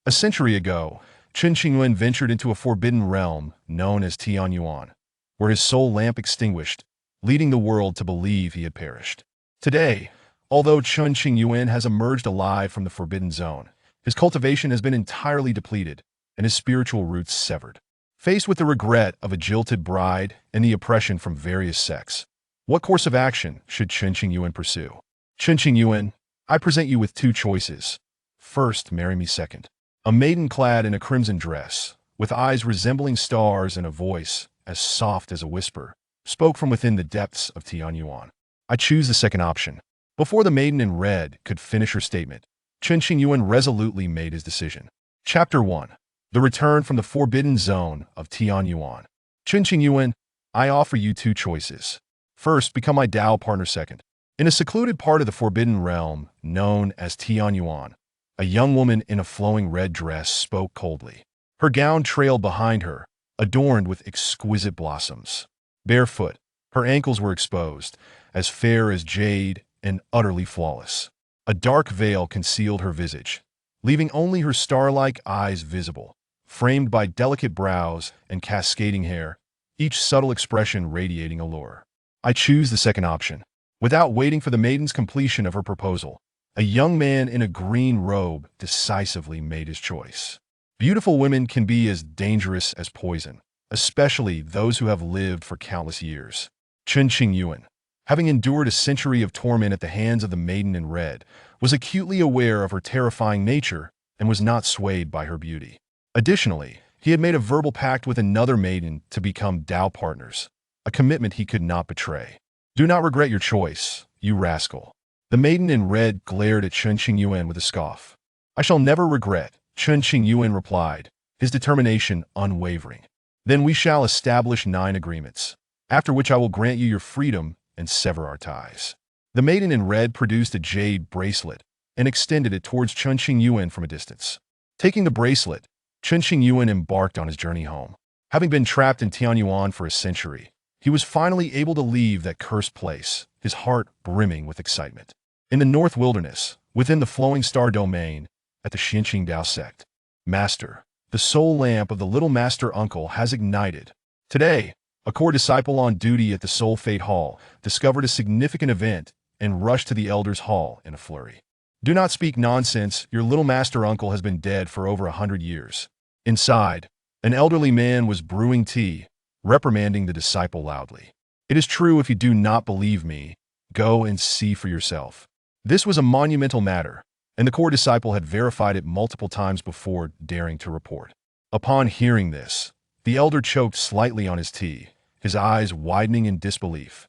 A century ago, Chen Qingyuan ventured into a forbidden realm known as Tianyuan, where his soul lamp extinguished, leading the world to believe he had perished. Today, although Chen Qingyuan has emerged alive from the forbidden zone, his cultivation has been entirely depleted and his spiritual roots severed. Faced with the regret of a jilted bride and the oppression from various sects, what course of action should Chen Qingyuan pursue? Chen Qingyuan, I present you with two choices. First, marry me. Second, a maiden clad in a crimson dress, with eyes resembling stars and a voice as soft as a whisper, spoke from within the depths of Tianyuan. I choose the second option. Before the maiden in red could finish her statement, Chen Qingyuan resolutely made his decision. Chapter 1. The Return from the Forbidden Zone of Tianyuan. Chen Qingyuan, I offer you two choices. First, become my Tao partner. Second, in a secluded part of the Forbidden Realm known as Tianyuan, a young woman in a flowing red dress spoke coldly. Her gown trailed behind her, adorned with exquisite blossoms. Barefoot, her ankles were exposed, as fair as jade and utterly flawless. A dark veil concealed her visage, leaving only her star-like eyes visible, framed by delicate brows and cascading hair, each subtle expression radiating allure. I choose the second option. Without waiting for the maiden's completion of her proposal, a young man in a green robe decisively made his choice. Beautiful women can be as dangerous as poison, especially those who have lived for countless years. Chen Qingyuan, having endured a century of torment at the hands of the maiden in red, was acutely aware of her terrifying nature and was not swayed by her beauty. Additionally, he had made a verbal pact with another maiden to become Tao partners, a commitment he could not betray. Do not regret your choice, you rascal. The maiden in red glared at Chen Qingyuan with a scoff. I shall never regret, Chen Qingyuan replied, his determination unwavering. Then we shall establish 9 agreements, after which I will grant you your freedom and sever our ties. The maiden in red produced a jade bracelet and extended it towards Chen Qingyuan from a distance. Taking the bracelet, Chen Qingyuan embarked on his journey home. Having been trapped in Tianyuan for a century, he was finally able to leave that cursed place, his heart brimming with excitement. In the North Wilderness, within the Flowing Star Domain, at the Xianqing Dao sect, Master, the soul lamp of the Little Master Uncle has ignited. Today, a core disciple on duty at the Soul Fate Hall discovered a significant event and rushed to the Elder's Hall in a flurry. Do not speak nonsense, your Little Master Uncle has been dead for over 100 years. Inside, an elderly man was brewing tea, reprimanding the disciple loudly. It is true. If you do not believe me, go and see for yourself. This was a monumental matter, and the core disciple had verified it multiple times before daring to report. Upon hearing this, the elder choked slightly on his tea, his eyes widening in disbelief.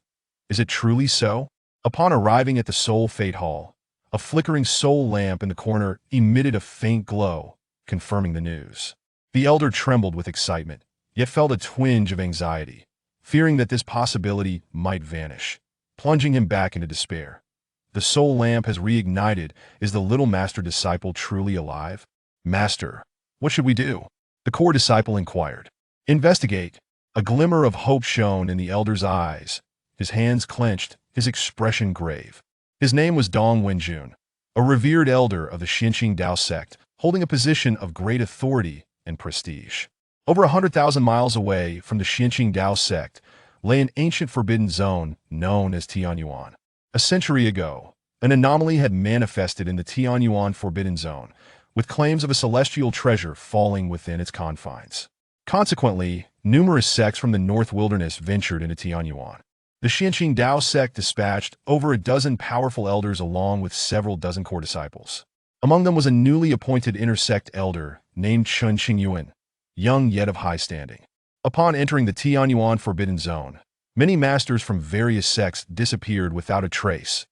Is it truly so? Upon arriving at the Soul Fate Hall, a flickering soul lamp in the corner emitted a faint glow, confirming the news. The elder trembled with excitement, yet felt a twinge of anxiety, fearing that this possibility might vanish, plunging him back into despair. The soul lamp has reignited. Is the Little Master disciple truly alive? Master, what should we do? The core disciple inquired. Investigate. A glimmer of hope shone in the elder's eyes, his hands clenched, his expression grave. His name was Dong Wenjun, a revered elder of the Xianqing Dao sect, holding a position of great authority and prestige. Over 100,000 miles away from the Xianqing Dao sect lay an ancient forbidden zone known as Tianyuan. A century ago, an anomaly had manifested in the Tianyuan Forbidden Zone, with claims of a celestial treasure falling within its confines. Consequently, numerous sects from the North Wilderness ventured into Tianyuan. The Xianqing Dao sect dispatched over a dozen powerful elders along with several dozen core disciples. Among them was a newly appointed intersect elder named Chen Qingyuan, young yet of high standing. Upon entering the Tianyuan Forbidden Zone, many masters from various sects disappeared without a trace,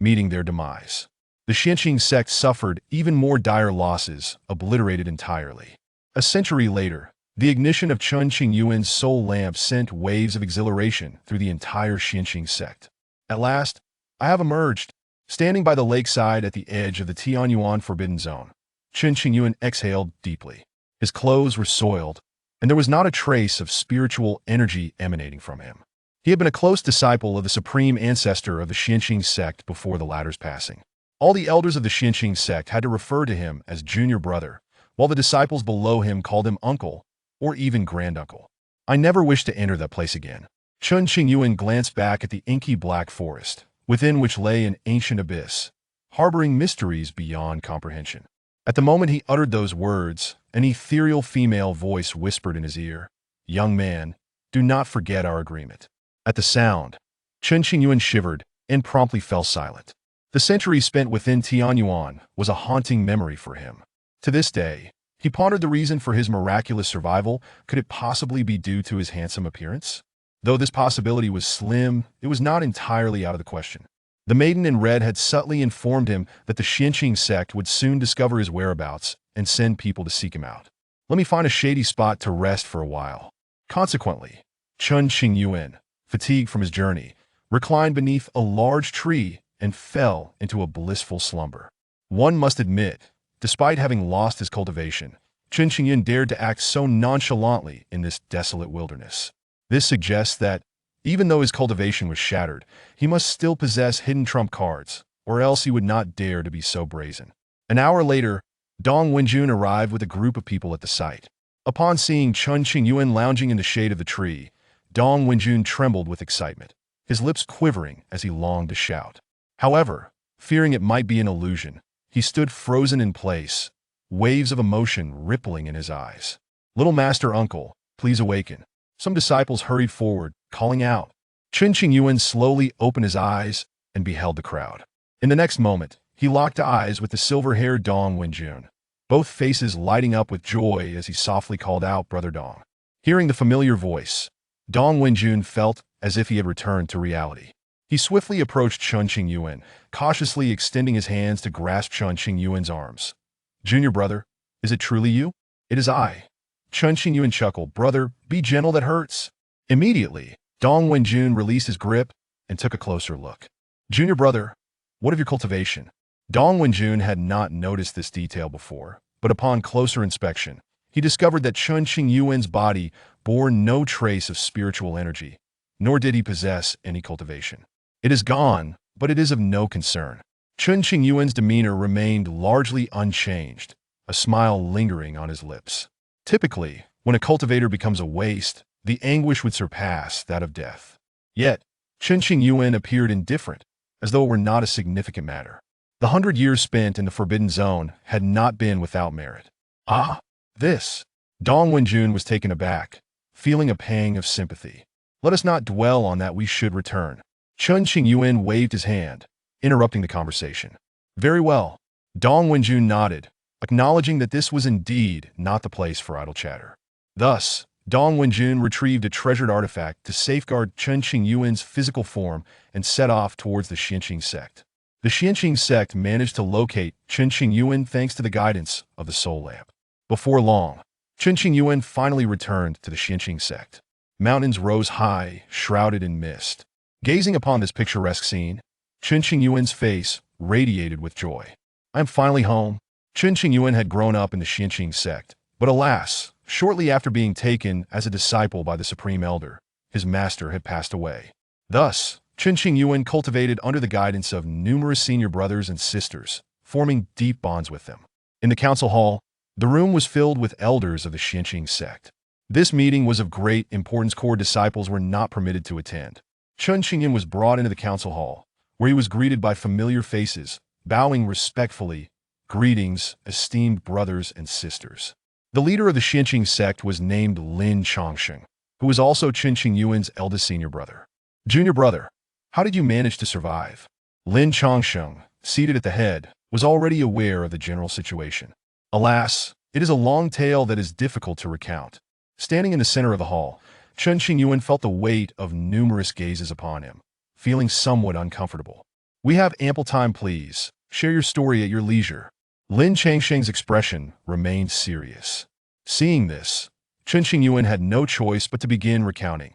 meeting their demise. The Xianqing sect suffered even more dire losses, obliterated entirely. A century later, the ignition of Chen Qingyuan's soul lamp sent waves of exhilaration through the entire Xianqing sect. At last, I have emerged, standing by the lakeside at the edge of the Tianyuan Forbidden Zone. Chen Qingyuan exhaled deeply. His clothes were soiled, and there was not a trace of spiritual energy emanating from him. He had been a close disciple of the supreme ancestor of the Xianqing sect before the latter's passing. All the elders of the Xianqing sect had to refer to him as junior brother, while the disciples below him called him uncle or even granduncle. I never wish to enter that place again. Chen Qingyuan glanced back at the inky black forest, within which lay an ancient abyss, harboring mysteries beyond comprehension. At the moment he uttered those words, an ethereal female voice whispered in his ear, "Young man, do not forget our agreement." At the sound, Chen Qingyuan shivered and promptly fell silent. The century spent within Tianyuan was a haunting memory for him. To this day, he pondered the reason for his miraculous survival. Could it possibly be due to his handsome appearance? Though this possibility was slim, it was not entirely out of the question. The maiden in red had subtly informed him that the Xianqing sect would soon discover his whereabouts and send people to seek him out. Let me find a shady spot to rest for a while. Consequently, Chen Qingyuan, fatigued from his journey, reclined beneath a large tree and fell into a blissful slumber. One must admit, despite having lost his cultivation, Chen Qingyuan dared to act so nonchalantly in this desolate wilderness. This suggests that, even though his cultivation was shattered, he must still possess hidden trump cards, or else he would not dare to be so brazen. An hour later, Dong Wenjun arrived with a group of people at the site. Upon seeing Chen Qingyuan lounging in the shade of the tree, Dong Wenjun trembled with excitement, his lips quivering as he longed to shout. However, fearing it might be an illusion, he stood frozen in place, waves of emotion rippling in his eyes. "Little Master Uncle, please awaken." Some disciples hurried forward, calling out. Chen Qingyuan slowly opened his eyes and beheld the crowd. In the next moment, he locked eyes with the silver-haired Dong Wenjun, both faces lighting up with joy as he softly called out, "Brother Dong." Hearing the familiar voice, Dong Wenjun felt as if he had returned to reality. He swiftly approached Chen Qingyuan, cautiously extending his hands to grasp Chen Qingyuan's arms. "Junior brother, is it truly you?" "It is I." Chen Qingyuan chuckled. "Brother, be gentle, that hurts." Immediately, Dong Wenjun released his grip and took a closer look. "Junior brother, what of your cultivation?" Dong Wenjun had not noticed this detail before, but upon closer inspection, he discovered that Chen Qingyuan's body bore no trace of spiritual energy, nor did he possess any cultivation. "It is gone, but it is of no concern." Chen Qingyuan's demeanor remained largely unchanged, a smile lingering on his lips. Typically, when a cultivator becomes a waste, the anguish would surpass that of death. Yet, Chen Qingyuan appeared indifferent, as though it were not a significant matter. The 100 years spent in the Forbidden Zone had not been without merit. "Ah, this." Dong Wenjun was taken aback, feeling a pang of sympathy. "Let us not dwell on that, we should return." Chen Qingyuan waved his hand, interrupting the conversation. "Very well." Dong Wenjun nodded, acknowledging that this was indeed not the place for idle chatter. Thus, Dong Wenjun retrieved a treasured artifact to safeguard Chen Qingyuan's physical form and set off towards the Xianqing sect. The Xianqing sect managed to locate Chen Qingyuan thanks to the guidance of the soul lamp. Before long, Chen Qingyuan finally returned to the Xianqing sect. Mountains rose high, shrouded in mist. Gazing upon this picturesque scene, Chen Qingyuan's face radiated with joy. "I am finally home." Chen Qingyuan had grown up in the Xianqing sect, but alas, shortly after being taken as a disciple by the Supreme Elder, his master had passed away. Thus, Chen Qingyuan cultivated under the guidance of numerous senior brothers and sisters, forming deep bonds with them. In the council hall, the room was filled with elders of the Xianqing sect. This meeting was of great importance. Core disciples were not permitted to attend. Chen Qingyuan was brought into the council hall, where he was greeted by familiar faces, bowing respectfully. "Greetings, esteemed brothers and sisters." The leader of the Xianqing sect was named Lin Chongsheng, who was also Chen Qingyuan's eldest senior brother. "Junior brother, how did you manage to survive?" Lin Chongsheng, seated at the head, was already aware of the general situation. Alas, it is a long tale that is difficult to recount. Standing in the center of the hall, Chen Qingyuan felt the weight of numerous gazes upon him, feeling somewhat uncomfortable. "We have ample time, please. Share your story at your leisure." Lin Chongsheng's expression remained serious. Seeing this, Chen Qingyuan had no choice but to begin recounting.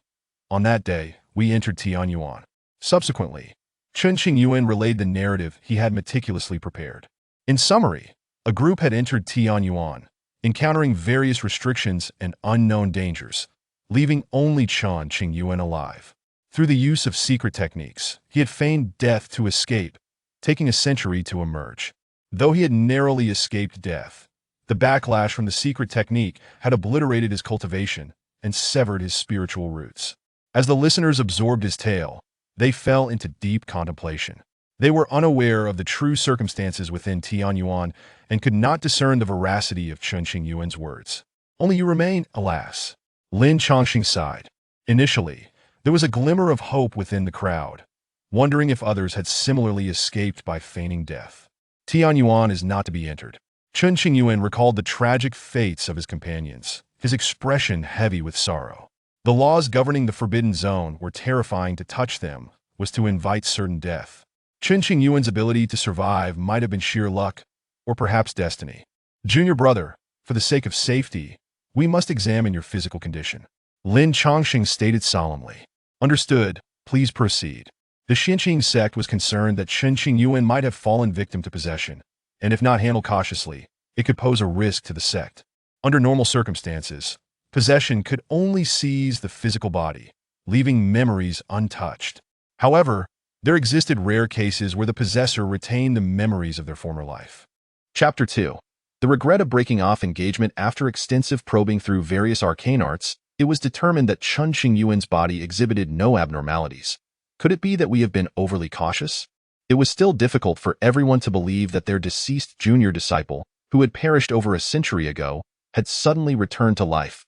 "On that day, we entered Tianyuan." Subsequently, Chen Qingyuan relayed the narrative he had meticulously prepared. In summary, a group had entered Tianyuan, encountering various restrictions and unknown dangers, leaving only Chen Qingyuan alive. Through the use of secret techniques, he had feigned death to escape, taking a century to emerge. Though he had narrowly escaped death, The backlash from the secret technique had obliterated his cultivation and severed his spiritual roots. As the listeners absorbed his tale, they fell into deep contemplation. They were unaware of the true circumstances within Tianyuan and could not discern the veracity of Chen Qingyuan's words. Only you remain, alas. Lin Chongqing sighed. Initially, there was a glimmer of hope within the crowd, wondering if others had similarly escaped by feigning death. Tianyuan is not to be entered. Chen Qingyuan recalled the tragic fates of his companions, his expression heavy with sorrow. The laws governing the Forbidden Zone were terrifying. To touch them was to invite certain death. Chen Qingyuan's ability to survive might have been sheer luck, or perhaps destiny. Junior brother, for the sake of safety, we must examine your physical condition. Lin Chongqing stated solemnly. Understood, please proceed. The Xinqing sect was concerned that Chen Qingyuan might have fallen victim to possession, and if not handled cautiously, it could pose a risk to the sect. Under normal circumstances, possession could only seize the physical body, leaving memories untouched. However, there existed rare cases where the possessor retained the memories of their former life. Chapter 2. The regret of breaking off engagement. After extensive probing through various arcane arts, it was determined that Chen Qingyuan's body exhibited no abnormalities. Could it be that we have been overly cautious? It was still difficult for everyone to believe that their deceased junior disciple, who had perished over a century ago, had suddenly returned to life.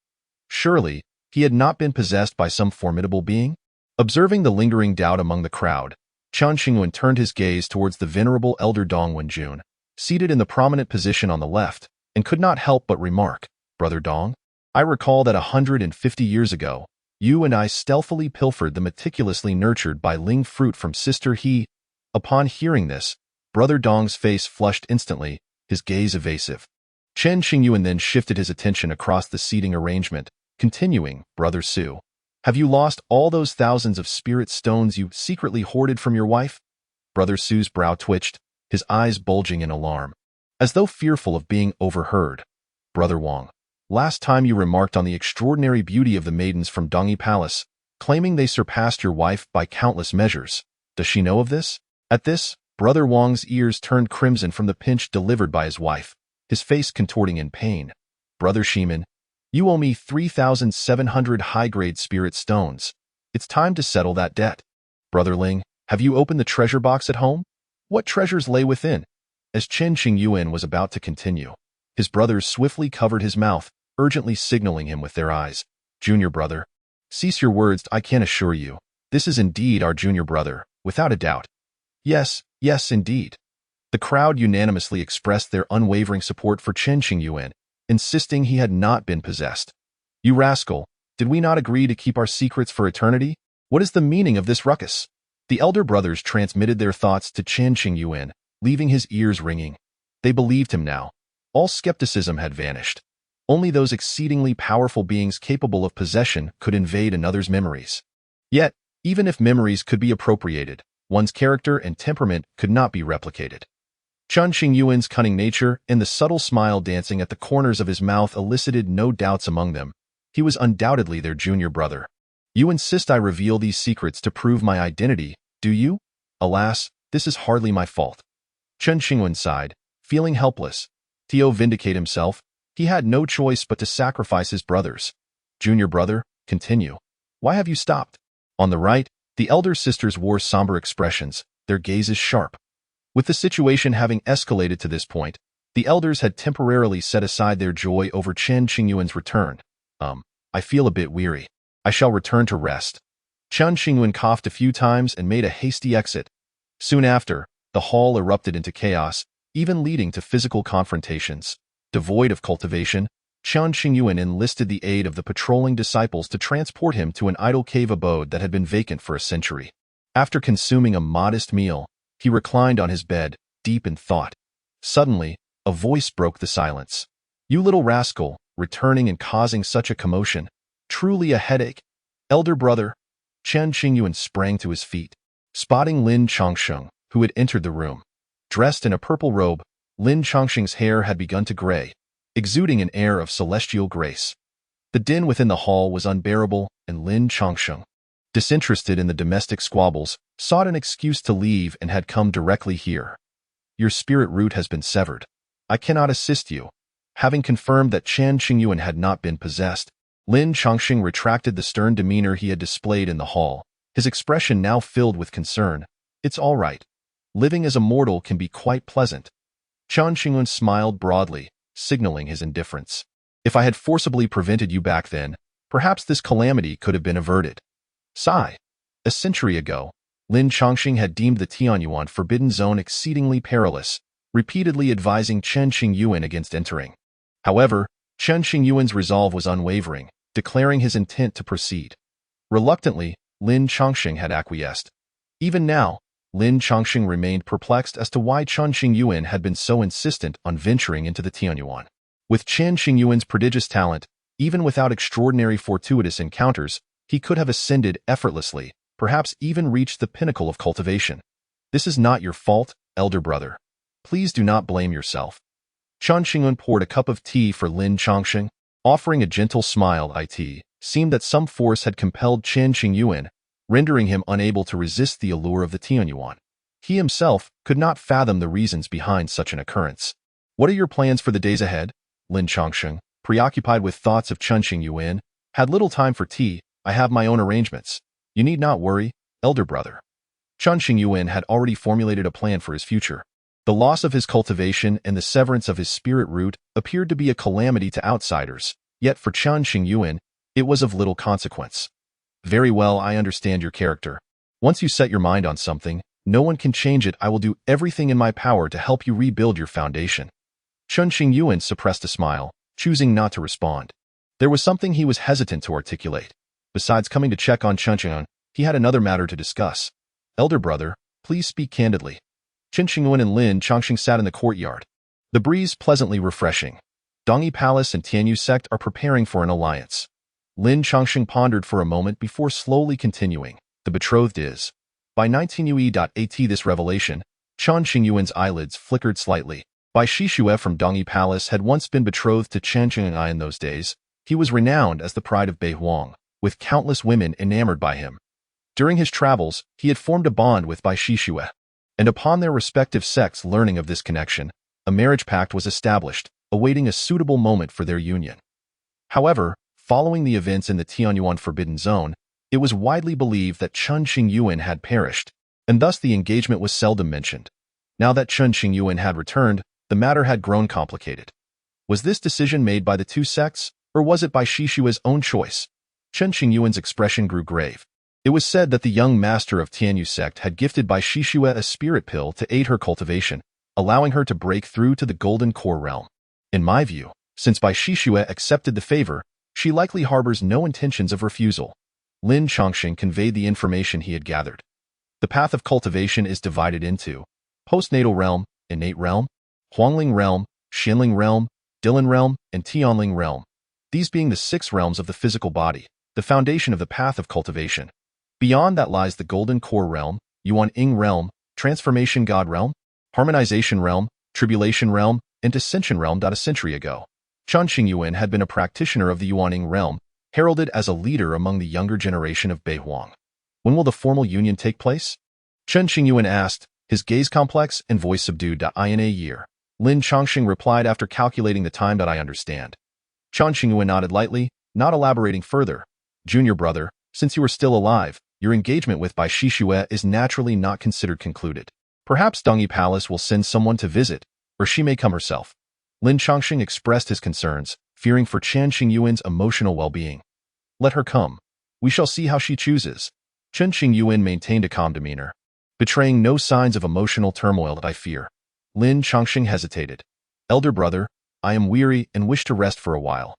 Surely, he had not been possessed by some formidable being? Observing the lingering doubt among the crowd, Chen Qingyuan turned his gaze towards the venerable elder Dong Wenjun, seated in the prominent position on the left, and could not help but remark, Brother Dong, I recall that 150 years ago, you and I stealthily pilfered the meticulously nurtured by Ling fruit from Sister He. Upon hearing this, Brother Dong's face flushed instantly, his gaze evasive. Chen Qingyuan then shifted his attention across the seating arrangement, continuing, Brother Su, have you lost all those thousands of spirit stones you secretly hoarded from your wife? Brother Su's brow twitched, his eyes bulging in alarm. As though fearful of being overheard, Brother Wang, last time you remarked on the extraordinary beauty of the maidens from Dongyi Palace, claiming they surpassed your wife by countless measures. Does she know of this? At this, Brother Wang's ears turned crimson from the pinch delivered by his wife, his face contorting in pain. Brother Shiman, you owe me 3,700 high-grade spirit stones. It's time to settle that debt. Brother Ling, have you opened the treasure box at home? What treasures lay within? As Chen Qingyuan was about to continue, his brothers swiftly covered his mouth, urgently signaling him with their eyes. Junior brother, cease your words. I can assure you, this is indeed our junior brother, without a doubt. Yes, indeed. The crowd unanimously expressed their unwavering support for Chen Qingyuan, insisting he had not been possessed. You rascal, did we not agree to keep our secrets for eternity? What is the meaning of this ruckus? The elder brothers transmitted their thoughts to Chen Qingyuan, leaving his ears ringing. They believed him now. All skepticism had vanished. Only those exceedingly powerful beings capable of possession could invade another's memories. Yet, even if memories could be appropriated, one's character and temperament could not be replicated. Chen Qingyuan's cunning nature and the subtle smile dancing at the corners of his mouth elicited no doubts among them. He was undoubtedly their junior brother. You insist I reveal these secrets to prove my identity, do you? Alas, this is hardly my fault. Chen Qingyuan sighed, feeling helpless. To vindicate himself, he had no choice but to sacrifice his brothers. Junior brother, continue. Why have you stopped? On the right, the elder sisters wore somber expressions, their gazes sharp. With the situation having escalated to this point, the elders had temporarily set aside their joy over Chen Qingyuan's return. I feel a bit weary. I shall return to rest. Chen Qingyuan coughed a few times and made a hasty exit. Soon after, the hall erupted into chaos, even leading to physical confrontations. Devoid of cultivation, Chen Qingyuan enlisted the aid of the patrolling disciples to transport him to an idle cave abode that had been vacant for a century. After consuming a modest meal, he reclined on his bed, deep in thought. Suddenly, a voice broke the silence. You little rascal, returning and causing such a commotion. Truly a headache. Elder brother. Chen Qingyuan sprang to his feet, spotting Lin Chongqing, who had entered the room. Dressed in a purple robe, Lin Chongqing's hair had begun to gray, exuding an air of celestial grace. The din within the hall was unbearable, and Lin Chongqing, disinterested in the domestic squabbles, sought an excuse to leave and had come directly here. Your spirit root has been severed. I cannot assist you. Having confirmed that Chen Qingyuan had not been possessed, Lin Chongqing retracted the stern demeanor he had displayed in the hall, his expression now filled with concern. It's all right. Living as a mortal can be quite pleasant. Chen Qingyuan smiled broadly, signaling his indifference. If I had forcibly prevented you back then, perhaps this calamity could have been averted. Sigh. A century ago, Lin Chongqing had deemed the Tianyuan forbidden zone exceedingly perilous, repeatedly advising Chen Qingyuan against entering. However, Chen Qingyuan's resolve was unwavering, declaring his intent to proceed. Reluctantly, Lin Chongqing had acquiesced. Even now, Lin Chongqing remained perplexed as to why Chen Qingyuan had been so insistent on venturing into the Tianyuan. With Chen Qingyuan's prodigious talent, even without extraordinary fortuitous encounters, he could have ascended effortlessly, perhaps even reached the pinnacle of cultivation. This is not your fault, elder brother. Please do not blame yourself. Chen Qingyuan poured a cup of tea for Lin Chongqing, offering a gentle smile. It seemed that some force had compelled Chen Qingyuan, rendering him unable to resist the allure of the Tianyuan. He himself could not fathom the reasons behind such an occurrence. What are your plans for the days ahead? Lin Chongqing, preoccupied with thoughts of Chen Qingyuan, had little time for tea. I have my own arrangements. You need not worry, elder brother. Chen Qingyuan had already formulated a plan for his future. The loss of his cultivation and the severance of his spirit root appeared to be a calamity to outsiders, yet for Chen Qingyuan, it was of little consequence. Very well, I understand your character. Once you set your mind on something, no one can change it. I will do everything in my power to help you rebuild your foundation. Chen Qingyuan suppressed a smile, choosing not to respond. There was something he was hesitant to articulate. Besides coming to check on Chen Qingyuan, he had another matter to discuss. Elder brother, please speak candidly. Chen Qingyuan and Lin Chongqing sat in the courtyard. The breeze pleasantly refreshing. Dongyi Palace and Tianyuan sect are preparing for an alliance. Lin Chongqing pondered for a moment before slowly continuing. The betrothed is. By 19UE.at this revelation, Chen Qingyuan's eyelids flickered slightly. Bai Shishue from Dongyi Palace had once been betrothed to Chen Qingyuan in those days. He was renowned as the pride of Beihuang, with countless women enamored by him. During his travels, he had formed a bond with Bai Shishue, and upon their respective sects learning of this connection, a marriage pact was established, awaiting a suitable moment for their union. However, following the events in the Tianyuan Forbidden Zone, it was widely believed that Chen Qingyuan had perished, and thus the engagement was seldom mentioned. Now that Chen Qingyuan had returned, the matter had grown complicated. Was this decision made by the two sects, or was it by Shishue's own choice? Chen Qingyuan's expression grew grave. It was said that the young master of Tianyuan sect had gifted Bai Shishue a spirit pill to aid her cultivation, allowing her to break through to the golden core realm. In my view, since Bai Shishue accepted the favor, she likely harbors no intentions of refusal. Lin Chongqing conveyed the information he had gathered. The path of cultivation is divided into postnatal realm, innate realm, Huangling realm, Xinling realm, Dilan realm, and Tianling realm, these being the 6 realms of the physical body, the foundation of the path of cultivation. Beyond that lies the golden core realm, Yuan-Ing realm, transformation god realm, harmonization realm, tribulation realm, and dissension realm. A century ago, Chen Qingyuan had been a practitioner of the Yuan-Ing realm, heralded as a leader among the younger generation of Beihuang. When will the formal union take place? Chen Qingyuan asked, his gaze complex and voice subdued. In a year. Lin Chongqing replied after calculating the time. I understand. Chen Qingyuan nodded lightly, not elaborating further. Junior brother, since you are still alive, your engagement with Bai Shishue is naturally not considered concluded. Perhaps Dongyi Palace will send someone to visit, or she may come herself. Lin Chongqing expressed his concerns, fearing for Chen Qingyuan's emotional well-being. Let her come. We shall see how she chooses. Chen Qingyuan maintained a calm demeanor, betraying no signs of emotional turmoil. I fear. Lin Chongqing hesitated. Elder brother, I am weary and wish to rest for a while.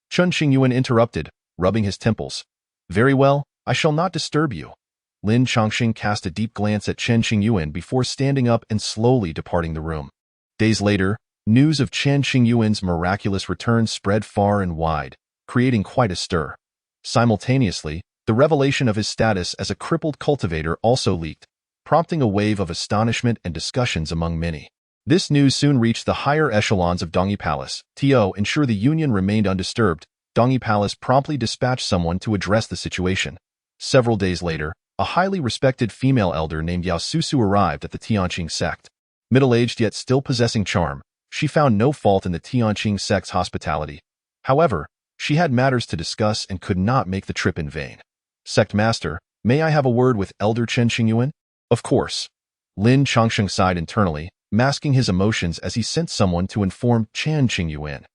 Chen Qingyuan interrupted, rubbing his temples. Very well, I shall not disturb you. Lin Chongqing cast a deep glance at Chen Qingyuan before standing up and slowly departing the room. Days later, news of Chen Qingyuan's miraculous return spread far and wide, creating quite a stir. Simultaneously, the revelation of his status as a crippled cultivator also leaked, prompting a wave of astonishment and discussions among many. This news soon reached the higher echelons of Dongyi Palace. To ensure the union remained undisturbed, Dongyi Palace promptly dispatched someone to address the situation. Several days later, a highly respected female elder named Yao Susu arrived at the Tianyuan sect. Middle-aged yet still possessing charm, She found no fault in the Tianyuan sect's hospitality. However, she had matters to discuss and could not make the trip in vain. Sect Master, may I have a word with Elder Chen Qingyuan? Of course. Lin Chongsheng sighed internally, masking his emotions as he sent someone to inform Chen Qingyuan.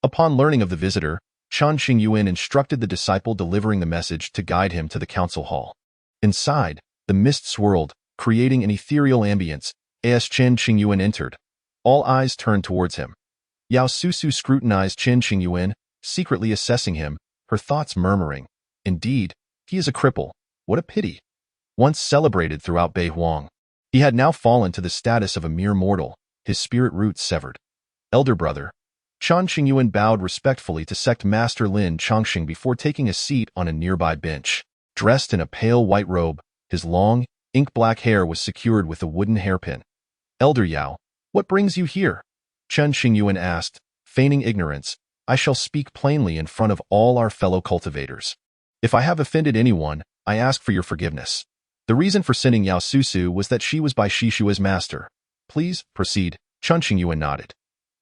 Upon learning of the visitor, Chen Qingyuan instructed the disciple delivering the message to guide him to the council hall. Inside, the mist swirled, creating an ethereal ambience. As Chen Qingyuan entered, all eyes turned towards him. Yao Susu scrutinized Chen Qingyuan, secretly assessing him, her thoughts murmuring, "Indeed, he is a cripple. What a pity." Once celebrated throughout Beihuang, he had now fallen to the status of a mere mortal, his spirit roots severed. Elder brother. Chen Qingyuan bowed respectfully to Sect Master Lin Chongsheng before taking a seat on a nearby bench. Dressed in a pale white robe, his long, ink-black hair was secured with a wooden hairpin. "Elder Yao, what brings you here?" Chen Qingyuan asked, feigning ignorance. "I shall speak plainly in front of all our fellow cultivators. If I have offended anyone, I ask for your forgiveness. The reason for sending Yao Susu was that she was by Shishua's master. Please, proceed." Chen Qingyuan nodded.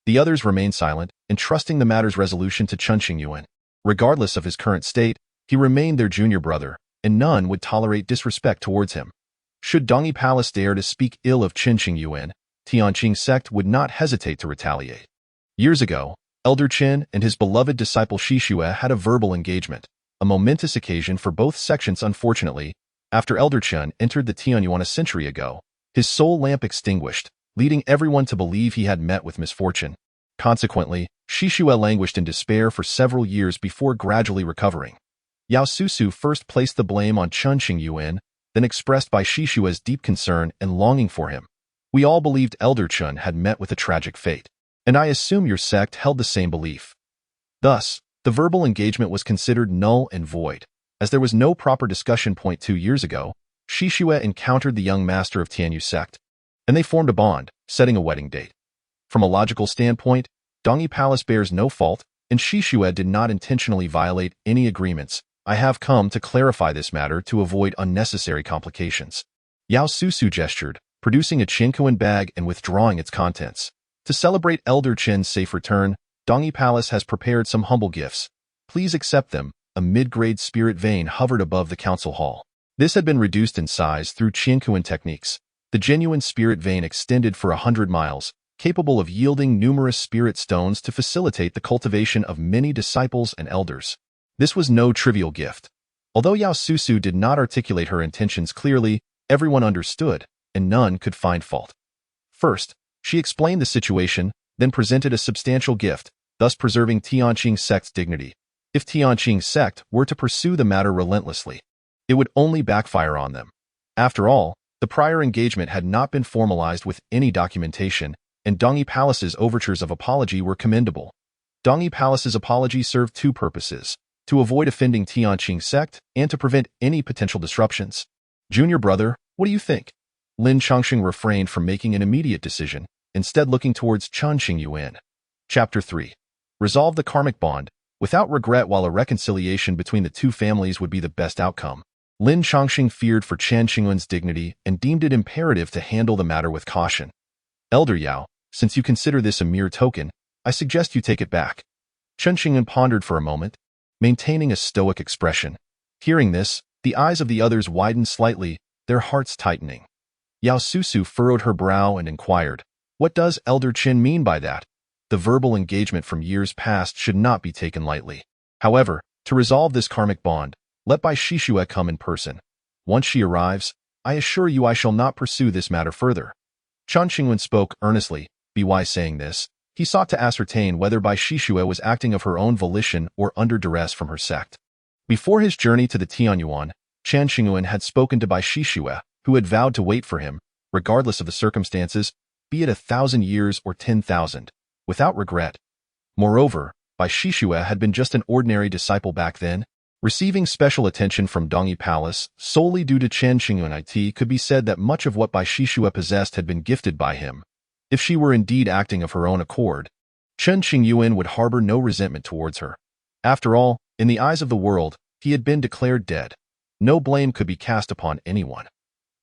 The others remained silent, entrusting the matter's resolution to Chen Qingyuan. Regardless of his current state, he remained their junior brother, and none would tolerate disrespect towards him. Should Dongyi Palace dare to speak ill of Chen Qingyuan, Tianyuan sect would not hesitate to retaliate. Years ago, Elder Chen and his beloved disciple Shishua had a verbal engagement, a momentous occasion for both sections. Unfortunately, after Elder Chen entered the Tianyuan a century ago, his soul lamp extinguished, leading everyone to believe he had met with misfortune. Consequently, Shishua languished in despair for several years before gradually recovering. Yao Susu first placed the blame on Chen Qingyuan, then expressed by Shishua's deep concern and longing for him. "We all believed Elder Chen had met with a tragic fate, and I assume your sect held the same belief." Thus, the verbal engagement was considered null and void. As there was no proper discussion point 2 years ago, Shishua encountered the young master of Tianyuan sect, and they formed a bond, setting a wedding date. From a logical standpoint, Dongyi Palace bears no fault, and Shishua did not intentionally violate any agreements. I have come to clarify this matter to avoid unnecessary complications. Yao Susu gestured, producing a Chen Qingyuan bag and withdrawing its contents. To celebrate Elder Chen's safe return, Dongyi Palace has prepared some humble gifts. Please accept them. A mid-grade spirit vein hovered above the council hall. This had been reduced in size through Chen Qingyuan techniques. The genuine spirit vein extended for 100 miles, capable of yielding numerous spirit stones to facilitate the cultivation of many disciples and elders. This was no trivial gift. Although Yao Susu did not articulate her intentions clearly, everyone understood, and none could find fault. First, she explained the situation, then presented a substantial gift, thus preserving Tianyuan sect's dignity. If Tianyuan sect were to pursue the matter relentlessly, it would only backfire on them. After all, the prior engagement had not been formalized with any documentation, and Dongyi Palace's overtures of apology were commendable. Dongyi Palace's apology served two purposes: to avoid offending Tianyuan sect and to prevent any potential disruptions. Junior brother, what do you think? Lin Chongsheng refrained from making an immediate decision, instead looking towards Chen Qingyuan. Chapter 3. Resolve the karmic bond, without regret. While a reconciliation between the two families would be the best outcome, Lin Chongsheng feared for Chen Qingyuan's dignity and deemed it imperative to handle the matter with caution. Elder Yao, since you consider this a mere token, I suggest you take it back. Chen Qingyuan pondered for a moment, maintaining a stoic expression. Hearing this, the eyes of the others widened slightly, their hearts tightening. Yao Susu furrowed her brow and inquired, "What does Elder Chen mean by that?" The verbal engagement from years past should not be taken lightly. However, to resolve this karmic bond, let Bai Shishua come in person. Once she arrives, I assure you I shall not pursue this matter further. Chen Qingyuan spoke earnestly. By saying this, he sought to ascertain whether Bai Shishua was acting of her own volition or under duress from her sect. Before his journey to the Tianyuan, Chen Qingyuan had spoken to Bai Shishua, who had vowed to wait for him, regardless of the circumstances, be it 1,000 years or 10,000, without regret. Moreover, Bai Shishua had been just an ordinary disciple back then, receiving special attention from Dongyi Palace solely due to Chen Qingyuan. It could be said that much of what Bai Shishua possessed had been gifted by him. If she were indeed acting of her own accord, Chen Qingyuan would harbor no resentment towards her. After all, in the eyes of the world, he had been declared dead. No blame could be cast upon anyone.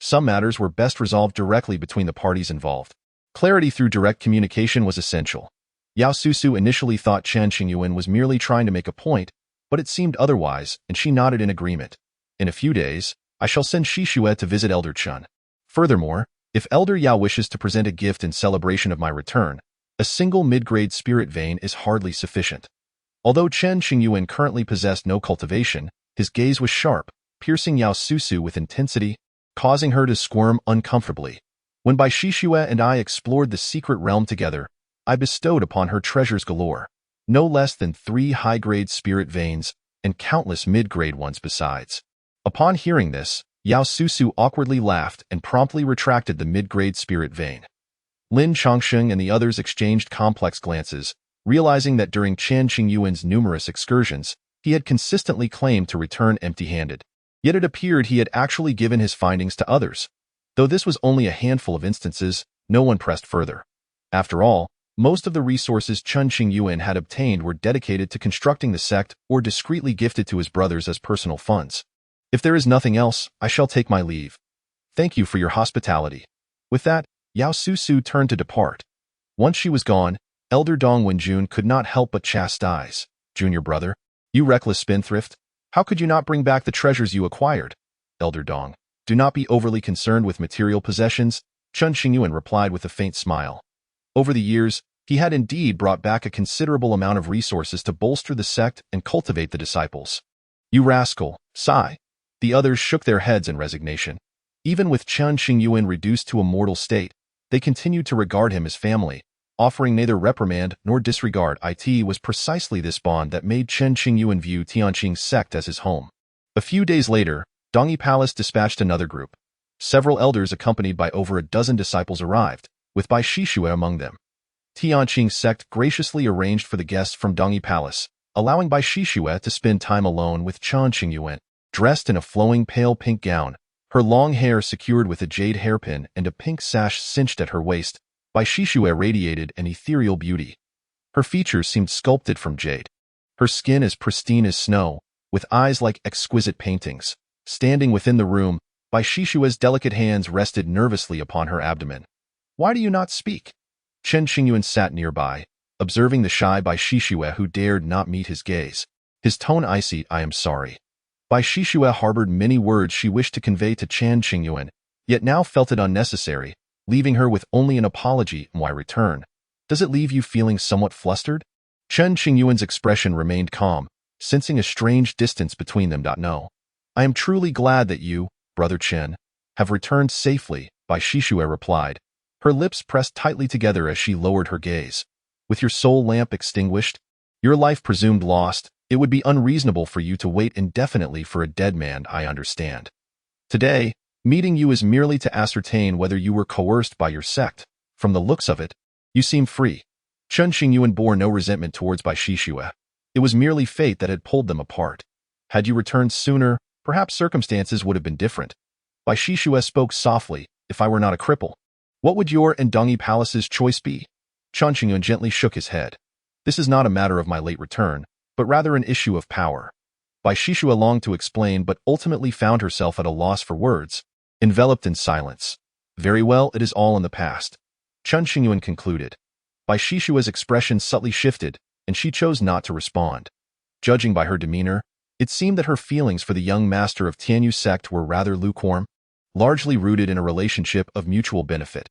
Some matters were best resolved directly between the parties involved. Clarity through direct communication was essential. Yao Susu initially thought Chen Qingyuan was merely trying to make a point, but it seemed otherwise, and she nodded in agreement. In a few days, I shall send Shishue to visit Elder Chen. Furthermore, if Elder Yao wishes to present a gift in celebration of my return, a single mid-grade spirit vein is hardly sufficient. Although Chen Qingyuan currently possessed no cultivation, his gaze was sharp, piercing Yao Susu with intensity, causing her to squirm uncomfortably. When Bai Shishue and I explored the secret realm together, I bestowed upon her treasures galore, no less than 3 high-grade spirit veins and countless mid-grade ones besides. Upon hearing this, Yao Susu awkwardly laughed and promptly retracted the mid-grade spirit vein. Lin Chongsheng and the others exchanged complex glances, realizing that during Chen Qingyuan's numerous excursions, he had consistently claimed to return empty-handed. Yet it appeared he had actually given his findings to others. Though this was only a handful of instances, no one pressed further. After all, most of the resources Chen Qingyuan had obtained were dedicated to constructing the sect or discreetly gifted to his brothers as personal funds. If there is nothing else, I shall take my leave. Thank you for your hospitality. With that, Yao Susu turned to depart. Once she was gone, Elder Dong Wenjun could not help but chastise. Junior brother, you reckless spendthrift, how could you not bring back the treasures you acquired? Elder Dong, do not be overly concerned with material possessions, Chen Qingyuan replied with a faint smile. Over the years, he had indeed brought back a considerable amount of resources to bolster the sect and cultivate the disciples. You rascal, sigh. The others shook their heads in resignation. Even with Chen Qingyuan reduced to a mortal state, they continued to regard him as family, offering neither reprimand nor disregard. It was precisely this bond that made Chen Qingyuan view Tianqing's sect as his home. A few days later, Dongyi Palace dispatched another group. Several elders accompanied by over a dozen disciples arrived, with Bai Shishue among them. Tianqing's sect graciously arranged for the guests from Dongyi Palace, allowing Bai Shishue to spend time alone with Chen Qingyuan. Dressed in a flowing pale pink gown, her long hair secured with a jade hairpin and a pink sash cinched at her waist, Bai Shishue radiated an ethereal beauty. Her features seemed sculpted from jade. Her skin as pristine as snow, with eyes like exquisite paintings. Standing within the room, Bai Shishue's delicate hands rested nervously upon her abdomen. Why do you not speak? Chen Qingyuan sat nearby, observing the shy Bai Shishue who dared not meet his gaze. His tone icy. I am sorry. Bai Shishue harbored many words she wished to convey to Chen Qingyuan, yet now felt it unnecessary, leaving her with only an apology. Why return? Does it leave you feeling somewhat flustered? Chen Qingyuan's expression remained calm, sensing a strange distance between them. No. I am truly glad that you, Brother Chen, have returned safely, Bai Shishue replied, her lips pressed tightly together as she lowered her gaze. With your soul lamp extinguished, your life presumed lost, it would be unreasonable for you to wait indefinitely for a dead man. I understand. Today, meeting you is merely to ascertain whether you were coerced by your sect. From the looks of it, you seem free. Chen Qingyuan bore no resentment towards Bai Shishue. It was merely fate that had pulled them apart. Had you returned sooner, perhaps circumstances would have been different. Bai Shishue spoke softly. If I were not a cripple, what would your and Dongyi Palace's choice be? Chen Qingyuan gently shook his head. This is not a matter of my late return, but rather an issue of power. Bai Shishue longed to explain but ultimately found herself at a loss for words, enveloped in silence. Very well, it is all in the past. Chen Qingyuan concluded. Bai Shishue's expression subtly shifted, and she chose not to respond. Judging by her demeanor, it seemed that her feelings for the young master of Tianyuan sect were rather lukewarm, largely rooted in a relationship of mutual benefit.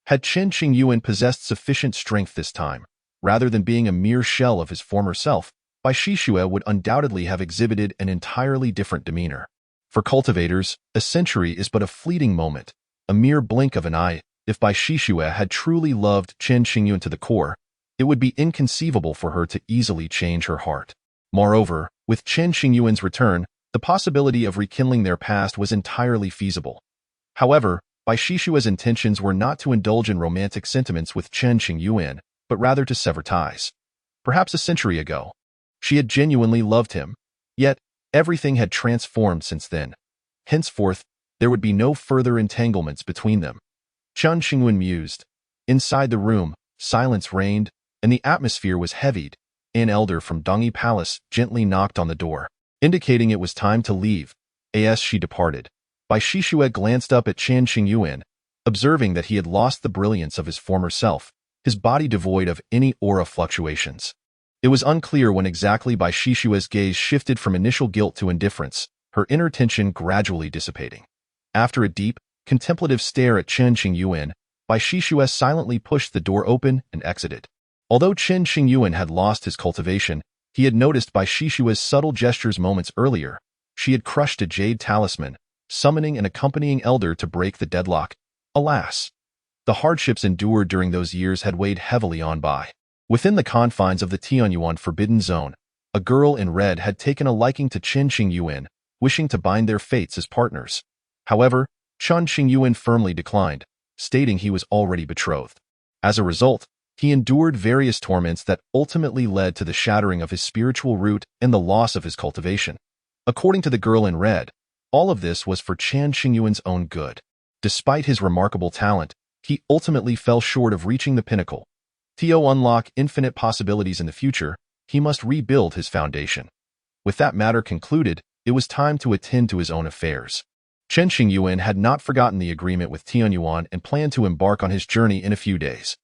Had Chen Qingyuan possessed sufficient strength this time, rather than being a mere shell of his former self, Bai Shishue would undoubtedly have exhibited an entirely different demeanor. For cultivators, a century is but a fleeting moment, a mere blink of an eye. If Bai Shishue had truly loved Chen Qingyuan to the core, it would be inconceivable for her to easily change her heart. Moreover, with Chen Qingyuan's return, the possibility of rekindling their past was entirely feasible. However, Bai Shishue's intentions were not to indulge in romantic sentiments with Chen Qingyuan, but rather to sever ties. Perhaps a century ago, she had genuinely loved him, yet everything had transformed since then. Henceforth, there would be no further entanglements between them. Chen Qingyuan mused. Inside the room, silence reigned, and the atmosphere was heavied. An elder from Dongyi Palace gently knocked on the door, indicating it was time to leave. As she departed, Bai Shishue glanced up at Chen Qingyuan, observing that he had lost the brilliance of his former self, his body devoid of any aura fluctuations. It was unclear when exactly Bai Shishua's gaze shifted from initial guilt to indifference, her inner tension gradually dissipating. After a deep, contemplative stare at Chen Qingyuan, Bai Shishua silently pushed the door open and exited. Although Chen Qingyuan had lost his cultivation, he had noticed Bai Shishua's subtle gestures moments earlier. She had crushed a jade talisman, summoning an accompanying elder to break the deadlock. Alas! The hardships endured during those years had weighed heavily on Bai. Within the confines of the Tianyuan forbidden zone, a girl in red had taken a liking to Chen Qingyuan, wishing to bind their fates as partners. However, Chen Qingyuan firmly declined, stating he was already betrothed. As a result, he endured various torments that ultimately led to the shattering of his spiritual root and the loss of his cultivation. According to the girl in red, all of this was for Chen Qingyuan's own good. Despite his remarkable talent, he ultimately fell short of reaching the pinnacle. To unlock infinite possibilities in the future, he must rebuild his foundation. With that matter concluded, it was time to attend to his own affairs. Chen Qingyuan had not forgotten the agreement with Tianyuan and planned to embark on his journey in a few days.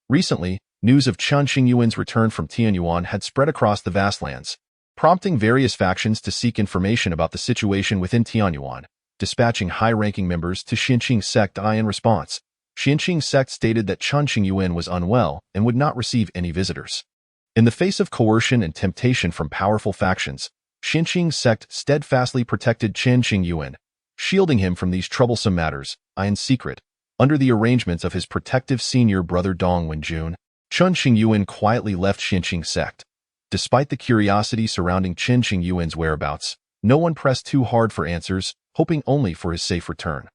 Recently, news of Chen Qingyuan's return from Tianyuan had spread across the vast lands, prompting various factions to seek information about the situation within Tianyuan, dispatching high-ranking members to Xinqing sect. In response, Xinqing sect stated that Chen Qingyuan was unwell and would not receive any visitors. In the face of coercion and temptation from powerful factions, Xinqing sect steadfastly protected Chen Qingyuan, shielding him from these troublesome matters, in secret. Under the arrangements of his protective senior brother Dong Wenjun, Chen Qingyuan quietly left Xinqing sect. Despite the curiosity surrounding Chen Qingyuan's whereabouts, no one pressed too hard for answers, hoping only for his safe return.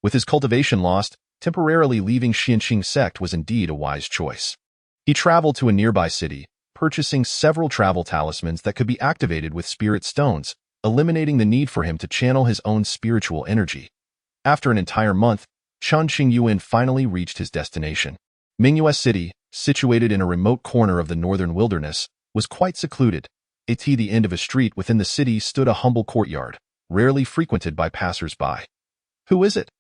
With his cultivation lost, temporarily leaving Xinqing sect was indeed a wise choice. He traveled to a nearby city, purchasing several travel talismans that could be activated with spirit stones, eliminating the need for him to channel his own spiritual energy. After an entire month, Chen Qingyuan finally reached his destination. Mingyue City, situated in a remote corner of the northern wilderness, was quite secluded. At the end of a street within the city stood a humble courtyard, rarely frequented by passers-by. "Who is it?"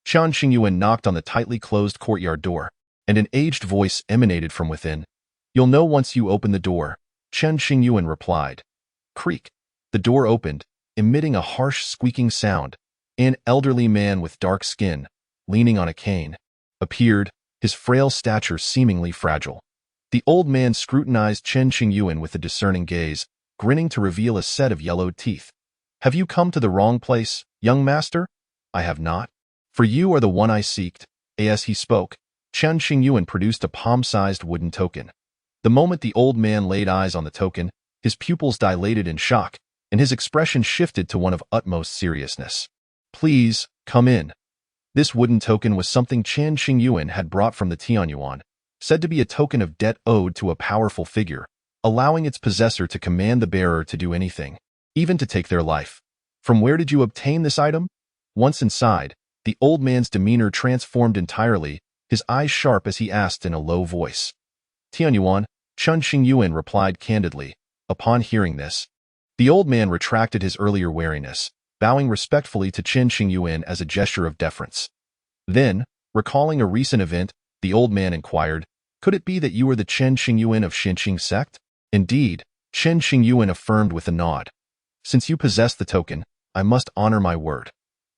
Chen Qingyuan knocked on the tightly closed courtyard door, and an aged voice emanated from within. "You'll know once you open the door," Chen Qingyuan replied. Creak. The door opened, emitting a harsh squeaking sound. An elderly man with dark skin, leaning on a cane, appeared, his frail stature seemingly fragile. The old man scrutinized Chen Qingyuan with a discerning gaze, grinning to reveal a set of yellowed teeth. "Have you come to the wrong place, young master?" "I have not. For you are the one I seeked." As he spoke, Chen Qingyuan produced a palm-sized wooden token. The moment the old man laid eyes on the token, his pupils dilated in shock, and his expression shifted to one of utmost seriousness. "Please, come in." This wooden token was something Chen Qingyuan had brought from the Tianyuan, said to be a token of debt owed to a powerful figure, allowing its possessor to command the bearer to do anything, even to take their life. "From where did you obtain this item?" Once inside, the old man's demeanor transformed entirely, his eyes sharp as he asked in a low voice. "Tianyuan," Chen Qingyuan replied candidly. Upon hearing this, the old man retracted his earlier wariness, bowing respectfully to Chen Qingyuan as a gesture of deference. Then, recalling a recent event, the old man inquired, "Could it be that you are the Chen Qingyuan of Xinqing sect?" "Indeed," Chen Qingyuan affirmed with a nod. "Since you possess the token, I must honor my word.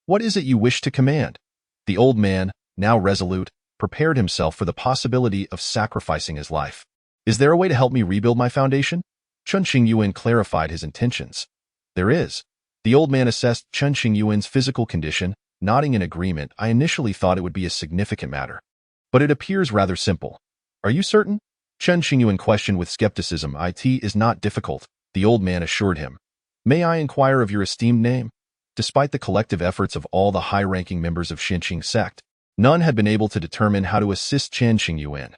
What is it you wish to command?" The old man, now resolute, prepared himself for the possibility of sacrificing his life. "Is there a way to help me rebuild my foundation?" Chen Qingyuan clarified his intentions. "There is." The old man assessed Chen Qingyuan's physical condition, nodding in agreement. "I initially thought it would be a significant matter, but it appears rather simple." "Are you certain?" Chen Qingyuan questioned with skepticism. "It is not difficult," the old man assured him. "May I inquire of your esteemed name?" Despite the collective efforts of all the high-ranking members of Xinqing sect, none had been able to determine how to assist Chen Qingyuan.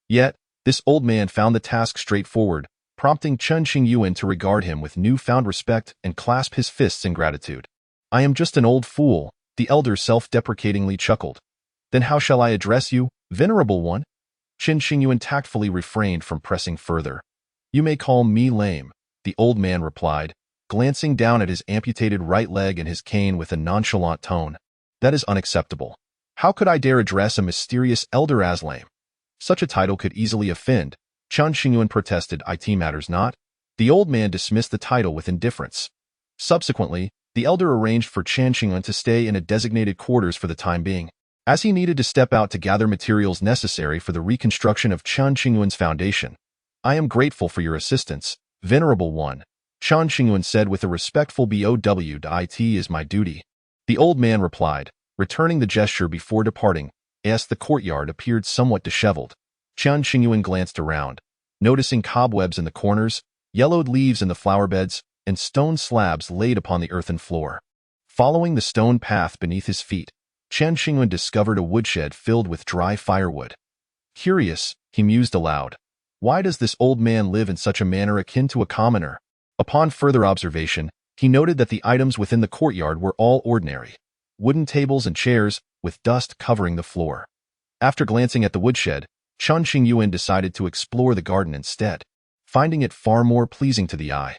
Yet, this old man found the task straightforward, prompting Chen Qingyuan to regard him with newfound respect and clasp his fists in gratitude. "I am just an old fool," the elder self-deprecatingly chuckled. "Then how shall I address you, venerable one?" Chen Qingyuan tactfully refrained from pressing further. "You may call me lame," the old man replied, glancing down at his amputated right leg and his cane with a nonchalant tone. "That is unacceptable. How could I dare address a mysterious elder as lame? Such a title could easily offend. Chen Qingyuan protested. It matters not. The old man dismissed the title with indifference. Subsequently, the elder arranged for Chen Qingyuan to stay in a designated quarters for the time being, as he needed to step out to gather materials necessary for the reconstruction of Chen Qingyuan's foundation. I am grateful for your assistance, Venerable One, Chen Qingyuan said with a respectful bow. It is my duty. The old man replied, returning the gesture before departing, as the courtyard appeared somewhat disheveled. Chen Qingyuan glanced around, noticing cobwebs in the corners, yellowed leaves in the flower beds, and stone slabs laid upon the earthen floor. Following the stone path beneath his feet, Chen Qingyuan discovered a woodshed filled with dry firewood. Curious, he mused aloud. Why does this old man live in such a manner akin to a commoner? Upon further observation, he noted that the items within the courtyard were all ordinary. Wooden tables and chairs, with dust covering the floor. After glancing at the woodshed, Chen Qingyuan decided to explore the garden instead, finding it far more pleasing to the eye.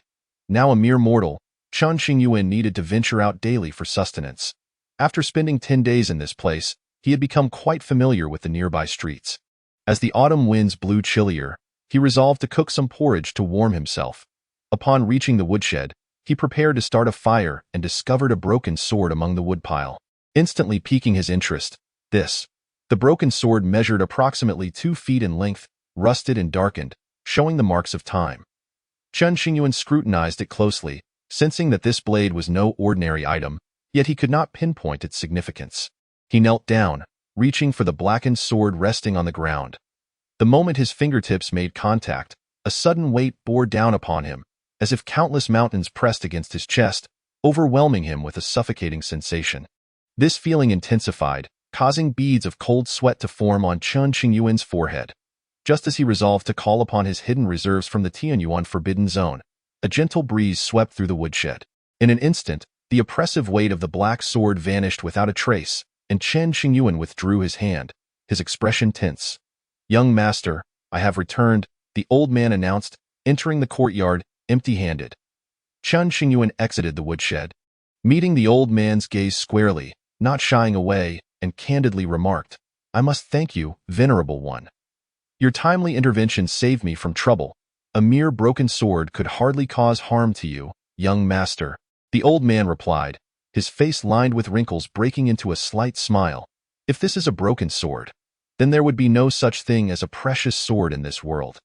Now a mere mortal, Chen Qingyuan needed to venture out daily for sustenance. After spending 10 days in this place, he had become quite familiar with the nearby streets. As the autumn winds blew chillier, he resolved to cook some porridge to warm himself. Upon reaching the woodshed, he prepared to start a fire and discovered a broken sword among the woodpile, instantly piquing his interest. The broken sword measured approximately 2 feet in length, rusted and darkened, showing the marks of time. Chen Qingyuan scrutinized it closely, sensing that this blade was no ordinary item, yet he could not pinpoint its significance. He knelt down, reaching for the blackened sword resting on the ground. The moment his fingertips made contact, a sudden weight bore down upon him, as if countless mountains pressed against his chest, overwhelming him with a suffocating sensation. This feeling intensified, causing beads of cold sweat to form on Chen Qingyuan's forehead. Just as he resolved to call upon his hidden reserves from the Tianyuan forbidden zone, a gentle breeze swept through the woodshed. In an instant, the oppressive weight of the black sword vanished without a trace, and Chen Qingyuan withdrew his hand, his expression tense. "Young master, I have returned," the old man announced, entering the courtyard, empty-handed. Chen Qingyuan exited the woodshed, meeting the old man's gaze squarely, not shying away, and candidly remarked, "I must thank you, Venerable One. Your timely intervention saved me from trouble. A mere broken sword could hardly cause harm to you, young master." The old man replied, his face lined with wrinkles breaking into a slight smile. "If this is a broken sword, then there would be no such thing as a precious sword in this world."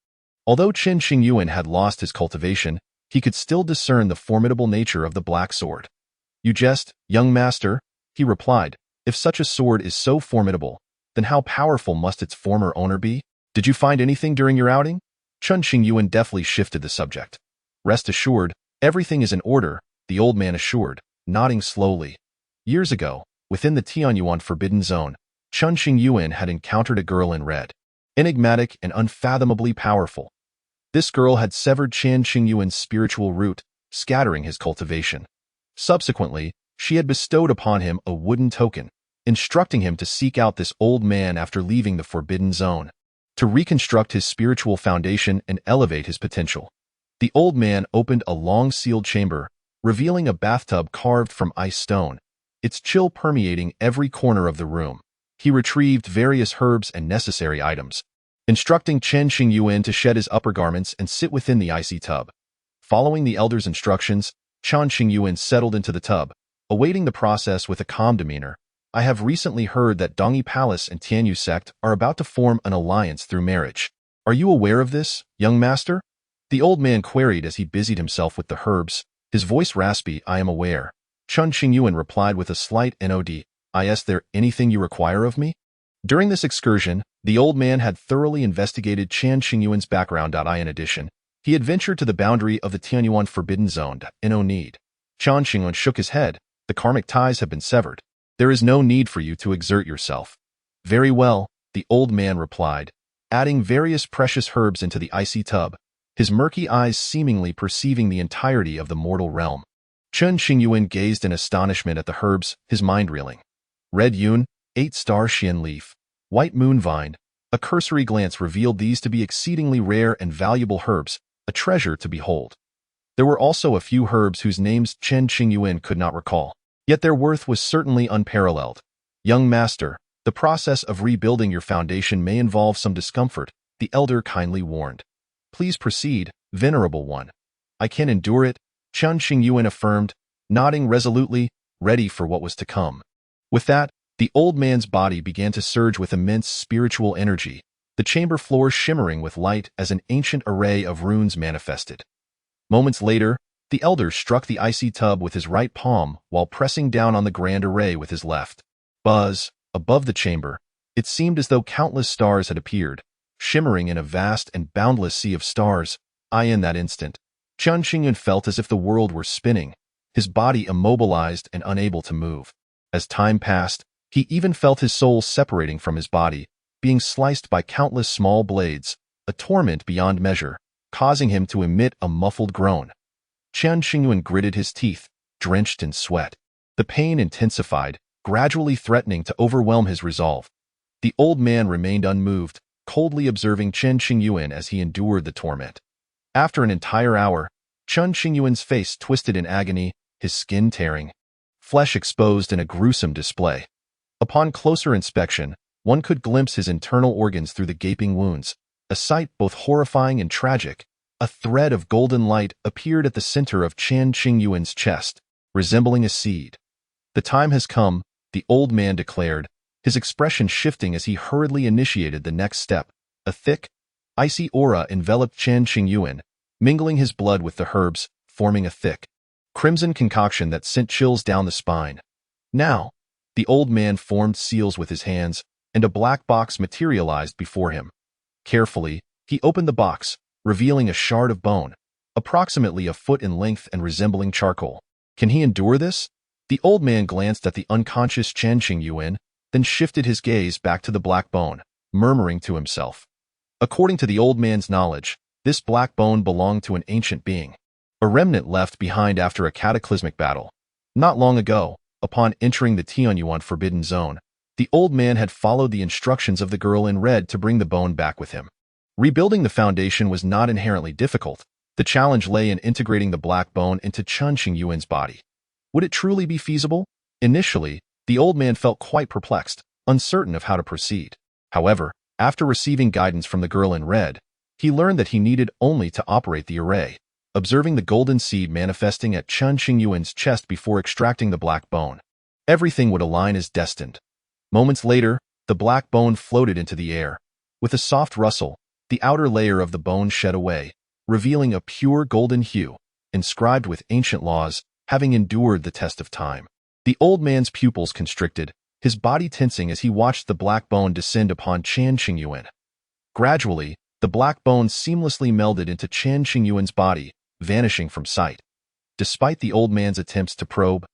Although Chen Qingyuan had lost his cultivation, he could still discern the formidable nature of the black sword. "You jest, young master," he replied. "If such a sword is so formidable, then how powerful must its former owner be? Did you find anything during your outing?" Chen Qingyuan deftly shifted the subject. "Rest assured, everything is in order," the old man assured, nodding slowly. Years ago, within the Tianyuan forbidden zone, Chen Qingyuan had encountered a girl in red, enigmatic and unfathomably powerful. This girl had severed Chen Qingyuan's spiritual root, scattering his cultivation. Subsequently, she had bestowed upon him a wooden token, instructing him to seek out this old man after leaving the forbidden zone, to reconstruct his spiritual foundation and elevate his potential. The old man opened a long sealed chamber, revealing a bathtub carved from ice stone, its chill permeating every corner of the room. He retrieved various herbs and necessary items, instructing Chen Qingyuan to shed his upper garments and sit within the icy tub. Following the elder's instructions, Chen Qingyuan settled into the tub, awaiting the process with a calm demeanor. "I have recently heard that Dongi Palace and Tianyuan sect are about to form an alliance through marriage. Are you aware of this, young master?" The old man queried as he busied himself with the herbs, his voice raspy. "I am aware," Chen Qingyuan replied with a slight nod. "Is there anything you require of me?" During this excursion, the old man had thoroughly investigated Chen Qingyuan's background. In addition, he had ventured to the boundary of the Tianyuan forbidden zone. No need. Chen Qingyuan shook his head. "The karmic ties have been severed. There is no need for you to exert yourself." "Very well," the old man replied, adding various precious herbs into the icy tub, his murky eyes seemingly perceiving the entirety of the mortal realm. Chen Qingyuan gazed in astonishment at the herbs, his mind reeling. Red yun, 8-star Xian leaf, white moon vine. A cursory glance revealed these to be exceedingly rare and valuable herbs, a treasure to behold. There were also a few herbs whose names Chen Qingyuan could not recall, yet their worth was certainly unparalleled. "Young master, The process of rebuilding your foundation may involve some discomfort, the elder kindly warned. Please proceed, Venerable One. I can endure it, Chen Qingyuan affirmed, nodding resolutely, ready for what was to come. With that, the old man's body began to surge with immense spiritual energy, the chamber floor shimmering with light as an ancient array of runes manifested. Moments later, the elder struck the icy tub with his right palm while pressing down on the grand array with his left. Buzz, above the chamber, it seemed as though countless stars had appeared, shimmering in a vast and boundless sea of stars. In that instant, Chen Qingyuan felt as if the world were spinning, his body immobilized and unable to move. As time passed, he even felt his soul separating from his body, being sliced by countless small blades, a torment beyond measure, causing him to emit a muffled groan. Chen Qingyuan gritted his teeth, drenched in sweat. The pain intensified, gradually threatening to overwhelm his resolve. The old man remained unmoved, coldly observing Chen Qingyuan as he endured the torment. After an entire hour, Chen Qingyuan's face twisted in agony, his skin tearing, flesh exposed in a gruesome display. Upon closer inspection, one could glimpse his internal organs through the gaping wounds, a sight both horrifying and tragic. A thread of golden light appeared at the center of Chen Qingyuan's chest, resembling a seed. The time has come, the old man declared, his expression shifting as he hurriedly initiated the next step. A thick, icy aura enveloped Chen Qingyuan, mingling his blood with the herbs, forming a thick, crimson concoction that sent chills down the spine. Now, the old man formed seals with his hands, and a black box materialized before him. Carefully, he opened the box, revealing a shard of bone, approximately a foot in length and resembling charcoal. Can he endure this? The old man glanced at the unconscious Chen Qingyuan, then shifted his gaze back to the black bone, murmuring to himself. According to the old man's knowledge, this black bone belonged to an ancient being, a remnant left behind after a cataclysmic battle. Not long ago, upon entering the Tianyuan forbidden zone, the old man had followed the instructions of the girl in red to bring the bone back with him. Rebuilding the foundation was not inherently difficult. The challenge lay in integrating the black bone into Chen Qingyuan's body. Would it truly be feasible? Initially, the old man felt quite perplexed, uncertain of how to proceed. However, after receiving guidance from the girl in red, he learned that he needed only to operate the array, observing the golden seed manifesting at Chen Qingyuan's chest before extracting the black bone. Everything would align as destined. Moments later, the black bone floated into the air. With a soft rustle, the outer layer of the bone shed away, revealing a pure golden hue, inscribed with ancient laws, having endured the test of time. The old man's pupils constricted, his body tensing as he watched the black bone descend upon Chen Qingyuan. Gradually, the black bone seamlessly melded into Chen Qingyuan's body, vanishing from sight. Despite the old man's attempts to probe,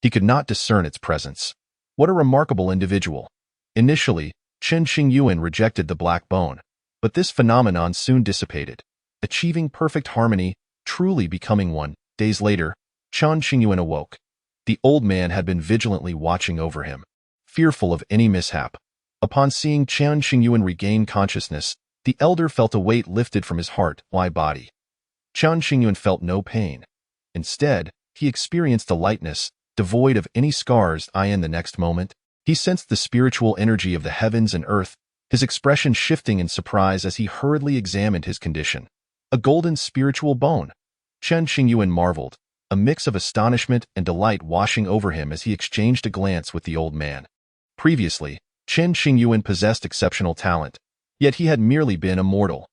he could not discern its presence. What a remarkable individual. Initially, Chen Qingyuan rejected the black bone, but this phenomenon soon dissipated, achieving perfect harmony, truly becoming one. Days later, Chen Qingyuan awoke. The old man had been vigilantly watching over him, fearful of any mishap. Upon seeing Chen Qingyuan regain consciousness, the elder felt a weight lifted from his heart and body. Chen Qingyuan felt no pain. Instead, he experienced a lightness, devoid of any scars. In the next moment, he sensed the spiritual energy of the heavens and earth, his expression shifting in surprise as he hurriedly examined his condition. A golden spiritual bone. Chen Qingyuan marveled, a mix of astonishment and delight washing over him as he exchanged a glance with the old man. Previously, Chen Qingyuan possessed exceptional talent, yet he had merely been a mortal.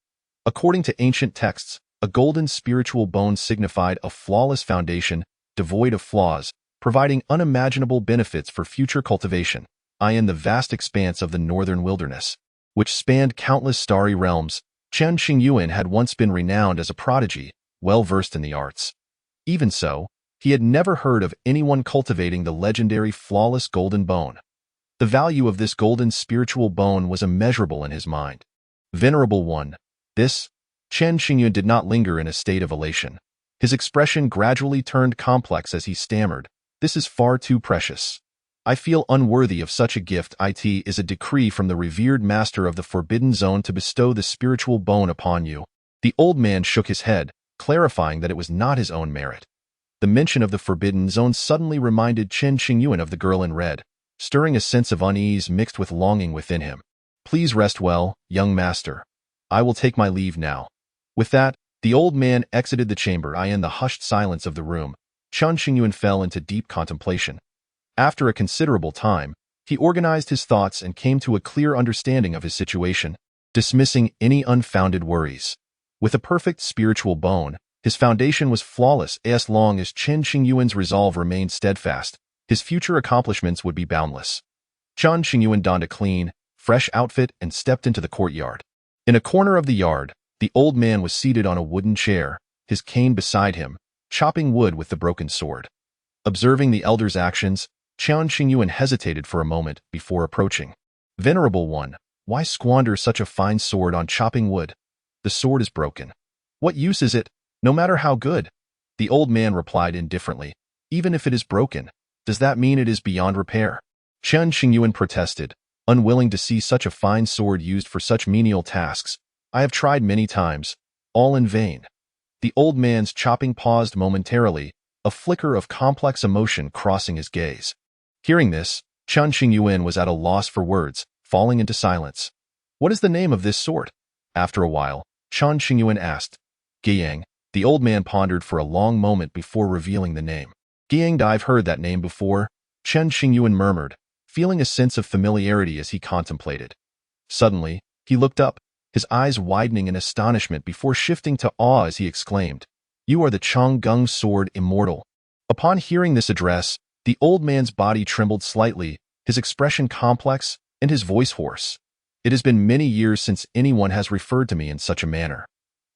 According to ancient texts, a golden spiritual bone signified a flawless foundation, devoid of flaws, providing unimaginable benefits for future cultivation. In the vast expanse of the northern wilderness, which spanned countless starry realms, Chen Qingyuan had once been renowned as a prodigy, well-versed in the arts. Even so, he had never heard of anyone cultivating the legendary flawless golden bone. The value of this golden spiritual bone was immeasurable in his mind. Venerable One, this, Chen Qingyuan did not linger in a state of elation. His expression gradually turned complex as he stammered, "This is far too precious. I feel unworthy of such a gift. It is a decree from the revered master of the Forbidden Zone to bestow the spiritual bone upon you." The old man shook his head, clarifying that it was not his own merit. The mention of the Forbidden Zone suddenly reminded Chen Qingyuan of the girl in red. stirring a sense of unease mixed with longing within him. "Please rest well, young master. I will take my leave now." With that, the old man exited the chamber. In the hushed silence of the room, Chen Qingyuan fell into deep contemplation. After a considerable time, he organized his thoughts and came to a clear understanding of his situation, dismissing any unfounded worries. With a perfect spiritual bone, his foundation was flawless. As long as Chen Qingyuan's resolve remained steadfast, his future accomplishments would be boundless. Chen Qingyuan donned a clean, fresh outfit and stepped into the courtyard. In a corner of the yard, the old man was seated on a wooden chair, his cane beside him, chopping wood with the broken sword. Observing the elder's actions, Chen Qingyuan hesitated for a moment before approaching. "Venerable one, why squander such a fine sword on chopping wood? The sword is broken. What use is it, no matter how good?" The old man replied indifferently. "Even if it is broken, does that mean it is beyond repair?" Chen Qingyuan protested, unwilling to see such a fine sword used for such menial tasks. "I have tried many times, all in vain." The old man's chopping paused momentarily, a flicker of complex emotion crossing his gaze. Hearing this, Chen Qingyuan was at a loss for words, falling into silence. "What is the name of this sword?" After a while, Chen Qingyuan asked. "Guiyang." The old man pondered for a long moment before revealing the name. "Guiyang, I've heard that name before," Chen Qingyuan murmured, feeling a sense of familiarity as he contemplated. Suddenly, he looked up, his eyes widening in astonishment before shifting to awe as he exclaimed, "You are the Changgung sword immortal." Upon hearing this address, the old man's body trembled slightly, his expression complex, and his voice hoarse. "It has been many years since anyone has referred to me in such a manner."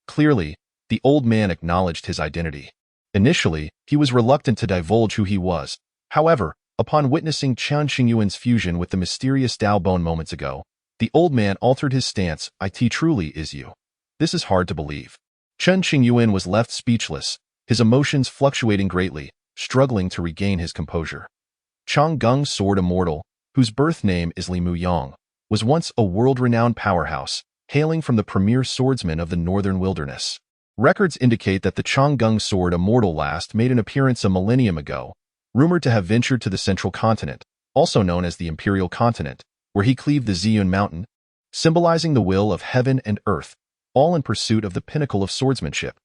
Clearly, the old man acknowledged his identity. Initially, he was reluctant to divulge who he was. However, upon witnessing Chen Qingyuan's fusion with the mysterious Dao Bone moments ago, the old man altered his stance. "It truly is you. This is hard to believe." Chen Qingyuan was left speechless, his emotions fluctuating greatly, struggling to regain his composure. Changgung Sword Immortal, whose birth name is Li Muyang, was once a world-renowned powerhouse, hailing from the premier swordsman of the northern wilderness. Records indicate that the Changgung Sword Immortal last made an appearance a millennium ago, rumored to have ventured to the central continent, also known as the Imperial Continent, where he cleaved the Ziyun Mountain, symbolizing the will of heaven and earth, all in pursuit of the pinnacle of swordsmanship.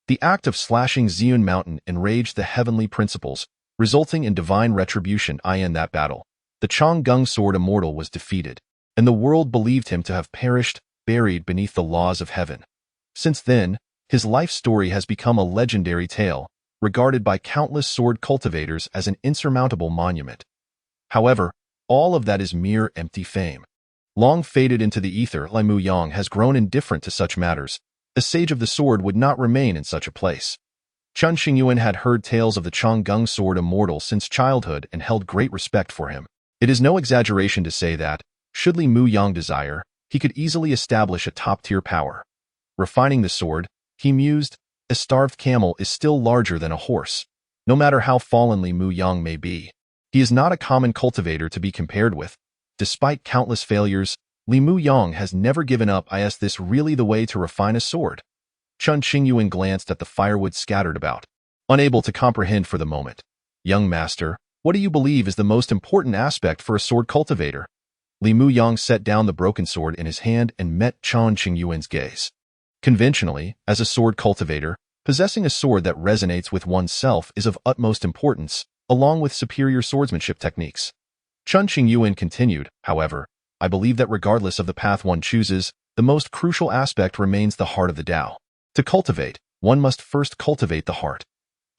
The act of slashing Ziyun Mountain enraged the heavenly principles, resulting in divine retribution. In that battle, the Changgung Sword Immortal was defeated, and the world believed him to have perished, buried beneath the laws of heaven. Since then, his life story has become a legendary tale, regarded by countless sword cultivators as an insurmountable monument. However, all of that is mere empty fame. Long faded into the ether, Li Muyang has grown indifferent to such matters. A sage of the sword would not remain in such a place. Chen Qingyuan had heard tales of the Changgung Sword Immortal since childhood and held great respect for him. It is no exaggeration to say that, should Li Muyang desire, he could easily establish a top-tier power. Refining the sword, he mused, a starved camel is still larger than a horse, no matter how fallen Li Muyang may be. He is not a common cultivator to be compared with. Despite countless failures, Li Muyang has never given up. Is this really the way to refine a sword? Chen Qingyuan glanced at the firewood scattered about, unable to comprehend for the moment. "Young master, what do you believe is the most important aspect for a sword cultivator?" Li Muyang set down the broken sword in his hand and met Chen Qingyuan's gaze. Conventionally, as a sword cultivator, possessing a sword that resonates with oneself is of utmost importance, along with superior swordsmanship techniques. Chen Qingyuan continued, "However, I believe that regardless of the path one chooses, the most crucial aspect remains the heart of the Tao. To cultivate, one must first cultivate the heart."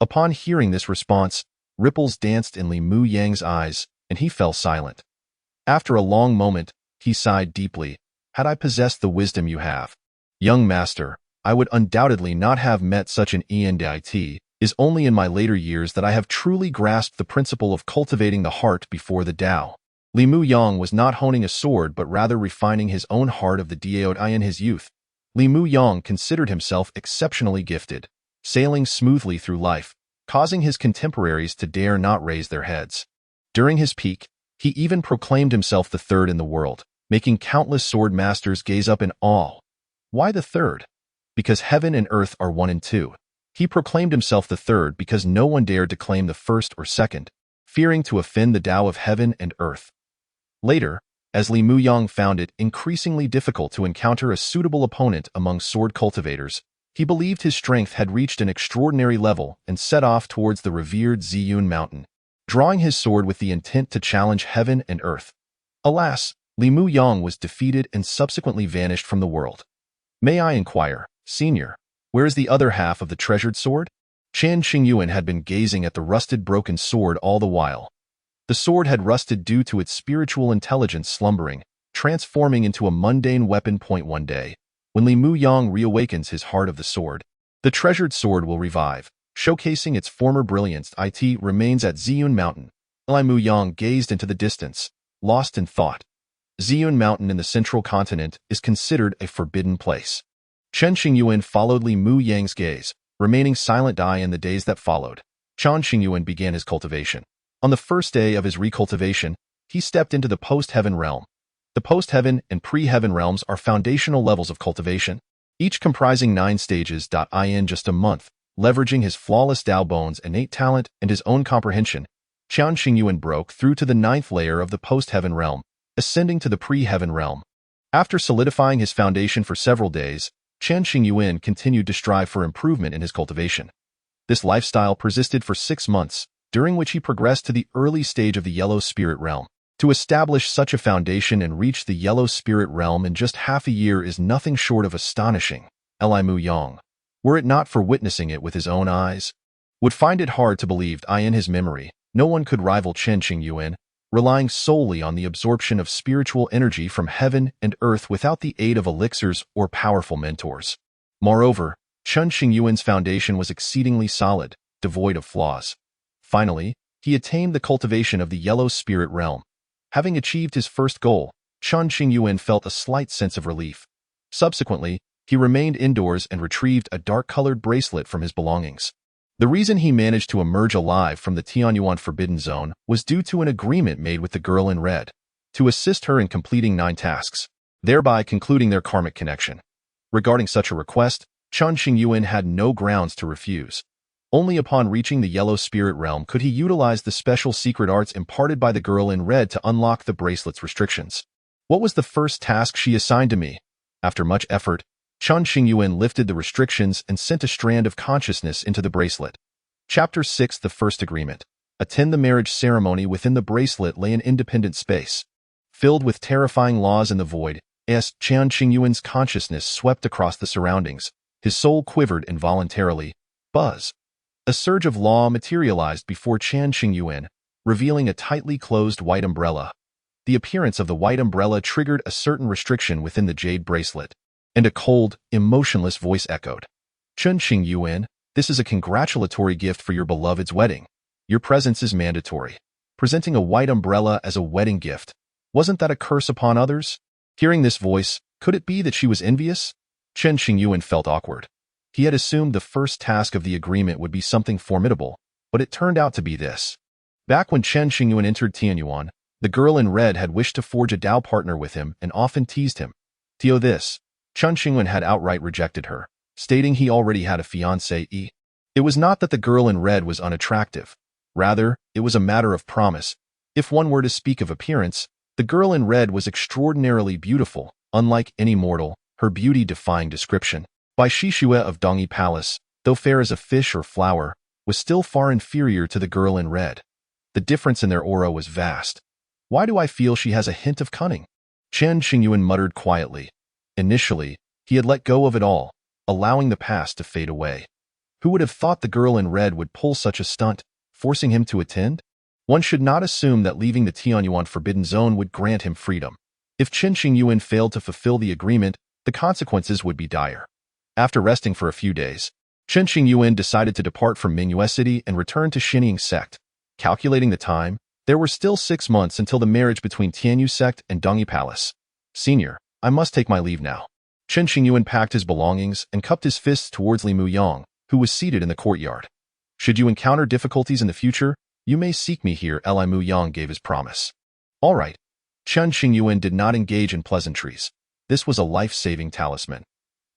Upon hearing this response, ripples danced in Li Muyang's eyes, and he fell silent. After a long moment, he sighed deeply. "Had I possessed the wisdom you have, young master, I would undoubtedly not have met such an end. It is only in my later years that I have truly grasped the principle of cultivating the heart before the Tao." Li Muyang was not honing a sword but rather refining his own heart of the Tao. In his youth, Li Muyang considered himself exceptionally gifted, sailing smoothly through life, causing his contemporaries to dare not raise their heads. During his peak, he even proclaimed himself the third in the world, making countless sword masters gaze up in awe. Why the third? Because heaven and earth are one and two. He proclaimed himself the third because no one dared to claim the first or second, fearing to offend the Tao of heaven and earth. Later, as Li Muyang found it increasingly difficult to encounter a suitable opponent among sword cultivators, he believed his strength had reached an extraordinary level and set off towards the revered Ziyun mountain, drawing his sword with the intent to challenge heaven and earth. Alas, Li Muyang was defeated and subsequently vanished from the world. May I inquire, Senior, where is the other half of the treasured sword? Chen Qingyuan had been gazing at the rusted broken sword all the while. The sword had rusted due to its spiritual intelligence slumbering, transforming into a mundane weapon. One day, when Li Muyang reawakens his heart of the sword, the treasured sword will revive, showcasing its former brilliance. It remains at Ziyun Mountain. Li Muyang gazed into the distance, lost in thought. Ziyun Mountain in the central continent is considered a forbidden place. Chen Qingyuan followed Li Muyang's gaze, remaining silent. In the days that followed, Chen Qingyuan began his cultivation. On the first day of his recultivation, he stepped into the post-heaven realm. The post-heaven and pre-heaven realms are foundational levels of cultivation, each comprising 9 stages. In just a month, leveraging his flawless Dao Bone's innate talent and his own comprehension, Chen Qingyuan broke through to the 9th layer of the post-heaven realm, ascending to the pre-heaven realm. After solidifying his foundation for several days, Chen Qingyuan continued to strive for improvement in his cultivation. This lifestyle persisted for 6 months, during which he progressed to the early stage of the Yellow Spirit realm. To establish such a foundation and reach the Yellow Spirit realm in just half a year is nothing short of astonishing. Li Muyang, were it not for witnessing it with his own eyes, would find it hard to believe. In his memory, no one could rival Chen Qingyuan, relying solely on the absorption of spiritual energy from heaven and earth without the aid of elixirs or powerful mentors. Moreover, Chen Qingyuan's foundation was exceedingly solid, devoid of flaws. Finally, he attained the cultivation of the Yellow Spirit realm. Having achieved his first goal, Chen Qingyuan felt a slight sense of relief. Subsequently, he remained indoors and retrieved a dark-colored bracelet from his belongings. The reason he managed to emerge alive from the Tianyuan Forbidden Zone was due to an agreement made with the girl in red, to assist her in completing 9 tasks, thereby concluding their karmic connection. Regarding such a request, Chen Qingyuan had no grounds to refuse. Only upon reaching the Yellow Spirit realm could he utilize the special secret arts imparted by the girl in red to unlock the bracelet's restrictions. What was the first task she assigned to me? After much effort, Chen Qingyuan lifted the restrictions and sent a strand of consciousness into the bracelet. Chapter 6: The First Agreement. Attend the marriage ceremony. Within the bracelet lay an independent space, filled with terrifying laws in the void. As Chen Qingyuan's consciousness swept across the surroundings, his soul quivered involuntarily. Buzz. A surge of law materialized before Chen Qingyuan, revealing a tightly closed white umbrella. The appearance of the white umbrella triggered a certain restriction within the jade bracelet, and a cold, emotionless voice echoed. Chen Qingyuan, this is a congratulatory gift for your beloved's wedding. Your presence is mandatory. Presenting a white umbrella as a wedding gift. Wasn't that a curse upon others? Hearing this voice, could it be that she was envious? Chen Qingyuan felt awkward. He had assumed the first task of the agreement would be something formidable, but it turned out to be this. Back when Chen Qingyuan entered Tianyuan, the girl in red had wished to forge a Dao partner with him and often teased him. Chen Qingyuan had outright rejected her, stating he already had a fiancée. It was not that the girl in red was unattractive. Rather, it was a matter of promise. If one were to speak of appearance, the girl in red was extraordinarily beautiful, unlike any mortal, her beauty defying description. Bai Shishue of Dongyi Palace, though fair as a fish or flower, was still far inferior to the girl in red. The difference in their aura was vast. Why do I feel she has a hint of cunning? Chen Qingyuan muttered quietly. Initially, he had let go of it all, allowing the past to fade away. Who would have thought the girl in red would pull such a stunt, forcing him to attend? One should not assume that leaving the Tianyuan Forbidden Zone would grant him freedom. If Chen Qingyuan failed to fulfill the agreement, the consequences would be dire. After resting for a few days, Chen Qingyuan decided to depart from Mingyue City and return to Xinying sect. Calculating the time, there were still 6 months until the marriage between Tianyuan sect and Dongyi Palace. Senior, I must take my leave now. Chen Qingyuan packed his belongings and cupped his fists towards Li Muyang, who was seated in the courtyard. Should you encounter difficulties in the future, you may seek me here. Li Muyang gave his promise. All right. Chen Qingyuan did not engage in pleasantries. This was a life-saving talisman.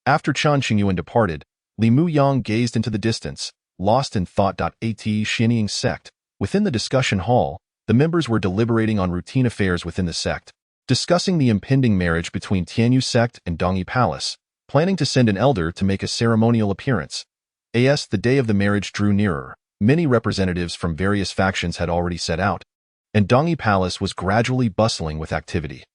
After Chen Qingyuan departed, Li Muyang gazed into the distance, lost in thought. Xinying sect, Within the discussion hall, the members were deliberating on routine affairs within the sect, discussing the impending marriage between Tianyuan sect and Dongyi Palace, planning to send an elder to make a ceremonial appearance. As the day of the marriage drew nearer, many representatives from various factions had already set out, and Dongyi Palace was gradually bustling with activity.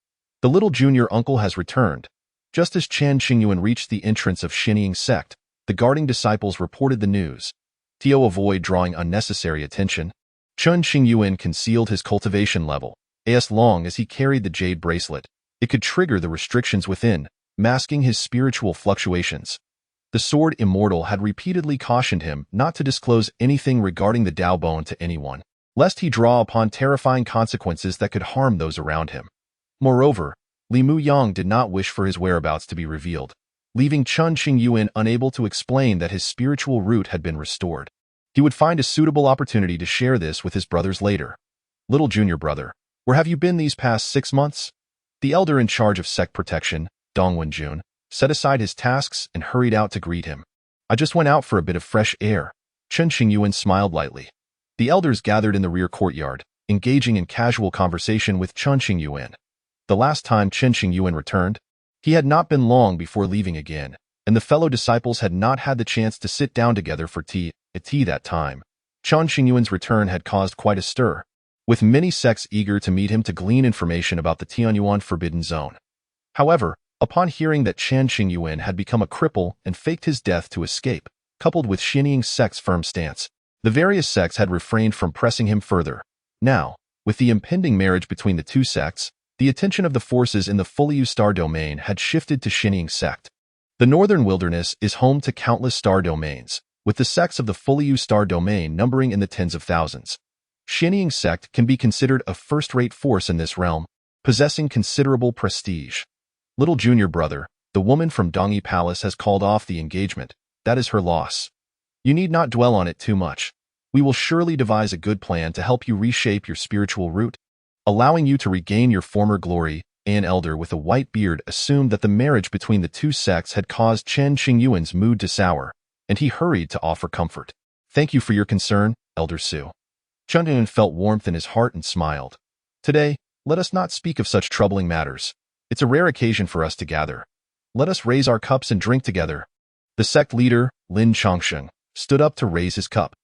The little junior uncle has returned. Just as Chen Qingyuan reached the entrance of Xinying sect, the guarding disciples reported the news. To avoid drawing unnecessary attention, Chen Qingyuan concealed his cultivation level. As long as he carried the jade bracelet, it could trigger the restrictions within, masking his spiritual fluctuations. The sword immortal had repeatedly cautioned him not to disclose anything regarding the Dao Bone to anyone, lest he draw upon terrifying consequences that could harm those around him. Moreover, Li Muyang did not wish for his whereabouts to be revealed, leaving Chen Qingyuan unable to explain that his spiritual root had been restored. He would find a suitable opportunity to share this with his brothers later. Little junior brother, where have you been these past 6 months? The elder in charge of sect protection, Dong Wenjun, set aside his tasks and hurried out to greet him. I just went out for a bit of fresh air. Chen Qingyuan smiled lightly. The elders gathered in the rear courtyard, engaging in casual conversation with Chen Qingyuan. The last time Chen Qingyuan returned, he had not been long before leaving again, and the fellow disciples had not had the chance to sit down together for tea that time. Chen Qingyuan's return had caused quite a stir, with many sects eager to meet him to glean information about the Tianyuan forbidden zone. However, upon hearing that Chen Qingyuan had become a cripple and faked his death to escape, coupled with Xinying sect's firm stance, the various sects had refrained from pressing him further. Now, with the impending marriage between the two sects, the attention of the forces in the Fulliu star domain had shifted to Xinying sect. The northern wilderness is home to countless star domains, with the sects of the Fulliu star domain numbering in the tens of thousands. Xinying sect can be considered a first-rate force in this realm, possessing considerable prestige. Little junior brother, the woman from Dongyi Palace has called off the engagement. That is her loss. You need not dwell on it too much. We will surely devise a good plan to help you reshape your spiritual root, allowing you to regain your former glory. An elder with a white beard assumed that the marriage between the two sects had caused Chen Qingyuan's mood to sour, and he hurried to offer comfort. Thank you for your concern, Elder Su. Chen Qingyuan felt warmth in his heart and smiled. Today, let us not speak of such troubling matters. It's a rare occasion for us to gather. Let us raise our cups and drink together. The sect leader, Lin Chongsheng, stood up to raise his cup.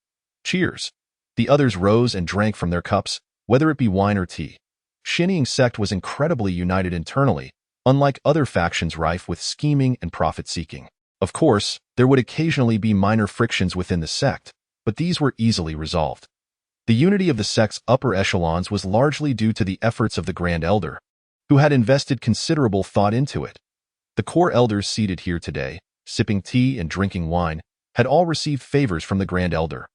Cheers. The others rose and drank from their cups, whether it be wine or tea. Xinying sect was incredibly united internally, unlike other factions rife with scheming and profit-seeking. Of course, there would occasionally be minor frictions within the sect, but these were easily resolved. The unity of the sect's upper echelons was largely due to the efforts of the Grand Elder, who had invested considerable thought into it. The core elders seated here today, sipping tea and drinking wine, had all received favors from the Grand Elder.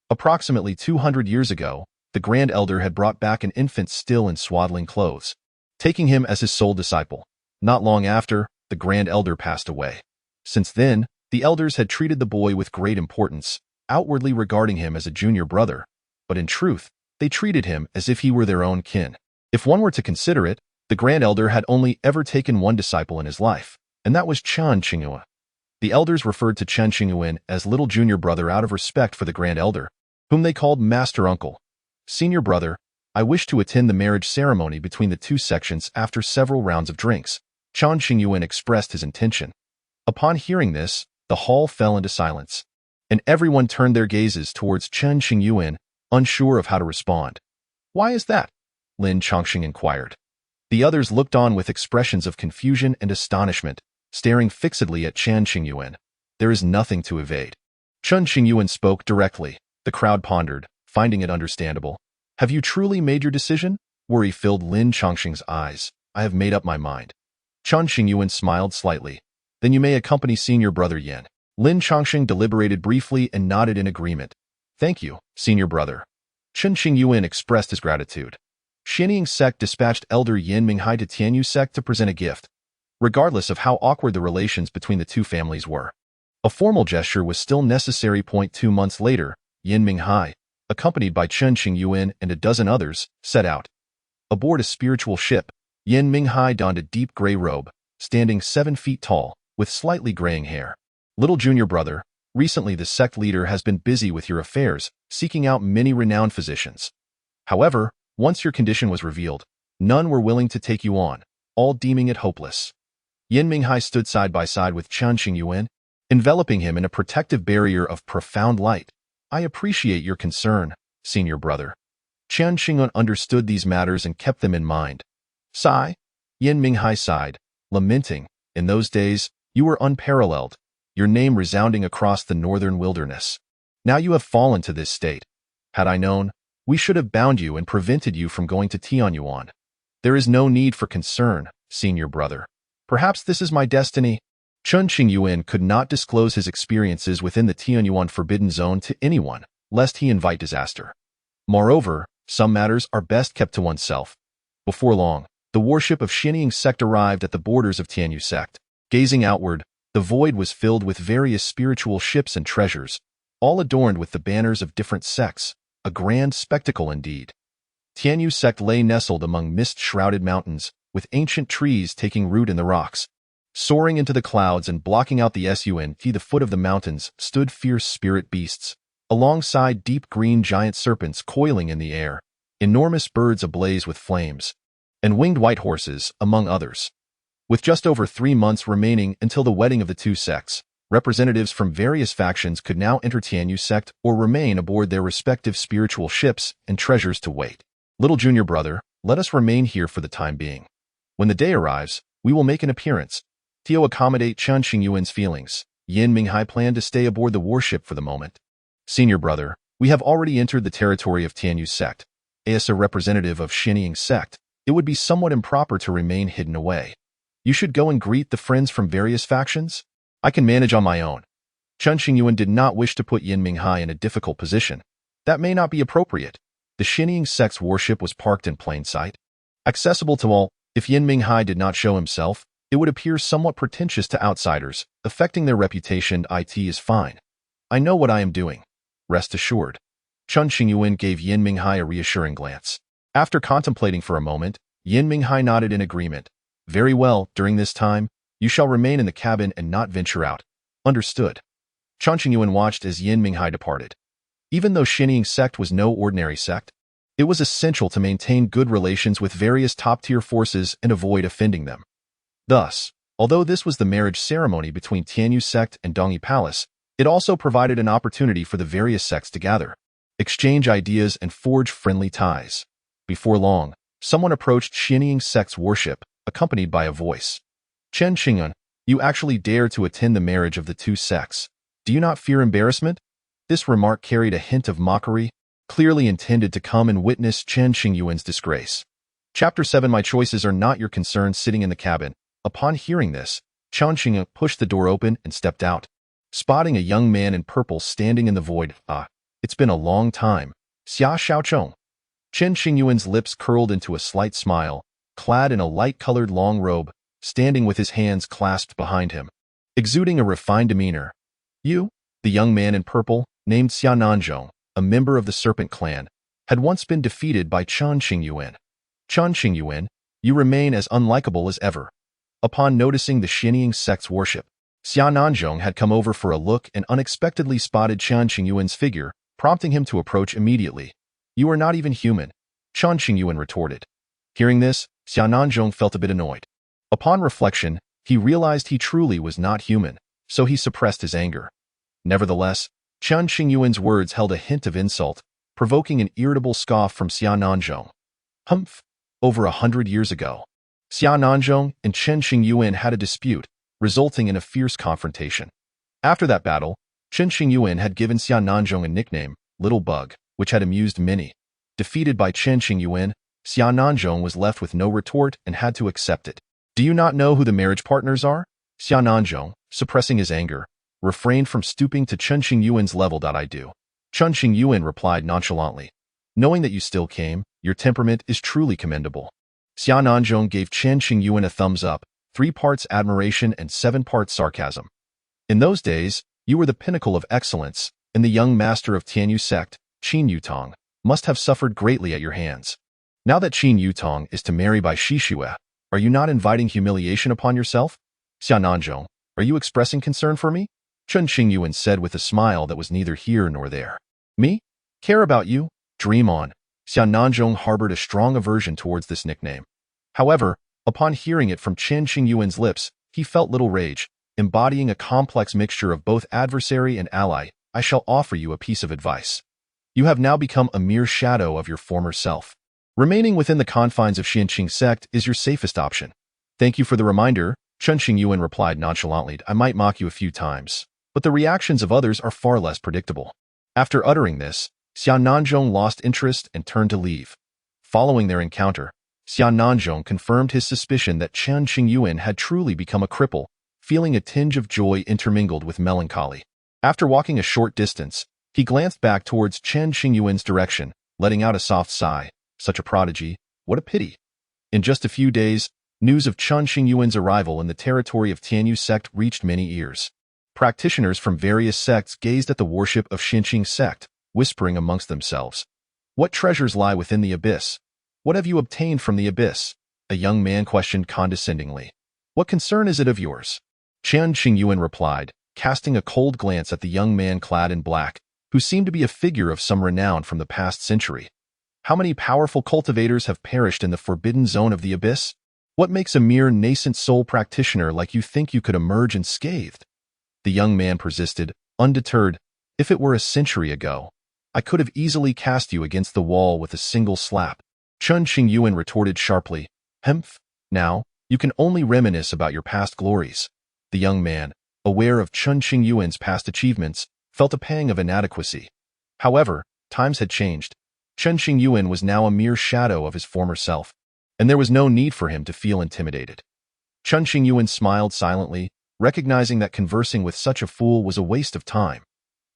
Approximately 200 years ago, the Grand Elder had brought back an infant still in swaddling clothes, taking him as his sole disciple. Not long after, the Grand Elder passed away. Since then, the elders had treated the boy with great importance, outwardly regarding him as a junior brother, but in truth, they treated him as if he were their own kin. If one were to consider it, the Grand Elder had only ever taken one disciple in his life, and that was Chen Qingyuan. The elders referred to Chen Qingyuan as little junior brother out of respect for the Grand Elder, whom they called Master Uncle. Senior brother, I wish to attend the marriage ceremony between the two sections after several rounds of drinks. Chen Qingyuan expressed his intention. Upon hearing this, the hall fell into silence, and everyone turned their gazes towards Chen Qingyuan, unsure of how to respond. Why is that? Lin Chongsheng inquired. The others looked on with expressions of confusion and astonishment, staring fixedly at Chen Qingyuan. There is nothing to evade. Chen Qingyuan spoke directly. The crowd pondered, finding it understandable. Have you truly made your decision? Worry filled Lin Chongsheng's eyes. I have made up my mind. Chen Qingyuan smiled slightly. Then you may accompany senior brother Yan. Lin Chongsheng deliberated briefly and nodded in agreement. Thank you, senior brother. Chen Qingyuan expressed his gratitude. Xinying sect dispatched Elder Yan Minghai to Tianyuan sect to present a gift, regardless of how awkward the relations between the two families were. A formal gesture was still necessary. 2 months later, Yan Minghai, accompanied by Chen Qingyuan and a dozen others, set out. Aboard a spiritual ship, Yan Minghai donned a deep gray robe, standing 7 feet tall, with slightly graying hair. Little junior brother, Recently, the sect leader has been busy with your affairs, seeking out many renowned physicians. However, once your condition was revealed, none were willing to take you on, all deeming it hopeless. Yin Minghai stood side by side with Chen Qingyuan, enveloping him in a protective barrier of profound light. I appreciate your concern, senior brother. Chen Qingyuan understood these matters and kept them in mind. Sigh. Yin Minghai sighed, lamenting, in those days, you were unparalleled, your name resounding across the northern wilderness. Now you have fallen to this state. Had I known, we should have bound you and prevented you from going to Tianyuan. There is no need for concern, senior brother. Perhaps this is my destiny. Chen Qingyuan could not disclose his experiences within the Tianyuan forbidden zone to anyone, lest he invite disaster. Moreover, some matters are best kept to oneself. Before long, the warship of Xinjiang sect arrived at the borders of Tianyuan sect. Gazing outward, the void was filled with various spiritual ships and treasures, all adorned with the banners of different sects, a grand spectacle indeed. Tianyuan sect lay nestled among mist-shrouded mountains, with ancient trees taking root in the rocks. Soaring into the clouds and blocking out the sun to the foot of the mountains stood fierce spirit beasts, alongside deep green giant serpents coiling in the air, enormous birds ablaze with flames, and winged white horses, among others. With just over 3 months remaining until the wedding of the two sects, representatives from various factions could now enter Tianyuan sect or remain aboard their respective spiritual ships and treasures to wait. Little junior brother, let us remain here for the time being. When the day arrives, we will make an appearance. To accommodate Chen Qingyuan's feelings, Yin Minghai planned to stay aboard the warship for the moment. Senior brother, we have already entered the territory of Tianyuan sect. As a representative of Xinjiang sect, it would be somewhat improper to remain hidden away. You should go and greet the friends from various factions. I can manage on my own. Chen Qingyuan did not wish to put Yin Minghai in a difficult position. That may not be appropriate. The Xinjiang sect's warship was parked in plain sight, accessible to all. If Yin Minghai did not show himself, it would appear somewhat pretentious to outsiders, affecting their reputation. It is fine. I know what I am doing. Rest assured. Chen Qingyuan gave Yin Minghai a reassuring glance. After contemplating for a moment, Yin Minghai nodded in agreement. Very well, during this time, you shall remain in the cabin and not venture out. Understood. Chen Qingyuan watched as Yin Minghai departed. Even though Xinjiang sect was no ordinary sect, it was essential to maintain good relations with various top-tier forces and avoid offending them. Thus, although this was the marriage ceremony between Tianyuan sect and Dongyi Palace, it also provided an opportunity for the various sects to gather, exchange ideas, and forge friendly ties. Before long, someone approached Xinjiang sect's warship, accompanied by a voice. Chen Qingyuan, you actually dare to attend the marriage of the two sects. Do you not fear embarrassment? This remark carried a hint of mockery, clearly intended to come and witness Chen Qingyuan's disgrace. Chapter 7 My choices are not your concern. Sitting in the cabin, upon hearing this, Chen Qingyuan pushed the door open and stepped out, spotting a young man in purple standing in the void. It's been a long time. Xia Xiaochong. Chen Qingyuan's lips curled into a slight smile, clad in a light-colored long robe, standing with his hands clasped behind him, exuding a refined demeanor. You, the young man in purple, named Xia Nanzhong, a member of the Serpent clan, had once been defeated by Chen Qingyuan. Chen Qingyuan, you remain as unlikable as ever. Upon noticing the Xinjiang sect's warship, Xia Nanzhong had come over for a look and unexpectedly spotted Chen Qingyuan's figure, prompting him to approach immediately. You are not even human, Chen Qingyuan retorted. Hearing this, Xia Nanzhong felt a bit annoyed. Upon reflection, he realized he truly was not human, so he suppressed his anger. Nevertheless, Chen Qingyuan's words held a hint of insult, provoking an irritable scoff from Xia Nanzhong. Humph! Over 100 years ago, Xia Nanzhong and Chen Qingyuan had a dispute, resulting in a fierce confrontation. After that battle, Chen Qingyuan had given Xia Nanzhong a nickname, Little Bug, which had amused many. Defeated by Chen Qingyuan, Xia Nanzhong was left with no retort and had to accept it. Do you not know who the marriage partners are? Xia Nanzhong, suppressing his anger, refrained from stooping to Chen Qingyuan's level. I do. Chen Qingyuan replied nonchalantly. Knowing that you still came, your temperament is truly commendable. Xia Nanzhong gave Chen Qingyuan a thumbs up, 3 parts admiration and 7 parts sarcasm. In those days, you were the pinnacle of excellence, and the young master of Tianyuan sect, Qin Yutong, must have suffered greatly at your hands. Now that Qin Yutong is to marry by Shishue, are you not inviting humiliation upon yourself? Xia Nanzhong, are you expressing concern for me? Chen Qingyuan said with a smile that was neither here nor there. Me? Care about you? Dream on. Xian Nanzhong harbored a strong aversion towards this nickname. However, upon hearing it from Chen Qingyuan's lips, he felt little rage, embodying a complex mixture of both adversary and ally. I shall offer you a piece of advice. You have now become a mere shadow of your former self. Remaining within the confines of Xianqing sect is your safest option. Thank you for the reminder, Chen Qingyuan replied nonchalantly. I might mock you a few times, but the reactions of others are far less predictable. After uttering this, Xian Nanzhong lost interest and turned to leave. Following their encounter, Xian Nanzhong confirmed his suspicion that Chen Qingyuan had truly become a cripple, feeling a tinge of joy intermingled with melancholy. After walking a short distance, he glanced back towards Chen Qingyuan's direction, letting out a soft sigh. Such a prodigy, what a pity. In just a few days, news of Chen Qingyuan's arrival in the territory of Tianyuan sect reached many ears. Practitioners from various sects gazed at the worship of Xianqing sect, whispering amongst themselves. What treasures lie within the abyss? What have you obtained from the abyss? A young man questioned condescendingly. What concern is it of yours? Chen Qingyuan replied, casting a cold glance at the young man clad in black, who seemed to be a figure of some renown from the past century. How many powerful cultivators have perished in the forbidden zone of the abyss? What makes a mere nascent soul practitioner like you think you could emerge unscathed? The young man persisted, undeterred. If it were a century ago, I could have easily cast you against the wall with a single slap. Chen Qingyuan retorted sharply. Hemph, now, you can only reminisce about your past glories. The young man, aware of Chen Qingyuan's past achievements, felt a pang of inadequacy. However, times had changed. Chen Qingyuan was now a mere shadow of his former self, and there was no need for him to feel intimidated. Chen Qingyuan smiled silently, recognizing that conversing with such a fool was a waste of time.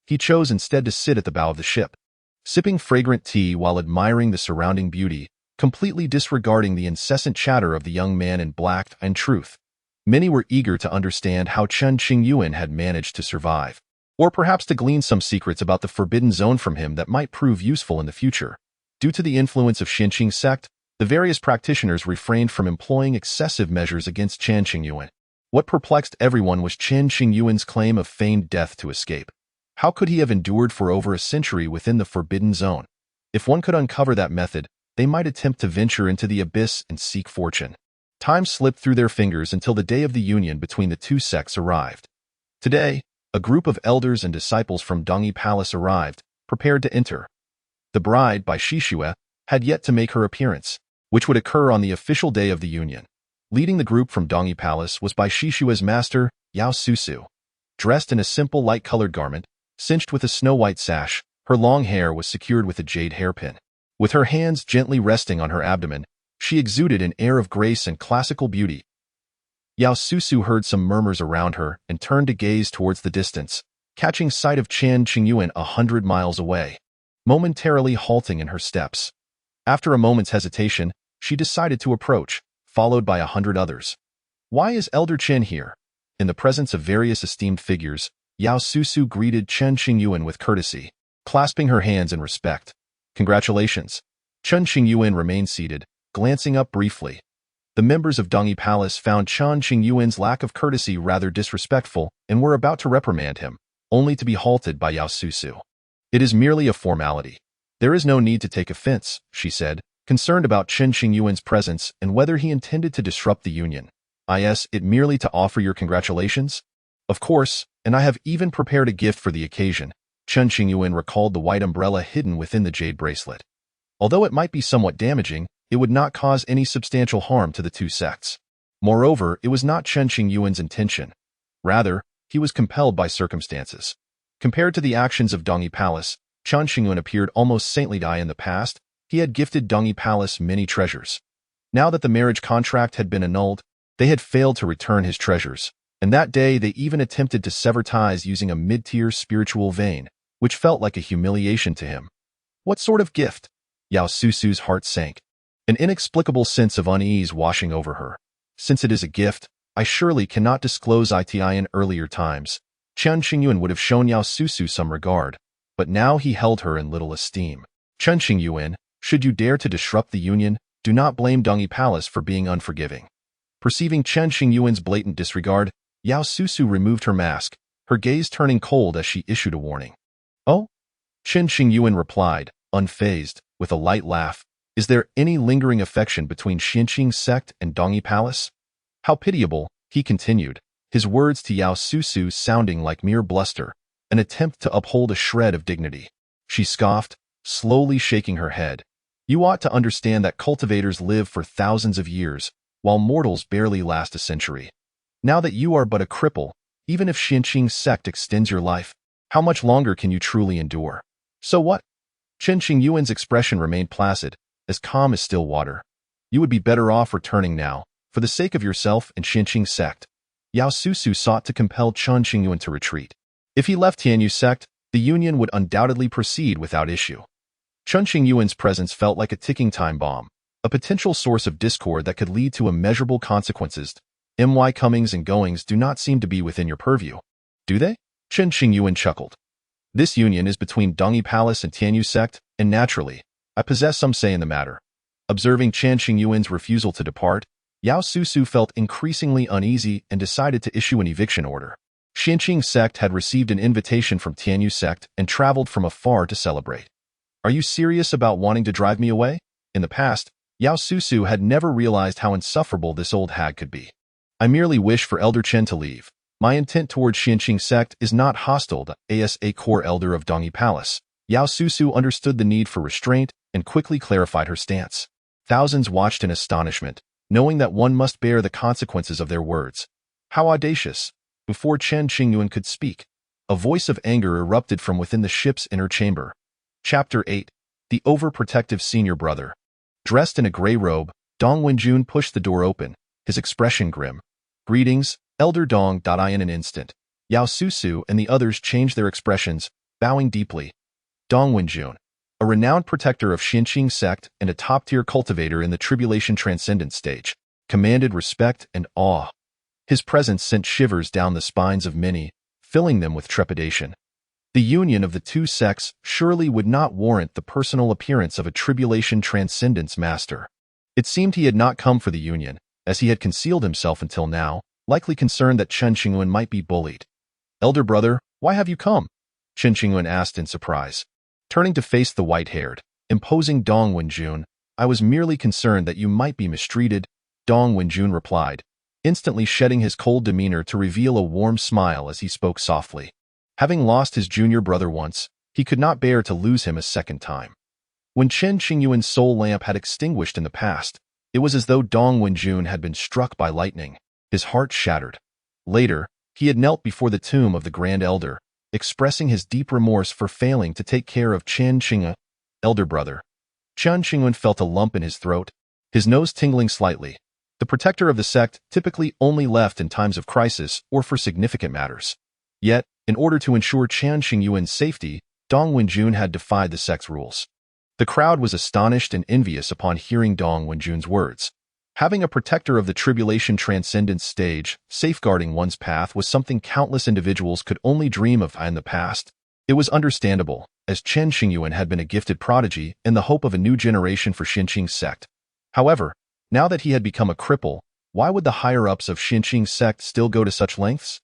He chose instead to sit at the bow of the ship, sipping fragrant tea while admiring the surrounding beauty, completely disregarding the incessant chatter of the young man in black. In truth, many were eager to understand how Chen Qingyuan had managed to survive, or perhaps to glean some secrets about the forbidden zone from him that might prove useful in the future. Due to the influence of Xianqing sect, the various practitioners refrained from employing excessive measures against Chen Qingyuan. What perplexed everyone was Chen Qingyuan's claim of feigned death to escape. How could he have endured for over a century within the forbidden zone? If one could uncover that method, they might attempt to venture into the abyss and seek fortune. Time slipped through their fingers until the day of the union between the two sects arrived. Today, a group of elders and disciples from Dongyi Palace arrived, prepared to enter. The bride, by Shishue, had yet to make her appearance, which would occur on the official day of the union. Leading the group from Dongyi Palace was by Shishue's master, Yao Susu. Dressed in a simple light-colored garment, cinched with a snow-white sash, her long hair was secured with a jade hairpin. With her hands gently resting on her abdomen, she exuded an air of grace and classical beauty. Yao Susu heard some murmurs around her and turned to gaze towards the distance, catching sight of Chen Qingyuan 100 miles away, momentarily halting in her steps. After a moment's hesitation, she decided to approach, followed by 100 others. Why is Elder Chen here? In the presence of various esteemed figures, Yao Susu greeted Chen Qingyuan with courtesy, clasping her hands in respect. Congratulations. Chen Qingyuan remained seated, glancing up briefly. The members of Dongyi Palace found Chen Qingyuan's lack of courtesy rather disrespectful and were about to reprimand him, only to be halted by Yao Susu. It is merely a formality. There is no need to take offense, she said, concerned about Chen Qingyuan's presence and whether he intended to disrupt the union. Is it merely to offer your congratulations? Of course, and I have even prepared a gift for the occasion. Chen Qingyuan recalled the white umbrella hidden within the jade bracelet. Although it might be somewhat damaging, it would not cause any substantial harm to the two sects. Moreover, it was not Chen Qingyuan's intention. Rather, he was compelled by circumstances. Compared to the actions of Dongyi Palace, Chen Qingyuan appeared almost saintly. In the past, he had gifted Dongyi Palace many treasures. Now that the marriage contract had been annulled, they had failed to return his treasures, and that day they even attempted to sever ties using a mid-tier spiritual vein, which felt like a humiliation to him. What sort of gift? Yao Susu's heart sank, an inexplicable sense of unease washing over her. Since it is a gift, I surely cannot disclose it. In earlier times, Chen Qingyuan would have shown Yao Susu some regard, but now he held her in little esteem. Chen Qingyuan, should you dare to disrupt the union, do not blame Dongyi Palace for being unforgiving. Perceiving Chen Qingyuan's blatant disregard, Yao Susu removed her mask, her gaze turning cold as she issued a warning. "Oh?" Chen Qingyuan replied, unfazed, with a light laugh. "Is there any lingering affection between Xinqing sect and Dongyi Palace?" "How pitiable," he continued, his words to Yao Susu sounding like mere bluster, an attempt to uphold a shred of dignity. She scoffed, slowly shaking her head. "You ought to understand that cultivators live for thousands of years, while mortals barely last a century. Now that you are but a cripple, even if Xinqing sect extends your life, how much longer can you truly endure? So what?" Chen Qingyuan's expression remained placid, as calm as still water. "You would be better off returning now, for the sake of yourself and Xinqing sect." Yao Susu sought to compel Chen Qingyuan to retreat. If he left Tianyuan sect, the union would undoubtedly proceed without issue. Chen Qingyuan's presence felt like a ticking time bomb, a potential source of discord that could lead to immeasurable consequences. My comings and goings do not seem to be within your purview, do they? Chen Qingyuan chuckled. This union is between Dongyi Palace and Tianyuan sect, and naturally, I possess some say in the matter. Observing Chen Qingyuan's refusal to depart, Yao Susu felt increasingly uneasy and decided to issue an eviction order. Xinqing sect had received an invitation from Tianyuan sect and traveled from afar to celebrate. "Are you serious about wanting to drive me away?" In the past, Yao Susu had never realized how insufferable this old hag could be. "I merely wish for Elder Chen to leave. My intent towards Xinqing sect is not hostile as a core elder of Dongyi Palace." Yao Susu understood the need for restraint and quickly clarified her stance. Thousands watched in astonishment, knowing that one must bear the consequences of their words. How audacious! Before Chen Qingyuan could speak, a voice of anger erupted from within the ship's inner chamber. Chapter 8. The Overprotective Senior Brother. Dressed in a gray robe, Dong Wenjun pushed the door open, his expression grim. "Greetings, Elder Dong." In an instant, Yao Susu and the others changed their expressions, bowing deeply. Dong Wenjun, a renowned protector of Xinqing sect and a top-tier cultivator in the Tribulation Transcendence stage, commanded respect and awe. His presence sent shivers down the spines of many, filling them with trepidation. The union of the two sects surely would not warrant the personal appearance of a Tribulation Transcendence master. It seemed he had not come for the union, as he had concealed himself until now, likely concerned that Chen Qingyuan might be bullied. "Elder brother, why have you come?" Chen Qingyuan asked in surprise. Turning to face the white-haired, imposing Dong Wenjun, "I was merely concerned that you might be mistreated," Dong Wenjun replied, instantly shedding his cold demeanor to reveal a warm smile as he spoke softly. Having lost his junior brother once, he could not bear to lose him a second time. When Chen Qingyuan's soul lamp had extinguished in the past, it was as though Dong Wenjun had been struck by lightning, his heart shattered. Later, he had knelt before the tomb of the Grand Elder, expressing his deep remorse for failing to take care of Chen Qingyuan, elder brother. Chen Qingyuan felt a lump in his throat, his nose tingling slightly. The protector of the sect typically only left in times of crisis or for significant matters. Yet, in order to ensure Chen Qingyuan's safety, Dong Wenjun had defied the sect's rules. The crowd was astonished and envious upon hearing Dong Wenjun's words. Having a protector of the Tribulation Transcendence stage safeguarding one's path was something countless individuals could only dream of in the past. It was understandable, as Chen Qingyuan had been a gifted prodigy and the hope of a new generation for Xinqing sect. However, now that he had become a cripple, why would the higher-ups of Xinqing sect still go to such lengths?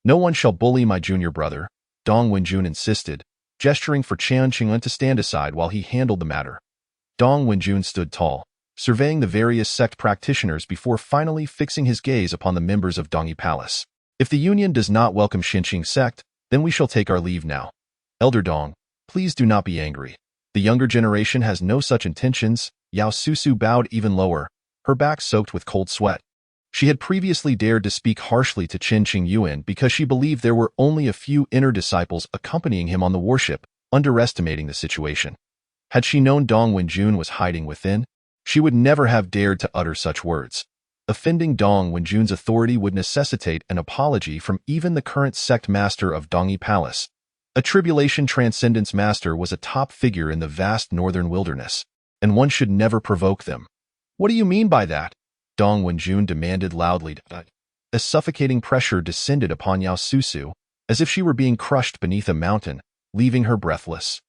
"No one shall bully my junior brother," Dong Wenjun insisted, gesturing for Chen Qingyuan to stand aside while he handled the matter. Dong Wenjun stood tall, surveying the various sect practitioners before finally fixing his gaze upon the members of Dongyi Palace. "If the union does not welcome Xinqing sect, then we shall take our leave now. Elder Dong, please do not be angry. The younger generation has no such intentions." Yao Susu bowed even lower, her back soaked with cold sweat. She had previously dared to speak harshly to Chen Qingyuan because she believed there were only a few inner disciples accompanying him on the warship, underestimating the situation. Had she known Dong Wenjun was hiding within, she would never have dared to utter such words. Offending Dong Wenjun's authority would necessitate an apology from even the current sect master of Dongyi Palace. A Tribulation Transcendence master was a top figure in the vast northern wilderness, and one should never provoke them. "What do you mean by that?" Dong Wenjun demanded loudly. A suffocating pressure descended upon Yao Susu, as if she were being crushed beneath a mountain, leaving her breathless.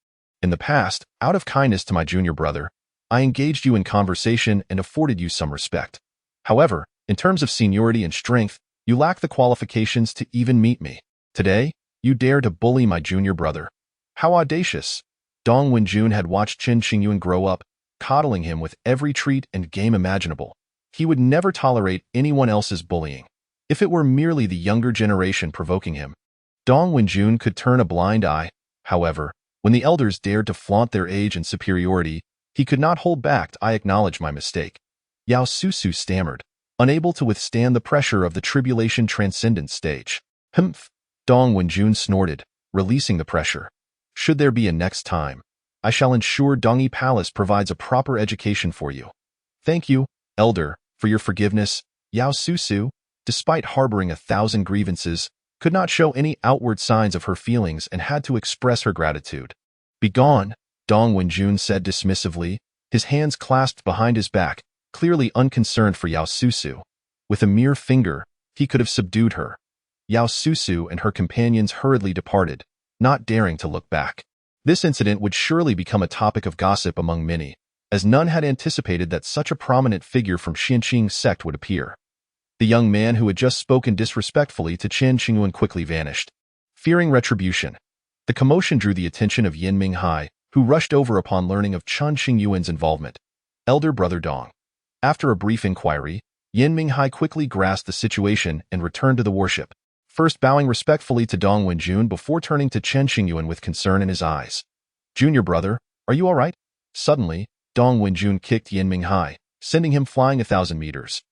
"In the past, out of kindness to my junior brother, I engaged you in conversation and afforded you some respect. However, in terms of seniority and strength, you lack the qualifications to even meet me. Today, You dare to bully my junior brother? How audacious! Dong Wenjun had watched Chen Qingyuan grow up, coddling him with every treat and game imaginable. He would never tolerate anyone else's bullying, if it were merely the younger generation provoking him. Dong Wenjun could turn a blind eye. However, when the elders dared to flaunt their age and superiority, he could not hold back. I acknowledge my mistake. Yao Susu stammered, unable to withstand the pressure of the tribulation transcendent stage. Humph! Dong Wenjun snorted, releasing the pressure. Should there be a next time, I shall ensure Dongyi Palace provides a proper education for you. Thank you, elder, for your forgiveness. Yao Susu, despite harboring 1,000 grievances, could not show any outward signs of her feelings and had to express her gratitude. Begone, Dong Wenjun said dismissively, his hands clasped behind his back, clearly unconcerned for Yao Susu. With a mere finger, he could have subdued her. Yao Susu and her companions hurriedly departed, not daring to look back. This incident would surely become a topic of gossip among many, as none had anticipated that such a prominent figure from Xianqing's sect would appear. The young man who had just spoken disrespectfully to Chen Qingyuan quickly vanished. Fearing retribution, the commotion drew the attention of Yin Minghai, who rushed over upon learning of Chen Qingyuan's involvement. Elder brother Dong. After a brief inquiry, Yin Minghai quickly grasped the situation and returned to the worship, first bowing respectfully to Dong Wenjun before turning to Chen Qingyuan with concern in his eyes. Junior brother, are you all right? Suddenly, Dong Wenjun kicked Yin Minghai, sending him flying 1,000 meters.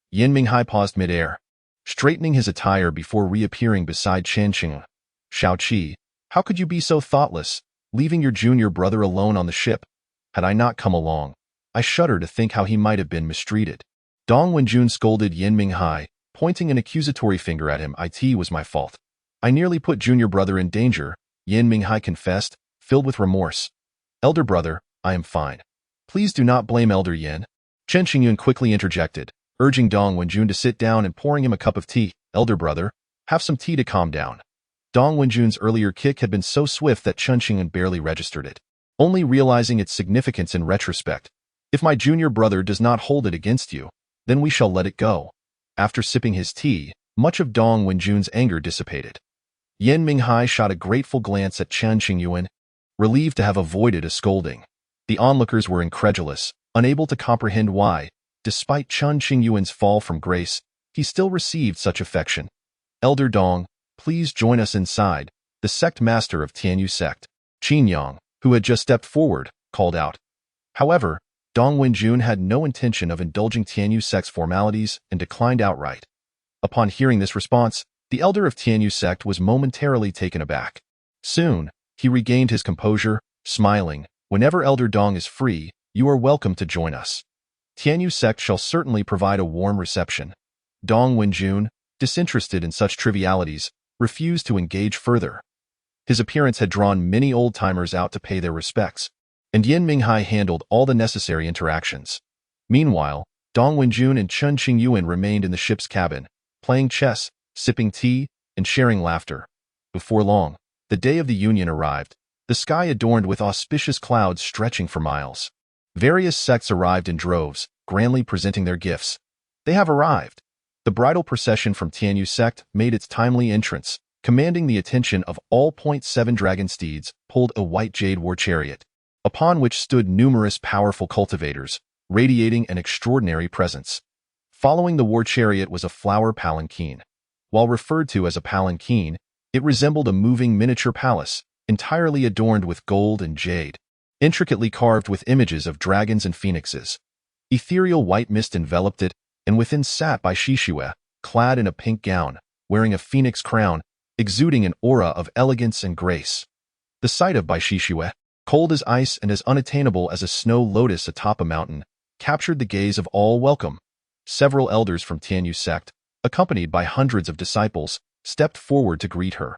Yin Minghai paused mid-air, straightening his attire before reappearing beside Chen Qingyuan. Shaoqi, how could you be so thoughtless, leaving your junior brother alone on the ship? Had I not come along, I shudder to think how he might have been mistreated. Dong Wenjun scolded Yin Minghai, pointing an accusatory finger at him. It was my fault. I nearly put junior brother in danger, Yin Minghai confessed, filled with remorse. Elder brother, I am fine. Please do not blame Elder Yin. Chen Qingyuan quickly interjected, urging Dong Wenjun to sit down and pouring him a cup of tea. Elder brother, have some tea to calm down. Dong Wenjun's earlier kick had been so swift that Chen Qingyuan barely registered it, only realizing its significance in retrospect. If my junior brother does not hold it against you, then we shall let it go. After sipping his tea, much of Dong Wenjun's anger dissipated. Yin Minghai shot a grateful glance at Chen Qingyuan, relieved to have avoided a scolding. The onlookers were incredulous, unable to comprehend why, despite Chen Qingyuan's fall from grace, he still received such affection. Elder Dong, please join us inside, the sect master of Tianyuan sect, Qingyang, who had just stepped forward, called out. However, Dong Wenjun had no intention of indulging Tianyuan sect's formalities and declined outright. Upon hearing this response, the elder of Tianyuan sect was momentarily taken aback. Soon, he regained his composure, smiling, whenever Elder Dong is free, you are welcome to join us. Tianyuan sect shall certainly provide a warm reception. Dong Wenjun, disinterested in such trivialities, refused to engage further. His appearance had drawn many old-timers out to pay their respects, and Yin Minghai handled all the necessary interactions. Meanwhile, Dong Wenjun and Chen Qingyuan remained in the ship's cabin, playing chess, sipping tea, and sharing laughter. Before long, the day of the union arrived, the sky adorned with auspicious clouds stretching for miles. Various sects arrived in droves, grandly presenting their gifts. They have arrived. The bridal procession from Tianyuan sect made its timely entrance, commanding the attention of all 7 dragon steeds, pulled a white jade war chariot, upon which stood numerous powerful cultivators, radiating an extraordinary presence. Following the war chariot was a flower palanquin. While referred to as a palanquin, it resembled a moving miniature palace, entirely adorned with gold and jade, intricately carved with images of dragons and phoenixes. Ethereal white mist enveloped it, and within sat Bai Shishue, clad in a pink gown, wearing a phoenix crown, exuding an aura of elegance and grace. The sight of Bai Shishue, cold as ice and as unattainable as a snow lotus atop a mountain, captured the gaze of all welcome. Several elders from Tianyuan sect, accompanied by hundreds of disciples, stepped forward to greet her.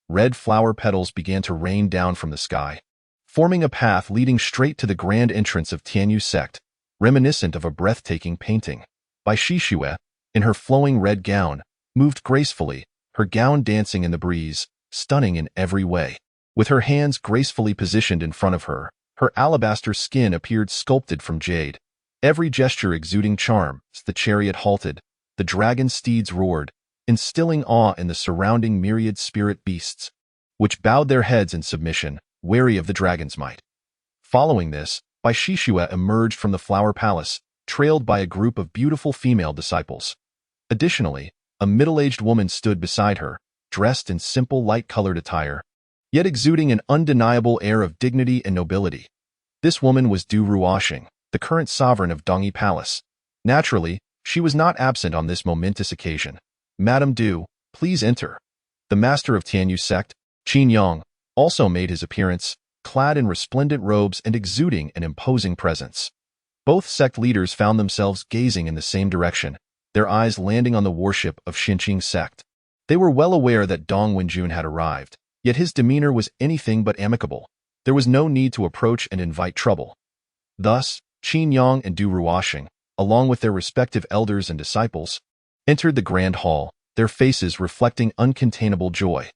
Red flower petals began to rain down from the sky, forming a path leading straight to the grand entrance of Tianyuan sect, reminiscent of a breathtaking painting. Bai Shishue, in her flowing red gown, moved gracefully, her gown dancing in the breeze, stunning in every way. With her hands gracefully positioned in front of her, her alabaster skin appeared sculpted from jade. Every gesture exuding charm. As the chariot halted, the dragon steeds roared, instilling awe in the surrounding myriad spirit beasts. which bowed their heads in submission, wary of the dragon's might. Following this, Bai Shishua emerged from the flower palace, trailed by a group of beautiful female disciples. Additionally, a middle-aged woman stood beside her, dressed in simple light-colored attire, yet exuding an undeniable air of dignity and nobility. This woman was Du Ruoxing, the current sovereign of Dongyi Palace. Naturally, she was not absent on this momentous occasion. "Madame Du, please enter." The master of Tianyuan sect, Qingyuan, also made his appearance, clad in resplendent robes and exuding an imposing presence. Both sect leaders found themselves gazing in the same direction, their eyes landing on the worship of Xinqing sect. They were well aware that Dong Wenjun had arrived, yet his demeanor was anything but amicable. There was no need to approach and invite trouble. Thus, Qingyuan and Du Ruoxing, along with their respective elders and disciples, entered the grand hall, their faces reflecting uncontainable joy.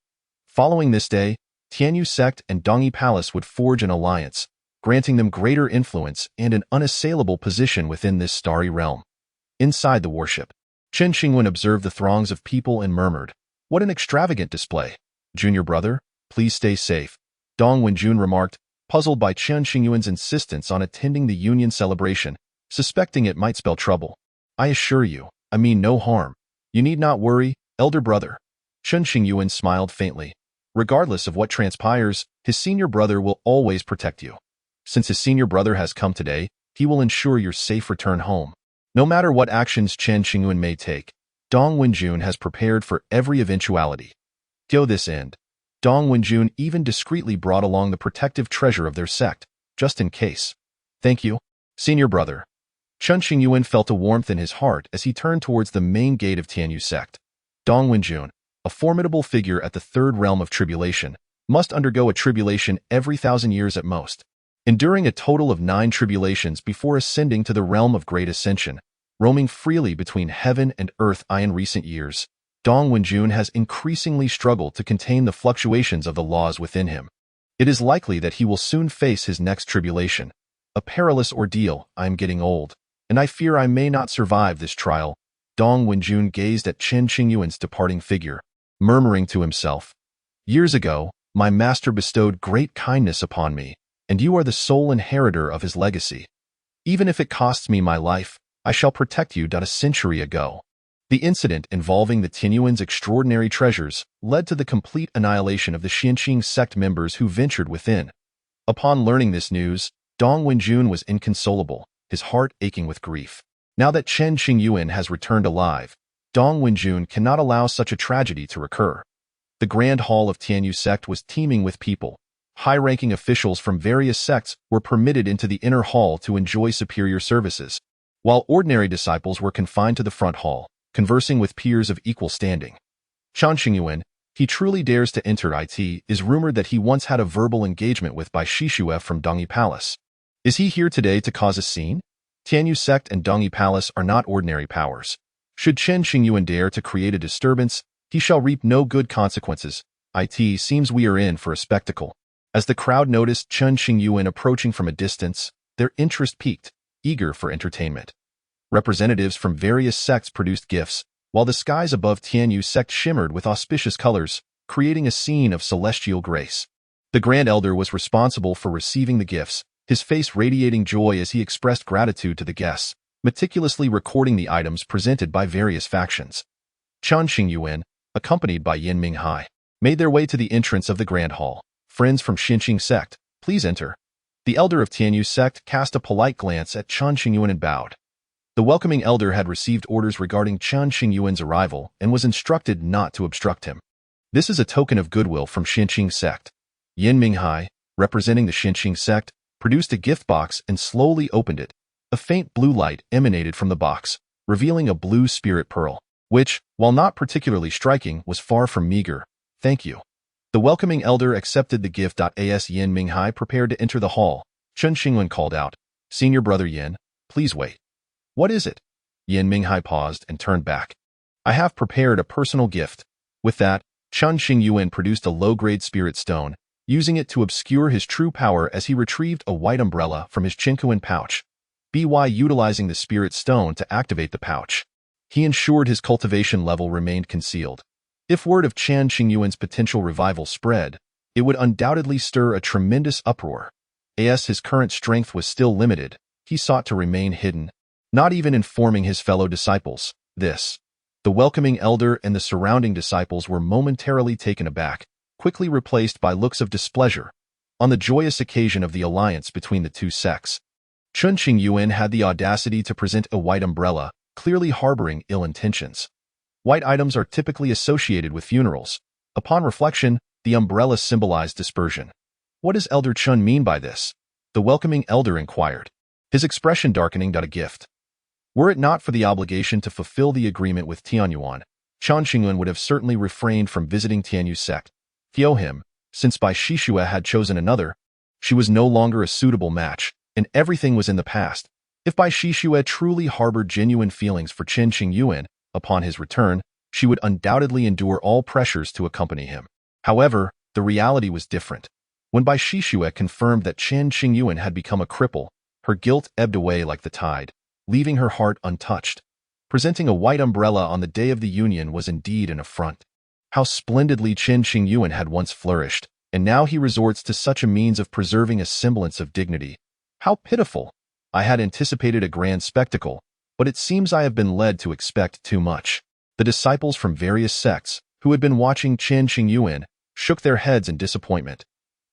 Following this day, Tianyuan sect and Dongyi Palace would forge an alliance, granting them greater influence and an unassailable position within this starry realm. Inside the worship, Chen Qingyuan observed the throngs of people and murmured, "What an extravagant display! Junior brother, please stay safe," Dong Wenjun remarked, puzzled by Chen Qingyuan's insistence on attending the union celebration, suspecting it might spell trouble. "I assure you, I mean no harm. You need not worry, elder brother." Chen Qingyuan smiled faintly. Regardless of what transpires, his senior brother will always protect you. Since his senior brother has come today, he will ensure your safe return home. No matter what actions Chen Qingyuan may take, Dong Wenjun has prepared for every eventuality. To this end, Dong Wenjun even discreetly brought along the protective treasure of their sect, just in case. "Thank you, senior brother." Chen Qingyuan felt a warmth in his heart as he turned towards the main gate of Tianyuan sect. Dong Wenjun, a formidable figure at the third realm of tribulation, must undergo a tribulation every 1,000 years at most, enduring a total of 9 tribulations before ascending to the realm of great ascension, roaming freely between heaven and earth. In recent years, Dong Wenjun has increasingly struggled to contain the fluctuations of the laws within him. It is likely that he will soon face his next tribulation. "A perilous ordeal. I am getting old, and I fear I may not survive this trial." Dong Wenjun gazed at Chen Qingyuan's departing figure, murmuring to himself, "Years ago, my master bestowed great kindness upon me, and you are the sole inheritor of his legacy. Even if it costs me my life, I shall protect you." A century ago, the incident involving the Tianyuan's extraordinary treasures led to the complete annihilation of the Xinqing sect members who ventured within. Upon learning this news, Dong Wenjun was inconsolable, his heart aching with grief. Now that Chen Qingyuan has returned alive, Dong Wenjun cannot allow such a tragedy to recur. The grand hall of Tianyuan sect was teeming with people. High-ranking officials from various sects were permitted into the inner hall to enjoy superior services, while ordinary disciples were confined to the front hall, conversing with peers of equal standing. Chen Qingyuan, he truly dares to enter. It is rumored that he once had a verbal engagement with Bai Shishua from Dongyi Palace. Is he here today to cause a scene? Tianyuan sect and Dongyi Palace are not ordinary powers. Should Chen Qingyuan dare to create a disturbance, he shall reap no good consequences. It seems we are in for a spectacle. As the crowd noticed Chen Qingyuan approaching from a distance, their interest peaked, eager for entertainment. Representatives from various sects produced gifts, while the skies above Tianyuan sect shimmered with auspicious colors, creating a scene of celestial grace. The Grand Elder was responsible for receiving the gifts, his face radiating joy as he expressed gratitude to the guests, meticulously recording the items presented by various factions. Chen Qingyuan, accompanied by Yin Minghai, made their way to the entrance of the Grand Hall. "Friends from Xinqing sect, please enter." The elder of Tianyuan sect cast a polite glance at Chen Qingyuan and bowed. The welcoming elder had received orders regarding Chen Qingyuan's arrival and was instructed not to obstruct him. "This is a token of goodwill from Xinqing sect." Yin Minghai, representing the Xinqing sect, produced a gift box and slowly opened it. A faint blue light emanated from the box, revealing a blue spirit pearl, which, while not particularly striking, was far from meager. "Thank you." The welcoming elder accepted the gift. As Yin Minghai prepared to enter the hall, Chen Qingyuan called out, "Senior brother Yin, please wait." "What is it?" Yin Minghai paused and turned back. "I have prepared a personal gift." With that, Chen Qingyuan produced a low-grade spirit stone, using it to obscure his true power as he retrieved a white umbrella from his Qingyuan pouch. By utilizing the spirit stone to activate the pouch, he ensured his cultivation level remained concealed. If word of Chen Qingyuan's potential revival spread, it would undoubtedly stir a tremendous uproar. As his current strength was still limited, he sought to remain hidden, not even informing his fellow disciples. The welcoming elder and the surrounding disciples were momentarily taken aback, quickly replaced by looks of displeasure. On the joyous occasion of the alliance between the two sects, Chen Qingyuan had the audacity to present a white umbrella, clearly harboring ill intentions. White items are typically associated with funerals. Upon reflection, the umbrella symbolized dispersion. What does Elder Chen mean by this? The welcoming elder inquired, his expression darkening. A gift. Were it not for the obligation to fulfill the agreement with Tianyuan, Chen Qingyuan would have certainly refrained from visiting Tianyu's sect. Him, since Bai Shishua had chosen another, she was no longer a suitable match, and everything was in the past. If Bai Shishua truly harbored genuine feelings for Chen Qingyuan, upon his return, she would undoubtedly endure all pressures to accompany him. However, the reality was different. When Bai Shishua confirmed that Chen Qingyuan had become a cripple, her guilt ebbed away like the tide, leaving her heart untouched. Presenting a white umbrella on the day of the union was indeed an affront. How splendidly Chen Qingyuan had once flourished, and now he resorts to such a means of preserving a semblance of dignity. How pitiful! I had anticipated a grand spectacle, but it seems I have been led to expect too much. The disciples from various sects, who had been watching Chen Qingyuan, shook their heads in disappointment.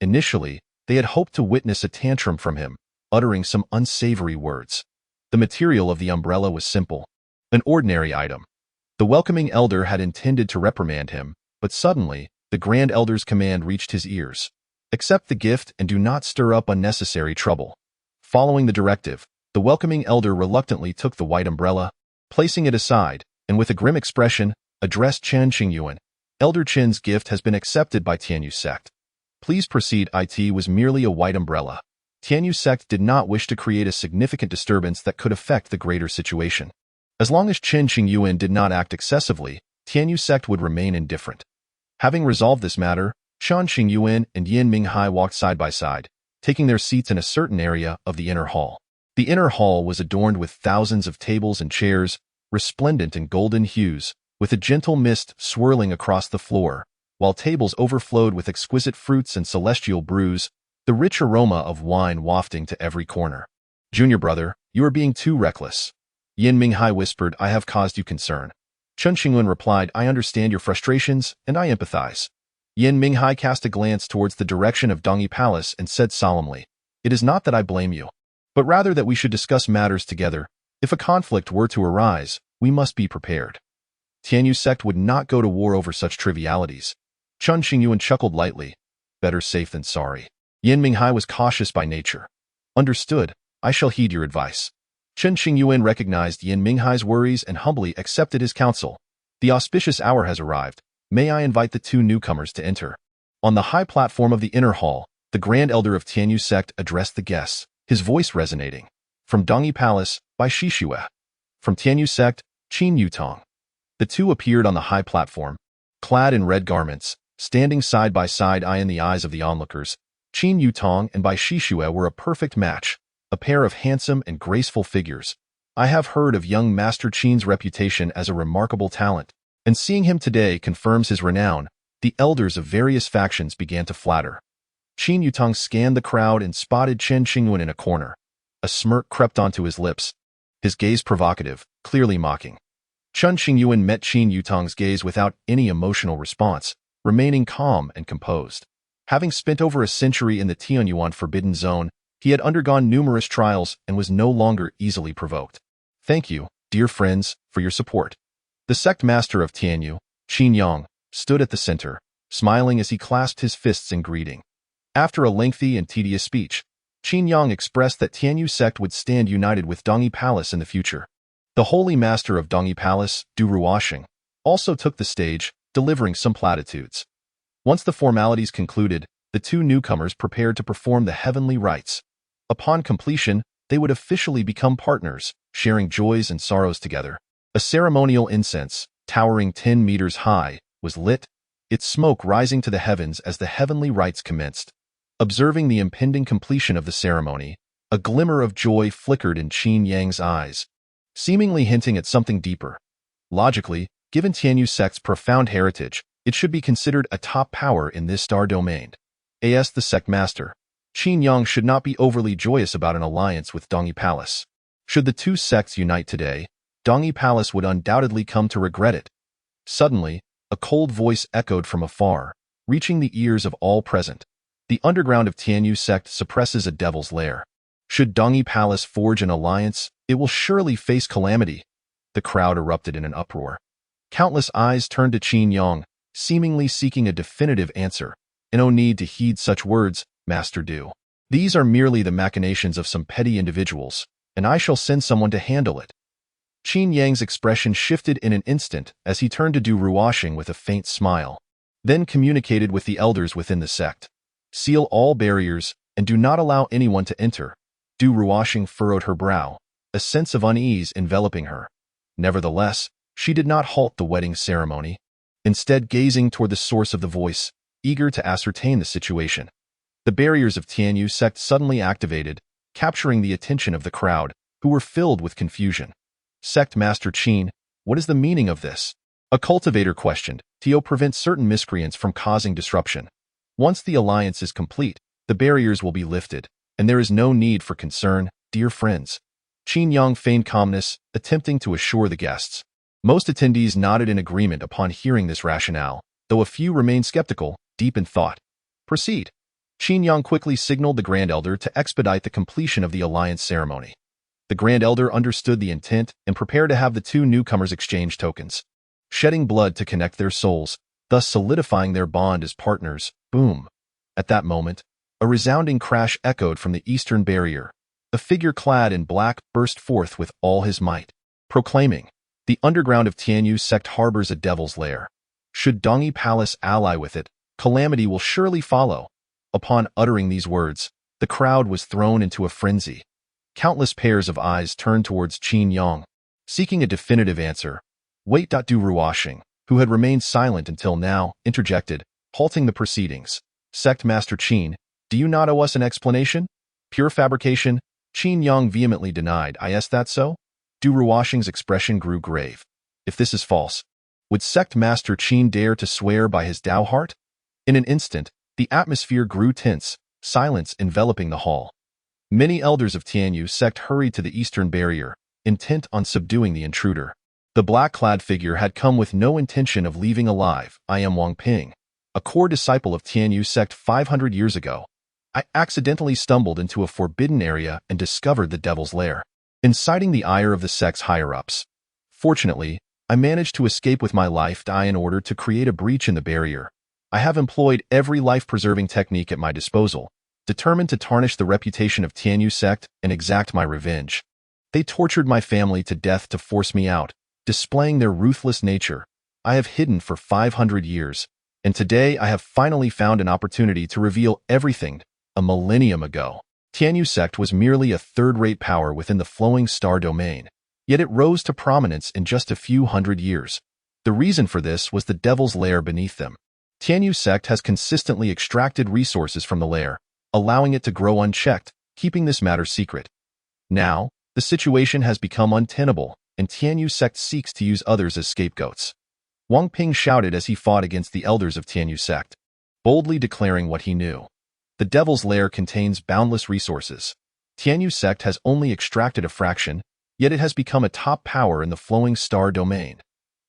Initially, they had hoped to witness a tantrum from him, uttering some unsavory words. The material of the umbrella was simple, an ordinary item. The welcoming elder had intended to reprimand him, but suddenly, the grand elder's command reached his ears. Accept the gift and do not stir up unnecessary trouble. Following the directive, the welcoming elder reluctantly took the white umbrella, placing it aside, and with a grim expression, addressed Chen Qingyuan. Elder Chen's gift has been accepted by Tianyu's sect. Please proceed. It was merely a white umbrella. Tianyu's sect did not wish to create a significant disturbance that could affect the greater situation. As long as Chen Qingyuan did not act excessively, Tianyu's sect would remain indifferent. Having resolved this matter, Chen Qingyuan and Yan Minghai walked side by side, taking their seats in a certain area of the inner hall. The inner hall was adorned with thousands of tables and chairs, resplendent in golden hues, with a gentle mist swirling across the floor, while tables overflowed with exquisite fruits and celestial brews, the rich aroma of wine wafting to every corner. Junior brother, you are being too reckless. Yan Minghai whispered, I have caused you concern. Chen Qingyuan replied, I understand your frustrations, and I empathize. Yan Minghai cast a glance towards the direction of Dongyi Palace and said solemnly, it is not that I blame you, but rather that we should discuss matters together. If a conflict were to arise, we must be prepared. Tianyu's sect would not go to war over such trivialities. Chen Qingyuan chuckled lightly. Better safe than sorry. Yan Minghai was cautious by nature. Understood, I shall heed your advice. Chen Qingyuan recognized Yan Minghai's worries and humbly accepted his counsel. The auspicious hour has arrived. May I invite the two newcomers to enter? On the high platform of the inner hall, the grand elder of Tianyu's sect addressed the guests, his voice resonating. From Dongyi Palace, Bai Shishua. From Tianyu's sect, Qin Yutong. The two appeared on the high platform, clad in red garments, standing side by side. In the eyes of the onlookers, Qin Yutong and Bai Shishua were a perfect match, a pair of handsome and graceful figures. I have heard of young Master Qin's reputation as a remarkable talent, and seeing him today confirms his renown. The elders of various factions began to flatter. Qin Yutong scanned the crowd and spotted Chen Qingyuan in a corner. A smirk crept onto his lips, his gaze provocative, clearly mocking. Chen Qingyuan met Qin Yutong's gaze without any emotional response, remaining calm and composed. Having spent over a century in the Tianyuan Forbidden Zone, he had undergone numerous trials and was no longer easily provoked. Thank you, dear friends, for your support. The sect master of Tianyu, Qin Yang, stood at the center, smiling as he clasped his fists in greeting. After a lengthy and tedious speech, Qin Yang expressed that Tianyu's sect would stand united with Dongyi Palace in the future. The holy master of Dongyi Palace, Du Ruoxing, also took the stage, delivering some platitudes. Once the formalities concluded, the two newcomers prepared to perform the heavenly rites. Upon completion, they would officially become partners, sharing joys and sorrows together. A ceremonial incense, towering 10 meters high, was lit, its smoke rising to the heavens as the heavenly rites commenced. Observing the impending completion of the ceremony, a glimmer of joy flickered in Qin Yang's eyes, seemingly hinting at something deeper. Logically, given Tianyu's sect's profound heritage, it should be considered a top power in this star domain. As the sect master, Qingyuan should not be overly joyous about an alliance with Dongyi Palace. Should the two sects unite today, Dongyi Palace would undoubtedly come to regret it. Suddenly, a cold voice echoed from afar, reaching the ears of all present. The underground of Tianyuan sect suppresses a devil's lair. Should Dongyi Palace forge an alliance, it will surely face calamity. The crowd erupted in an uproar. Countless eyes turned to Qingyuan, seemingly seeking a definitive answer. No need to heed such words, Master Du. These are merely the machinations of some petty individuals, and I shall send someone to handle it. Qingyuan's expression shifted in an instant as he turned to Du Ruoxing with a faint smile, then communicated with the elders within the sect. Seal all barriers and do not allow anyone to enter. Du Ruoxing furrowed her brow, a sense of unease enveloping her. Nevertheless, she did not halt the wedding ceremony, instead gazing toward the source of the voice, eager to ascertain the situation. The barriers of Tianyuan sect suddenly activated, capturing the attention of the crowd, who were filled with confusion. Sect Master Qin, what is the meaning of this? A cultivator questioned. To prevent certain miscreants from causing disruption. Once the alliance is complete, the barriers will be lifted, and there is no need for concern, dear friends. Qingyuan feigned calmness, attempting to assure the guests. Most attendees nodded in agreement upon hearing this rationale, though a few remained skeptical, deep in thought. Proceed. Qingyuan quickly signaled the Grand Elder to expedite the completion of the alliance ceremony. The Grand Elder understood the intent and prepared to have the two newcomers exchange tokens, shedding blood to connect their souls, thus solidifying their bond as partners. Boom. At that moment, a resounding crash echoed from the eastern barrier. A figure clad in black burst forth with all his might, proclaiming, "The underground of Tianyuan sect harbors a devil's lair. Should Dongyi Palace ally with it, calamity will surely follow." Upon uttering these words, the crowd was thrown into a frenzy. Countless pairs of eyes turned towards Qingyuan, seeking a definitive answer. Wait. Du Ruoxing, who had remained silent until now, interjected, halting the proceedings. Sect Master Qin, do you not owe us an explanation? Pure fabrication? Qingyuan vehemently denied. Is that so? Du Ruoxing's expression grew grave. If this is false, would Sect Master Qin dare to swear by his Tao heart? In an instant, the atmosphere grew tense, silence enveloping the hall. Many elders of Tianyuan sect hurried to the eastern barrier, intent on subduing the intruder. The black-clad figure had come with no intention of leaving alive. I am Wang Ping, a core disciple of Tianyuan sect 500 years ago. I accidentally stumbled into a forbidden area and discovered the devil's lair, inciting the ire of the sect's higher-ups. Fortunately, I managed to escape with my life in order to create a breach in the barrier. I have employed every life-preserving technique at my disposal, determined to tarnish the reputation of Tianyuan sect and exact my revenge. They tortured my family to death to force me out, displaying their ruthless nature. I have hidden for 500 years, and today I have finally found an opportunity to reveal everything. A millennium ago, Tianyuan sect was merely a third-rate power within the flowing star domain, yet it rose to prominence in just a few hundred years. The reason for this was the devil's lair beneath them. Tianyuan sect has consistently extracted resources from the lair, allowing it to grow unchecked, keeping this matter secret. Now, the situation has become untenable, and Tianyuan sect seeks to use others as scapegoats. Wang Ping shouted as he fought against the elders of Tianyuan sect, boldly declaring what he knew. The devil's lair contains boundless resources. Tianyuan sect has only extracted a fraction, yet it has become a top power in the flowing star domain.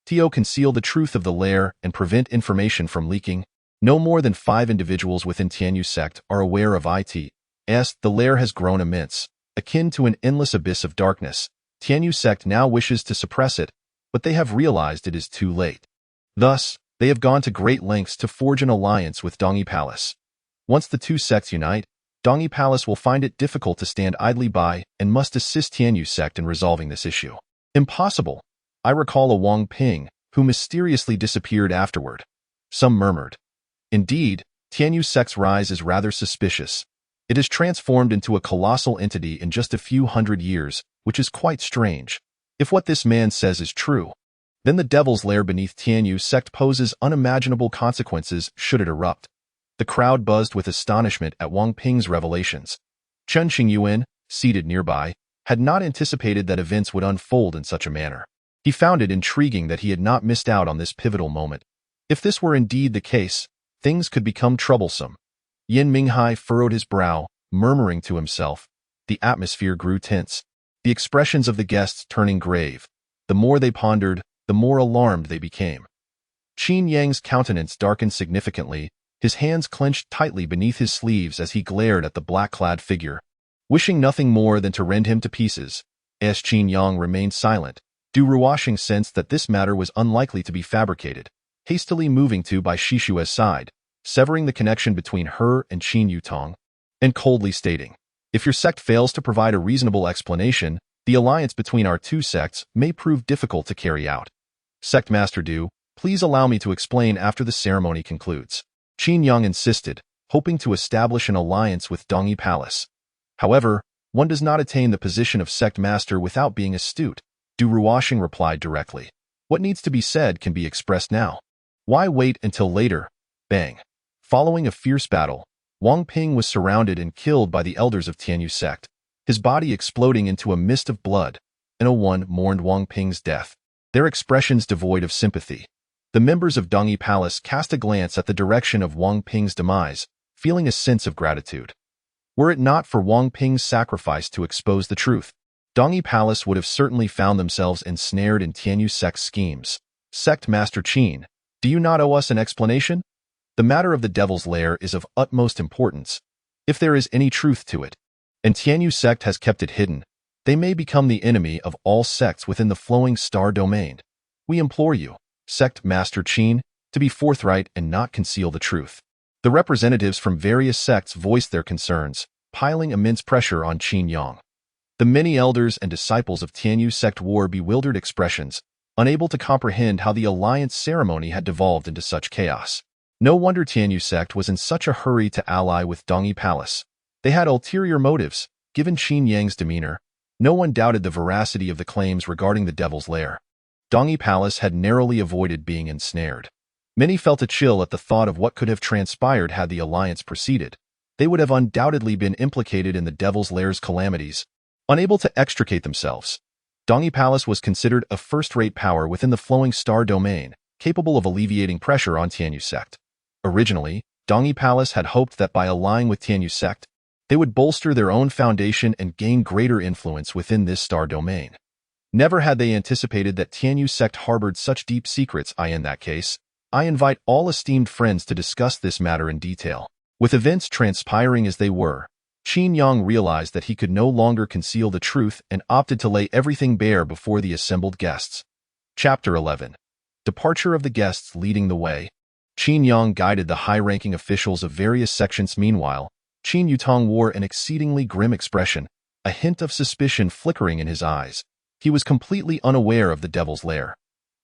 To conceal the truth of the lair and prevent information from leaking, no more than 5 individuals within Tianyuan sect are aware of it. The lair has grown immense, akin to an endless abyss of darkness. Tianyuan sect now wishes to suppress it, but they have realized it is too late. Thus, they have gone to great lengths to forge an alliance with Dongyi Palace. Once the two sects unite, Dongyi Palace will find it difficult to stand idly by and must assist Tianyuan sect in resolving this issue. Impossible. I recall a Wang Ping, who mysteriously disappeared afterward. Some murmured. Indeed, Tianyuan sect's rise is rather suspicious. It has transformed into a colossal entity in just a few hundred years, which is quite strange. If what this man says is true, then the devil's lair beneath Tianyuan sect poses unimaginable consequences should it erupt. The crowd buzzed with astonishment at Wang Ping's revelations. Chen Qingyuan, seated nearby, had not anticipated that events would unfold in such a manner. He found it intriguing that he had not missed out on this pivotal moment. If this were indeed the case, things could become troublesome. Yin Minghai furrowed his brow, murmuring to himself. The atmosphere grew tense, the expressions of the guests turning grave. The more they pondered, the more alarmed they became. Qin Yang's countenance darkened significantly, his hands clenched tightly beneath his sleeves as he glared at the black-clad figure. Wishing nothing more than to rend him to pieces, Qin Yang remained silent. Du Ruoxing sensed that this matter was unlikely to be fabricated, hastily moving to Bai Shishue's side, severing the connection between her and Qin Yutong, and coldly stating, "If your sect fails to provide a reasonable explanation, the alliance between our two sects may prove difficult to carry out. Sect Master Du, please allow me to explain after the ceremony concludes." Qin Yang insisted, hoping to establish an alliance with Dongyi Palace. However, one does not attain the position of sect master without being astute. Du Ruoxing replied directly. What needs to be said can be expressed now. Why wait until later? Bang. Following a fierce battle, Wang Ping was surrounded and killed by the elders of Tianyuan sect, his body exploding into a mist of blood. No mourned Wang Ping's death, their expressions devoid of sympathy. The members of Dongyi Palace cast a glance at the direction of Wang Ping's demise, feeling a sense of gratitude. Were it not for Wang Ping's sacrifice to expose the truth, Dongyi Palace would have certainly found themselves ensnared in Tianyuan sect's schemes. Sect Master Qin, do you not owe us an explanation? The matter of the Devil's Lair is of utmost importance, if there is any truth to it, and Tianyuan sect has kept it hidden. They may become the enemy of all sects within the flowing star domain. We implore you, Sect Master Qin, to be forthright and not conceal the truth. The representatives from various sects voiced their concerns, piling immense pressure on Qin Yang. The many elders and disciples of Tianyuan sect wore bewildered expressions, unable to comprehend how the alliance ceremony had devolved into such chaos. No wonder Tianyuan sect was in such a hurry to ally with Dongyi Palace. They had ulterior motives. Given Qin Yang's demeanor, no one doubted the veracity of the claims regarding the Devil's Lair. Dongyi Palace had narrowly avoided being ensnared. Many felt a chill at the thought of what could have transpired had the alliance proceeded. They would have undoubtedly been implicated in the Devil's Lair's calamities, unable to extricate themselves. Dongyi Palace was considered a first-rate power within the flowing star domain, capable of alleviating pressure on Tianyuan sect. Originally, Dongyi Palace had hoped that by allying with Tianyuan sect, they would bolster their own foundation and gain greater influence within this star domain. Never had they anticipated that Tianyuan sect harbored such deep secrets. In that case, I invite all esteemed friends to discuss this matter in detail. With events transpiring as they were, Qin Yang realized that he could no longer conceal the truth and opted to lay everything bare before the assembled guests. Chapter 11. Departure of the guests leading the way. Qin Yang guided the high-ranking officials of various sections. Meanwhile, Qin Yutong wore an exceedingly grim expression, a hint of suspicion flickering in his eyes. He was completely unaware of the Devil's Lair.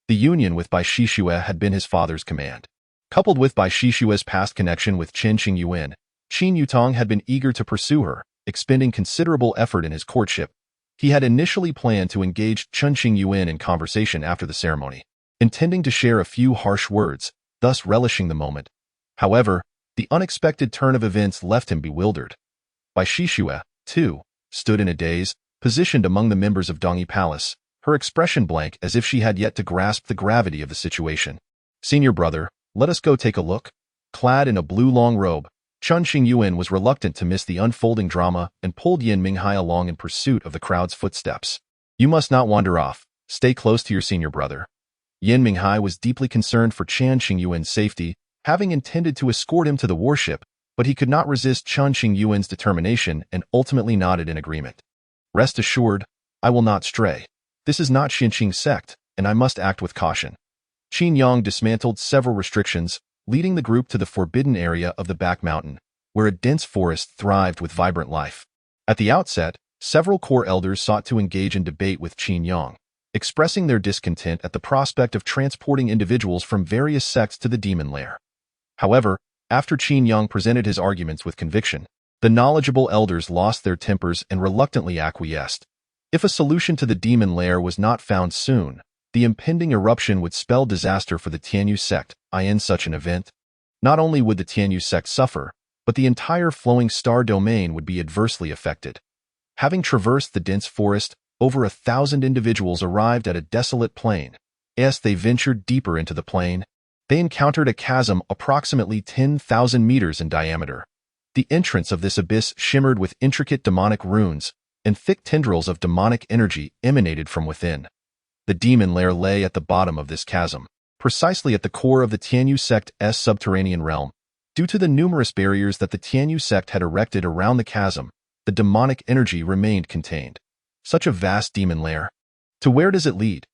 The union with Bai Shishue had been his father's command. Coupled with Bai Shishue's past connection with Chen Qingyuan, Qin Yutong had been eager to pursue her, expending considerable effort in his courtship. He had initially planned to engage Chen Qingyuan in conversation after the ceremony, intending to share a few harsh words, thus relishing the moment. However, the unexpected turn of events left him bewildered. Bai Shishue, too, stood in a daze, positioned among the members of Dongyi Palace, her expression blank as if she had yet to grasp the gravity of the situation. Senior brother, let us go take a look. Clad in a blue long robe, Chen Qingyuan was reluctant to miss the unfolding drama and pulled Yin Minghai along in pursuit of the crowd's footsteps. You must not wander off. Stay close to your senior brother. Yin Minghai was deeply concerned for Chen Qingyuan's safety, having intended to escort him to the warship, but he could not resist Chen Qingyuan's determination and ultimately nodded in agreement. Rest assured, I will not stray. This is not Xinqing's sect, and I must act with caution. Qin Yang dismantled several restrictions, leading the group to the forbidden area of the back mountain, where a dense forest thrived with vibrant life. At the outset, several core elders sought to engage in debate with Qin Yang, expressing their discontent at the prospect of transporting individuals from various sects to the demon lair. However, after Qin Yang presented his arguments with conviction, the knowledgeable elders lost their tempers and reluctantly acquiesced. If a solution to the demon lair was not found soon, the impending eruption would spell disaster for the Tianyuan sect. In such an event, not only would the Tianyuan sect suffer, but the entire flowing star domain would be adversely affected. Having traversed the dense forest, over 1,000 individuals arrived at a desolate plain. As they ventured deeper into the plain, they encountered a chasm approximately 10,000 meters in diameter. The entrance of this abyss shimmered with intricate demonic runes, and thick tendrils of demonic energy emanated from within. The demon lair lay at the bottom of this chasm, precisely at the core of the Tianyuan sect's subterranean realm. Due to the numerous barriers that the Tianyuan sect had erected around the chasm, the demonic energy remained contained. Such a vast demon lair. To where does it lead?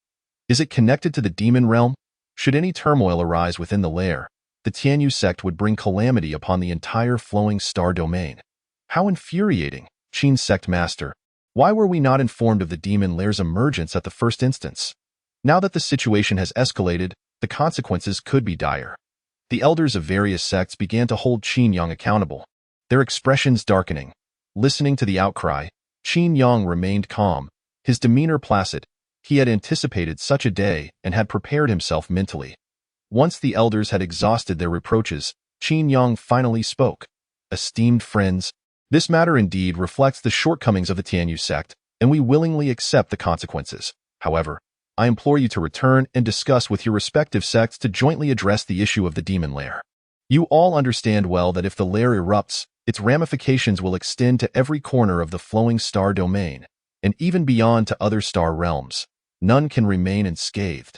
Is it connected to the demon realm? Should any turmoil arise within the lair, the Tianyuan sect would bring calamity upon the entire flowing star domain. How infuriating, Qin sect master. Why were we not informed of the demon lair's emergence at the first instance? Now that the situation has escalated, the consequences could be dire. The elders of various sects began to hold Qingyuan accountable, their expressions darkening. Listening to the outcry, Qingyuan remained calm, his demeanor placid. He had anticipated such a day and had prepared himself mentally. Once the elders had exhausted their reproaches, Qingyuan finally spoke. Esteemed friends, this matter indeed reflects the shortcomings of the Tianyuan sect, and we willingly accept the consequences. However, I implore you to return and discuss with your respective sects to jointly address the issue of the demon lair. You all understand well that if the lair erupts, its ramifications will extend to every corner of the flowing star domain, and even beyond to other star realms. None can remain unscathed.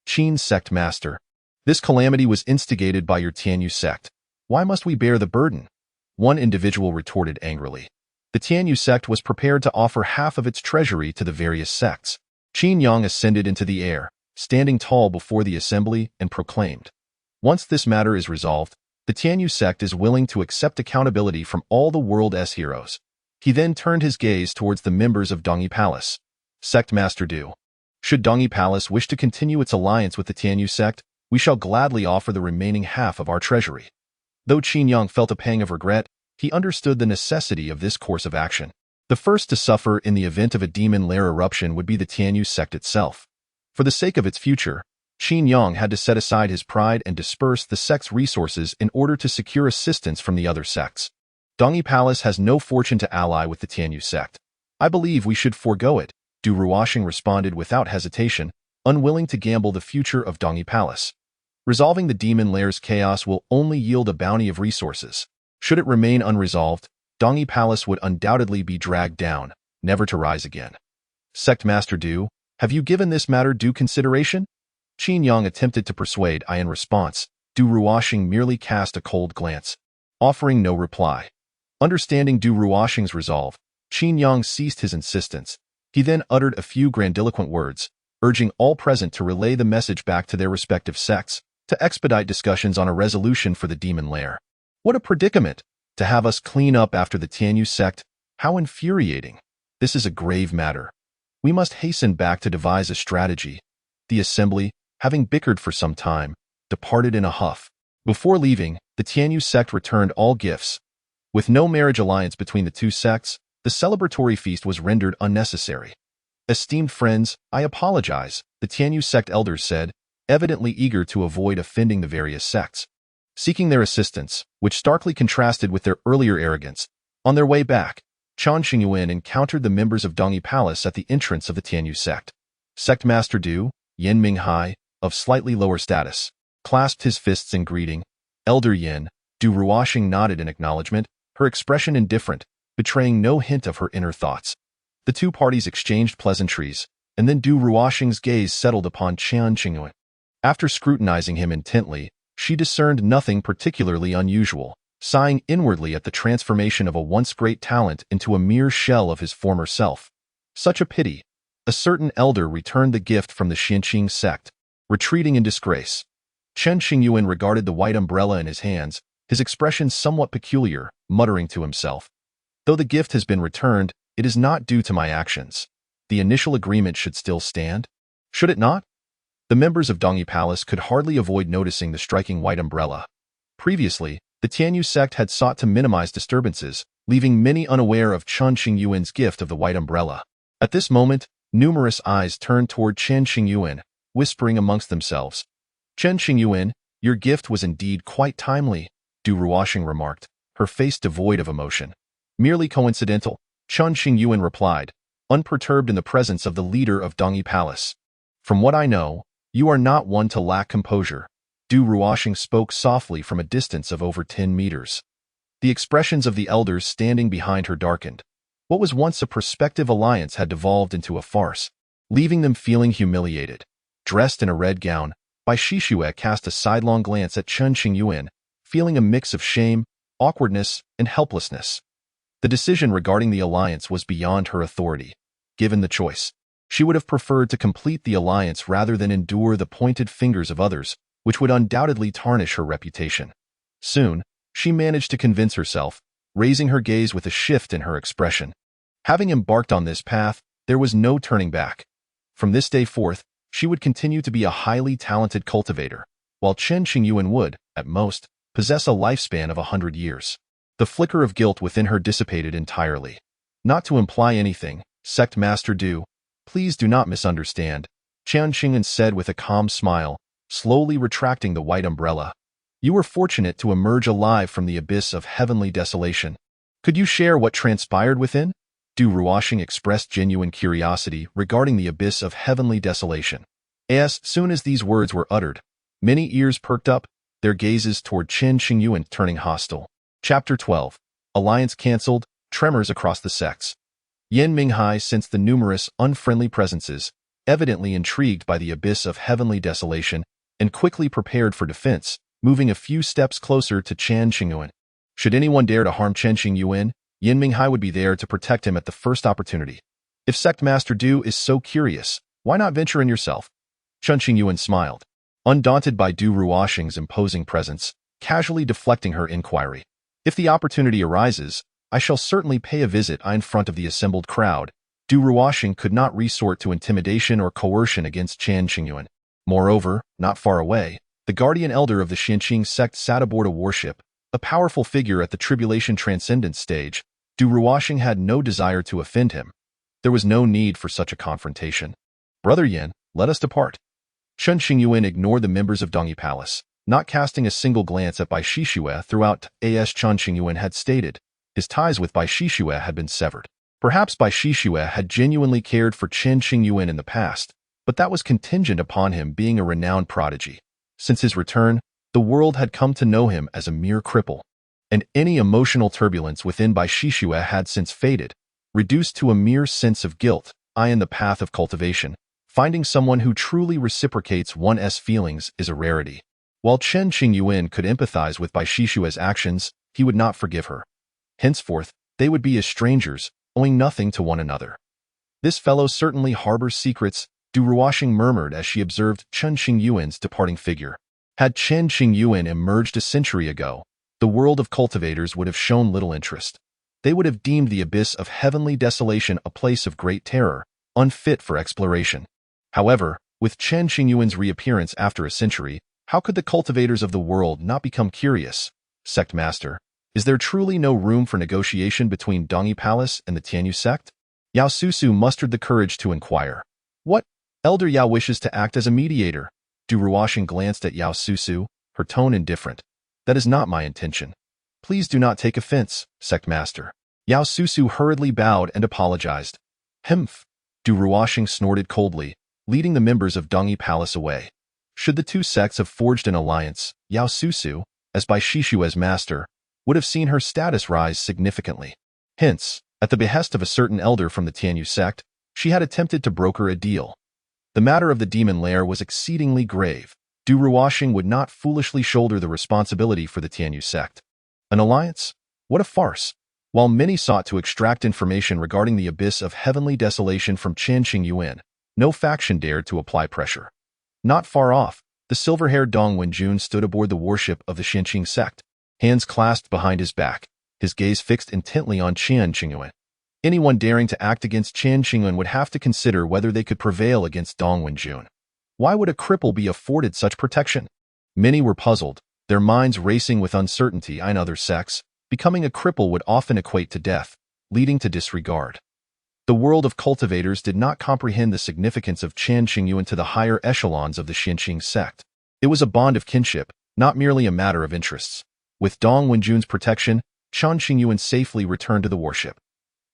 Qin sect master, this calamity was instigated by your Tianyuan sect. Why must we bear the burden? One individual retorted angrily. The Tianyuan sect was prepared to offer half of its treasury to the various sects. Qingyuan ascended into the air, standing tall before the assembly, and proclaimed, once this matter is resolved, the Tianyuan sect is willing to accept accountability from all the world's heroes. He then turned his gaze towards the members of Dongyi Palace. Sect Master Du, should Dongyi Palace wish to continue its alliance with the Tianyuan sect, we shall gladly offer the remaining half of our treasury. Though Qingyuan felt a pang of regret, he understood the necessity of this course of action. The first to suffer in the event of a demon lair eruption would be the Tianyuan sect itself. For the sake of its future, Qingyuan had to set aside his pride and disperse the sect's resources in order to secure assistance from the other sects. Dongyi Palace has no fortune to ally with the Tianyuan sect. I believe we should forego it, Du Ruoxing responded without hesitation, unwilling to gamble the future of Dongyi Palace. Resolving the demon lair's chaos will only yield a bounty of resources. Should it remain unresolved, Dongyi Palace would undoubtedly be dragged down, never to rise again. Sect Master Du, have you given this matter due consideration? Qingyuan attempted to persuade. In response, Du Ruoxing merely cast a cold glance, offering no reply. Understanding Du Ruoxing's resolve, Qingyuan ceased his insistence. He then uttered a few grandiloquent words, urging all present to relay the message back to their respective sects, to expedite discussions on a resolution for the demon lair. What a predicament! To have us clean up after the Tianyuan sect, how infuriating! This is a grave matter. We must hasten back to devise a strategy. The assembly, having bickered for some time, departed in a huff. Before leaving, the Tianyuan sect returned all gifts. With no marriage alliance between the two sects, the celebratory feast was rendered unnecessary. Esteemed friends, I apologize, the Tianyuan sect elders said, evidently eager to avoid offending the various sects. Seeking their assistance, which starkly contrasted with their earlier arrogance, on their way back, Chen Qingyuan encountered the members of Dongyi Palace at the entrance of the Tianyuan sect. Sect Master Du, Yen Minghai, of slightly lower status, clasped his fists in greeting. Elder Yen, Du Ruoxing nodded in acknowledgement, her expression indifferent, betraying no hint of her inner thoughts. The two parties exchanged pleasantries, and then Du Ruoxing's gaze settled upon Chen Qingyuan. After scrutinizing him intently, she discerned nothing particularly unusual, sighing inwardly at the transformation of a once great talent into a mere shell of his former self. Such a pity. A certain elder returned the gift from the Xianqing sect, retreating in disgrace. Chen Qingyuan regarded the white umbrella in his hands, his expression somewhat peculiar, muttering to himself. Though the gift has been returned, it is not due to my actions. The initial agreement should still stand? Should it not? The members of Dongyi Palace could hardly avoid noticing the striking white umbrella. Previously, the Tianyuan sect had sought to minimize disturbances, leaving many unaware of Chen Qingyuan's gift of the white umbrella. At this moment, numerous eyes turned toward Chen Qingyuan, whispering amongst themselves. Chen Qingyuan, your gift was indeed quite timely, Du Ruoxing remarked, her face devoid of emotion. Merely coincidental, Chen Qingyuan replied, unperturbed in the presence of the leader of Dongyi Palace. From what I know, you are not one to lack composure. Du Ruoxing spoke softly from a distance of over 10 meters. The expressions of the elders standing behind her darkened. What was once a prospective alliance had devolved into a farce, leaving them feeling humiliated. Dressed in a red gown, Bai Shishue cast a sidelong glance at Chen Qingyuan, feeling a mix of shame, awkwardness, and helplessness. The decision regarding the alliance was beyond her authority. Given the choice, she would have preferred to complete the alliance rather than endure the pointed fingers of others, which would undoubtedly tarnish her reputation. Soon, she managed to convince herself, raising her gaze with a shift in her expression. Having embarked on this path, there was no turning back. From this day forth, she would continue to be a highly talented cultivator, while Chen Qingyuan would, at most, possess a lifespan of 100 years. The flicker of guilt within her dissipated entirely. Not to imply anything, Sect Master Du, please do not misunderstand, Chen Qingyuan said with a calm smile, slowly retracting the white umbrella. You were fortunate to emerge alive from the abyss of heavenly desolation. Could you share what transpired within? Du Ruoxing expressed genuine curiosity regarding the abyss of heavenly desolation. As soon as these words were uttered, many ears perked up, their gazes toward Chen Qingyuan turning hostile. Chapter 12. Alliance Cancelled, Tremors Across the Sects. Yan Minghai sensed the numerous, unfriendly presences, evidently intrigued by the abyss of heavenly desolation, and quickly prepared for defense, moving a few steps closer to Chen Qingyuan. Should anyone dare to harm Chen Qingyuan, Yan Minghai would be there to protect him at the first opportunity. If Sect Master Du is so curious, why not venture in yourself? Chen Qingyuan smiled, undaunted by Du Ruoxing's imposing presence, casually deflecting her inquiry. If the opportunity arises, I shall certainly pay a visit in front of the assembled crowd. Du Ruoxing could not resort to intimidation or coercion against Chen Qingyuan. Moreover, not far away, the guardian elder of the Xianqing sect sat aboard a warship, a powerful figure at the tribulation transcendence stage. Du Ruoxing had no desire to offend him. There was no need for such a confrontation. Brother Yan, let us depart. Chen Qingyuan ignored the members of Dongyi Palace, not casting a single glance at Bai Shishue throughout. As Chen Qingyuan had stated, his ties with Bai Shishue had been severed. Perhaps Bai Shishue had genuinely cared for Chen Qingyuan in the past, but that was contingent upon him being a renowned prodigy. Since his return, the world had come to know him as a mere cripple, and any emotional turbulence within Bai Shishue had since faded, reduced to a mere sense of guilt. In the path of cultivation, finding someone who truly reciprocates one's feelings is a rarity. While Chen Qingyuan could empathize with Bai Shishue's actions, he would not forgive her. Henceforth, they would be as strangers, owing nothing to one another. This fellow certainly harbors secrets, Du Ruoxing murmured as she observed Chen Qingyuan's departing figure. Had Chen Qingyuan emerged a century ago, the world of cultivators would have shown little interest. They would have deemed the abyss of heavenly desolation a place of great terror, unfit for exploration. However, with Chen Qingyuan's reappearance after a century, how could the cultivators of the world not become curious? Sect Master, is there truly no room for negotiation between Dongyi Palace and the Tianyuan sect? Yao Susu mustered the courage to inquire. What? Elder Yao wishes to act as a mediator. Du Ruoxing glanced at Yao Susu, her tone indifferent. That is not my intention. Please do not take offense, Sect Master. Yao Susu hurriedly bowed and apologized. Humph. Du Ruoxing snorted coldly, leading the members of Dongyi Palace away. Should the two sects have forged an alliance, Yao Susu, as Bai Shishue's master, would have seen her status rise significantly. Hence, at the behest of a certain elder from the Tianyuan sect, she had attempted to broker a deal. The matter of the demon lair was exceedingly grave. Du Ruoxing would not foolishly shoulder the responsibility for the Tianyuan sect. An alliance? What a farce! While many sought to extract information regarding the abyss of heavenly desolation from Chen Qingyuan, no faction dared to apply pressure. Not far off, the silver-haired Dong Wenjun stood aboard the warship of the Xianqing sect, hands clasped behind his back, his gaze fixed intently on Chen Qingyuan. Anyone daring to act against Chen Qingyuan would have to consider whether they could prevail against Dong Wenjun. Why would a cripple be afforded such protection? Many were puzzled, their minds racing with uncertainty. In other sects, becoming a cripple would often equate to death, leading to disregard. The world of cultivators did not comprehend the significance of Chen Qingyuan to the higher echelons of the Xianqing sect. It was a bond of kinship, not merely a matter of interests. With Dong Wenjun's protection, Chen Qingyuan safely returned to the warship.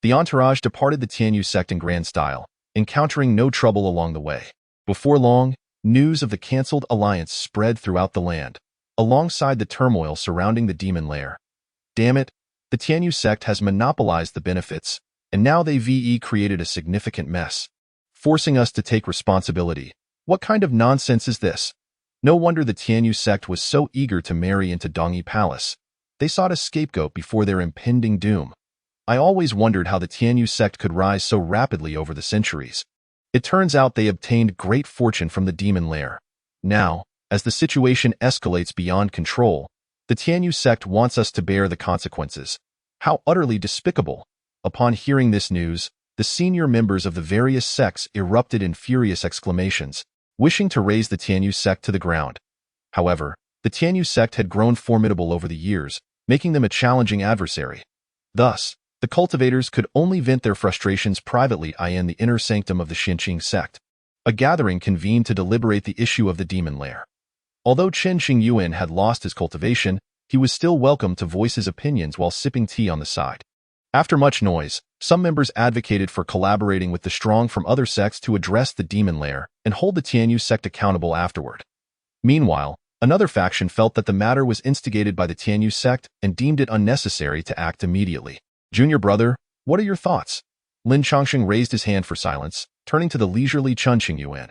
The entourage departed the Tianyuan sect in grand style, encountering no trouble along the way. Before long, news of the cancelled alliance spread throughout the land, alongside the turmoil surrounding the demon lair. Damn it, the Tianyu sect has monopolized the benefits, and now they've created a significant mess, forcing us to take responsibility. What kind of nonsense is this? No wonder the Tianyu sect was so eager to marry into Dongyi Palace. They sought a scapegoat before their impending doom. I always wondered how the Tianyu sect could rise so rapidly over the centuries. It turns out they obtained great fortune from the demon lair. Now, as the situation escalates beyond control, the Tianyu sect wants us to bear the consequences. How utterly despicable! Upon hearing this news, the senior members of the various sects erupted in furious exclamations, wishing to raze the Tianyu sect to the ground. However, the Tianyu sect had grown formidable over the years, making them a challenging adversary. Thus, the cultivators could only vent their frustrations privately in the inner sanctum of the Xinqing sect. A gathering convened to deliberate the issue of the demon lair. Although Chen Qingyuan had lost his cultivation, he was still welcome to voice his opinions while sipping tea on the side. After much noise, some members advocated for collaborating with the strong from other sects to address the demon lair and hold the Tianyu sect accountable afterward. Meanwhile, another faction felt that the matter was instigated by the Tianyu sect and deemed it unnecessary to act immediately. Junior brother, what are your thoughts? Lin Chongsheng raised his hand for silence, turning to the leisurely Chen Qingyuan.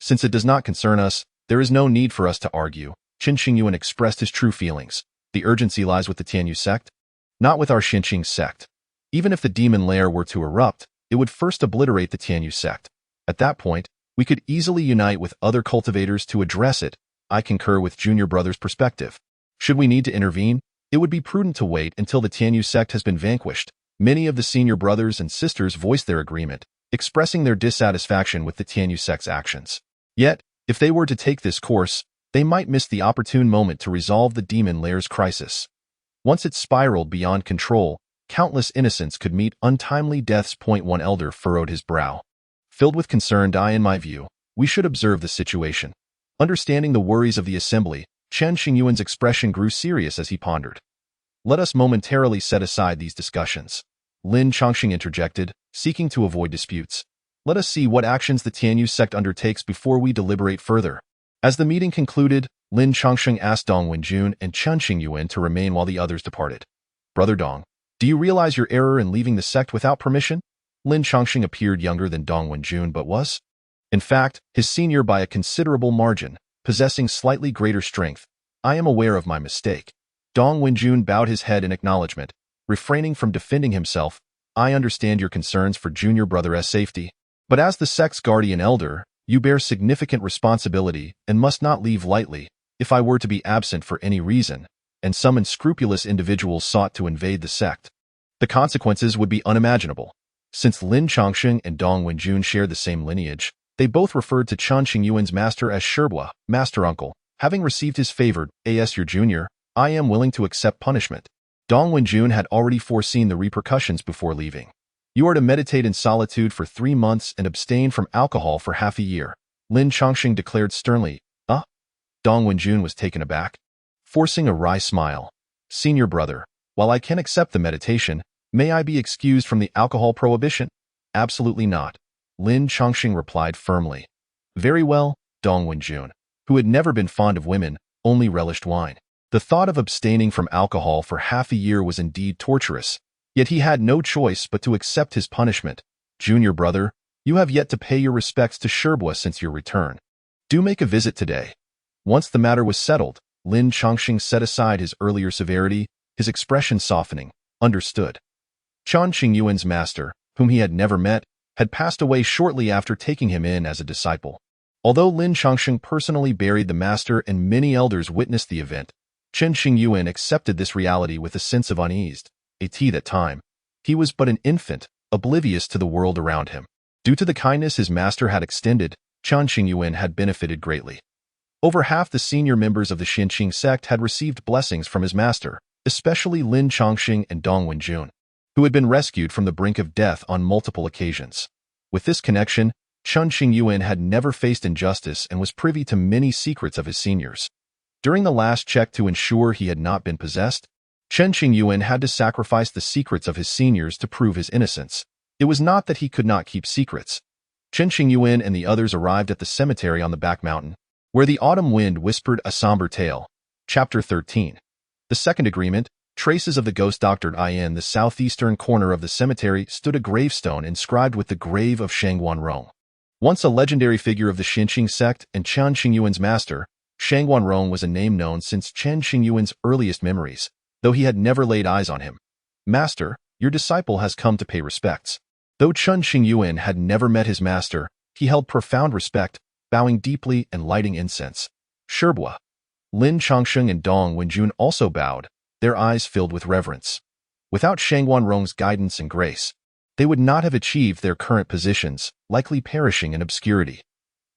Since it does not concern us, there is no need for us to argue. Chen Qingyuan expressed his true feelings. The urgency lies with the Tianyu sect, not with our Xinqing sect. Even if the demon lair were to erupt, it would first obliterate the Tianyu sect. At that point, we could easily unite with other cultivators to address it. I concur with Junior Brother's perspective. Should we need to intervene, it would be prudent to wait until the Tianyu sect has been vanquished. Many of the senior brothers and sisters voiced their agreement, expressing their dissatisfaction with the Tianyu sect's actions. Yet, if they were to take this course, they might miss the opportune moment to resolve the demon lair's crisis. Once it spiraled beyond control, countless innocents could meet untimely deaths. One elder furrowed his brow. Filled with concern, in my view, we should observe the situation. Understanding the worries of the assembly, Chen Qingyuan's expression grew serious as he pondered. Let us momentarily set aside these discussions. Lin Chongsheng interjected, seeking to avoid disputes. Let us see what actions the Tianyu sect undertakes before we deliberate further. As the meeting concluded, Lin Chongsheng asked Dong Wenjun and Chen Qingyuan to remain while the others departed. Brother Dong, do you realize your error in leaving the sect without permission? Lin Chongsheng appeared younger than Dong Wenjun but was, in fact, his senior by a considerable margin, possessing slightly greater strength. I am aware of my mistake. Dong Wenjun bowed his head in acknowledgement, refraining from defending himself. I understand your concerns for Junior Brother's safety, but as the sect's guardian elder, you bear significant responsibility and must not leave lightly. If I were to be absent for any reason, and some unscrupulous individuals sought to invade the sect, the consequences would be unimaginable. Since Lin Chongsheng and Dong Wenjun shared the same lineage, they both referred to Chen Qingyuan's master as Sherbua, master uncle. Having received his favor as your junior, I am willing to accept punishment. Dong Wenjun had already foreseen the repercussions before leaving. You are to meditate in solitude for 3 months and abstain from alcohol for half a year, Lin Chongsheng declared sternly. Dong Wenjun was taken aback, forcing a wry smile. Senior brother, while I can accept the meditation, may I be excused from the alcohol prohibition? Absolutely not, Lin Chongsheng replied firmly. Very well, Dong Wenjun, who had never been fond of women, only relished wine. The thought of abstaining from alcohol for half a year was indeed torturous, yet he had no choice but to accept his punishment. Junior brother, you have yet to pay your respects to Sherbua since your return. Do make a visit today. Once the matter was settled, Lin Chongsheng set aside his earlier severity, his expression softening. Understood. Chen Qingyuan's master, whom he had never met, had passed away shortly after taking him in as a disciple. Although Lin Chongsheng personally buried the master and many elders witnessed the event, Chen Qingyuan accepted this reality with a sense of unease. At that time, he was but an infant, oblivious to the world around him. Due to the kindness his master had extended, Chen Qingyuan had benefited greatly. Over half the senior members of the Xinqing sect had received blessings from his master, especially Lin Chongsheng and Dong Wenjun, who had been rescued from the brink of death on multiple occasions. With this connection, Chen Qingyuan had never faced injustice and was privy to many secrets of his seniors. During the last check to ensure he had not been possessed, Chen Qingyuan had to sacrifice the secrets of his seniors to prove his innocence. It was not that he could not keep secrets. Chen Qingyuan and the others arrived at the cemetery on the back mountain, where the autumn wind whispered a somber tale. Chapter 13. The second agreement, Traces of the ghost doctor. In the southeastern corner of the cemetery stood a gravestone inscribed with the grave of Shangguan Rong. Once a legendary figure of the Xinqing sect and Chen Qingyuan's master, Shangguan Rong was a name known since Chen Qingyuan's earliest memories, though he had never laid eyes on him. Master, your disciple has come to pay respects. Though Chen Qingyuan had never met his master, he held profound respect, bowing deeply and lighting incense. Sherbua. Lin Chongsheng and Dong Wenjun also bowed, their eyes filled with reverence. Without Shangguan Rong's guidance and grace, they would not have achieved their current positions, likely perishing in obscurity.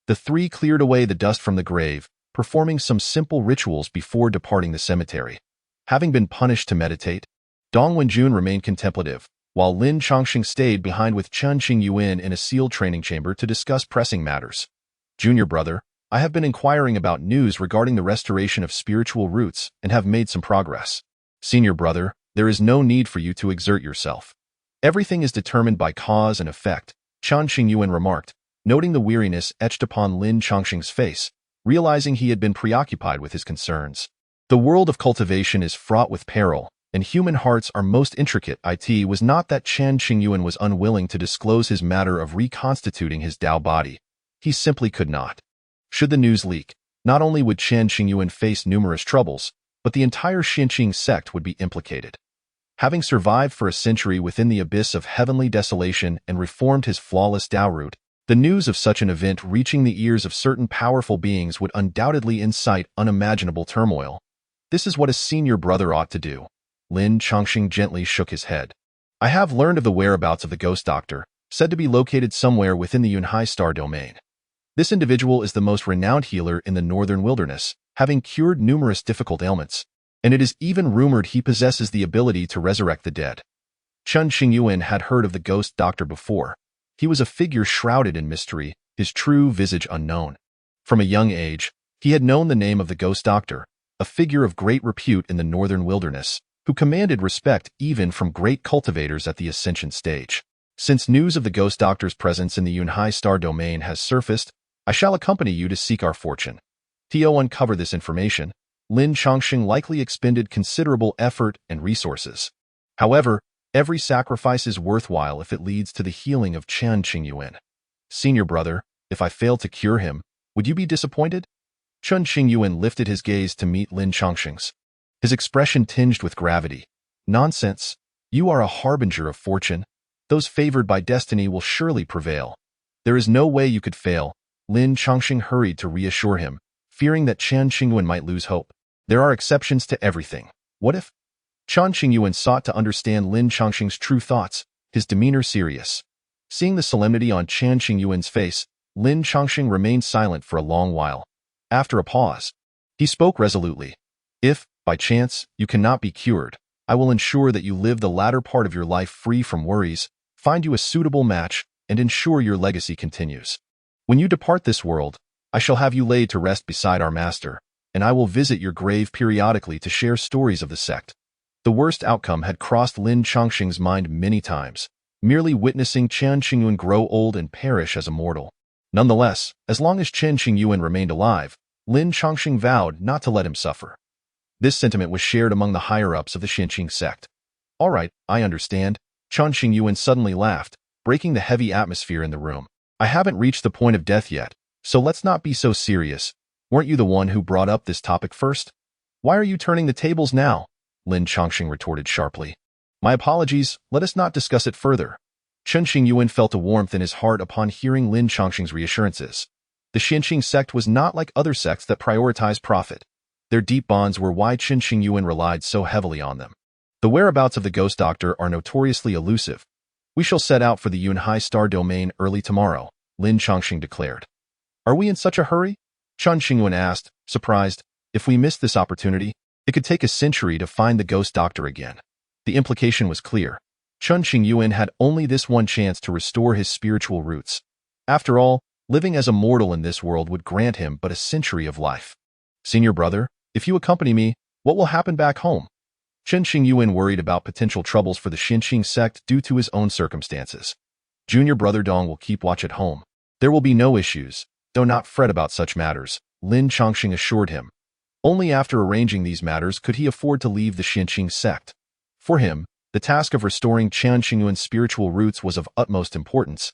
The three cleared away the dust from the grave, performing some simple rituals before departing the cemetery. Having been punished to meditate, Dong Wenjun remained contemplative, while Lin Chongsheng stayed behind with Chen Qingyuan in a sealed training chamber to discuss pressing matters. Junior brother, I have been inquiring about news regarding the restoration of spiritual roots and have made some progress. Senior brother, there is no need for you to exert yourself. Everything is determined by cause and effect, Chen Qingyuan remarked, noting the weariness etched upon Lin Chongsheng's face, realizing he had been preoccupied with his concerns. The world of cultivation is fraught with peril, and human hearts are most intricate. It was not that Chen Qingyuan was unwilling to disclose his matter of reconstituting his Tao body. He simply could not. Should the news leak, not only would Chen Qingyuan face numerous troubles, but the entire Xinqing sect would be implicated. Having survived for a century within the abyss of heavenly desolation and reformed his flawless Tao root, the news of such an event reaching the ears of certain powerful beings would undoubtedly incite unimaginable turmoil. This is what a senior brother ought to do. Lin Chongsheng gently shook his head. I have learned of the whereabouts of the ghost doctor, said to be located somewhere within the Yunhai star domain. This individual is the most renowned healer in the northern wilderness, having cured numerous difficult ailments, and it is even rumored he possesses the ability to resurrect the dead. Chen Qingyuan had heard of the ghost doctor before. He was a figure shrouded in mystery, his true visage unknown. From a young age, he had known the name of the ghost doctor, a figure of great repute in the northern wilderness, who commanded respect even from great cultivators at the ascension stage. Since news of the ghost doctor's presence in the Yunhai star domain has surfaced, I shall accompany you to seek our fortune. To uncover this information, Lin Chongsheng likely expended considerable effort and resources. However, every sacrifice is worthwhile if it leads to the healing of Chen Qingyuan. Senior brother, if I fail to cure him, would you be disappointed? Chen Qingyuan lifted his gaze to meet Lin Chongsheng's. His expression tinged with gravity. Nonsense. You are a harbinger of fortune. Those favored by destiny will surely prevail. There is no way you could fail. Lin Chongsheng hurried to reassure him, fearing that Chen Qingyuan might lose hope. There are exceptions to everything. What if? Chen Qingyuan sought to understand Lin Chongsheng's true thoughts, his demeanor serious. Seeing the solemnity on Chen Qingyuan's face, Lin Chongsheng remained silent for a long while. After a pause, he spoke resolutely. If, by chance, you cannot be cured, I will ensure that you live the latter part of your life free from worries, find you a suitable match, and ensure your legacy continues. When you depart this world, I shall have you laid to rest beside our master, and I will visit your grave periodically to share stories of the sect. The worst outcome had crossed Lin Chongsheng's mind many times, merely witnessing Chen Qingyuan grow old and perish as a mortal. Nonetheless, as long as Chen Qingyuan remained alive, Lin Chongsheng vowed not to let him suffer. This sentiment was shared among the higher-ups of the Xinqing sect. All right, I understand. Chen Qingyuan suddenly laughed, breaking the heavy atmosphere in the room. I haven't reached the point of death yet, so let's not be so serious. Weren't you the one who brought up this topic first? Why are you turning the tables now? Lin Chongsheng retorted sharply. My apologies, let us not discuss it further. Chen Qingyuan felt a warmth in his heart upon hearing Lin Chongsheng's reassurances. The Xinqing sect was not like other sects that prioritize profit. Their deep bonds were why Chen Qingyuan relied so heavily on them. The whereabouts of the ghost doctor are notoriously elusive. We shall set out for the Yunhai star domain early tomorrow, Lin Chongsheng declared. Are we in such a hurry? Chen Qingyuan asked, surprised. If we miss this opportunity, it could take a century to find the ghost doctor again. The implication was clear. Chen Qingyuan had only this one chance to restore his spiritual roots. After all, living as a mortal in this world would grant him but a century of life. Senior brother, if you accompany me, what will happen back home? Chen Qingyuan worried about potential troubles for the Xinqing sect due to his own circumstances. Junior brother Dong will keep watch at home. There will be no issues, though not fret about such matters, Lin Chongsheng assured him. Only after arranging these matters could he afford to leave the Xinqing sect. For him, the task of restoring Chen Qingyuan's spiritual roots was of utmost importance,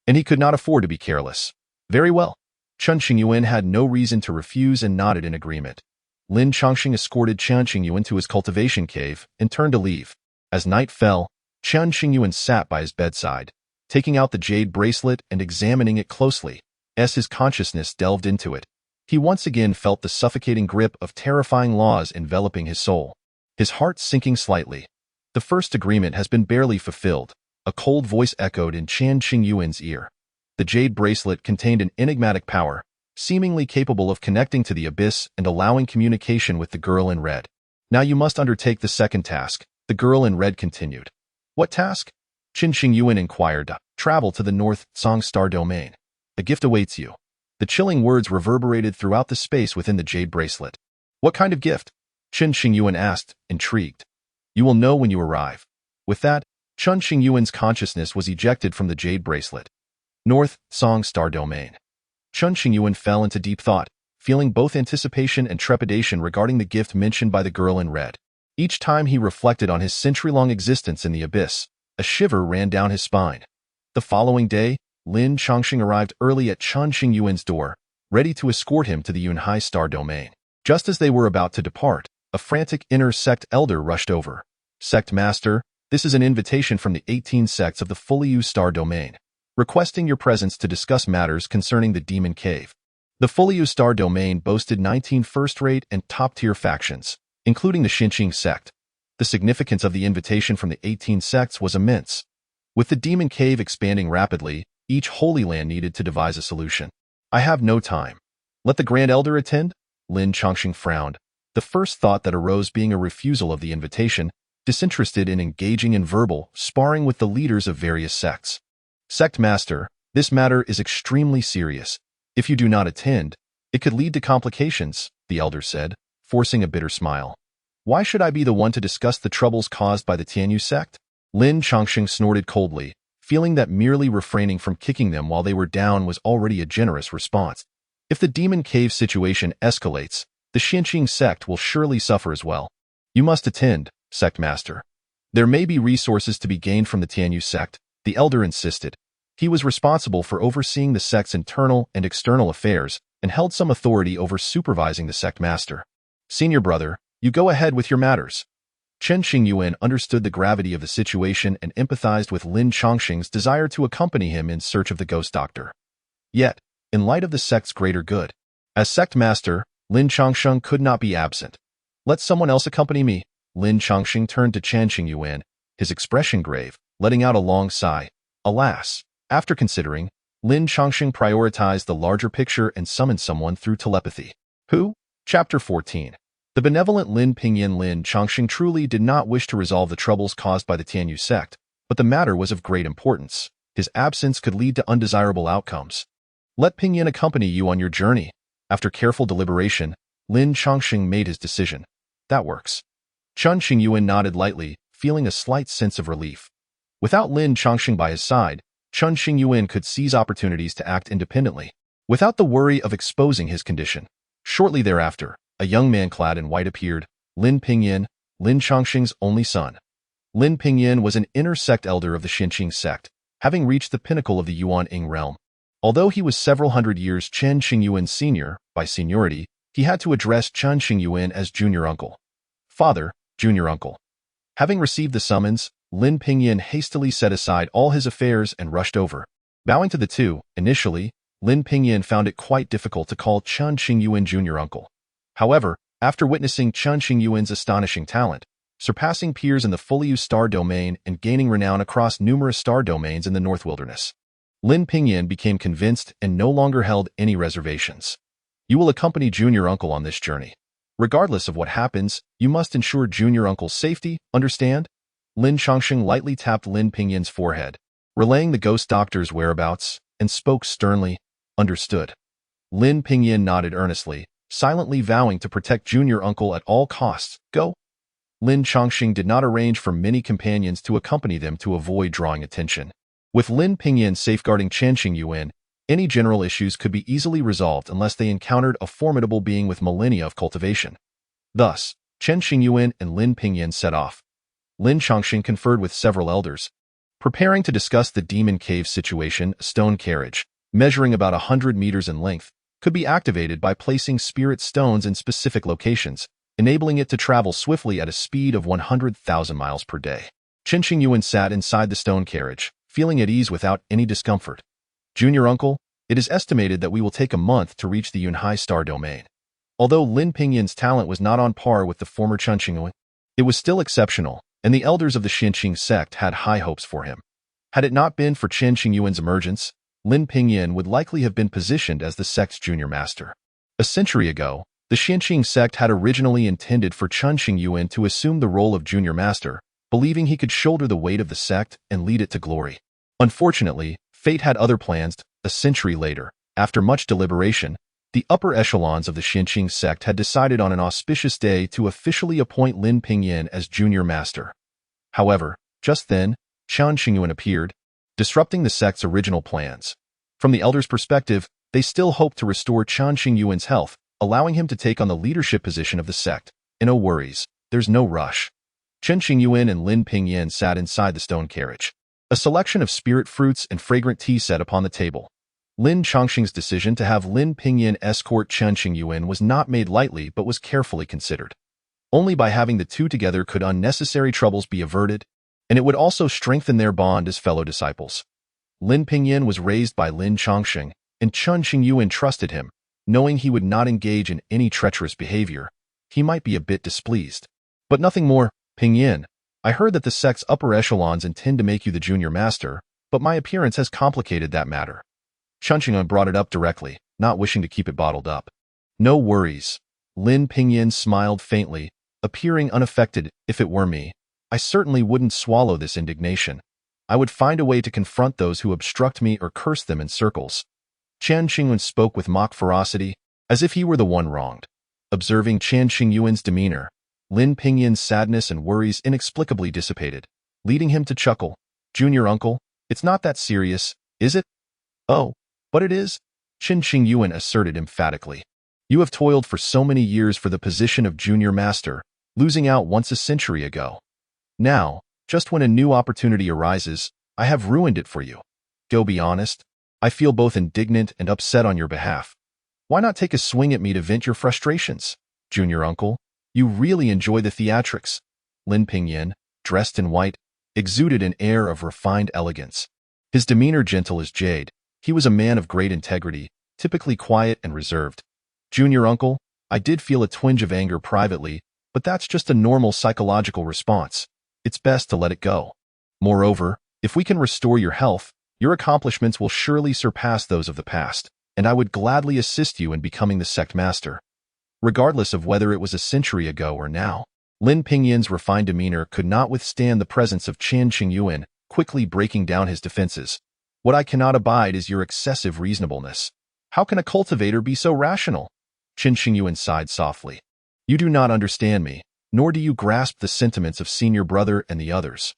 and he could not afford to be careless. Very well. Chen Qingyuan had no reason to refuse and nodded in agreement. Lin Chongqing escorted Chen Qingyuan to his cultivation cave and turned to leave. As night fell, Chen Qingyuan sat by his bedside, taking out the jade bracelet and examining it closely. As his consciousness delved into it, he once again felt the suffocating grip of terrifying laws enveloping his soul, his heart sinking slightly. The first agreement has been barely fulfilled, a cold voice echoed in Chen Qingyuan's ear. The jade bracelet contained an enigmatic power, seemingly capable of connecting to the abyss and allowing communication with the girl in red. Now you must undertake the second task, the girl in red continued. What task? Chen Qingyuan inquired. Travel to the North Song Star Domain. A gift awaits you. The chilling words reverberated throughout the space within the jade bracelet. What kind of gift? Chen Qingyuan asked, intrigued. You will know when you arrive. With that, Chen Qingyuan's consciousness was ejected from the jade bracelet. North Song Star Domain. Chen Qingyuan fell into deep thought, feeling both anticipation and trepidation regarding the gift mentioned by the girl in red. Each time he reflected on his century-long existence in the abyss, a shiver ran down his spine. The following day, Lin Chongqing arrived early at Chen Qingyuan's door, ready to escort him to the Yunhai Star Domain. Just as they were about to depart, a frantic inner sect elder rushed over. Sect Master, this is an invitation from the 18 sects of the Fuliu Star Domain, requesting your presence to discuss matters concerning the Demon Cave. The Fuliu Star Domain boasted 19 first-rate and top-tier factions, including the Xinqing sect. The significance of the invitation from the 18 sects was immense. With the Demon Cave expanding rapidly, each Holy Land needed to devise a solution. I have no time. Let the Grand Elder attend? Lin Chongqing frowned, the first thought that arose being a refusal of the invitation, disinterested in engaging in verbal sparring with the leaders of various sects. Sect Master, this matter is extremely serious. If you do not attend, it could lead to complications, the elder said, forcing a bitter smile. Why should I be the one to discuss the troubles caused by the Tianyuan sect? Lin Chongqing snorted coldly, feeling that merely refraining from kicking them while they were down was already a generous response. If the Demon Cave situation escalates, the Xinqing sect will surely suffer as well. You must attend, Sect Master. There may be resources to be gained from the Tianyuan sect, the elder insisted. He was responsible for overseeing the sect's internal and external affairs and held some authority over supervising the sect master. Senior brother, you go ahead with your matters. Chen Qingyuan understood the gravity of the situation and empathized with Lin Chongqing's desire to accompany him in search of the ghost doctor. Yet, in light of the sect's greater good, as sect master, Lin Chongqing could not be absent. Let someone else accompany me. Lin Chongqing turned to Chen Qingyuan, his expression grave, letting out a long sigh. Alas, after considering, Lin Chongqing prioritized the larger picture and summoned someone through telepathy. Who? Chapter 14. The benevolent Lin Pingyan Lin Chongqing truly did not wish to resolve the troubles caused by the Tianyuan sect, but the matter was of great importance. His absence could lead to undesirable outcomes. Let Pingyan accompany you on your journey. After careful deliberation, Lin Chongqing made his decision. That works. Chen Qingyuan nodded lightly, feeling a slight sense of relief. Without Lin Chongqing by his side, Chen Qingyuan could seize opportunities to act independently, without the worry of exposing his condition. Shortly thereafter, a young man clad in white appeared, Lin Pingyan, Lin Chongqing's only son. Lin Pingyan was an inner sect elder of the Xinqing sect, having reached the pinnacle of the Yuan Ying realm. Although he was several hundred years Chen Qingyuan's senior, by seniority, he had to address Chen Qingyuan as junior uncle. Father, junior uncle. Having received the summons, Lin Pingyan hastily set aside all his affairs and rushed over. Bowing to the two, initially, Lin Pingyan found it quite difficult to call Chen Qingyuan junior uncle. However, after witnessing Chen Qingyuan's astonishing talent, surpassing peers in the Fuliu Star Domain and gaining renown across numerous star domains in the North Wilderness, Lin Pingyan became convinced and no longer held any reservations. You will accompany junior uncle on this journey. Regardless of what happens, you must ensure junior uncle's safety, understand? Lin Chongqing lightly tapped Lin Pingyan's forehead, relaying the ghost doctor's whereabouts, and spoke sternly, understood. Lin Pingyan nodded earnestly, silently vowing to protect junior uncle at all costs. Go. Lin Chongqing did not arrange for many companions to accompany them to avoid drawing attention. With Lin Pingyan safeguarding Chen Qingyuan, Any general issues could be easily resolved unless they encountered a formidable being with millennia of cultivation. Thus, Chen Qingyuan and Lin Pingyan set off. Lin Chongqing conferred with several elders, preparing to discuss the demon cave situation. A stone carriage, measuring about 100 meters in length, could be activated by placing spirit stones in specific locations, enabling it to travel swiftly at a speed of 100,000 miles per day. Chen Qingyuan sat inside the stone carriage, feeling at ease without any discomfort. Junior uncle, it is estimated that we will take a month to reach the Yunhai star domain. Although Lin Pingyan's talent was not on par with the former Chen Qingyuan, it was still exceptional, and the elders of the Xinqing sect had high hopes for him. Had it not been for Chen Qingyuan's emergence, Lin Pingyan would likely have been positioned as the sect's junior master. A century ago, the Xinqing sect had originally intended for Chen Qingyuan to assume the role of junior master, believing he could shoulder the weight of the sect and lead it to glory. Unfortunately, fate had other plans. A century later, after much deliberation, the upper echelons of the Xinqing sect had decided on an auspicious day to officially appoint Lin Pingyan as junior master. However, just then, Chen Qingyuan appeared, disrupting the sect's original plans. From the elders' perspective, they still hoped to restore Chen Qingyuan's health, allowing him to take on the leadership position of the sect. No worries, there's no rush. Chen Qingyuan and Lin Pingyan sat inside the stone carriage. A selection of spirit fruits and fragrant tea set upon the table. Lin Chongqing's decision to have Lin Pingyan escort Chen Qingyuan was not made lightly but was carefully considered. Only by having the two together could unnecessary troubles be averted, and it would also strengthen their bond as fellow disciples. Lin Pingyan was raised by Lin Chongqing, and Chen Qingyuan trusted him, knowing he would not engage in any treacherous behavior. He might be a bit displeased. But nothing more. Pingyan, I heard that the sect's upper echelons intend to make you the junior master, but my appearance has complicated that matter. Chen Qingyuan brought it up directly, not wishing to keep it bottled up. No worries. Lin Pingyan smiled faintly, appearing unaffected. If it were me, I certainly wouldn't swallow this indignation. I would find a way to confront those who obstruct me or curse them in circles. Chen Qingyuan spoke with mock ferocity, as if he were the one wronged. Observing Chen Qingyuan's demeanor, Lin Pingyan's sadness and worries inexplicably dissipated, leading him to chuckle. Junior uncle, it's not that serious, is it? Oh, but it is, Chen Qingyuan asserted emphatically. You have toiled for so many years for the position of junior master, losing out once a century ago. Now, just when a new opportunity arises, I have ruined it for you. Go be honest. I feel both indignant and upset on your behalf. Why not take a swing at me to vent your frustrations? Junior uncle, you really enjoy the theatrics. Lin Pingyan, dressed in white, exuded an air of refined elegance. His demeanor gentle as jade. He was a man of great integrity, typically quiet and reserved. Junior uncle, I did feel a twinge of anger privately, but that's just a normal psychological response. It's best to let it go. Moreover, if we can restore your health, your accomplishments will surely surpass those of the past, and I would gladly assist you in becoming the sect master. Regardless of whether it was a century ago or now, Lin Pingyan's refined demeanor could not withstand the presence of Chen Qingyuan, quickly breaking down his defenses. What I cannot abide is your excessive reasonableness. How can a cultivator be so rational? Chen Qingyuan sighed softly. You do not understand me, nor do you grasp the sentiments of senior brother and the others.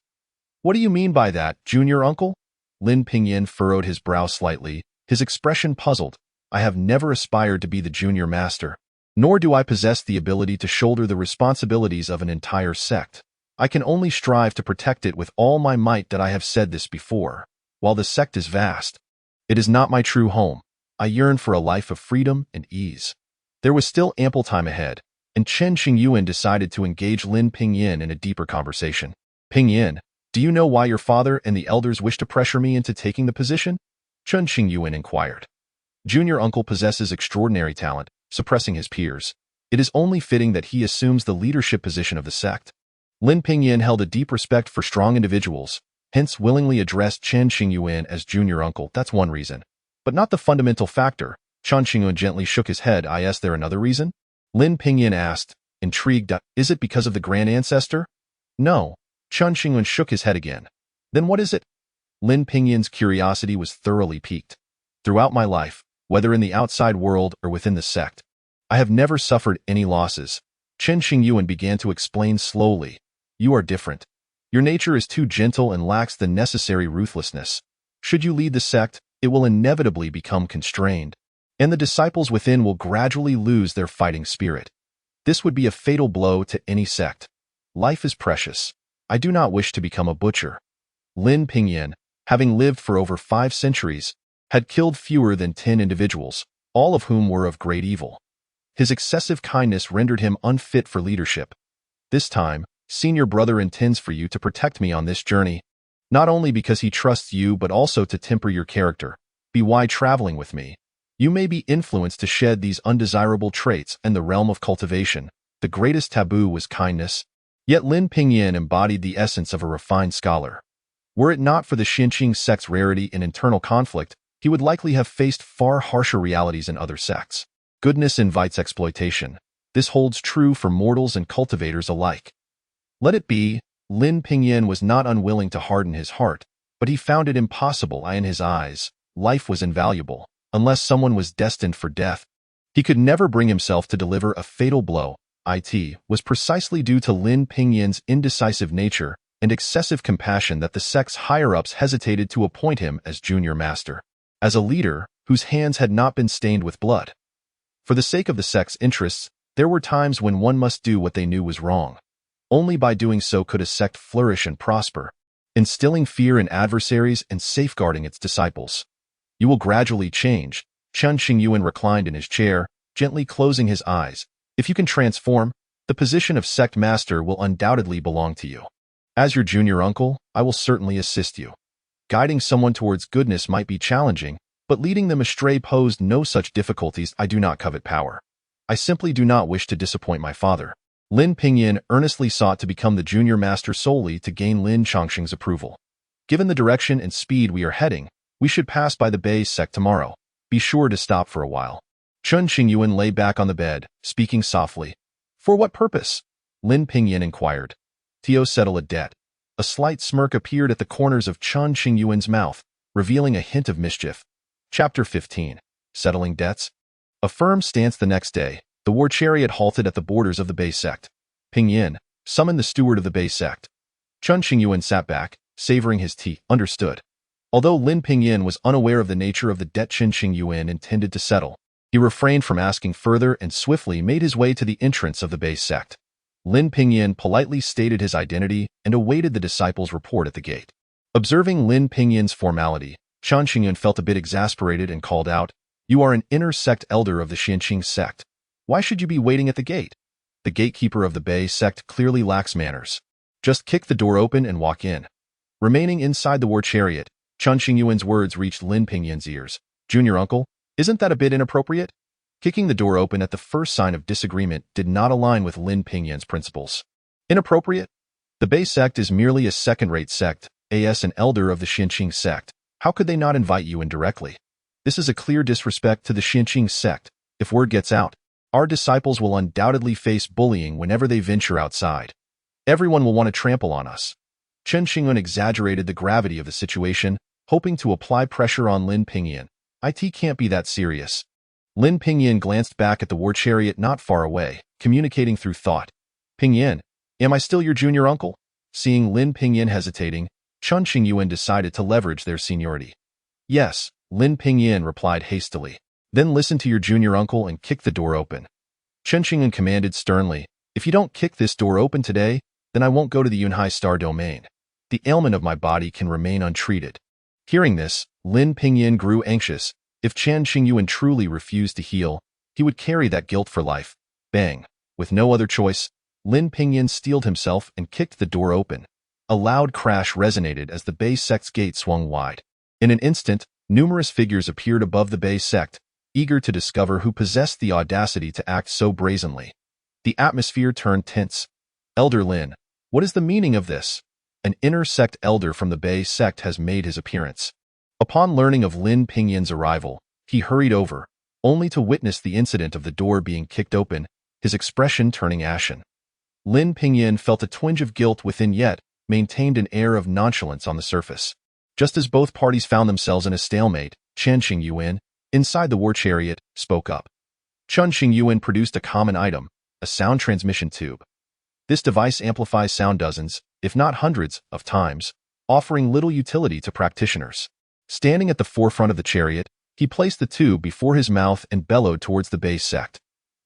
What do you mean by that, junior uncle? Lin Pingyan furrowed his brow slightly, his expression puzzled. I have never aspired to be the junior master, nor do I possess the ability to shoulder the responsibilities of an entire sect. I can only strive to protect it with all my might. That I have said this before. While the sect is vast, it is not my true home. I yearn for a life of freedom and ease. There was still ample time ahead, and Chen Qingyuan decided to engage Lin Pingyan in a deeper conversation. Pingyan, do you know why your father and the elders wish to pressure me into taking the position? Chen Qingyuan inquired. Junior uncle possesses extraordinary talent, suppressing his peers. It is only fitting that he assumes the leadership position of the sect. Lin Pingyan held a deep respect for strong individuals, hence willingly addressed Chen Qingyuan as junior uncle. That's one reason, but not the fundamental factor. Chen Qingyuan gently shook his head. Is there another reason? Lin Pingyan asked, intrigued. Is it because of the grand ancestor? No. Chen Qingyuan shook his head again. Then what is it? Lin Pingyan's curiosity was thoroughly piqued. Throughout my life, whether in the outside world or within the sect, I have never suffered any losses. Chen Qingyuan began to explain slowly. You are different. Your nature is too gentle and lacks the necessary ruthlessness. Should you lead the sect, it will inevitably become constrained, and the disciples within will gradually lose their fighting spirit. This would be a fatal blow to any sect. Life is precious. I do not wish to become a butcher. Lin Pingyan, having lived for over 5 centuries, had killed fewer than 10 individuals, all of whom were of great evil. His excessive kindness rendered him unfit for leadership. This time, senior brother intends for you to protect me on this journey, not only because he trusts you but also to temper your character. Be why traveling with me. You may be influenced to shed these undesirable traits in the realm of cultivation. The greatest taboo was kindness, yet Lin Pingyan embodied the essence of a refined scholar. Were it not for the Xinqing sect's rarity in internal conflict, he would likely have faced far harsher realities in other sects. Goodness invites exploitation. This holds true for mortals and cultivators alike. Let it be, Lin Pingyan was not unwilling to harden his heart, but he found it impossible. In his eyes, life was invaluable, unless someone was destined for death. He could never bring himself to deliver a fatal blow. It was precisely due to Lin Pingyan's indecisive nature and excessive compassion that the sect's higher-ups hesitated to appoint him as junior master, as a leader whose hands had not been stained with blood. For the sake of the sect's interests, there were times when one must do what they knew was wrong. Only by doing so could a sect flourish and prosper, instilling fear in adversaries and safeguarding its disciples. You will gradually change. Chen Qingyuan reclined in his chair, gently closing his eyes. If you can transform, the position of sect master will undoubtedly belong to you. As your junior uncle, I will certainly assist you. Guiding someone towards goodness might be challenging, but leading them astray posed no such difficulties. I do not covet power. I simply do not wish to disappoint my father. Lin Pingyan earnestly sought to become the junior master solely to gain Lin Chongqing's approval. Given the direction and speed we are heading, we should pass by the Bei sect tomorrow. Be sure to stop for a while. Chen Qingyuan lay back on the bed, speaking softly. For what purpose? Lin Pingyan inquired. To settle a debt. A slight smirk appeared at the corners of Chen Qingyuan's mouth, revealing a hint of mischief. Chapter 15. Settling Debts. A firm stance. The next day, the war chariot halted at the borders of the Bei sect. Pingyan, summon the steward of the Bei sect. Chen Qingyuan sat back, savoring his tea. Understood. Although Lin Pingyan was unaware of the nature of the debt Chen Qingyuan intended to settle, he refrained from asking further and swiftly made his way to the entrance of the Bei sect. Lin Pingyan politely stated his identity and awaited the disciples' report at the gate. Observing Lin Pingyan's formality, Chen Qingyuan felt a bit exasperated and called out, "You are an inner sect elder of the Xinqing sect. Why should you be waiting at the gate?" The gatekeeper of the Bei sect clearly lacks manners. Just kick the door open and walk in. Remaining inside the war chariot, Chen Qingyuan's words reached Lin Pingyan's ears. Junior uncle, isn't that a bit inappropriate? Kicking the door open at the first sign of disagreement did not align with Lin Pingyan's principles. Inappropriate? The Bei sect is merely a second-rate sect, as an elder of the Xinqing sect. How could they not invite you in directly? This is a clear disrespect to the Xinqing sect. If word gets out, our disciples will undoubtedly face bullying whenever they venture outside. Everyone will want to trample on us. Chen Qingyuan exaggerated the gravity of the situation, hoping to apply pressure on Lin Pingyan. It can't be that serious. Lin Pingyan glanced back at the war chariot not far away, communicating through thought. Pingyan, am I still your junior uncle? Seeing Lin Pingyan hesitating, Chen Qingyuan decided to leverage their seniority. Yes, Lin Pingyan replied hastily. Then listen to your junior uncle and kick the door open. Chen Qingyuan commanded sternly, if you don't kick this door open today, then I won't go to the Yunhai Star Domain. The ailment of my body can remain untreated. Hearing this, Lin Pingyan grew anxious. If Chen Qingyuan truly refused to heal, he would carry that guilt for life. Bang! With no other choice, Lin Pingyan steeled himself and kicked the door open. A loud crash resonated as the Bei sect's gate swung wide. In an instant, numerous figures appeared above the Bei sect, eager to discover who possessed the audacity to act so brazenly. The atmosphere turned tense. Elder Lin, what is the meaning of this? An inner sect elder from the Bei sect has made his appearance. Upon learning of Lin Pingyan's arrival, he hurried over, only to witness the incident of the door being kicked open, his expression turning ashen. Lin Pingyan felt a twinge of guilt within yet maintained an air of nonchalance on the surface. Just as both parties found themselves in a stalemate, Chen Qingyuan, inside the war chariot, spoke up. Chen Qingyuan produced a common item, a sound transmission tube. This device amplifies sound dozens, if not hundreds, of times, offering little utility to practitioners. Standing at the forefront of the chariot, he placed the tube before his mouth and bellowed towards the base sect.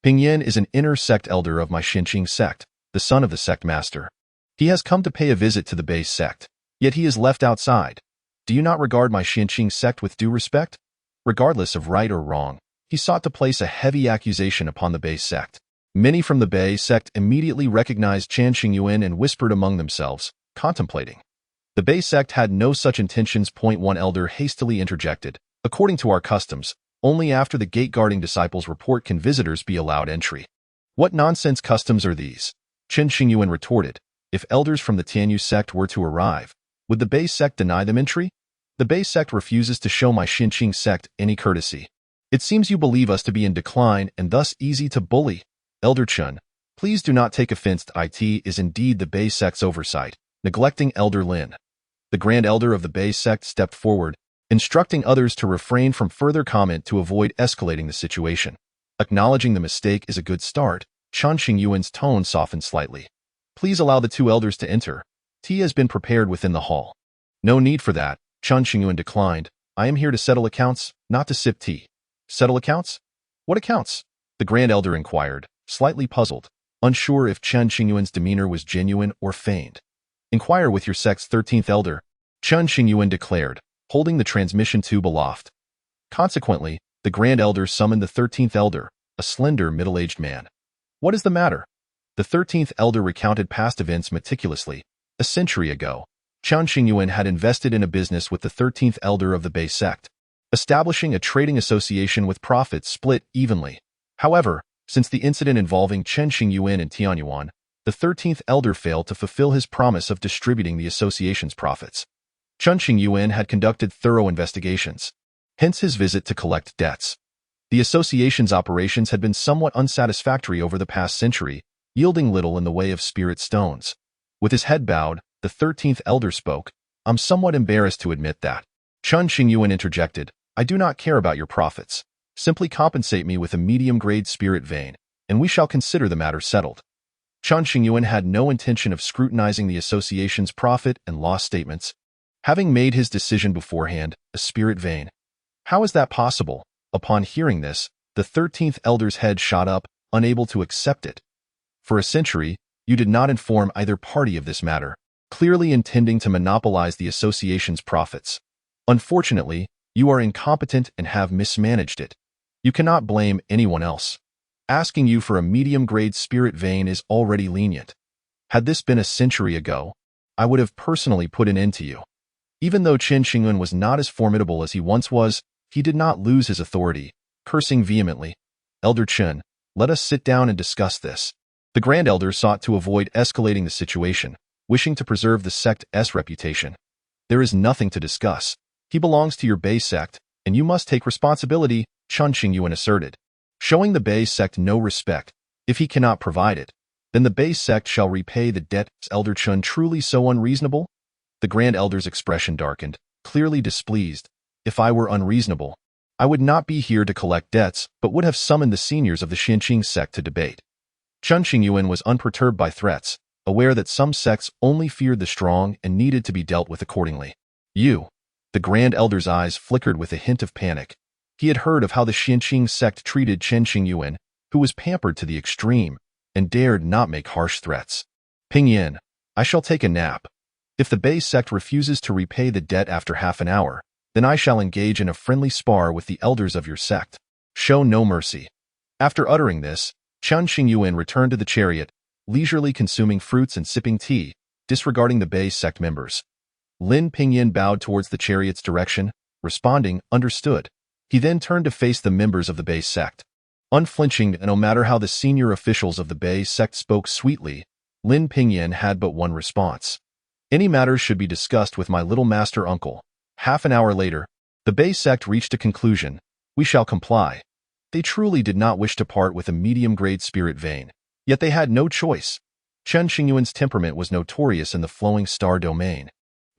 Pingyan is an inner sect elder of my Xinqing sect, the son of the sect master. He has come to pay a visit to the base sect, yet he is left outside. Do you not regard my Xinqing sect with due respect? Regardless of right or wrong, he sought to place a heavy accusation upon the base sect. Many from the Bei sect immediately recognized Chen Qingyuan and whispered among themselves, contemplating. The Bei sect had no such intentions. One elder hastily interjected. According to our customs, only after the gate-guarding disciples' report can visitors be allowed entry. What nonsense customs are these? Chen Qingyuan retorted. If elders from the Tianyuan sect were to arrive, would the Bei sect deny them entry? The Bei sect refuses to show my Xinqing sect any courtesy. It seems you believe us to be in decline and thus easy to bully. Elder Chen, please do not take offense. It is indeed the Bei sect's oversight, neglecting Elder Lin. The Grand Elder of the Bei sect stepped forward, instructing others to refrain from further comment to avoid escalating the situation. Acknowledging the mistake is a good start. Chen Qingyuan's tone softened slightly. Please allow the two elders to enter. Tea has been prepared within the hall. No need for that, Chen Qingyuan declined. I am here to settle accounts, not to sip tea. Settle accounts? What accounts? The Grand Elder inquired, slightly puzzled, unsure if Chen Qingyuan's demeanor was genuine or feigned. Inquire with your sect's 13th elder, Chen Qingyuan declared, holding the transmission tube aloft. Consequently, the Grand Elder summoned the 13th elder, a slender middle-aged man. What is the matter? The 13th elder recounted past events meticulously. A century ago, Chen Qingyuan had invested in a business with the 13th elder of the Bei sect, establishing a trading association with profits split evenly. However, since the incident involving Chen Qingyuan and Tianyuan, the 13th elder failed to fulfill his promise of distributing the association's profits. Chen Qingyuan had conducted thorough investigations, hence his visit to collect debts. The association's operations had been somewhat unsatisfactory over the past century, yielding little in the way of spirit stones. With his head bowed, the 13th elder spoke. I'm somewhat embarrassed to admit that. Chen Qingyuan interjected. I do not care about your profits. Simply compensate me with a medium-grade spirit vein, and we shall consider the matter settled. Chen Qingyuan had no intention of scrutinizing the association's profit and loss statements, having made his decision beforehand, a spirit vein. How is that possible? Upon hearing this, the 13th elder's head shot up, unable to accept it. For a century, you did not inform either party of this matter, clearly intending to monopolize the association's profits. Unfortunately, you are incompetent and have mismanaged it. You cannot blame anyone else. Asking you for a medium-grade spirit vein is already lenient. Had this been a century ago, I would have personally put an end to you. Even though Chen Qingyuan was not as formidable as he once was, he did not lose his authority, cursing vehemently. Elder Chen, let us sit down and discuss this. The Grand Elder sought to avoid escalating the situation, wishing to preserve the sect's reputation. There is nothing to discuss. He belongs to your Bei sect, and you must take responsibility, Chen Qingyuan asserted. Showing the Bei sect no respect, if he cannot provide it, then the Bei sect shall repay the debt. Is Elder Chen truly so unreasonable? The Grand Elder's expression darkened, clearly displeased. If I were unreasonable, I would not be here to collect debts, but would have summoned the seniors of the Xinqing sect to debate. Chen Qingyuan was unperturbed by threats, aware that some sects only feared the strong and needed to be dealt with accordingly. You. The Grand Elder's eyes flickered with a hint of panic. He had heard of how the Xinqing sect treated Chen Qingyuan, who was pampered to the extreme, and dared not make harsh threats. Pingyan, I shall take a nap. If the Bei sect refuses to repay the debt after half an hour, then I shall engage in a friendly spar with the elders of your sect. Show no mercy. After uttering this, Chen Qingyuan returned to the chariot, leisurely consuming fruits and sipping tea, disregarding the Bei sect members. Lin Pingyan bowed towards the chariot's direction, responding, understood. He then turned to face the members of the Bei sect. Unflinching, and no matter how the senior officials of the Bei sect spoke sweetly, Lin Pingyan had but one response. Any matters should be discussed with my little master uncle. Half an hour later, the Bei sect reached a conclusion. We shall comply. They truly did not wish to part with a medium-grade spirit vein, yet they had no choice. Chen Qingyuan's temperament was notorious in the flowing star domain,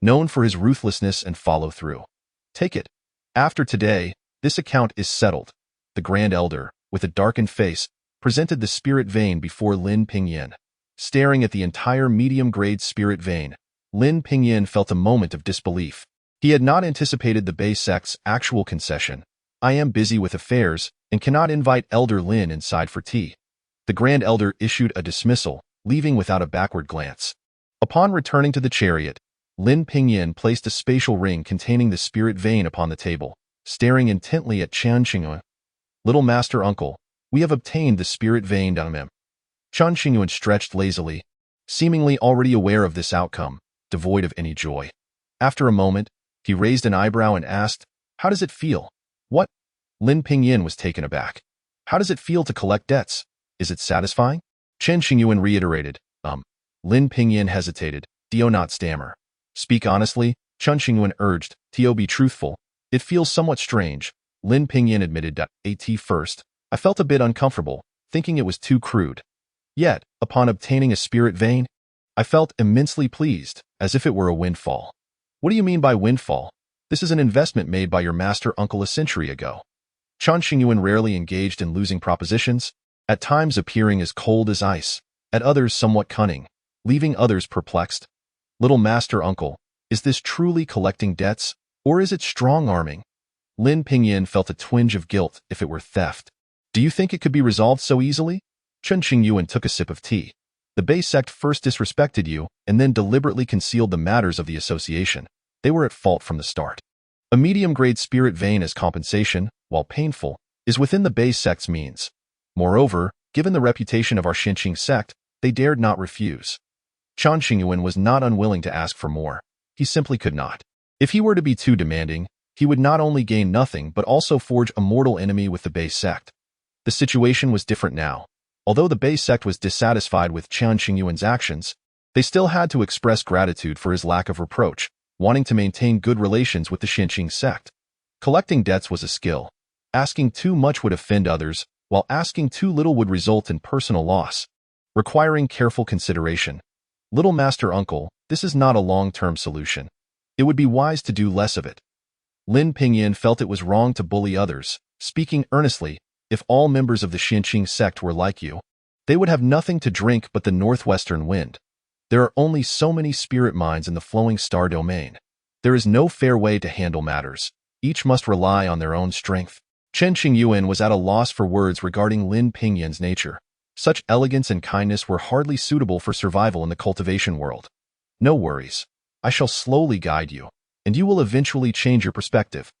known for his ruthlessness and follow-through. Take it. After today, this account is settled. The Grand Elder, with a darkened face, presented the spirit vein before Lin Pingyan. Staring at the entire medium-grade spirit vein, Lin Pingyan felt a moment of disbelief. He had not anticipated the Bei sect's actual concession. "I am busy with affairs and cannot invite Elder Lin inside for tea." The Grand Elder issued a dismissal, leaving without a backward glance. Upon returning to the chariot, Lin Pingyan placed a spatial ring containing the spirit vein upon the table, staring intently at Chen Qingyuan. "Little master uncle, we have obtained the spirit vein on him." Chen Qingyuan stretched lazily, seemingly already aware of this outcome, devoid of any joy. After a moment, he raised an eyebrow and asked, "How does it feel?" "What?" Lin Pingyan was taken aback. "How does it feel to collect debts? Is it satisfying?" Chen Qingyuan reiterated, Lin Pingyan hesitated. "Do not stammer." "Speak honestly," Chen Qingyuan urged. "To be truthful. It feels somewhat strange." Lin Pingyan admitted, "At first, I felt a bit uncomfortable, thinking it was too crude. Yet, upon obtaining a spirit vein, I felt immensely pleased, as if it were a windfall." "What do you mean by windfall? This is an investment made by your master uncle a century ago." Chen Qingyuan rarely engaged in losing propositions, at times appearing as cold as ice, at others somewhat cunning, leaving others perplexed. "Little master uncle, is this truly collecting debts, or is it strong-arming?" Lin Pingyan felt a twinge of guilt if it were theft. "Do you think it could be resolved so easily?" Chen Qingyuan took a sip of tea. "The Bei sect first disrespected you and then deliberately concealed the matters of the association. They were at fault from the start. A medium-grade spirit vein as compensation, while painful, is within the Bei sect's means. Moreover, given the reputation of our Xinqing sect, they dared not refuse." Chen Qingyuan was not unwilling to ask for more. He simply could not. If he were to be too demanding, he would not only gain nothing but also forge a mortal enemy with the Bei sect. The situation was different now. Although the Bei sect was dissatisfied with Chen Qingyuan's actions, they still had to express gratitude for his lack of reproach, wanting to maintain good relations with the Xinqing sect. Collecting debts was a skill. Asking too much would offend others, while asking too little would result in personal loss, requiring careful consideration. "Little master uncle, this is not a long-term solution. It would be wise to do less of it." Lin Pingyan felt it was wrong to bully others, speaking earnestly. "If all members of the Xinqing sect were like you, they would have nothing to drink but the northwestern wind. There are only so many spirit mines in the flowing star domain. There is no fair way to handle matters. Each must rely on their own strength." Chen Qingyuan was at a loss for words regarding Lin Pingyan's nature. Such elegance and kindness were hardly suitable for survival in the cultivation world. "No worries. I shall slowly guide you, and you will eventually change your perspective."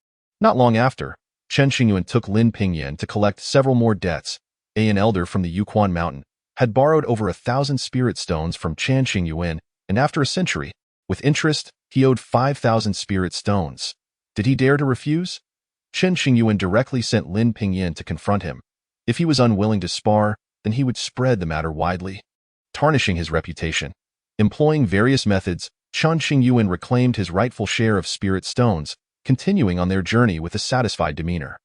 Not long after, Chen Qingyuan took Lin Pingyan to collect several more debts. An elder from the Yukon mountain had borrowed over 1,000 spirit stones from Chen Qingyuan, and after a century, with interest, he owed 5,000 spirit stones. Did he dare to refuse? Chen Qingyuan directly sent Lin Pingyan to confront him. If he was unwilling to spar, then he would spread the matter widely, tarnishing his reputation. Employing various methods, Chen Qingyuan reclaimed his rightful share of spirit stones, continuing on their journey with a satisfied demeanor.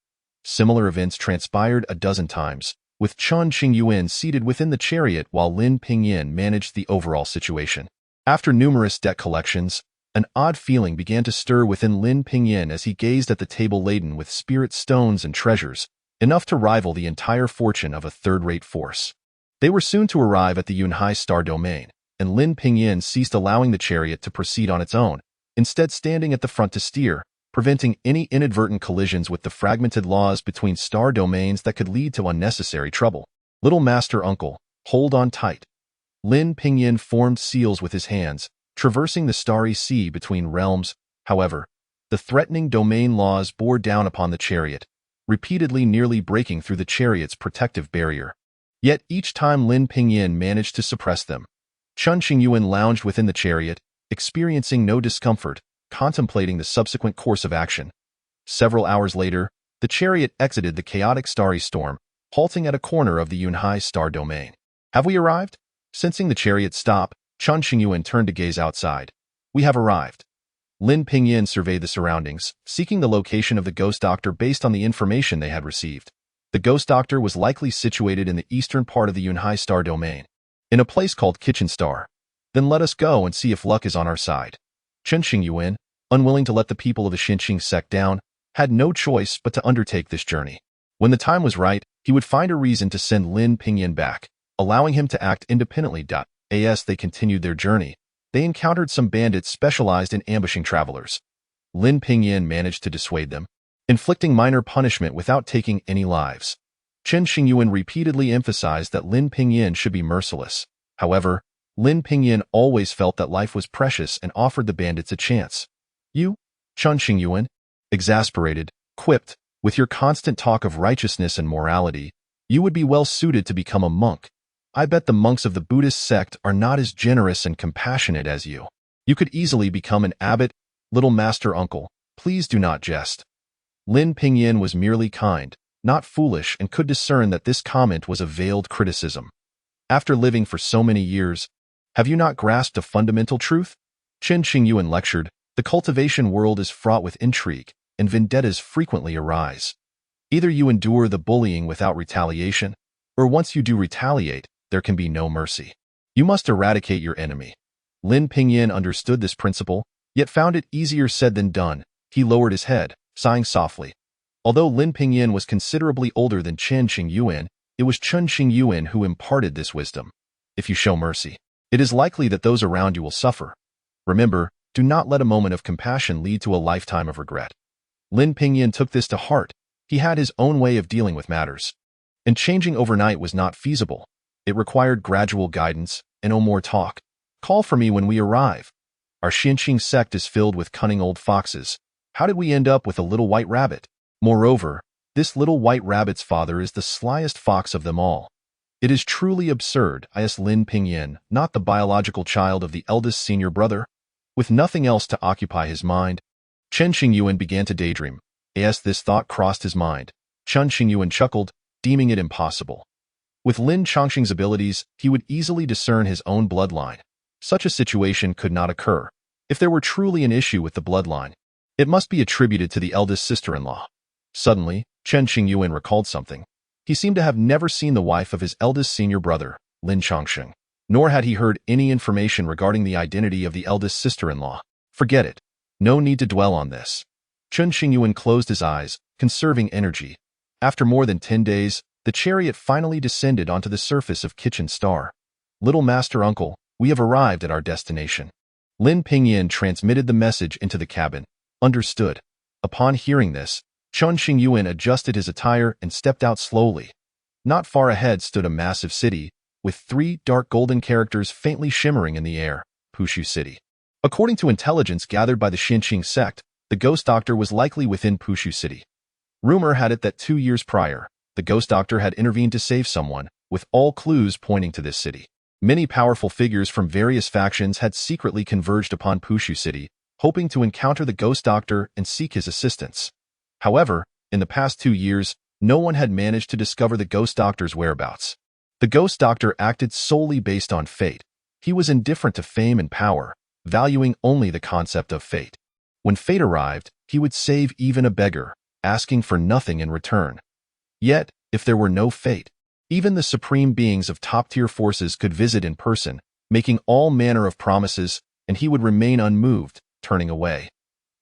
Similar events transpired a dozen times, with Chen Qingyuan seated within the chariot while Lin Pingyan managed the overall situation. After numerous debt collections, an odd feeling began to stir within Lin Pingyan as he gazed at the table laden with spirit stones and treasures, enough to rival the entire fortune of a third-rate force. They were soon to arrive at the Yunhai star domain, and Lin Pingyan ceased allowing the chariot to proceed on its own, instead standing at the front to steer, preventing any inadvertent collisions with the fragmented laws between star domains that could lead to unnecessary trouble. "Little master uncle, hold on tight." Lin Pingyan formed seals with his hands, traversing the starry sea between realms. However, the threatening domain laws bore down upon the chariot, repeatedly nearly breaking through the chariot's protective barrier. Yet each time Lin Pingyan managed to suppress them. Chen Qingyuan lounged within the chariot, experiencing no discomfort, contemplating the subsequent course of action. Several hours later, the chariot exited the chaotic starry storm, halting at a corner of the Yunhai star domain. "Have we arrived?" Sensing the chariot stop, Chen Qingyuan turned to gaze outside. "We have arrived." Lin Pingyan surveyed the surroundings, seeking the location of the ghost doctor based on the information they had received. The ghost doctor was likely situated in the eastern part of the Yunhai star domain, in a place called Kitchen Star. "Then let us go and see if luck is on our side." Chen Qingyuan, unwilling to let the people of the Xinqing sect down, had no choice but to undertake this journey. When the time was right, he would find a reason to send Lin Pingyan back, allowing him to act independently. As they continued their journey, they encountered some bandits specialized in ambushing travelers. Lin Pingyan managed to dissuade them, inflicting minor punishment without taking any lives. Chen Qingyuan repeatedly emphasized that Lin Pingyan should be merciless. However, Lin Pingyan always felt that life was precious and offered the bandits a chance. You, Chen Qingyuan, exasperated, quipped, with your constant talk of righteousness and morality, you would be well suited to become a monk. I bet the monks of the Buddhist sect are not as generous and compassionate as you. You could easily become an abbot. Little master uncle, please do not jest. Lin Pingyan was merely kind, not foolish, and could discern that this comment was a veiled criticism. After living for so many years, have you not grasped a fundamental truth? Chen Qingyuan lectured, the cultivation world is fraught with intrigue, and vendettas frequently arise. Either you endure the bullying without retaliation, or once you do retaliate, there can be no mercy. You must eradicate your enemy. Lin Pingyan understood this principle, yet found it easier said than done. He lowered his head, sighing softly. Although Lin Pingyan was considerably older than Chen Qingyuan, it was Chen Qingyuan who imparted this wisdom. If you show mercy, it is likely that those around you will suffer. Remember, do not let a moment of compassion lead to a lifetime of regret. Lin Pingyan took this to heart. He had his own way of dealing with matters, and changing overnight was not feasible. It required gradual guidance and no more talk. Call for me when we arrive. Our Xinqing sect is filled with cunning old foxes. How did we end up with a little white rabbit? Moreover, this little white rabbit's father is the slyest fox of them all. It is truly absurd. I asked Lin Pingyan, not the biological child of the eldest senior brother. With nothing else to occupy his mind, Chen Qingyuan began to daydream. As this thought crossed his mind, Chen Qingyuan chuckled, deeming it impossible. With Lin Chongqing's abilities, he would easily discern his own bloodline. Such a situation could not occur. If there were truly an issue with the bloodline, it must be attributed to the eldest sister-in-law. Suddenly, Chen Qingyuan recalled something. He seemed to have never seen the wife of his eldest senior brother, Lin Chongqing, nor had he heard any information regarding the identity of the eldest sister-in-law. Forget it. No need to dwell on this. Chen Qingyuan closed his eyes, conserving energy. After more than 10 days, the chariot finally descended onto the surface of Kitchen Star. Little master uncle, we have arrived at our destination. Lin Pingyan transmitted the message into the cabin. Understood. Upon hearing this, Chen Qingyuan adjusted his attire and stepped out slowly. Not far ahead stood a massive city, with 3 dark golden characters faintly shimmering in the air, Pushu City. According to intelligence gathered by the Xinqing sect, the ghost doctor was likely within Pushu City. Rumor had it that 2 years prior, the ghost doctor had intervened to save someone, with all clues pointing to this city. Many powerful figures from various factions had secretly converged upon Pushu City, hoping to encounter the ghost doctor and seek his assistance. However, in the past 2 years, no one had managed to discover the ghost doctor's whereabouts. The ghost doctor acted solely based on fate. He was indifferent to fame and power, valuing only the concept of fate. When fate arrived, he would save even a beggar, asking for nothing in return. Yet, if there were no fate, even the supreme beings of top-tier forces could visit in person, making all manner of promises, and he would remain unmoved, turning away.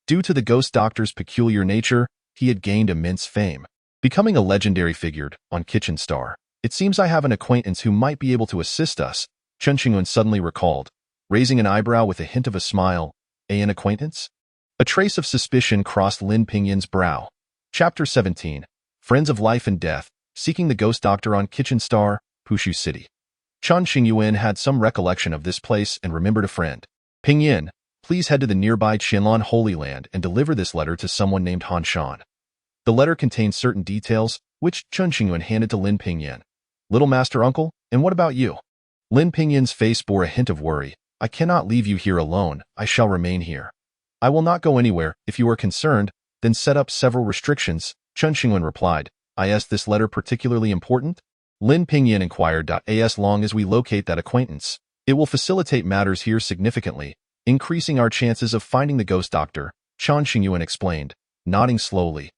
Due to the ghost doctor's peculiar nature, he had gained immense fame, becoming a legendary figure on Kitchen Star. It seems I have an acquaintance who might be able to assist us, Chen Qingyuan suddenly recalled, raising an eyebrow with a hint of a smile. An acquaintance? A trace of suspicion crossed Lin Pingyan's brow. Chapter 17. Friends of Life and Death, seeking the ghost doctor on Kitchen Star, Pushu City. Chen Qingyuan had some recollection of this place and remembered a friend. Pingyan, please head to the nearby Qianlan Holy Land and deliver this letter to someone named Han Shan. The letter contained certain details, which Chen Qingyuan handed to Lin Pingyan. Little master uncle, and what about you? Lin Pingyan's face bore a hint of worry. I cannot leave you here alone. I shall remain here. I will not go anywhere. If you are concerned, then set up several restrictions, Chen Qingyuan replied. Is this letter particularly important? Lin Pingyan inquired. As long as we locate that acquaintance, it will facilitate matters here significantly, increasing our chances of finding the ghost doctor, Chen Qingyuan explained, nodding slowly.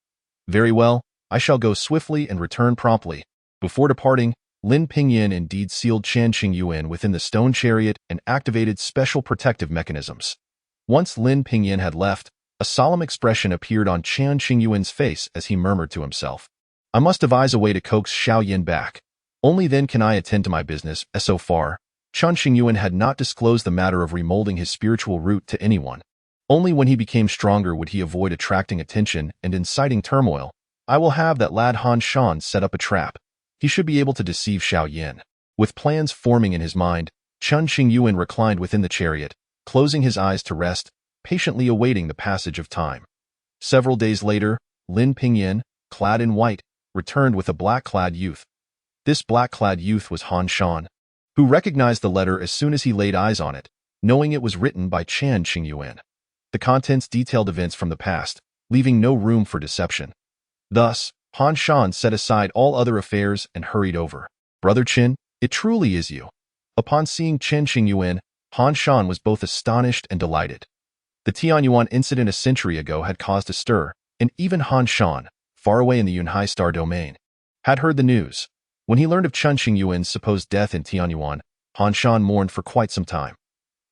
Very well, I shall go swiftly and return promptly. Before departing, Lin Pingyan indeed sealed Chen Qingyuan within the stone chariot and activated special protective mechanisms. Once Lin Pingyan had left, a solemn expression appeared on Chen Qingyuan's face as he murmured to himself. I must devise a way to coax Xiao Yin back. Only then can I attend to my business. So far, Chen Qingyuan had not disclosed the matter of remolding his spiritual root to anyone. Only when he became stronger would he avoid attracting attention and inciting turmoil. I will have that lad Han Shan set up a trap. He should be able to deceive Xiao Yin. With plans forming in his mind, Chen Qingyuan reclined within the chariot, closing his eyes to rest, patiently awaiting the passage of time. Several days later, Lin Pingyin, clad in white, returned with a black-clad youth. This black-clad youth was Han Shan, who recognized the letter as soon as he laid eyes on it, knowing it was written by Chen Qingyuan. The contents detailed events from the past, leaving no room for deception. Thus, Han Shan set aside all other affairs and hurried over. Brother Chen, it truly is you. Upon seeing Chen Qingyuan, Han Shan was both astonished and delighted. The Tianyuan incident a century ago had caused a stir, and even Han Shan, far away in the Yunhai Star domain, had heard the news. When he learned of Chen Qingyuan's supposed death in Tianyuan, Han Shan mourned for quite some time.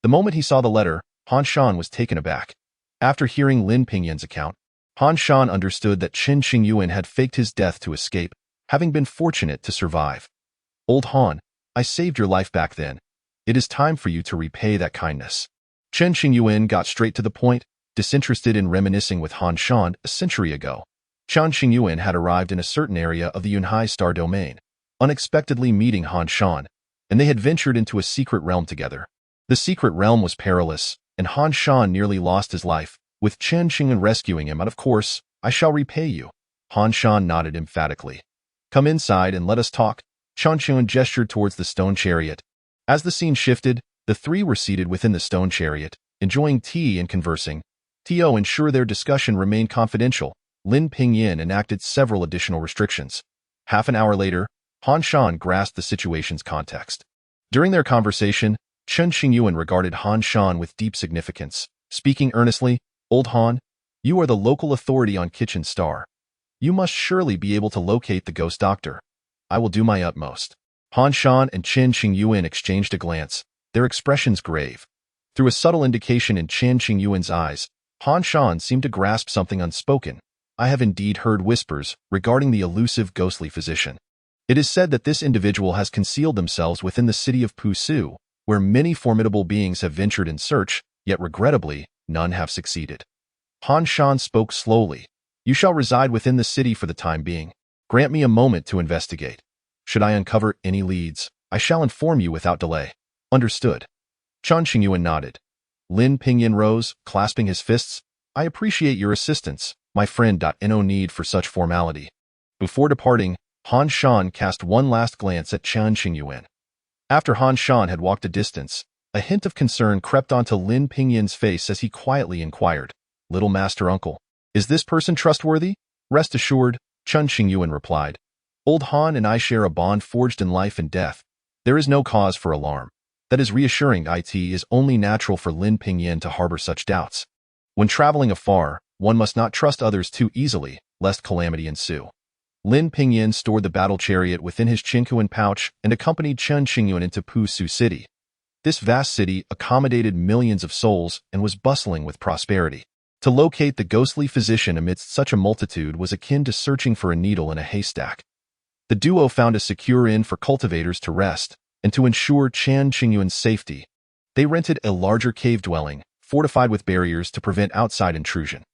The moment he saw the letter, Han Shan was taken aback. After hearing Lin Pingyin's account, Han Shan understood that Chen Qingyuan had faked his death to escape, having been fortunate to survive. Old Han, I saved your life back then. It is time for you to repay that kindness. Chen Qingyuan got straight to the point, disinterested in reminiscing with Han Shan a century ago. Chen Qingyuan had arrived in a certain area of the Yunhai Star domain, unexpectedly meeting Han Shan, and they had ventured into a secret realm together. The secret realm was perilous, and Han Shan nearly lost his life, with Chen Qingyuan rescuing him, and of course, I shall repay you. Han Shan nodded emphatically. Come inside and let us talk. Chen Qingyuan gestured towards the stone chariot. As the scene shifted, the three were seated within the stone chariot, enjoying tea and conversing. To ensure their discussion remained confidential, Lin Pingyin enacted several additional restrictions. Half an hour later, Han Shan grasped the situation's context. During their conversation, Chen Qingyuan regarded Han Shan with deep significance. Speaking earnestly, Old Han, you are the local authority on Kitchen Star. You must surely be able to locate the ghost doctor. I will do my utmost. Han Shan and Chen Qingyuan exchanged a glance, their expressions grave. Through a subtle indication in Chen Qingyuan's eyes, Han Shan seemed to grasp something unspoken. I have indeed heard whispers regarding the elusive ghostly physician. It is said that this individual has concealed themselves within the city of Pusu, where many formidable beings have ventured in search, yet regrettably, none have succeeded. Han Shan spoke slowly. You shall reside within the city for the time being. Grant me a moment to investigate. Should I uncover any leads, I shall inform you without delay. Understood. Chen Qingyuan nodded. Lin Pingyin rose, clasping his fists. I appreciate your assistance, my friend. No need for such formality. Before departing, Han Shan cast one last glance at Chen Qingyuan. After Han Shan had walked a distance, a hint of concern crept onto Lin Pingyin's face as he quietly inquired, Little Master Uncle, is this person trustworthy? Rest assured, Chen Qingyuan replied. Old Han and I share a bond forged in life and death. There is no cause for alarm. That is reassuring. It is only natural for Lin Pingyin to harbor such doubts. When traveling afar, one must not trust others too easily, lest calamity ensue. Lin Pingyin stored the battle chariot within his Qingyuan pouch and accompanied Chen Qingyuan into Pusu City. This vast city accommodated millions of souls and was bustling with prosperity. To locate the ghostly physician amidst such a multitude was akin to searching for a needle in a haystack. The duo found a secure inn for cultivators to rest, and to ensure Chen Qingyuan's safety, they rented a larger cave dwelling, fortified with barriers to prevent outside intrusion.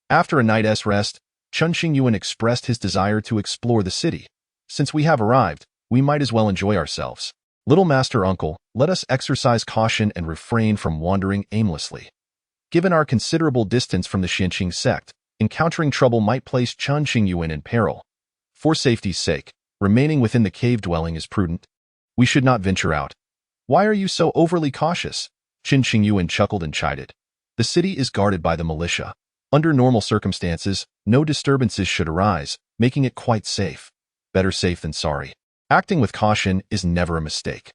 After a night's rest, Chen Qingyuan expressed his desire to explore the city. Since we have arrived, we might as well enjoy ourselves. Little Master Uncle, let us exercise caution and refrain from wandering aimlessly. Given our considerable distance from the Xinqing sect, encountering trouble might place Chen Qingyuan in peril. For safety's sake, remaining within the cave dwelling is prudent. We should not venture out. Why are you so overly cautious? Chen Qingyuan chuckled and chided. The city is guarded by the militia. Under normal circumstances, no disturbances should arise, making it quite safe. Better safe than sorry. Acting with caution is never a mistake.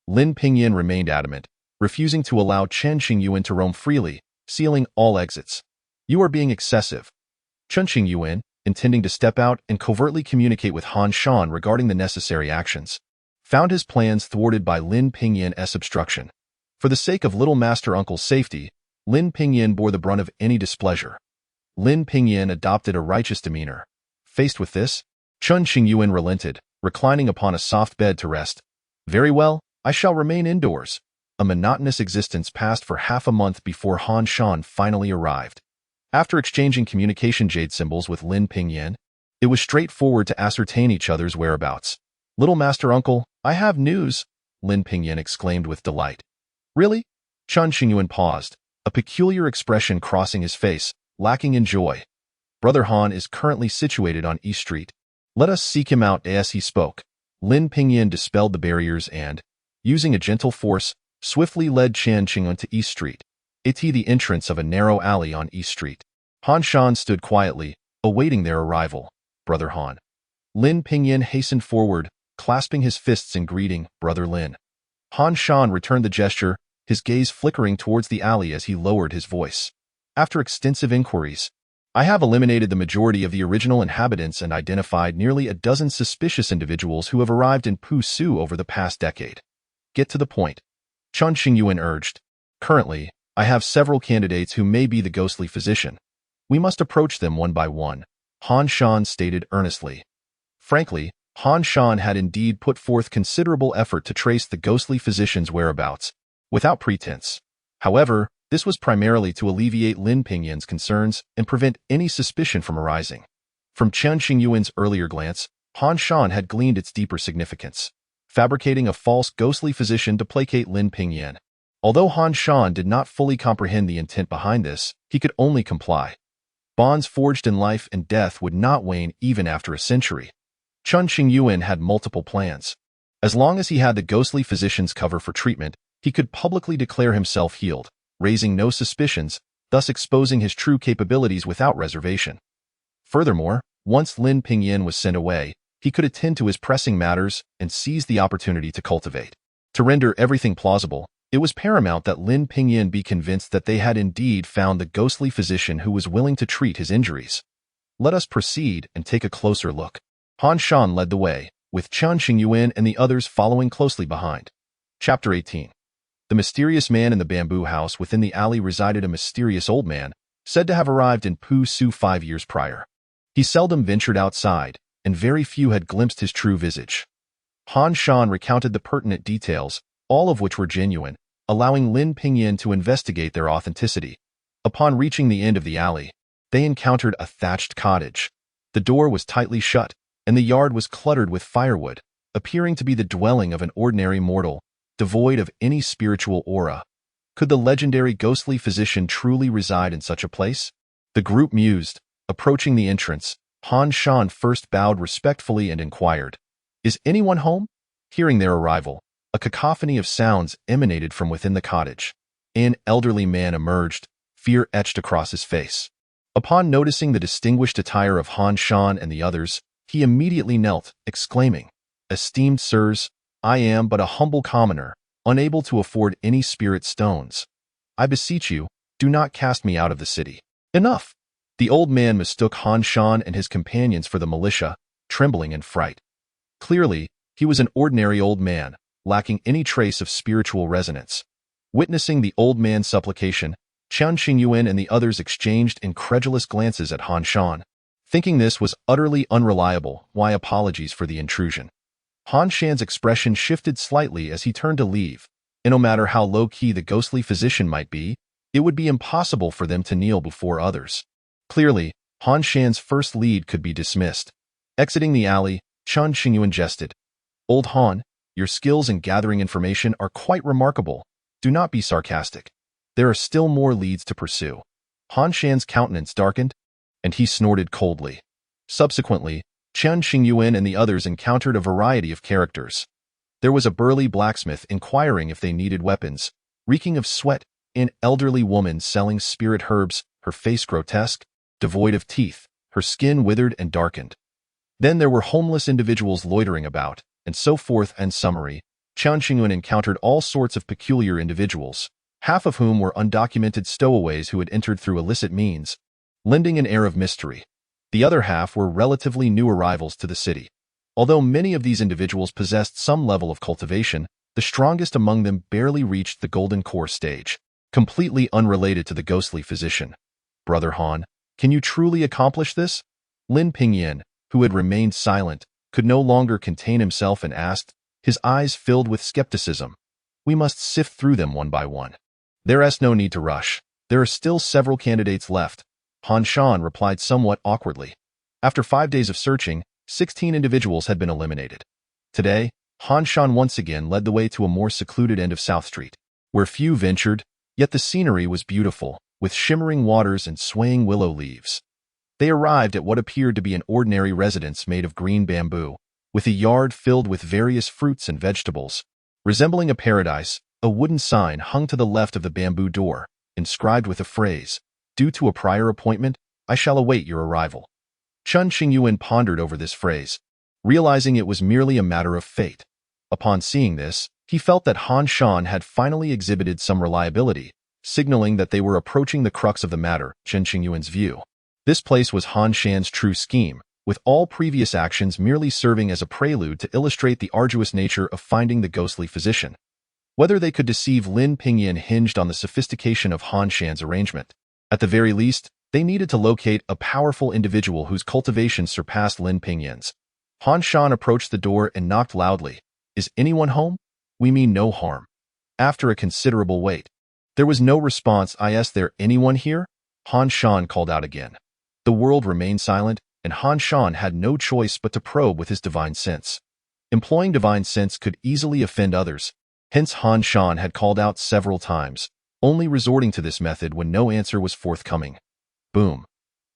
Lin Pingyin remained adamant, refusing to allow Chen Qingyuan to roam freely, sealing all exits. You are being excessive. Chen Qingyuan, intending to step out and covertly communicate with Han Shan regarding the necessary actions, found his plans thwarted by Lin Pingyin's obstruction. For the sake of Little Master Uncle's safety, Lin Pingyin bore the brunt of any displeasure. Lin Pingyin adopted a righteous demeanor. Faced with this, Chen Qingyuan relented, reclining upon a soft bed to rest. Very well, I shall remain indoors. a monotonous existence passed for half a month before Han Shan finally arrived. After exchanging communication jade symbols with Lin Pingyan, it was straightforward to ascertain each other's whereabouts. "Little Master Uncle, I have news," Lin Pingyan exclaimed with delight. "Really?" Chen Qingyuan paused, a peculiar expression crossing his face, lacking in joy. "Brother Han is currently situated on East Street. Let us seek him out." As he spoke, Lin Pingyan dispelled the barriers and, using a gentle force, swiftly led Chen Qingyuan to East Street, the entrance of a narrow alley on East Street. Han Shan stood quietly, awaiting their arrival. "Brother Han." Lin Pingyan hastened forward, clasping his fists in greeting. "Brother Lin." Han Shan returned the gesture, his gaze flickering towards the alley as he lowered his voice. "After extensive inquiries, I have eliminated the majority of the original inhabitants and identified nearly a dozen suspicious individuals who have arrived in Pusu over the past decade. Get to the point," Chen Qingyuan urged. "Currently, I have several candidates who may be the ghostly physician. We must approach them one by one," Han Shan stated earnestly. Frankly, Han Shan had indeed put forth considerable effort to trace the ghostly physician's whereabouts, without pretense. However, this was primarily to alleviate Lin Pingyan's concerns and prevent any suspicion from arising. From Chen Qingyuan's earlier glance, Han Shan had gleaned its deeper significance, fabricating a false ghostly physician to placate Lin Pingyan. Although Han Shan did not fully comprehend the intent behind this, he could only comply. Bonds forged in life and death would not wane even after a century. Chen Qingyuan had multiple plans. As long as he had the ghostly physician's cover for treatment, he could publicly declare himself healed, raising no suspicions, thus exposing his true capabilities without reservation. Furthermore, once Lin Pingyan was sent away, he could attend to his pressing matters and seize the opportunity to cultivate. To render everything plausible, it was paramount that Lin Pingyan be convinced that they had indeed found the ghostly physician who was willing to treat his injuries. "Let us proceed and take a closer look." Han Shan led the way, with Chen Qingyuan and the others following closely behind. Chapter 18. The mysterious man in the bamboo house within the alley resided a mysterious old man, said to have arrived in Pusu 5 years prior. He seldom ventured outside, and very few had glimpsed his true visage. Han Shan recounted the pertinent details, all of which were genuine, allowing Lin Pingyan to investigate their authenticity. Upon reaching the end of the alley, they encountered a thatched cottage. The door was tightly shut, and the yard was cluttered with firewood, appearing to be the dwelling of an ordinary mortal, devoid of any spiritual aura. Could the legendary ghostly physician truly reside in such a place? The group mused. Approaching the entrance, Han Shan first bowed respectfully and inquired, "Is anyone home?" Hearing their arrival, a cacophony of sounds emanated from within the cottage. An elderly man emerged, fear etched across his face. Upon noticing the distinguished attire of Han Shan and the others, he immediately knelt, exclaiming, "Esteemed sirs, I am but a humble commoner, unable to afford any spirit stones. I beseech you, do not cast me out of the city." "Enough!" The old man mistook Han Shan and his companions for the militia, trembling in fright. Clearly, he was an ordinary old man, lacking any trace of spiritual resonance. Witnessing the old man's supplication, Chen Qingyuan and the others exchanged incredulous glances at Han Shan. Thinking this was utterly unreliable, why apologies for the intrusion. Han Shan's expression shifted slightly as he turned to leave, and no matter how low-key the ghostly physician might be, it would be impossible for them to kneel before others. Clearly, Han Shan's first lead could be dismissed. Exiting the alley, Chen Qingyuan jested, "Old Han, your skills in gathering information are quite remarkable. Do not be sarcastic. There are still more leads to pursue." Han Shan's countenance darkened, and he snorted coldly. Subsequently, Chen Qingyuan and the others encountered a variety of characters. There was a burly blacksmith inquiring if they needed weapons, reeking of sweat, an elderly woman selling spirit herbs, her face grotesque, devoid of teeth, her skin withered and darkened. Then there were homeless individuals loitering about, and so forth. In summary, Chen Qingyuan encountered all sorts of peculiar individuals, half of whom were undocumented stowaways who had entered through illicit means, lending an air of mystery. The other half were relatively new arrivals to the city. Although many of these individuals possessed some level of cultivation, the strongest among them barely reached the golden core stage, completely unrelated to the ghostly physician. "Brother Han, can you truly accomplish this?" Lin Pingyan, who had remained silent, could no longer contain himself and asked, his eyes filled with skepticism. We must sift through them one by one. There's no need to rush. There are still several candidates left, Han Shan replied somewhat awkwardly. After 5 days of searching, 16 individuals had been eliminated. Today, Han Shan once again led the way to a more secluded end of South Street, where few ventured, yet the scenery was beautiful, with shimmering waters and swaying willow leaves. They arrived at what appeared to be an ordinary residence made of green bamboo, with a yard filled with various fruits and vegetables. Resembling a paradise, a wooden sign hung to the left of the bamboo door, inscribed with the phrase, "Due to a prior appointment, I shall await your arrival." Chen Qingyuan pondered over this phrase, realizing it was merely a matter of fate. Upon seeing this, he felt that Han Shan had finally exhibited some reliability, signaling that they were approaching the crux of the matter, Chen Qingyuan's view. This place was Han Shan's true scheme, with all previous actions merely serving as a prelude to illustrate the arduous nature of finding the ghostly physician. Whether they could deceive Lin Pingyan hinged on the sophistication of Han Shan's arrangement. At the very least, they needed to locate a powerful individual whose cultivation surpassed Lin Pingyan's. Han Shan approached the door and knocked loudly. "Is anyone home? We mean no harm." After a considerable wait, there was no response. "Is there anyone here?" Han Shan called out again. The world remained silent, and Han Shan had no choice but to probe with his divine sense. Employing divine sense could easily offend others, hence Han Shan had called out several times, only resorting to this method when no answer was forthcoming. Boom.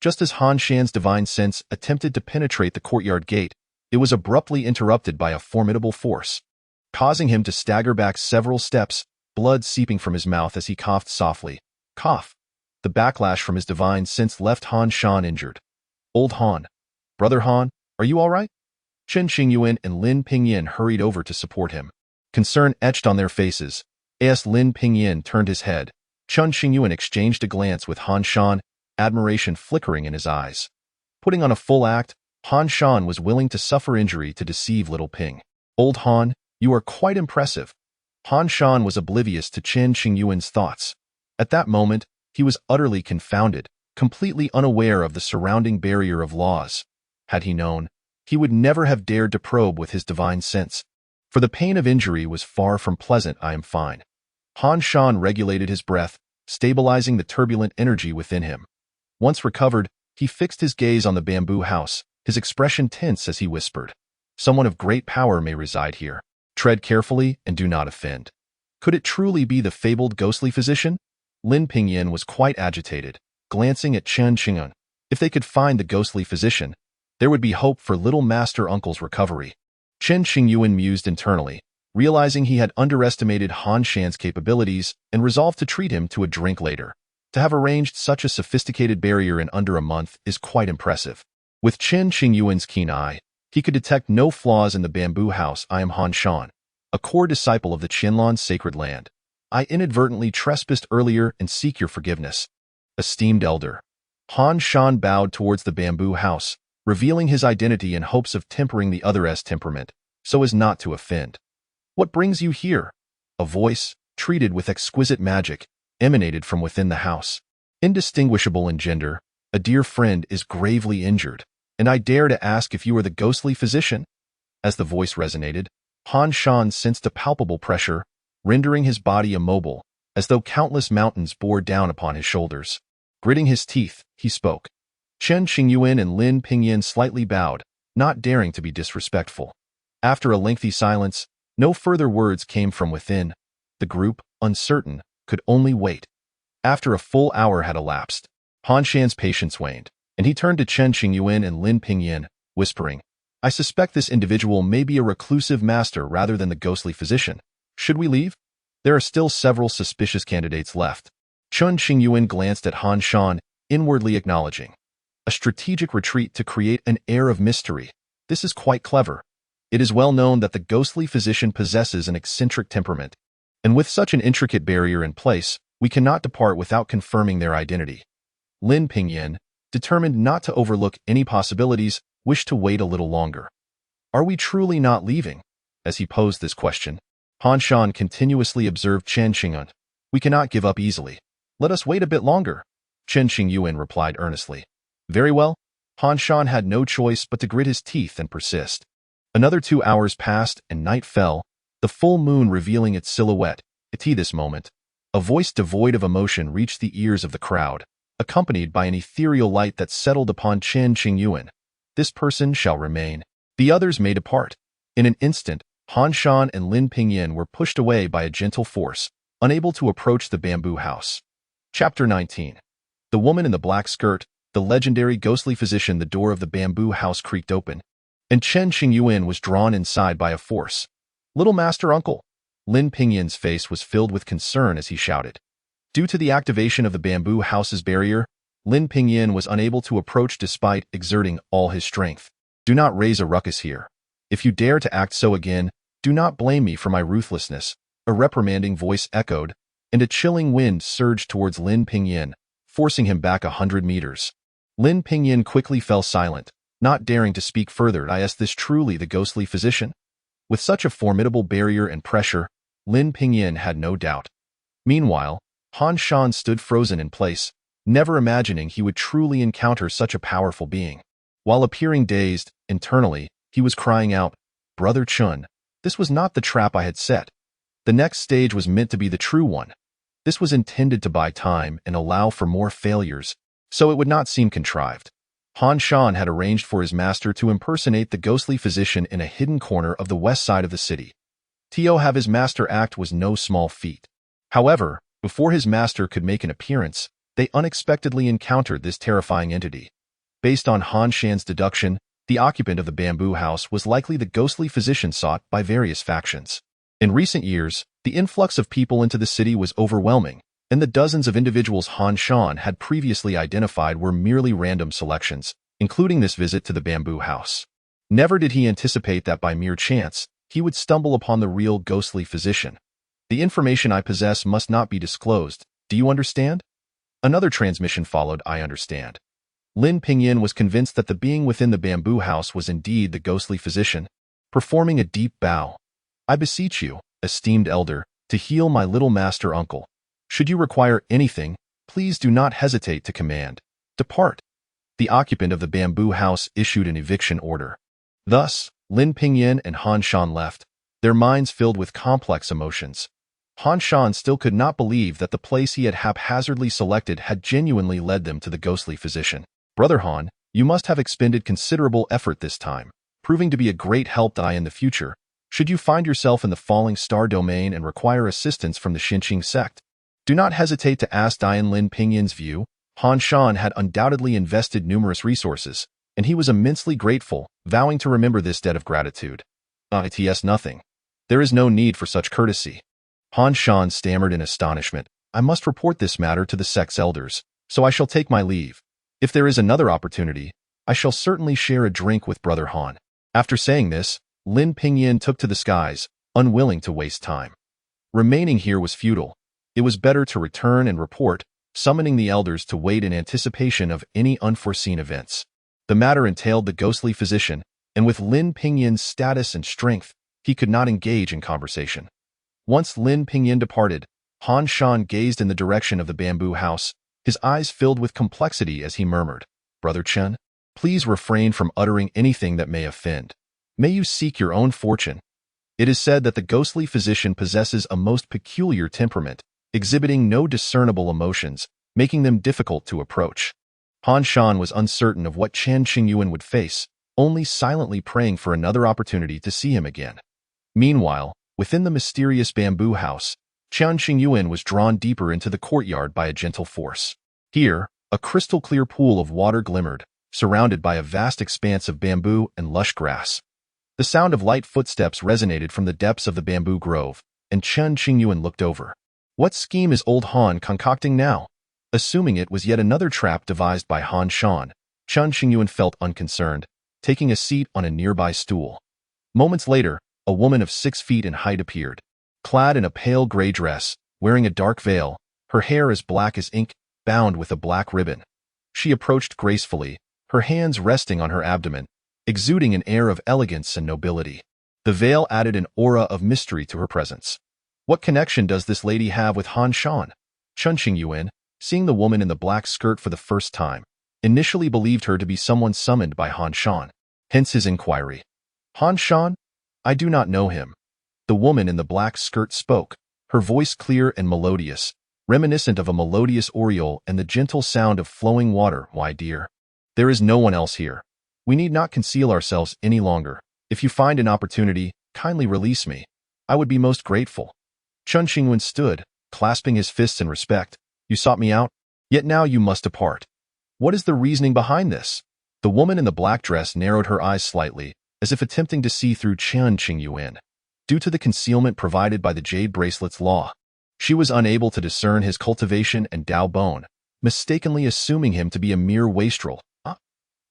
Just as Han Shan's divine sense attempted to penetrate the courtyard gate, it was abruptly interrupted by a formidable force, causing him to stagger back several steps, blood seeping from his mouth as he coughed softly. Cough. The backlash from his divine sense left Han Shan injured. "Old Han. Brother Han, are you all right?" Chen Qingyuan and Lin Pingyan hurried over to support him. Concern etched on their faces. As Lin Pingyan turned his head, Chen Qingyuan exchanged a glance with Han Shan, admiration flickering in his eyes. Putting on a full act, Han Shan was willing to suffer injury to deceive little Ping. "Old Han, you are quite impressive." Han Shan was oblivious to Chen Qingyuan's thoughts. At that moment, he was utterly confounded, completely unaware of the surrounding barrier of laws. Had he known, he would never have dared to probe with his divine sense, for the pain of injury was far from pleasant. "I am fine." Han Shan regulated his breath, stabilizing the turbulent energy within him. Once recovered, he fixed his gaze on the bamboo house, his expression tense as he whispered, "Someone of great power may reside here. Tread carefully and do not offend." Could it truly be the fabled ghostly physician? Lin Pingyan was quite agitated, glancing at Chen Qingyuan. If they could find the ghostly physician, there would be hope for little Master Uncle's recovery. Chen Qingyuan mused internally, realizing he had underestimated Han Shan's capabilities and resolved to treat him to a drink later. To have arranged such a sophisticated barrier in under a month is quite impressive. With Chen Qingyuan's keen eye, he could detect no flaws in the bamboo house. "I am Han Shan, a core disciple of the Qianlan sacred land. I inadvertently trespassed earlier and seek your forgiveness. Esteemed elder." Han Shan bowed towards the bamboo house, revealing his identity in hopes of tempering the other's temperament, so as not to offend. "What brings you here?" A voice, treated with exquisite magic, emanated from within the house. Indistinguishable in gender, "A dear friend is gravely injured, and I dare to ask if you are the ghostly physician." As the voice resonated, Han Shan sensed a palpable pressure, rendering his body immobile, as though countless mountains bore down upon his shoulders. Gritting his teeth, he spoke. Chen Qingyuan and Lin Pingyan slightly bowed, not daring to be disrespectful. After a lengthy silence, no further words came from within. The group, uncertain, could only wait. After a full hour had elapsed, Han Shan's patience waned, and he turned to Chen Qingyuan and Lin Pingyan, whispering, "I suspect this individual may be a reclusive master rather than the ghostly physician. Should we leave? There are still several suspicious candidates left." Chen Qingyuan glanced at Han Shan, inwardly acknowledging, "A strategic retreat to create an air of mystery. This is quite clever. It is well known that the ghostly physician possesses an eccentric temperament, and with such an intricate barrier in place, we cannot depart without confirming their identity." Lin Pingyan, determined not to overlook any possibilities, wished to wait a little longer. "Are we truly not leaving?" As he posed this question, Han Shan continuously observed Chen Qingyuan. "We cannot give up easily. Let us wait a bit longer." Chen Qingyuan replied earnestly. "Very well." Han Shan had no choice but to grit his teeth and persist. Another 2 hours passed and night fell. the full moon revealing its silhouette. At this moment, a voice devoid of emotion reached the ears of the crowd, accompanied by an ethereal light that settled upon Chen Qingyuan. This person shall remain. The others may depart. In an instant, Han Shan and Lin Pingyin were pushed away by a gentle force, unable to approach the bamboo house. Chapter 19. The woman in the black skirt, the legendary ghostly physician. The door of the bamboo house creaked open, and Chen Qingyuan was drawn inside by a force. "Little master uncle." Lin Pingyin's face was filled with concern as he shouted. Due to the activation of the bamboo house's barrier, Lin Pingyin was unable to approach despite exerting all his strength. "Do not raise a ruckus here. If you dare to act so again, do not blame me for my ruthlessness," a reprimanding voice echoed, and a chilling wind surged towards Lin Pingyin, forcing him back 100 meters. Lin Pingyin quickly fell silent, not daring to speak further. Is this truly the ghostly physician? With such a formidable barrier and pressure, Lin Pingyin had no doubt. Meanwhile, Han Shan stood frozen in place, never imagining he would truly encounter such a powerful being. While appearing dazed, internally, he was crying out, "Brother Chun, this was not the trap I had set. The next stage was meant to be the true one. This was intended to buy time and allow for more failures, so it would not seem contrived." Han Shan had arranged for his master to impersonate the ghostly physician in a hidden corner of the west side of the city. To have his master act was no small feat. However, before his master could make an appearance, they unexpectedly encountered this terrifying entity. Based on Han Shan's deduction, the occupant of the bamboo house was likely the ghostly physician sought by various factions. In recent years, the influx of people into the city was overwhelming, and the dozens of individuals Han Shan had previously identified were merely random selections, including this visit to the bamboo house. Never did he anticipate that by mere chance, he would stumble upon the real ghostly physician. "The information I possess must not be disclosed. Do you understand?" Another transmission followed. "I understand." Lin Pingyin was convinced that the being within the bamboo house was indeed the ghostly physician, performing a deep bow. "I beseech you, esteemed elder, to heal my little master uncle. Should you require anything, please do not hesitate to command. Depart." The occupant of the bamboo house issued an eviction order. Thus, Lin Pingyin and Han Shan left, their minds filled with complex emotions. Han Shan still could not believe that the place he had haphazardly selected had genuinely led them to the ghostly physician. "Brother Han, you must have expended considerable effort this time, proving to be a great help in the future, should you find yourself in the falling star domain and require assistance from the Xinqing sect. Do not hesitate to ask." In Lin Pingyin's view, Han Shan had undoubtedly invested numerous resources, and he was immensely grateful, vowing to remember this debt of gratitude. "It's nothing. There is no need for such courtesy." Han Shan stammered in astonishment. "I must report this matter to the sect's elders, so I shall take my leave. If there is another opportunity, I shall certainly share a drink with Brother Han." After saying this, Lin Pingyin took to the skies, unwilling to waste time. Remaining here was futile. It was better to return and report, summoning the elders to wait in anticipation of any unforeseen events. The matter entailed the ghostly physician, and with Lin Pingyin's status and strength, he could not engage in conversation. Once Lin Pingyin departed, Han Shan gazed in the direction of the bamboo house, his eyes filled with complexity as he murmured, "Brother Chen, please refrain from uttering anything that may offend. May you seek your own fortune." It is said that the ghostly physician possesses a most peculiar temperament, exhibiting no discernible emotions, making them difficult to approach. Han Shan was uncertain of what Chen Qingyuan would face, only silently praying for another opportunity to see him again. Meanwhile, within the mysterious bamboo house, Chen Qingyuan was drawn deeper into the courtyard by a gentle force. Here, a crystal-clear pool of water glimmered, surrounded by a vast expanse of bamboo and lush grass. The sound of light footsteps resonated from the depths of the bamboo grove, and Chen Qingyuan looked over. What scheme is old Han concocting now? Assuming it was yet another trap devised by Han Shan, Chen Qingyuan felt unconcerned, taking a seat on a nearby stool. Moments later, a woman of 6 feet in height appeared. Clad in a pale gray dress, wearing a dark veil, her hair as black as ink, bound with a black ribbon. She approached gracefully, her hands resting on her abdomen, exuding an air of elegance and nobility. The veil added an aura of mystery to her presence. What connection does this lady have with Han Shan? Chen Qingyuan, seeing the woman in the black skirt for the first time, initially believed her to be someone summoned by Han Shan. Hence his inquiry. "Han Shan? I do not know him." The woman in the black skirt spoke, her voice clear and melodious, reminiscent of a melodious oriole and the gentle sound of flowing water. Why, dear? There is no one else here. We need not conceal ourselves any longer. If you find an opportunity, kindly release me. I would be most grateful. Chen Qingyuan stood, clasping his fists in respect. You sought me out, yet now you must depart. What is the reasoning behind this? The woman in the black dress narrowed her eyes slightly, as if attempting to see through Chen Qingyuan. Due to the concealment provided by the jade bracelet's law, she was unable to discern his cultivation and Dao bone, mistakenly assuming him to be a mere wastrel.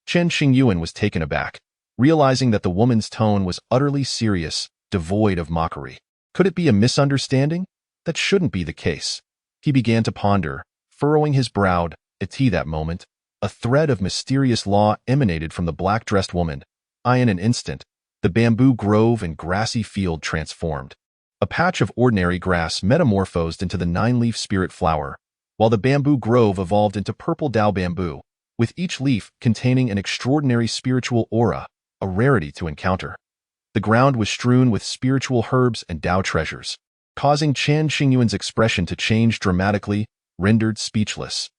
Chen Qingyuan was taken aback, realizing that the woman's tone was utterly serious, devoid of mockery. Could it be a misunderstanding? That shouldn't be the case. He began to ponder, furrowing his brow. At that moment, a thread of mysterious law emanated from the black-dressed woman. In an instant, the bamboo grove and grassy field transformed. A patch of ordinary grass metamorphosed into the nine-leaf spirit flower, while the bamboo grove evolved into purple Dao bamboo, with each leaf containing an extraordinary spiritual aura, a rarity to encounter. The ground was strewn with spiritual herbs and Dao treasures, causing Chen Qingyuan's expression to change dramatically, rendered speechless.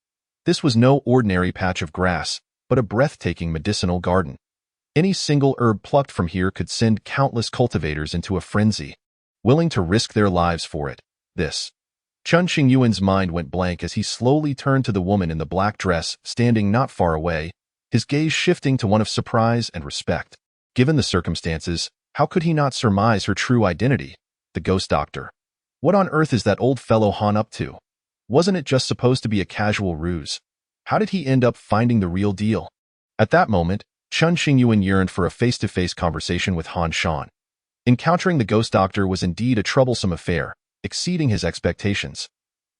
This was no ordinary patch of grass, but a breathtaking medicinal garden. Any single herb plucked from here could send countless cultivators into a frenzy, willing to risk their lives for it. Chen Qingyuan's mind went blank as he slowly turned to the woman in the black dress standing not far away, his gaze shifting to one of surprise and respect. Given the circumstances, how could he not surmise her true identity? The ghost doctor. What on earth is that old fellow Han up to? Wasn't it just supposed to be a casual ruse? How did he end up finding the real deal? At that moment, Chen Qingyuan yearned for a face-to-face conversation with Han Shan. Encountering the ghost doctor was indeed a troublesome affair, exceeding his expectations.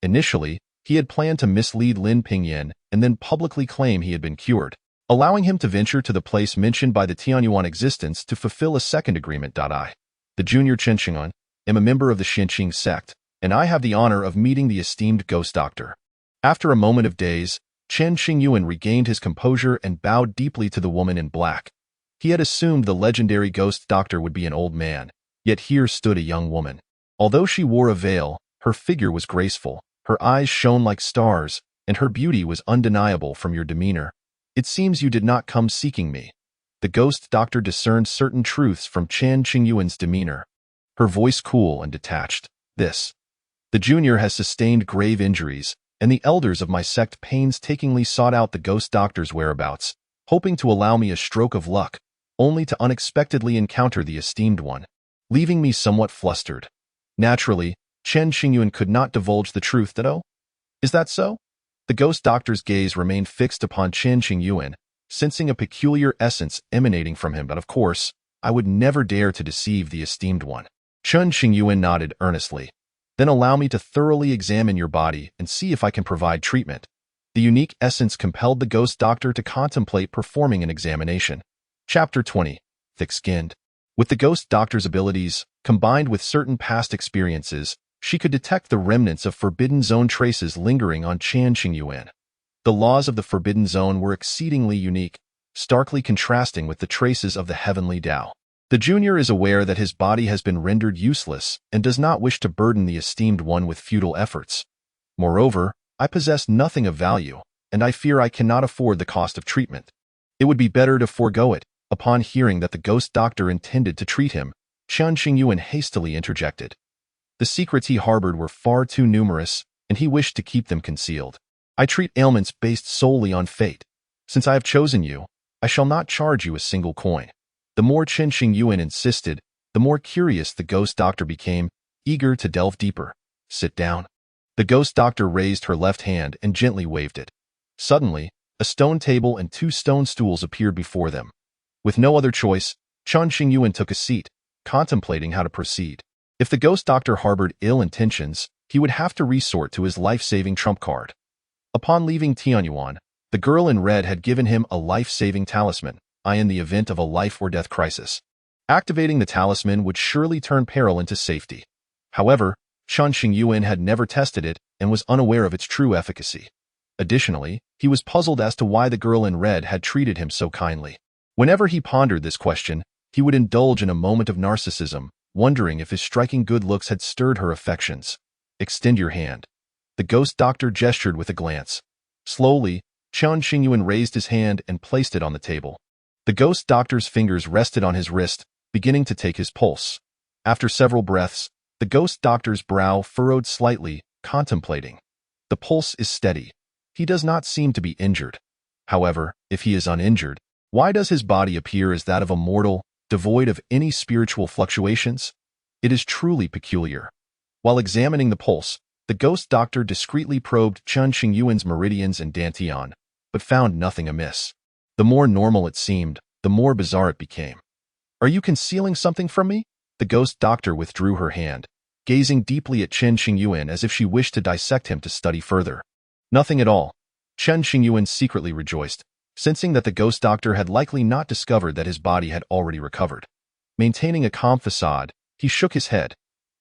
Initially, he had planned to mislead Lin Pingyan and then publicly claim he had been cured, allowing him to venture to the place mentioned by the Tianyuan existence to fulfill a second agreement. The junior Chen Qingyuan, am a member of the Xinqing sect, and I have the honor of meeting the esteemed ghost doctor. After a moment of daze, Chen Qingyuan regained his composure and bowed deeply to the woman in black. He had assumed the legendary ghost doctor would be an old man, yet here stood a young woman. Although she wore a veil, her figure was graceful, her eyes shone like stars, and her beauty was undeniable from your demeanor. It seems you did not come seeking me. The ghost doctor discerned certain truths from Chen Qingyuan's demeanor, her voice cool and detached. The junior has sustained grave injuries, and the elders of my sect painstakingly sought out the ghost doctor's whereabouts, hoping to allow me a stroke of luck, only to unexpectedly encounter the esteemed one, leaving me somewhat flustered. Naturally, Chen Qingyuan could not divulge the truth. Is that so? The ghost doctor's gaze remained fixed upon Chen Qingyuan, sensing a peculiar essence emanating from him. But of course, I would never dare to deceive the esteemed one. Chen Qingyuan nodded earnestly. Then allow me to thoroughly examine your body and see if I can provide treatment. The unique essence compelled the ghost doctor to contemplate performing an examination. Chapter 20. Thick-skinned. With the ghost doctor's abilities, combined with certain past experiences, she could detect the remnants of Forbidden Zone traces lingering on Chen Qingyuan. The laws of the Forbidden Zone were exceedingly unique, starkly contrasting with the traces of the heavenly Tao. The junior is aware that his body has been rendered useless and does not wish to burden the esteemed one with futile efforts. Moreover, I possess nothing of value, and I fear I cannot afford the cost of treatment. It would be better to forego it. Upon hearing that the ghost doctor intended to treat him, Chen Qingyuan hastily interjected. The secrets he harbored were far too numerous, and he wished to keep them concealed. I treat ailments based solely on fate. Since I have chosen you, I shall not charge you a single coin. The more Chen Qingyuan insisted, the more curious the ghost doctor became, eager to delve deeper. Sit down. The ghost doctor raised her left hand and gently waved it. Suddenly, a stone table and 2 stone stools appeared before them. With no other choice, Chen Qingyuan took a seat, contemplating how to proceed. If the ghost doctor harbored ill intentions, he would have to resort to his life-saving trump card. Upon leaving Tianyuan, the girl in red had given him a life-saving talisman, in the event of a life-or-death crisis. Activating the talisman would surely turn peril into safety. However, Chen Qingyuan had never tested it and was unaware of its true efficacy. Additionally, he was puzzled as to why the girl in red had treated him so kindly. Whenever he pondered this question, he would indulge in a moment of narcissism, wondering if his striking good looks had stirred her affections. "Extend your hand." The ghost doctor gestured with a glance. Slowly, Chen Qingyuan raised his hand and placed it on the table. The ghost doctor's fingers rested on his wrist, beginning to take his pulse. After several breaths, the ghost doctor's brow furrowed slightly, contemplating. The pulse is steady. He does not seem to be injured. However, if he is uninjured, why does his body appear as that of a mortal, devoid of any spiritual fluctuations? It is truly peculiar. While examining the pulse, the ghost doctor discreetly probed Chen Qingyuan's meridians and dantian, but found nothing amiss. The more normal it seemed, the more bizarre it became. "Are you concealing something from me?" The ghost doctor withdrew her hand, gazing deeply at Chen Qingyuan as if she wished to dissect him to study further. "Nothing at all." Chen Qingyuan secretly rejoiced, sensing that the ghost doctor had likely not discovered that his body had already recovered. Maintaining a calm facade, he shook his head.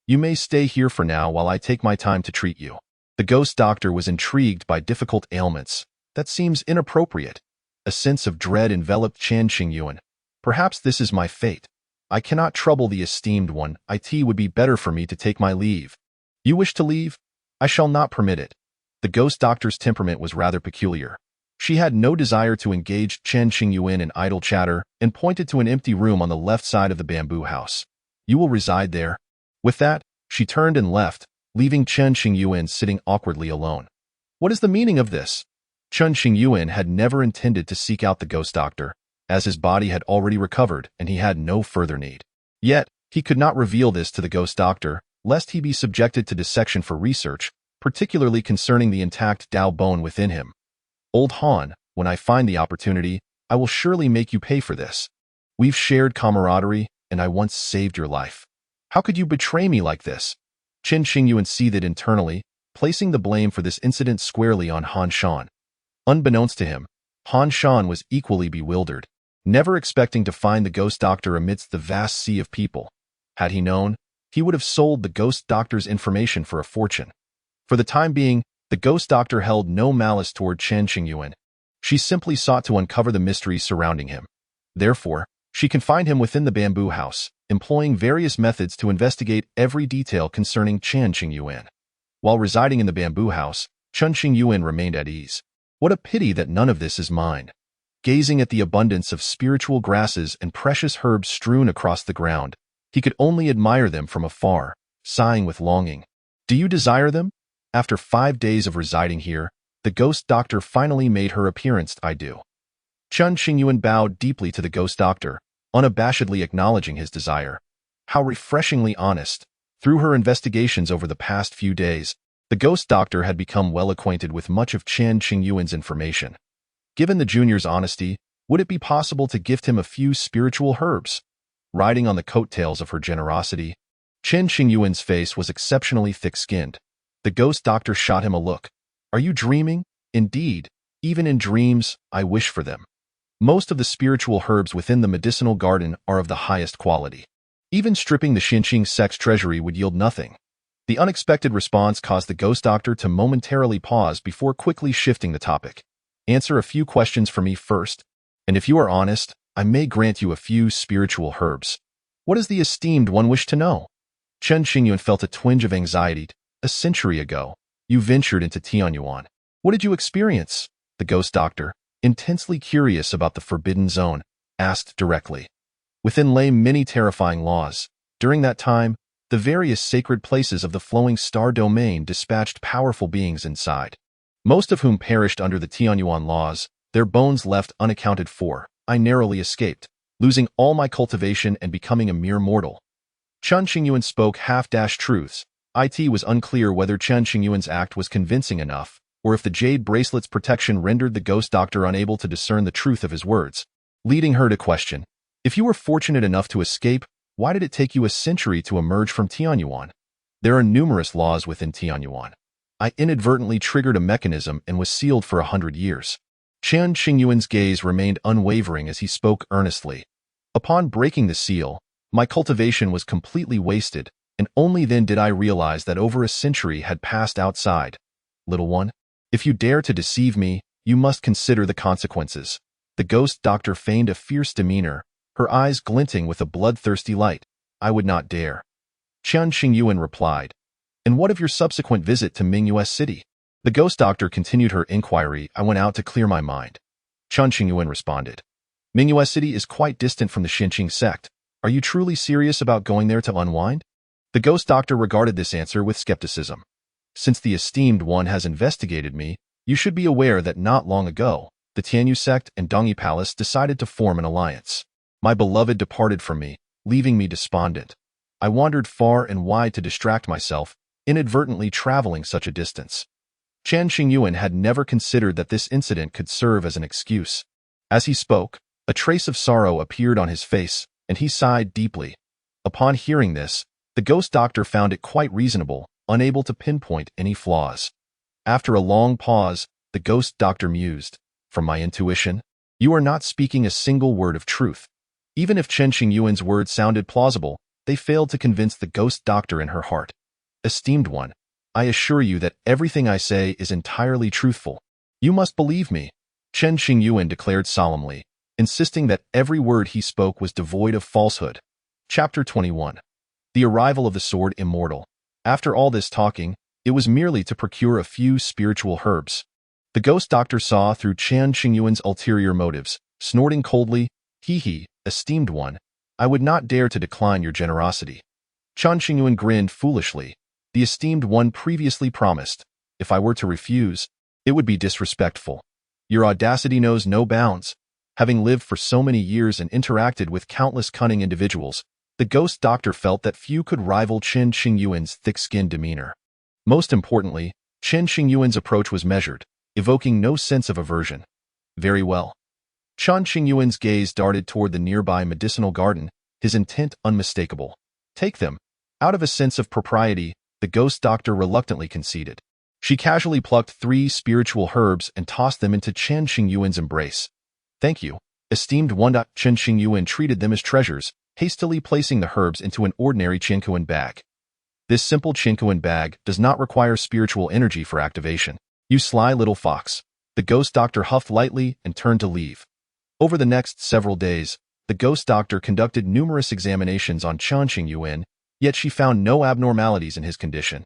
"You may stay here for now while I take my time to treat you." The ghost doctor was intrigued by difficult ailments. "That seems inappropriate." A sense of dread enveloped Chen Qingyuan. "Perhaps this is my fate. I cannot trouble the esteemed one. It would be better for me to take my leave." "You wish to leave? I shall not permit it." The ghost doctor's temperament was rather peculiar. She had no desire to engage Chen Qingyuan in idle chatter and pointed to an empty room on the left side of the bamboo house. "You will reside there." With that, she turned and left, leaving Chen Qingyuan sitting awkwardly alone. What is the meaning of this? Chen Qingyuan had never intended to seek out the ghost doctor, as his body had already recovered and he had no further need. Yet, he could not reveal this to the ghost doctor, lest he be subjected to dissection for research, particularly concerning the intact Dao bone within him. "Old Han, when I find the opportunity, I will surely make you pay for this. We've shared camaraderie, and I once saved your life. How could you betray me like this?" Chen Qingyuan seethed internally, placing the blame for this incident squarely on Han Shan. Unbeknownst to him, Han Shan was equally bewildered, never expecting to find the ghost doctor amidst the vast sea of people. Had he known, he would have sold the ghost doctor's information for a fortune. For the time being, the ghost doctor held no malice toward Chen Qingyuan. She simply sought to uncover the mysteries surrounding him. Therefore, she confined him within the bamboo house, employing various methods to investigate every detail concerning Chen Qingyuan. While residing in the bamboo house, Chen Qingyuan remained at ease. What a pity that none of this is mine. Gazing at the abundance of spiritual grasses and precious herbs strewn across the ground, he could only admire them from afar, sighing with longing. "Do you desire them?" After 5 days of residing here, the ghost doctor finally made her appearance. "I do." Chen Qingyuan bowed deeply to the ghost doctor, unabashedly acknowledging his desire. How refreshingly honest. Through her investigations over the past few days, the ghost doctor had become well acquainted with much of Chen Qingyuan's information. Given the junior's honesty, would it be possible to gift him a few spiritual herbs? Riding on the coattails of her generosity, Chen Qingyuan's face was exceptionally thick-skinned. The ghost doctor shot him a look. "Are you dreaming? Indeed, even in dreams, I wish for them. Most of the spiritual herbs within the medicinal garden are of the highest quality. Even stripping the Xinqing sect's treasury would yield nothing." The unexpected response caused the ghost doctor to momentarily pause before quickly shifting the topic. "Answer a few questions for me first, and if you are honest, I may grant you a few spiritual herbs." "What does the esteemed one wish to know?" Chen Qingyuan felt a twinge of anxiety. "A century ago, you ventured into Tianyuan. What did you experience?" The ghost doctor, intensely curious about the forbidden zone, asked directly. Within lay many terrifying laws. During that time, the various sacred places of the flowing star domain dispatched powerful beings inside, most of whom perished under the Tianyuan laws, their bones left unaccounted for. I narrowly escaped, losing all my cultivation and becoming a mere mortal. Chen Qingyuan spoke half-truths. It was unclear whether Chen Qingyuan's act was convincing enough, or if the jade bracelet's protection rendered the ghost doctor unable to discern the truth of his words, leading her to question, "If you were fortunate enough to escape, why did it take you a century to emerge from Tianyuan?" "There are numerous laws within Tianyuan. I inadvertently triggered a mechanism and was sealed for 100 years. Chen Qingyuan's gaze remained unwavering as he spoke earnestly. "Upon breaking the seal, my cultivation was completely wasted, and only then did I realize that over a century had passed outside. Little one, if you dare to deceive me, you must consider the consequences." The ghost doctor feigned a fierce demeanor, her eyes glinting with a bloodthirsty light. "I would not dare." Chen Qingyuan replied. And what of your subsequent visit to Mingyue City? The ghost doctor continued her inquiry. I went out to clear my mind. Chen Qingyuan responded. Mingyue City is quite distant from the Xinqing sect. Are you truly serious about going there to unwind? The ghost doctor regarded this answer with skepticism. Since the esteemed one has investigated me, you should be aware that not long ago, the Tianyuan sect and Dongyi Palace decided to form an alliance. My beloved departed from me, leaving me despondent. I wandered far and wide to distract myself, inadvertently traveling such a distance. Chen Qingyuan had never considered that this incident could serve as an excuse. As he spoke, a trace of sorrow appeared on his face, and he sighed deeply. Upon hearing this, the ghost doctor found it quite reasonable, unable to pinpoint any flaws. After a long pause, the ghost doctor mused, From my intuition, you are not speaking a single word of truth. Even if Chen Qingyuan's words sounded plausible, they failed to convince the ghost doctor in her heart. Esteemed one, I assure you that everything I say is entirely truthful. You must believe me, Chen Qingyuan declared solemnly, insisting that every word he spoke was devoid of falsehood. Chapter 21. The Arrival of the Sword Immortal. After all this talking, it was merely to procure a few spiritual herbs. The ghost doctor saw through Chen Qingyuan's ulterior motives, snorting coldly, He, esteemed one, I would not dare to decline your generosity. Chen Qingyuan grinned foolishly. The esteemed one previously promised, if I were to refuse, it would be disrespectful. Your audacity knows no bounds. Having lived for so many years and interacted with countless cunning individuals, the ghost doctor felt that few could rival Chen Qingyuan's thick-skinned demeanor. Most importantly, Chen Qingyuan's approach was measured, evoking no sense of aversion. Very well. Chen Qingyuan's gaze darted toward the nearby medicinal garden, his intent unmistakable. Take them. Out of a sense of propriety, the ghost doctor reluctantly conceded. She casually plucked 3 spiritual herbs and tossed them into Chen Qingyuan's embrace. Thank you, esteemed one. Chen Qingyuan treated them as treasures, hastily placing the herbs into an ordinary Qingyuan bag. This simple Qingyuan bag does not require spiritual energy for activation. You sly little fox. The ghost doctor huffed lightly and turned to leave. Over the next several days, the ghost doctor conducted numerous examinations on Chen Qingyuan, yet she found no abnormalities in his condition.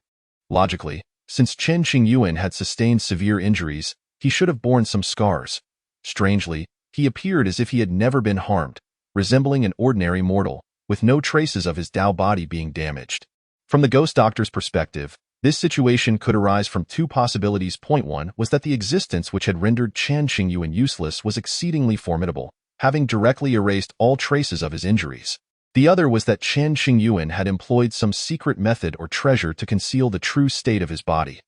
Logically, since Chen Qingyuan had sustained severe injuries, he should have borne some scars. Strangely, he appeared as if he had never been harmed, resembling an ordinary mortal, with no traces of his Dao body being damaged. From the ghost doctor's perspective, this situation could arise from 2 possibilities. Point 1 was that the existence which had rendered Chen Qingyuan useless was exceedingly formidable, having directly erased all traces of his injuries. The other was that Chen Qingyuan had employed some secret method or treasure to conceal the true state of his body.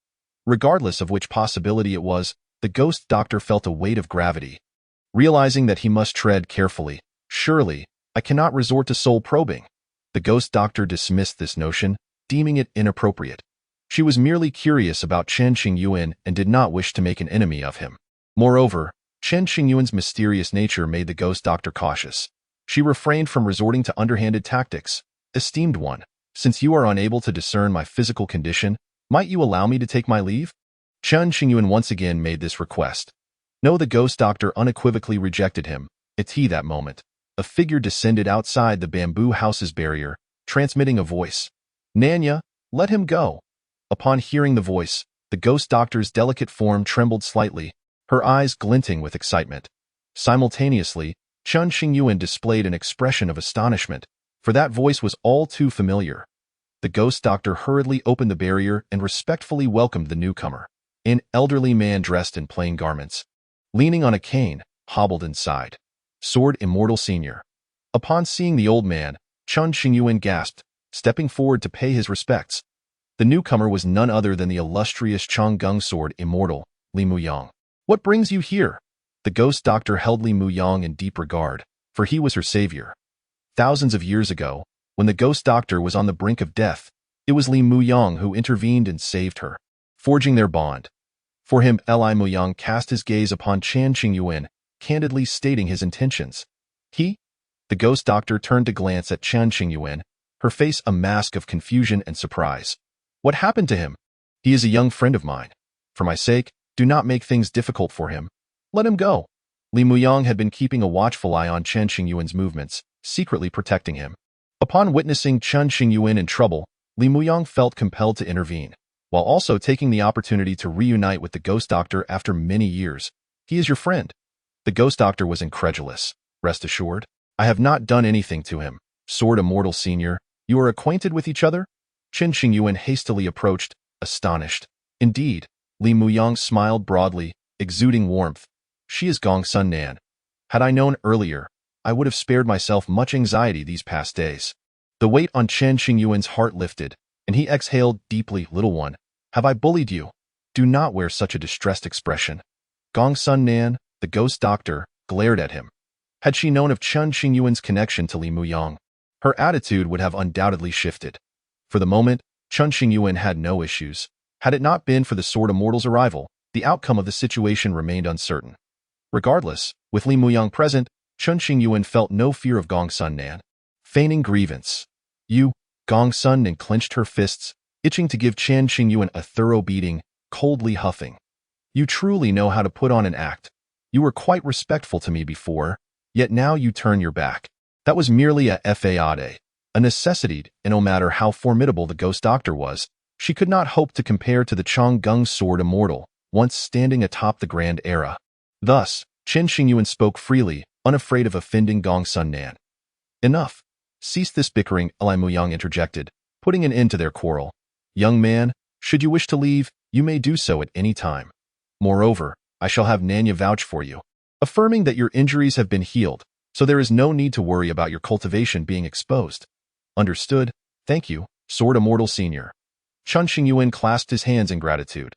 Regardless of which possibility it was, the ghost doctor felt a weight of gravity. Realizing that he must tread carefully, surely, I cannot resort to soul probing. The ghost doctor dismissed this notion, deeming it inappropriate. She was merely curious about Chen Qingyuan and did not wish to make an enemy of him. Moreover, Chen Qingyuan's mysterious nature made the ghost doctor cautious. She refrained from resorting to underhanded tactics. Esteemed one, since you are unable to discern my physical condition, might you allow me to take my leave? Chen Qingyuan once again made this request. No, the ghost doctor unequivocally rejected him. It's he that moment. A figure descended outside the bamboo house's barrier, transmitting a voice. Nanya, let him go. Upon hearing the voice, the ghost doctor's delicate form trembled slightly, her eyes glinting with excitement. Simultaneously, Chen Qingyuan displayed an expression of astonishment, for that voice was all too familiar. The ghost doctor hurriedly opened the barrier and respectfully welcomed the newcomer, an elderly man dressed in plain garments. Leaning on a cane, hobbled inside. Sword Immortal Senior. Upon seeing the old man, Chen Qingyuan gasped, stepping forward to pay his respects. The newcomer was none other than the illustrious Changgung Sword Immortal, Li Muyang. What brings you here? The ghost doctor held Li Muyang in deep regard, for he was her savior. Thousands of years ago, when the ghost doctor was on the brink of death, it was Li Muyang who intervened and saved her, forging their bond. For him, Li Muyang cast his gaze upon Chen Qingyuan, candidly stating his intentions. The ghost doctor turned to glance at Chen Qingyuan, her face a mask of confusion and surprise. What happened to him? He is a young friend of mine. For my sake, do not make things difficult for him. Let him go. Li Muyang had been keeping a watchful eye on Chen Qingyuan's movements, secretly protecting him. Upon witnessing Chen Qingyuan in trouble, Li Muyang felt compelled to intervene, while also taking the opportunity to reunite with the ghost doctor after many years. He is your friend. The ghost doctor was incredulous. Rest assured, I have not done anything to him. Sword Immortal Senior, you are acquainted with each other? Chen Qingyuan hastily approached, astonished. Indeed, Li Muyang smiled broadly, exuding warmth. She is Gongsun Nan. Had I known earlier, I would have spared myself much anxiety these past days. The weight on Chen Qingyuan's heart lifted, and he exhaled deeply. Little one, have I bullied you? Do not wear such a distressed expression. Gongsun Nan, the ghost doctor, glared at him. Had she known of Chen Qingyuan's connection to Li Muyang, her attitude would have undoubtedly shifted. For the moment, Chen Qingyuan had no issues. Had it not been for the Sword Immortal's arrival, the outcome of the situation remained uncertain. Regardless, with Li Muyang present, Chen Qingyuan felt no fear of Gongsun Nan. Feigning grievance. You, Gongsun Nan clenched her fists, itching to give Chen Qingyuan a thorough beating, coldly huffing. You truly know how to put on an act. You were quite respectful to me before, yet now you turn your back. That was merely a fade, a necessity, and no matter how formidable the ghost doctor was, she could not hope to compare to the Changgung Sword Immortal, once standing atop the Grand Era. Thus, Chen Qingyuan spoke freely, unafraid of offending Gongsun Nan. Enough. Cease this bickering, Li Muyang interjected, putting an end to their quarrel. Young man, should you wish to leave, you may do so at any time. Moreover, I shall have Nanya vouch for you, affirming that your injuries have been healed, so there is no need to worry about your cultivation being exposed. Understood? Thank you, Sword Immortal Senior. Chen Qingyuan clasped his hands in gratitude.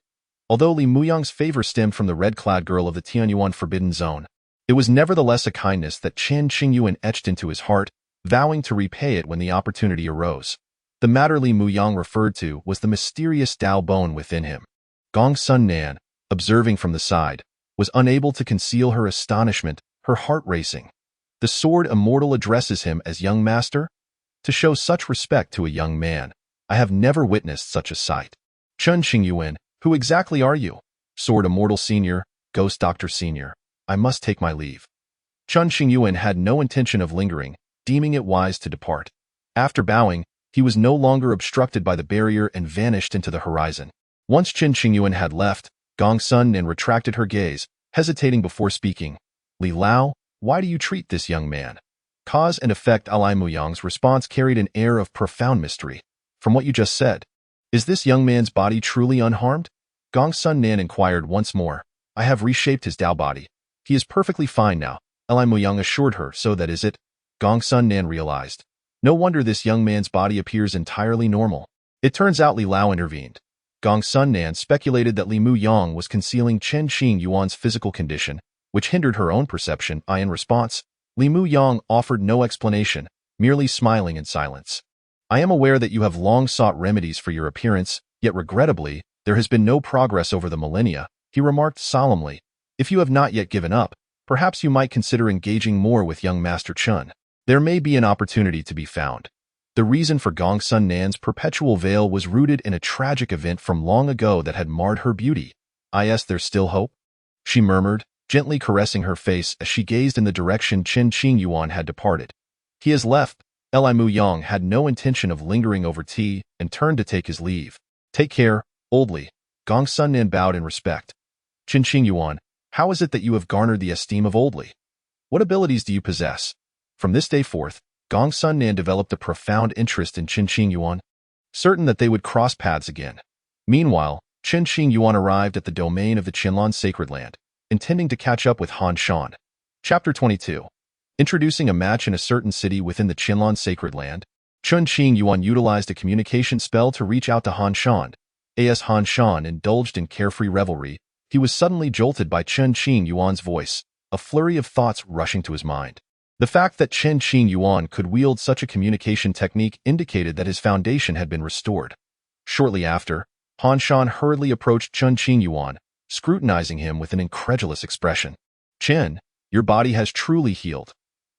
Although Li Muyang's favor stemmed from the red-clad girl of the Tianyuan Forbidden Zone, it was nevertheless a kindness that Chen Qingyuan etched into his heart, vowing to repay it when the opportunity arose. The matter Li Muyang referred to was the mysterious Dao bone within him. Gongsun Nan, observing from the side, was unable to conceal her astonishment, her heart racing. The Sword Immortal addresses him as young master? To show such respect to a young man, I have never witnessed such a sight. Chen Qingyuan, who exactly are you? Sword Immortal Senior, Ghost Doctor Senior. I must take my leave. Chen Qingyuan had no intention of lingering, deeming it wise to depart. After bowing, he was no longer obstructed by the barrier and vanished into the horizon. Once Chen Qingyuan had left, Gongsun Nan retracted her gaze, hesitating before speaking. Li Lao, why do you treat this young man? Cause and effect. Li Muyang's response carried an air of profound mystery. From what you just said, is this young man's body truly unharmed? Gongsun Nan inquired once more. I have reshaped his Dao body. He is perfectly fine now, Li Muyang assured her. So that is it? Gongsun Nan realized. No wonder this young man's body appears entirely normal. It turns out Li Lao intervened. Gongsun Nan speculated that Li Muyang was concealing Chen Qingyuan's physical condition, which hindered her own perception. In response, Li Muyang offered no explanation, merely smiling in silence. I am aware that you have long sought remedies for your appearance, yet regrettably, there has been no progress over the millennia, he remarked solemnly. If you have not yet given up, perhaps you might consider engaging more with young Master Chen. There may be an opportunity to be found. The reason for Gongsun Nan's perpetual veil was rooted in a tragic event from long ago that had marred her beauty. Is there still hope? She murmured, gently caressing her face as she gazed in the direction Chen Qingyuan had departed. He has left. Li Muyang had no intention of lingering over tea and turned to take his leave. Take care, Old Li. Gongsun Nan bowed in respect. Chen Qingyuan, how is it that you have garnered the esteem of Old Li? What abilities do you possess? From this day forth, Gongsun Nan developed a profound interest in Chen Qingyuan, certain that they would cross paths again. Meanwhile, Chen Qingyuan arrived at the domain of the Qianlan Sacred Land, intending to catch up with Han Shan. Chapter 22. Introducing a match in a certain city within the Qianlan Sacred Land, Chen Qingyuan utilized a communication spell to reach out to Han Shan. As Han Shan indulged in carefree revelry, he was suddenly jolted by Chen Qingyuan's voice, a flurry of thoughts rushing to his mind. The fact that Chen Qingyuan could wield such a communication technique indicated that his foundation had been restored. Shortly after, Han Shan hurriedly approached Chen Qingyuan, scrutinizing him with an incredulous expression. Chen, your body has truly healed.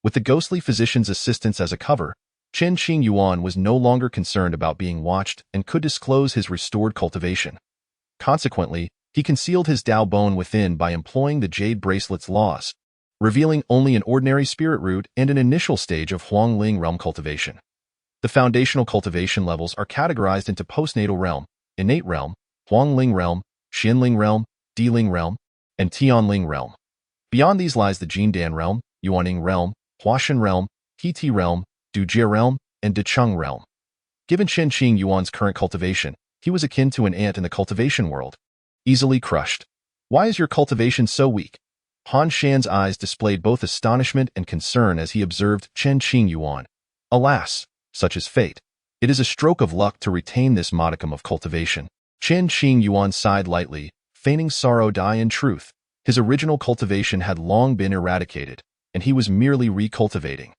With the ghostly physician's assistance as a cover, Chen Qingyuan was no longer concerned about being watched and could disclose his restored cultivation. Consequently, he concealed his Dao bone within by employing the Jade Bracelet's laws, revealing only an ordinary spirit root and an initial stage of Huangling realm cultivation. The foundational cultivation levels are categorized into postnatal realm, innate realm, Huangling realm, Xinling realm, Diling realm, and Tianling realm. Beyond these lies the Jindan realm, Yuaning realm, Huashan realm, Hiti realm, Dujie realm, and Decheng realm. Given Chen Qingyuan's current cultivation, he was akin to an ant in the cultivation world. Easily crushed. Why is your cultivation so weak? Han Shan's eyes displayed both astonishment and concern as he observed Chen Qingyuan. Alas, such is fate. It is a stroke of luck to retain this modicum of cultivation. Chen Qingyuan sighed lightly, feigning sorrow. In truth, his original cultivation had long been eradicated, and he was merely recultivating.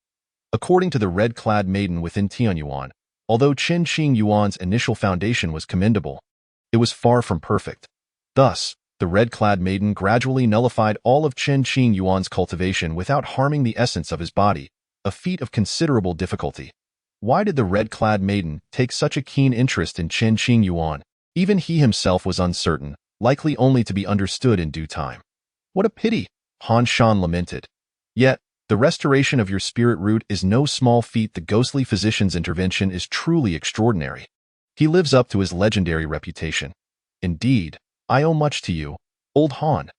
According to the red-clad maiden within Tianyuan, although Chen Qingyuan's initial foundation was commendable, it was far from perfect. Thus, the red-clad maiden gradually nullified all of Chen Qingyuan's cultivation without harming the essence of his body, a feat of considerable difficulty. Why did the red-clad maiden take such a keen interest in Chen Qingyuan? Even he himself was uncertain, likely only to be understood in due time. What a pity, Han Shan lamented. Yet, the restoration of your spirit root is no small feat. The ghostly physician's intervention is truly extraordinary. He lives up to his legendary reputation. Indeed, I owe much to you, old Han.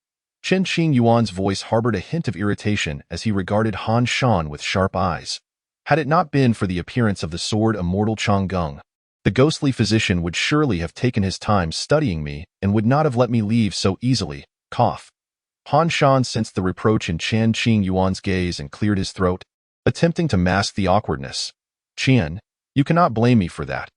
Chen Qingyuan's voice harbored a hint of irritation as he regarded Han Shan with sharp eyes. Had it not been for the appearance of the sword immortal Changgung, the ghostly physician would surely have taken his time studying me and would not have let me leave so easily. Cough. Han Shan sensed the reproach in Chen Qingyuan's gaze and cleared his throat, attempting to mask the awkwardness. Qian, you cannot blame me for that.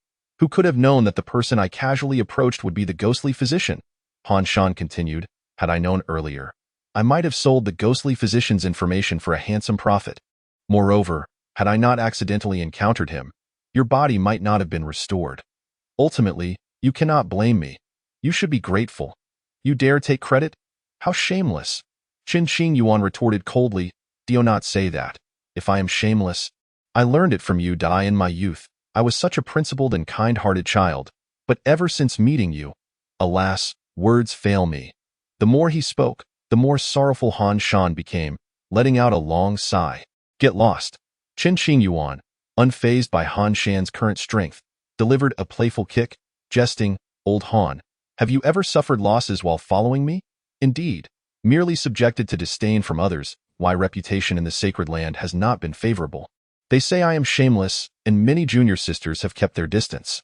Who could have known that the person I casually approached would be the ghostly physician? Han Shan continued. Had I known earlier, I might have sold the ghostly physician's information for a handsome profit. Moreover, had I not accidentally encountered him, your body might not have been restored. Ultimately, you cannot blame me. You should be grateful. You dare take credit? How shameless! Chen Qingyuan retorted coldly. Do not say that. If I am shameless, I learned it from you. In my youth, I was such a principled and kind-hearted child, but ever since meeting you, alas, words fail me. The more he spoke, the more sorrowful Han Shan became, letting out a long sigh. Get lost. Chen Qingyuan, unfazed by Han Shan's current strength, delivered a playful kick, jesting, Old Han, have you ever suffered losses while following me? Indeed, merely subjected to disdain from others, my reputation in the sacred land has not been favorable. They say I am shameless, and many junior sisters have kept their distance.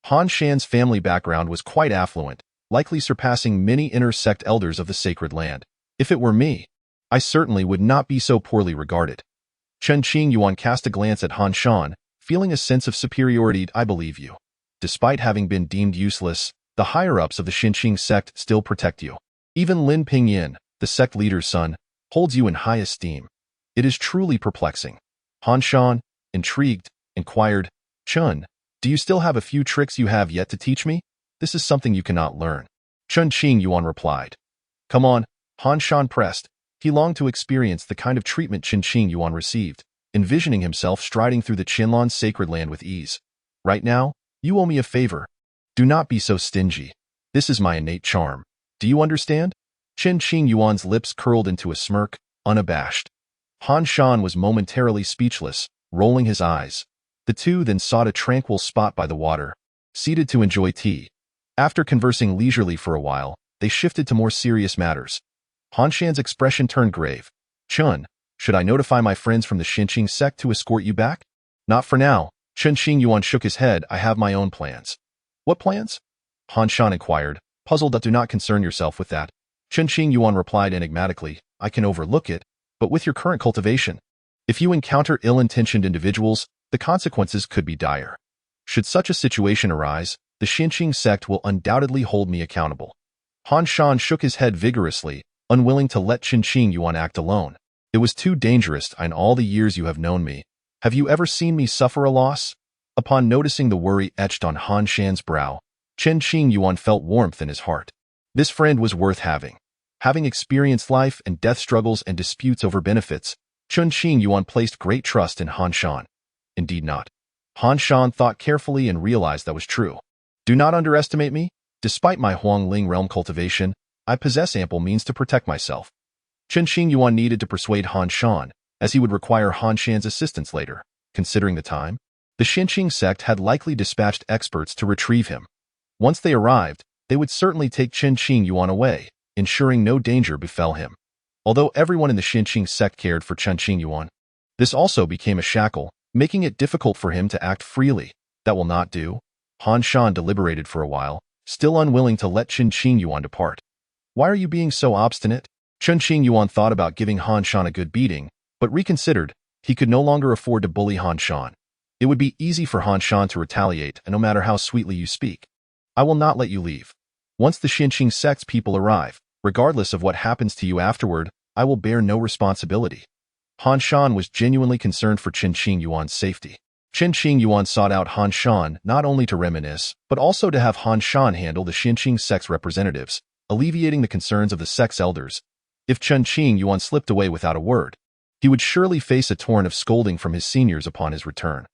Han Shan's family background was quite affluent, likely surpassing many inner sect elders of the sacred land. If it were me, I certainly would not be so poorly regarded. Chen Qingyuan cast a glance at Han Shan, feeling a sense of superiority. I believe you. Despite having been deemed useless, the higher-ups of the Xinqing sect still protect you. Even Lin Pingyin, the sect leader's son, holds you in high esteem. It is truly perplexing. Han Shan, intrigued, inquired, Chun, do you still have a few tricks you have yet to teach me? This is something you cannot learn. Chen Qingyuan replied. Come on, Han Shan pressed. He longed to experience the kind of treatment Chen Qingyuan received, envisioning himself striding through the Qinlan sacred land with ease. Right now, you owe me a favor. Do not be so stingy. This is my innate charm. Do you understand? Chen Qingyuan's lips curled into a smirk, unabashed. Han Shan was momentarily speechless, rolling his eyes. The two then sought a tranquil spot by the water, seated to enjoy tea. After conversing leisurely for a while, they shifted to more serious matters. Han Shan's expression turned grave. Chun, should I notify my friends from the Xinqing sect to escort you back? Not for now. Chen Qingyuan shook his head. I have my own plans. What plans? Han Shan inquired, puzzled. Do not concern yourself with that. Chen Qingyuan replied enigmatically. I can overlook it, but with your current cultivation, if you encounter ill-intentioned individuals, the consequences could be dire. Should such a situation arise, the Xinqing sect will undoubtedly hold me accountable. Han Shan shook his head vigorously, unwilling to let Chen Qingyuan act alone. It was too dangerous. In all the years you have known me, have you ever seen me suffer a loss? Upon noticing the worry etched on Han Shan's brow, Chen Qingyuan felt warmth in his heart. This friend was worth having. Having experienced life and death struggles and disputes over benefits, Chen Qingyuan placed great trust in Han Shan. Indeed not. Han Shan thought carefully and realized that was true. Do not underestimate me. Despite my Huangling realm cultivation, I possess ample means to protect myself. Chen Qingyuan needed to persuade Han Shan, as he would require Han Shan's assistance later. Considering the time, The Xinqing sect had likely dispatched experts to retrieve him. Once they arrived, they would certainly take Chen Qingyuan away, ensuring no danger befell him. Although everyone in the Xinqing sect cared for Chen Qingyuan, this also became a shackle, making it difficult for him to act freely. That will not do. Han Shan deliberated for a while, still unwilling to let Chen Qingyuan depart. Why are you being so obstinate? Chen Qingyuan thought about giving Han Shan a good beating, but reconsidered. He could no longer afford to bully Han Shan. It would be easy for Han Shan to retaliate, and no matter how sweetly you speak, I will not let you leave. Once the Xinqing sect's people arrive, regardless of what happens to you afterward, I will bear no responsibility. Han Shan was genuinely concerned for Chen Qingyuan's safety. Chen Qingyuan sought out Han Shan not only to reminisce, but also to have Han Shan handle the Xinqing sect's representatives, alleviating the concerns of the sect's elders. If Chen Qingyuan slipped away without a word, he would surely face a torrent of scolding from his seniors upon his return.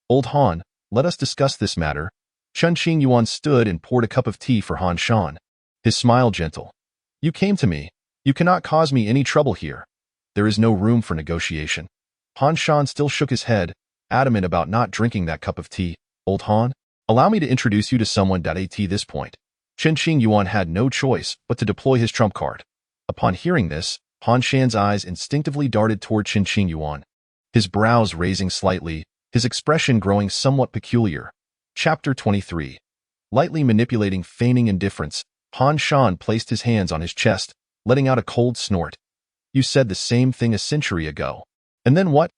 Old Han, let us discuss this matter. Chen Qingyuan stood and poured a cup of tea for Han Shan, his smile gentle. You came to me. You cannot cause me any trouble here. There is no room for negotiation. Han Shan still shook his head, adamant about not drinking that cup of tea. Old Han, allow me to introduce you to someone. At this point, Chen Qingyuan had no choice but to deploy his trump card. Upon hearing this, Han Shan's eyes instinctively darted toward Chen Qingyuan, his brows raising slightly, his expression growing somewhat peculiar. Chapter 23. Lightly manipulating feigning indifference, Han Shan placed his hands on his chest, letting out a cold snort. You said the same thing a century ago. And then what?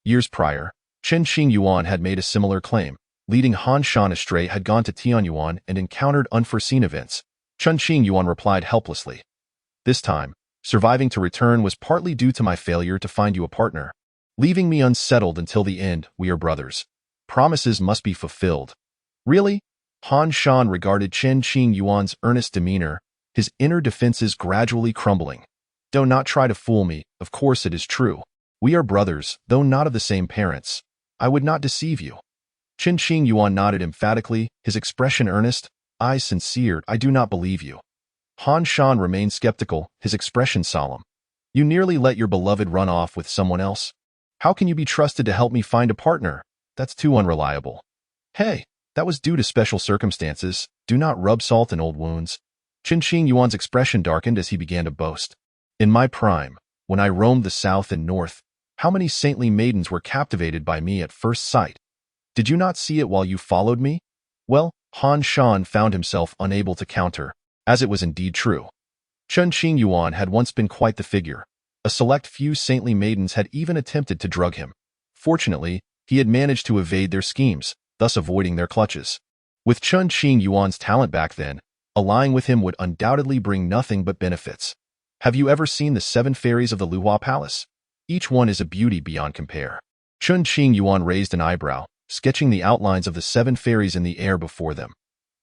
Years prior, Chen Qingyuan had made a similar claim. Leading Han Shan astray had gone to Tianyuan and encountered unforeseen events. Chen Qingyuan replied helplessly. This time, surviving to return was partly due to my failure to find you a partner. Leaving me unsettled until the end, we are brothers. Promises must be fulfilled. Really? Han Shan regarded Chen Qingyuan's earnest demeanor, his inner defenses gradually crumbling. Do not try to fool me, of course it is true. We are brothers, though not of the same parents. I would not deceive you. Chen Qingyuan nodded emphatically, his expression earnest. Eyes sincere. I do not believe you. Han Shan remained skeptical, his expression solemn. You nearly let your beloved run off with someone else. How can you be trusted to help me find a partner? That's too unreliable. Hey, that was due to special circumstances. Do not rub salt in old wounds. Chen Qingyuan's expression darkened as he began to boast. In my prime, when I roamed the south and north, how many saintly maidens were captivated by me at first sight? Did you not see it while you followed me? Well, Han Shan found himself unable to counter, as it was indeed true. Chen Qingyuan had once been quite the figure. A select few saintly maidens had even attempted to drug him. Fortunately, he had managed to evade their schemes, thus avoiding their clutches. With Chen Qingyuan's talent back then, allying with him would undoubtedly bring nothing but benefits. Have you ever seen the 7 fairies of the Luhua Palace? Each one is a beauty beyond compare. Chen Qingyuan raised an eyebrow, sketching the outlines of the 7 fairies in the air before them.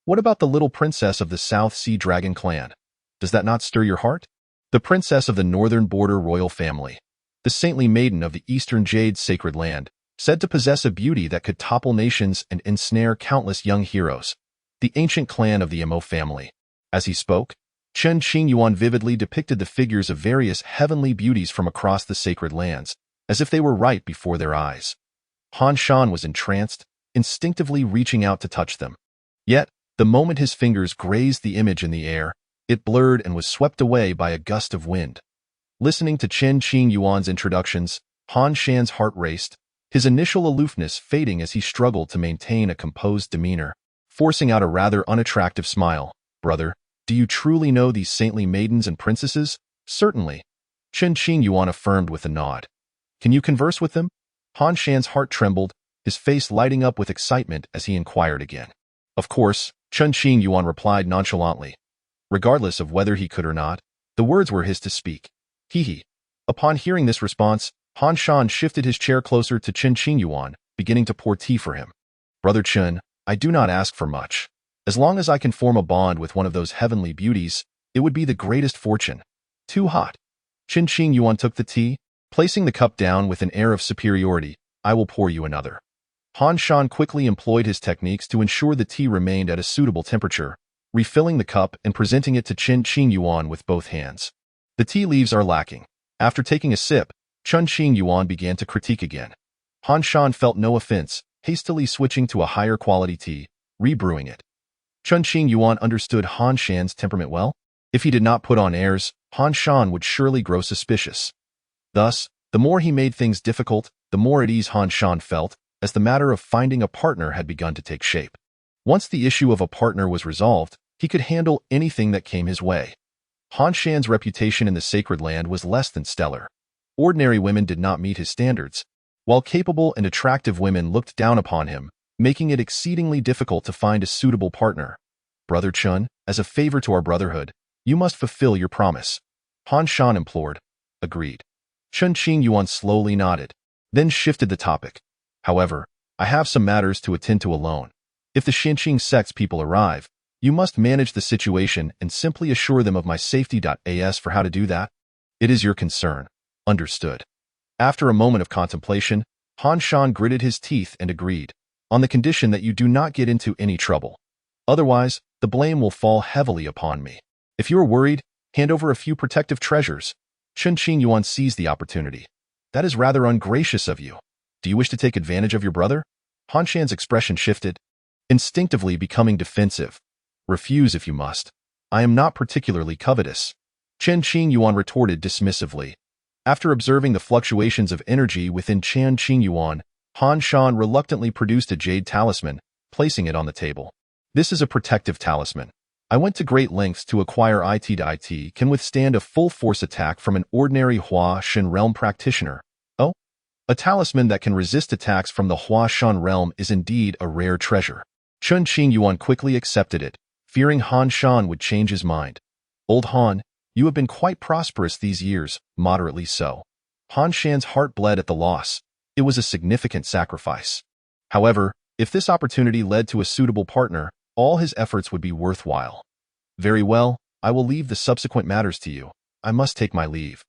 What about the little princess of the South Sea Dragon clan? Does that not stir your heart? The princess of the northern border royal family, the saintly maiden of the eastern Jade sacred land, said to possess a beauty that could topple nations and ensnare countless young heroes. The ancient clan of the Mo family. As he spoke, Chen Qingyuan vividly depicted the figures of various heavenly beauties from across the sacred lands, as if they were right before their eyes. Han Shan was entranced, instinctively reaching out to touch them. Yet, the moment his fingers grazed the image in the air, it blurred and was swept away by a gust of wind. Listening to Chen Qingyuan's introductions, Han Shan's heart raced, his initial aloofness fading as he struggled to maintain a composed demeanor, forcing out a rather unattractive smile. Brother, do you truly know these saintly maidens and princesses? Certainly. Chen Qingyuan affirmed with a nod. Can you converse with them? Han Shan's heart trembled, his face lighting up with excitement as he inquired again. Of course, Chen Qingyuan replied nonchalantly. Regardless of whether he could or not, the words were his to speak. Hee. Upon hearing this response, Han Shan shifted his chair closer to Chen Qingyuan, beginning to pour tea for him. Brother Chen, I do not ask for much. As long as I can form a bond with one of those heavenly beauties, it would be the greatest fortune. Too hot. Chen Qingyuan took the tea, placing the cup down with an air of superiority. I will pour you another. Han Shan quickly employed his techniques to ensure the tea remained at a suitable temperature, refilling the cup and presenting it to Chen Qingyuan with both hands. The tea leaves are lacking. After taking a sip, Chen Qingyuan began to critique again. Han Shan felt no offense, hastily switching to a higher quality tea, rebrewing it. Chen Qingyuan understood Han Shan's temperament well. If he did not put on airs, Han Shan would surely grow suspicious. Thus, the more he made things difficult, the more at ease Han Shan felt, as the matter of finding a partner had begun to take shape. Once the issue of a partner was resolved, he could handle anything that came his way. Han Shan's reputation in the sacred land was less than stellar. Ordinary women did not meet his standards, while capable and attractive women looked down upon him, making it exceedingly difficult to find a suitable partner. Brother Chen, as a favor to our brotherhood, you must fulfill your promise. Han Shan implored. Agreed. Chen Qingyuan slowly nodded, then shifted the topic. However, I have some matters to attend to alone. If the Xinqing sects people arrive, you must manage the situation and simply assure them of my safety. As for how to do that, it is your concern. Understood. After a moment of contemplation, Han Shan gritted his teeth and agreed, on the condition that you do not get into any trouble. Otherwise, the blame will fall heavily upon me. If you are worried, hand over a few protective treasures. Chen Qingyuan seized the opportunity. That is rather ungracious of you. Do you wish to take advantage of your brother? Han Shan's expression shifted, instinctively becoming defensive. Refuse if you must. I am not particularly covetous. Chen Qingyuan retorted dismissively. After observing the fluctuations of energy within Chen Qingyuan, Han Shan reluctantly produced a jade talisman, placing it on the table. This is a protective talisman. I went to great lengths to acquire it can withstand a full-force attack from an ordinary Hua Shen realm practitioner. Oh? A talisman that can resist attacks from the Hua Shen realm is indeed a rare treasure. Chen Qingyuan quickly accepted it, fearing Han Shan would change his mind. Old Han, you have been quite prosperous these years, moderately so. Han Shan's heart bled at the loss. It was a significant sacrifice. However, if this opportunity led to a suitable partner, all his efforts would be worthwhile. Very well, I will leave the subsequent matters to you. I must take my leave.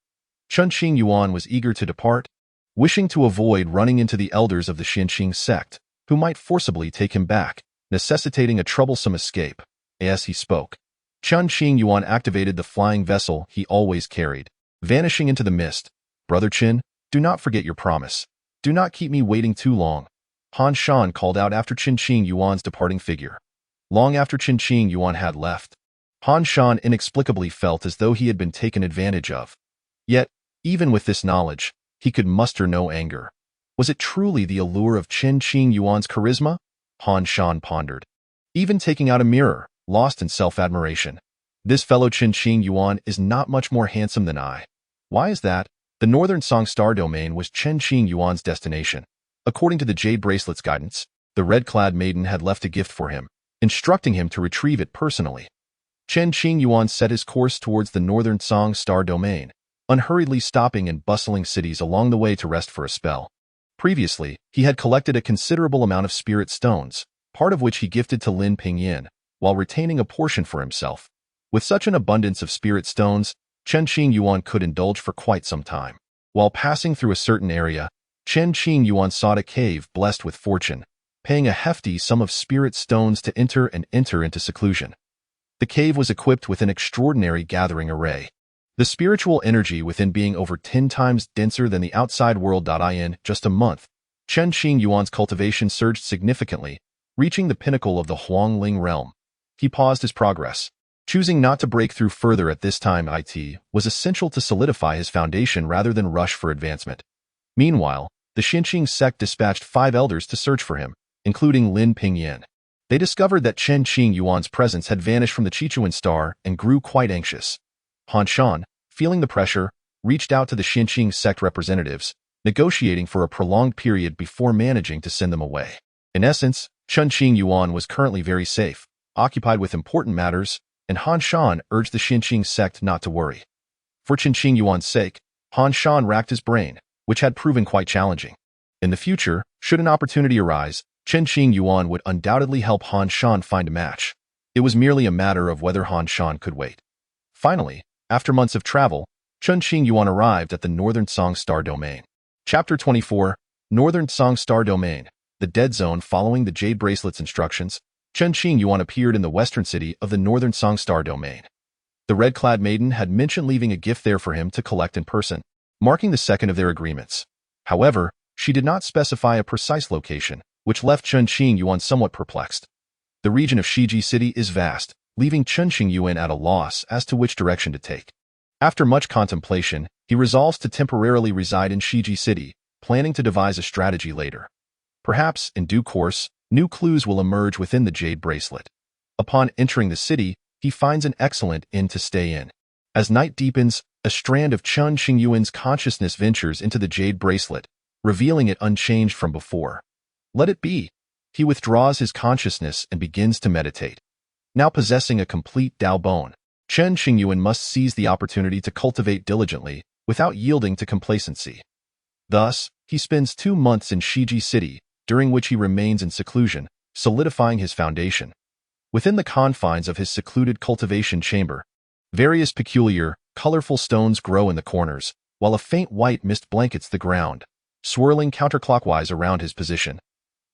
Chen Qingyuan was eager to depart, wishing to avoid running into the elders of the Xinqing sect, who might forcibly take him back, necessitating a troublesome escape. As he spoke, Chen Qingyuan activated the flying vessel he always carried, vanishing into the mist. Brother Chen, do not forget your promise. Do not keep me waiting too long. Han Shan called out after Chen Qingyuan's departing figure. Long after Chen Qingyuan had left, Han Shan inexplicably felt as though he had been taken advantage of. Yet, even with this knowledge, he could muster no anger. Was it truly the allure of Chen Qingyuan's charisma? Han Shan pondered. Even taking out a mirror, lost in self-admiration. This fellow Chen Qingyuan is not much more handsome than I. Why is that? The Northern Song Star domain was Chen Qingyuan's destination. According to the Jade Bracelet's guidance, the red-clad maiden had left a gift for him, instructing him to retrieve it personally. Chen Qingyuan set his course towards the Northern Song Star domain, unhurriedly stopping in bustling cities along the way to rest for a spell. Previously, he had collected a considerable amount of spirit stones, part of which he gifted to Lin Pingyan, while retaining a portion for himself. With such an abundance of spirit stones, Chen Qingyuan could indulge for quite some time. While passing through a certain area, Chen Qingyuan sought a cave blessed with fortune, paying a hefty sum of spirit stones to enter into seclusion. The cave was equipped with an extraordinary gathering array. The spiritual energy within being over 10 times denser than the outside world. In just a month, Chen Qingyuan's cultivation surged significantly, reaching the pinnacle of the Huangling realm. He paused his progress. Choosing not to break through further at this time, it was essential to solidify his foundation rather than rush for advancement. Meanwhile, the Xinqing sect dispatched 5 elders to search for him, including Lin Pingyan. They discovered that Chen Qingyuan's presence had vanished from the Tianyuan star and grew quite anxious. Han Shan, feeling the pressure, reached out to the Xinqing sect representatives, negotiating for a prolonged period before managing to send them away. In essence, Chen Qingyuan was currently very safe, occupied with important matters, and Han Shan urged the Xinqing sect not to worry. For Chen Qingyuan's sake, Han Shan racked his brain, which had proven quite challenging. In the future, should an opportunity arise, Chen Qingyuan would undoubtedly help Han Shan find a match. It was merely a matter of whether Han Shan could wait. Finally, after months of travel, Chen Qingyuan arrived at the Northern Song Star domain. Chapter 24, Northern Song Star Domain, the Dead Zone. Following the Jade Bracelet's instructions, Chen Qingyuan appeared in the western city of the Northern Song Star domain. The red-clad maiden had mentioned leaving a gift there for him to collect in person, marking the second of their agreements. However, she did not specify a precise location, which left Chen Qingyuan somewhat perplexed. The region of Shiji City is vast, leaving Chen Qingyuan at a loss as to which direction to take. After much contemplation, he resolves to temporarily reside in Shiji City, planning to devise a strategy later. Perhaps, in due course, new clues will emerge within the jade bracelet. Upon entering the city, he finds an excellent inn to stay in. As night deepens, a strand of Chen Qingyuan's consciousness ventures into the jade bracelet, revealing it unchanged from before. Let it be. He withdraws his consciousness and begins to meditate. Now possessing a complete Dao bone, Chen Qingyuan must seize the opportunity to cultivate diligently, without yielding to complacency. Thus, he spends 2 months in Shiji City, during which he remains in seclusion, solidifying his foundation. Within the confines of his secluded cultivation chamber, various peculiar, colorful stones grow in the corners, while a faint white mist blankets the ground, swirling counterclockwise around his position.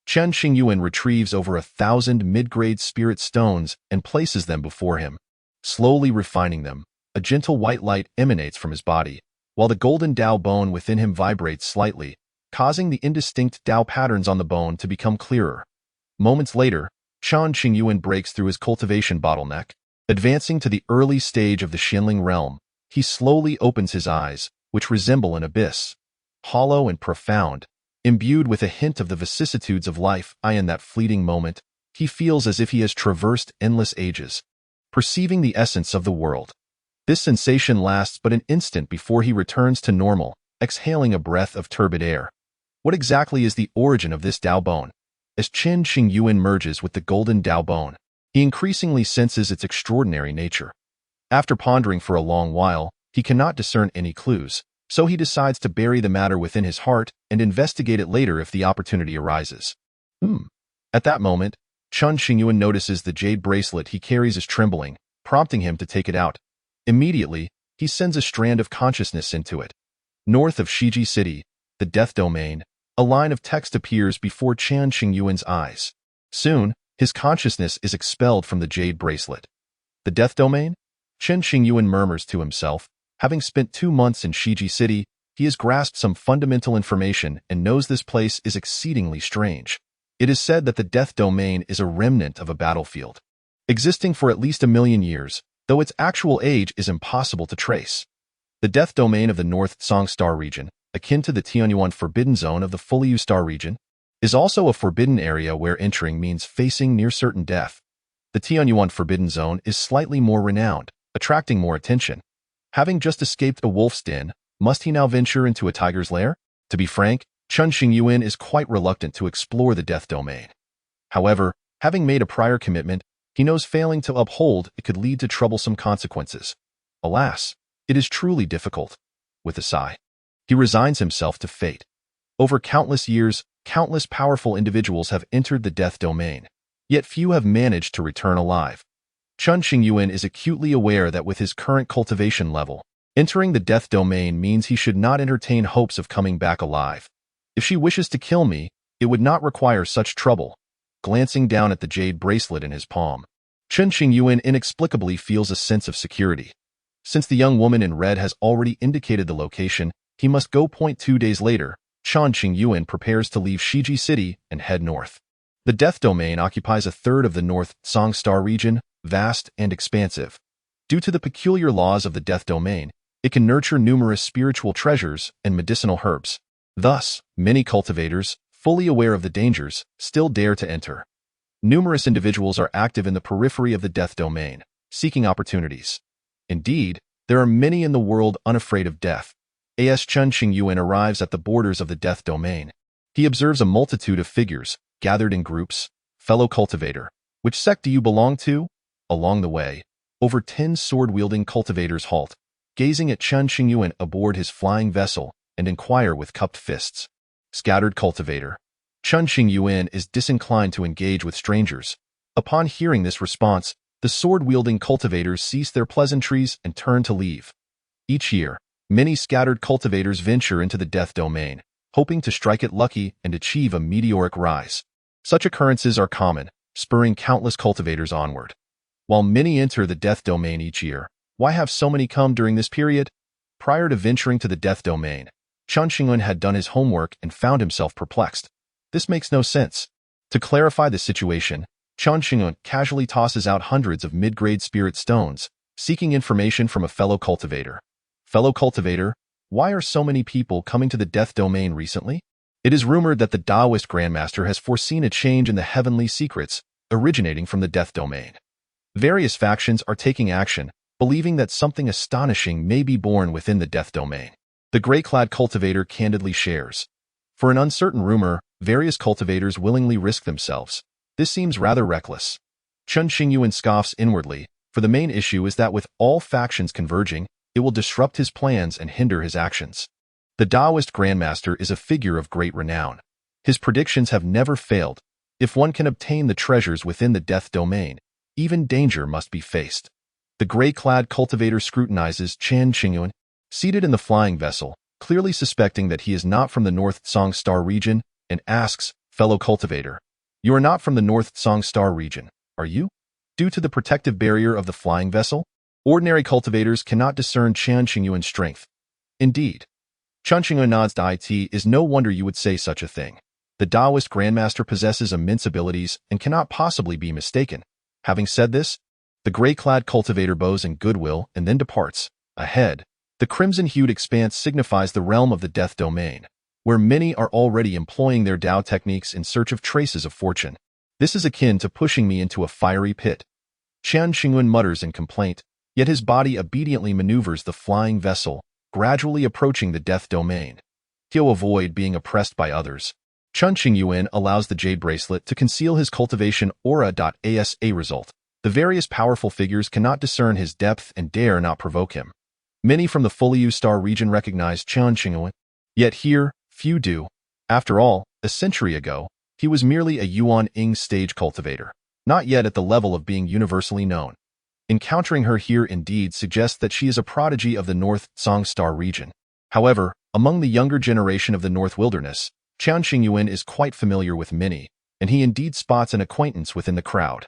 Chen Qingyuan retrieves over 1,000 mid-grade spirit stones and places them before him. Slowly refining them, a gentle white light emanates from his body, while the golden Dao bone within him vibrates slightly, causing the indistinct Dao patterns on the bone to become clearer. Moments later, Chen Qingyuan breaks through his cultivation bottleneck. Advancing to the early stage of the Xianling realm, he slowly opens his eyes, which resemble an abyss. Hollow and profound, imbued with a hint of the vicissitudes of life, in that fleeting moment, he feels as if he has traversed endless ages, perceiving the essence of the world. This sensation lasts but an instant before he returns to normal, exhaling a breath of turbid air. What exactly is the origin of this Dao bone? As Chen Qingyuan merges with the golden Dao bone, he increasingly senses its extraordinary nature. After pondering for a long while, he cannot discern any clues, so he decides to bury the matter within his heart and investigate it later if the opportunity arises. At that moment, Chen Qingyuan notices the jade bracelet he carries is trembling, prompting him to take it out. Immediately, he sends a strand of consciousness into it. North of Shiji City, the death domain, a line of text appears before Chen Qingyuan's eyes. Soon, his consciousness is expelled from the jade bracelet. The death domain? Chen Qingyuan murmurs to himself. Having spent 2 months in Shiji City, he has grasped some fundamental information and knows this place is exceedingly strange. It is said that the death domain is a remnant of a battlefield, existing for at least 1,000,000 years, though its actual age is impossible to trace. The death domain of the North Song Star region, akin to the Tianyuan forbidden zone of the Fuliu Star region, is also a forbidden area where entering means facing near certain death. The Tianyuan forbidden zone is slightly more renowned, attracting more attention. Having just escaped a wolf's den, must he now venture into a tiger's lair? To be frank, Chen Qingyuan is quite reluctant to explore the death domain. However, having made a prior commitment, he knows failing to uphold it could lead to troublesome consequences. Alas, it is truly difficult. With a sigh, he resigns himself to fate. Over countless years, countless powerful individuals have entered the death domain, yet few have managed to return alive. Chen Qingyuan is acutely aware that with his current cultivation level, entering the death domain means he should not entertain hopes of coming back alive. If she wishes to kill me, it would not require such trouble. Glancing down at the jade bracelet in his palm, Chen Qingyuan inexplicably feels a sense of security. Since the young woman in red has already indicated the location, he must go. 2 days later, Chen Qingyuan prepares to leave Shiji City and head north. The death domain occupies 1/3 of the North Song Star region, vast and expansive. Due to the peculiar laws of the death domain, it can nurture numerous spiritual treasures and medicinal herbs. Thus, many cultivators, fully aware of the dangers, still dare to enter. Numerous individuals are active in the periphery of the death domain, seeking opportunities. Indeed, there are many in the world unafraid of death. As Chen Qingyuan arrives at the borders of the death domain, he observes a multitude of figures, gathered in groups. Fellow cultivator, which sect do you belong to? Along the way, over 10 sword-wielding cultivators halt, gazing at Chen Qingyuan aboard his flying vessel, and inquire with cupped fists. Scattered cultivator. Chen Qingyuan is disinclined to engage with strangers. Upon hearing this response, the sword-wielding cultivators cease their pleasantries and turn to leave. Each year, many scattered cultivators venture into the death domain, hoping to strike it lucky and achieve a meteoric rise. Such occurrences are common, spurring countless cultivators onward. While many enter the death domain each year, why have so many come during this period? Prior to venturing to the death domain, Chen Qingyuan had done his homework and found himself perplexed. This makes no sense. To clarify the situation, Chen Qingyuan casually tosses out hundreds of mid-grade spirit stones, seeking information from a fellow cultivator. Fellow cultivator, why are so many people coming to the death domain recently? It is rumored that the Taoist Grandmaster has foreseen a change in the heavenly secrets originating from the death domain. Various factions are taking action, believing that something astonishing may be born within the death domain. The gray clad cultivator candidly shares. For an uncertain rumor, various cultivators willingly risk themselves. This seems rather reckless. Chen Qingyuan scoffs inwardly, for the main issue is that with all factions converging, it will disrupt his plans and hinder his actions. The Taoist Grandmaster is a figure of great renown. His predictions have never failed. If one can obtain the treasures within the death domain, even danger must be faced. The gray-clad cultivator scrutinizes Chen Qingyuan, seated in the flying vessel, clearly suspecting that he is not from the North Song Star region, and asks, fellow cultivator, you are not from the North Song Star region, are you? Due to the protective barrier of the flying vessel, ordinary cultivators cannot discern Chen Qingyuan's strength. Indeed. Chen Qingyuan nods. It is no wonder you would say such a thing. The Taoist Grandmaster possesses immense abilities and cannot possibly be mistaken. Having said this, the gray-clad cultivator bows in goodwill and then departs. Ahead, the crimson-hued expanse signifies the realm of the death domain, where many are already employing their Tao techniques in search of traces of fortune. This is akin to pushing me into a fiery pit. Chen Qingyuan mutters in complaint, yet his body obediently maneuvers the flying vessel, gradually approaching the death domain. To avoid being oppressed by others, Chen Qingyuan allows the jade bracelet to conceal his cultivation aura. As a result, the various powerful figures cannot discern his depth and dare not provoke him. Many from the Fulliu Star region recognize Chen Qingyuan, yet here, few do. After all, a century ago, he was merely a Yuan Ing stage cultivator, not yet at the level of being universally known. Encountering her here indeed suggests that she is a prodigy of the North Song Star region. However, among the younger generation of the North Wilderness, Chen Qingyuan is quite familiar with many, and he indeed spots an acquaintance within the crowd.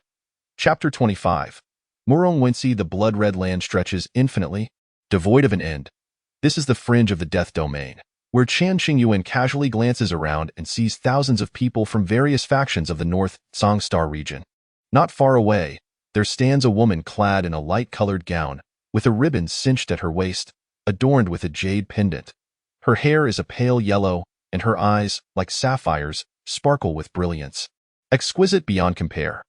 Chapter 25. Murongwensi. The blood-red land stretches infinitely, devoid of an end. This is the fringe of the death domain, where Chen Qingyuan casually glances around and sees thousands of people from various factions of the North Song Star region. Not far away, there stands a woman clad in a light-colored gown, with a ribbon cinched at her waist, adorned with a jade pendant. Her hair is a pale yellow, and her eyes, like sapphires, sparkle with brilliance. Exquisite beyond compare.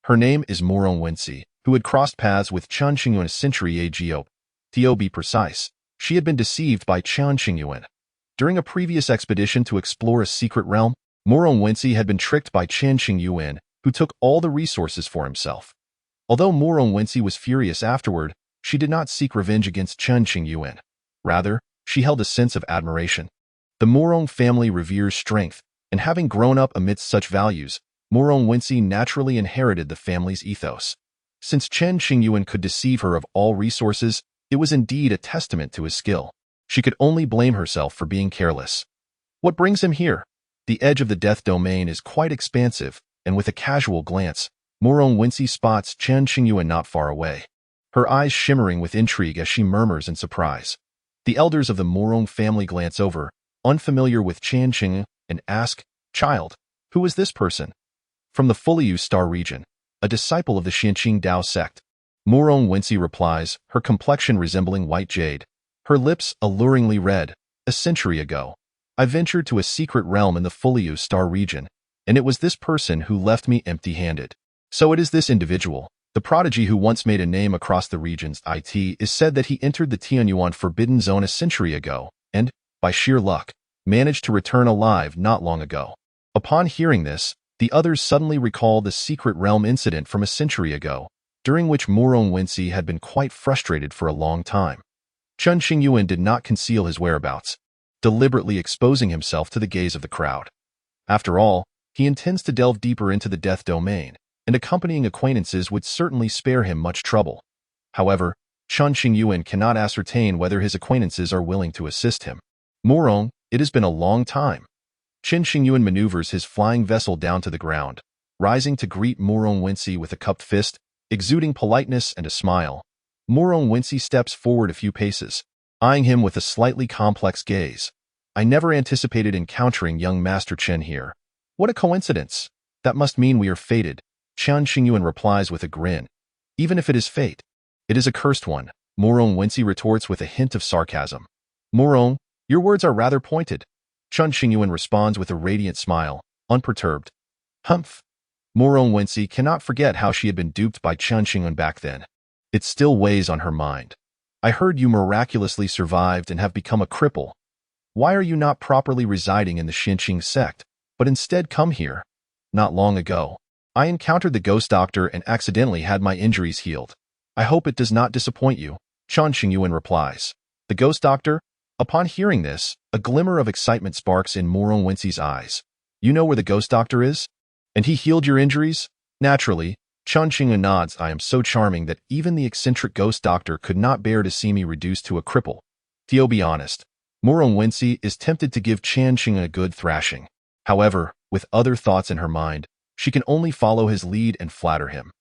Her name is Murongwensi, who had crossed paths with Chen Qingyuan a century ago. To be precise, she had been deceived by Chen Qingyuan. During a previous expedition to explore a secret realm, Murongwensi had been tricked by Chen Qingyuan, who took all the resources for himself. Although Murongwensi was furious afterward, she did not seek revenge against Chen Qingyuan. Rather, she held a sense of admiration. The Murong family reveres strength, and having grown up amidst such values, Murongwensi naturally inherited the family's ethos. Since Chen Qingyuan could deceive her of all resources, it was indeed a testament to his skill. She could only blame herself for being careless. What brings him here? The edge of the death domain is quite expansive, and with a casual glance, Murongwensi spots Chen Qingyuan not far away, her eyes shimmering with intrigue as she murmurs in surprise. The elders of the Murong family glance over, unfamiliar with Chen Qingyuan, and ask, "Child, who is this person?" From the Fulliu Star region, a disciple of the Xianqing Dao sect. Murongwensi replies, her complexion resembling white jade, her lips alluringly red. A century ago, I ventured to a secret realm in the Fulliu Star region, and it was this person who left me empty-handed. So it is this individual, the prodigy who once made a name across the regions. It is said that he entered the Tianyuan forbidden zone a century ago, and, by sheer luck, managed to return alive not long ago. Upon hearing this, the others suddenly recall the secret realm incident from a century ago, during which Murongwensi had been quite frustrated for a long time. Chen Qingyuan did not conceal his whereabouts, deliberately exposing himself to the gaze of the crowd. After all, he intends to delve deeper into the death domain, and accompanying acquaintances would certainly spare him much trouble. However, Chen Qingyuan cannot ascertain whether his acquaintances are willing to assist him. Murong, it has been a long time. Chen Qingyuan maneuvers his flying vessel down to the ground, rising to greet Murongwensi with a cupped fist, exuding politeness and a smile. Murongwensi steps forward a few paces, eyeing him with a slightly complex gaze. I never anticipated encountering young Master Chen here. What a coincidence. That must mean we are fated, Chen Qingyuan replies with a grin. Even if it is fate, it is a cursed one, Morong Wensi retorts with a hint of sarcasm. Morong, your words are rather pointed. Chen Qingyuan responds with a radiant smile, unperturbed. Humph. Morong Wensi cannot forget how she had been duped by Chen Qingyuan back then. It still weighs on her mind. I heard you miraculously survived and have become a cripple. Why are you not properly residing in the Xinqing sect, but instead come here? Not long ago, I encountered the ghost doctor and accidentally had my injuries healed. I hope it does not disappoint you, Chen Qingyuan replies. The ghost doctor? Upon hearing this, a glimmer of excitement sparks in Morong Wensi's eyes. You know where the ghost doctor is? And he healed your injuries? Naturally, Chen Qingyuan nods. I am so charming that even the eccentric ghost doctor could not bear to see me reduced to a cripple. To be honest, Morong Wensi is tempted to give Chen Qingyuan a good thrashing. However, with other thoughts in her mind, she can only follow his lead and flatter him.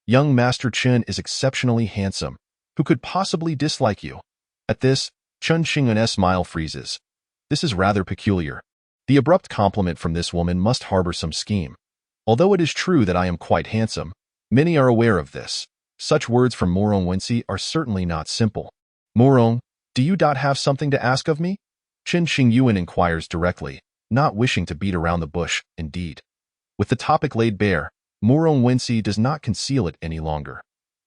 Young Master Chen is exceptionally handsome. Who could possibly dislike you? At this, Chen Qingyuan's smile freezes. This is rather peculiar. The abrupt compliment from this woman must harbor some scheme. Although it is true that I am quite handsome, many are aware of this. Such words from Morong Wensi are certainly not simple. Morong, do you have something to ask of me? Chen Qingyuan inquires directly, not wishing to beat around the bush, indeed. With the topic laid bare, Morong Wensi does not conceal it any longer.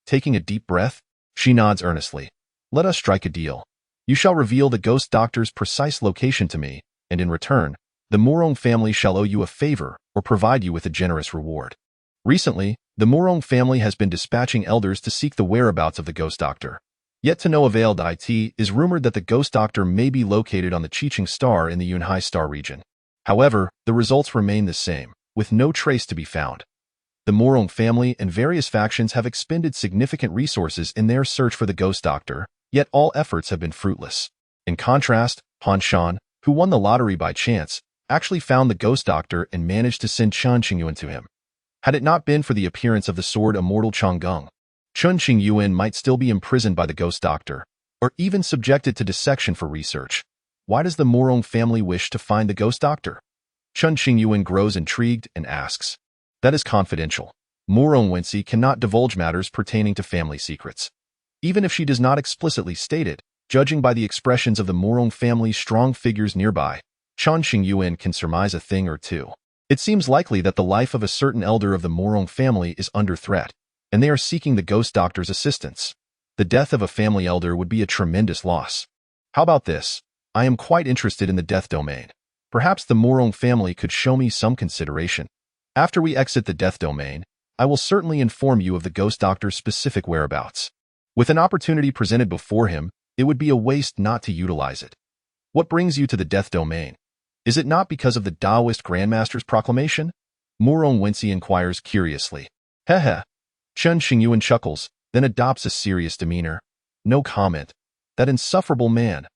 Taking a deep breath, she nods earnestly. Let us strike a deal. You shall reveal the ghost doctor's precise location to me, and in return, the Morong family shall owe you a favor or provide you with a generous reward. Recently, the Morong family has been dispatching elders to seek the whereabouts of the ghost doctor. Yet to no avail. It is rumored that the ghost doctor may be located on the Chiching star in the Yunhai star region. However, the results remain the same, with no trace to be found. The Morong family and various factions have expended significant resources in their search for the ghost doctor, yet all efforts have been fruitless. In contrast, Han Shan, who won the lottery by chance, actually found the ghost doctor and managed to send Chen Qingyuan to him. Had it not been for the appearance of the sword immortal Chang'eng, Chen Qingyuan might still be imprisoned by the ghost doctor, or even subjected to dissection for research. Why does the Morong family wish to find the ghost doctor? Chen Qingyuan grows intrigued and asks. That is confidential. Morong Wensi cannot divulge matters pertaining to family secrets. Even if she does not explicitly state it, judging by the expressions of the Morong family's strong figures nearby, Chen Qingyuan can surmise a thing or two. It seems likely that the life of a certain elder of the Morong family is under threat, and they are seeking the ghost doctor's assistance. The death of a family elder would be a tremendous loss. How about this? I am quite interested in the death domain. Perhaps the Morong family could show me some consideration. After we exit the death domain, I will certainly inform you of the ghost doctor's specific whereabouts. With an opportunity presented before him, it would be a waste not to utilize it. What brings you to the death domain? Is it not because of the Taoist Grandmaster's proclamation? Morong Wensi inquires curiously. Heh. Chen Qingyuan chuckles, then adopts a serious demeanor. No comment. That insufferable man.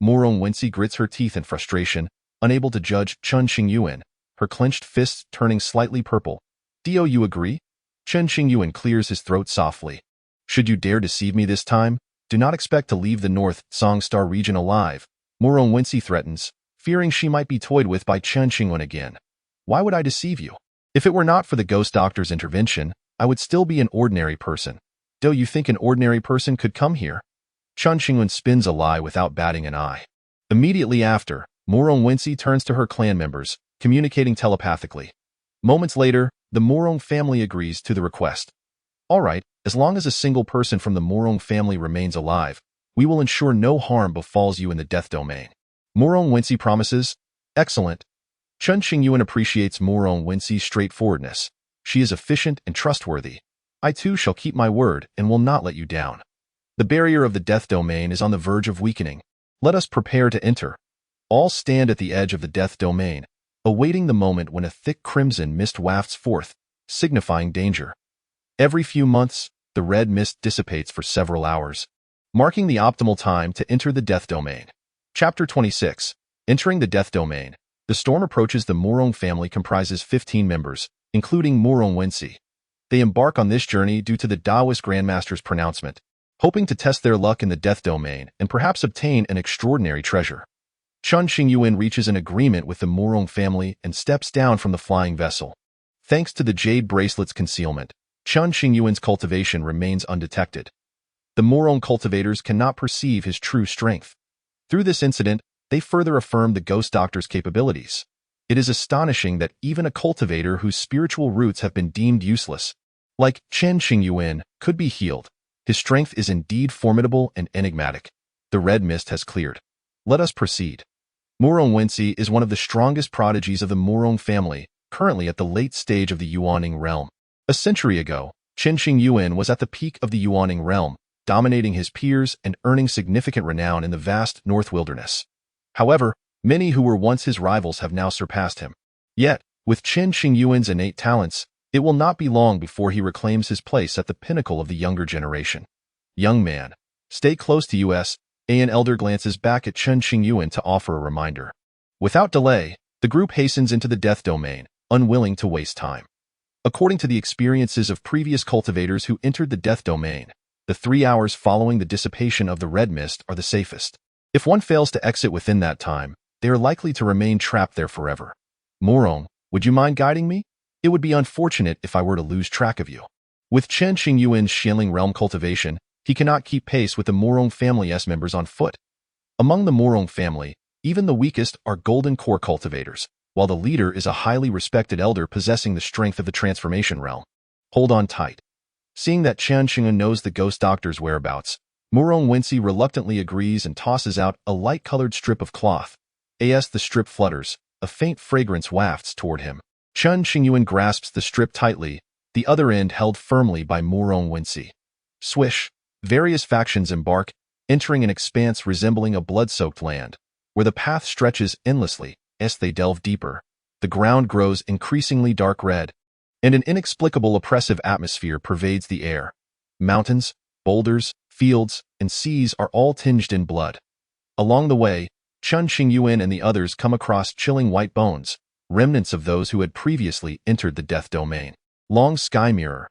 Morong Wensi grits her teeth in frustration, unable to judge Chen Qingyuan, her clenched fists turning slightly purple. Do you agree? Chen Qingyuan clears his throat softly. Should you dare deceive me this time, do not expect to leave the North Song Star region alive, Morong Wensi threatens, fearing she might be toyed with by Chen Qingyuan again. Why would I deceive you? If it were not for the ghost doctor's intervention, I would still be an ordinary person. Do you think an ordinary person could come here? Chen Qingyuan spins a lie without batting an eye. Immediately after, Morong Wensi turns to her clan members, communicating telepathically. Moments later, the Morong family agrees to the request. All right, as long as a single person from the Morong family remains alive, we will ensure no harm befalls you in the death domain. Morong Wensi promises. Excellent. Chen Qingyuan appreciates Morong Wensi's straightforwardness. She is efficient and trustworthy. I too shall keep my word and will not let you down. The barrier of the death domain is on the verge of weakening. Let us prepare to enter. All stand at the edge of the death domain, awaiting the moment when a thick crimson mist wafts forth, signifying danger. Every few months, the red mist dissipates for several hours, marking the optimal time to enter the death domain. Chapter 26. Entering the death domain. The storm approaches. The Morong family comprises 15 members, including Morong Wensi. They embark on this journey due to the Taoist Grandmaster's pronouncement, hoping to test their luck in the death domain and perhaps obtain an extraordinary treasure. Chen Qingyuan reaches an agreement with the Morong family and steps down from the flying vessel. Thanks to the jade bracelet's concealment, Chen Qingyuan's cultivation remains undetected. The Morong cultivators cannot perceive his true strength. Through this incident, they further affirm the ghost doctor's capabilities. It is astonishing that even a cultivator whose spiritual roots have been deemed useless, like Chen Qingyuan, could be healed. His strength is indeed formidable and enigmatic. The red mist has cleared. Let us proceed. Morong Wensi is one of the strongest prodigies of the Morong family, currently at the late stage of the Yuaning realm. A century ago, Chen Qingyuan was at the peak of the Yuaning realm, dominating his peers and earning significant renown in the vast North Wilderness. However, many who were once his rivals have now surpassed him. Yet, with Chen Qingyuan's innate talents, it will not be long before he reclaims his place at the pinnacle of the younger generation. Young man, stay close to us. An elder glances back at Chen Qingyuan to offer a reminder. Without delay, the group hastens into the death domain, unwilling to waste time. According to the experiences of previous cultivators who entered the death domain, the 3 hours following the dissipation of the red mist are the safest. If one fails to exit within that time, they are likely to remain trapped there forever. Morong, would you mind guiding me? It would be unfortunate if I were to lose track of you. With Chen Qingyuan's Xianling realm cultivation, he cannot keep pace with the Morong family's members on foot. Among the Morong family, even the weakest are golden core cultivators, while the leader is a highly respected elder possessing the strength of the transformation realm. Hold on tight. Seeing that Chen Qingyuan knows the ghost doctor's whereabouts, Morong Wensi reluctantly agrees and tosses out a light-colored strip of cloth. As the strip flutters, a faint fragrance wafts toward him. Chen Qingyuan grasps the strip tightly, the other end held firmly by Morong Wensi. Swish! Various factions embark, entering an expanse resembling a blood-soaked land, where the path stretches endlessly. As they delve deeper, the ground grows increasingly dark red, and an inexplicable oppressive atmosphere pervades the air. Mountains, boulders, fields, and seas are all tinged in blood. Along the way, Chen Qingyuan and the others come across chilling white bones, remnants of those who had previously entered the death domain. Long Sky Mirror.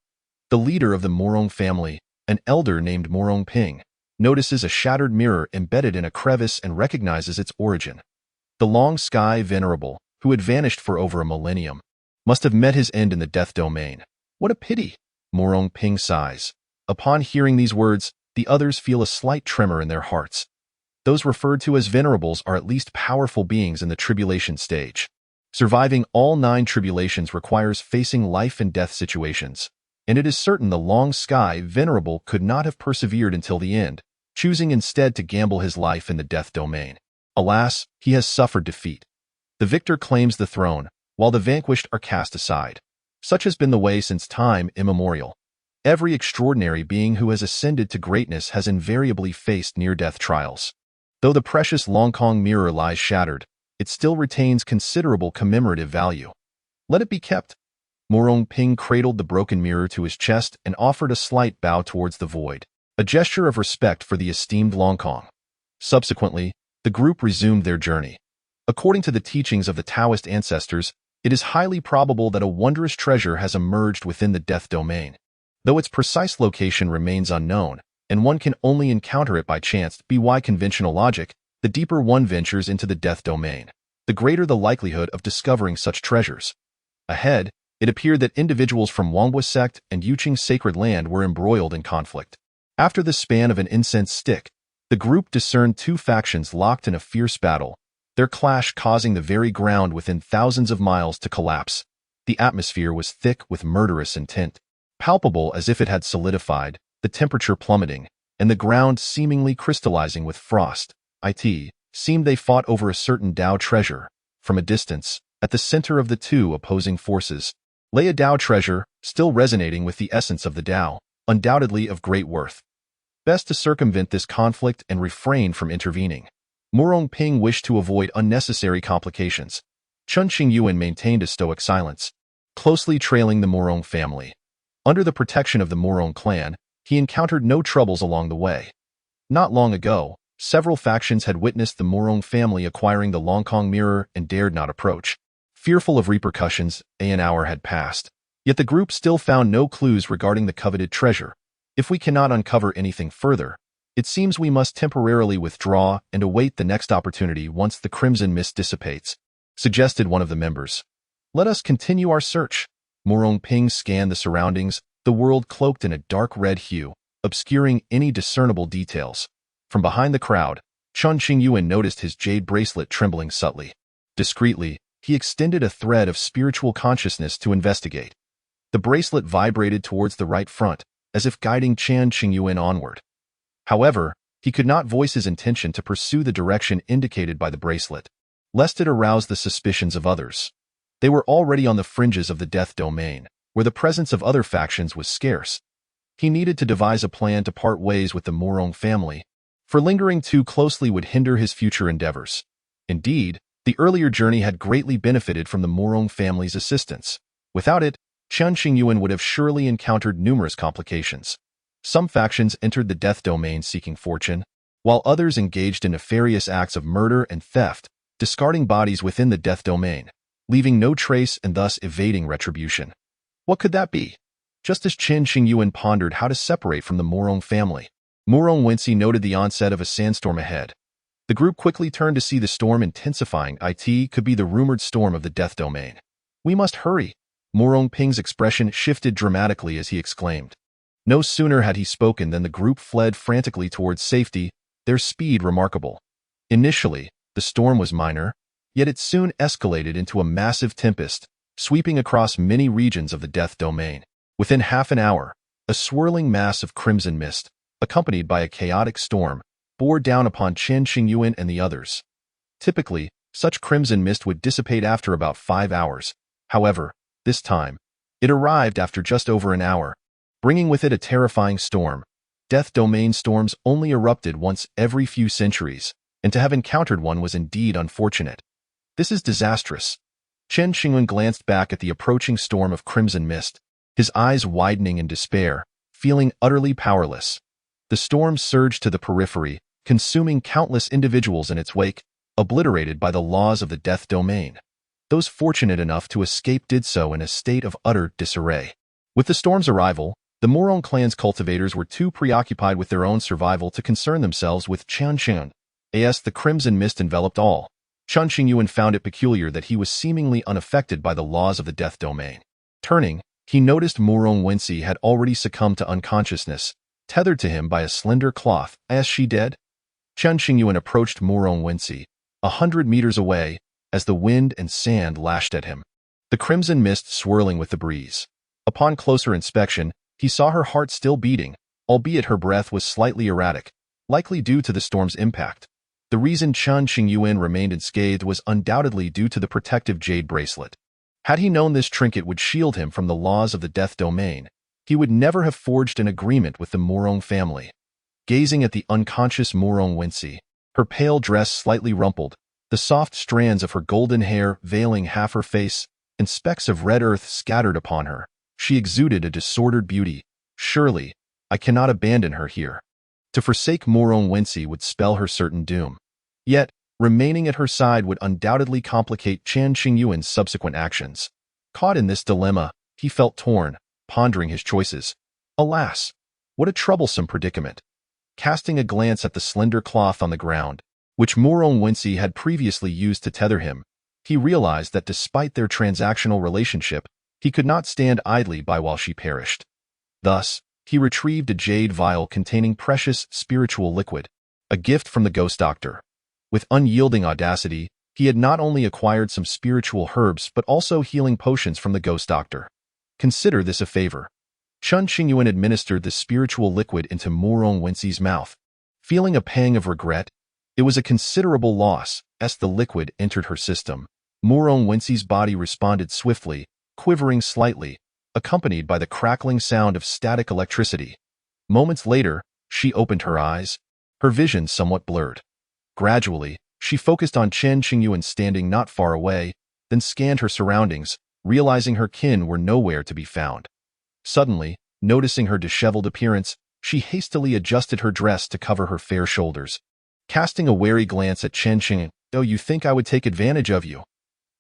The leader of the Morong family, an elder named Morong Ping, notices a shattered mirror embedded in a crevice and recognizes its origin. The Long Sky Venerable, who had vanished for over a millennium, must have met his end in the death domain. What a pity! Morong Ping sighs. Upon hearing these words, the others feel a slight tremor in their hearts. Those referred to as venerables are at least powerful beings in the tribulation stage. Surviving all 9 tribulations requires facing life and death situations, and it is certain the Long Sky Venerable could not have persevered until the end, choosing instead to gamble his life in the death domain. Alas, he has suffered defeat. The victor claims the throne, while the vanquished are cast aside. Such has been the way since time immemorial. Every extraordinary being who has ascended to greatness has invariably faced near-death trials. Though the precious Longkong mirror lies shattered, it still retains considerable commemorative value. Let it be kept. Morong Ping cradled the broken mirror to his chest and offered a slight bow towards the void, a gesture of respect for the esteemed Longkong. Subsequently, the group resumed their journey. According to the teachings of the Taoist ancestors, it is highly probable that a wondrous treasure has emerged within the death domain. Though its precise location remains unknown, and one can only encounter it by chance by conventional logic, the deeper one ventures into the death domain, the greater the likelihood of discovering such treasures. Ahead, it appeared that individuals from Wanghua sect and Yuqing's sacred land were embroiled in conflict. After the span of an incense stick, the group discerned 2 factions locked in a fierce battle, their clash causing the very ground within thousands of miles to collapse. The atmosphere was thick with murderous intent, palpable as if it had solidified, the temperature plummeting, and the ground seemingly crystallizing with frost. It seemed they fought over a certain Dao treasure. From a distance, at the center of the 2 opposing forces, lay a Dao treasure, still resonating with the essence of the Dao, undoubtedly of great worth. Best to circumvent this conflict and refrain from intervening. Morong Ping wished to avoid unnecessary complications. Chen Qingyuan maintained a stoic silence, closely trailing the Morong family. Under the protection of the Morong clan, he encountered no troubles along the way. Not long ago, several factions had witnessed the Morong family acquiring the Longkong mirror and dared not approach. Fearful of repercussions, an hour had passed. Yet the group still found no clues regarding the coveted treasure. If we cannot uncover anything further, it seems we must temporarily withdraw and await the next opportunity once the crimson mist dissipates, suggested one of the members. Let us continue our search. Morong Ping scanned the surroundings, the world cloaked in a dark red hue, obscuring any discernible details. From behind the crowd, Chen Qingyuan noticed his jade bracelet trembling subtly. Discreetly, he extended a thread of spiritual consciousness to investigate. The bracelet vibrated towards the right front, as if guiding Chen Qingyuan onward. However, he could not voice his intention to pursue the direction indicated by the bracelet, lest it arouse the suspicions of others. They were already on the fringes of the death domain, where the presence of other factions was scarce. He needed to devise a plan to part ways with the Morong family, for lingering too closely would hinder his future endeavors. Indeed, the earlier journey had greatly benefited from the Morong family's assistance. Without it, Chen Qingyuan would have surely encountered numerous complications. Some factions entered the death domain seeking fortune, while others engaged in nefarious acts of murder and theft, discarding bodies within the death domain, leaving no trace and thus evading retribution. What could that be? Just as Chen Qingyuan pondered how to separate from the Morong family, Morong Wensi noted the onset of a sandstorm ahead. The group quickly turned to see the storm intensifying. It could be the rumored storm of the death domain. We must hurry. Morong Ping's expression shifted dramatically as he exclaimed. No sooner had he spoken than the group fled frantically towards safety, their speed remarkable. Initially, the storm was minor, yet it soon escalated into a massive tempest, sweeping across many regions of the death domain. Within half an hour, a swirling mass of crimson mist, accompanied by a chaotic storm, bore down upon Chen Qingyuan and the others. Typically, such crimson mist would dissipate after about 5 hours. However, this time, it arrived after just over an hour, bringing with it a terrifying storm. Death domain storms only erupted once every few centuries, and to have encountered one was indeed unfortunate. This is disastrous. Chen Qingyuan glanced back at the approaching storm of crimson mist, his eyes widening in despair, feeling utterly powerless. The storm surged to the periphery, consuming countless individuals in its wake, obliterated by the laws of the death domain. Those fortunate enough to escape did so in a state of utter disarray. With the storm's arrival, the Morong clan's cultivators were too preoccupied with their own survival to concern themselves with Chen Qingyuan. As the crimson mist enveloped all, Chen Qingyuan found it peculiar that he was seemingly unaffected by the laws of the death domain. Turning, he noticed Morong Wensi had already succumbed to unconsciousness, tethered to him by a slender cloth. Is she dead? Chen Qingyuan approached Morong Wensi, 100 meters away, as the wind and sand lashed at him, the crimson mist swirling with the breeze. Upon closer inspection, he saw her heart still beating, albeit her breath was slightly erratic, likely due to the storm's impact. The reason Chen Qingyuan remained unscathed was undoubtedly due to the protective jade bracelet. Had he known this trinket would shield him from the laws of the death domain, he would never have forged an agreement with the Morong family. Gazing at the unconscious Morong Wensi, her pale dress slightly rumpled, the soft strands of her golden hair veiling half her face, and specks of red earth scattered upon her, she exuded a disordered beauty. Surely, I cannot abandon her here. To forsake Morong Wensi would spell her certain doom. Yet, remaining at her side would undoubtedly complicate Chen Qingyuan's subsequent actions. Caught in this dilemma, he felt torn, pondering his choices. Alas, what a troublesome predicament. Casting a glance at the slender cloth on the ground, which Morong Wensi had previously used to tether him, he realized that despite their transactional relationship, he could not stand idly by while she perished. Thus, he retrieved a jade vial containing precious spiritual liquid, a gift from the ghost doctor. With unyielding audacity, he had not only acquired some spiritual herbs but also healing potions from the ghost doctor. Consider this a favor. Chen Qingyuan administered the spiritual liquid into Morong Wensi's mouth. Feeling a pang of regret, it was a considerable loss. As the liquid entered her system, Morong Wensi's body responded swiftly, quivering slightly, accompanied by the crackling sound of static electricity. Moments later, she opened her eyes, her vision somewhat blurred. Gradually, she focused on Chen Qingyuan standing not far away, then scanned her surroundings, realizing her kin were nowhere to be found. Suddenly, noticing her disheveled appearance, she hastily adjusted her dress to cover her fair shoulders. Casting a wary glance at Chen Qingyuan, "Oh, you think I would take advantage of you?"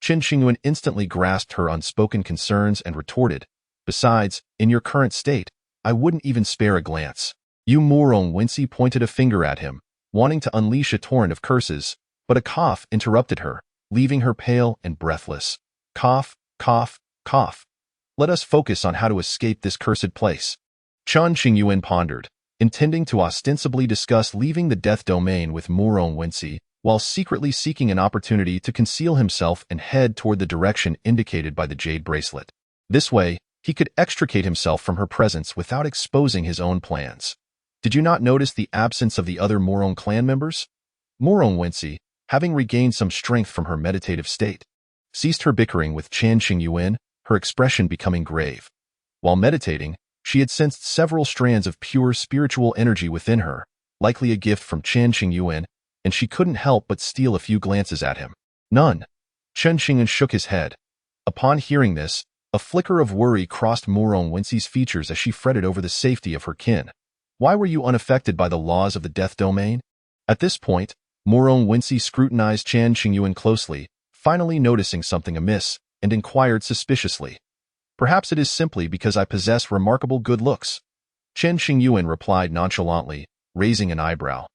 Chen Qingyuan instantly grasped her unspoken concerns and retorted, "Besides, in your current state, I wouldn't even spare a glance." Morong Wensi pointed a finger at him, wanting to unleash a torrent of curses, but a cough interrupted her, leaving her pale and breathless. Cough, cough, cough. Let us focus on how to escape this cursed place. Chen Qingyuan pondered, intending to ostensibly discuss leaving the death domain with Murong Wensi, while secretly seeking an opportunity to conceal himself and head toward the direction indicated by the jade bracelet. This way, he could extricate himself from her presence without exposing his own plans. Did you not notice the absence of the other Murong clan members? Murong Wensi, having regained some strength from her meditative state, ceased her bickering with Chen Qingyuan, her expression becoming grave. While meditating, she had sensed several strands of pure spiritual energy within her, likely a gift from Chen Qingyuan, and she couldn't help but steal a few glances at him. None. Chen Qingyuan shook his head. Upon hearing this, a flicker of worry crossed Murong Wensi's features as she fretted over the safety of her kin. Why were you unaffected by the laws of the death domain? At this point, Murong Wensi scrutinized Chen Qingyuan closely, finally noticing something amiss, and inquired suspiciously. Perhaps it is simply because I possess remarkable good looks. Chen Qingyuan replied nonchalantly, raising an eyebrow.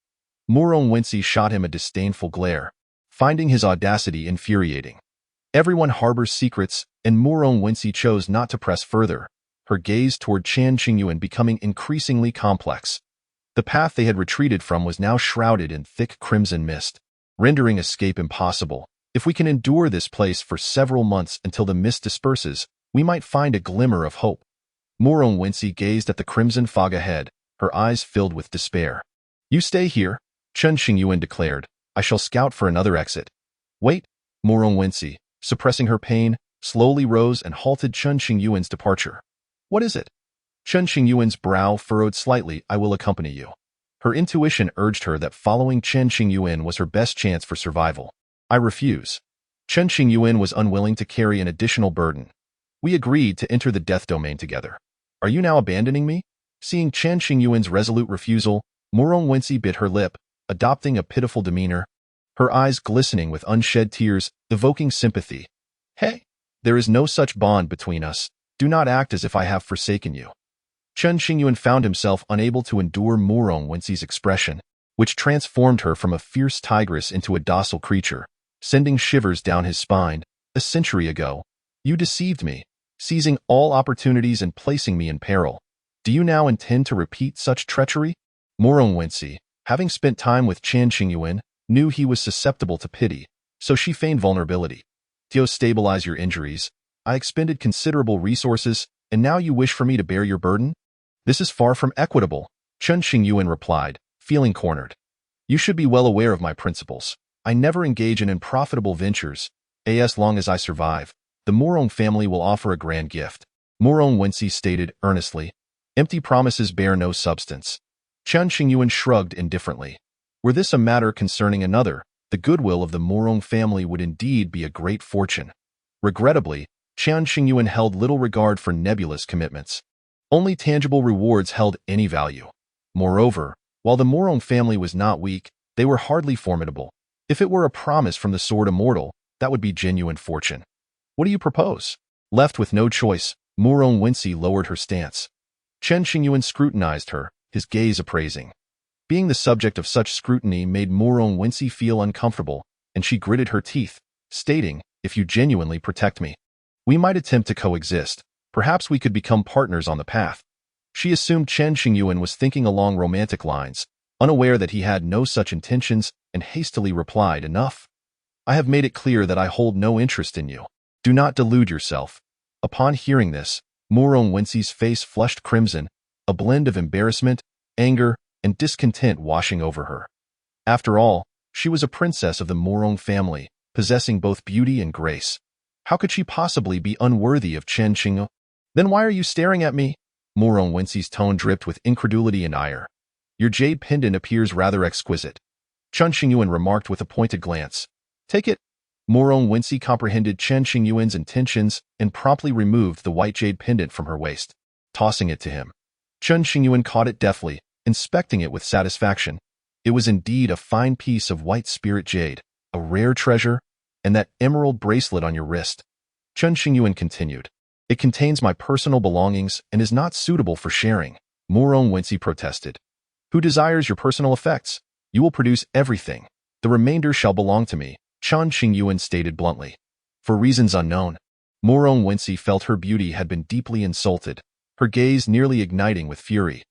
Murong Wensi shot him a disdainful glare, finding his audacity infuriating. Everyone harbors secrets, and Murong Wensi chose not to press further, her gaze toward Chen Qingyuan becoming increasingly complex. The path they had retreated from was now shrouded in thick crimson mist, rendering escape impossible. If we can endure this place for several months until the mist disperses, we might find a glimmer of hope. Murong Wensi gazed at the crimson fog ahead, her eyes filled with despair. You stay here, Chen Qingyuan declared. I shall scout for another exit. Wait, Murong Wensi, suppressing her pain, slowly rose and halted Chen Qingyuan's departure. What is it? Chen Qingyuan's brow furrowed slightly. I will accompany you. Her intuition urged her that following Chen Qingyuan was her best chance for survival. I refuse. Chen Qingyuan was unwilling to carry an additional burden. We agreed to enter the death domain together. Are you now abandoning me? Seeing Chen Qingyuan's resolute refusal, Murong Wensi bit her lip, adopting a pitiful demeanor, her eyes glistening with unshed tears, evoking sympathy. Hey, there is no such bond between us. Do not act as if I have forsaken you. Chen Qingyuan found himself unable to endure Murong Wensi's expression, which transformed her from a fierce tigress into a docile creature, sending shivers down his spine. A century ago, you deceived me, seizing all opportunities and placing me in peril. Do you now intend to repeat such treachery? Murong Wensi, having spent time with Chen Qingyuan, knew he was susceptible to pity, so she feigned vulnerability. To stabilize your injuries, I expended considerable resources, and now you wish for me to bear your burden? This is far from equitable, Chen Qingyuan replied, feeling cornered. You should be well aware of my principles. I never engage in unprofitable ventures. As long as I survive, the Murong family will offer a grand gift. Murong Wensi stated earnestly. Empty promises bear no substance. Chen Qingyuan shrugged indifferently. Were this a matter concerning another, the goodwill of the Murong family would indeed be a great fortune. Regrettably, Chen Qingyuan held little regard for nebulous commitments. Only tangible rewards held any value. Moreover, while the Murong family was not weak, they were hardly formidable. If it were a promise from the sword immortal, that would be genuine fortune. What do you propose? Left with no choice, Murong Wensi lowered her stance. Chen Qingyuan scrutinized her, his gaze appraising. Being the subject of such scrutiny made Murong Wensi feel uncomfortable, and she gritted her teeth, stating, if you genuinely protect me, we might attempt to coexist. Perhaps we could become partners on the path. She assumed Chen Qingyuan was thinking along romantic lines, unaware that he had no such intentions, and hastily replied, enough. I have made it clear that I hold no interest in you. Do not delude yourself. Upon hearing this, Murong Wensi's face flushed crimson, a blend of embarrassment, anger, and discontent washing over her. After all, she was a princess of the Murong family, possessing both beauty and grace. How could she possibly be unworthy of Chen Qingyuan? Then why are you staring at me? Murong Wensi's tone dripped with incredulity and ire. Your jade pendant appears rather exquisite. Chen Qingyuan remarked with a pointed glance. Take it. Murong Wensi comprehended Chen Qingyuan's intentions and promptly removed the white jade pendant from her waist, tossing it to him. Chen Qingyuan caught it deftly, inspecting it with satisfaction. It was indeed a fine piece of white spirit jade, a rare treasure, and that emerald bracelet on your wrist. Chen Qingyuan continued. It contains my personal belongings and is not suitable for sharing, Murong Wensi protested. Who desires your personal effects? You will produce everything. The remainder shall belong to me, Chen Qingyuan stated bluntly. For reasons unknown. Morong Wensi felt her beauty had been deeply insulted, her gaze nearly igniting with fury.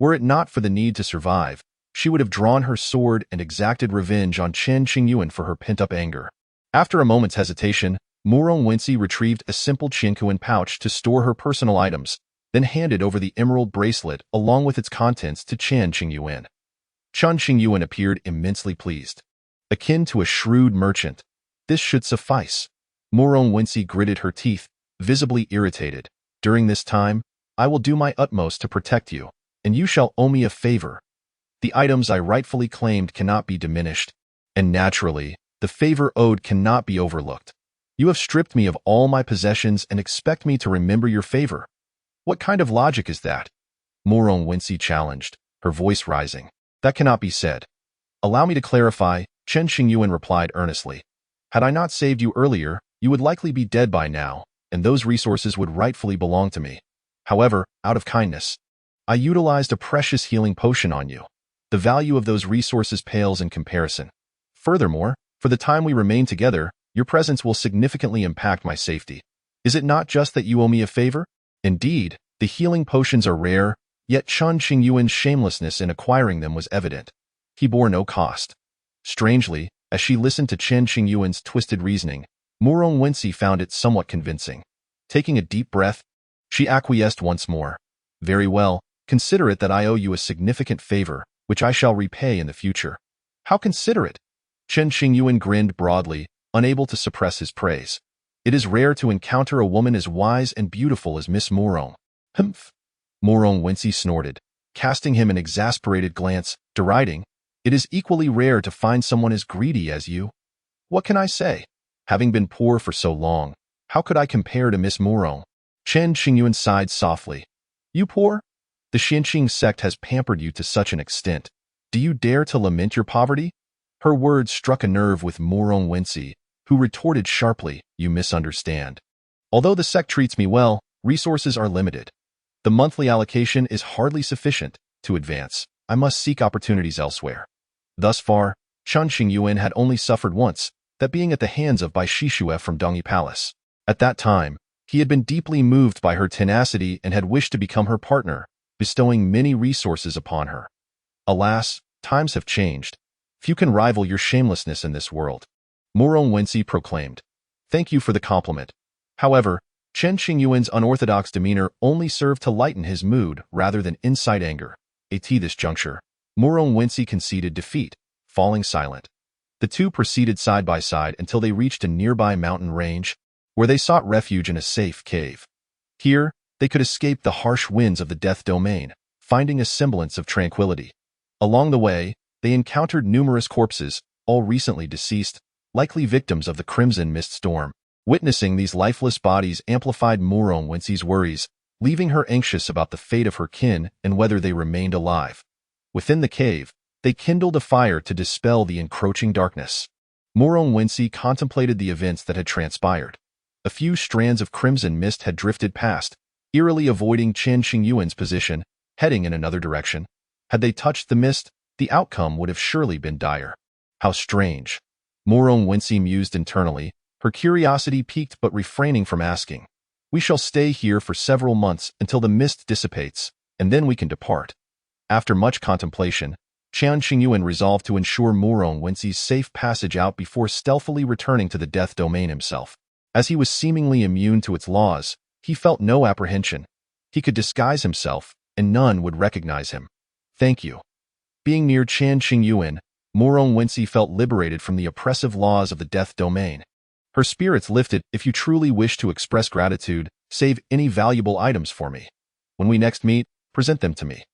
Were it not for the need to survive, she would have drawn her sword and exacted revenge on Chen Qingyuan for her pent-up anger. After a moment's hesitation, Morong Wensi retrieved a simple Tianyuan pouch to store her personal items, then handed over the emerald bracelet along with its contents to Chen Qingyuan. Chen Qingyuan appeared immensely pleased. Akin to a shrewd merchant, this should suffice. Morong Wensi gritted her teeth, visibly irritated. During this time, I will do my utmost to protect you, and you shall owe me a favor. The items I rightfully claimed cannot be diminished, and naturally, the favor owed cannot be overlooked. You have stripped me of all my possessions and expect me to remember your favor. What kind of logic is that? Morong Wensi challenged, her voice rising. That cannot be said. Allow me to clarify, Chen Qingyuan replied earnestly. Had I not saved you earlier, you would likely be dead by now, and those resources would rightfully belong to me. However, out of kindness, I utilized a precious healing potion on you. The value of those resources pales in comparison. Furthermore, for the time we remain together, your presence will significantly impact my safety. Is it not just that you owe me a favor? Indeed, the healing potions are rare, yet Chen Qingyuan's shamelessness in acquiring them was evident. He bore no cost. Strangely, as she listened to Chen Qingyuan's twisted reasoning, Morong Wensi found it somewhat convincing. Taking a deep breath, she acquiesced once more. Very well, consider it that I owe you a significant favor, which I shall repay in the future. How considerate! Chen Qingyuan grinned broadly, unable to suppress his praise. It is rare to encounter a woman as wise and beautiful as Miss Morong. Humph! Morong Wensi snorted, casting him an exasperated glance, deriding, It is equally rare to find someone as greedy as you. What can I say? Having been poor for so long, how could I compare to Miss Morong? Chen Qingyuan sighed softly. You poor? The Xinqing sect has pampered you to such an extent. Do you dare to lament your poverty? Her words struck a nerve with Morong Wensi, who retorted sharply, You misunderstand. Although the sect treats me well, resources are limited. The monthly allocation is hardly sufficient to advance. I must seek opportunities elsewhere. Thus far, Chen Qingyuan had only suffered once, that being at the hands of Bai Shishue from Dongyi Palace. At that time, he had been deeply moved by her tenacity and had wished to become her partner, bestowing many resources upon her. Alas, times have changed. Few can rival your shamelessness in this world. Morong Wensi proclaimed. Thank you for the compliment. However, Chen Qingyuan's unorthodox demeanor only served to lighten his mood rather than incite anger. At this juncture, Morong Wensi conceded defeat, falling silent. The two proceeded side by side until they reached a nearby mountain range, where they sought refuge in a safe cave. Here, they could escape the harsh winds of the death domain, finding a semblance of tranquility. Along the way, they encountered numerous corpses, all recently deceased, likely victims of the Crimson Mist storm. Witnessing these lifeless bodies amplified Morong Wensi's worries, leaving her anxious about the fate of her kin and whether they remained alive. Within the cave, they kindled a fire to dispel the encroaching darkness. Morong Wensi contemplated the events that had transpired. A few strands of crimson mist had drifted past, eerily avoiding Chen Qingyuan's position, heading in another direction. Had they touched the mist, the outcome would have surely been dire. How strange. Morong Wensi mused internally, her curiosity piqued but refraining from asking. We shall stay here for several months until the mist dissipates, and then we can depart. After much contemplation, Chen Qingyuan resolved to ensure Morong Wensi's safe passage out before stealthily returning to the death domain himself. As he was seemingly immune to its laws, he felt no apprehension. He could disguise himself, and none would recognize him. Thank you. Being near Chen Qingyuan, Morong Wensi felt liberated from the oppressive laws of the death domain. Her spirits lifted. If you truly wish to express gratitude, save any valuable items for me. When we next meet, present them to me.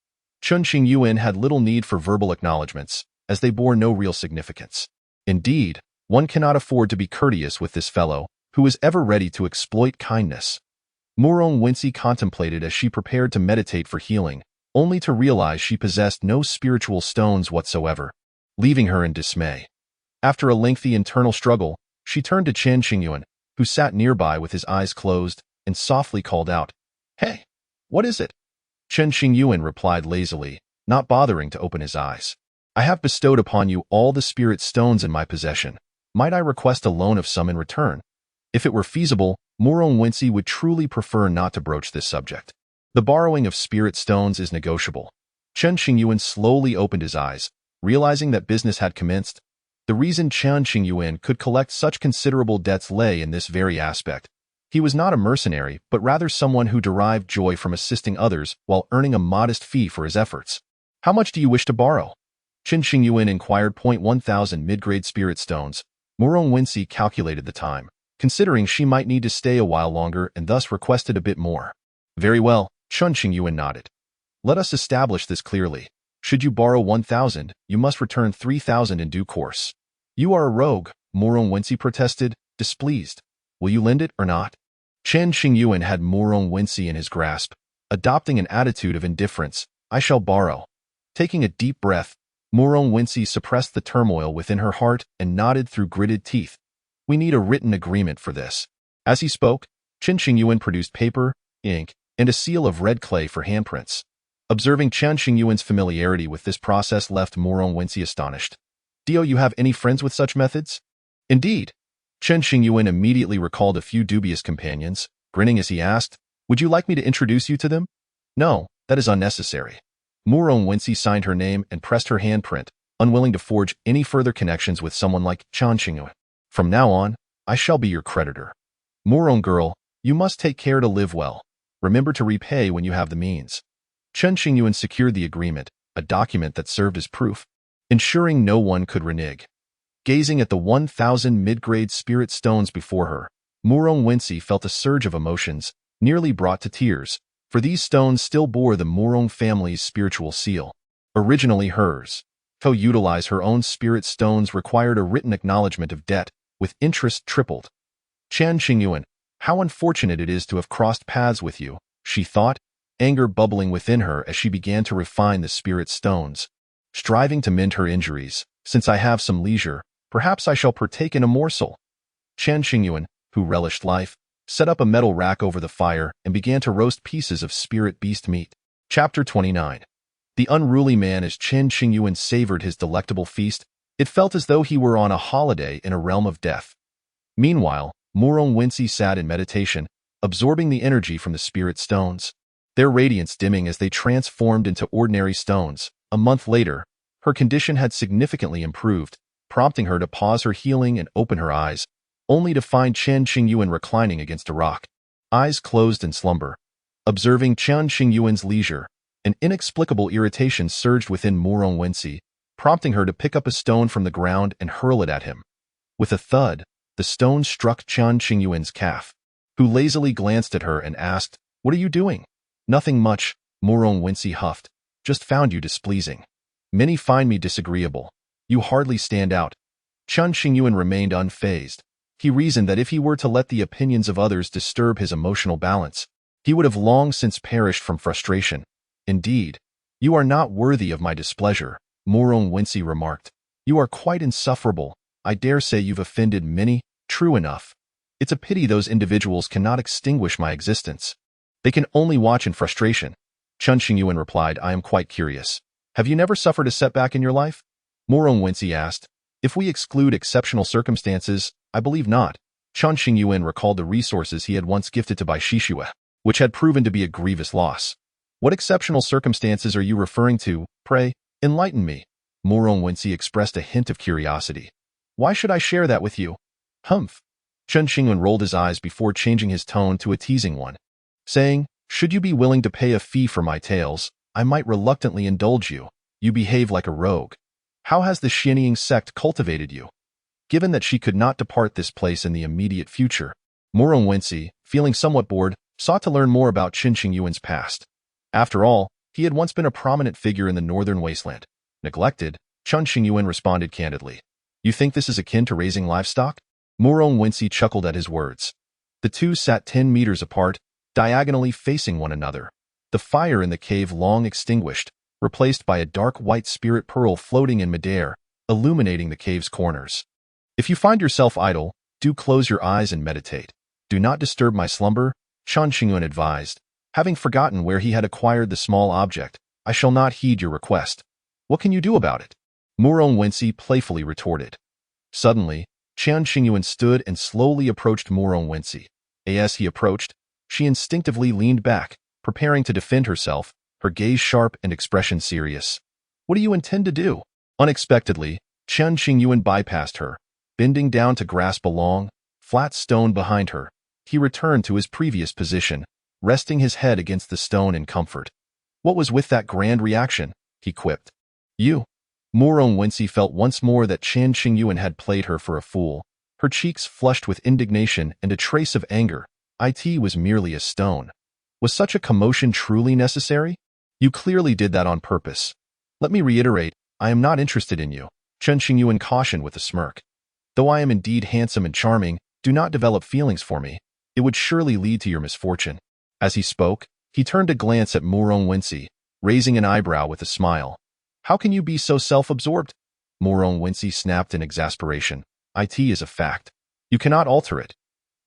Chen Qingyuan had little need for verbal acknowledgments, as they bore no real significance. Indeed, one cannot afford to be courteous with this fellow, who is ever ready to exploit kindness. Morong Wensi contemplated as she prepared to meditate for healing, only to realize she possessed no spiritual stones whatsoever, leaving her in dismay. After a lengthy internal struggle, she turned to Chen Qingyuan, who sat nearby with his eyes closed, and softly called out, Hey, what is it? Chen Qingyuan replied lazily, not bothering to open his eyes. I have bestowed upon you all the spirit stones in my possession. Might I request a loan of some in return? If it were feasible, Murong Wensi would truly prefer not to broach this subject. The borrowing of spirit stones is negotiable. Chen Qingyuan slowly opened his eyes, realizing that business had commenced. The reason Chen Qingyuan could collect such considerable debts lay in this very aspect. He was not a mercenary, but rather someone who derived joy from assisting others while earning a modest fee for his efforts. How much do you wish to borrow? Chen Qingyuan inquired. 1,000 mid-grade spirit stones. Murong Wensi calculated the time, considering she might need to stay a while longer and thus requested a bit more. Very well, Chen Qingyuan nodded. Let us establish this clearly. Should you borrow 1,000, you must return 3,000 in due course. You are a rogue, Murong Wensi protested, displeased. Will you lend it or not? Chen Qingyuan had Murong Wensi in his grasp, adopting an attitude of indifference. I shall borrow. Taking a deep breath, Murong Wensi suppressed the turmoil within her heart and nodded through gritted teeth. We need a written agreement for this. As he spoke, Chen Qingyuan produced paper, ink, and a seal of red clay for handprints. Observing Chen Qingyuan's familiarity with this process left Murong Wensi astonished. Do you have any friends with such methods? Indeed. Chen Qingyuan immediately recalled a few dubious companions, grinning as he asked, Would you like me to introduce you to them? No, that is unnecessary. Murong Wensi signed her name and pressed her handprint, unwilling to forge any further connections with someone like Chen Qingyuan. From now on, I shall be your creditor. Murong girl, you must take care to live well. Remember to repay when you have the means. Chen Qingyuan secured the agreement, a document that served as proof, ensuring no one could renege. Gazing at the 1,000 mid-grade spirit stones before her, Murong Wensi felt a surge of emotions, nearly brought to tears, for these stones still bore the Murong family's spiritual seal. Originally hers, to utilize her own spirit stones required a written acknowledgement of debt, with interest tripled. Chen Qingyuan, how unfortunate it is to have crossed paths with you, she thought, anger bubbling within her as she began to refine the spirit stones. Striving to mend her injuries, since I have some leisure, perhaps I shall partake in a morsel. Chen Qingyuan, who relished life, set up a metal rack over the fire and began to roast pieces of spirit beast meat. Chapter 29. The unruly man. As Chen Qingyuan savored his delectable feast, it felt as though he were on a holiday in a realm of death. Meanwhile, Murong Wensi sat in meditation, absorbing the energy from the spirit stones, their radiance dimming as they transformed into ordinary stones. A month later, her condition had significantly improved, prompting her to pause her healing and open her eyes, only to find Chen Qingyuan reclining against a rock, eyes closed in slumber. Observing Chen Qingyuan's leisure, an inexplicable irritation surged within Murong Wensi, prompting her to pick up a stone from the ground and hurl it at him. With a thud, the stone struck Chen Qingyuan's calf, who lazily glanced at her and asked, What are you doing? Nothing much, Murong Wensi huffed. Just found you displeasing. Many find me disagreeable. You hardly stand out. Chen Qingyuan remained unfazed. He reasoned that if he were to let the opinions of others disturb his emotional balance, he would have long since perished from frustration. Indeed, you are not worthy of my displeasure, Murong Wensi remarked. You are quite insufferable. I dare say you've offended many. True enough. It's a pity those individuals cannot extinguish my existence. They can only watch in frustration. Chen Qingyuan replied, I am quite curious. Have you never suffered a setback in your life? Murong Wensi asked. If we exclude exceptional circumstances, I believe not. Chen Qingyuan recalled the resources he had once gifted to Bai Shishua, which had proven to be a grievous loss. What exceptional circumstances are you referring to? Pray, enlighten me. Murong Wensi expressed a hint of curiosity. Why should I share that with you? Humph. Chen Qingyuan rolled his eyes before changing his tone to a teasing one, saying, Should you be willing to pay a fee for my tales, I might reluctantly indulge you. You behave like a rogue. How has the Xianying sect cultivated you? Given that she could not depart this place in the immediate future, Murong Wensi, feeling somewhat bored, sought to learn more about Chen Qingyuan's past. After all, he had once been a prominent figure in the northern wasteland. Neglected, Chen Qingyuan responded candidly. You think this is akin to raising livestock? Murong Wensi chuckled at his words. The two sat 10 meters apart, diagonally facing one another. The fire in the cave long extinguished, replaced by a dark white spirit pearl floating in midair, illuminating the cave's corners. If you find yourself idle, do close your eyes and meditate. Do not disturb my slumber, Chen Qingyuan advised. Having forgotten where he had acquired the small object, I shall not heed your request. What can you do about it? Murong Wensi playfully retorted. Suddenly, Chen Qingyuan stood and slowly approached Wensi. As he approached, she instinctively leaned back, preparing to defend herself, her gaze sharp and expression serious. What do you intend to do? Unexpectedly, Chen Qingyuan bypassed her. Bending down to grasp a long, flat stone behind her, he returned to his previous position, resting his head against the stone in comfort. What was with that grand reaction? He quipped. You. Wensi felt once more that Chen Qingyuan had played her for a fool, her cheeks flushed with indignation and a trace of anger. It was merely a stone. Was such a commotion truly necessary? You clearly did that on purpose. Let me reiterate, I am not interested in you, Chen Qingyuan cautioned with a smirk. Though I am indeed handsome and charming, do not develop feelings for me. It would surely lead to your misfortune. As he spoke, he turned to glance at Wensi, raising an eyebrow with a smile. How can you be so self-absorbed? Wensi snapped in exasperation. It is a fact. You cannot alter it.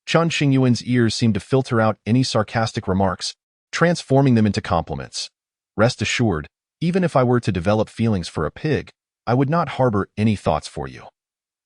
Chen Qingyuan's ears seemed to filter out any sarcastic remarks, transforming them into compliments. Rest assured, even if I were to develop feelings for a pig, I would not harbor any thoughts for you.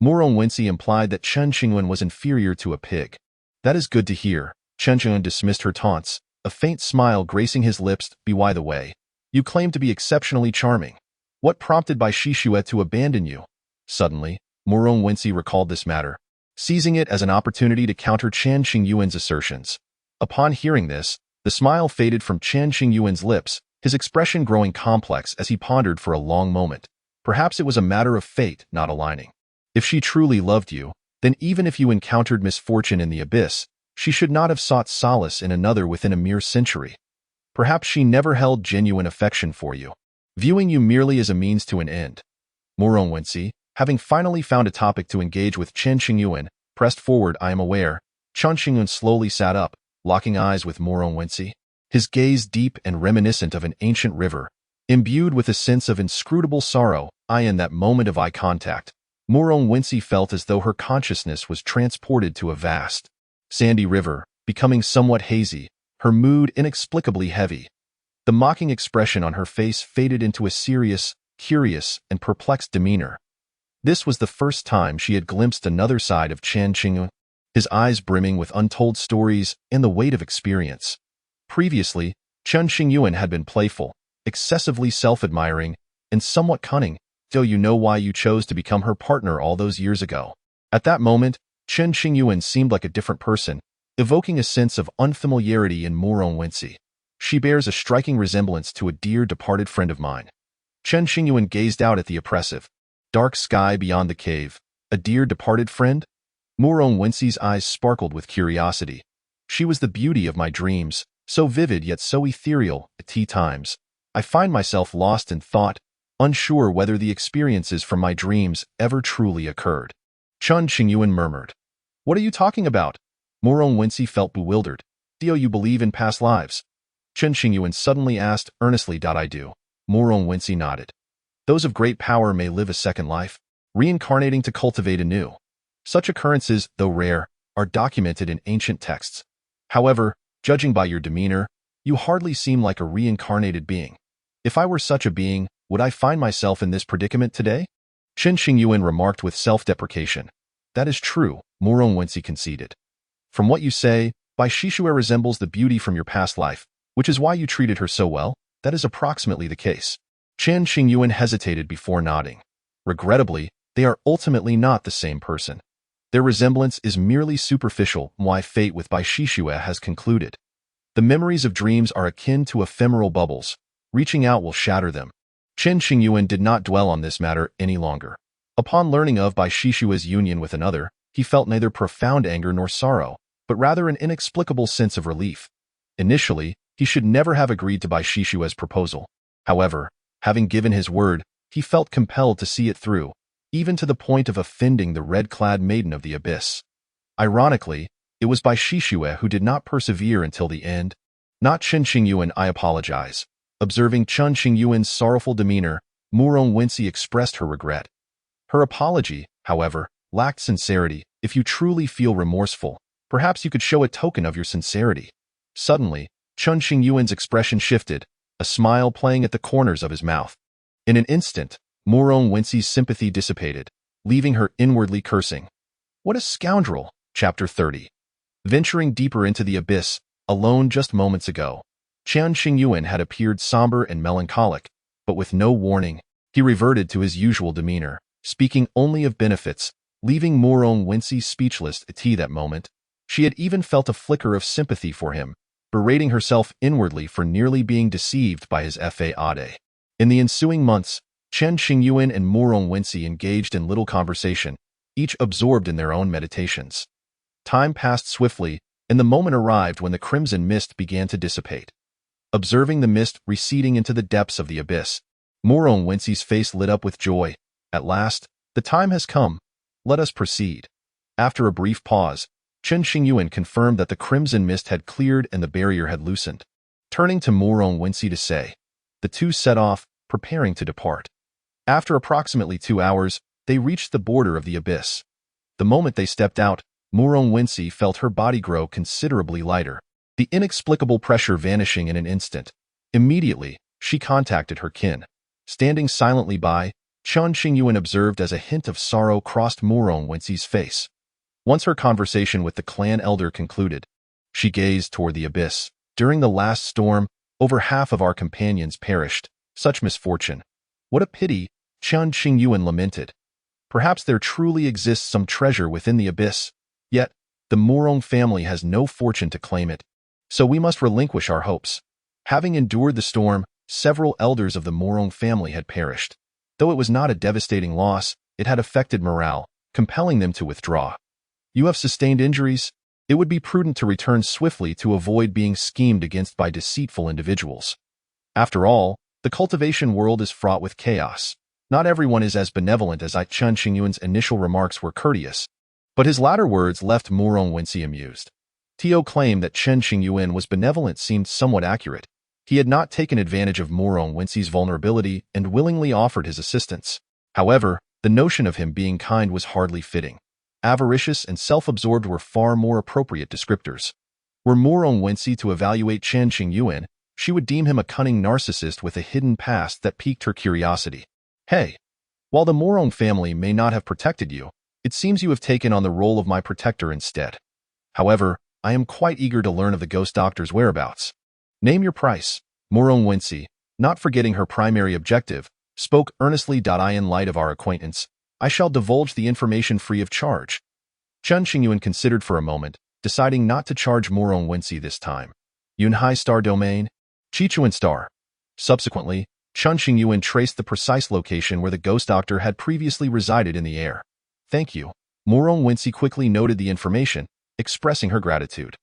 Wensi implied that Chen Qingyuan was inferior to a pig. That is good to hear. Chen Qingyuan dismissed her taunts, a faint smile gracing his lips. By the way, you claim to be exceptionally charming. What prompted Bai Shishue to abandon you? Suddenly, Wensi recalled this matter, seizing it as an opportunity to counter Chen Qingyuan's assertions. Upon hearing this, the smile faded from Chen Qingyuan's lips, his expression growing complex as he pondered for a long moment. Perhaps it was a matter of fate not aligning. If she truly loved you, then even if you encountered misfortune in the abyss, she should not have sought solace in another within a mere century. Perhaps she never held genuine affection for you, viewing you merely as a means to an end. Wensi, having finally found a topic to engage with Chen Qingyuan, pressed forward. I am aware. Chen Qingyuan slowly sat up, locking eyes with Wensi, his gaze deep and reminiscent of an ancient river, imbued with a sense of inscrutable sorrow. In that moment of eye contact, Wensi felt as though her consciousness was transported to a vast, sandy river, becoming somewhat hazy, her mood inexplicably heavy. The mocking expression on her face faded into a serious, curious, and perplexed demeanor. This was the first time she had glimpsed another side of Chen Qingyuan, his eyes brimming with untold stories and the weight of experience. Previously, Chen Qingyuan had been playful, excessively self-admiring, and somewhat cunning. Do you know why you chose to become her partner all those years ago? At that moment, Chen Qingyuan seemed like a different person, evoking a sense of unfamiliarity in Wensi. She bears a striking resemblance to a dear departed friend of mine. Chen Qingyuan gazed out at the oppressive, dark sky beyond the cave. A dear departed friend? Wensi's eyes sparkled with curiosity. She was the beauty of my dreams, so vivid yet so ethereal at times. I find myself lost in thought, unsure whether the experiences from my dreams ever truly occurred. Chen Qingyuan murmured. What are you talking about? Wensi felt bewildered. Do you believe in past lives? Chen Qingyuan suddenly asked earnestly. I do. Wensi nodded. Those of great power may live a second life, reincarnating to cultivate anew. Such occurrences, though rare, are documented in ancient texts. However, judging by your demeanor, you hardly seem like a reincarnated being. If I were such a being, would I find myself in this predicament today? Chen Qingyuan remarked with self-deprecation. That is true, Wensi conceded. From what you say, Bai Shishue resembles the beauty from your past life, which is why you treated her so well. That is approximately the case. Chen Qingyuan hesitated before nodding. Regrettably, they are ultimately not the same person. Their resemblance is merely superficial. Why fate with Bai Shishue has concluded. The memories of dreams are akin to ephemeral bubbles. Reaching out will shatter them. Chen Qingyuan did not dwell on this matter any longer. Upon learning of Bai Shishue's union with another, he felt neither profound anger nor sorrow, but rather an inexplicable sense of relief. Initially, he should never have agreed to Bai Shishue's proposal. However, having given his word, he felt compelled to see it through, even to the point of offending the red-clad maiden of the abyss. Ironically, it was Bai Shishue who did not persevere until the end. Not Chen Qingyuan. I apologize. Observing Chen Qingyuan's sorrowful demeanor, Wensi expressed her regret. Her apology, however, lacked sincerity. If you truly feel remorseful, perhaps you could show a token of your sincerity. Suddenly, Chen Qingyuan's expression shifted, a smile playing at the corners of his mouth. In an instant, Wensi's sympathy dissipated, leaving her inwardly cursing. What a scoundrel! Chapter 30. Venturing deeper into the abyss, alone just moments ago, Chen Qingyuan had appeared somber and melancholic, but with no warning, he reverted to his usual demeanor, speaking only of benefits, leaving Murong Wensi speechless at that moment. She had even felt a flicker of sympathy for him, berating herself inwardly for nearly being deceived by his fade. In the ensuing months, Chen Qingyuan and Murong Wensi engaged in little conversation, each absorbed in their own meditations. Time passed swiftly, and the moment arrived when the crimson mist began to dissipate. Observing the mist receding into the depths of the abyss, Murong Wensi's face lit up with joy. At last, the time has come. Let us proceed. After a brief pause, Chen Qingyuan confirmed that the crimson mist had cleared and the barrier had loosened. Turning to Murong Wensi to say, the two set off, preparing to depart. After approximately 2 hours, they reached the border of the abyss. The moment they stepped out, Murong Wensi felt her body grow considerably lighter, the inexplicable pressure vanishing in an instant. Immediately, she contacted her kin. Standing silently by, Chen Qingyuan observed as a hint of sorrow crossed Murong Wensi's face. Once her conversation with the clan elder concluded, she gazed toward the abyss. During the last storm, over half of our companions perished. Such misfortune. What a pity, Chen Qingyuan lamented. Perhaps there truly exists some treasure within the abyss. Yet, the Murong family has no fortune to claim it. So we must relinquish our hopes. Having endured the storm, several elders of the Murong family had perished. Though it was not a devastating loss, it had affected morale, compelling them to withdraw. You have sustained injuries? It would be prudent to return swiftly to avoid being schemed against by deceitful individuals. After all, the cultivation world is fraught with chaos. Not everyone is as benevolent as Chen Qingyuan's initial remarks were courteous, but his latter words left Murong Wensi amused. Tio claimed that Chen Qingyuan was benevolent seemed somewhat accurate. He had not taken advantage of Murong Wensi's vulnerability and willingly offered his assistance. However, the notion of him being kind was hardly fitting. Avaricious and self-absorbed were far more appropriate descriptors. Were Murong Wensi to evaluate Chen Qingyuan, she would deem him a cunning narcissist with a hidden past that piqued her curiosity. Hey, while the Murong family may not have protected you, it seems you have taken on the role of my protector instead. However, I am quite eager to learn of the ghost doctor's whereabouts. Name your price. Murong Wensi, not forgetting her primary objective, spoke earnestly. In light of our acquaintance, I shall divulge the information free of charge. Chen Qingyuan considered for a moment, deciding not to charge Murong Wensi this time. Yunhai Star Domain? Chichuan Star. Subsequently, Chen Qingyuan traced the precise location where the ghost doctor had previously resided in the air. Thank you. Murong Wensi quickly noted the information, expressing her gratitude.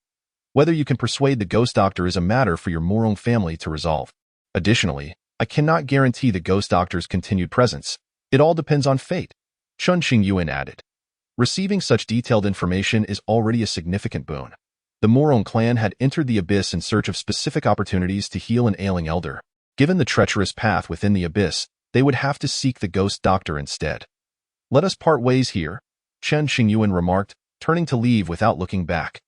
Whether you can persuade the ghost doctor is a matter for your Murong family to resolve. Additionally, I cannot guarantee the ghost doctor's continued presence. It all depends on fate, Chen Qingyuan added. Receiving such detailed information is already a significant boon. The Murong clan had entered the abyss in search of specific opportunities to heal an ailing elder. Given the treacherous path within the abyss, they would have to seek the ghost doctor instead. Let us part ways here, Chen Qingyuan remarked, turning to leave without looking back.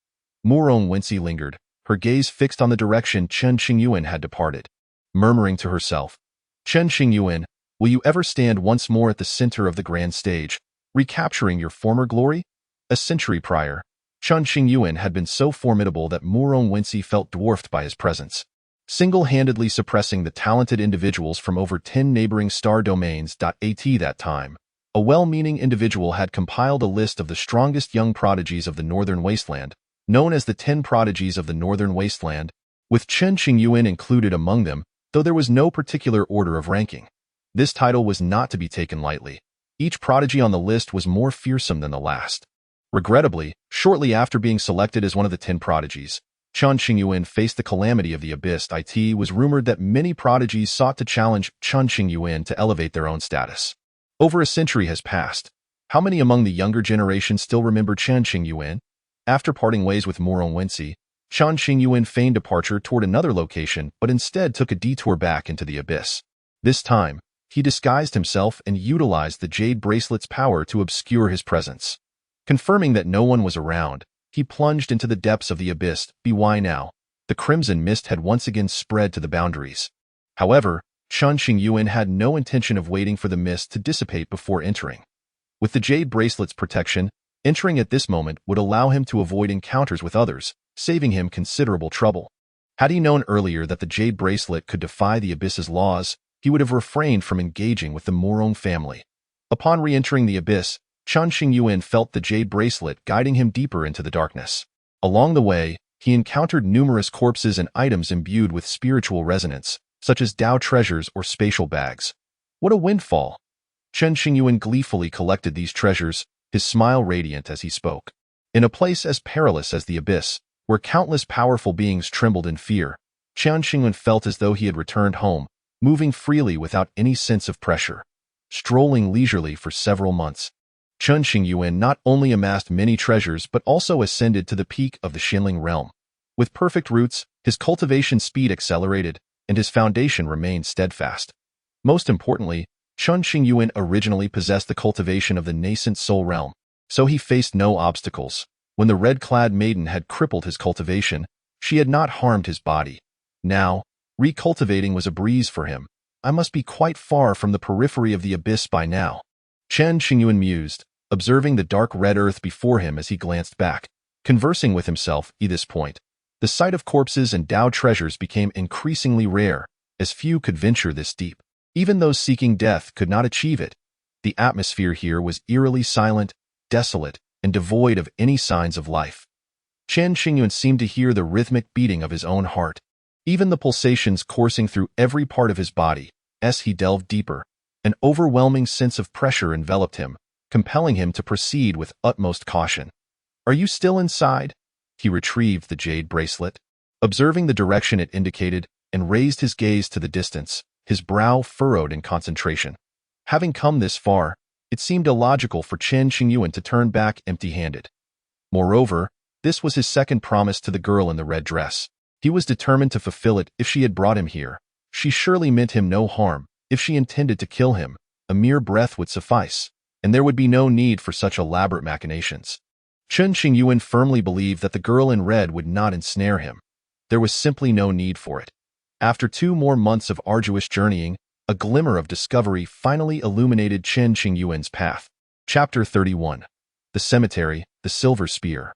Murong Wensi lingered, her gaze fixed on the direction Chen Qingyuan had departed. Murmuring to herself, Chen Qingyuan, will you ever stand once more at the center of the grand stage, recapturing your former glory? A century prior, Chen Qingyuan had been so formidable that Murong Wensi felt dwarfed by his presence, single-handedly suppressing the talented individuals from over 10 neighboring star domains. At that time, a well-meaning individual had compiled a list of the strongest young prodigies of the Northern Wasteland, known as the 10 Prodigies of the Northern Wasteland, with Chen Qingyuan included among them, though there was no particular order of ranking. This title was not to be taken lightly. Each prodigy on the list was more fearsome than the last. Regrettably, shortly after being selected as one of the 10 prodigies, Chen Qingyuan faced the calamity of the abyss. It was rumored that many prodigies sought to challenge Chen Qingyuan to elevate their own status. Over a century has passed. How many among the younger generation still remember Chen Qingyuan? After parting ways with Murong Wensi, Chen Qingyuan feigned departure toward another location but instead took a detour back into the abyss. This time, he disguised himself and utilized the jade bracelet's power to obscure his presence. Confirming that no one was around, he plunged into the depths of the abyss. By now, the crimson mist had once again spread to the boundaries. However, Chen Qingyuan had no intention of waiting for the mist to dissipate before entering. With the jade bracelet's protection, Entering at this moment would allow him to avoid encounters with others, saving him considerable trouble. Had he known earlier that the jade bracelet could defy the abyss's laws, he would have refrained from engaging with the Morong family. Upon re-entering the abyss, Chen Qingyuan felt the jade bracelet guiding him deeper into the darkness. Along the way, he encountered numerous corpses and items imbued with spiritual resonance, such as Dao treasures or spatial bags. What a windfall! Chen Qingyuan gleefully collected these treasures, his smile radiant as he spoke. In a place as perilous as the abyss, where countless powerful beings trembled in fear, Chen Qingyuan felt as though he had returned home, moving freely without any sense of pressure. Strolling leisurely for several months, Chen Qingyuan not only amassed many treasures but also ascended to the peak of the Xinling realm. With perfect roots, his cultivation speed accelerated, and his foundation remained steadfast. Most importantly, Chen Qingyuan originally possessed the cultivation of the nascent soul realm, so he faced no obstacles. When the red-clad maiden had crippled his cultivation, she had not harmed his body. Now, recultivating was a breeze for him. I must be quite far from the periphery of the abyss by now. Chen Qingyuan mused, observing the dark red earth before him as he glanced back. Conversing with himself at this point, the sight of corpses and Dao treasures became increasingly rare, as few could venture this deep. Even those seeking death could not achieve it. The atmosphere here was eerily silent, desolate, and devoid of any signs of life. Chen Qingyuan seemed to hear the rhythmic beating of his own heart, even the pulsations coursing through every part of his body. As he delved deeper, an overwhelming sense of pressure enveloped him, compelling him to proceed with utmost caution. "Are you still inside?" He retrieved the jade bracelet, observing the direction it indicated, and raised his gaze to the distance, his brow furrowed in concentration. Having come this far, it seemed illogical for Chen Qingyuan to turn back empty-handed. Moreover, this was his second promise to the girl in the red dress. He was determined to fulfill it if she had brought him here. She surely meant him no harm. If she intended to kill him, a mere breath would suffice, and there would be no need for such elaborate machinations. Chen Qingyuan firmly believed that the girl in red would not ensnare him. There was simply no need for it. After 2 more months of arduous journeying, a glimmer of discovery finally illuminated Chen Qingyuan's path. Chapter 31. The Cemetery, the Silver Spear.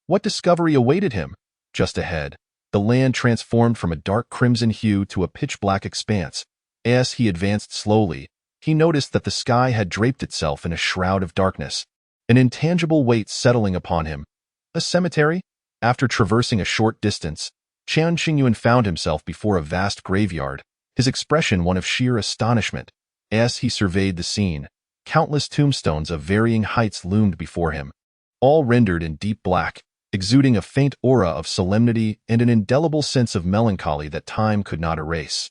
What discovery awaited him? Just ahead, the land transformed from a dark crimson hue to a pitch-black expanse. As he advanced slowly, he noticed that the sky had draped itself in a shroud of darkness, an intangible weight settling upon him. A cemetery? After traversing a short distance, Chen Qingyuan found himself before a vast graveyard, his expression one of sheer astonishment. As he surveyed the scene, countless tombstones of varying heights loomed before him, all rendered in deep black, exuding a faint aura of solemnity and an indelible sense of melancholy that time could not erase.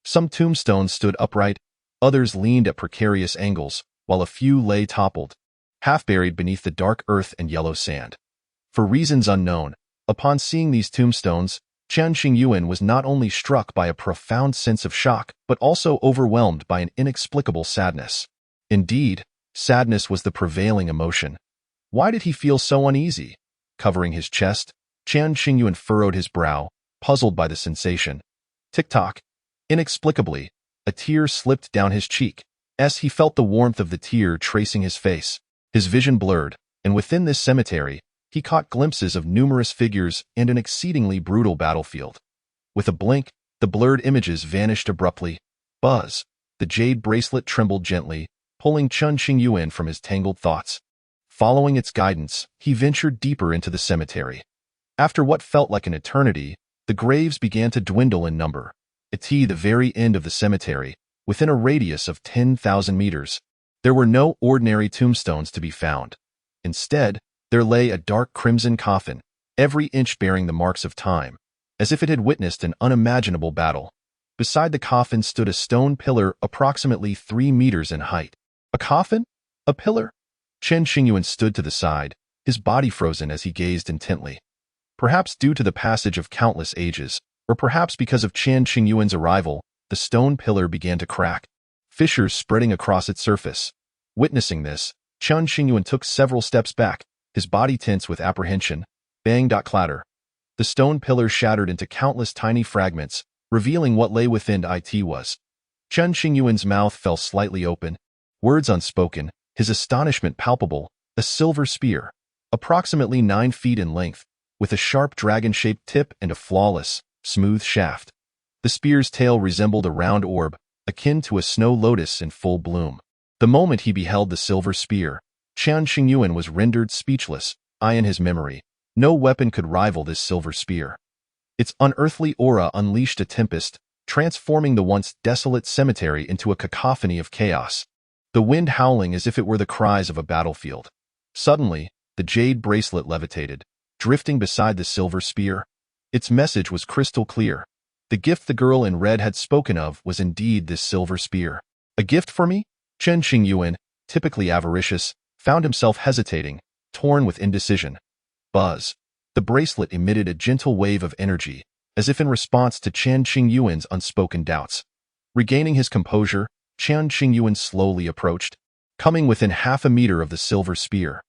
Some tombstones stood upright, others leaned at precarious angles, while a few lay toppled, half buried beneath the dark earth and yellow sand. For reasons unknown, upon seeing these tombstones, Chen Qingyuan was not only struck by a profound sense of shock, but also overwhelmed by an inexplicable sadness. Indeed, sadness was the prevailing emotion. Why did he feel so uneasy? Covering his chest, Chen Qingyuan furrowed his brow, puzzled by the sensation. Tick-tock. Inexplicably, a tear slipped down his cheek. As he felt the warmth of the tear tracing his face, his vision blurred, and within this cemetery, he caught glimpses of numerous figures and an exceedingly brutal battlefield. With a blink, the blurred images vanished abruptly. Buzz. The jade bracelet trembled gently, pulling Chen Qingyuan from his tangled thoughts. Following its guidance, he ventured deeper into the cemetery. After what felt like an eternity, the graves began to dwindle in number. At the very end of the cemetery, within a radius of 10,000 meters, there were no ordinary tombstones to be found. Instead, there lay a dark crimson coffin, every inch bearing the marks of time, as if it had witnessed an unimaginable battle. Beside the coffin stood a stone pillar approximately 3 meters in height. A coffin? A pillar? Chen Qingyuan stood to the side, his body frozen as he gazed intently. Perhaps due to the passage of countless ages, or perhaps because of Chen Qingyuan's arrival, the stone pillar began to crack, fissures spreading across its surface. Witnessing this, Chen Qingyuan took several steps back, his body tense with apprehension. Bang-clatter. The stone pillar shattered into countless tiny fragments, revealing what lay within it was. Chen Qingyuan's mouth fell slightly open, words unspoken, his astonishment palpable. a silver spear, approximately 9 feet in length, with a sharp dragon-shaped tip and a flawless, smooth shaft. The spear's tail resembled a round orb, akin to a snow lotus in full bloom. The moment he beheld the silver spear, Chen Qingyuan was rendered speechless. In his memory, no weapon could rival this silver spear. Its unearthly aura unleashed a tempest, transforming the once desolate cemetery into a cacophony of chaos, the wind howling as if it were the cries of a battlefield. Suddenly, the jade bracelet levitated, drifting beside the silver spear. Its message was crystal clear. The gift the girl in red had spoken of was indeed this silver spear. A gift for me? Chen Qingyuan, typically avaricious, found himself hesitating, torn with indecision. Buzz. The bracelet emitted a gentle wave of energy, as if in response to Chen Qingyuan's unspoken doubts. Regaining his composure, Chen Qingyuan slowly approached, coming within half a meter of the silver spear.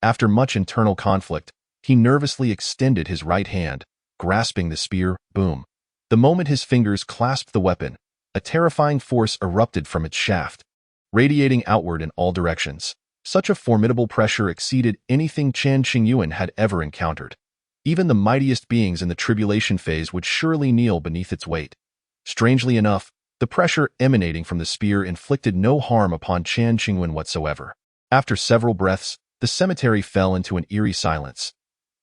After much internal conflict, he nervously extended his right hand, grasping the spear. Boom. The moment his fingers clasped the weapon, a terrifying force erupted from its shaft, radiating outward in all directions. Such a formidable pressure exceeded anything Chen Qingyuan had ever encountered. Even the mightiest beings in the tribulation phase would surely kneel beneath its weight. Strangely enough, the pressure emanating from the spear inflicted no harm upon Chen Qingyuan whatsoever. After several breaths, the cemetery fell into an eerie silence.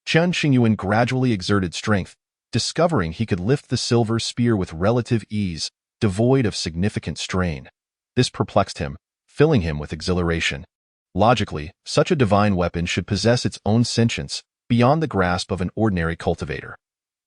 Chen Qingyuan gradually exerted strength, discovering he could lift the silver spear with relative ease, devoid of significant strain. This perplexed him, filling him with exhilaration. Logically, such a divine weapon should possess its own sentience, beyond the grasp of an ordinary cultivator.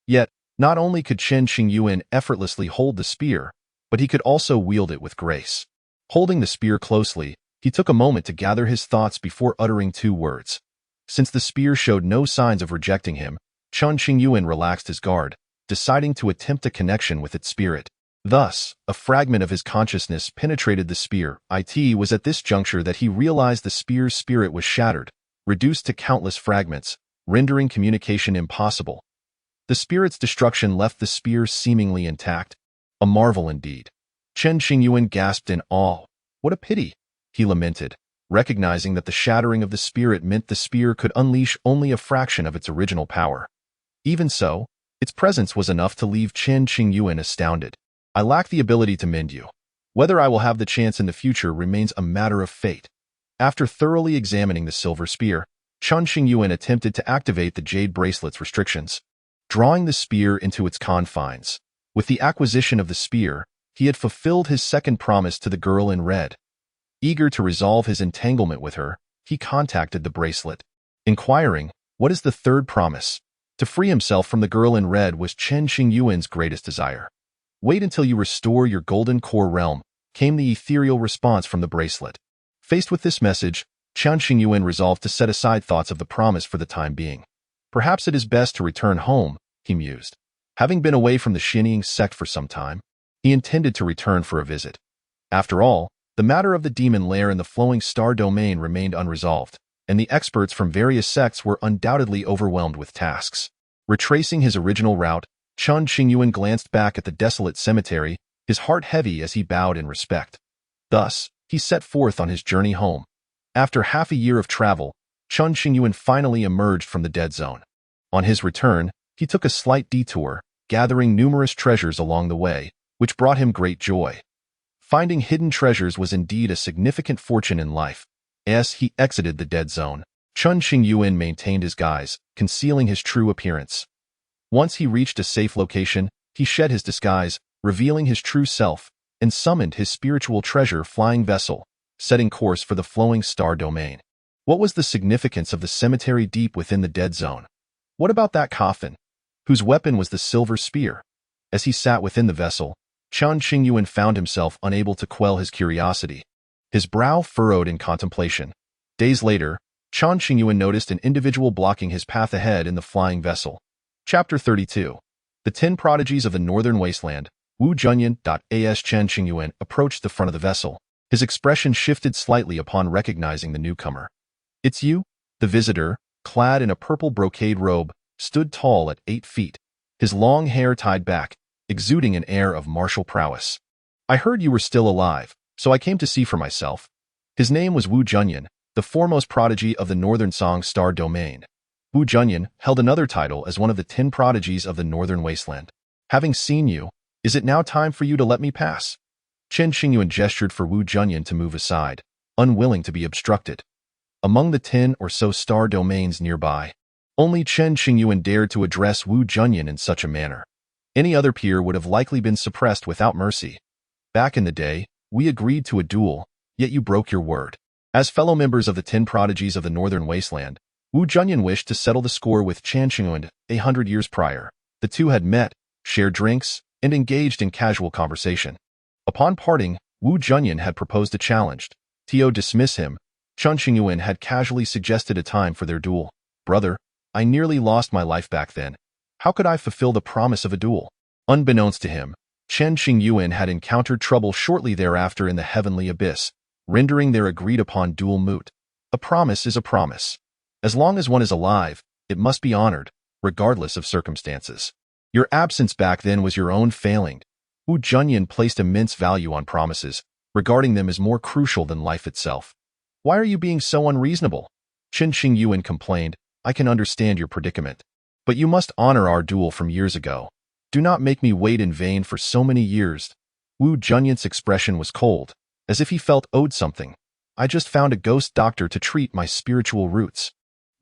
Yet, not only could Chen Qingyuan effortlessly hold the spear, but he could also wield it with grace. Holding the spear closely, he took a moment to gather his thoughts before uttering 2 words. Since the spear showed no signs of rejecting him, Chen Qingyuan relaxed his guard, deciding to attempt a connection with its spirit. Thus, a fragment of his consciousness penetrated the spear. It was at this juncture that he realized the spear's spirit was shattered, reduced to countless fragments, rendering communication impossible. The spirit's destruction left the spear seemingly intact. A marvel indeed. Chen Qingyuan gasped in awe. What a pity, he lamented, recognizing that the shattering of the spirit meant the spear could unleash only a fraction of its original power. Even so, its presence was enough to leave Chen Qingyuan astounded. I lack the ability to mend you. Whether I will have the chance in the future remains a matter of fate. After thoroughly examining the silver spear, Chen Qingyuan attempted to activate the jade bracelet's restrictions, drawing the spear into its confines. With the acquisition of the spear, he had fulfilled his second promise to the girl in red. Eager to resolve his entanglement with her, he contacted the bracelet, inquiring, "What is the third promise?" To free himself from the girl in red was Chen Qingyuan's greatest desire. "Wait until you restore your golden core realm," came the ethereal response from the bracelet. Faced with this message, Chen Qingyuan resolved to set aside thoughts of the promise for the time being. Perhaps it is best to return home, he mused. Having been away from the Xinjiang sect for some time, he intended to return for a visit. After all, the matter of the demon lair in the flowing star domain remained unresolved, and the experts from various sects were undoubtedly overwhelmed with tasks. Retracing his original route, Chen Qingyuan glanced back at the desolate cemetery, his heart heavy as he bowed in respect. Thus, he set forth on his journey home. After half a year of travel, Chen Qingyuan finally emerged from the dead zone. On his return, he took a slight detour, gathering numerous treasures along the way, which brought him great joy. Finding hidden treasures was indeed a significant fortune in life. As he exited the dead zone, Chen Qingyuan maintained his guise, concealing his true appearance. Once he reached a safe location, he shed his disguise, revealing his true self, and summoned his spiritual treasure flying vessel, setting course for the flowing star domain. What was the significance of the cemetery deep within the dead zone? What about that coffin, whose weapon was the silver spear? As he sat within the vessel, Chen Qingyuan found himself unable to quell his curiosity. His brow furrowed in contemplation. Days later, Chen Qingyuan noticed an individual blocking his path ahead in the flying vessel. Chapter 32. The 10 Prodigies of the Northern Wasteland. Wu Junyan. As Chen Qingyuan approached the front of the vessel, his expression shifted slightly upon recognizing the newcomer. "It's you?" The visitor, clad in a purple brocade robe, stood tall at 8 feet, his long hair tied back, exuding an air of martial prowess. "I heard you were still alive, so I came to see for myself." His name was Wu Junyan, the foremost prodigy of the Northern Song Star domain. Wu Junyan held another title as one of the 10 prodigies of the Northern Wasteland. Having seen you, is it now time for you to let me pass? Chen Qingyuan gestured for Wu Junyan to move aside, unwilling to be obstructed. Among the 10 or so star domains nearby, only Chen Qingyuan dared to address Wu Junyan in such a manner. Any other peer would have likely been suppressed without mercy. Back in the day, we agreed to a duel, yet you broke your word. As fellow members of the 10 prodigies of the Northern Wasteland, Wu Junyan wished to settle the score with Chen Qingyuan 100 years prior. The two had met, shared drinks, and engaged in casual conversation. Upon parting, Wu Junyan had proposed a challenge. To dismiss him, Chen Qingyuan had casually suggested a time for their duel. Brother, I nearly lost my life back then. How could I fulfill the promise of a duel? Unbeknownst to him, Chen Qingyuan had encountered trouble shortly thereafter in the heavenly abyss, rendering their agreed-upon duel moot. A promise is a promise. As long as one is alive, it must be honored, regardless of circumstances. Your absence back then was your own failing. Wu Junyan placed immense value on promises, regarding them as more crucial than life itself. Why are you being so unreasonable? Chen Qingyuan complained. I can understand your predicament. But you must honor our duel from years ago. Do not make me wait in vain for so many years. Wu Junyan's expression was cold, as if he felt owed something. I just found a ghost doctor to treat my spiritual roots.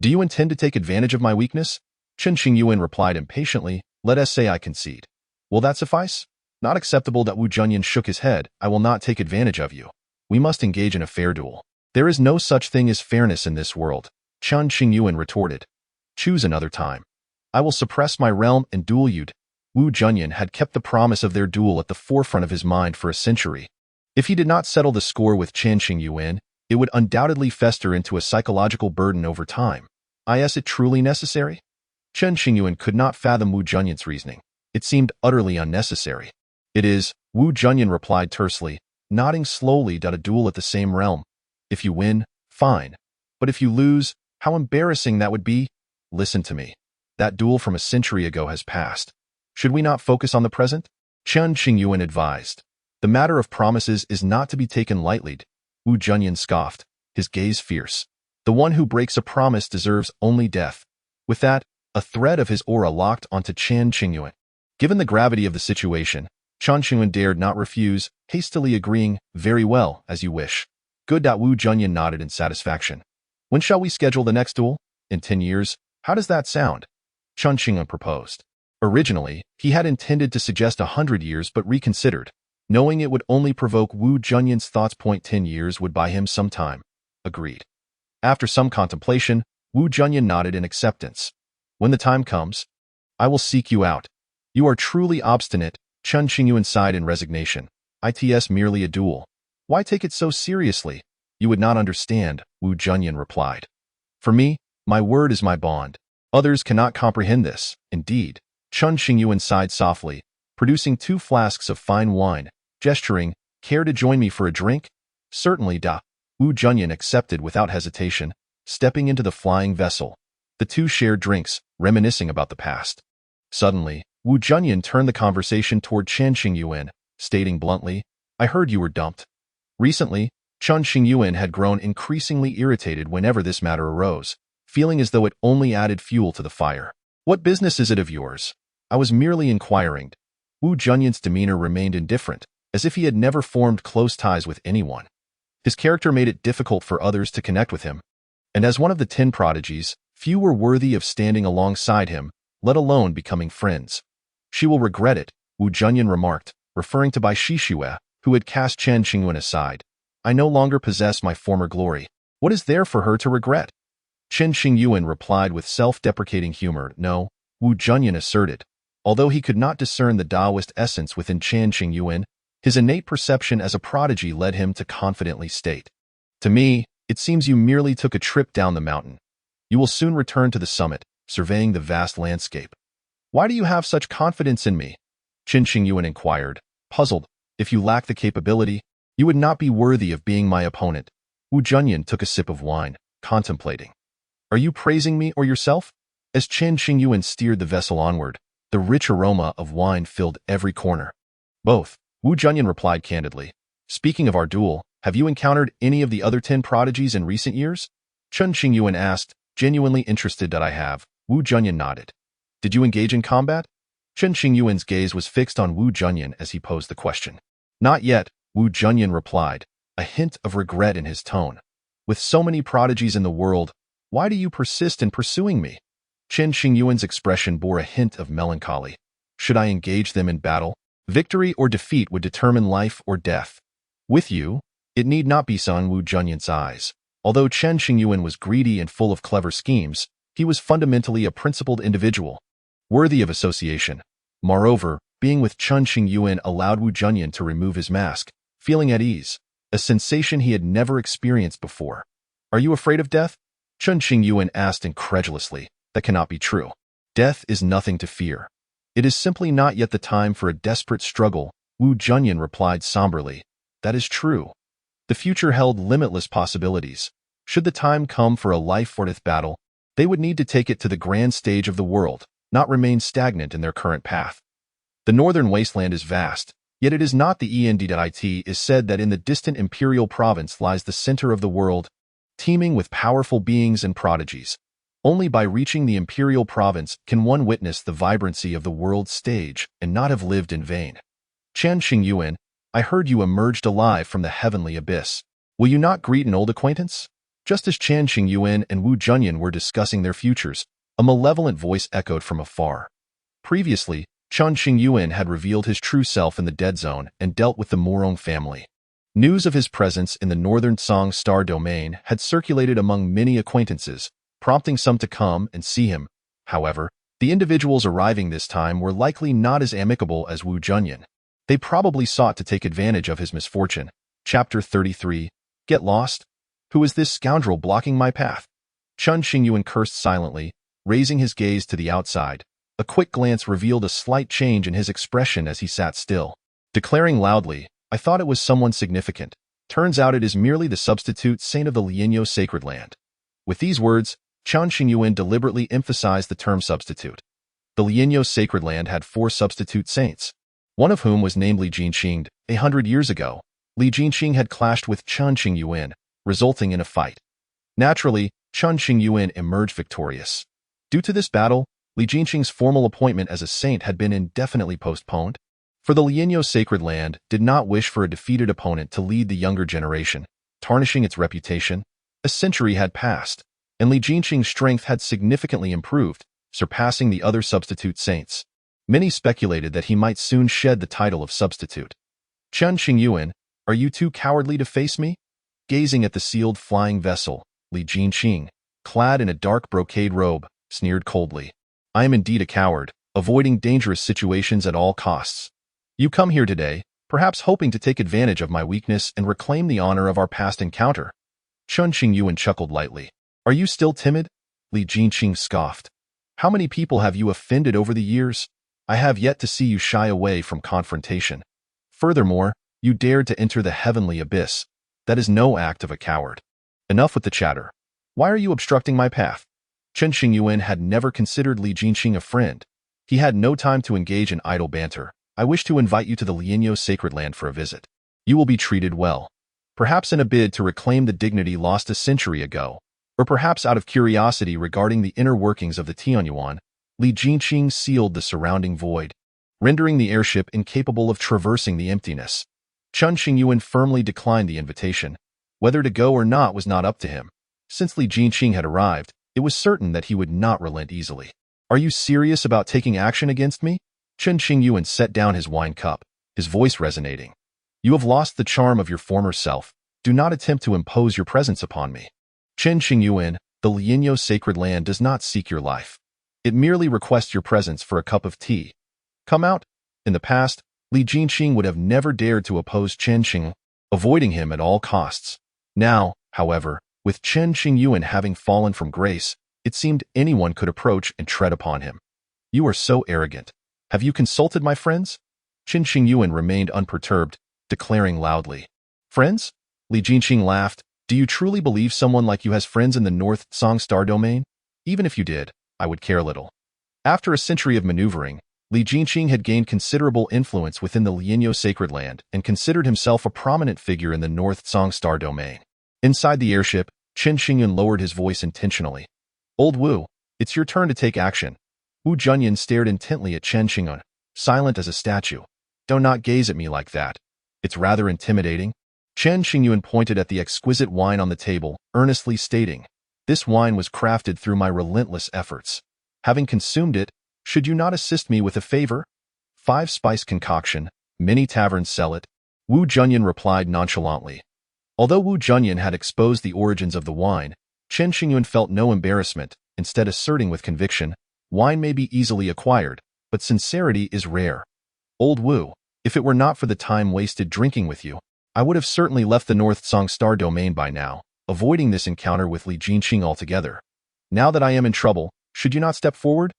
Do you intend to take advantage of my weakness? Chen Qingyuan replied impatiently. Let us say I concede. Will that suffice? Not acceptable. That Wu Junyan shook his head. I will not take advantage of you. We must engage in a fair duel. There is no such thing as fairness in this world, Chen Qingyuan retorted. Choose another time. I will suppress my realm and duel you. Wu Junyan had kept the promise of their duel at the forefront of his mind for a century. If he did not settle the score with Chen Qingyuan, it would undoubtedly fester into a psychological burden over time. Is it truly necessary? Chen Qingyuan could not fathom Wu Junyan's reasoning. It seemed utterly unnecessary. It is, Wu Junyan replied tersely, nodding slowly. A duel at the same realm. If you win, fine. But if you lose, how embarrassing that would be. Listen to me. That duel from a century ago has passed. Should we not focus on the present? Chen Qingyuan advised. The matter of promises is not to be taken lightly. Wu Junyan scoffed, his gaze fierce. The one who breaks a promise deserves only death. With that, a thread of his aura locked onto Chen Qingyuan. Given the gravity of the situation, Chen Qingyuan dared not refuse, hastily agreeing, very well, as you wish. Good. Wu Junyan nodded in satisfaction. When shall we schedule the next duel? In 10 years? How does that sound? Chen Qingyuan proposed. Originally, he had intended to suggest 100 years but reconsidered, knowing it would only provoke Wu Junyan's thoughts. 10 years would buy him some time. Agreed. After some contemplation, Wu Junyan nodded in acceptance. When the time comes, I will seek you out. You are truly obstinate, Chen Qingyuan sighed in resignation. It's merely a duel. Why take it so seriously? You would not understand, Wu Junyan replied. For me, my word is my bond. Others cannot comprehend this. Indeed, Chen Qingyuan sighed softly, producing 2 flasks of fine wine, gesturing, care to join me for a drink? Certainly. Wu Junyan accepted without hesitation, stepping into the flying vessel. The two shared drinks, reminiscing about the past. Suddenly, Wu Junyan turned the conversation toward Chen Qingyuan, stating bluntly, I heard you were dumped. Recently, Chen Qingyuan had grown increasingly irritated whenever this matter arose, feeling as though it only added fuel to the fire. What business is it of yours? I was merely inquiring. Wu Junyan's demeanor remained indifferent, as if he had never formed close ties with anyone. His character made it difficult for others to connect with him, and as one of the 10 prodigies, few were worthy of standing alongside him, let alone becoming friends. She will regret it, Wu Junyan remarked, referring to Bai Shishue, who had cast Chen Qingyuan aside. I no longer possess my former glory. What is there for her to regret? Chen Qingyuan replied with self-deprecating humor. No, Wu Junyan asserted. Although he could not discern the Taoist essence within Chen Qingyuan, his innate perception as a prodigy led him to confidently state, to me, it seems you merely took a trip down the mountain. You will soon return to the summit, surveying the vast landscape. Why do you have such confidence in me? Chen Qingyuan inquired, puzzled. If you lack the capability, you would not be worthy of being my opponent. Wu Junyan took a sip of wine, contemplating. Are you praising me or yourself? As Chen Qingyuan steered the vessel onward, the rich aroma of wine filled every corner. Both, Wu Junyan replied candidly. Speaking of our duel, Have you encountered any of the other 10 prodigies in recent years? Chen Qingyuan asked, genuinely interested. That I have. Wu Junyan nodded. Did you engage in combat? Chen Qingyuan's gaze was fixed on Wu Junyan as he posed the question. Not yet, Wu Junyan replied, a hint of regret in his tone. With so many prodigies in the world, why do you persist in pursuing me? Chen Qingyuan's expression bore a hint of melancholy. Should I engage them in battle? Victory or defeat would determine life or death. With you, it need not be, so. In Wu Junyan's eyes. Although Chen Qingyuan was greedy and full of clever schemes, he was fundamentally a principled individual, worthy of association. Moreover, being with Chen Qingyuan allowed Wu Junyan to remove his mask, feeling at ease, a sensation he had never experienced before. Are you afraid of death? Chen Qingyuan asked incredulously. That cannot be true. Death is nothing to fear. It is simply not yet the time for a desperate struggle, Wu Junyan replied somberly. That is true. The future held limitless possibilities. Should the time come for a life-or-death battle, they would need to take it to the grand stage of the world, not remain stagnant in their current path. The northern wasteland is vast, yet it is not the end. It is said that in the distant imperial province lies the center of the world, teeming with powerful beings and prodigies. Only by reaching the imperial province can one witness the vibrancy of the world stage and not have lived in vain. Chen Qingyuan, I heard you emerged alive from the heavenly abyss. Will you not greet an old acquaintance? Just as Chen Qingyuan and Wu Junyan were discussing their futures, a malevolent voice echoed from afar. Previously, Chen Qingyuan had revealed his true self in the dead zone and dealt with the Morong family. News of his presence in the northern Song Star domain had circulated among many acquaintances, prompting some to come and see him. However, the individuals arriving this time were likely not as amicable as Wu Junyan. They probably sought to take advantage of his misfortune. Chapter 33. Get lost? Who is this scoundrel blocking my path? Chen Qingyuan cursed silently, raising his gaze to the outside. A quick glance revealed a slight change in his expression as he sat still. Declaring loudly, I thought it was someone significant. Turns out it is merely the substitute saint of the Lianyo sacred land. With these words, Chen Qingyuan deliberately emphasized the term substitute. The Lianyo sacred land had 4 substitute saints, one of whom was named Li Jinqing. 100 years ago, Li Jinqing had clashed with Chen Qingyuan, resulting in a fight. Naturally, Chen Qingyuan emerged victorious. Due to this battle, Li Jinqing's formal appointment as a saint had been indefinitely postponed. For the Lianyo sacred land did not wish for a defeated opponent to lead the younger generation, tarnishing its reputation. A century had passed, and Li Jinqing's strength had significantly improved, surpassing the other substitute saints. Many speculated that he might soon shed the title of substitute. Chen Qingyuan, are you too cowardly to face me? Gazing at the sealed flying vessel, Li Jinqing, clad in a dark brocade robe, sneered coldly. I am indeed a coward, avoiding dangerous situations at all costs. You come here today, perhaps hoping to take advantage of my weakness and reclaim the honor of our past encounter. Chen Qingyuan chuckled lightly. Are you still timid? Li Jinqing scoffed. How many people have you offended over the years? I have yet to see you shy away from confrontation. Furthermore, you dared to enter the heavenly abyss. That is no act of a coward. Enough with the chatter. Why are you obstructing my path? Chen Qingyuan had never considered Li Jinqing a friend. He had no time to engage in idle banter. I wish to invite you to the Lianyo sacred land for a visit. You will be treated well. Perhaps in a bid to reclaim the dignity lost a century ago, or perhaps out of curiosity regarding the inner workings of the Tianyuan, Li Jinqing sealed the surrounding void, rendering the airship incapable of traversing the emptiness. Chen Qingyuan firmly declined the invitation. Whether to go or not was not up to him. Since Li Jinqing had arrived, it was certain that he would not relent easily. Are you serious about taking action against me? Chen Qingyuan set down his wine cup, his voice resonating. You have lost the charm of your former self. Do not attempt to impose your presence upon me. Chen Qingyuan, the Lianyo sacred land does not seek your life. It merely requests your presence for a cup of tea. Come out. In the past, Li Jinqing would have never dared to oppose Chen Qingyuan, avoiding him at all costs. Now, however, with Chen Qingyuan having fallen from grace, it seemed anyone could approach and tread upon him. You are so arrogant. Have you consulted my friends? Chen Qingyuan remained unperturbed, declaring loudly. Friends? Li Jinqing laughed. Do you truly believe someone like you has friends in the North Song Star domain? Even if you did, I would care little. After a century of maneuvering, Li Jinqing had gained considerable influence within the Lianyo sacred land and considered himself a prominent figure in the North Star domain. Inside the airship, Chen Qingyuan lowered his voice intentionally. Old Wu, it's your turn to take action. Wu Junyan stared intently at Chen Qingyuan, silent as a statue. Do not gaze at me like that. It's rather intimidating. Chen Qingyuan pointed at the exquisite wine on the table, earnestly stating, this wine was crafted through my relentless efforts. Having consumed it, should you not assist me with a favor? 5-spice concoction, many taverns sell it. Wu Junyan replied nonchalantly. Although Wu Junyan had exposed the origins of the wine, Chen Qingyuan felt no embarrassment, instead asserting with conviction, wine may be easily acquired, but sincerity is rare. Old Wu, if it were not for the time wasted drinking with you, I would have certainly left the North Star domain by now, avoiding this encounter with Li Jinqing altogether. Now that I am in trouble, should you not step forward?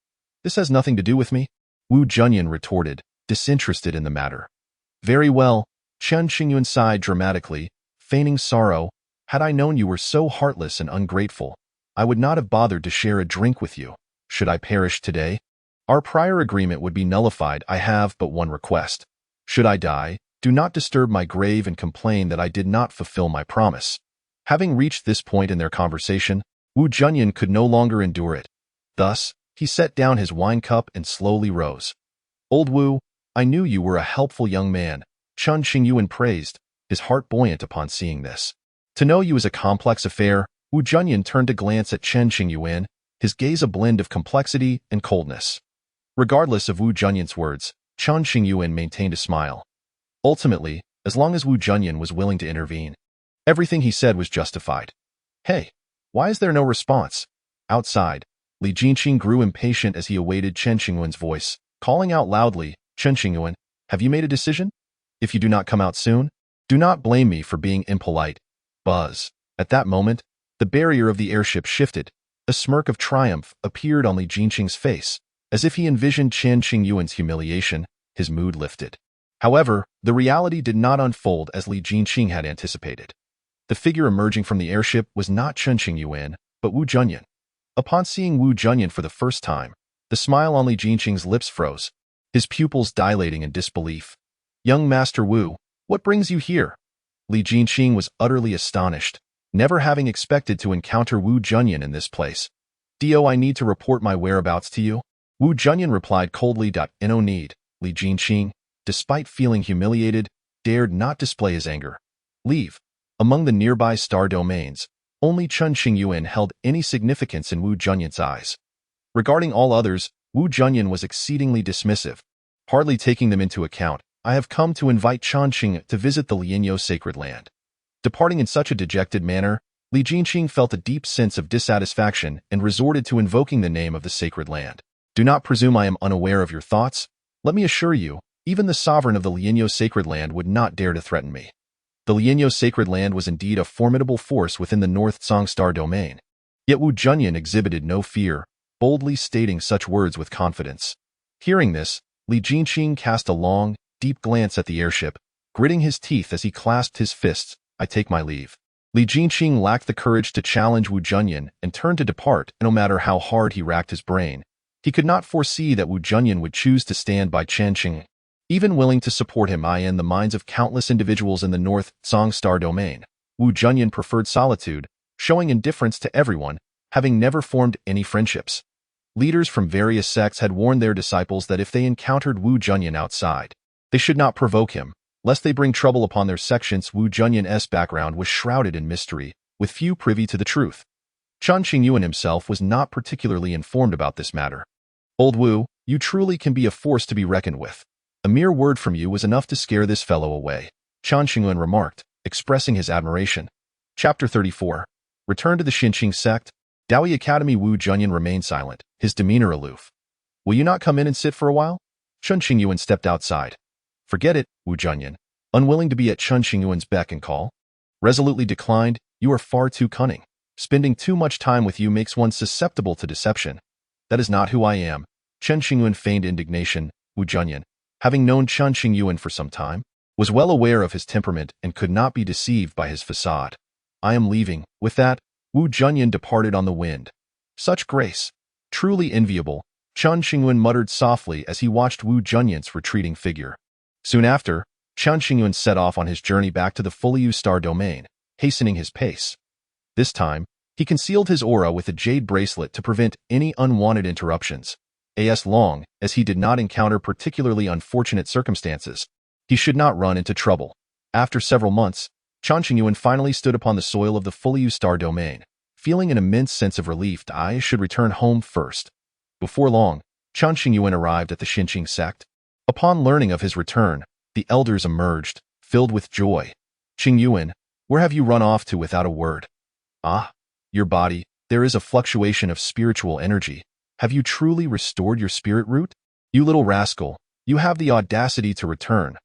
This has nothing to do with me, Wu Junyan retorted, disinterested in the matter. Very well, Chen Qingyuan sighed dramatically, feigning sorrow. Had I known you were so heartless and ungrateful, I would not have bothered to share a drink with you. Should I perish today? Our prior agreement would be nullified. I have but one request. Should I die, do not disturb my grave and complain that I did not fulfill my promise. Having reached this point in their conversation, Wu Junyan could no longer endure it. Thus, he set down his wine cup and slowly rose. Old Wu, I knew you were a helpful young man, Chen Qingyuan praised, his heart buoyant upon seeing this. To know you is a complex affair. Wu Junyan turned to glance at Chen Qingyuan, his gaze a blend of complexity and coldness. Regardless of Wu Junyan's words, Chen Qingyuan maintained a smile. Ultimately, as long as Wu Junyan was willing to intervene, everything he said was justified. Hey, why is there no response? Outside, Li Jinqing grew impatient as he awaited Chen Qingyuan's voice, calling out loudly, Chen Qingyuan, have you made a decision? If you do not come out soon, do not blame me for being impolite. Buzz. At that moment, the barrier of the airship shifted. A smirk of triumph appeared on Li Jinqing's face. As if he envisioned Chen Qingyuan's humiliation, his mood lifted. However, the reality did not unfold as Li Jinqing had anticipated. The figure emerging from the airship was not Chen Qingyuan, but Wu Junyan. Upon seeing Wu Junyan for the first time, the smile on Li Jinqing's lips froze, his pupils dilating in disbelief. Young Master Wu, what brings you here? Li Jinqing was utterly astonished, never having expected to encounter Wu Junyan in this place. Dio, I need to report my whereabouts to you. Wu Junyan replied coldly. No need. Li Jinqing, despite feeling humiliated, dared not display his anger. Leave. Among the nearby star domains, only Chen Qingyuan held any significance in Wu Junyan's eyes. Regarding all others, Wu Junyan was exceedingly dismissive, hardly taking them into account. I have come to invite Chen Qing to visit the Lianyo sacred land. Departing in such a dejected manner, Li Jinqing felt a deep sense of dissatisfaction and resorted to invoking the name of the sacred land. Do not presume I am unaware of your thoughts. Let me assure you, even the sovereign of the Lianyo sacred land would not dare to threaten me. The Lianyo sacred land was indeed a formidable force within the North Star domain. Yet Wu Junyan exhibited no fear, boldly stating such words with confidence. Hearing this, Li Jinqing cast a long, deep glance at the airship, gritting his teeth as he clasped his fists. I take my leave. Li Jinqing lacked the courage to challenge Wu Junyan and turned to depart, and no matter how hard he racked his brain, he could not foresee that Wu Junyan would choose to stand by Chen Qingyuan, even willing to support him in the minds of countless individuals in the North Star domain. Wu Junyan preferred solitude, showing indifference to everyone, having never formed any friendships. Leaders from various sects had warned their disciples that if they encountered Wu Junyan outside, they should not provoke him, lest they bring trouble upon their sections. Wu Junyan's background was shrouded in mystery, with few privy to the truth. Chen Qingyuan himself was not particularly informed about this matter. Old Wu, you truly can be a force to be reckoned with. A mere word from you was enough to scare this fellow away, Chen Qingyuan remarked, expressing his admiration. Chapter 34. Return to the Xinqing sect. Daoi Academy. Wu Junyan remained silent, his demeanor aloof. Will you not come in and sit for a while? Chen Qingyuan stepped outside. Forget it, Wu Junyan, unwilling to be at Chen Qingyuan's beck and call. Resolutely declined. You are far too cunning. Spending too much time with you makes one susceptible to deception. That is not who I am. Chen Qingyuan feigned indignation. Wu Junyan, having known Chen Qingyuan for some time, was well aware of his temperament and could not be deceived by his facade. I am leaving. With that, Wu Junyan departed on the wind. Such grace. Truly enviable. Chen Qingyuan muttered softly as he watched Wu Junyant's retreating figure. Soon after, Chen Qingyuan set off on his journey back to the fully used star domain, hastening his pace. This time, he concealed his aura with a jade bracelet to prevent any unwanted interruptions. As long as he did not encounter particularly unfortunate circumstances, he should not run into trouble. After several months, Chen Qingyuan finally stood upon the soil of the fully used star domain, feeling an immense sense of relief. I should return home first. Before long, Chen Qingyuan arrived at the Xinqing sect. Upon learning of his return, the elders emerged, filled with joy. Qingyuan, where have you run off to without a word? Ah, your body, there is a fluctuation of spiritual energy. Have you truly restored your spirit root? You little rascal, you have the audacity to return.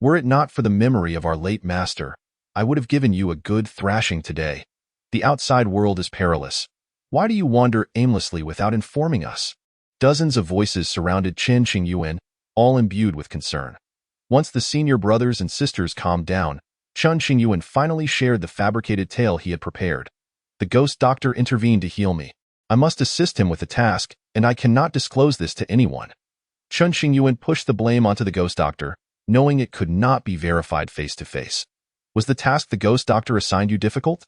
Were it not for the memory of our late master, I would have given you a good thrashing today. The outside world is perilous. Why do you wander aimlessly without informing us? Dozens of voices surrounded Chen Qingyuan, all imbued with concern. Once the senior brothers and sisters calmed down, Chen Qingyuan finally shared the fabricated tale he had prepared. The ghost doctor intervened to heal me. I must assist him with the task, and I cannot disclose this to anyone. Chen Qingyuan pushed the blame onto the ghost doctor, knowing it could not be verified face to face. Was the task the ghost doctor assigned you difficult?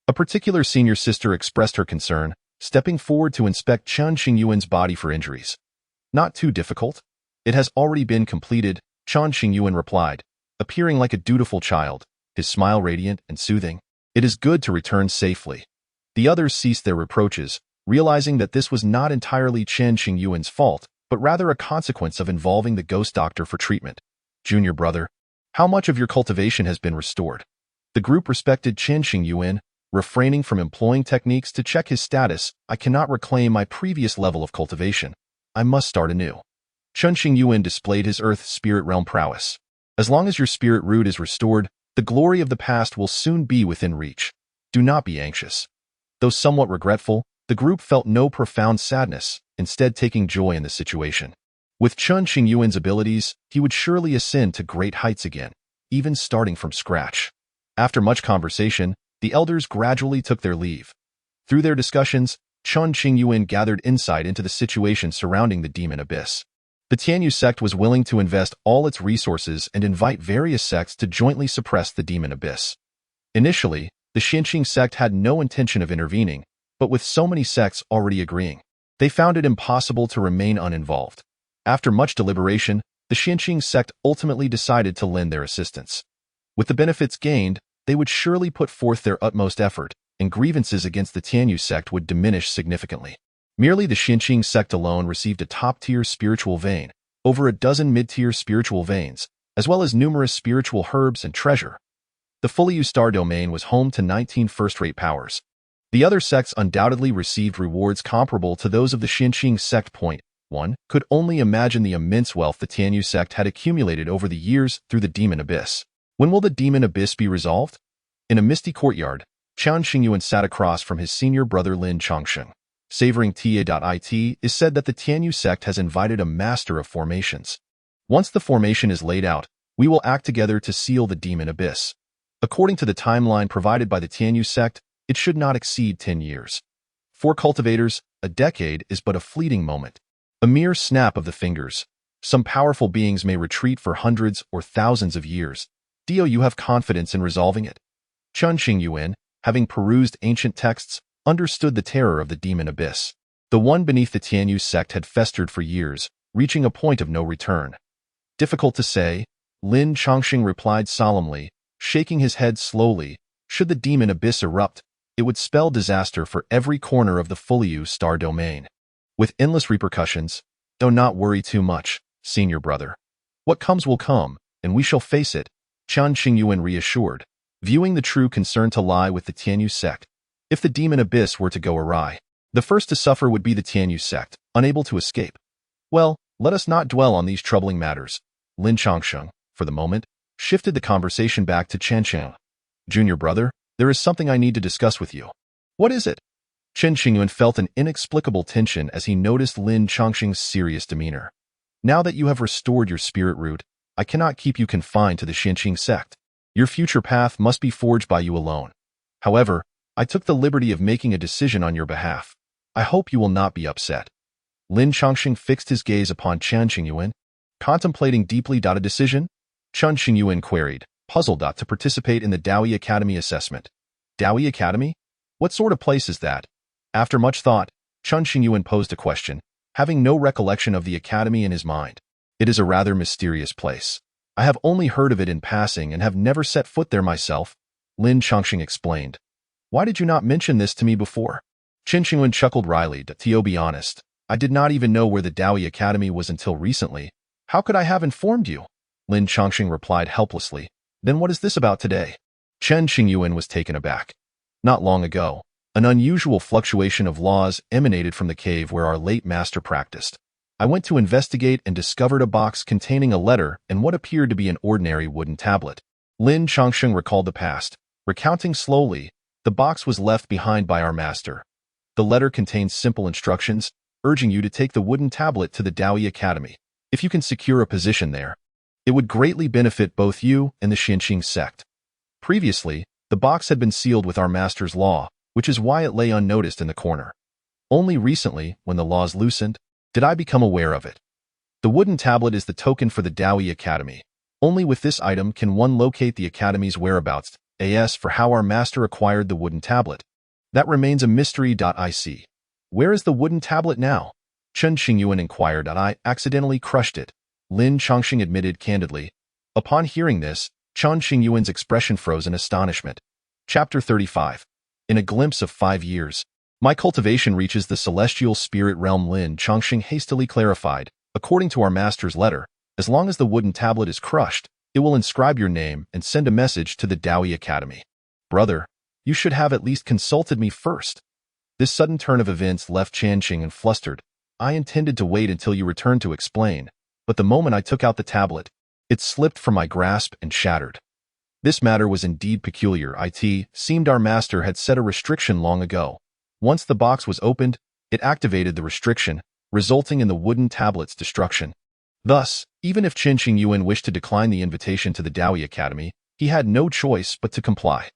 A particular senior sister expressed her concern, stepping forward to inspect Chen Qingyuan's body for injuries. Not too difficult. It has already been completed, Chen Qingyuan replied, appearing like a dutiful child, his smile radiant and soothing. It is good to return safely. The others ceased their reproaches, realizing that this was not entirely Chen Qingyuan's fault, but rather a consequence of involving the ghost doctor for treatment. Junior brother, how much of your cultivation has been restored? The group respected Chen Qingyuan, refraining from employing techniques to check his status. I cannot reclaim my previous level of cultivation. I must start anew. Chen Qingyuan displayed his earth spirit realm prowess. As long as your spirit root is restored, the glory of the past will soon be within reach. Do not be anxious. Though somewhat regretful, the group felt no profound sadness, instead taking joy in the situation. With Chen Qingyuan's abilities, he would surely ascend to great heights again, even starting from scratch. After much conversation, the elders gradually took their leave. Through their discussions, Chen Qingyuan gathered insight into the situation surrounding the demon abyss. The Tianyuan sect was willing to invest all its resources and invite various sects to jointly suppress the demon abyss. Initially, the Xinqing sect had no intention of intervening, but with so many sects already agreeing, they found it impossible to remain uninvolved. After much deliberation, the Xinqing sect ultimately decided to lend their assistance. With the benefits gained, they would surely put forth their utmost effort, and grievances against the Tianyuan sect would diminish significantly. Merely the Xinqing sect alone received a top-tier spiritual vein, over a dozen mid-tier spiritual veins, as well as numerous spiritual herbs and treasure. The fully used star domain was home to 19 first-rate powers. The other sects undoubtedly received rewards comparable to those of the Xinqing sect. One could only imagine the immense wealth the Tianyuan sect had accumulated over the years through the demon abyss. When will the demon abyss be resolved? In a misty courtyard, Chen Qingyuan sat across from his senior brother Lin Chongsheng. Savoring TA.it is said that the Tianyuan sect has invited a master of formations. Once the formation is laid out, we will act together to seal the demon abyss. According to the timeline provided by the Tianyuan sect, it should not exceed 10 years. For cultivators, a decade is but a fleeting moment, a mere snap of the fingers. Some powerful beings may retreat for hundreds or thousands of years. Do you have confidence in resolving it? Chen Qingyuan, having perused ancient texts, understood the terror of the demon abyss. The one beneath the Tianyuan sect had festered for years, reaching a point of no return. Difficult to say, Lin Chongsheng replied solemnly, shaking his head slowly. Should the demon abyss erupt, it would spell disaster for every corner of the fully used star domain, with endless repercussions. Do not worry too much, senior brother. What comes will come, and we shall face it, Chen Qingyuan reassured, viewing the true concern to lie with the Tianyuan sect. If the demon abyss were to go awry, the first to suffer would be the Tianyuan sect, unable to escape. Well, let us not dwell on these troubling matters. Lin Chongsheng, for the moment, shifted the conversation back to Chen Qingyuan. Junior brother, there is something I need to discuss with you. What is it? Chen Qingyuan felt an inexplicable tension as he noticed Lin Chongsheng's serious demeanor. Now that you have restored your spirit root, I cannot keep you confined to the Xinqing sect. Your future path must be forged by you alone. However, I took the liberty of making a decision on your behalf. I hope you will not be upset. Lin Chongqing fixed his gaze upon Chen Qingyuan, contemplating deeply. A decision? Chen Qingyuan queried, puzzled. To participate in the Dawi Academy assessment. Dawi Academy? What sort of place is that? After much thought, Chen Qingyuan posed a question, having no recollection of the academy in his mind. It is a rather mysterious place. I have only heard of it in passing and have never set foot there myself, Lin Chongqing explained. Why did you not mention this to me before? Chen Qingyuan chuckled wryly. To be honest, I did not even know where the Dawi Academy was until recently. How could I have informed you? Lin Chongqing replied helplessly. Then what is this about today? Chen Qingyuan was taken aback. Not long ago, an unusual fluctuation of laws emanated from the cave where our late master practiced. I went to investigate and discovered a box containing a letter and what appeared to be an ordinary wooden tablet. Lin Chongqing recalled the past, recounting slowly. The box was left behind by our master. The letter contains simple instructions, urging you to take the wooden tablet to the Dawi Academy. If you can secure a position there, it would greatly benefit both you and the Xinqing sect. Previously, the box had been sealed with our master's law, which is why it lay unnoticed in the corner. Only recently, when the laws loosened, did I become aware of it. The wooden tablet is the token for the Dawi Academy. Only with this item can one locate the Academy's whereabouts. As for how our master acquired the wooden tablet, that remains a mystery. I see. Where is the wooden tablet now? Chen Qingyuan inquired. I accidentally crushed it, Lin Chongqing admitted candidly. Upon hearing this, Chen Qingyuan's expression froze in astonishment. Chapter 35. In a glimpse of 5 years, my cultivation reaches the celestial spirit realm. Lin Chongqing hastily clarified. According to our master's letter, as long as the wooden tablet is crushed, it will inscribe your name and send a message to the Dawi Academy. Brother, you should have at least consulted me first. This sudden turn of events left Chen Qingyuan flustered. I intended to wait until you returned to explain, but the moment I took out the tablet, it slipped from my grasp and shattered. This matter was indeed peculiar. It seemed our master had set a restriction long ago. Once the box was opened, it activated the restriction, resulting in the wooden tablet's destruction. Thus, even if Chen Qingyuan wished to decline the invitation to the Dawi Academy, he had no choice but to comply.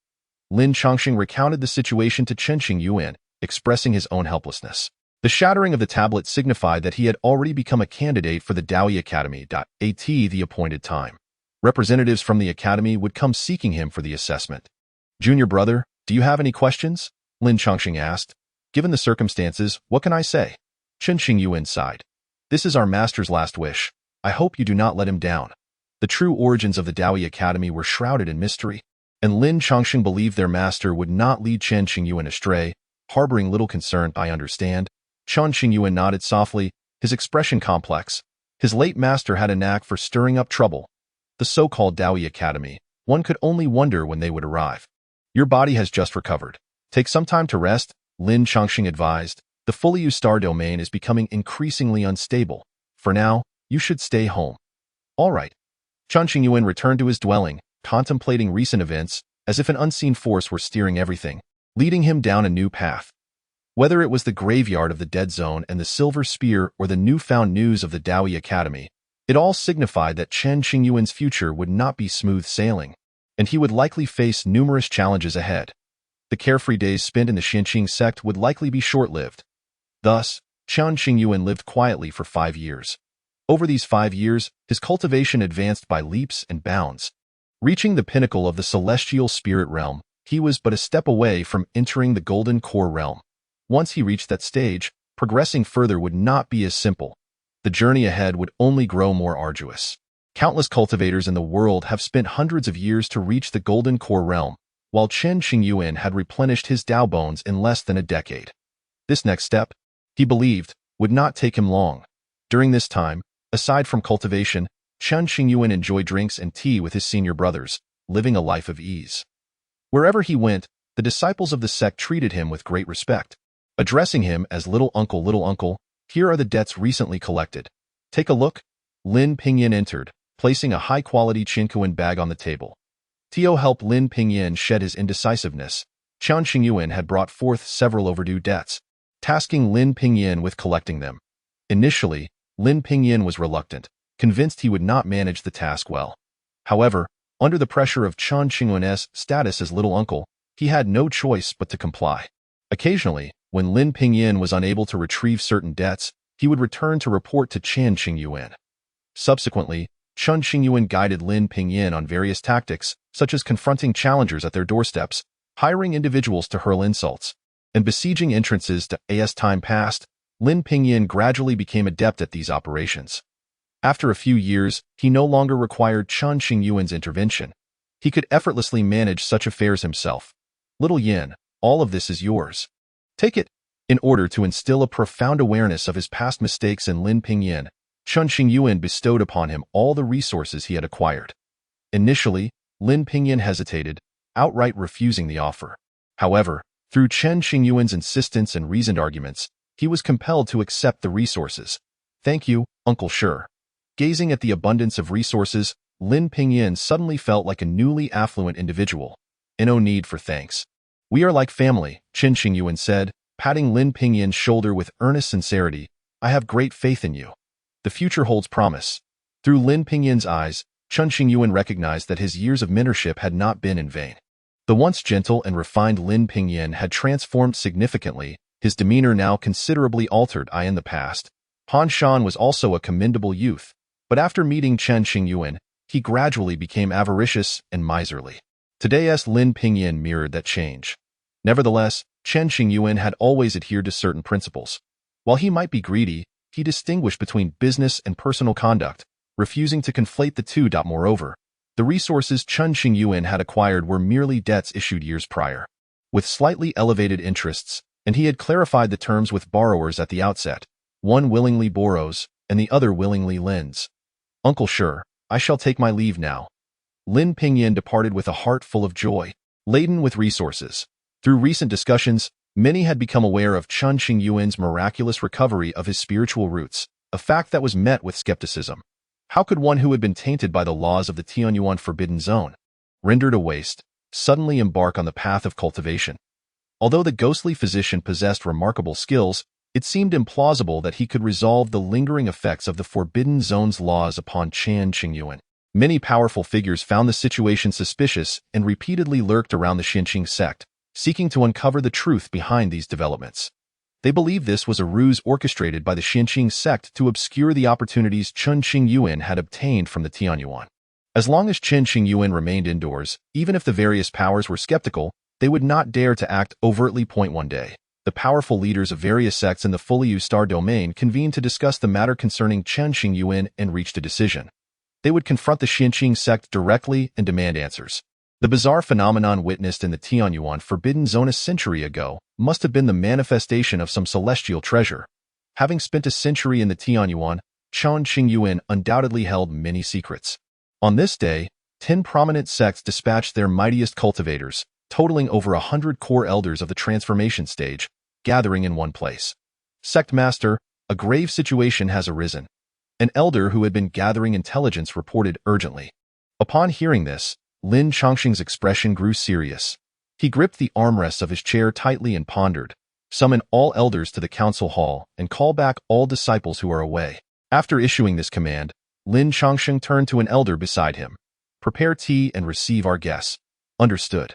Lin Chongqing recounted the situation to Chen Qingyuan, expressing his own helplessness. The shattering of the tablet signified that he had already become a candidate for the Dawi Academy. At the appointed time, representatives from the academy would come seeking him for the assessment. Junior brother, do you have any questions? Lin Chongqing asked. Given the circumstances, what can I say? Chen Qingyuan sighed. This is our master's last wish. I hope you do not let him down. The true origins of the Dawi Academy were shrouded in mystery, and Lin Chongqing believed their master would not lead Chen Qingyuan astray, harboring little concern. I understand. Chen Qingyuan nodded softly, his expression complex. His late master had a knack for stirring up trouble. The so-called Dawi Academy, one could only wonder when they would arrive. Your body has just recovered. Take some time to rest, Lin Chongqing advised. The fully used star domain is becoming increasingly unstable. For now, you should stay home. All right. Chen Qingyuan returned to his dwelling, contemplating recent events, as if an unseen force were steering everything, leading him down a new path. Whether it was the graveyard of the dead zone and the silver spear or the newfound news of the Dawi Academy, it all signified that Chen Qingyuan's future would not be smooth sailing, and he would likely face numerous challenges ahead. The carefree days spent in the Xinqing sect would likely be short-lived. Thus, Chen Qingyuan lived quietly for 5 years. Over these 5 years, his cultivation advanced by leaps and bounds. Reaching the pinnacle of the celestial spirit realm, he was but a step away from entering the golden core realm. Once he reached that stage, progressing further would not be as simple. The journey ahead would only grow more arduous. Countless cultivators in the world have spent hundreds of years to reach the golden core realm, while Chen Qingyuan had replenished his Dao bones in less than a decade. This next step, he believed, would not take him long. During this time, aside from cultivation, Chen Qingyuan enjoyed drinks and tea with his senior brothers, living a life of ease. Wherever he went, the disciples of the sect treated him with great respect. Addressing him as little uncle, here are the debts recently collected. Take a look. Lin Pingyan entered, placing a high-quality Qingyuan bag on the table. Tio helped Lin Pingyan shed his indecisiveness. Chen Qingyuan had brought forth several overdue debts, tasking Lin Pingyan with collecting them. Initially, Lin Pingyan was reluctant, convinced he would not manage the task well. However, under the pressure of Chen Qingyuan's status as little uncle, he had no choice but to comply. Occasionally, when Lin Pingyan was unable to retrieve certain debts, he would return to report to Chen Qingyuan. Subsequently, Chen Qingyuan guided Lin Pingyin on various tactics, such as confronting challengers at their doorsteps, hiring individuals to hurl insults, and besieging entrances to. As time passed, Lin Pingyin gradually became adept at these operations. After a few years, he no longer required Chen Qingyuan's intervention. He could effortlessly manage such affairs himself. Little Yin, all of this is yours. Take it. In order to instill a profound awareness of his past mistakes in Lin Pingyin, Chen Qingyuan bestowed upon him all the resources he had acquired. Initially, Lin Pingyin hesitated, outright refusing the offer. However, through Chen Qingyuan's insistence and reasoned arguments, he was compelled to accept the resources. Thank you, Uncle Sure. Gazing at the abundance of resources, Lin Pingyin suddenly felt like a newly affluent individual. No need for thanks. We are like family, Chen Qingyuan said, patting Lin Pingyin's shoulder with earnest sincerity. I have great faith in you. The future holds promise. Through Lin Pingyin's eyes, Chen Qingyuan recognized that his years of mentorship had not been in vain. The once gentle and refined Lin Pingyin had transformed significantly, his demeanor now considerably altered. In the past, Han Shan was also a commendable youth, but after meeting Chen Qingyuan, he gradually became avaricious and miserly. Today's Lin Pingyin mirrored that change. Nevertheless, Chen Qingyuan had always adhered to certain principles. While he might be greedy, he distinguished between business and personal conduct, refusing to conflate the two. Moreover, the resources Chen Qingyuan had acquired were merely debts issued years prior, with slightly elevated interests, and he had clarified the terms with borrowers at the outset. One willingly borrows, and the other willingly lends. Uncle Sure, I shall take my leave now. Lin Pingyin departed with a heart full of joy, laden with resources. Through recent discussions, many had become aware of Chen Qingyuan's miraculous recovery of his spiritual roots, a fact that was met with skepticism. How could one who had been tainted by the laws of the Tianyuan forbidden zone, rendered a waste, suddenly embark on the path of cultivation? Although the ghostly physician possessed remarkable skills, it seemed implausible that he could resolve the lingering effects of the forbidden zone's laws upon Chen Qingyuan. Many powerful figures found the situation suspicious and repeatedly lurked around the Xinqing sect, seeking to uncover the truth behind these developments. They believed this was a ruse orchestrated by the Xinqing sect to obscure the opportunities Chen Qingyuan had obtained from the Tianyuan. As long as Chen Qingyuan remained indoors, even if the various powers were skeptical, they would not dare to act overtly. One day, the powerful leaders of various sects in the fully star domain convened to discuss the matter concerning Chen Qingyuan and reached a decision. They would confront the Xinqing sect directly and demand answers. The bizarre phenomenon witnessed in the Tianyuan forbidden zone a century ago must have been the manifestation of some celestial treasure. Having spent a century in the Tianyuan, Chen Qingyuan undoubtedly held many secrets. On this day, 10 prominent sects dispatched their mightiest cultivators, totaling over 100 core elders of the transformation stage, gathering in one place. Sect Master, a grave situation has arisen. An elder who had been gathering intelligence reported urgently. Upon hearing this, Lin Chongqing's expression grew serious. He gripped the armrests of his chair tightly and pondered. Summon all elders to the council hall and call back all disciples who are away. After issuing this command, Lin Chongqing turned to an elder beside him. Prepare tea and receive our guests. Understood.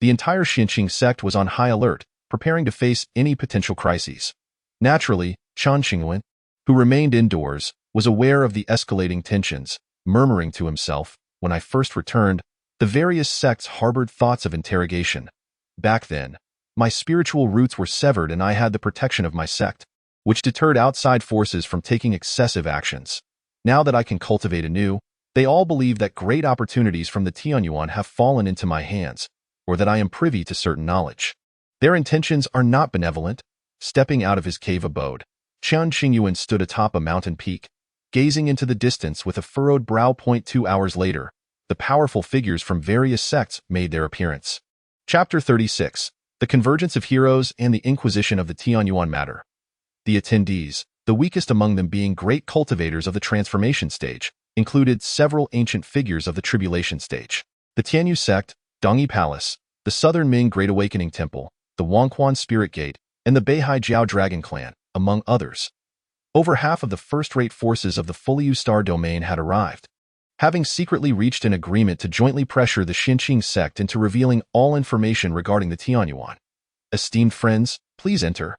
The entire Xinqing sect was on high alert, preparing to face any potential crises. Naturally, Chen Qingyuan, who remained indoors, was aware of the escalating tensions, murmuring to himself, when I first returned, the various sects harbored thoughts of interrogation. Back then, my spiritual roots were severed and I had the protection of my sect, which deterred outside forces from taking excessive actions. Now that I can cultivate anew, they all believe that great opportunities from the Tianyuan have fallen into my hands, or that I am privy to certain knowledge. Their intentions are not benevolent. Stepping out of his cave abode, Chen Qingyuan stood atop a mountain peak, gazing into the distance with a furrowed brow. 2 hours later, the powerful figures from various sects made their appearance. Chapter 36. The Convergence of Heroes and the Inquisition of the Tianyuan Matter. The attendees, the weakest among them being great cultivators of the transformation stage, included several ancient figures of the tribulation stage. The Tianyu sect, Dongyi Palace, the Southern Ming Great Awakening Temple, the Wangquan Spirit Gate, and the Beihai Jiao Dragon Clan, among others. Over half of the first-rate forces of the fully star domain had arrived, having secretly reached an agreement to jointly pressure the Xinqing sect into revealing all information regarding the Tianyuan. Esteemed friends, please enter.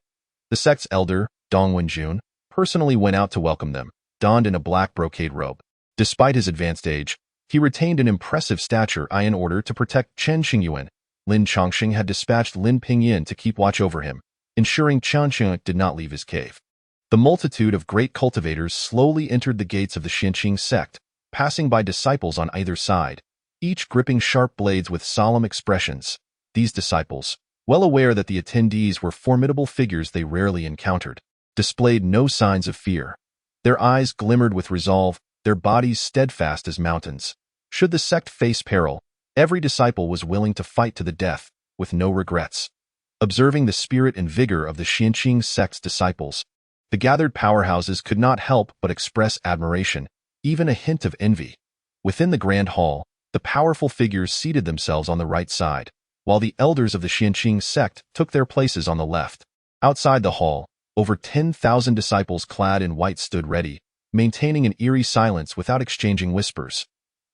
The sect's elder, Dong Wenjun, personally went out to welcome them, donned in a black brocade robe. Despite his advanced age, he retained an impressive stature in order to protect Chen Qingyuan. Lin Chongqing had dispatched Lin Pingyin to keep watch over him, ensuring Chen Qingyuan did not leave his cave. The multitude of great cultivators slowly entered the gates of the Xianqing sect, passing by disciples on either side, each gripping sharp blades with solemn expressions. These disciples, well aware that the attendees were formidable figures they rarely encountered, displayed no signs of fear. Their eyes glimmered with resolve, their bodies steadfast as mountains. Should the sect face peril, every disciple was willing to fight to the death, with no regrets. Observing the spirit and vigor of the Xianqing sect's disciples, the gathered powerhouses could not help but express admiration, even a hint of envy. Within the grand hall, the powerful figures seated themselves on the right side, while the elders of the Xianqing sect took their places on the left. Outside the hall, over 10,000 disciples clad in white stood ready, maintaining an eerie silence without exchanging whispers.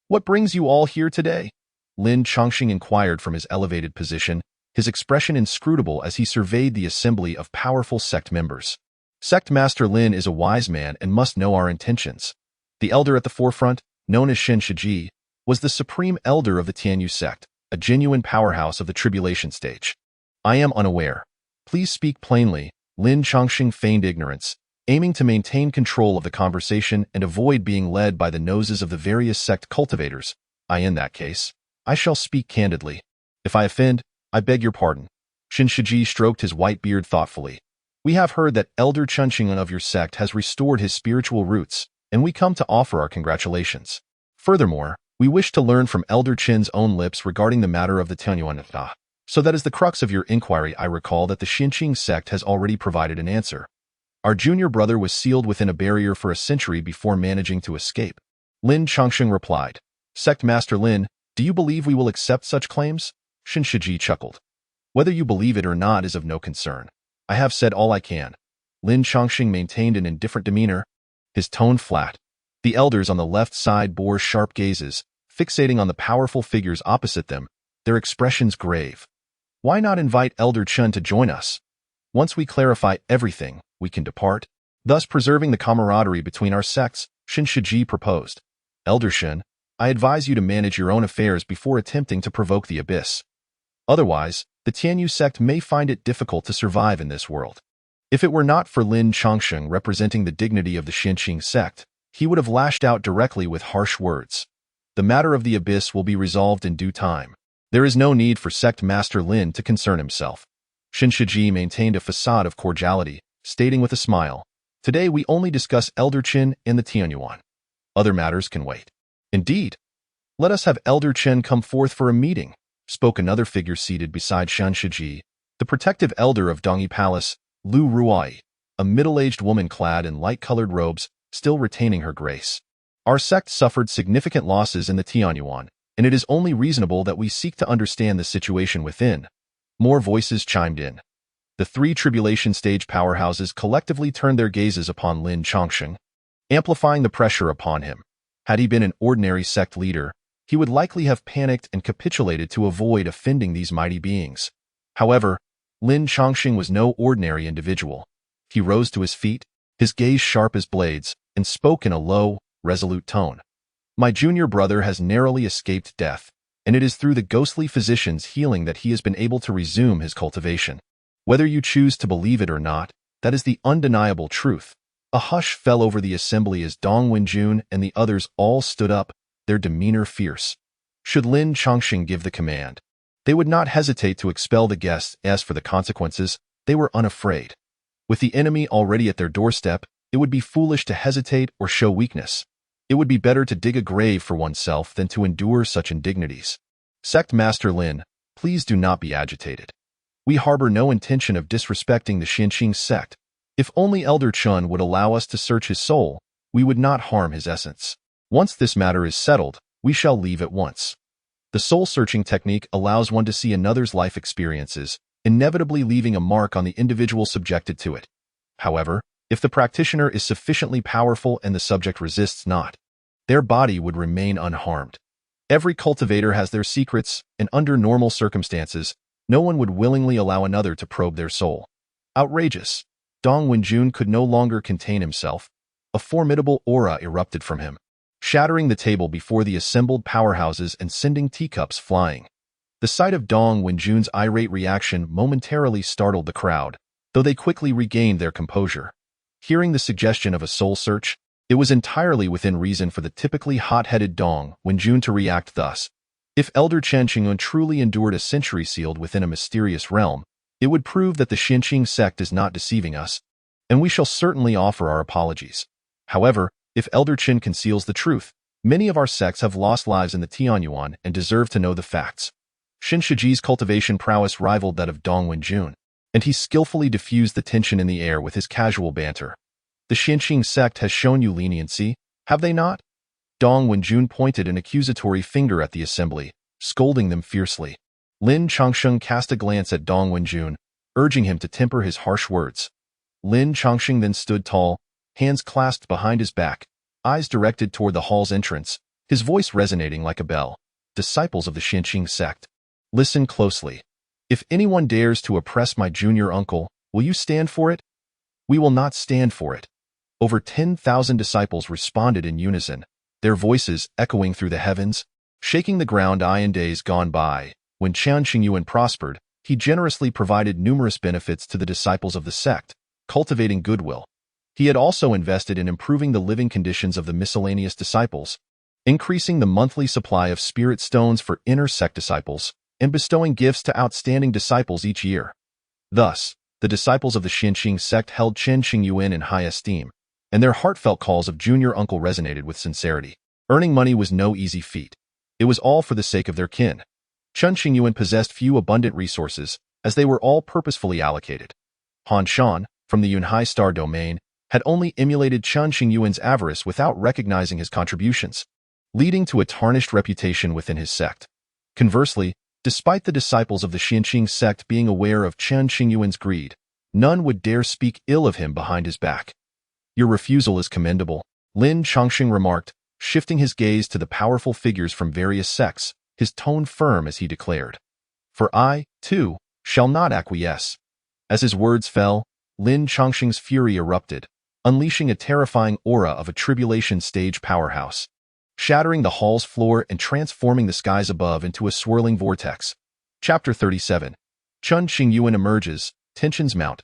"What brings you all here today?" Lin Chongqing inquired from his elevated position, his expression inscrutable as he surveyed the assembly of powerful sect members. "Sect Master Lin is a wise man and must know our intentions." The elder at the forefront, known as Shen Shiji, was the supreme elder of the Tianyuan sect, a genuine powerhouse of the tribulation stage. "I am unaware. Please speak plainly." Lin Chongqing feigned ignorance, aiming to maintain control of the conversation and avoid being led by the noses of the various sect cultivators. In that case, I shall speak candidly. If I offend, I beg your pardon." Shen Shiji stroked his white beard thoughtfully. "We have heard that Elder Chen Qingyuan of your sect has restored his spiritual roots, and we come to offer our congratulations. Furthermore, we wish to learn from Elder Chen's own lips regarding the matter of the Tianyuan, so that as the crux of your inquiry I recall that the Xianqing sect has already provided an answer. Our junior brother was sealed within a barrier for a century before managing to escape." Lin Chongqing replied. "Sect Master Lin, do you believe we will accept such claims?" Shen Shiji chuckled. "Whether you believe it or not is of no concern. I have said all I can." Lin Chongqing maintained an indifferent demeanor, his tone flat. The elders on the left side bore sharp gazes, fixating on the powerful figures opposite them, their expressions grave. "Why not invite Elder Chen to join us? Once we clarify everything, we can depart, thus preserving the camaraderie between our sects," Shen Shiji proposed. "Elder Shen, I advise you to manage your own affairs before attempting to provoke the abyss. Otherwise, the Tianyuan sect may find it difficult to survive in this world." If it were not for Lin Chongqing representing the dignity of the Xianqing sect, he would have lashed out directly with harsh words. The matter of the abyss will be resolved in due time. There is no need for Sect Master Lin to concern himself. Shen Shiji maintained a facade of cordiality, stating with a smile, "Today we only discuss Elder Chen and the Tianyuan. Other matters can wait." "Indeed. Let us have Elder Chen come forth for a meeting," spoke another figure seated beside Shen Shiji, the protective elder of Dongyi Palace, Lu Ruai, a middle-aged woman clad in light-colored robes, still retaining her grace. "Our sect suffered significant losses in the Tianyuan, and it is only reasonable that we seek to understand the situation within." More voices chimed in. The three tribulation stage powerhouses collectively turned their gazes upon Lin Chongqing, amplifying the pressure upon him. Had he been an ordinary sect leader, he would likely have panicked and capitulated to avoid offending these mighty beings. However, Lin Chongqing was no ordinary individual. He rose to his feet, his gaze sharp as blades, and spoke in a low, resolute tone. "My junior brother has narrowly escaped death, and it is through the ghostly physician's healing that he has been able to resume his cultivation. Whether you choose to believe it or not, that is the undeniable truth." A hush fell over the assembly as Dong Wenjun and the others all stood up, their demeanor fierce. Should Lin Chongqing give the command, they would not hesitate to expel the guests. As for the consequences, they were unafraid. With the enemy already at their doorstep, it would be foolish to hesitate or show weakness. It would be better to dig a grave for oneself than to endure such indignities. "Sect Master Lin, please do not be agitated. We harbor no intention of disrespecting the Xianqing sect. If only Elder Chen would allow us to search his soul, we would not harm his essence. Once this matter is settled, we shall leave at once." The soul-searching technique allows one to see another's life experiences, inevitably leaving a mark on the individual subjected to it. However, if the practitioner is sufficiently powerful and the subject resists not, their body would remain unharmed. Every cultivator has their secrets, and under normal circumstances, no one would willingly allow another to probe their soul. Outrageous. Dong Wenjun could no longer contain himself. A formidable aura erupted from him, shattering the table before the assembled powerhouses and sending teacups flying. The sight of Dong Wenjun's irate reaction momentarily startled the crowd, though they quickly regained their composure. Hearing the suggestion of a soul search, it was entirely within reason for the typically hot-headed Dong Wenjun to react thus. If Elder Chen Qingyuan truly endured a century sealed within a mysterious realm, it would prove that the Xinqing sect is not deceiving us, and we shall certainly offer our apologies. However, if Elder Chen conceals the truth, many of our sects have lost lives in the Tianyuan and deserve to know the facts. Shen Shiji's cultivation prowess rivaled that of Dong Wenjun, and he skillfully diffused the tension in the air with his casual banter. The Xinqing sect has shown you leniency, have they not? Dong Wenjun pointed an accusatory finger at the assembly, scolding them fiercely. Lin Changsheng cast a glance at Dong Wenjun, urging him to temper his harsh words. Lin Changsheng then stood tall, hands clasped behind his back, eyes directed toward the hall's entrance, his voice resonating like a bell. Disciples of the Xinqing sect, listen closely. If anyone dares to oppress my junior uncle, will you stand for it? We will not stand for it. Over 10,000 disciples responded in unison, their voices echoing through the heavens, shaking the ground. In days gone by, when Chen Qingyuan prospered, he generously provided numerous benefits to the disciples of the sect, cultivating goodwill. He had also invested in improving the living conditions of the miscellaneous disciples, increasing the monthly supply of spirit stones for inner sect disciples, and bestowing gifts to outstanding disciples each year. Thus, the disciples of the Xinqing sect held Chen Qingyuan in high esteem, and their heartfelt calls of junior uncle resonated with sincerity. Earning money was no easy feat. It was all for the sake of their kin. Chen Qingyuan possessed few abundant resources, as they were all purposefully allocated. Han Shan, from the Yunhai Star domain, had only emulated Chen Qingyuan's avarice without recognizing his contributions, leading to a tarnished reputation within his sect. Conversely, despite the disciples of the Xinqing sect being aware of Chen Qingyuan's greed, none would dare speak ill of him behind his back. Your refusal is commendable, Lin Changsheng remarked, shifting his gaze to the powerful figures from various sects, his tone firm as he declared. For I, too, shall not acquiesce. As his words fell, Lin Changsheng's fury erupted, unleashing a terrifying aura of a tribulation stage powerhouse, shattering the hall's floor and transforming the skies above into a swirling vortex. Chapter 37. Chen Qingyuan emerges, tensions mount.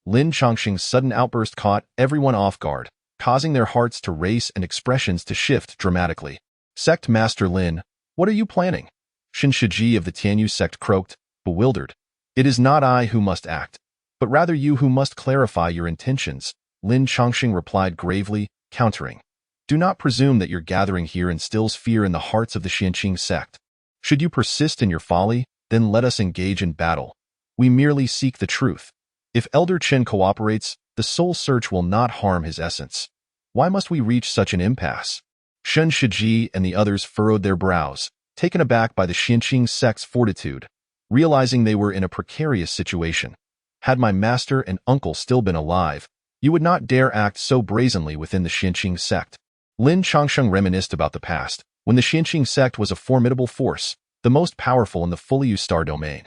Lin Changsheng's sudden outburst caught everyone off guard, causing their hearts to race and expressions to shift dramatically. Sect Master Lin, what are you planning? Shen Shiji of the Tianyuan sect croaked, bewildered. It is not I who must act, but rather you who must clarify your intentions, Lin Changsheng replied gravely, countering. Do not presume that your gathering here instills fear in the hearts of the Xinqing sect. Should you persist in your folly, then let us engage in battle. We merely seek the truth. If Elder Chen cooperates, the soul search will not harm his essence. Why must we reach such an impasse? Shen Shiji and the others furrowed their brows, taken aback by the Xinqing sect's fortitude, realizing they were in a precarious situation. Had my master and uncle still been alive, you would not dare act so brazenly within the Xinqing sect. Lin Changsheng reminisced about the past, when the Xinqing sect was a formidable force, the most powerful in the fully star domain.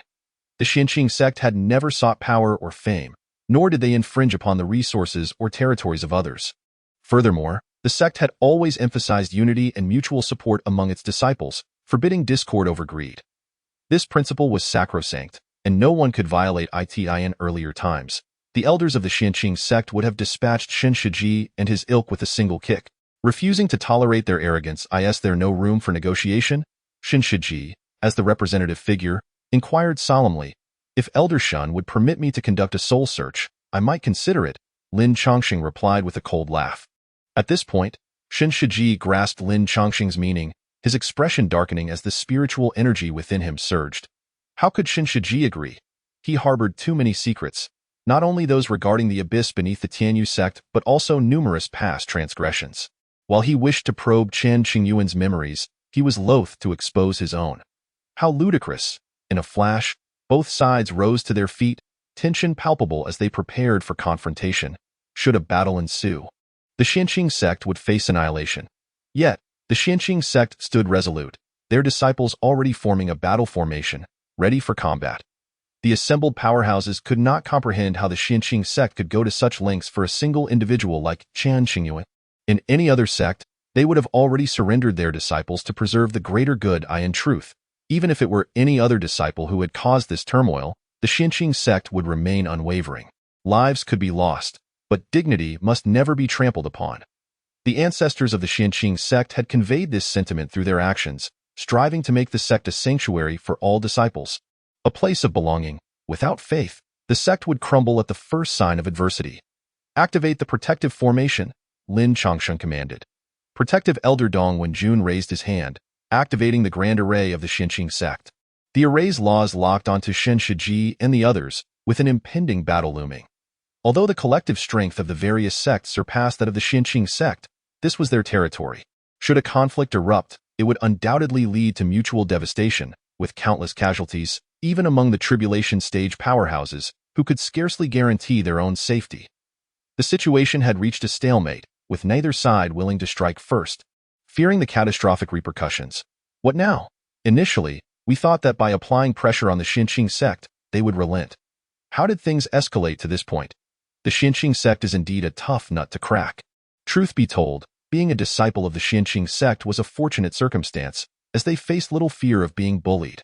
The Xinqing sect had never sought power or fame, nor did they infringe upon the resources or territories of others. Furthermore, the sect had always emphasized unity and mutual support among its disciples, forbidding discord over greed. This principle was sacrosanct, and no one could violate it. In earlier times, the elders of the Xinqing sect would have dispatched Shen Shiji and his ilk with a single kick. Refusing to tolerate their arrogance, is there no room for negotiation? Shen Shiji, as the representative figure, inquired solemnly. If Elder Shun would permit me to conduct a soul search, I might consider it, Lin Changsheng replied with a cold laugh. At this point, Shen Shiji grasped Lin Changsheng's meaning, his expression darkening as the spiritual energy within him surged. How could Shen Shiji agree? He harbored too many secrets, not only those regarding the abyss beneath the Tianyuan sect, but also numerous past transgressions. While he wished to probe Chen Qingyuan's memories, he was loath to expose his own. How ludicrous! In a flash, both sides rose to their feet, tension palpable as they prepared for confrontation. Should a battle ensue, the Xinqing sect would face annihilation. Yet, the Xinqing sect stood resolute, their disciples already forming a battle formation, ready for combat. The assembled powerhouses could not comprehend how the Xianqing sect could go to such lengths for a single individual like Chen Qingyuan. In any other sect, they would have already surrendered their disciples to preserve the greater good in truth. Even if it were any other disciple who had caused this turmoil, the Xianqing sect would remain unwavering. Lives could be lost, but dignity must never be trampled upon. The ancestors of the Xianqing sect had conveyed this sentiment through their actions, striving to make the sect a sanctuary for all disciples, a place of belonging. Without faith, the sect would crumble at the first sign of adversity. Activate the protective formation, Lin Chongsheng commanded. Protective Elder Dong Wenjun raised his hand, activating the grand array of the Xianqing sect. The array's laws locked onto Shen Shiji and the others, with an impending battle looming. Although the collective strength of the various sects surpassed that of the Xianqing sect, this was their territory. Should a conflict erupt, it would undoubtedly lead to mutual devastation, with countless casualties, even among the tribulation stage powerhouses, who could scarcely guarantee their own safety. The situation had reached a stalemate, with neither side willing to strike first, fearing the catastrophic repercussions. What now? Initially, we thought that by applying pressure on the Xianqing sect, they would relent. How did things escalate to this point? The Xianqing sect is indeed a tough nut to crack. Truth be told, being a disciple of the Xianqing sect was a fortunate circumstance, as they faced little fear of being bullied.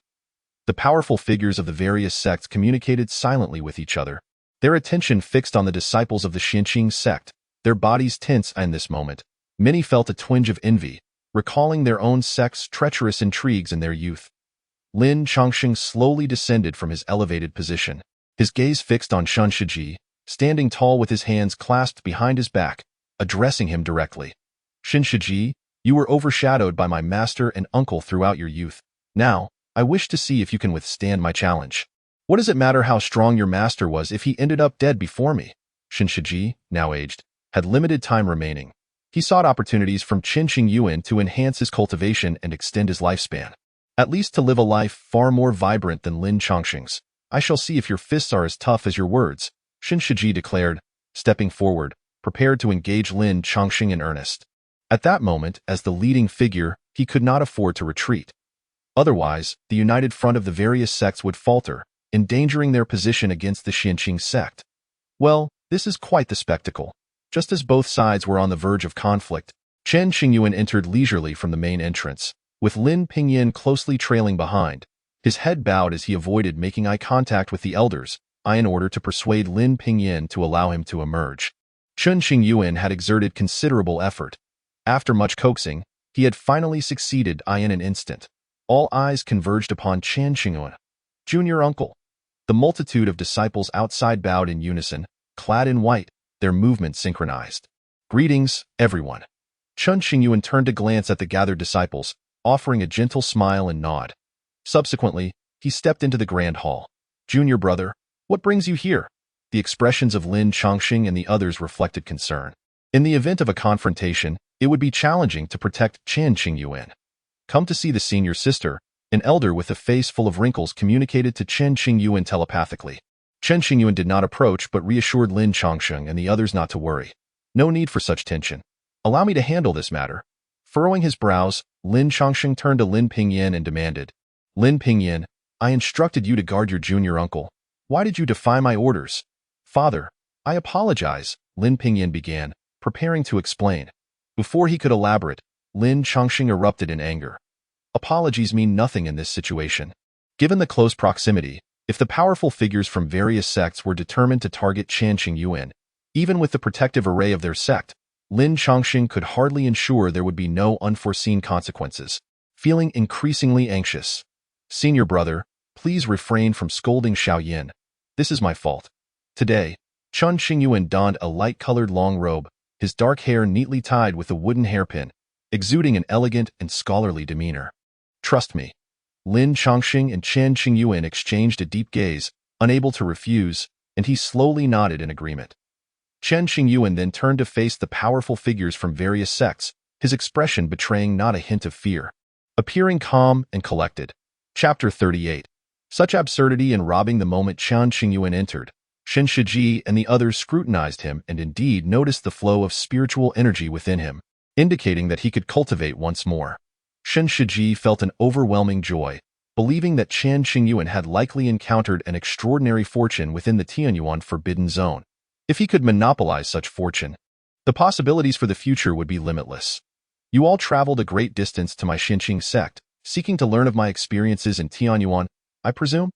The powerful figures of the various sects communicated silently with each other, their attention fixed on the disciples of the Xianqing sect, their bodies tense in this moment. Many felt a twinge of envy, recalling their own sect's treacherous intrigues in their youth. Lin Chongsheng slowly descended from his elevated position, his gaze fixed on Shen Shiji, standing tall with his hands clasped behind his back, addressing him directly. Shen Shiji, you were overshadowed by my master and uncle throughout your youth. Now, I wish to see if you can withstand my challenge. What does it matter how strong your master was if he ended up dead before me? Chen Shiji, now aged, had limited time remaining. He sought opportunities from Chen Qingyuan to enhance his cultivation and extend his lifespan, at least to live a life far more vibrant than Lin Chongsheng's. I shall see if your fists are as tough as your words, Chen Shiji declared, stepping forward, prepared to engage Lin Chongsheng in earnest. At that moment, as the leading figure, he could not afford to retreat. Otherwise, the united front of the various sects would falter, endangering their position against the Xianqing sect. Well, this is quite the spectacle. Just as both sides were on the verge of conflict, Chen Qingyuan entered leisurely from the main entrance, with Lin Pingyan closely trailing behind. His head bowed as he avoided making eye contact with the elders, in order to persuade Lin Pingyan to allow him to emerge. Chen Qingyuan had exerted considerable effort. After much coaxing, he had finally succeeded in an instant. All eyes converged upon Chen Qingyuan. Junior uncle. The multitude of disciples outside bowed in unison, clad in white, their movements synchronized. Greetings, everyone. Chen Qingyuan turned to glance at the gathered disciples, offering a gentle smile and nod. Subsequently, he stepped into the grand hall. Junior brother, what brings you here? The expressions of Lin Chongsheng and the others reflected concern. In the event of a confrontation, it would be challenging to protect Chen Qingyuan. Come to see the senior sister, an elder with a face full of wrinkles communicated to Chen Qingyuan telepathically. Chen Qingyuan did not approach but reassured Lin Chongsheng and the others not to worry. No need for such tension. Allow me to handle this matter. Furrowing his brows, Lin Chongsheng turned to Lin Pingyan and demanded, Lin Pingyan, I instructed you to guard your junior uncle. Why did you defy my orders? Father, I apologize, Lin Pingyan began, preparing to explain. Before he could elaborate, Lin Chongsheng erupted in anger. Apologies mean nothing in this situation. Given the close proximity, if the powerful figures from various sects were determined to target Chen Qingyuan, even with the protective array of their sect, Lin Chongsheng could hardly ensure there would be no unforeseen consequences. Feeling increasingly anxious, Senior brother, please refrain from scolding Xiaoyan. This is my fault. Today, Chen Qingyuan donned a light-colored long robe, his dark hair neatly tied with a wooden hairpin, exuding an elegant and scholarly demeanor. Trust me. Lin Chongsheng and Chen Qingyuan exchanged a deep gaze, unable to refuse, and he slowly nodded in agreement. Chen Qingyuan then turned to face the powerful figures from various sects, his expression betraying not a hint of fear. Appearing calm and collected. Chapter 38. Such absurdity in robbing the moment Chen Qingyuan entered. Shen Shiji and the others scrutinized him and indeed noticed the flow of spiritual energy within him, indicating that he could cultivate once more. Shen Shiji felt an overwhelming joy, believing that Chen Qingyuan had likely encountered an extraordinary fortune within the Tianyuan forbidden zone. If he could monopolize such fortune, the possibilities for the future would be limitless. You all traveled a great distance to my Xinqing sect, seeking to learn of my experiences in Tianyuan, I presume?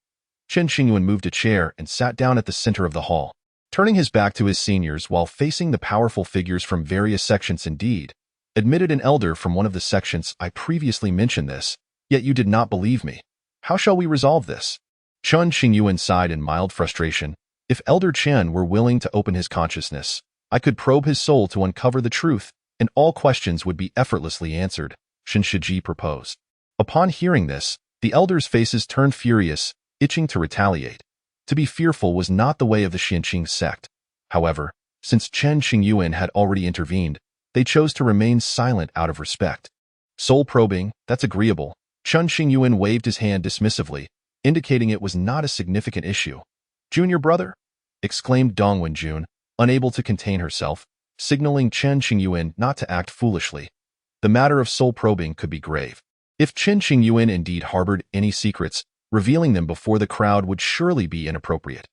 Chen Qingyuan moved a chair and sat down at the center of the hall, turning his back to his seniors while facing the powerful figures from various sections. Indeed, admitted an elder from one of the sections. I previously mentioned this, yet you did not believe me. How shall we resolve this? Chen Qingyuan sighed in mild frustration. If Elder Chen were willing to open his consciousness, I could probe his soul to uncover the truth, and all questions would be effortlessly answered, Shen Shiji proposed. Upon hearing this, the elders' faces turned furious, itching to retaliate. To be fearful was not the way of the Xinqing sect. However, since Chen Qingyuan had already intervened, they chose to remain silent out of respect. Soul probing, that's agreeable. Chen Qingyuan waved his hand dismissively, indicating it was not a significant issue. Junior brother? Exclaimed Dong Wenjun, unable to contain herself, signaling Chen Qingyuan not to act foolishly. The matter of soul probing could be grave. If Chen Qingyuan indeed harbored any secrets, revealing them before the crowd would surely be inappropriate.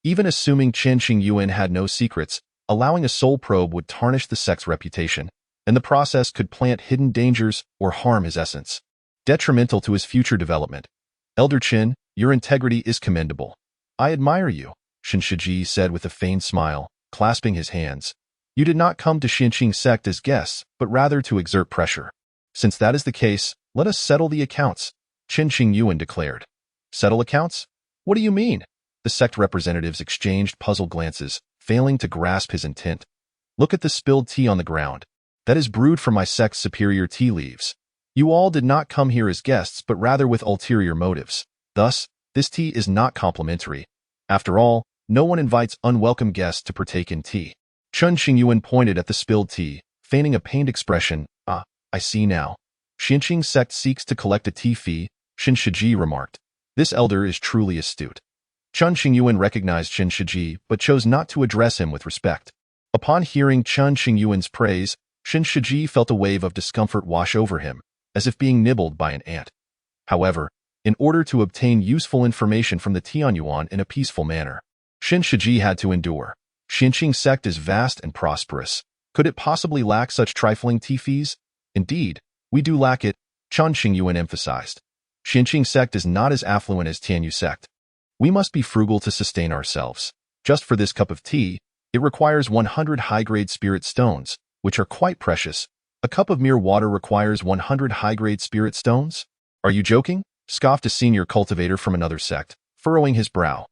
Even assuming Chen Qingyuan had no secrets, allowing a soul probe would tarnish the sect's reputation, and the process could plant hidden dangers or harm his essence, detrimental to his future development. Elder Chen, your integrity is commendable. I admire you, Shen Shiji said with a feigned smile, clasping his hands. You did not come to Xinqing sect as guests, but rather to exert pressure. Since that is the case, let us settle the accounts, Chen Qingyuan declared. Settle accounts? What do you mean? The sect representatives exchanged puzzled glances, failing to grasp his intent. Look at the spilled tea on the ground. That is brewed from my sect's superior tea leaves. You all did not come here as guests, but rather with ulterior motives. Thus, this tea is not complimentary. After all, no one invites unwelcome guests to partake in tea. Chen Qingyuan pointed at the spilled tea, feigning a pained expression. Ah, I see now. Xinqing sect seeks to collect a tea fee, Shen Shiji remarked. This elder is truly astute. Chen Qingyuan recognized Shen Shiji, but chose not to address him with respect. Upon hearing Chen Qingyuan's praise, Shen Shiji felt a wave of discomfort wash over him, as if being nibbled by an ant. However, in order to obtain useful information from the Tianyuan in a peaceful manner, Shen Shiji had to endure. Xinqing sect is vast and prosperous. Could it possibly lack such trifling tea fees? Indeed, we do lack it, Chen Qingyuan emphasized. Xinqing sect is not as affluent as Tianyuan sect. We must be frugal to sustain ourselves. Just for this cup of tea, it requires 100 high-grade spirit stones, which are quite precious. A cup of mere water requires 100 high-grade spirit stones? Are you joking? Scoffed a senior cultivator from another sect, furrowing his brow.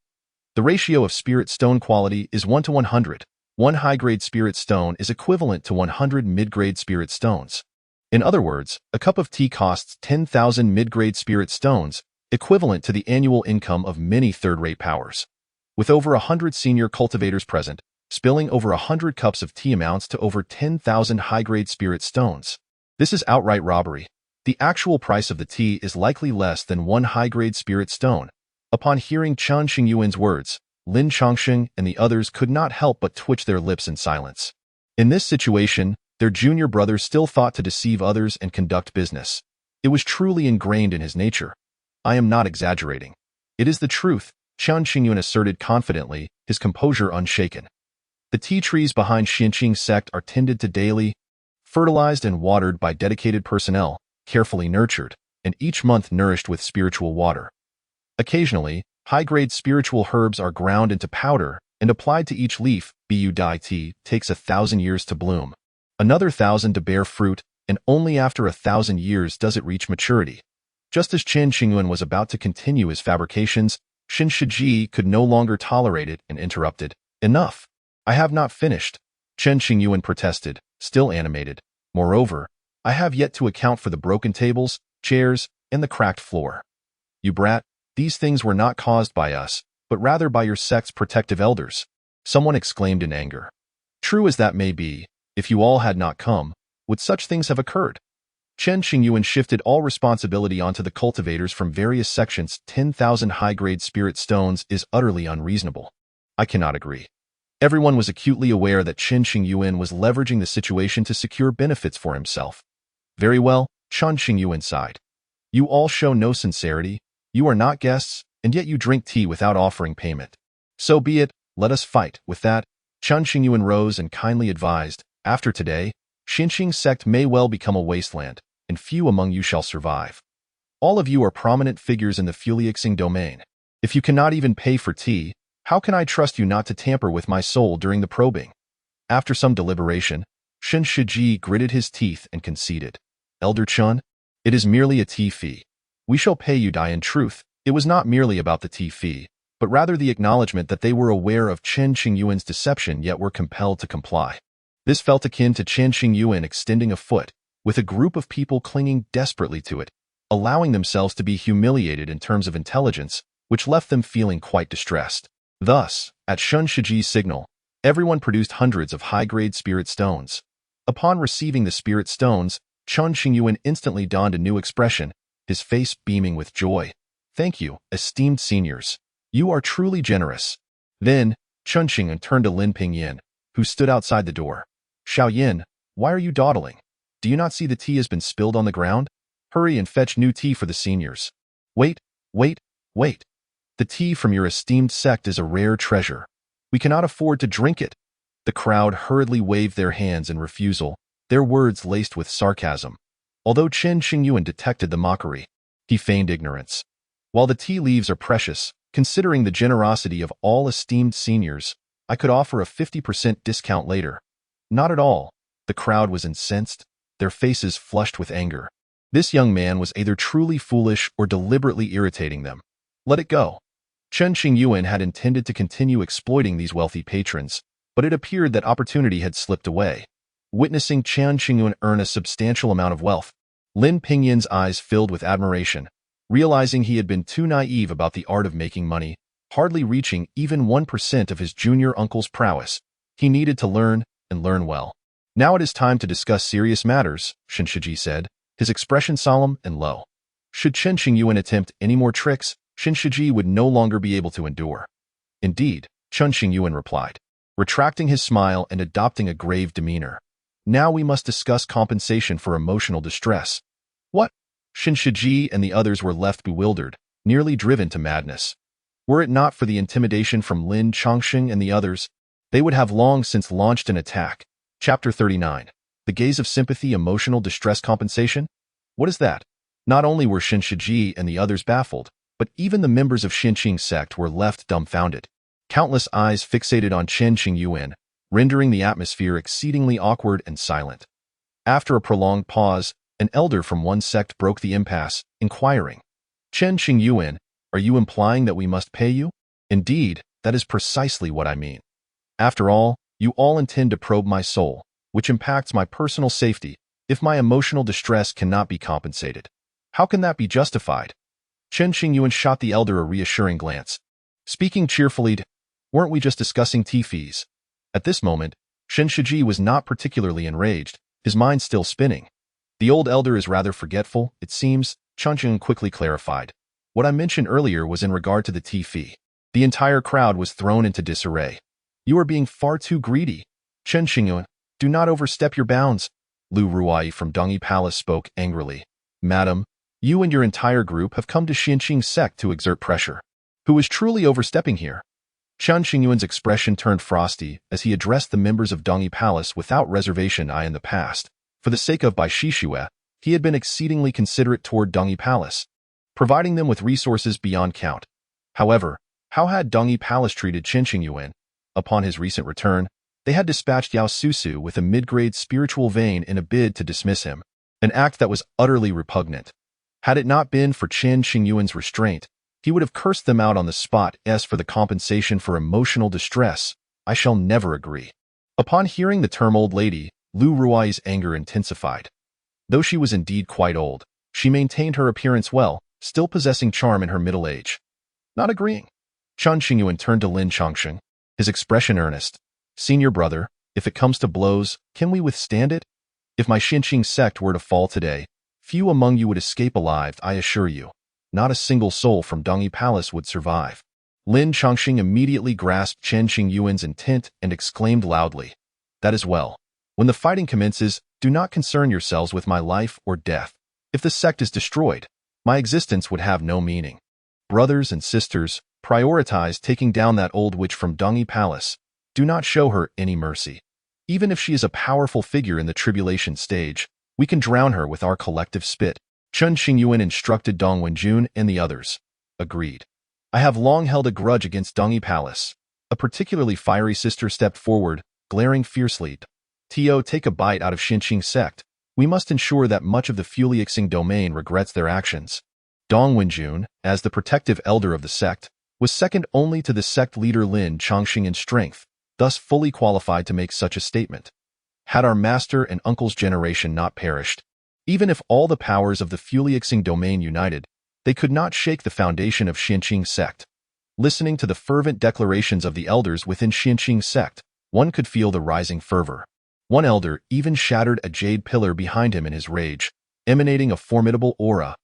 The ratio of spirit stone quality is 1 to 100. One high-grade spirit stone is equivalent to 100 mid-grade spirit stones. In other words, a cup of tea costs 10,000 mid-grade spirit stones, equivalent to the annual income of many third-rate powers. With over 100 senior cultivators present, spilling over 100 cups of tea amounts to over 10,000 high-grade spirit stones. This is outright robbery. The actual price of the tea is likely less than one high-grade spirit stone. Upon hearing Chen Qingyuan's words, Lin Chongsheng and the others could not help but twitch their lips in silence. In this situation, their junior brother still thought to deceive others and conduct business. It was truly ingrained in his nature. I am not exaggerating. It is the truth, Chen Qingyuan asserted confidently, his composure unshaken. The tea trees behind Xinqing sect are tended to daily, fertilized and watered by dedicated personnel, carefully nurtured, and each month nourished with spiritual water. Occasionally, high-grade spiritual herbs are ground into powder and applied to each leaf. Bud tea takes 1,000 years to bloom, another 1,000 to bear fruit, and only after 1,000 years does it reach maturity. Just as Chen Qingyuan was about to continue his fabrications, Shen Shiji could no longer tolerate it and interrupted. Enough. I have not finished, Chen Qingyuan protested, still animated. Moreover, I have yet to account for the broken tables, chairs, and the cracked floor. You brat, these things were not caused by us, but rather by your sect's protective elders, someone exclaimed in anger. True as that may be, if you all had not come, would such things have occurred? Chen Qingyuan shifted all responsibility onto the cultivators from various sections. 10,000 high-grade spirit stones is utterly unreasonable. I cannot agree. Everyone was acutely aware that Chen Qingyuan was leveraging the situation to secure benefits for himself. Very well, Chen Qingyuan sighed. You all show no sincerity, You are not guests, and yet you drink tea without offering payment. So be it, let us fight. With that, Chen Qingyuan rose and kindly advised, after today, Xinqing sect may well become a wasteland, and few among you shall survive. All of you are prominent figures in the Fuliexing domain. If you cannot even pay for tea, how can I trust you not to tamper with my soul during the probing? After some deliberation, Shen Shiji gritted his teeth and conceded. Elder Chun, it is merely a tea fee. We shall pay you. In truth, it was not merely about the tea fee, but rather the acknowledgement that they were aware of Chen Qingyuan's deception yet were compelled to comply. This felt akin to Chen Qingyuan extending a foot, with a group of people clinging desperately to it, allowing themselves to be humiliated in terms of intelligence, which left them feeling quite distressed. Thus, at Shen Shiji's signal, everyone produced hundreds of high-grade spirit stones. Upon receiving the spirit stones, Chen Qingyuan instantly donned a new expression, his face beaming with joy. Thank you, esteemed seniors. You are truly generous. Then, Chen Qingyuan turned to Lin Pingyin, who stood outside the door. Xiaoyin, why are you dawdling? Do you not see the tea has been spilled on the ground? Hurry and fetch new tea for the seniors. Wait. The tea from your esteemed sect is a rare treasure. We cannot afford to drink it. The crowd hurriedly waved their hands in refusal, their words laced with sarcasm. Although Chen Qingyuan detected the mockery, he feigned ignorance. While the tea leaves are precious, considering the generosity of all esteemed seniors, I could offer a 50% discount later. Not at all. The crowd was incensed, their faces flushed with anger. This young man was either truly foolish or deliberately irritating them. Let it go. Chen Qingyuan had intended to continue exploiting these wealthy patrons, but it appeared that opportunity had slipped away. Witnessing Chen Qingyuan earn a substantial amount of wealth, Lin Pingyin's eyes filled with admiration. Realizing he had been too naive about the art of making money, hardly reaching even 1% of his junior uncle's prowess, he needed to learn, and learn well. Now it is time to discuss serious matters, Shen Shiji said, his expression solemn and low. Should Chen Qingyuan attempt any more tricks, Shen Shiji would no longer be able to endure. Indeed, Chen Qingyuan replied, retracting his smile and adopting a grave demeanor. Now we must discuss compensation for emotional distress. What? Shen Shiji and the others were left bewildered, nearly driven to madness. Were it not for the intimidation from Lin Chongqing and the others, they would have long since launched an attack. Chapter 39. The Gaze of Sympathy. Emotional Distress Compensation? What is that? Not only were Shen Shiji and the others baffled, but even the members of Xinqing sect were left dumbfounded. Countless eyes fixated on Chen Qingyuan, rendering the atmosphere exceedingly awkward and silent. After a prolonged pause, an elder from one sect broke the impasse, inquiring, Chen Qingyuan, are you implying that we must pay you? Indeed, that is precisely what I mean. After all, you all intend to probe my soul, which impacts my personal safety, if my emotional distress cannot be compensated. How can that be justified? Chen Qingyuan shot the elder a reassuring glance. Speaking cheerfully, weren't we just discussing tea fees? At this moment, Shen Shiji was not particularly enraged, his mind still spinning. The old elder is rather forgetful, it seems, Chen Qingyuan quickly clarified. What I mentioned earlier was in regard to the tea fee. The entire crowd was thrown into disarray. You are being far too greedy. Chen Qingyuan, do not overstep your bounds. Lu Ruai from Dongyi Palace spoke angrily. Madam, you and your entire group have come to Xinqing sect to exert pressure. Who is truly overstepping here? Chen Qingyuan's expression turned frosty as he addressed the members of Dongyi Palace without reservation. In the past, for the sake of Bai Shishue, he had been exceedingly considerate toward Dongyi Palace, providing them with resources beyond count. However, how had Dongyi Palace treated Chen Qingyuan? Upon his recent return, they had dispatched Yao Susu with a mid-grade spiritual vein in a bid to dismiss him, an act that was utterly repugnant. Had it not been for Chen Qingyuan's restraint, he would have cursed them out on the spot. As for the compensation for emotional distress, I shall never agree. Upon hearing the term old lady, Lu Ruai's anger intensified. Though she was indeed quite old, she maintained her appearance well, still possessing charm in her middle age. Not agreeing. Chen Qingyuan turned to Lin Chongqing, his expression earnest. Senior brother, if it comes to blows, can we withstand it? If my Xinqing sect were to fall today, few among you would escape alive, I assure you. Not a single soul from Dongyi Palace would survive. Lin Chongqing immediately grasped Chen Qingyuan's intent and exclaimed loudly. That is well. When the fighting commences, do not concern yourselves with my life or death. If the sect is destroyed, my existence would have no meaning. Brothers and sisters, prioritize taking down that old witch from Dongi Palace. Do not show her any mercy. Even if she is a powerful figure in the tribulation stage, we can drown her with our collective spit. Chen Qingyuan instructed Dong Wenjun and the others. Agreed. I have long held a grudge against Dongi Palace. A particularly fiery sister stepped forward, glaring fiercely. Tio, take a bite out of Xinqing sect. We must ensure that much of the Fuliexing domain regrets their actions. Dong Wenjun, as the protective elder of the sect, was second only to the sect leader Lin Chongxing in strength, thus fully qualified to make such a statement. Had our master and uncle's generation not perished, even if all the powers of the Fuliexing domain united, they could not shake the foundation of Xinqing sect. Listening to the fervent declarations of the elders within Xinqing sect, one could feel the rising fervor. One elder even shattered a jade pillar behind him in his rage, emanating a formidable aura.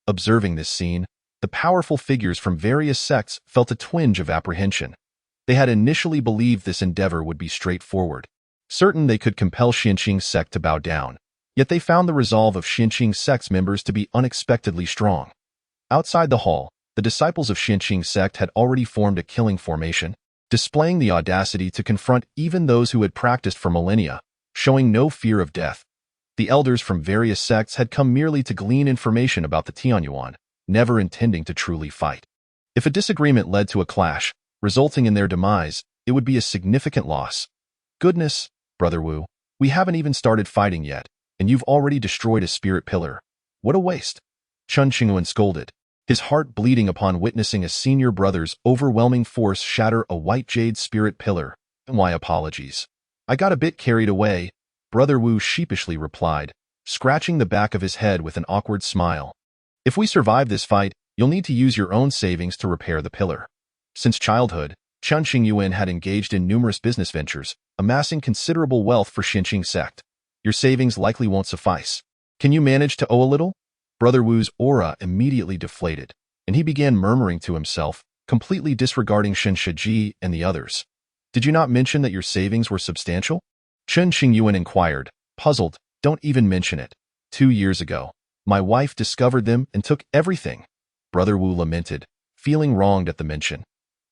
Observing this scene, the powerful figures from various sects felt a twinge of apprehension. They had initially believed this endeavor would be straightforward, certain they could compel Xinqing sect to bow down, yet they found the resolve of Xinqing sect's members to be unexpectedly strong. Outside the hall, the disciples of Xinqing sect had already formed a killing formation, displaying the audacity to confront even those who had practiced for millennia, showing no fear of death. The elders from various sects had come merely to glean information about the Tianyuan, never intending to truly fight. If a disagreement led to a clash, resulting in their demise, it would be a significant loss. Goodness, Brother Wu, we haven't even started fighting yet, and you've already destroyed a spirit pillar. What a waste. Chen Qingyuan scolded, his heart bleeding upon witnessing a senior brother's overwhelming force shatter a white jade spirit pillar. My apologies. I got a bit carried away, Brother Wu sheepishly replied, scratching the back of his head with an awkward smile. If we survive this fight, you'll need to use your own savings to repair the pillar. Since childhood, Chen Qingyuan had engaged in numerous business ventures, amassing considerable wealth for Xinqing sect. Your savings likely won't suffice. Can you manage to owe a little? Brother Wu's aura immediately deflated, and he began murmuring to himself, completely disregarding Shen Shiji and the others. Did you not mention that your savings were substantial? Chen Qingyuan inquired, puzzled. Don't even mention it. 2 years ago, my wife discovered them and took everything. Brother Wu lamented, feeling wronged at the mention.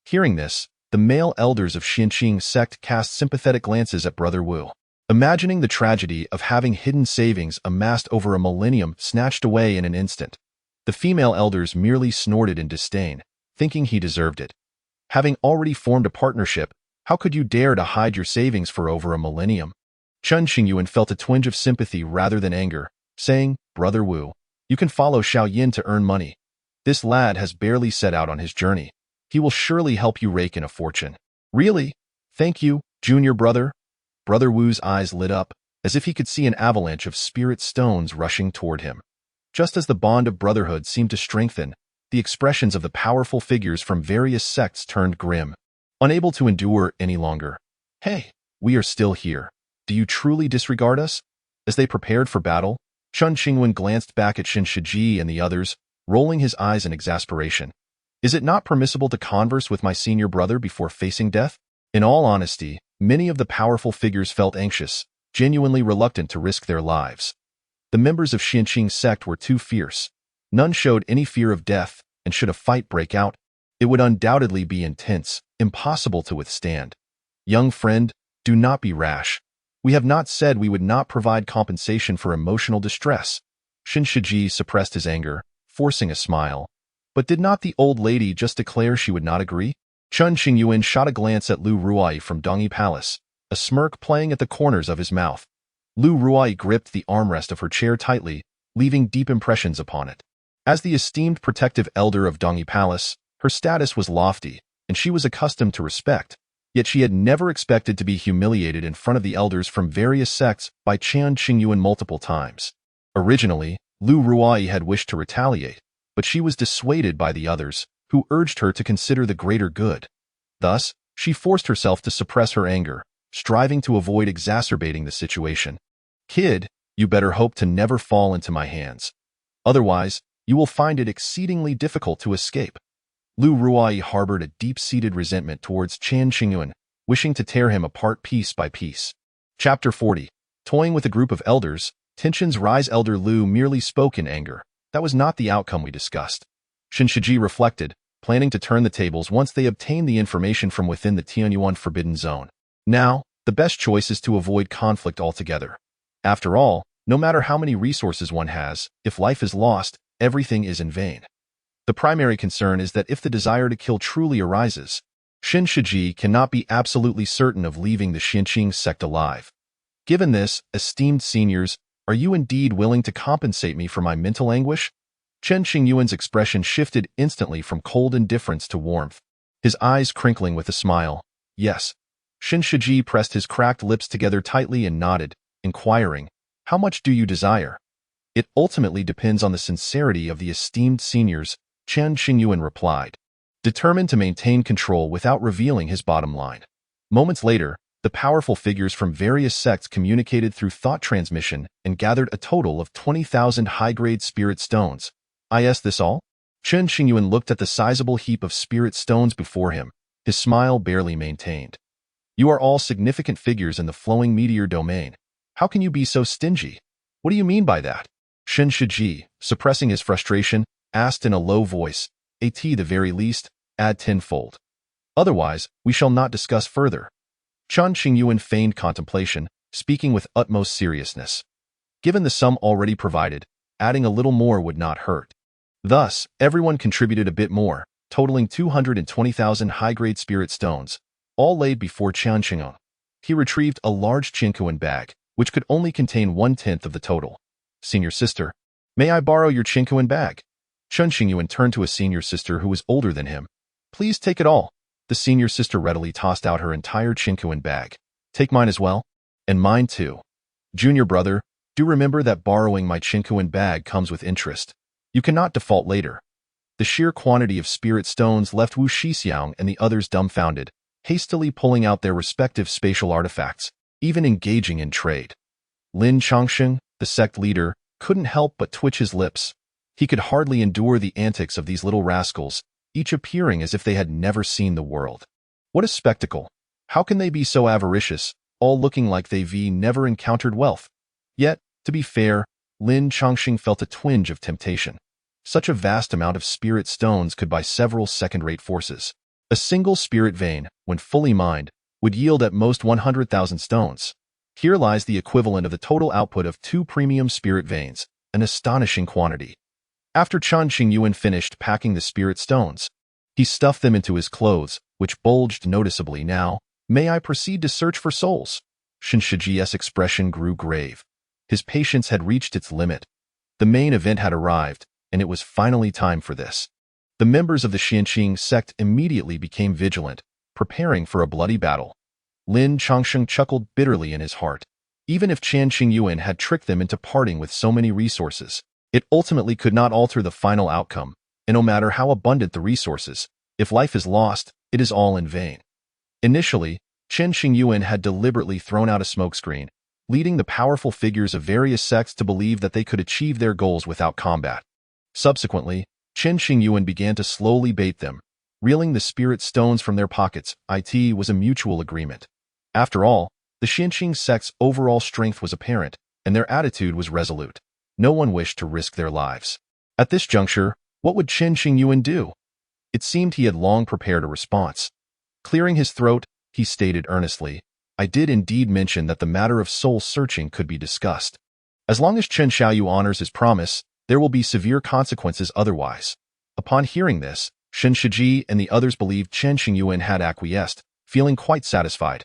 Hearing this, the male elders of Xinqing sect cast sympathetic glances at Brother Wu, imagining the tragedy of having hidden savings amassed over a millennium snatched away in an instant. The female elders merely snorted in disdain, thinking he deserved it. Having already formed a partnership, how could you dare to hide your savings for over a millennium? Chen Qingyuan felt a twinge of sympathy rather than anger, saying, Brother Wu, you can follow Xiao Yin to earn money. This lad has barely set out on his journey. He will surely help you rake in a fortune. Really? Thank you, junior brother. Brother Wu's eyes lit up, as if he could see an avalanche of spirit stones rushing toward him. Just as the bond of brotherhood seemed to strengthen, the expressions of the powerful figures from various sects turned grim, unable to endure any longer. Hey, we are still here. Do you truly disregard us? As they prepared for battle, Chen Qingyuan glanced back at Shen Shiji and the others, rolling his eyes in exasperation. Is it not permissible to converse with my senior brother before facing death? In all honesty, many of the powerful figures felt anxious, genuinely reluctant to risk their lives. The members of Xinqing sect were too fierce. None showed any fear of death, and should a fight break out, it would undoubtedly be intense, impossible to withstand. Young friend, do not be rash. We have not said we would not provide compensation for emotional distress. Shen Shiji suppressed his anger, forcing a smile. But did not the old lady just declare she would not agree? Chen Qingyuan shot a glance at Lu Ruai from Dongi Palace, a smirk playing at the corners of his mouth. Lu Ruai gripped the armrest of her chair tightly, leaving deep impressions upon it. As the esteemed protective elder of Dongi Palace, her status was lofty, and she was accustomed to respect, yet she had never expected to be humiliated in front of the elders from various sects by Chen Qingyuan multiple times. Originally, Lu Ruai had wished to retaliate, but she was dissuaded by the others, who urged her to consider the greater good. Thus, she forced herself to suppress her anger, striving to avoid exacerbating the situation. Kid, you better hope to never fall into my hands. Otherwise, you will find it exceedingly difficult to escape. Lu Ruai harbored a deep-seated resentment towards Chen Qingyuan, wishing to tear him apart piece by piece. Chapter 40. Toying with a group of elders, tensions rise. Elder Lu merely spoke in anger. That was not the outcome we discussed. Shen Shiji reflected, planning to turn the tables once they obtain the information from within the Tianyuan forbidden zone. Now, the best choice is to avoid conflict altogether. After all, no matter how many resources one has, if life is lost, everything is in vain. The primary concern is that if the desire to kill truly arises, Shen Shiji cannot be absolutely certain of leaving the Xinqing sect alive. Given this, esteemed seniors, are you indeed willing to compensate me for my mental anguish? Chen Qingyuan's expression shifted instantly from cold indifference to warmth, his eyes crinkling with a smile. Yes. Shen Shiji pressed his cracked lips together tightly and nodded, inquiring, "How much do you desire?" "It ultimately depends on the sincerity of the esteemed seniors," Chen Qingyuan replied, determined to maintain control without revealing his bottom line. Moments later, the powerful figures from various sects communicated through thought transmission and gathered a total of 20,000 high-grade spirit stones. Is this all? Chen Qingyuan looked at the sizable heap of spirit stones before him, his smile barely maintained. "You are all significant figures in the flowing meteor domain. How can you be so stingy? What do you mean by that?" Shen Shiji, suppressing his frustration, asked in a low voice, "At the very least, add tenfold. Otherwise, we shall not discuss further." Chen Qingyuan feigned contemplation, speaking with utmost seriousness. Given the sum already provided, adding a little more would not hurt. Thus, everyone contributed a bit more, totaling 220,000 high-grade spirit stones, all laid before Chen Qingyuan. He retrieved a large Qingyuan bag, which could only contain 1/10 of the total. "Senior sister, may I borrow your Qingyuan bag?" Chen Qingyuan turned to a senior sister who was older than him. "Please take it all." The senior sister readily tossed out her entire Qingyuan bag. "Take mine as well?" "And mine too." "Junior brother, do remember that borrowing my Qingyuan bag comes with interest. You cannot default later." The sheer quantity of spirit stones left Wu Shixiang and the others dumbfounded, hastily pulling out their respective spatial artifacts, even engaging in trade. Lin Changsheng, the sect leader, couldn't help but twitch his lips. He could hardly endure the antics of these little rascals, each appearing as if they had never seen the world. What a spectacle! How can they be so avaricious, all looking like they've never encountered wealth? Yet, to be fair, Lin Changsheng felt a twinge of temptation. Such a vast amount of spirit stones could buy several second-rate forces. A single spirit vein, when fully mined, would yield at most 100,000 stones. Here lies the equivalent of the total output of 2 premium spirit veins, an astonishing quantity. After Chen Qingyuan finished packing the spirit stones, he stuffed them into his clothes, which bulged noticeably. "Now, may I proceed to search for souls?" Shen Shiji's expression grew grave. His patience had reached its limit. The main event had arrived, and it was finally time for this. The members of the Xinqing sect immediately became vigilant, preparing for a bloody battle. Lin Changsheng chuckled bitterly in his heart. Even if Chen Qingyuan had tricked them into parting with so many resources, it ultimately could not alter the final outcome, and no matter how abundant the resources, if life is lost, it is all in vain. Initially, Chen Qingyuan had deliberately thrown out a smokescreen, leading the powerful figures of various sects to believe that they could achieve their goals without combat. Subsequently, Chen Qingyuan began to slowly bait them, reeling the spirit stones from their pockets. It was a mutual agreement. After all, the Xinqing sect's overall strength was apparent, and their attitude was resolute. No one wished to risk their lives. At this juncture, what would Chen Qingyuan do? It seemed he had long prepared a response. Clearing his throat, he stated earnestly, "I did indeed mention that the matter of soul searching could be discussed. As long as Chen Xiaoyu honors his promise, there will be severe consequences otherwise." Upon hearing this, Shen Shiji and the others believed Chen Qingyuan had acquiesced, feeling quite satisfied.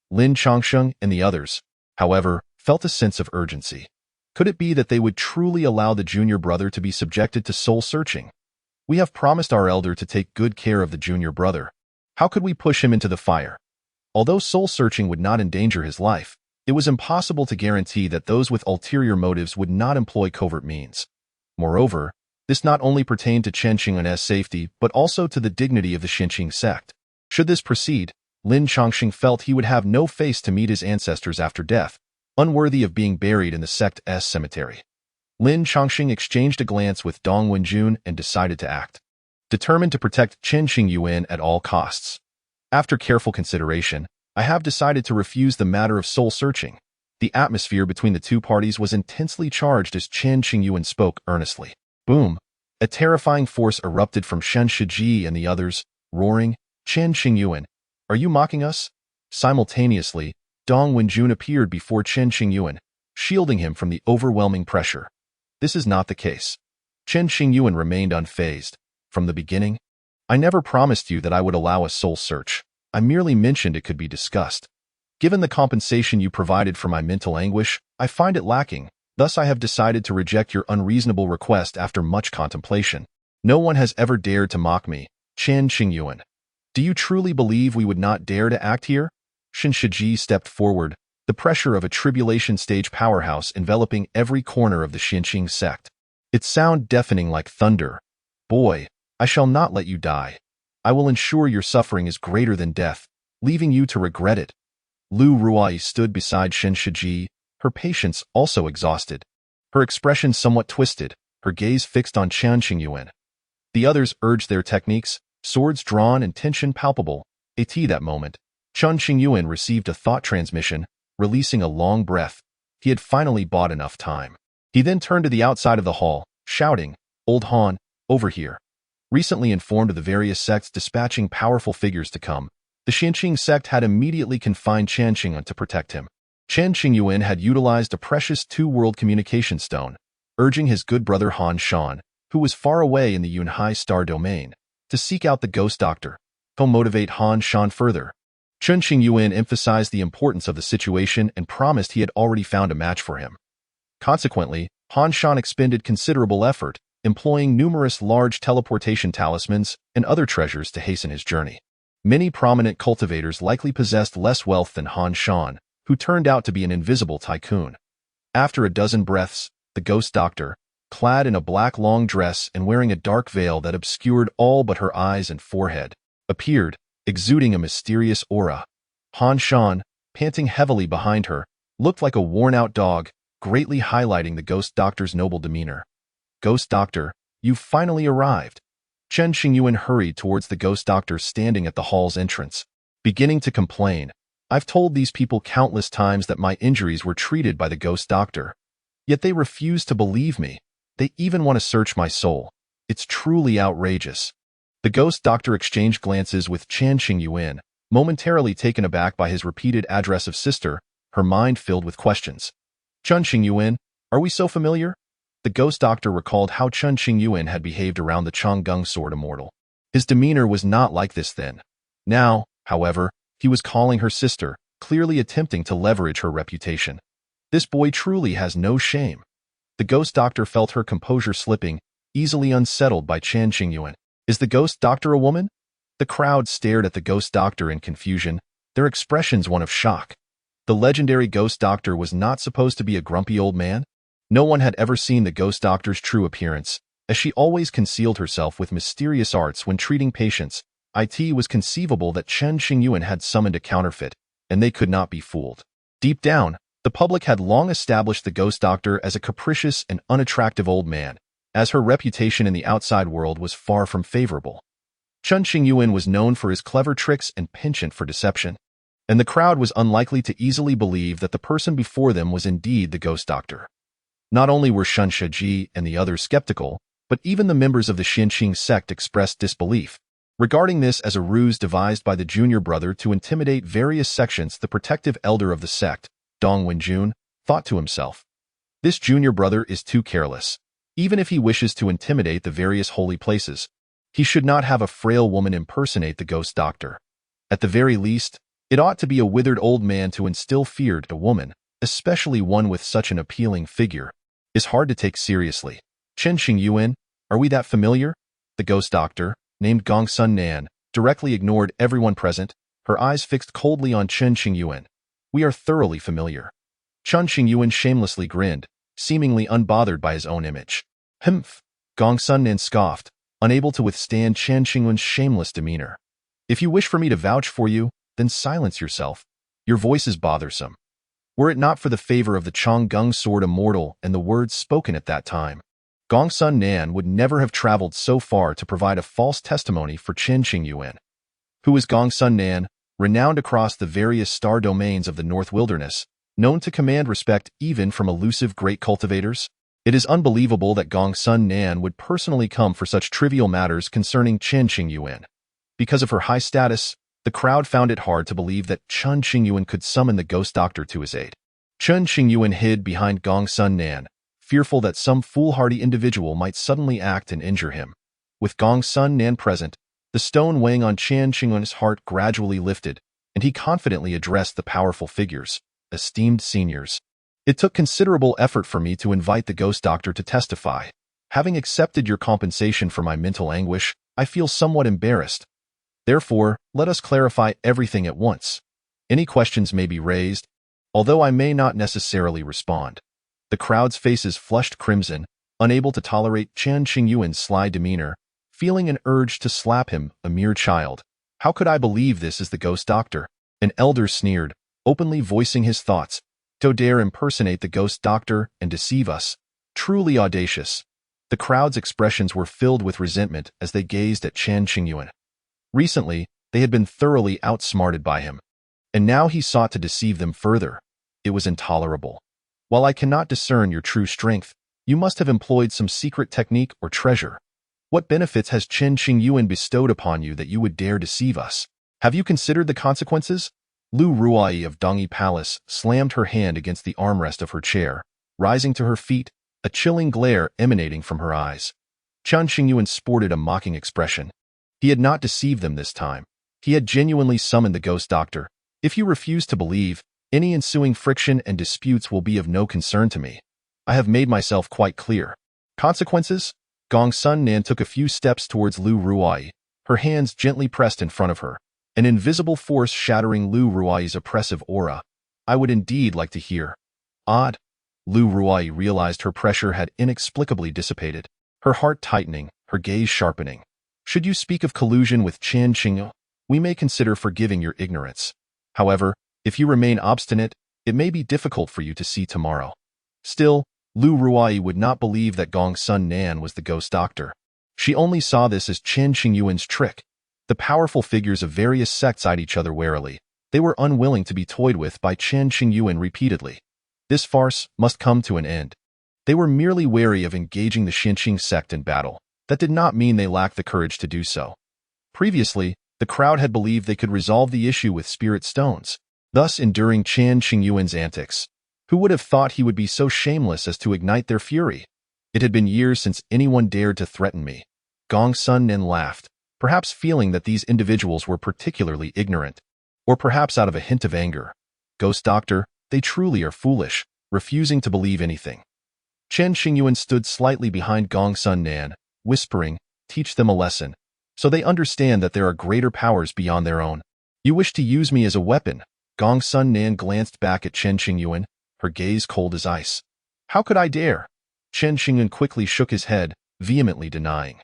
Lin Changsheng and the others, however, felt a sense of urgency. Could it be that they would truly allow the junior brother to be subjected to soul searching? "We have promised our elder to take good care of the junior brother. How could we push him into the fire?" Although soul searching would not endanger his life, it was impossible to guarantee that those with ulterior motives would not employ covert means. Moreover, this not only pertained to Chen Qingyuan's safety but also to the dignity of the Xinqing sect. Should this proceed, Lin Changsheng felt he would have no face to meet his ancestors after death, unworthy of being buried in the sect's cemetery. Lin Changsheng exchanged a glance with Dong Wenjun and decided to act, determined to protect Chen Qingyuan at all costs. "After careful consideration, I have decided to refuse the matter of soul searching." The atmosphere between the two parties was intensely charged as Chen Qingyuan spoke earnestly. Boom! A terrifying force erupted from Chen Shiji and the others, roaring, "Chen Qingyuan, are you mocking us?" Simultaneously, Dong Wenjun appeared before Chen Qingyuan, shielding him from the overwhelming pressure. This is not the case. Chen Qingyuan remained unfazed. From the beginning, I never promised you that I would allow a soul search. I merely mentioned it could be discussed. Given the compensation you provided for my mental anguish, I find it lacking. Thus I have decided to reject your unreasonable request after much contemplation. No one has ever dared to mock me. Chen Qingyuan. Do you truly believe we would not dare to act here? Chen Shiji stepped forward, the pressure of a tribulation stage powerhouse enveloping every corner of the Xinqing sect. Its sound deafening like thunder. Boy, I shall not let you die. I will ensure your suffering is greater than death, leaving you to regret it. Lu Ruai stood beside Chen Shiji, her patience also exhausted. Her expression somewhat twisted, her gaze fixed on Chen Qingyuan. The others urged their techniques, swords drawn and tension palpable. At that moment, Chen Qingyuan received a thought transmission, releasing a long breath. He had finally bought enough time. He then turned to the outside of the hall, shouting, "Old Han, over here." Recently informed of the various sects dispatching powerful figures to come, the Xinqing sect had immediately confined Chen Qingyuan to protect him. Chen Qingyuan had utilized a precious two-world communication stone, urging his good brother Han Shan, who was far away in the Yunhai star domain, to seek out the ghost doctor. To motivate Han Shan further, Chen Qingyuan emphasized the importance of the situation and promised he had already found a match for him. Consequently, Han Shan expended considerable effort, employing numerous large teleportation talismans and other treasures to hasten his journey. Many prominent cultivators likely possessed less wealth than Han Shan, who turned out to be an invisible tycoon. After a dozen breaths, the ghost doctor, clad in a black long dress and wearing a dark veil that obscured all but her eyes and forehead, appeared, exuding a mysterious aura. Han Shan, panting heavily behind her, looked like a worn-out dog, greatly highlighting the ghost doctor's noble demeanor. "Ghost doctor, you've finally arrived." Chen Qingyuan hurried towards the ghost doctor standing at the hall's entrance, beginning to complain. "I've told these people countless times that my injuries were treated by the ghost doctor. Yet they refuse to believe me. They even want to search my soul. It's truly outrageous." The ghost doctor exchanged glances with Chen Qingyuan, momentarily taken aback by his repeated address of sister, her mind filled with questions. "Chen Qingyuan, are we so familiar?" The ghost doctor recalled how Chen Qingyuan had behaved around the Changgung sword immortal. His demeanor was not like this then. Now, however, he was calling her sister, clearly attempting to leverage her reputation. This boy truly has no shame. The ghost doctor felt her composure slipping, easily unsettled by Chen Qingyuan. "Is the ghost doctor a woman?" The crowd stared at the ghost doctor in confusion, their expressions one of shock. The legendary ghost doctor was not supposed to be a grumpy old man? No one had ever seen the ghost doctor's true appearance, as she always concealed herself with mysterious arts when treating patients. It was conceivable that Chen Qingyuan had summoned a counterfeit, and they could not be fooled. Deep down, the public had long established the ghost doctor as a capricious and unattractive old man, as her reputation in the outside world was far from favorable. Chen Qingyuan was known for his clever tricks and penchant for deception, and the crowd was unlikely to easily believe that the person before them was indeed the ghost doctor. Not only were Chen Shiji and the others skeptical, but even the members of the Xinqing sect expressed disbelief, regarding this as a ruse devised by the junior brother to intimidate various sections. The protective elder of the sect, Dong Wenjun, thought to himself, "This junior brother is too careless. Even if he wishes to intimidate the various holy places, he should not have a frail woman impersonate the ghost doctor. At the very least, it ought to be a withered old man to instill fear in a woman, especially one with such an appealing figure. Is hard to take seriously. Chen Qingyuan, are we that familiar?" The ghost doctor, named Gongsun Nan, directly ignored everyone present, her eyes fixed coldly on Chen Qingyuan. "We are thoroughly familiar." Chen Qingyuan shamelessly grinned, seemingly unbothered by his own image. "Humph," Gongsun Nan scoffed, unable to withstand Chen Qingyuan's shameless demeanor. "If you wish for me to vouch for you, then silence yourself. Your voice is bothersome." Were it not for the favor of the Changgung sword immortal and the words spoken at that time, Gongsun Nan would never have traveled so far to provide a false testimony for Chen Qingyuan. Who is Gongsun Nan, renowned across the various star domains of the North Wilderness, known to command respect even from elusive great cultivators? It is unbelievable that Gong Sun Nan would personally come for such trivial matters concerning Chen Qingyuan. Because of her high status, the crowd found it hard to believe that Chen Qingyuan could summon the ghost doctor to his aid. Chen Qingyuan hid behind Gong Sun Nan, fearful that some foolhardy individual might suddenly act and injure him. With Gong Sun Nan present, the stone weighing on Chen Qingyuan's heart gradually lifted, and he confidently addressed the powerful figures, esteemed seniors. It took considerable effort for me to invite the ghost doctor to testify. Having accepted your compensation for my mental anguish, I feel somewhat embarrassed. Therefore, let us clarify everything at once. Any questions may be raised, although I may not necessarily respond. The crowd's faces flushed crimson, unable to tolerate Chen Qingyuan's sly demeanor, feeling an urge to slap him, a mere child. How could I believe this is the ghost doctor? An elder sneered, openly voicing his thoughts. To dare impersonate the ghost doctor and deceive us. Truly audacious. The crowd's expressions were filled with resentment as they gazed at Chen Qingyuan. Recently, they had been thoroughly outsmarted by him, and now he sought to deceive them further. It was intolerable. While I cannot discern your true strength, you must have employed some secret technique or treasure. What benefits has Chen Qingyuan bestowed upon you that you would dare deceive us? Have you considered the consequences? Lu Ruai of Dongyi Palace slammed her hand against the armrest of her chair, rising to her feet, a chilling glare emanating from her eyes. Chen Qingyuan sported a mocking expression. He had not deceived them this time. He had genuinely summoned the ghost doctor. If you refuse to believe, any ensuing friction and disputes will be of no concern to me. I have made myself quite clear. Consequences? Gong Sun Nan took a few steps towards Lu Ruai, her hands gently pressed in front of her, an invisible force shattering Lu Ruai's oppressive aura. I would indeed like to hear. Odd. Lu Ruai realized her pressure had inexplicably dissipated, her heart tightening, her gaze sharpening. Should you speak of collusion with Chen Qingyuan, we may consider forgiving your ignorance. However, if you remain obstinate, it may be difficult for you to see tomorrow. Still, Lu Ruai would not believe that Gong Sun Nan was the ghost doctor. She only saw this as Chen Qingyuan's trick. The powerful figures of various sects eyed each other warily. They were unwilling to be toyed with by Chen Qingyuan repeatedly. This farce must come to an end. They were merely wary of engaging the Xinqing sect in battle. That did not mean they lacked the courage to do so. Previously, the crowd had believed they could resolve the issue with spirit stones, thus enduring Chen Qingyuan's antics. Who would have thought he would be so shameless as to ignite their fury? It had been years since anyone dared to threaten me. Gong Sun Nan laughed, perhaps feeling that these individuals were particularly ignorant, or perhaps out of a hint of anger. Ghost doctor, they truly are foolish, refusing to believe anything. Chen Qingyuan stood slightly behind Gong Sun Nan, whispering, teach them a lesson, so they understand that there are greater powers beyond their own. You wish to use me as a weapon? Gong Sun Nan glanced back at Chen Qingyuan, her gaze cold as ice. How could I dare? Chen Qingyuan quickly shook his head, vehemently denying.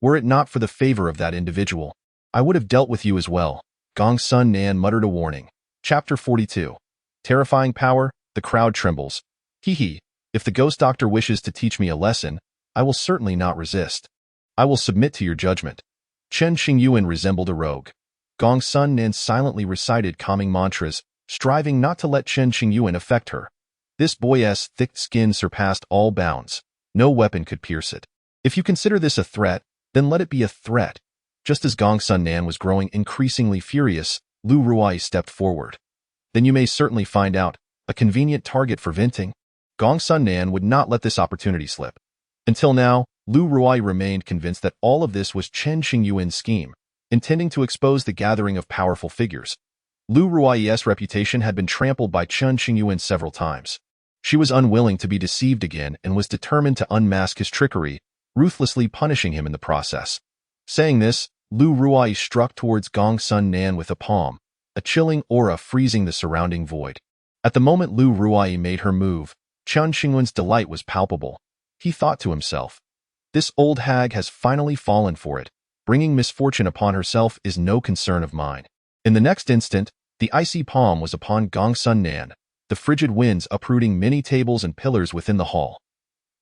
Were it not for the favor of that individual, I would have dealt with you as well. Gong Sun Nan muttered a warning. Chapter 42. Terrifying power, the crowd trembles. Hee. If the ghost doctor wishes to teach me a lesson, I will certainly not resist. I will submit to your judgment. Chen Qingyuan resembled a rogue. Gong Sun Nan silently recited calming mantras, striving not to let Chen Qingyuan affect her. This boy's thick skin surpassed all bounds. No weapon could pierce it. If you consider this a threat, then let it be a threat. Just as Gong Sun Nan was growing increasingly furious, Lu Ruai stepped forward. Then you may certainly find out, a convenient target for venting. Gong Sun Nan would not let this opportunity slip. Until now, Lu Ruai remained convinced that all of this was Chen Qingyuan's scheme, intending to expose the gathering of powerful figures. Lu Ruai's reputation had been trampled by Chen Qingyuan several times. She was unwilling to be deceived again and was determined to unmask his trickery, ruthlessly punishing him in the process. Saying this, Lu Ruai struck towards Gong Sun Nan with a palm, a chilling aura freezing the surrounding void. At the moment Lu Ruai made her move, Chen Qingyuan's delight was palpable. He thought to himself, this old hag has finally fallen for it. Bringing misfortune upon herself is no concern of mine. In the next instant, the icy palm was upon Gong Sun Nan, the frigid winds uprooting many tables and pillars within the hall.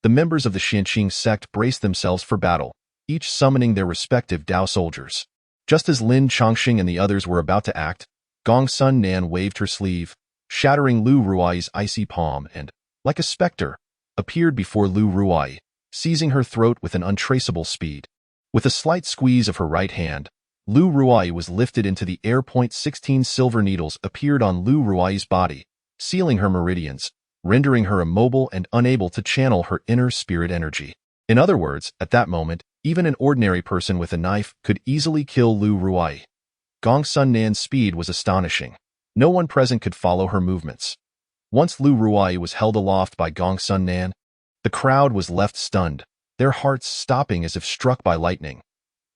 The members of the Xinqing sect braced themselves for battle, each summoning their respective Dao soldiers. Just as Lin Chongxing and the others were about to act, Gong Sun Nan waved her sleeve, shattering Lu Ruai's icy palm and, like a specter, appeared before Lu Ruai, seizing her throat with an untraceable speed. With a slight squeeze of her right hand, Lu Ruai was lifted into the air. 16 silver needles appeared on Lu Ruai's body, sealing her meridians, rendering her immobile and unable to channel her inner spirit energy. In other words, at that moment, even an ordinary person with a knife could easily kill Lu Ruai. Gong Sun Nan's speed was astonishing. No one present could follow her movements. Once Lu Ruai was held aloft by Gong Sun Nan, the crowd was left stunned, their hearts stopping as if struck by lightning.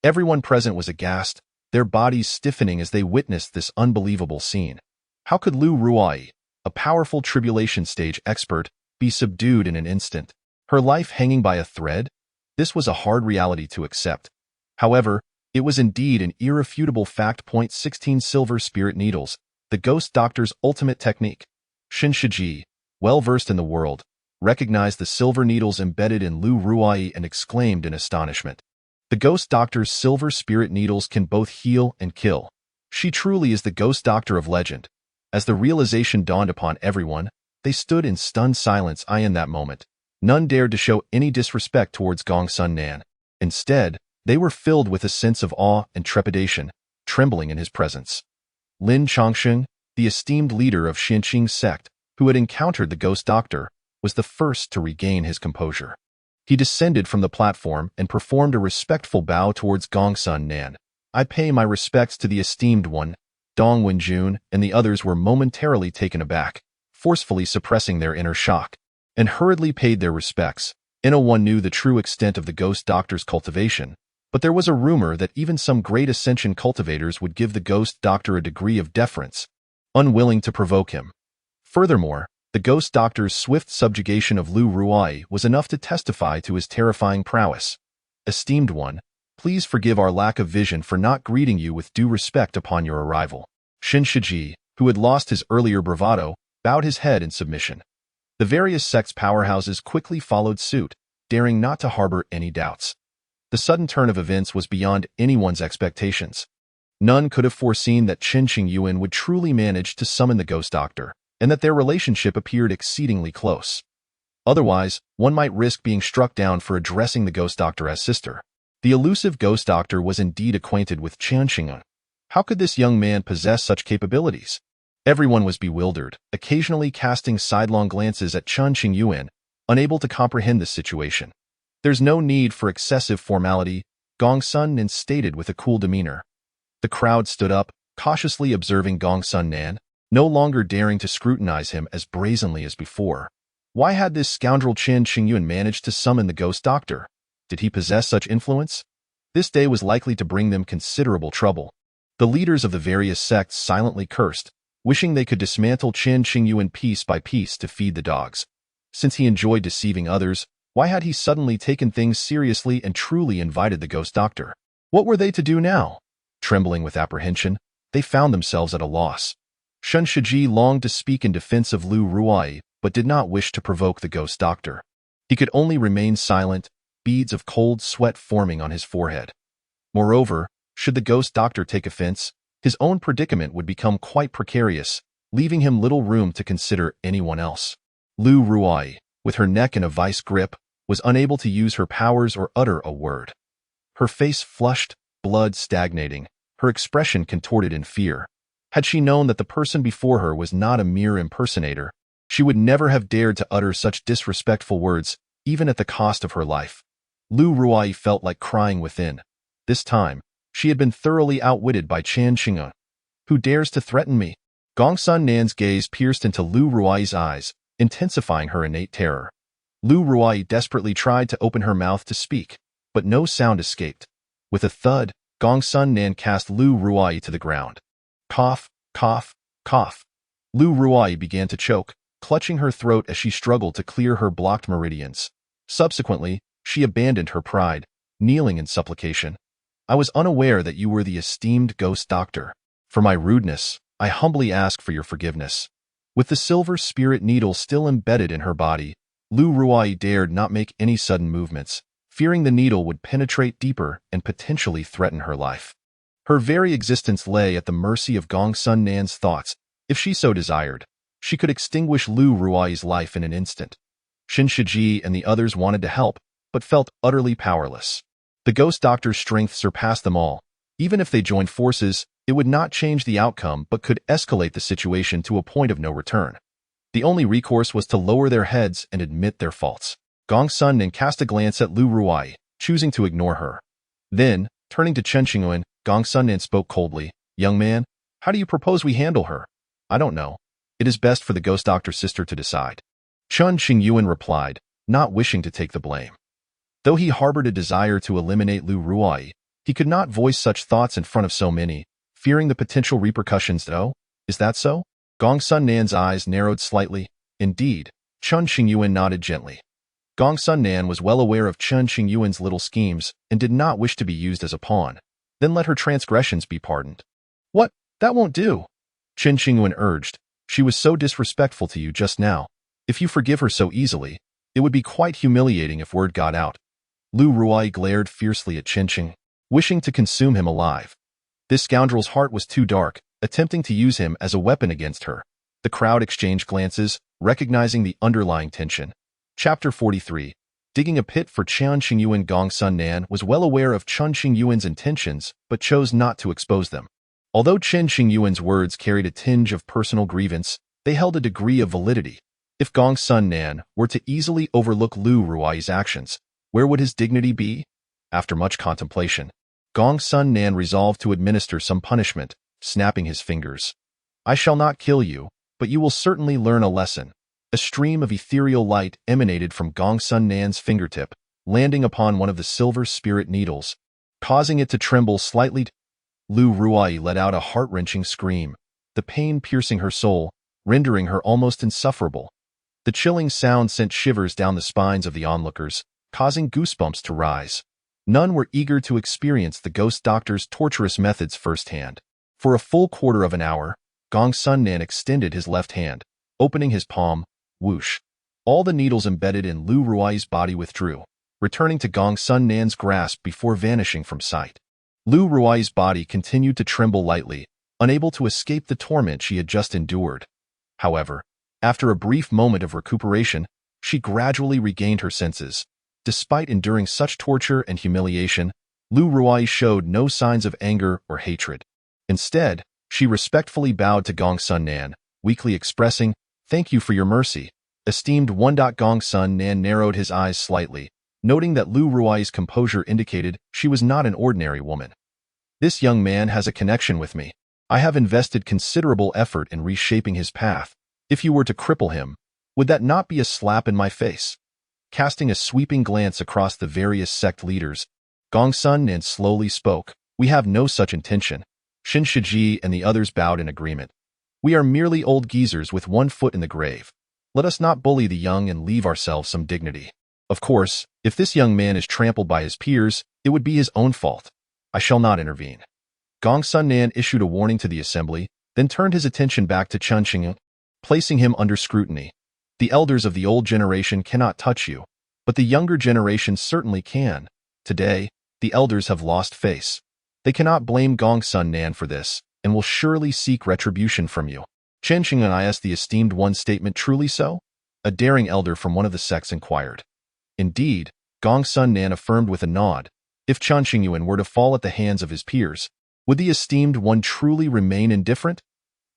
Everyone present was aghast, their bodies stiffening as they witnessed this unbelievable scene. How could Lu Ruai, a powerful tribulation stage expert, be subdued in an instant? Her life hanging by a thread? This was a hard reality to accept. However, it was indeed an irrefutable fact. 16 silver spirit needles, the ghost doctor's ultimate technique. Shin Shiji, well versed in the world, recognized the silver needles embedded in Lu Ruai and exclaimed in astonishment. The ghost doctor's silver spirit needles can both heal and kill. She truly is the ghost doctor of legend. As the realization dawned upon everyone, they stood in stunned silence. In that moment, none dared to show any disrespect towards Gong Sun Nan. Instead, they were filled with a sense of awe and trepidation, trembling in his presence. Lin Chongsheng, the esteemed leader of Xinqing's sect, who had encountered the ghost doctor, was the first to regain his composure. He descended from the platform and performed a respectful bow towards Gong Sun Nan. I pay my respects to the esteemed one. Dong Wenjun and the others were momentarily taken aback, forcefully suppressing their inner shock, and hurriedly paid their respects. No one knew the true extent of the ghost doctor's cultivation, but there was a rumor that even some great ascension cultivators would give the ghost doctor a degree of deference, unwilling to provoke him. Furthermore, the ghost doctor's swift subjugation of Lu Ruai was enough to testify to his terrifying prowess. Esteemed one, please forgive our lack of vision for not greeting you with due respect upon your arrival. Shin Shiji, who had lost his earlier bravado, bowed his head in submission. The various sects powerhouses quickly followed suit, daring not to harbor any doubts. The sudden turn of events was beyond anyone's expectations. None could have foreseen that Chen Qingyuan would truly manage to summon the ghost doctor, and that their relationship appeared exceedingly close. Otherwise, one might risk being struck down for addressing the ghost doctor as sister. The elusive ghost doctor was indeed acquainted with Chen Qingyuan. How could this young man possess such capabilities? Everyone was bewildered, occasionally casting sidelong glances at Chen Qingyuan, unable to comprehend the situation. There's no need for excessive formality, Gong Sun Nan stated with a cool demeanor. The crowd stood up, cautiously observing Gong Sun Nan, no longer daring to scrutinize him as brazenly as before. Why had this scoundrel Chen Qingyuan managed to summon the ghost doctor? Did he possess such influence? This day was likely to bring them considerable trouble. The leaders of the various sects silently cursed, wishing they could dismantle Chen Qingyuan piece by piece to feed the dogs. Since he enjoyed deceiving others, why had he suddenly taken things seriously and truly invited the ghost doctor? What were they to do now? Trembling with apprehension, they found themselves at a loss. Shen Shiji longed to speak in defense of Lu Ruai, but did not wish to provoke the ghost doctor. He could only remain silent, beads of cold sweat forming on his forehead. Moreover, should the ghost doctor take offense, his own predicament would become quite precarious, leaving him little room to consider anyone else. Lu Ruai, with her neck in a vice grip, was unable to use her powers or utter a word. Her face flushed, blood stagnating, her expression contorted in fear. Had she known that the person before her was not a mere impersonator, she would never have dared to utter such disrespectful words, even at the cost of her life. Lu Ruai felt like crying within. This time, she had been thoroughly outwitted by Chen Qingyuan. Who dares to threaten me? Gong Sun Nan's gaze pierced into Lu Ruai's eyes, intensifying her innate terror. Lu Ruai desperately tried to open her mouth to speak, but no sound escaped. With a thud, Gong Sun Nan cast Lu Ruai to the ground. Cough, cough, cough. Lu Ruai began to choke, clutching her throat as she struggled to clear her blocked meridians. Subsequently, she abandoned her pride, kneeling in supplication. I was unaware that you were the esteemed ghost doctor. For my rudeness, I humbly ask for your forgiveness. With the silver spirit needle still embedded in her body, Lu Ruai dared not make any sudden movements, fearing the needle would penetrate deeper and potentially threaten her life. Her very existence lay at the mercy of Gong Sun Nan's thoughts. If she so desired, she could extinguish Lu Ruai's life in an instant. Chen Qingyuan and the others wanted to help, but felt utterly powerless. The ghost doctor's strength surpassed them all. Even if they joined forces, it would not change the outcome but could escalate the situation to a point of no return. The only recourse was to lower their heads and admit their faults. Gong Sun then cast a glance at Lu Ruai, choosing to ignore her. Then, turning to Chen Qingyuan, Gong Sun then spoke coldly, "Young man, how do you propose we handle her?" "I don't know. It is best for the ghost doctor's sister to decide." Chen Qingyuan replied, not wishing to take the blame. Though he harbored a desire to eliminate Lu Ruai, he could not voice such thoughts in front of so many, fearing the potential repercussions. "Oh, is that so?" Gong Sun Nan's eyes narrowed slightly. "Indeed." Chen Qingyuan nodded gently. Gong Sun Nan was well aware of Chen Qingyuan's little schemes and did not wish to be used as a pawn. Then let her transgressions be pardoned. "What? That won't do," Chen Qingyuan urged. "She was so disrespectful to you just now. If you forgive her so easily, it would be quite humiliating if word got out." Lu Ruai glared fiercely at Chen Qingyuan, wishing to consume him alive. This scoundrel's heart was too dark, attempting to use him as a weapon against her. The crowd exchanged glances, recognizing the underlying tension. Chapter 43. Digging a pit for Chen Qingyuan. Gong Sun Nan was well aware of Chen Qingyuan's intentions, but chose not to expose them. Although Chen Qingyuan's words carried a tinge of personal grievance, they held a degree of validity. If Gong Sun Nan were to easily overlook Lu Ruai's actions, where would his dignity be? After much contemplation, Gong Sun Nan resolved to administer some punishment, snapping his fingers. "I shall not kill you, but you will certainly learn a lesson." A stream of ethereal light emanated from Gong Sun Nan's fingertip, landing upon one of the silver spirit needles, causing it to tremble slightly. Lu Ruai let out a heart-wrenching scream, the pain piercing her soul, rendering her almost insufferable. The chilling sound sent shivers down the spines of the onlookers, causing goosebumps to rise. None were eager to experience the ghost doctor's torturous methods firsthand. For a full quarter of an hour, Gong Sun Nan extended his left hand, opening his palm. Whoosh. All the needles embedded in Lu Ruai's body withdrew, returning to Gong Sun Nan's grasp before vanishing from sight. Lu Ruai's body continued to tremble lightly, unable to escape the torment she had just endured. However, after a brief moment of recuperation, she gradually regained her senses. Despite enduring such torture and humiliation, Lu Ruai showed no signs of anger or hatred. Instead, she respectfully bowed to Gong Sun Nan, weakly expressing, "Thank you for your mercy." Esteemed one. Gong Sun Nan narrowed his eyes slightly, noting that Lu Ruai's composure indicated she was not an ordinary woman. "This young man has a connection with me. I have invested considerable effort in reshaping his path. If you were to cripple him, would that not be a slap in my face?" Casting a sweeping glance across the various sect leaders, Gong Sun Nan slowly spoke, "We have no such intention." Chen Qingyuan and the others bowed in agreement. "We are merely old geezers with one foot in the grave. Let us not bully the young and leave ourselves some dignity. Of course, if this young man is trampled by his peers, it would be his own fault. I shall not intervene." Gong Sun Nan issued a warning to the assembly, then turned his attention back to Chen Qingyuan, placing him under scrutiny. "The elders of the old generation cannot touch you, but the younger generation certainly can. Today, the elders have lost face. They cannot blame Gong Sun Nan for this, and will surely seek retribution from you." Chen Qingyuan asked the esteemed one's statement truly so? A daring elder from one of the sects inquired. Indeed, Gong Sun Nan affirmed with a nod. If Chen Qingyuan were to fall at the hands of his peers, would the esteemed one truly remain indifferent?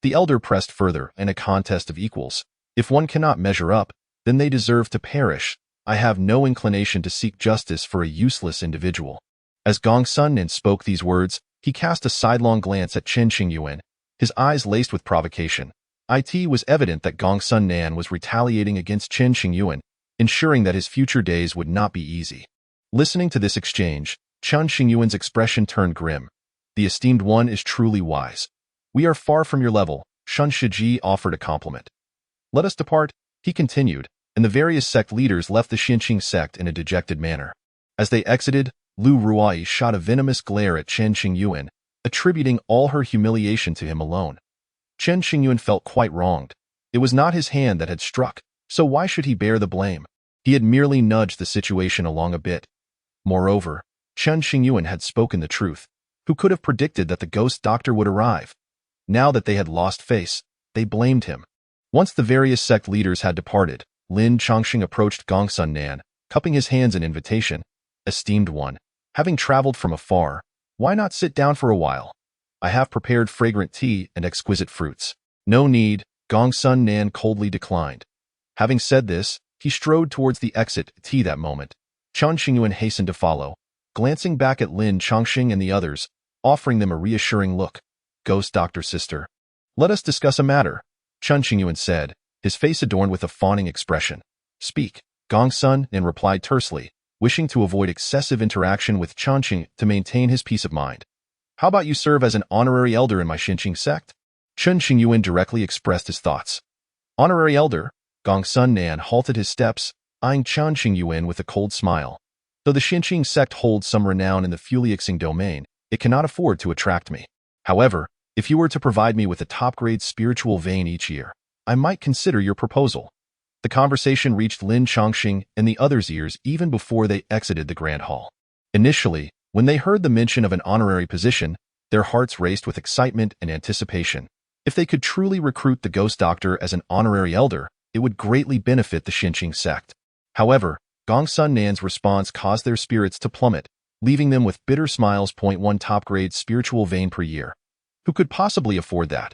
The elder pressed further in a contest of equals. If one cannot measure up, then they deserve to perish. I have no inclination to seek justice for a useless individual. As Gong Sun Nan spoke these words, he cast a sidelong glance at Chen Qingyuan, his eyes laced with provocation. It was evident that Gong Sun Nan was retaliating against Chen Qingyuan, ensuring that his future days would not be easy. Listening to this exchange, Chen Qingyuan's expression turned grim. "The esteemed one is truly wise. We are far from your level," Chen Qingyuan offered a compliment. "Let us depart," he continued, and the various sect leaders left the Xinqing sect in a dejected manner. As they exited, Lu Ruai shot a venomous glare at Chen Qingyuan, attributing all her humiliation to him alone. Chen Qingyuan felt quite wronged. It was not his hand that had struck, so why should he bear the blame? He had merely nudged the situation along a bit. Moreover, Chen Qingyuan had spoken the truth. Who could have predicted that the ghost doctor would arrive? Now that they had lost face, they blamed him. Once the various sect leaders had departed, Lin Chongqing approached Gongsun Nan, cupping his hands in invitation. Esteemed one, having traveled from afar, why not sit down for a while? I have prepared fragrant tea and exquisite fruits. No need, Gongsun Nan coldly declined. Having said this, he strode towards the exit tea that moment. Chen Qingyuan hastened to follow, glancing back at Lin Chongqing and the others, offering them a reassuring look. Ghost Doctor Sister. Let us discuss a matter, Chen Qingyuan said, his face adorned with a fawning expression. Speak, Gongsun Nan replied tersely, wishing to avoid excessive interaction with Chen Qing to maintain his peace of mind. How about you serve as an honorary elder in my Xinqing sect? Chen Qingyuan directly expressed his thoughts. Honorary elder? Gongsun Nan halted his steps, eyeing Chen Qingyuan with a cold smile. Though the Xinqing sect holds some renown in the Fuliexing domain, it cannot afford to attract me. However, if you were to provide me with a top-grade spiritual vein each year, I might consider your proposal. The conversation reached Lin Chongqing and the others' ears even before they exited the Grand Hall. Initially, when they heard the mention of an honorary position, their hearts raced with excitement and anticipation. If they could truly recruit the Ghost Doctor as an honorary elder, it would greatly benefit the Xinqing sect. However, Gongsun Nan's response caused their spirits to plummet, leaving them with bitter smiles. 1 top-grade spiritual vein per year. Who could possibly afford that?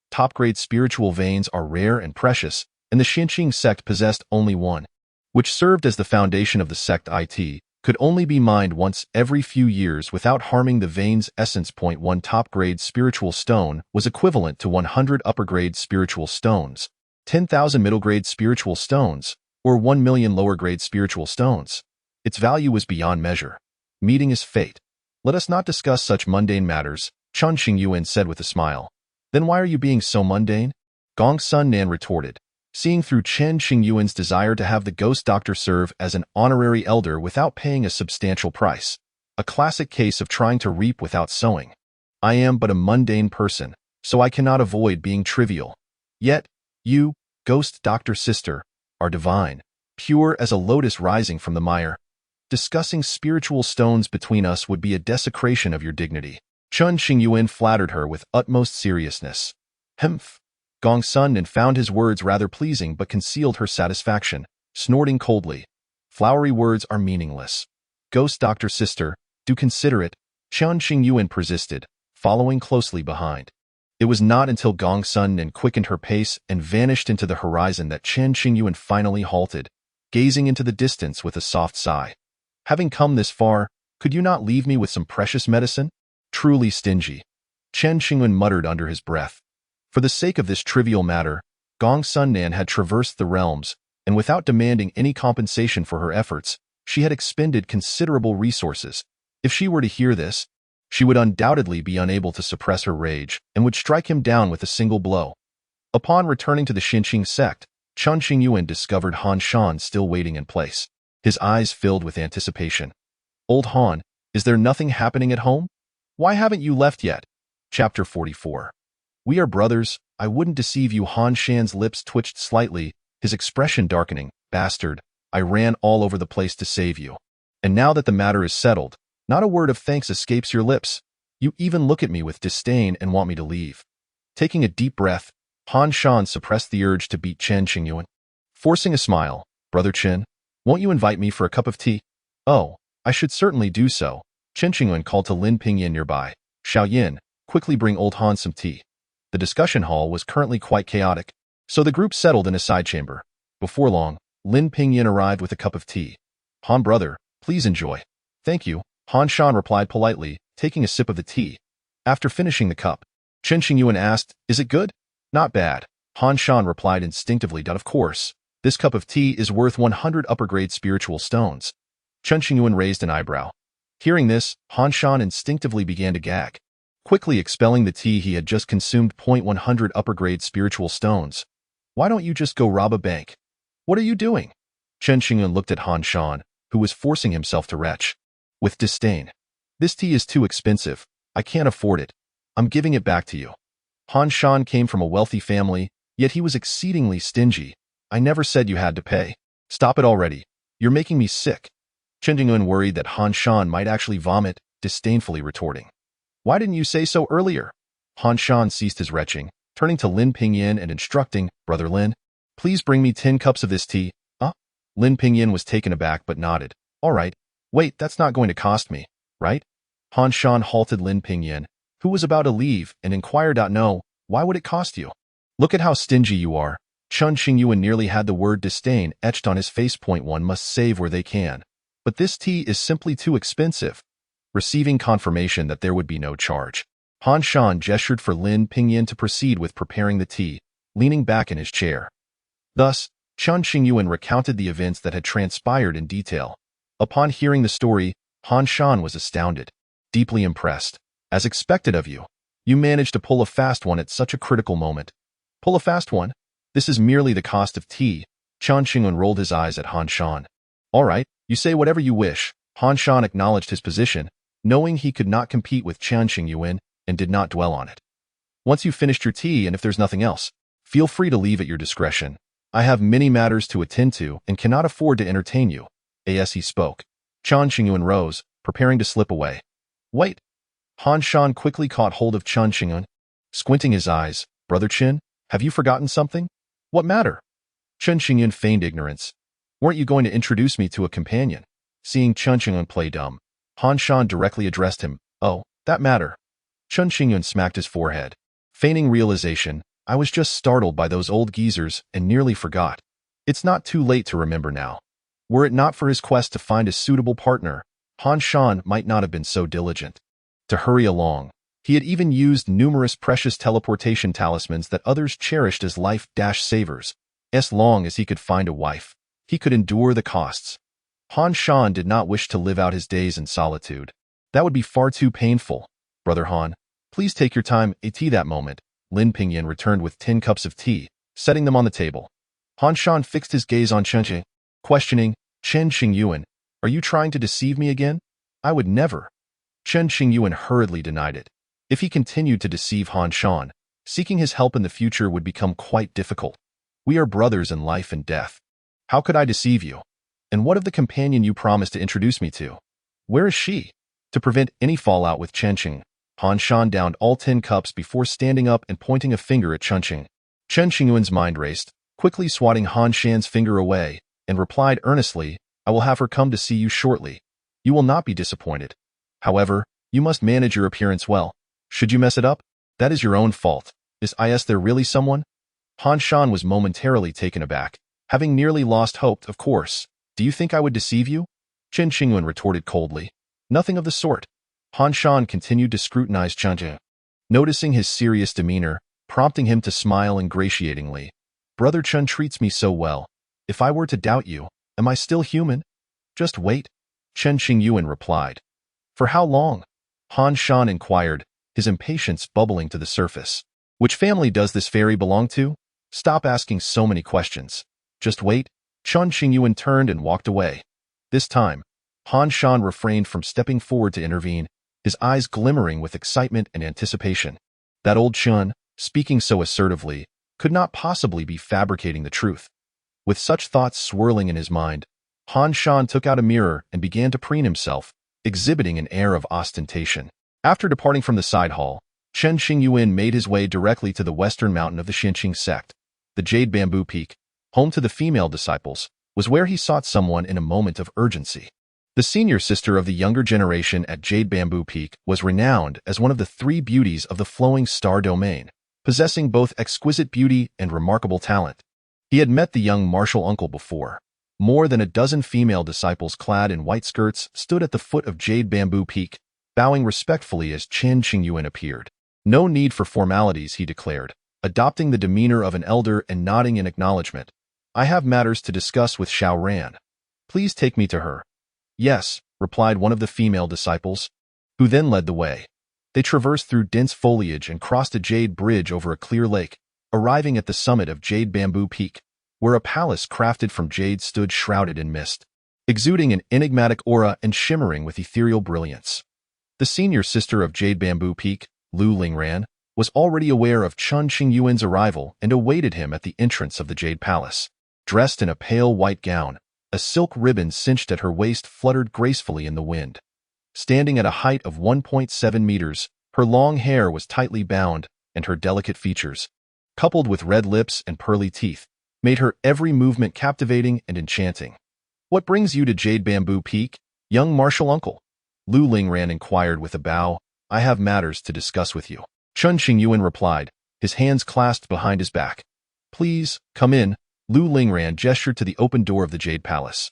Top-grade spiritual veins are rare and precious, and the Xinqing sect possessed only one, which served as the foundation of the sect. It could only be mined once every few years without harming the vein's essence. 1 top-grade spiritual stone was equivalent to 100 upper-grade spiritual stones, 10,000 middle-grade spiritual stones, or 1 million lower-grade spiritual stones. Its value was beyond measure. Meeting is fate. Let us not discuss such mundane matters, Chen Qingyuan said with a smile. Then why are you being so mundane? Gongsun Nan retorted, seeing through Chen Qingyuan's desire to have the Ghost Doctor serve as an honorary elder without paying a substantial price. A classic case of trying to reap without sowing. I am but a mundane person, so I cannot avoid being trivial. Yet, you, Ghost Doctor Sister, are divine, pure as a lotus rising from the mire. Discussing spiritual stones between us would be a desecration of your dignity. Chen Qingyuan flattered her with utmost seriousness. Humph. Gongsun Nan found his words rather pleasing but concealed her satisfaction, snorting coldly. Flowery words are meaningless. Ghost Doctor Sister, do consider it, Chen Qingyuan persisted, following closely behind. It was not until Gongsun Nan quickened her pace and vanished into the horizon that Chen Qingyuan finally halted, gazing into the distance with a soft sigh. Having come this far, could you not leave me with some precious medicine? Truly stingy. Chen Qingyuan muttered under his breath. For the sake of this trivial matter, Gongsun Nan had traversed the realms, and without demanding any compensation for her efforts, she had expended considerable resources. If she were to hear this, she would undoubtedly be unable to suppress her rage and would strike him down with a single blow. Upon returning to the Xinqing sect, Chen Qingyuan discovered Han Shan still waiting in place, his eyes filled with anticipation. Old Han, is there nothing happening at home? Why haven't you left yet? Chapter 44. We are brothers, I wouldn't deceive you. Han Shan's lips twitched slightly, his expression darkening. Bastard, I ran all over the place to save you. And now that the matter is settled, not a word of thanks escapes your lips. You even look at me with disdain and want me to leave. Taking a deep breath, Han Shan suppressed the urge to beat Chen Qingyuan. Forcing a smile, Brother Chen, won't you invite me for a cup of tea? Oh, I should certainly do so. Chen Qingyuan called to Lin Pingyan nearby. Xiaoyin, quickly bring old Han some tea. The discussion hall was currently quite chaotic, so the group settled in a side chamber. Before long, Lin Pingyan arrived with a cup of tea. Han brother, please enjoy. Thank you, Han Shan replied politely, taking a sip of the tea. After finishing the cup, Chen Qingyuan asked, is it good? Not bad. Han Shan replied instinctively. Of course, this cup of tea is worth 100 upper-grade spiritual stones. Chen Qingyuan raised an eyebrow. Hearing this, Han Shan instinctively began to gag, quickly expelling the tea he had just consumed. 100 upper-grade spiritual stones. Why don't you just go rob a bank? What are you doing? Chen Qingyuan looked at Han Shan, who was forcing himself to retch. With disdain. This tea is too expensive. I can't afford it. I'm giving it back to you. Han Shan came from a wealthy family, yet he was exceedingly stingy. I never said you had to pay. Stop it already. You're making me sick. Chen Qingyuan worried that Han Shan might actually vomit, disdainfully retorting. Why didn't you say so earlier? Han Shan ceased his retching, turning to Lin Pingyan and instructing, Brother Lin, please bring me 10 cups of this tea. Lin Pingyan was taken aback but nodded. All right. Wait, that's not going to cost me, right? Han Shan halted Lin Pingyan, who was about to leave, and inquired, "No, why would it cost you? Look at how stingy you are." Chen Qingyuan nearly had the word disdain etched on his face. One must save where they can. But this tea is simply too expensive. Receiving confirmation that there would be no charge, Han Shan gestured for Lin Pingyan to proceed with preparing the tea, leaning back in his chair. Thus, Chen Qingyuan recounted the events that had transpired in detail. Upon hearing the story, Han Shan was astounded, deeply impressed. As expected of you, you managed to pull a fast one at such a critical moment. Pull a fast one? This is merely the cost of tea. Chen Qingyuan rolled his eyes at Han Shan. All right, you say whatever you wish. Han Shan acknowledged his position, knowing he could not compete with Chen Qingyuan, and did not dwell on it. Once you've finished your tea, and if there's nothing else, feel free to leave at your discretion. I have many matters to attend to and cannot afford to entertain you. As he spoke, Chen Qingyuan rose, preparing to slip away. Wait. Han Shan quickly caught hold of Chen Qingyuan, squinting his eyes. Brother Chen, have you forgotten something? What matter? Chen Qingyuan feigned ignorance. Weren't you going to introduce me to a companion? Seeing Chen Qingyuan play dumb, Han Shan directly addressed him. Oh, that matter. Chen Qingyuan smacked his forehead, feigning realization. I was just startled by those old geezers and nearly forgot. It's not too late to remember now. Were it not for his quest to find a suitable partner, Han Shan might not have been so diligent. To hurry along, he had even used numerous precious teleportation talismans that others cherished as life-savers. As long as he could find a wife, he could endure the costs. Han Shan did not wish to live out his days in solitude. That would be far too painful. Brother Han, please take your time. At that moment, Lin Pingyan returned with 10 cups of tea, setting them on the table. Han Shan fixed his gaze on Chen Qingyuan, questioning, Chen Qingyuan, are you trying to deceive me again? I would never. Chen Qingyuan hurriedly denied it. If he continued to deceive Han Shan, seeking his help in the future would become quite difficult. We are brothers in life and death. How could I deceive you? And what of the companion you promised to introduce me to? Where is she? To prevent any fallout with Chen Qingyuan, Han Shan downed all 10 cups before standing up and pointing a finger at Chen Qingyuan. Chen Qingyuan's mind raced, quickly swatting Han Shan's finger away, and replied earnestly, I will have her come to see you shortly. You will not be disappointed. However, you must manage your appearance well. Should you mess it up, that is your own fault. Is there really someone? Han Shan was momentarily taken aback, having nearly lost hope. Of course. Do you think I would deceive you? Chen Qingyuan retorted coldly. Nothing of the sort. Han Shan continued to scrutinize Chen Qingyuan, noticing his serious demeanor, prompting him to smile ingratiatingly. Brother Chen treats me so well. If I were to doubt you, am I still human? Just wait. Chen Qingyuan replied. For how long? Han Shan inquired, his impatience bubbling to the surface. Which family does this fairy belong to? Stop asking so many questions. Just wait. Chen Qingyuan turned and walked away. This time, Han Shan refrained from stepping forward to intervene, his eyes glimmering with excitement and anticipation. That old Chen, speaking so assertively, could not possibly be fabricating the truth. With such thoughts swirling in his mind, Han Shan took out a mirror and began to preen himself, exhibiting an air of ostentation. After departing from the side hall, Chen Qingyuan made his way directly to the western mountain of the Xianqing sect. The Jade Bamboo Peak, home to the female disciples, was where he sought someone in a moment of urgency. The senior sister of the younger generation at Jade Bamboo Peak was renowned as one of the 3 beauties of the flowing star domain, possessing both exquisite beauty and remarkable talent. He had met the young martial uncle before. More than a dozen female disciples clad in white skirts stood at the foot of Jade Bamboo Peak, bowing respectfully as Chen Qingyuan appeared. No need for formalities, he declared, adopting the demeanor of an elder and nodding in acknowledgement. I have matters to discuss with Xiao Ran. Please take me to her. Yes, replied one of the female disciples, who then led the way. They traversed through dense foliage and crossed a jade bridge over a clear lake, arriving at the summit of Jade Bamboo Peak, where a palace crafted from jade stood shrouded in mist, exuding an enigmatic aura and shimmering with ethereal brilliance. The senior sister of Jade Bamboo Peak, Lu Lingran, was already aware of Chen Qingyuan's arrival and awaited him at the entrance of the Jade Palace. Dressed in a pale white gown, a silk ribbon cinched at her waist fluttered gracefully in the wind. Standing at a height of 1.7 meters, her long hair was tightly bound, and her delicate features, coupled with red lips and pearly teeth, made her every movement captivating and enchanting. What brings you to Jade Bamboo Peak, young martial uncle? Lu Lingran inquired with a bow. I have matters to discuss with you. Chen Qingyuan replied, his hands clasped behind his back. Please, come in. Lu Lingran gestured to the open door of the Jade Palace.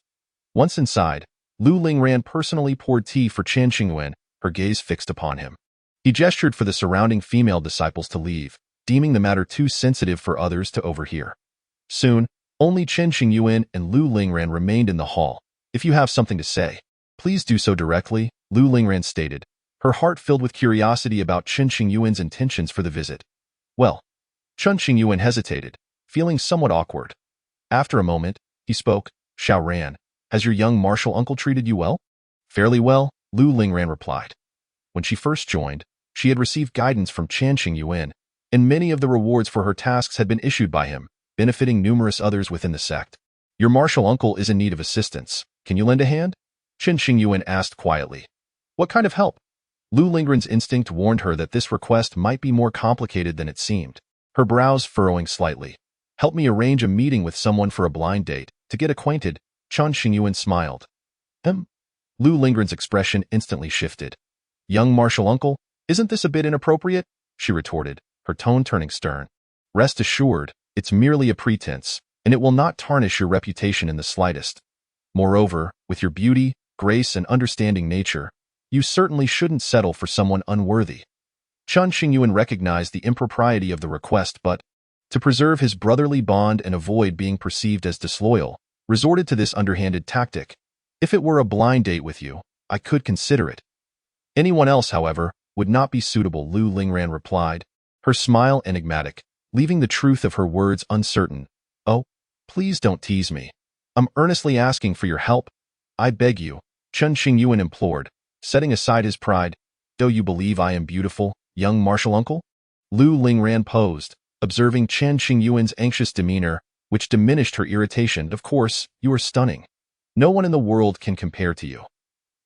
Once inside, Lu Lingran personally poured tea for Chen Qingyuan, her gaze fixed upon him. He gestured for the surrounding female disciples to leave, deeming the matter too sensitive for others to overhear. Soon, only Chen Qingyuan and Lu Lingran remained in the hall. If you have something to say, please do so directly, Lu Lingran stated, her heart filled with curiosity about Chen Qingyuan's intentions for the visit. Well, Chen Qingyuan hesitated, feeling somewhat awkward. After a moment, he spoke. Xiaoran, has your young martial uncle treated you well? Fairly well, Lu Lingran replied. When she first joined, she had received guidance from Chen Qingyuan, and many of the rewards for her tasks had been issued by him, benefiting numerous others within the sect. Your martial uncle is in need of assistance. Can you lend a hand? Chen Qingyuan asked quietly. What kind of help? Lu Lingran's instinct warned her that this request might be more complicated than it seemed, her brows furrowing slightly. Help me arrange a meeting with someone for a blind date, to get acquainted, Chen Qingyuan smiled. Lu Lingran's expression instantly shifted. Young martial uncle, isn't this a bit inappropriate? She retorted, her tone turning stern. Rest assured, it's merely a pretense, and it will not tarnish your reputation in the slightest. Moreover, with your beauty, grace, and understanding nature, you certainly shouldn't settle for someone unworthy. Chen Qingyuan recognized the impropriety of the request but, to preserve his brotherly bond and avoid being perceived as disloyal, resorted to this underhanded tactic. If it were a blind date with you, I could consider it. Anyone else, however, would not be suitable, Lu Lingran replied, her smile enigmatic, leaving the truth of her words uncertain. Oh, please don't tease me. I'm earnestly asking for your help. I beg you, Chen Qingyuan implored, setting aside his pride. Do you believe I am beautiful, young martial uncle? Lu Lingran posed, observing Chen Qingyuan's anxious demeanor, which diminished her irritation. Of course, you are stunning. No one in the world can compare to you.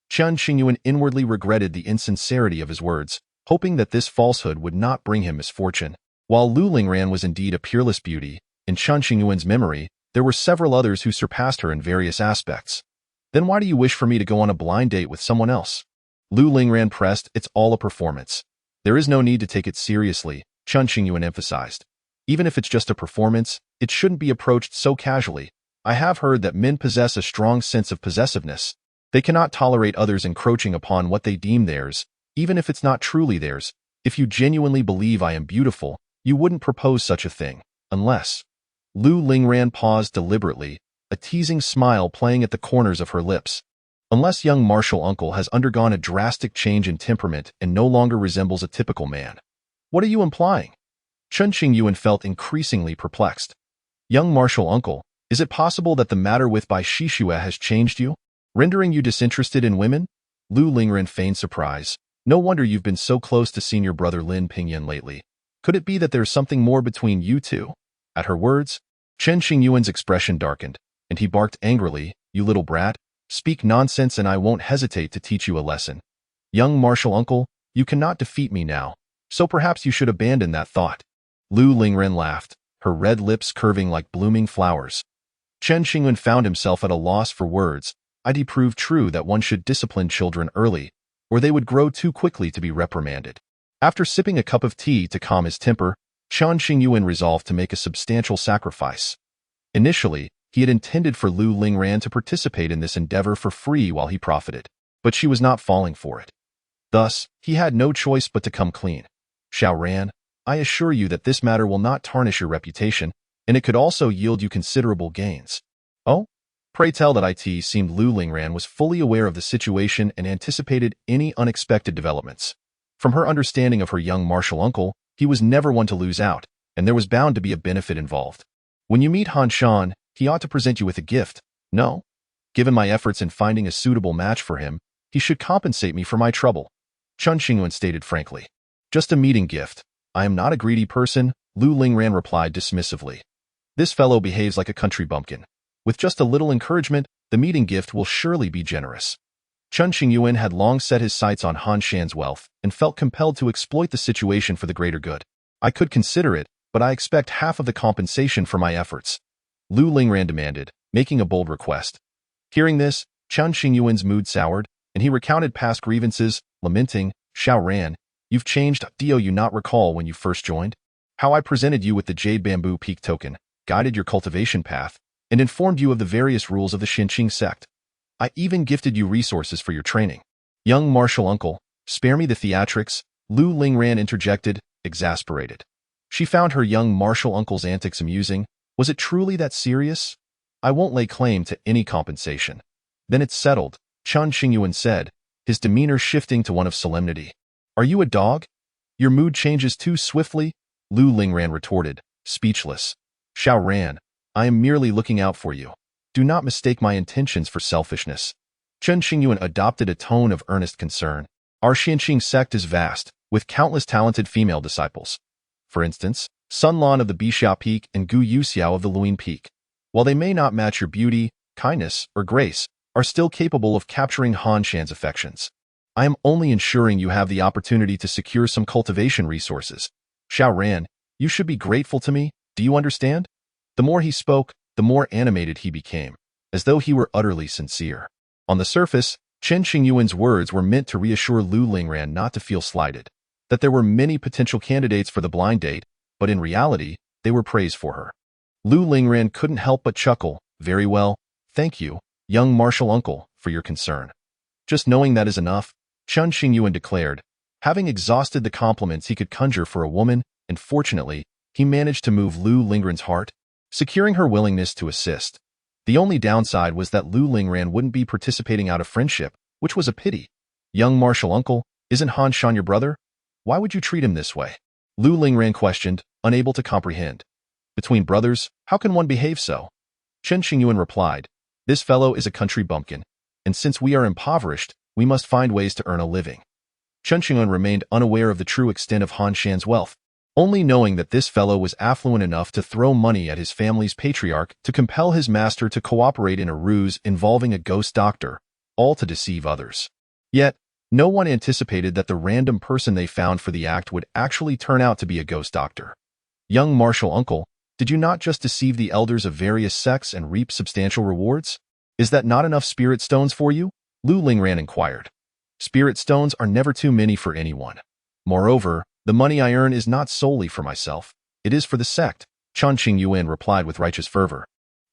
Chen Qingyuan inwardly regretted the insincerity of his words, hoping that this falsehood would not bring him misfortune. While Lu Lingran was indeed a peerless beauty, in Chen Qingyuan's memory, there were several others who surpassed her in various aspects. Then why do you wish for me to go on a blind date with someone else? Lu Lingran pressed, it's all a performance. There is no need to take it seriously, Chen Qingyuan emphasized. Even if it's just a performance, it shouldn't be approached so casually. I have heard that men possess a strong sense of possessiveness. They cannot tolerate others encroaching upon what they deem theirs, even if it's not truly theirs. If you genuinely believe I am beautiful, you wouldn't propose such a thing, unless... Lu Lingran paused deliberately, a teasing smile playing at the corners of her lips. Unless young martial uncle has undergone a drastic change in temperament and no longer resembles a typical man. What are you implying? Chen Qingyuan felt increasingly perplexed. Young martial uncle, is it possible that the matter with Bai Shishua has changed you, rendering you disinterested in women? Lu Lingran feigned surprise. No wonder you've been so close to senior brother Lin Pingyan lately. Could it be that there's something more between you two? At her words, Chen Qingyuan's expression darkened, and he barked angrily, you little brat, speak nonsense and I won't hesitate to teach you a lesson. Young martial uncle, you cannot defeat me now, so perhaps you should abandon that thought. Lu Lingran laughed, her red lips curving like blooming flowers. Chen Qingyuan found himself at a loss for words. It proved true that one should discipline children early, or they would grow too quickly to be reprimanded. After sipping a cup of tea to calm his temper, Chen Qingyuan resolved to make a substantial sacrifice. Initially, he had intended for Lu Lingran to participate in this endeavor for free while he profited, but she was not falling for it. Thus, he had no choice but to come clean. Xiaoran, I assure you that this matter will not tarnish your reputation, and it could also yield you considerable gains. Oh? Pray tell that it seemed Lu Lingran was fully aware of the situation and anticipated any unexpected developments. From her understanding of her young martial uncle, he was never one to lose out, and there was bound to be a benefit involved. When you meet Han Shan, he ought to present you with a gift. No? Given my efforts in finding a suitable match for him, he should compensate me for my trouble. Chen Qingyuan stated frankly. Just a meeting gift. I am not a greedy person, Lu Lingran replied dismissively. This fellow behaves like a country bumpkin. With just a little encouragement, the meeting gift will surely be generous. Chen Qingyuan had long set his sights on Han Shan's wealth and felt compelled to exploit the situation for the greater good. I could consider it, but I expect half of the compensation for my efforts. Lu Lingran demanded, making a bold request. Hearing this, Chen Qingyuan's mood soured, and he recounted past grievances, lamenting, "Xiao Ran, you've changed. Do you not recall when you first joined? How I presented you with the jade bamboo peak token, guided your cultivation path, and informed you of the various rules of the Xinqing sect. I even gifted you resources for your training." "Young martial uncle, spare me the theatrics," Lu Lingran interjected, exasperated. She found her young martial uncle's antics amusing. Was it truly that serious? "I won't lay claim to any compensation." "Then it's settled," Chen Qingyuan said, his demeanor shifting to one of solemnity. "Are you a dog? Your mood changes too swiftly," Lu Lingran retorted, speechless. "Xiao Ran, I am merely looking out for you. Do not mistake my intentions for selfishness." Chen Qingyuan adopted a tone of earnest concern. "Our Xinqing sect is vast, with countless talented female disciples. For instance, Sun Lan of the Bixia Peak and Gu Yuxiao of the Luin Peak. While they may not match your beauty, kindness, or grace, are still capable of capturing Han Shan's affections. I am only ensuring you have the opportunity to secure some cultivation resources. Xiao Ran, you should be grateful to me, do you understand?" The more he spoke, the more animated he became, as though he were utterly sincere. On the surface, Chen Qingyuan's words were meant to reassure Lu Lingran not to feel slighted, that there were many potential candidates for the blind date, but in reality, they were praise for her. Lu Lingran couldn't help but chuckle. "Very well, thank you, young martial uncle, for your concern. Just knowing that is enough," Chen Qingyuan declared, having exhausted the compliments he could conjure for a woman, and fortunately, he managed to move Lu Lingran's heart, securing her willingness to assist. The only downside was that Lu Lingran wouldn't be participating out of friendship, which was a pity. "Young martial uncle, isn't Han Shan your brother? Why would you treat him this way?" Lu Lingran questioned, unable to comprehend. "Between brothers, how can one behave so?" Chen Qingyuan replied, "This fellow is a country bumpkin, and since we are impoverished, we must find ways to earn a living." Chen Qingyuan remained unaware of the true extent of Han Shan's wealth, only knowing that this fellow was affluent enough to throw money at his family's patriarch to compel his master to cooperate in a ruse involving a ghost doctor, all to deceive others. Yet, no one anticipated that the random person they found for the act would actually turn out to be a ghost doctor. "Young martial uncle, did you not just deceive the elders of various sects and reap substantial rewards? Is that not enough spirit stones for you?" Lu Lingran inquired. "Spirit stones are never too many for anyone. Moreover, the money I earn is not solely for myself. It is for the sect," Chen Qingyuan replied with righteous fervor.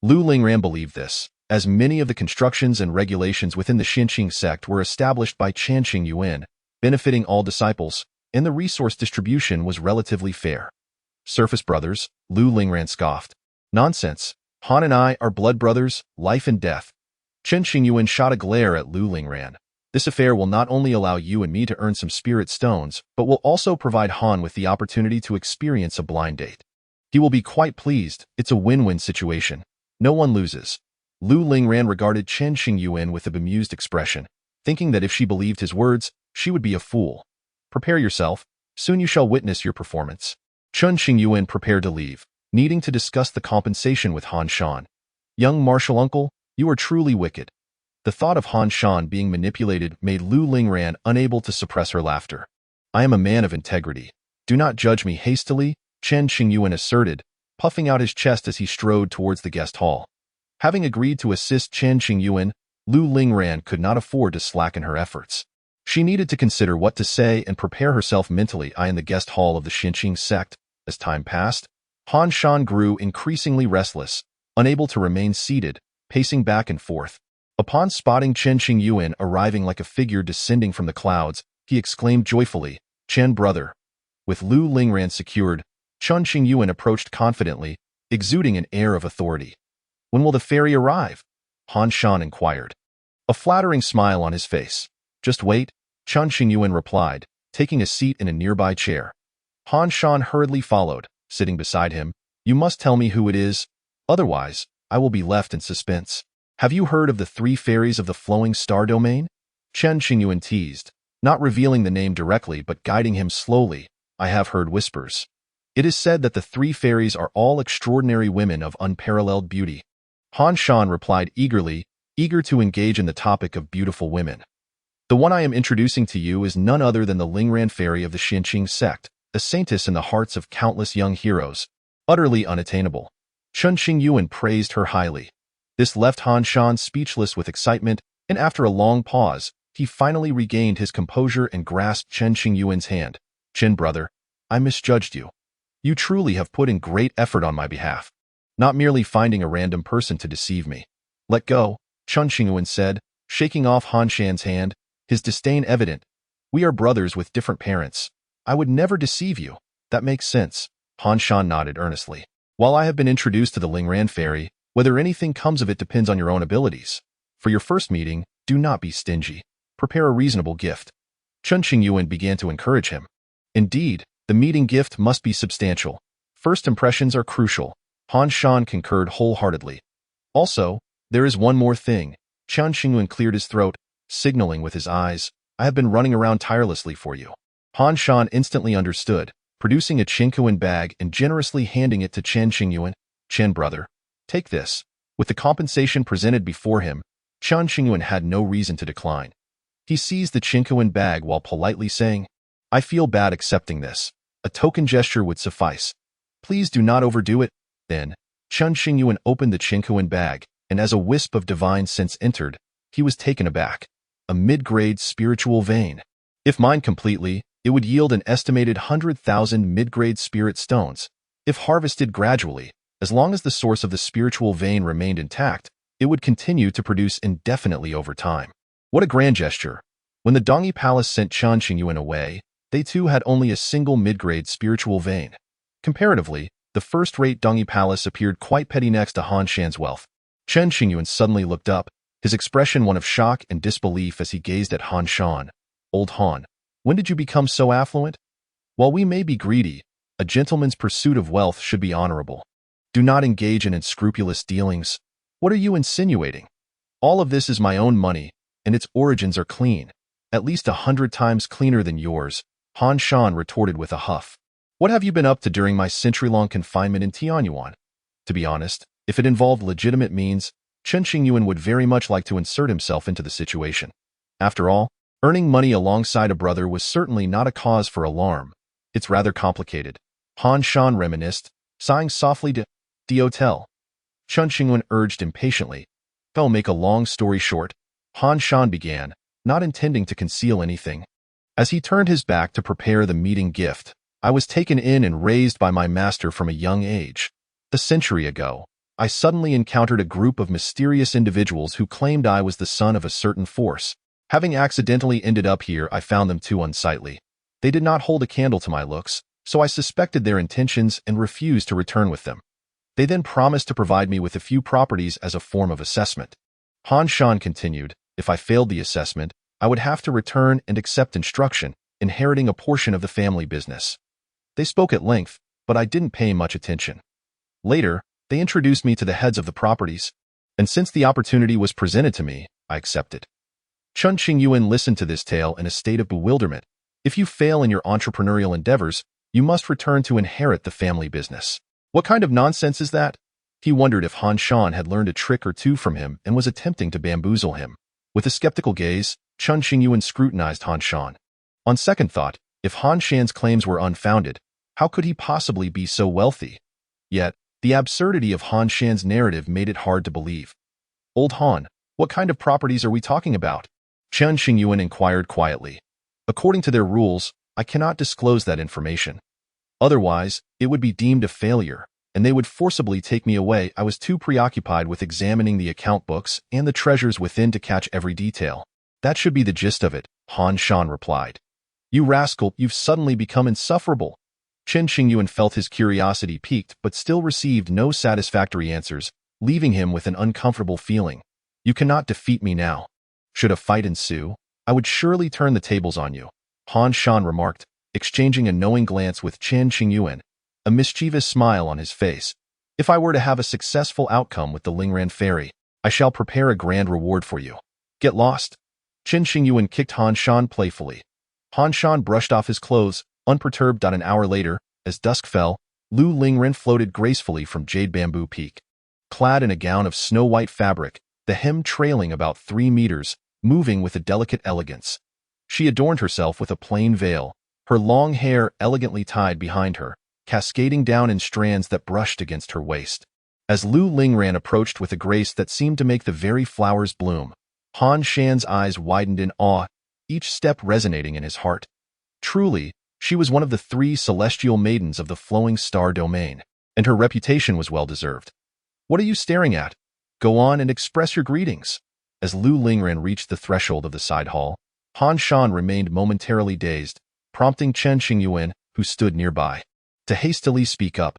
Lu Lingran believed this, as many of the constructions and regulations within the Xinqing sect were established by Chen Qingyuan, benefiting all disciples, and the resource distribution was relatively fair. "Surface brothers," Lu Lingran scoffed. "Nonsense. Han and I are blood brothers, life and death." Chen Qingyuan shot a glare at Lu Lingran. "This affair will not only allow you and me to earn some spirit stones, but will also provide Han with the opportunity to experience a blind date. He will be quite pleased. It's a win-win situation. No one loses." Lu Lingran regarded Chen Qingyuan with a bemused expression, thinking that if she believed his words, she would be a fool. "Prepare yourself. Soon you shall witness your performance." Chen Qingyuan prepared to leave, needing to discuss the compensation with Han Shan. "Young martial uncle, you are truly wicked." The thought of Han Shan being manipulated made Lu Lingran unable to suppress her laughter. "I am a man of integrity. Do not judge me hastily," Chen Qingyuan asserted, puffing out his chest as he strode towards the guest hall. Having agreed to assist Chen Qingyuan, Lu Lingran could not afford to slacken her efforts. She needed to consider what to say and prepare herself mentally in the guest hall of the Xinqing sect. As time passed, Han Shan grew increasingly restless, unable to remain seated, pacing back and forth. Upon spotting Chen Qingyuan arriving like a figure descending from the clouds, he exclaimed joyfully, "Chen brother." With Lu Lingran secured, Chen Qingyuan approached confidently, exuding an air of authority. "When will the ferry arrive?" Han Shan inquired. A flattering smile on his face. "Just wait," Chen Qingyuan replied, taking a seat in a nearby chair. Han Shan hurriedly followed, sitting beside him. "You must tell me who it is, otherwise, I will be left in suspense." "Have you heard of the 3 fairies of the flowing star domain?" Chen Qingyuan teased, not revealing the name directly but guiding him slowly. "I have heard whispers. It is said that the 3 fairies are all extraordinary women of unparalleled beauty." Han Shan replied eagerly, eager to engage in the topic of beautiful women. "The one I am introducing to you is none other than the Lingran fairy of the Xinqing sect, a saintess in the hearts of countless young heroes, utterly unattainable." Chen Qingyuan praised her highly. This left Han Shan speechless with excitement, and after a long pause, he finally regained his composure and grasped Chen Qingyuan's hand. Chen brother, I misjudged you. You truly have put in great effort on my behalf, not merely finding a random person to deceive me. Let go, Chen Qingyuan said, shaking off Han Shan's hand, his disdain evident. We are brothers with different parents. I would never deceive you. That makes sense. Han Shan nodded earnestly. While I have been introduced to the Lingran fairy, whether anything comes of it depends on your own abilities. For your first meeting, do not be stingy. Prepare a reasonable gift. Chen Qingyuan began to encourage him. Indeed, the meeting gift must be substantial. First impressions are crucial. Han Shan concurred wholeheartedly. Also, there is one more thing. Chen Qingyuan cleared his throat, signaling with his eyes, I have been running around tirelessly for you. Han Shan instantly understood, producing a Qingyuan bag and generously handing it to Chen Qingyuan. Chen brother, take this. With the compensation presented before him, Chen Qingyuan had no reason to decline. He seized the Qingyuan bag while politely saying, I feel bad accepting this. A token gesture would suffice. Please do not overdo it. Then, Chen Qingyuan opened the Qingyuan bag, and as a wisp of divine sense entered, he was taken aback. A mid-grade spiritual vein. If mined completely, it would yield an estimated 100,000 mid-grade spirit stones. If harvested gradually, as long as the source of the spiritual vein remained intact, it would continue to produce indefinitely over time. What a grand gesture. When the Dongi Palace sent Chen Qingyuan away, they too had only a single mid-grade spiritual vein. Comparatively, the first-rate Dongi Palace appeared quite petty next to Han Shan's wealth. Chen Qingyuan suddenly looked up, his expression one of shock and disbelief as he gazed at Han Shan. Old Han, when did you become so affluent? While we may be greedy, a gentleman's pursuit of wealth should be honorable. Do not engage in unscrupulous dealings. What are you insinuating? All of this is my own money, and its origins are clean. At least 100 times cleaner than yours, Han Shan retorted with a huff. What have you been up to during my century-long confinement in Tianyuan? To be honest, if it involved legitimate means, Chen Qingyuan would very much like to insert himself into the situation. After all, earning money alongside a brother was certainly not a cause for alarm. It's rather complicated. Han Shan reminisced, sighing softly to the hotel. Chen Qingyuan urged impatiently. I'll make a long story short. Han Shan began, not intending to conceal anything. As he turned his back to prepare the meeting gift, I was taken in and raised by my master from a young age. A century ago, I suddenly encountered a group of mysterious individuals who claimed I was the son of a certain force. Having accidentally ended up here, I found them too unsightly. They did not hold a candle to my looks, so I suspected their intentions and refused to return with them. They then promised to provide me with a few properties as a form of assessment. Han Shan continued, if I failed the assessment, I would have to return and accept instruction, inheriting a portion of the family business. They spoke at length, but I didn't pay much attention. Later, they introduced me to the heads of the properties, and since the opportunity was presented to me, I accepted. Chen Qingyuan listened to this tale in a state of bewilderment. If you fail in your entrepreneurial endeavors, you must return to inherit the family business. What kind of nonsense is that? He wondered if Han Shan had learned a trick or two from him and was attempting to bamboozle him. With a skeptical gaze, Chen Qingyuan scrutinized Han Shan. On second thought, if Han Shan's claims were unfounded, how could he possibly be so wealthy? Yet, the absurdity of Han Shan's narrative made it hard to believe. Old Han, what kind of properties are we talking about? Chen Qingyuan inquired quietly. According to their rules, I cannot disclose that information. Otherwise, it would be deemed a failure, and they would forcibly take me away. I was too preoccupied with examining the account books and the treasures within to catch every detail. That should be the gist of it, Han Shan replied. You rascal, you've suddenly become insufferable. Chen Qingyuan felt his curiosity piqued but still received no satisfactory answers, leaving him with an uncomfortable feeling. You cannot defeat me now. Should a fight ensue, I would surely turn the tables on you, Han Shan remarked, exchanging a knowing glance with Chen Qingyuan, a mischievous smile on his face. If I were to have a successful outcome with the Lingran fairy, I shall prepare a grand reward for you. Get lost. Chen Qingyuan kicked Han Shan playfully. Han Shan brushed off his clothes, unperturbed. An hour later, as dusk fell, Lu Lingren floated gracefully from Jade Bamboo Peak. Clad in a gown of snow-white fabric, the hem trailing about 3 meters, moving with a delicate elegance. She adorned herself with a plain veil, her long hair elegantly tied behind her, cascading down in strands that brushed against her waist. As Lu Lingran approached with a grace that seemed to make the very flowers bloom, Han Shan's eyes widened in awe, each step resonating in his heart. Truly, she was one of the 3 celestial maidens of the flowing star domain, and her reputation was well-deserved. What are you staring at? Go on and express your greetings. As Lu Lingran reached the threshold of the side hall, Han Shan remained momentarily dazed, prompting Chen Qingyuan, who stood nearby, to hastily speak up.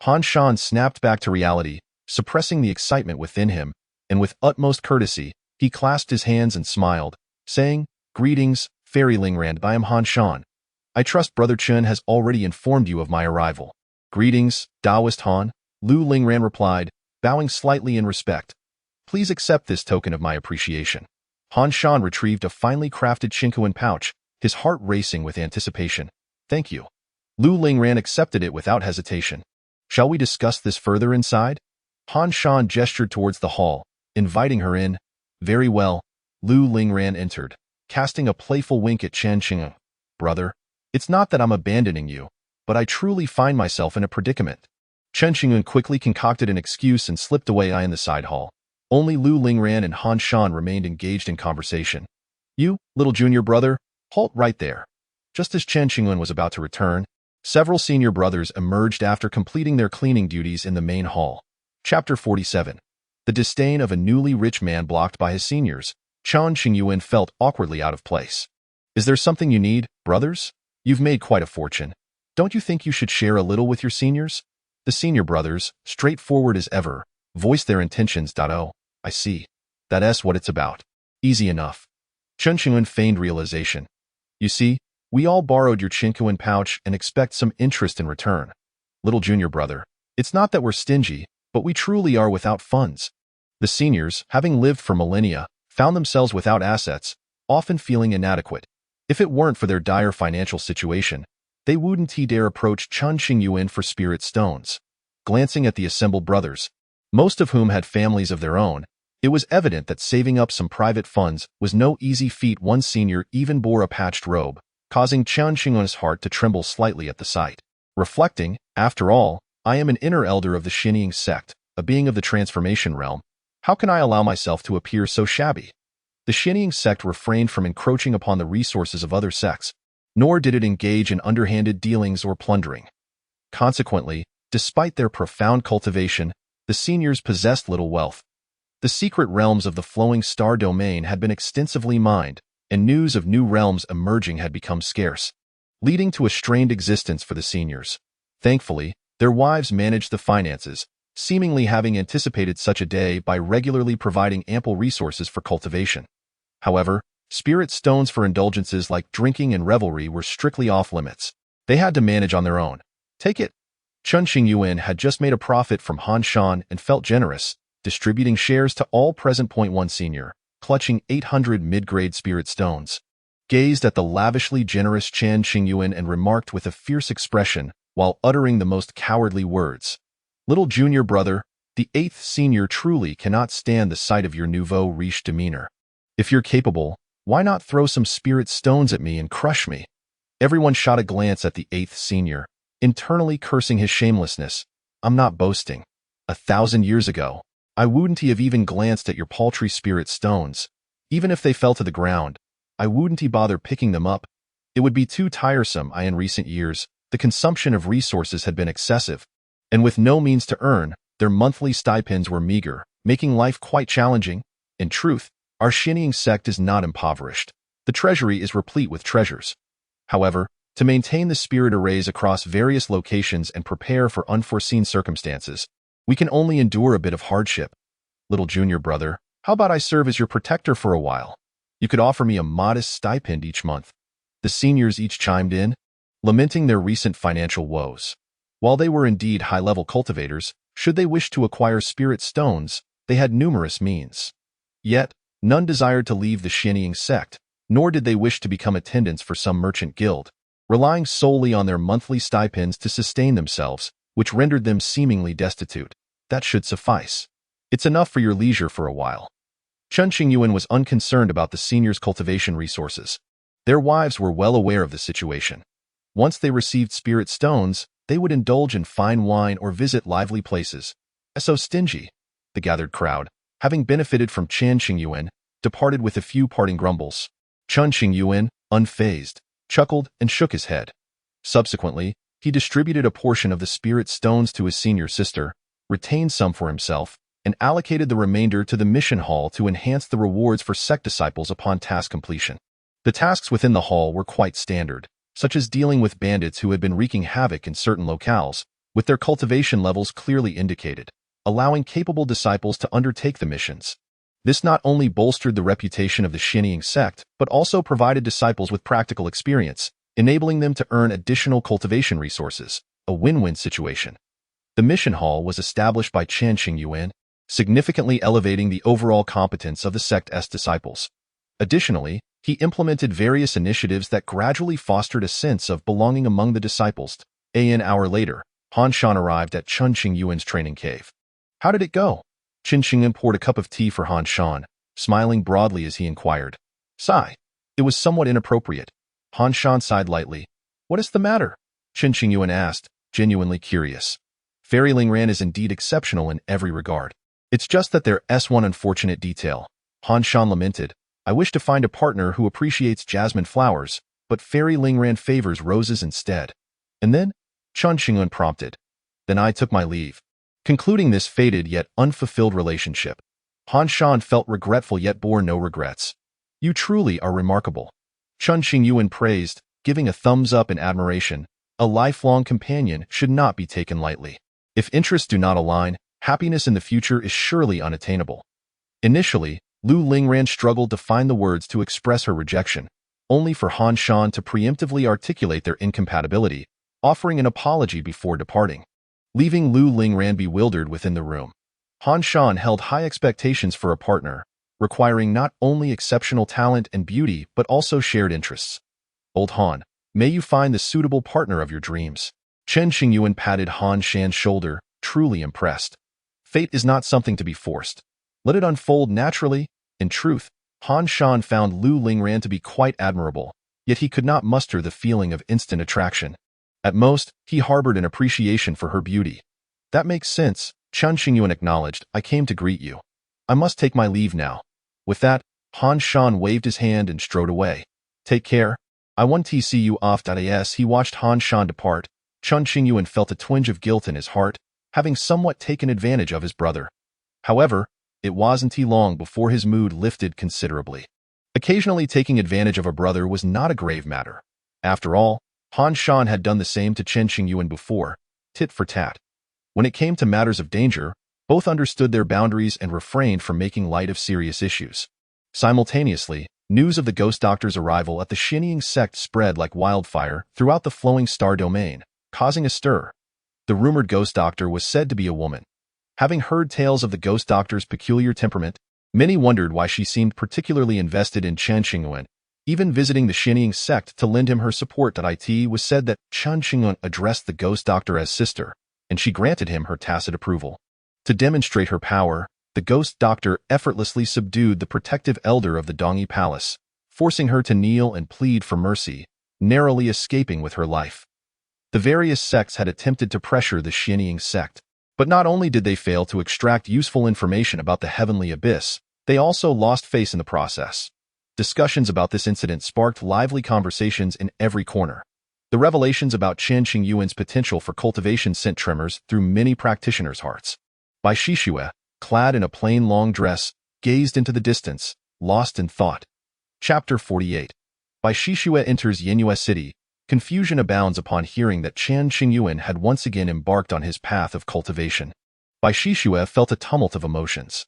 Han Shan snapped back to reality, suppressing the excitement within him, and with utmost courtesy, he clasped his hands and smiled, saying, "Greetings, Fairy Lingrand, I am Han Shan. I trust Brother Chen has already informed you of my arrival." "Greetings, Taoist Han," Lu Lingran replied, bowing slightly in respect. "Please accept this token of my appreciation." Han Shan retrieved a finely crafted Qingyuan pouch, his heart racing with anticipation. "Thank you." Lu Lingran accepted it without hesitation. "Shall we discuss this further inside?" Han Shan gestured towards the hall, inviting her in. "Very well." Lu Lingran entered, casting a playful wink at Chen Qingyuan. "Brother, it's not that I'm abandoning you, but I truly find myself in a predicament." Chen Qingyuan quickly concocted an excuse and slipped away in the side hall. Only Lu Lingran and Han Shan remained engaged in conversation. "You, little junior brother, halt right there." Just as Chen Qingyuan was about to return, several senior brothers emerged after completing their cleaning duties in the main hall. Chapter 47. The disdain of a newly rich man blocked by his seniors. Chen Qingyuan felt awkwardly out of place. "Is there something you need, brothers? You've made quite a fortune. Don't you think you should share a little with your seniors?" The senior brothers, straightforward as ever, voiced their intentions. "Oh, I see. That's what it's about. Easy enough." Chen Qingyuan feigned realization. "You see, we all borrowed your Qingyuan pouch and expect some interest in return. Little junior brother, it's not that we're stingy, but we truly are without funds." The seniors, having lived for millennia, found themselves without assets, often feeling inadequate. If it weren't for their dire financial situation, they wouldn't dare approach Chen Qingyuan for spirit stones. Glancing at the assembled brothers, most of whom had families of their own, it was evident that saving up some private funds was no easy feat. One senior even bore a patched robe, causing Chen Qingyuan's heart to tremble slightly at the sight. Reflecting, "After all, I am an inner elder of the Xinying sect, a being of the transformation realm. How can I allow myself to appear so shabby?" The Xinying sect refrained from encroaching upon the resources of other sects, nor did it engage in underhanded dealings or plundering. Consequently, despite their profound cultivation, the seniors possessed little wealth. The secret realms of the flowing star domain had been extensively mined, and news of new realms emerging had become scarce, leading to a strained existence for the seniors. Thankfully, their wives managed the finances, seemingly having anticipated such a day by regularly providing ample resources for cultivation. However, spirit stones for indulgences like drinking and revelry were strictly off-limits. They had to manage on their own. Take it. Chen Qingyuan had just made a profit from Han Shan and felt generous, distributing shares to all present. One senior, clutching 800 mid-grade spirit stones, gazed at the lavishly generous Chen Qingyuan and remarked with a fierce expression while uttering the most cowardly words. "Little junior brother, the 8th senior truly cannot stand the sight of your nouveau riche demeanor. If you're capable, why not throw some spirit stones at me and crush me?" Everyone shot a glance at the 8th senior, internally cursing his shamelessness. "I'm not boasting. 1,000 years ago, I wouldn't have even glanced at your paltry spirit stones. Even if they fell to the ground, I wouldn't bother picking them up. It would be too tiresome. In recent years, the consumption of resources had been excessive, and with no means to earn, their monthly stipends were meager, making life quite challenging. In truth, our Xinying sect is not impoverished. The treasury is replete with treasures. However, to maintain the spirit arrays across various locations and prepare for unforeseen circumstances, we can only endure a bit of hardship. Little junior brother, how about I serve as your protector for a while? You could offer me a modest stipend each month." The seniors each chimed in, lamenting their recent financial woes. While they were indeed high-level cultivators, should they wish to acquire spirit stones, they had numerous means. Yet, none desired to leave the Xinying sect, nor did they wish to become attendants for some merchant guild, relying solely on their monthly stipends to sustain themselves, which rendered them seemingly destitute. That should suffice. It's enough for your leisure for a while. Chen Qingyuan was unconcerned about the seniors' cultivation resources. Their wives were well aware of the situation. Once they received spirit stones, they would indulge in fine wine or visit lively places. So stingy. The gathered crowd, having benefited from Chen Qingyuan, departed with a few parting grumbles. Chen Qingyuan, unfazed, chuckled and shook his head. Subsequently, he distributed a portion of the spirit stones to his senior sister, retained some for himself, and allocated the remainder to the mission hall to enhance the rewards for sect disciples upon task completion. The tasks within the hall were quite standard, such as dealing with bandits who had been wreaking havoc in certain locales, with their cultivation levels clearly indicated, allowing capable disciples to undertake the missions. This not only bolstered the reputation of the Xinjiang sect, but also provided disciples with practical experience, enabling them to earn additional cultivation resources, a win-win situation. The mission hall was established by Chen Qingyuan, significantly elevating the overall competence of the sect's disciples. Additionally, he implemented various initiatives that gradually fostered a sense of belonging among the disciples. An hour later, Han Shan arrived at Chen Qingyuan's training cave. How did it go? Chen Qingyuan poured a cup of tea for Han Shan, smiling broadly as he inquired. Sigh. It was somewhat inappropriate. Han Shan sighed lightly. What is the matter? Chen Qingyuan asked, genuinely curious. Fairy Lingran is indeed exceptional in every regard. It's just that there's one unfortunate detail. Han Shan lamented. I wish to find a partner who appreciates jasmine flowers, but Fairy Lingran favors roses instead. And then? Chen Qingyuan prompted. Then I took my leave. Concluding this fated yet unfulfilled relationship, Han Shan felt regretful yet bore no regrets. You truly are remarkable. Chen Qingyuan praised, giving a thumbs up in admiration. A lifelong companion should not be taken lightly. If interests do not align, happiness in the future is surely unattainable. Initially, Lu Lingran struggled to find the words to express her rejection, only for Han Shan to preemptively articulate their incompatibility, offering an apology before departing. Leaving Lu Lingran bewildered within the room, Han Shan held high expectations for a partner, requiring not only exceptional talent and beauty but also shared interests. Old Han, may you find the suitable partner of your dreams. Chen Qingyuan patted Han Shan's shoulder, truly impressed. Fate is not something to be forced. Let it unfold naturally. In truth, Han Shan found Lu Lingran to be quite admirable, yet he could not muster the feeling of instant attraction. At most, he harbored an appreciation for her beauty. That makes sense, Chen Qingyuan acknowledged. I came to greet you. I must take my leave now. With that, Han Shan waved his hand and strode away. Take care. I want to see you off. As he watched Han Shan depart, Chen Qingyuan felt a twinge of guilt in his heart, having somewhat taken advantage of his brother. However, it wasn't long before his mood lifted considerably. Occasionally taking advantage of a brother was not a grave matter. After all, Han Shan had done the same to Chen Qingyuan before, tit for tat. When it came to matters of danger, both understood their boundaries and refrained from making light of serious issues. Simultaneously, news of the ghost doctor's arrival at the Xinjiang sect spread like wildfire throughout the flowing star domain, causing a stir. The rumored ghost doctor was said to be a woman. Having heard tales of the ghost doctor's peculiar temperament, many wondered why she seemed particularly invested in Chen Qingyuan, even visiting the Xinjiang sect to lend him her support. It was said that Chen Qingyuan addressed the ghost doctor as sister, and she granted him her tacit approval. To demonstrate her power, the ghost doctor effortlessly subdued the protective elder of the Dongyi Palace, forcing her to kneel and plead for mercy, narrowly escaping with her life. The various sects had attempted to pressure the Xinjiang sect, but not only did they fail to extract useful information about the heavenly abyss, they also lost face in the process. Discussions about this incident sparked lively conversations in every corner. The revelations about Chen Qingyuan's potential for cultivation sent tremors through many practitioners' hearts. Bai Shishue, clad in a plain long dress, gazed into the distance, lost in thought. Chapter 48. Bai Shishue enters Yinyue City. Confusion abounds upon hearing that Chen Qingyuan had once again embarked on his path of cultivation. Bai Shishue felt a tumult of emotions.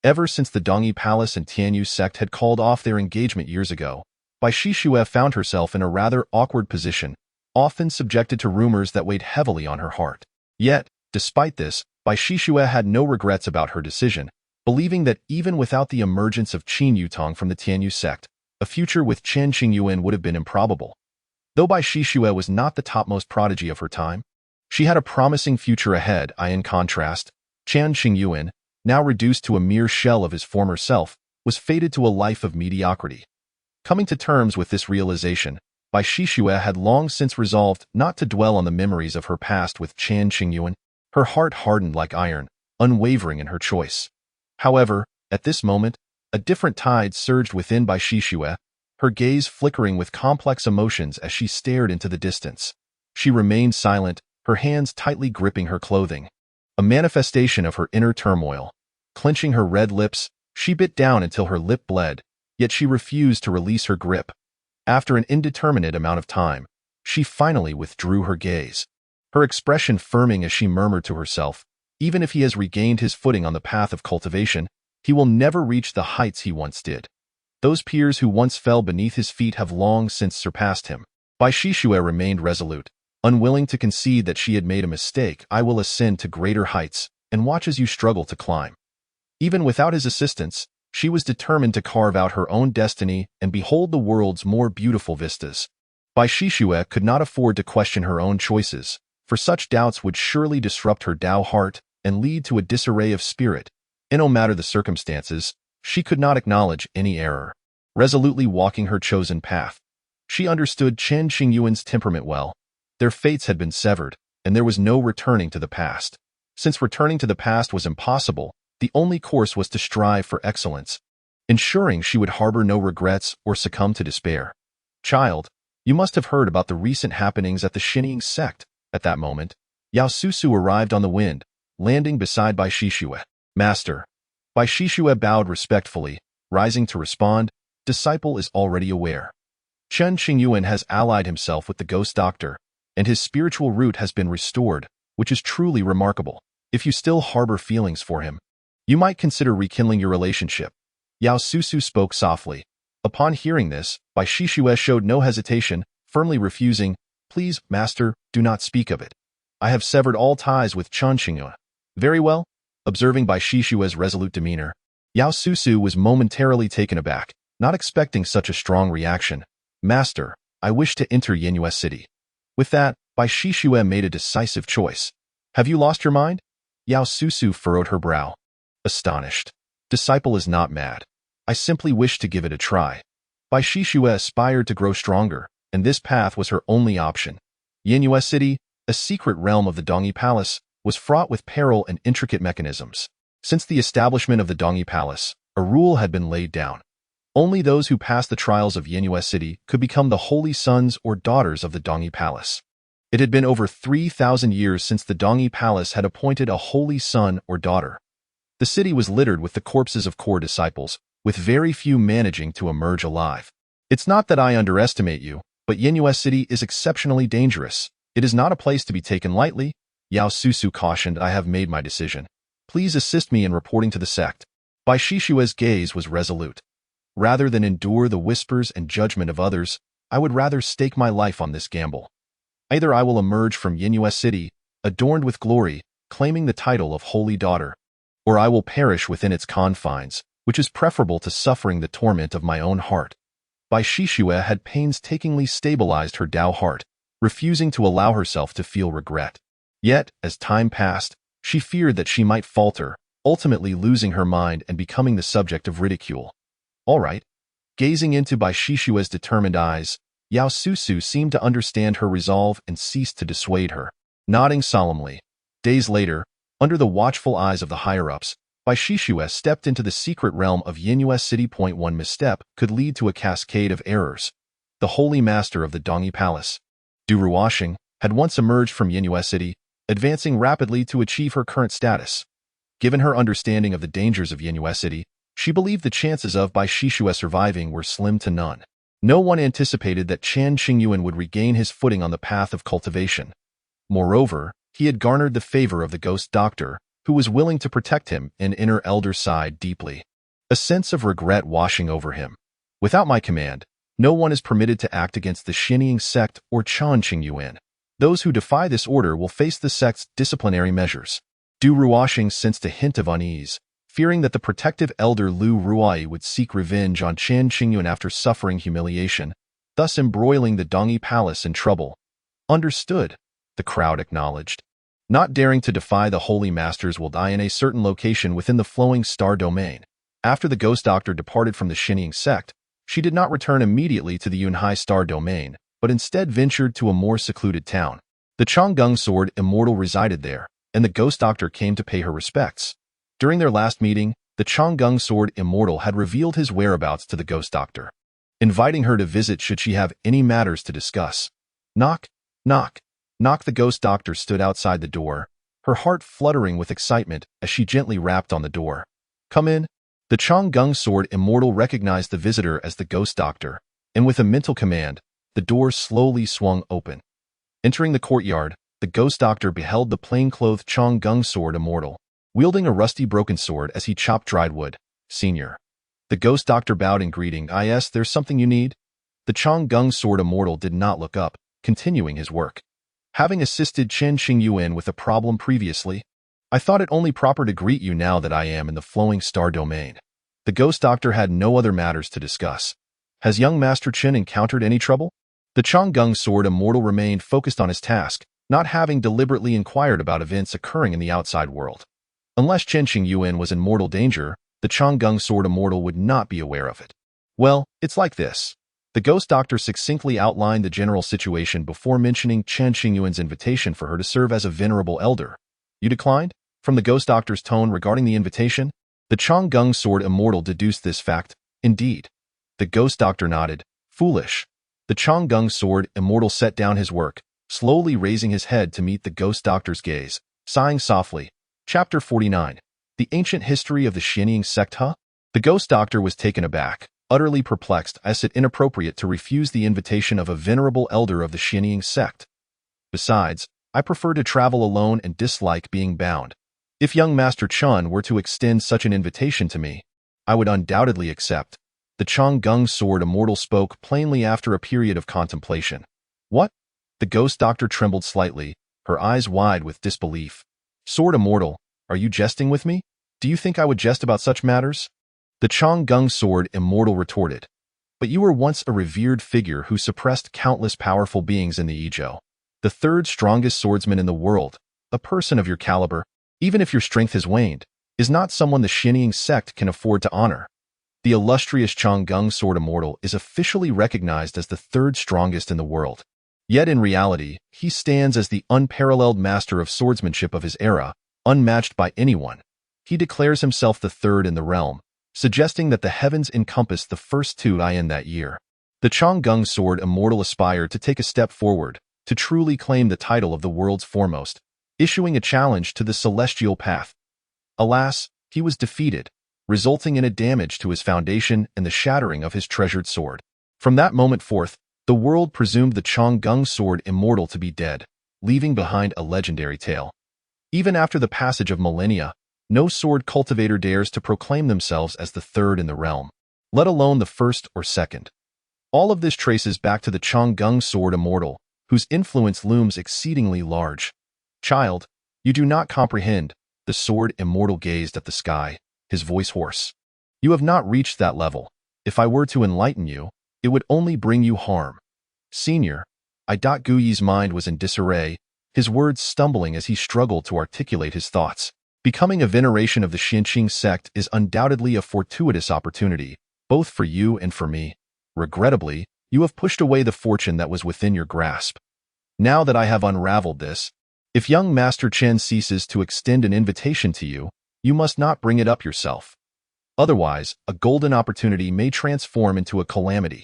Ever since the Dongyi Palace and Tianyuan sect had called off their engagement years ago, Bai Shishue found herself in a rather awkward position, often subjected to rumors that weighed heavily on her heart. Yet, despite this, Bai Shishue had no regrets about her decision, believing that even without the emergence of Qin Yutong from the Tianyuan sect, a future with Chen Qingyuan would have been improbable. Though Bai Shishue was not the topmost prodigy of her time, she had a promising future ahead. In contrast, Chen Qingyuan, now reduced to a mere shell of his former self, was fated to a life of mediocrity. Coming to terms with this realization, Bai Shishue had long since resolved not to dwell on the memories of her past with Chen Qingyuan. Her heart hardened like iron, unwavering in her choice. However, at this moment, a different tide surged within Bai Shishue, her gaze flickering with complex emotions as she stared into the distance. She remained silent, her hands tightly gripping her clothing. A manifestation of her inner turmoil. Clenching her red lips, she bit down until her lip bled, yet she refused to release her grip. After an indeterminate amount of time, she finally withdrew her gaze, her expression firming as she murmured to herself, even if he has regained his footing on the path of cultivation, he will never reach the heights he once did. Those peers who once fell beneath his feet have long since surpassed him. Bai Shishue remained resolute, unwilling to concede that she had made a mistake. I will ascend to greater heights and watch as you struggle to climb. Even without his assistance, she was determined to carve out her own destiny and behold the world's more beautiful vistas. Bai Shishue could not afford to question her own choices, for such doubts would surely disrupt her Tao heart and lead to a disarray of spirit. And no matter the circumstances, she could not acknowledge any error. Resolutely walking her chosen path, she understood Chen Qingyuan's temperament well. Their fates had been severed, and there was no returning to the past. Since returning to the past was impossible, the only course was to strive for excellence, ensuring she would harbor no regrets or succumb to despair. Child, you must have heard about the recent happenings at the Xinjiang sect. At that moment, Yao Susu arrived on the wind, landing beside Bai Shishue. Master. Bai Shishue bowed respectfully, rising to respond, disciple is already aware. Chen Qingyuan has allied himself with the ghost doctor, and his spiritual root has been restored, which is truly remarkable. If you still harbor feelings for him, you might consider rekindling your relationship. Yao Susu spoke softly. Upon hearing this, Bai Shishue showed no hesitation, firmly refusing, please, master, do not speak of it. I have severed all ties with Chen Qingyuan. Very well. Observing Bai Shishue's resolute demeanor, Yao Susu was momentarily taken aback, not expecting such a strong reaction. Master, I wish to enter Tianyuan city. With that, Bai Shishue made a decisive choice. Have you lost your mind? Yao Susu furrowed her brow. Astonished. Disciple is not mad. I simply wish to give it a try. Bai Shishue aspired to grow stronger, and this path was her only option. Tianyuan city, a secret realm of the Dongyi Palace, was fraught with peril and intricate mechanisms. Since the establishment of the Dongyi Palace, a rule had been laid down. Only those who passed the trials of Tianyuan city could become the holy sons or daughters of the Dongyi Palace. It had been over 3,000 years since the Dongyi Palace had appointed a holy son or daughter. The city was littered with the corpses of core disciples, with very few managing to emerge alive. It's not that I underestimate you, but Tianyuan city is exceptionally dangerous. It is not a place to be taken lightly. Yao Susu cautioned, I have made my decision. Please assist me in reporting to the sect. Bai Shishue's gaze was resolute. Rather than endure the whispers and judgment of others, I would rather stake my life on this gamble. Either I will emerge from Tianyuan city, adorned with glory, claiming the title of holy daughter, or I will perish within its confines, which is preferable to suffering the torment of my own heart. Bai Shishue had painstakingly stabilized her Tao heart, refusing to allow herself to feel regret. Yet, as time passed, she feared that she might falter, ultimately losing her mind and becoming the subject of ridicule. All right. Gazing into Bai Shishue's determined eyes, Yao Susu seemed to understand her resolve and ceased to dissuade her. Nodding solemnly. Days later, under the watchful eyes of the higher-ups, Bai Shishue stepped into the secret realm of Tianyuan city. One misstep could lead to a cascade of errors. The holy master of the Dongyi Palace, Du Ruoxing, had once emerged from Tianyuan city, advancing rapidly to achieve her current status. Given her understanding of the dangers of Tianyuan city, she believed the chances of Bai Shishue surviving were slim to none. No one anticipated that Chen Qingyuan would regain his footing on the path of cultivation. Moreover, he had garnered the favor of the ghost doctor, who was willing to protect him, and inner elder sighed deeply. A sense of regret washing over him. Without my command, no one is permitted to act against the Xinjiang sect or Chen Qingyuan. Those who defy this order will face the sect's disciplinary measures. Du Ruoxing sensed a hint of unease, fearing that the protective elder Lu Ruai would seek revenge on Chen Qingyuan after suffering humiliation, thus embroiling the Dongyi Palace in trouble. Understood, the crowd acknowledged. Not daring to defy the holy masters will die in a certain location within the flowing star domain. After the ghost doctor departed from the Xinjiang sect, she did not return immediately to the Yunhai star domain, but instead ventured to a more secluded town. The Changgung sword immortal resided there, and the ghost doctor came to pay her respects. During their last meeting, the Changgung Sword Immortal had revealed his whereabouts to the ghost doctor, inviting her to visit should she have any matters to discuss. Knock, knock, knock. The ghost doctor stood outside the door, her heart fluttering with excitement as she gently rapped on the door. Come in. The Changgung Sword Immortal recognized the visitor as the ghost doctor, and with a mental command, the door slowly swung open. Entering the courtyard, the ghost doctor beheld the plain-clothed Changgung Sword Immortal, wielding a rusty broken sword as he chopped dried wood. Senior. The ghost doctor bowed in greeting. Yes, there's something you need? The Changgung Sword Immortal did not look up, continuing his work. Having assisted Chen Qingyuan with a problem previously, I thought it only proper to greet you now that I am in the flowing star domain. The ghost doctor had no other matters to discuss. Has young Master Chen encountered any trouble? The Changgung Sword Immortal remained focused on his task, not having deliberately inquired about events occurring in the outside world. Unless Chen Qingyuan was in mortal danger, the Changgung Sword Immortal would not be aware of it. Well, it's like this. The ghost doctor succinctly outlined the general situation before mentioning Chen Qingyuan's invitation for her to serve as a venerable elder. You declined? From the ghost doctor's tone regarding the invitation, the Changgung Sword Immortal deduced this fact. Indeed. The ghost doctor nodded. Foolish. The Changgung Sword Immortal set down his work, slowly raising his head to meet the ghost doctor's gaze, sighing softly. Chapter 49. The Ancient History of the Xianying Sect. The ghost doctor was taken aback, utterly perplexed as it inappropriate to refuse the invitation of a venerable elder of the Xianying sect. Besides, I prefer to travel alone and dislike being bound. If young Master Chen were to extend such an invitation to me, I would undoubtedly accept. The Changgung Sword Immortal spoke plainly after a period of contemplation. What? The ghost doctor trembled slightly, her eyes wide with disbelief. Sword Immortal, are you jesting with me? Do you think I would jest about such matters? The Changgung Sword Immortal retorted. But you were once a revered figure who suppressed countless powerful beings in the Ejo. The third strongest swordsman in the world, a person of your caliber, even if your strength has waned, is not someone the Xianying sect can afford to honor. The illustrious Changgung Sword Immortal is officially recognized as the third strongest in the world. Yet in reality, he stands as the unparalleled master of swordsmanship of his era, unmatched by anyone. He declares himself the third in the realm, suggesting that the heavens encompass the first two in that year. The Changgung Sword Immortal aspired to take a step forward, to truly claim the title of the world's foremost, issuing a challenge to the celestial path. Alas, he was defeated, resulting in a damage to his foundation and the shattering of his treasured sword. From that moment forth, the world presumed the Changgung Sword Immortal to be dead, leaving behind a legendary tale. Even after the passage of millennia, no sword cultivator dares to proclaim themselves as the third in the realm, let alone the first or second. All of this traces back to the Changgung Sword Immortal, whose influence looms exceedingly large. Child, you do not comprehend. The Sword Immortal gazed at the sky, his voice hoarse. You have not reached that level. If I were to enlighten you, it would only bring you harm. Senior, Guyi's mind was in disarray, his words stumbling as he struggled to articulate his thoughts. Becoming a veneration of the Xianying sect is undoubtedly a fortuitous opportunity, both for you and for me. Regrettably, you have pushed away the fortune that was within your grasp. Now that I have unraveled this, if young Master Chen ceases to extend an invitation to you, you must not bring it up yourself. Otherwise, a golden opportunity may transform into a calamity.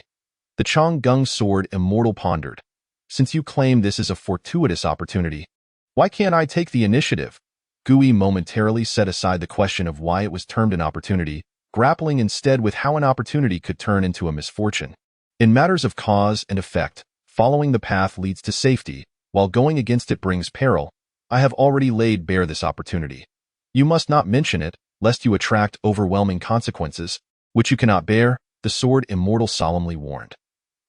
The Changgung Sword Immortal pondered. Since you claim this is a fortuitous opportunity, why can't I take the initiative? Guyi momentarily set aside the question of why it was termed an opportunity, grappling instead with how an opportunity could turn into a misfortune. In matters of cause and effect, following the path leads to safety, while going against it brings peril. I have already laid bare this opportunity. You must not mention it, lest you attract overwhelming consequences, which you cannot bear, the Sword Immortal solemnly warned.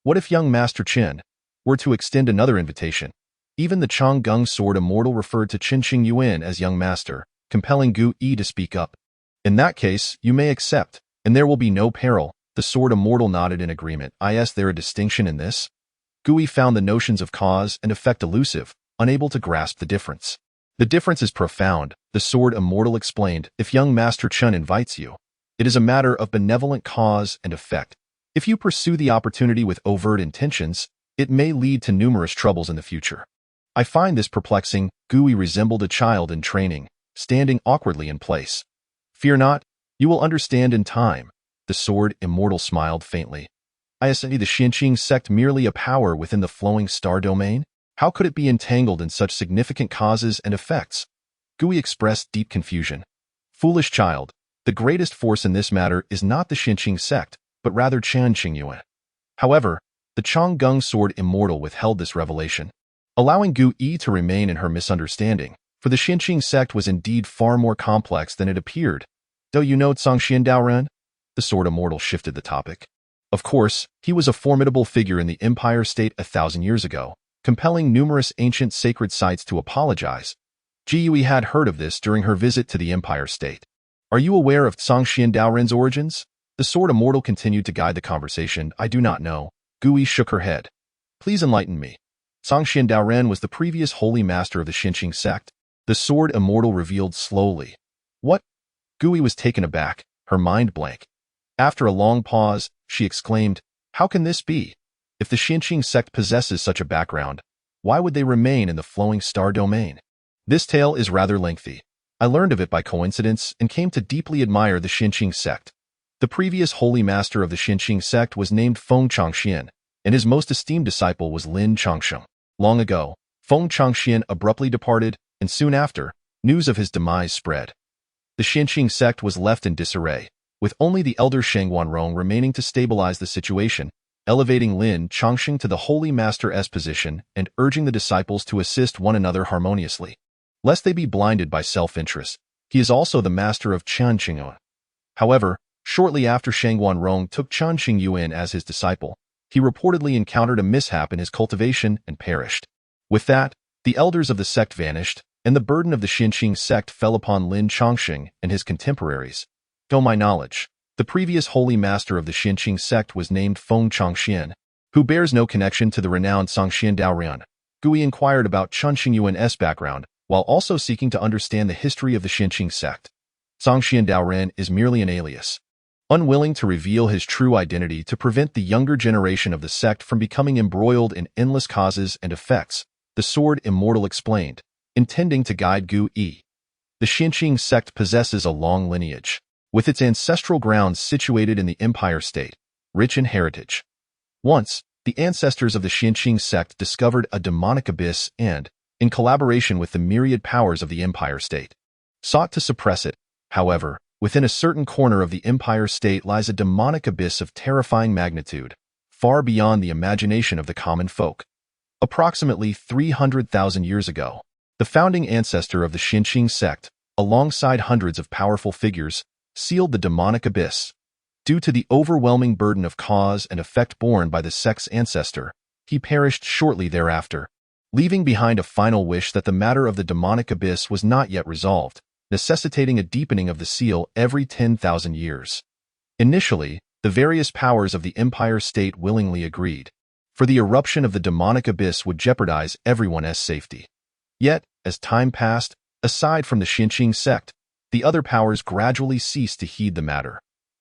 What if young Master Chen were to extend another invitation? Even the Changgung Sword Immortal referred to Chen Qingyuan as young master, compelling Guyi to speak up. In that case, you may accept, and there will be no peril. The Sword Immortal nodded in agreement. Is there a distinction in this? Guyi found the notions of cause and effect elusive, unable to grasp the difference. The difference is profound, the Sword Immortal explained. If young Master Chen invites you, it is a matter of benevolent cause and effect. If you pursue the opportunity with overt intentions, it may lead to numerous troubles in the future. I find this perplexing. Gui resembled a child in training, standing awkwardly in place. Fear not, you will understand in time. The sword immortal smiled faintly. I see the Xinqing sect merely a power within the flowing star domain? How could it be entangled in such significant causes and effects? Gui expressed deep confusion. Foolish child, the greatest force in this matter is not the Xinqing sect, but rather Chen Qingyuan. However, the Changgung sword immortal withheld this revelation, allowing Gui to remain in her misunderstanding, for the Xinqing sect was indeed far more complex than it appeared. Do you know Chen? The sword immortal shifted the topic. Of course, he was a formidable figure in the Empire State 1,000 years ago, compelling numerous ancient sacred sites to apologize. Ji had heard of this during her visit to the Empire State. Are you aware of Xiandaoren's origins? The sword immortal continued to guide the conversation. I do not know. Gui shook her head. Please enlighten me. Xiandaoren was the previous holy master of the Xinqing sect. The sword immortal revealed slowly. What? Gui was taken aback, her mind blank. After a long pause, she exclaimed, how can this be? If the Xinqing sect possesses such a background, why would they remain in the flowing star domain? This tale is rather lengthy. I learned of it by coincidence and came to deeply admire the Xinqing sect. The previous holy master of the Xinqing sect was named Feng Changxian, and his most esteemed disciple was Lin Changsheng. Long ago, Feng Changxian abruptly departed, and soon after, news of his demise spread. The Xinqing sect was left in disarray, with only the elder Shengguanrong remaining to stabilize the situation, elevating Lin Changsheng to the holy master's position and urging the disciples to assist one another harmoniously, lest they be blinded by self-interest. He is also the master of Chen Qingyuan. However, shortly after Shengguanrong took Chen Qingyuan as his disciple, he reportedly encountered a mishap in his cultivation and perished. With that, the elders of the sect vanished, and the burden of the Xinqing sect fell upon Lin Changsheng and his contemporaries. To my knowledge, the previous holy master of the Xinqing sect was named Feng Changxian, who bears no connection to the renowned Xiandaoren. Gui inquired about Chen Qingyuan's background, while also seeking to understand the history of the Xinqing sect. Xiandaoren is merely an alias. Unwilling to reveal his true identity to prevent the younger generation of the sect from becoming embroiled in endless causes and effects, the sword immortal explained, intending to guide Gui. The Xinqing sect possesses a long lineage, with its ancestral grounds situated in the Empire State, rich in heritage. Once, the ancestors of the Xinqing sect discovered a demonic abyss and, in collaboration with the myriad powers of the Empire State, sought to suppress it. However, within a certain corner of the Empire State lies a demonic abyss of terrifying magnitude, far beyond the imagination of the common folk. Approximately 300,000 years ago, the founding ancestor of the Xinqing sect, alongside hundreds of powerful figures, sealed the demonic abyss. Due to the overwhelming burden of cause and effect borne by the sect's ancestor, he perished shortly thereafter, leaving behind a final wish that the matter of the demonic abyss was not yet resolved, necessitating a deepening of the seal every 10,000 years. Initially, the various powers of the Empire State willingly agreed, for the eruption of the demonic abyss would jeopardize everyone's safety. Yet, as time passed, aside from the Xinqing sect, the other powers gradually ceased to heed the matter.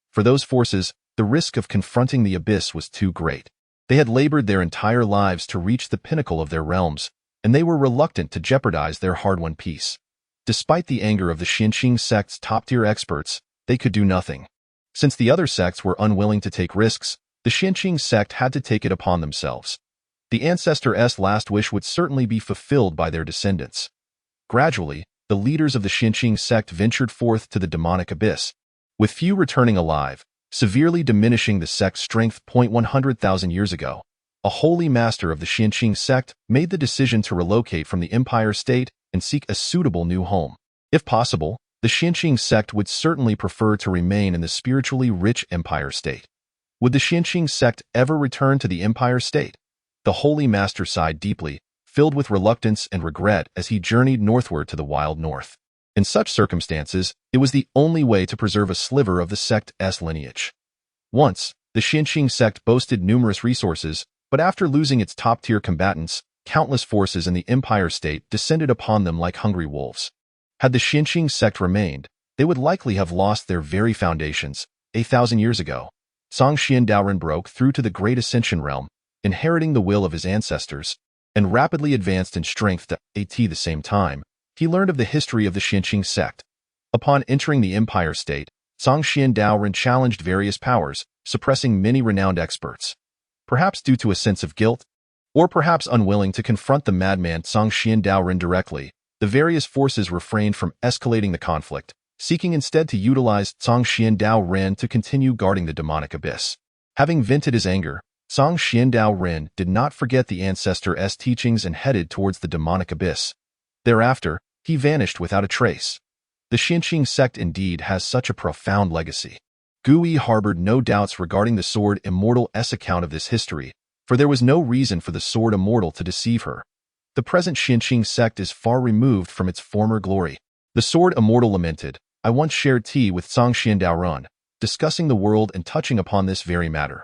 For those forces, the risk of confronting the abyss was too great. They had labored their entire lives to reach the pinnacle of their realms, and they were reluctant to jeopardize their hard-won peace. Despite the anger of the Xinqing sect's top-tier experts, they could do nothing. Since the other sects were unwilling to take risks, the Xinqing sect had to take it upon themselves. The ancestor's last wish would certainly be fulfilled by their descendants. Gradually, the leaders of the Xinqing sect ventured forth to the demonic abyss, with few returning alive, severely diminishing the sect's strength. 100,000 years ago, a holy master of the Xinqing sect made the decision to relocate from the Empire State and seek a suitable new home. If possible, the Xinqing sect would certainly prefer to remain in the spiritually rich Empire State. Would the Xinqing sect ever return to the Empire State? The holy master sighed deeply, filled with reluctance and regret as he journeyed northward to the wild north. In such circumstances, it was the only way to preserve a sliver of the sect's lineage. Once, the Xinqing sect boasted numerous resources, but after losing its top-tier combatants, countless forces in the Empire State descended upon them like hungry wolves. Had the Xinqing sect remained, they would likely have lost their very foundations. 1,000 years ago, Xiandaoren broke through to the Great Ascension realm, inheriting the will of his ancestors. and rapidly advanced in strength at the same time. He learned of the history of the Xinqing sect. Upon entering the Empire State, Zhang Xiandaoren challenged various powers, suppressing many renowned experts. Perhaps due to a sense of guilt, or perhaps unwilling to confront the madman Zhang Xiandaoren directly, the various forces refrained from escalating the conflict, seeking instead to utilize Zhang Xiandaoren to continue guarding the demonic abyss. Having vented his anger, Zhang Xiandaoren did not forget the ancestor's teachings and headed towards the demonic abyss. Thereafter, he vanished without a trace. The Xinqing sect indeed has such a profound legacy. Gui harbored no doubts regarding the Sword Immortal's account of this history, for there was no reason for the Sword Immortal to deceive her. The present Xinqing sect is far removed from its former glory. The Sword Immortal lamented, "I once shared tea with Zhang Xiandaoren, discussing the world and touching upon this very matter.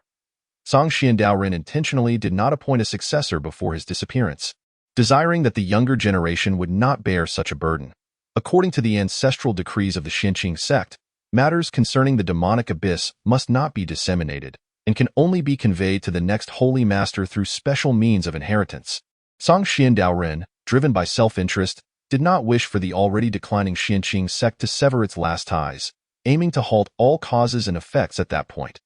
Zhang Xiandaoren intentionally did not appoint a successor before his disappearance, desiring that the younger generation would not bear such a burden. According to the ancestral decrees of the Xinqing sect, matters concerning the demonic abyss must not be disseminated and can only be conveyed to the next holy master through special means of inheritance." Zhang Xiandaoren, driven by self-interest, did not wish for the already declining Xinqing sect to sever its last ties, aiming to halt all causes and effects at that point.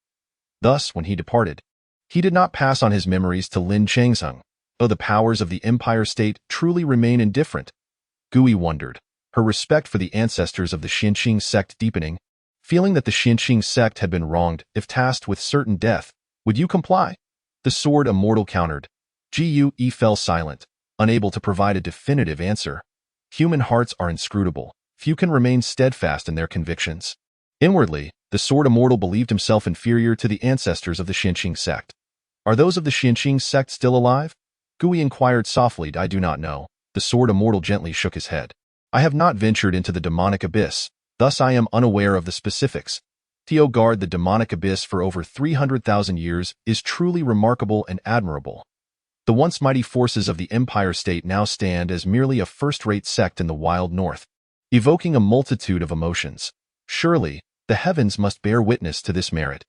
Thus, when he departed, he did not pass on his memories to Lin Changzheng. Though the powers of the Empire State truly remain indifferent, Gui wondered, her respect for the ancestors of the Xinqing sect deepening. Feeling that the Xinqing sect had been wronged, if tasked with certain death, would you comply? The Sword Immortal countered. Gu fell silent, unable to provide a definitive answer. Human hearts are inscrutable. Few can remain steadfast in their convictions. Inwardly, the Sword Immortal believed himself inferior to the ancestors of the Xinqing sect. Are those of the Xinqing sect still alive? Gui inquired softly. I do not know. The Sword Immortal gently shook his head. I have not ventured into the demonic abyss, thus I am unaware of the specifics. To guard the demonic abyss for over 300,000 years is truly remarkable and admirable. The once mighty forces of the Empire State now stand as merely a first-rate sect in the wild north, evoking a multitude of emotions. Surely, the heavens must bear witness to this merit.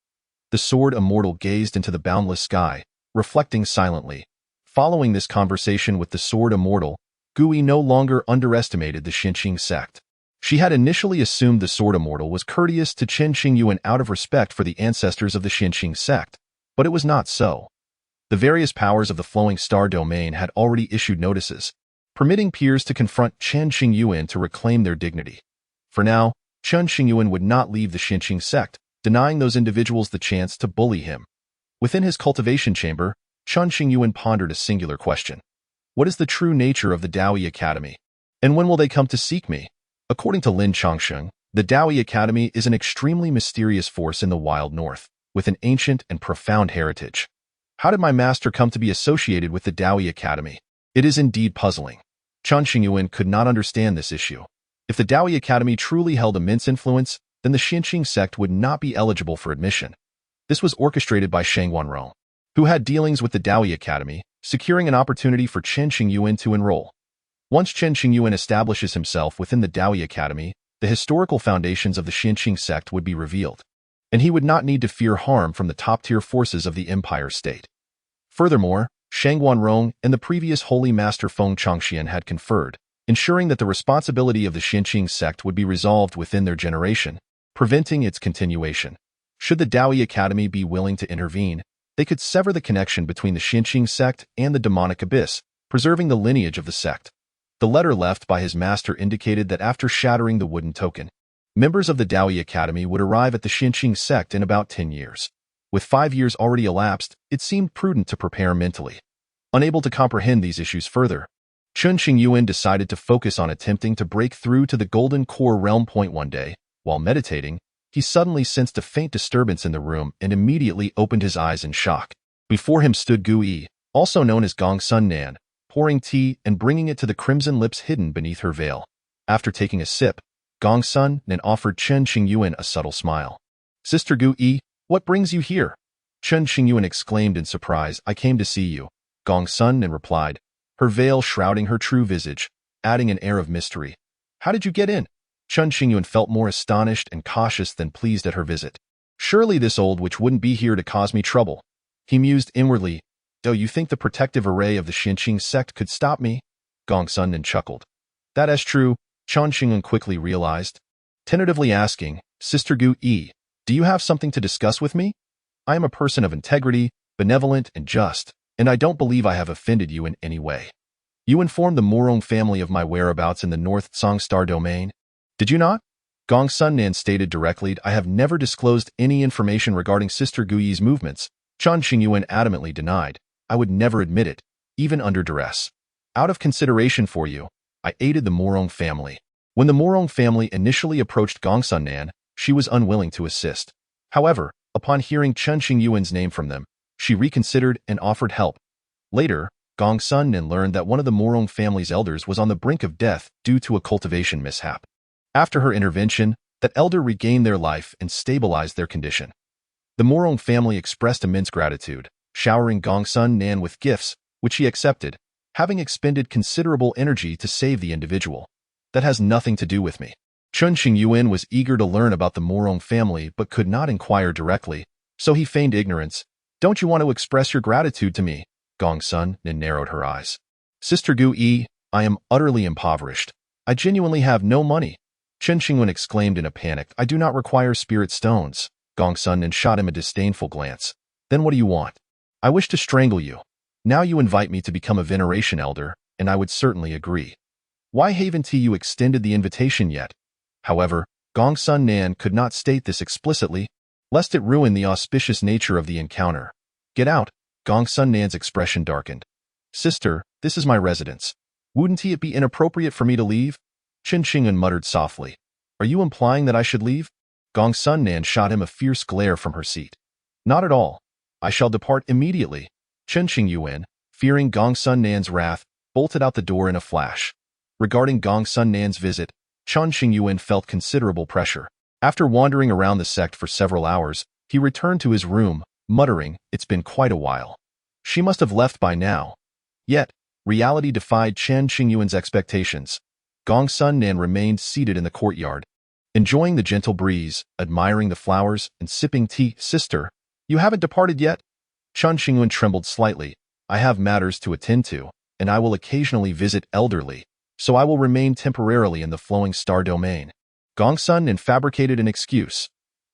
The Sword Immortal gazed into the boundless sky, reflecting silently. Following this conversation with the Sword Immortal, Gui no longer underestimated the Xinqing sect. She had initially assumed the Sword Immortal was courteous to Chen Qingyuan out of respect for the ancestors of the Xinqing sect, but it was not so. The various powers of the Flowing Star domain had already issued notices, permitting peers to confront Chen Qingyuan to reclaim their dignity. For now, Chen Qingyuan would not leave the Xinqing sect, denying those individuals the chance to bully him. Within his cultivation chamber, Chen Qingyuan pondered a singular question. What is the true nature of the Daoi Academy? And when will they come to seek me? According to Lin Changsheng, the Daoi Academy is an extremely mysterious force in the wild north, with an ancient and profound heritage. How did my master come to be associated with the Daoi Academy? It is indeed puzzling. Chen Qingyuan could not understand this issue. If the Daoi Academy truly held immense influence, then the Xinqing sect would not be eligible for admission. This was orchestrated by Shang Wanrong, who had dealings with the Daoi Academy, securing an opportunity for Chen Qingyuan to enroll. Once Chen Qingyuan establishes himself within the Daoi Academy, the historical foundations of the Xinqing sect would be revealed, and he would not need to fear harm from the top-tier forces of the Empire State. Furthermore, Shang Wanrong and the previous Holy Master Feng Chongxian had conferred, ensuring that the responsibility of the Xinqing sect would be resolved within their generation, preventing its continuation. Should the Daoi Academy be willing to intervene, they could sever the connection between the Xinqing sect and the demonic abyss, preserving the lineage of the sect. The letter left by his master indicated that after shattering the wooden token, members of the Daoi Academy would arrive at the Xinqing sect in about 10 years. With 5 years already elapsed, it seemed prudent to prepare mentally. Unable to comprehend these issues further, Chen Qingyuan decided to focus on attempting to break through to the Golden Core realm point one day. While meditating, he suddenly sensed a faint disturbance in the room and immediately opened his eyes in shock. Before him stood Gui, also known as Gong Sun Nan, pouring tea and bringing it to the crimson lips hidden beneath her veil. After taking a sip, Gong Sun Nan offered Chen Qingyuan a subtle smile. "Sister Gui, what brings you here?" Chen Qingyuan exclaimed in surprise. "I came to see you," Gong Sun Nan replied, her veil shrouding her true visage, adding an air of mystery. "How did you get in?" Chen Qingyuan felt more astonished and cautious than pleased at her visit. Surely this old witch wouldn't be here to cause me trouble. He mused inwardly. "Do you think the protective array of the Xinqing sect could stop me?" Gongsun Nen chuckled. "That is true," Chen Qingyuan quickly realized. Tentatively asking, "Sister Gu Yi, do you have something to discuss with me? I am a person of integrity, benevolent, and just, and I don't believe I have offended you in any way. You informed the Morong family of my whereabouts in the North Tsang Star domain, did you not?" Gongsun Nan stated directly, "I have never disclosed any information regarding Sister Gu Yi's movements." Chen Qingyuan adamantly denied, "I would never admit it, even under duress. Out of consideration for you, I aided the Morong family." When the Morong family initially approached Gongsun Nan, she was unwilling to assist. However, upon hearing Chen Qingyuan's name from them, she reconsidered and offered help. Later, Gongsun Nan learned that one of the Morong family's elders was on the brink of death due to a cultivation mishap. After her intervention, that elder regained their life and stabilized their condition. The Morong family expressed immense gratitude, showering Gongsun Nan with gifts, which he accepted, having expended considerable energy to save the individual. "That has nothing to do with me." Chen Qingyuan was eager to learn about the Morong family but could not inquire directly, so he feigned ignorance. "Don't you want to express your gratitude to me?" Gongsun Nan narrowed her eyes. "Sister Gu Yi, I am utterly impoverished. I genuinely have no money." Chen Qingyuan exclaimed in a panic, "I do not require spirit stones." Gongsun Nan shot him a disdainful glance. "Then what do you want?" "I wish to strangle you. Now you invite me to become a veneration elder, and I would certainly agree. Why haven't you extended the invitation yet?" However, Gongsun Nan could not state this explicitly, lest it ruin the auspicious nature of the encounter. "Get out." Gongsun Nan's expression darkened. "Sister, this is my residence. Wouldn't it be inappropriate for me to leave?" Chen Qingyuan muttered softly. "Are you implying that I should leave?" Gongsun Nan shot him a fierce glare from her seat. "Not at all. I shall depart immediately." Chen Qingyuan, fearing Gongsun Nan's wrath, bolted out the door in a flash. Regarding Gongsun Nan's visit, Chen Qingyuan felt considerable pressure. After wandering around the sect for several hours, he returned to his room, muttering, "It's been quite a while. She must have left by now." Yet, reality defied Chen Qingyuan's expectations. Gongsun Nan remained seated in the courtyard, enjoying the gentle breeze, admiring the flowers, and sipping tea. "Sister, you haven't departed yet?" Chen Qingyuan trembled slightly. "I have matters to attend to, and I will occasionally visit elderly, so I will remain temporarily in the flowing star domain." Gongsun Nan fabricated an excuse.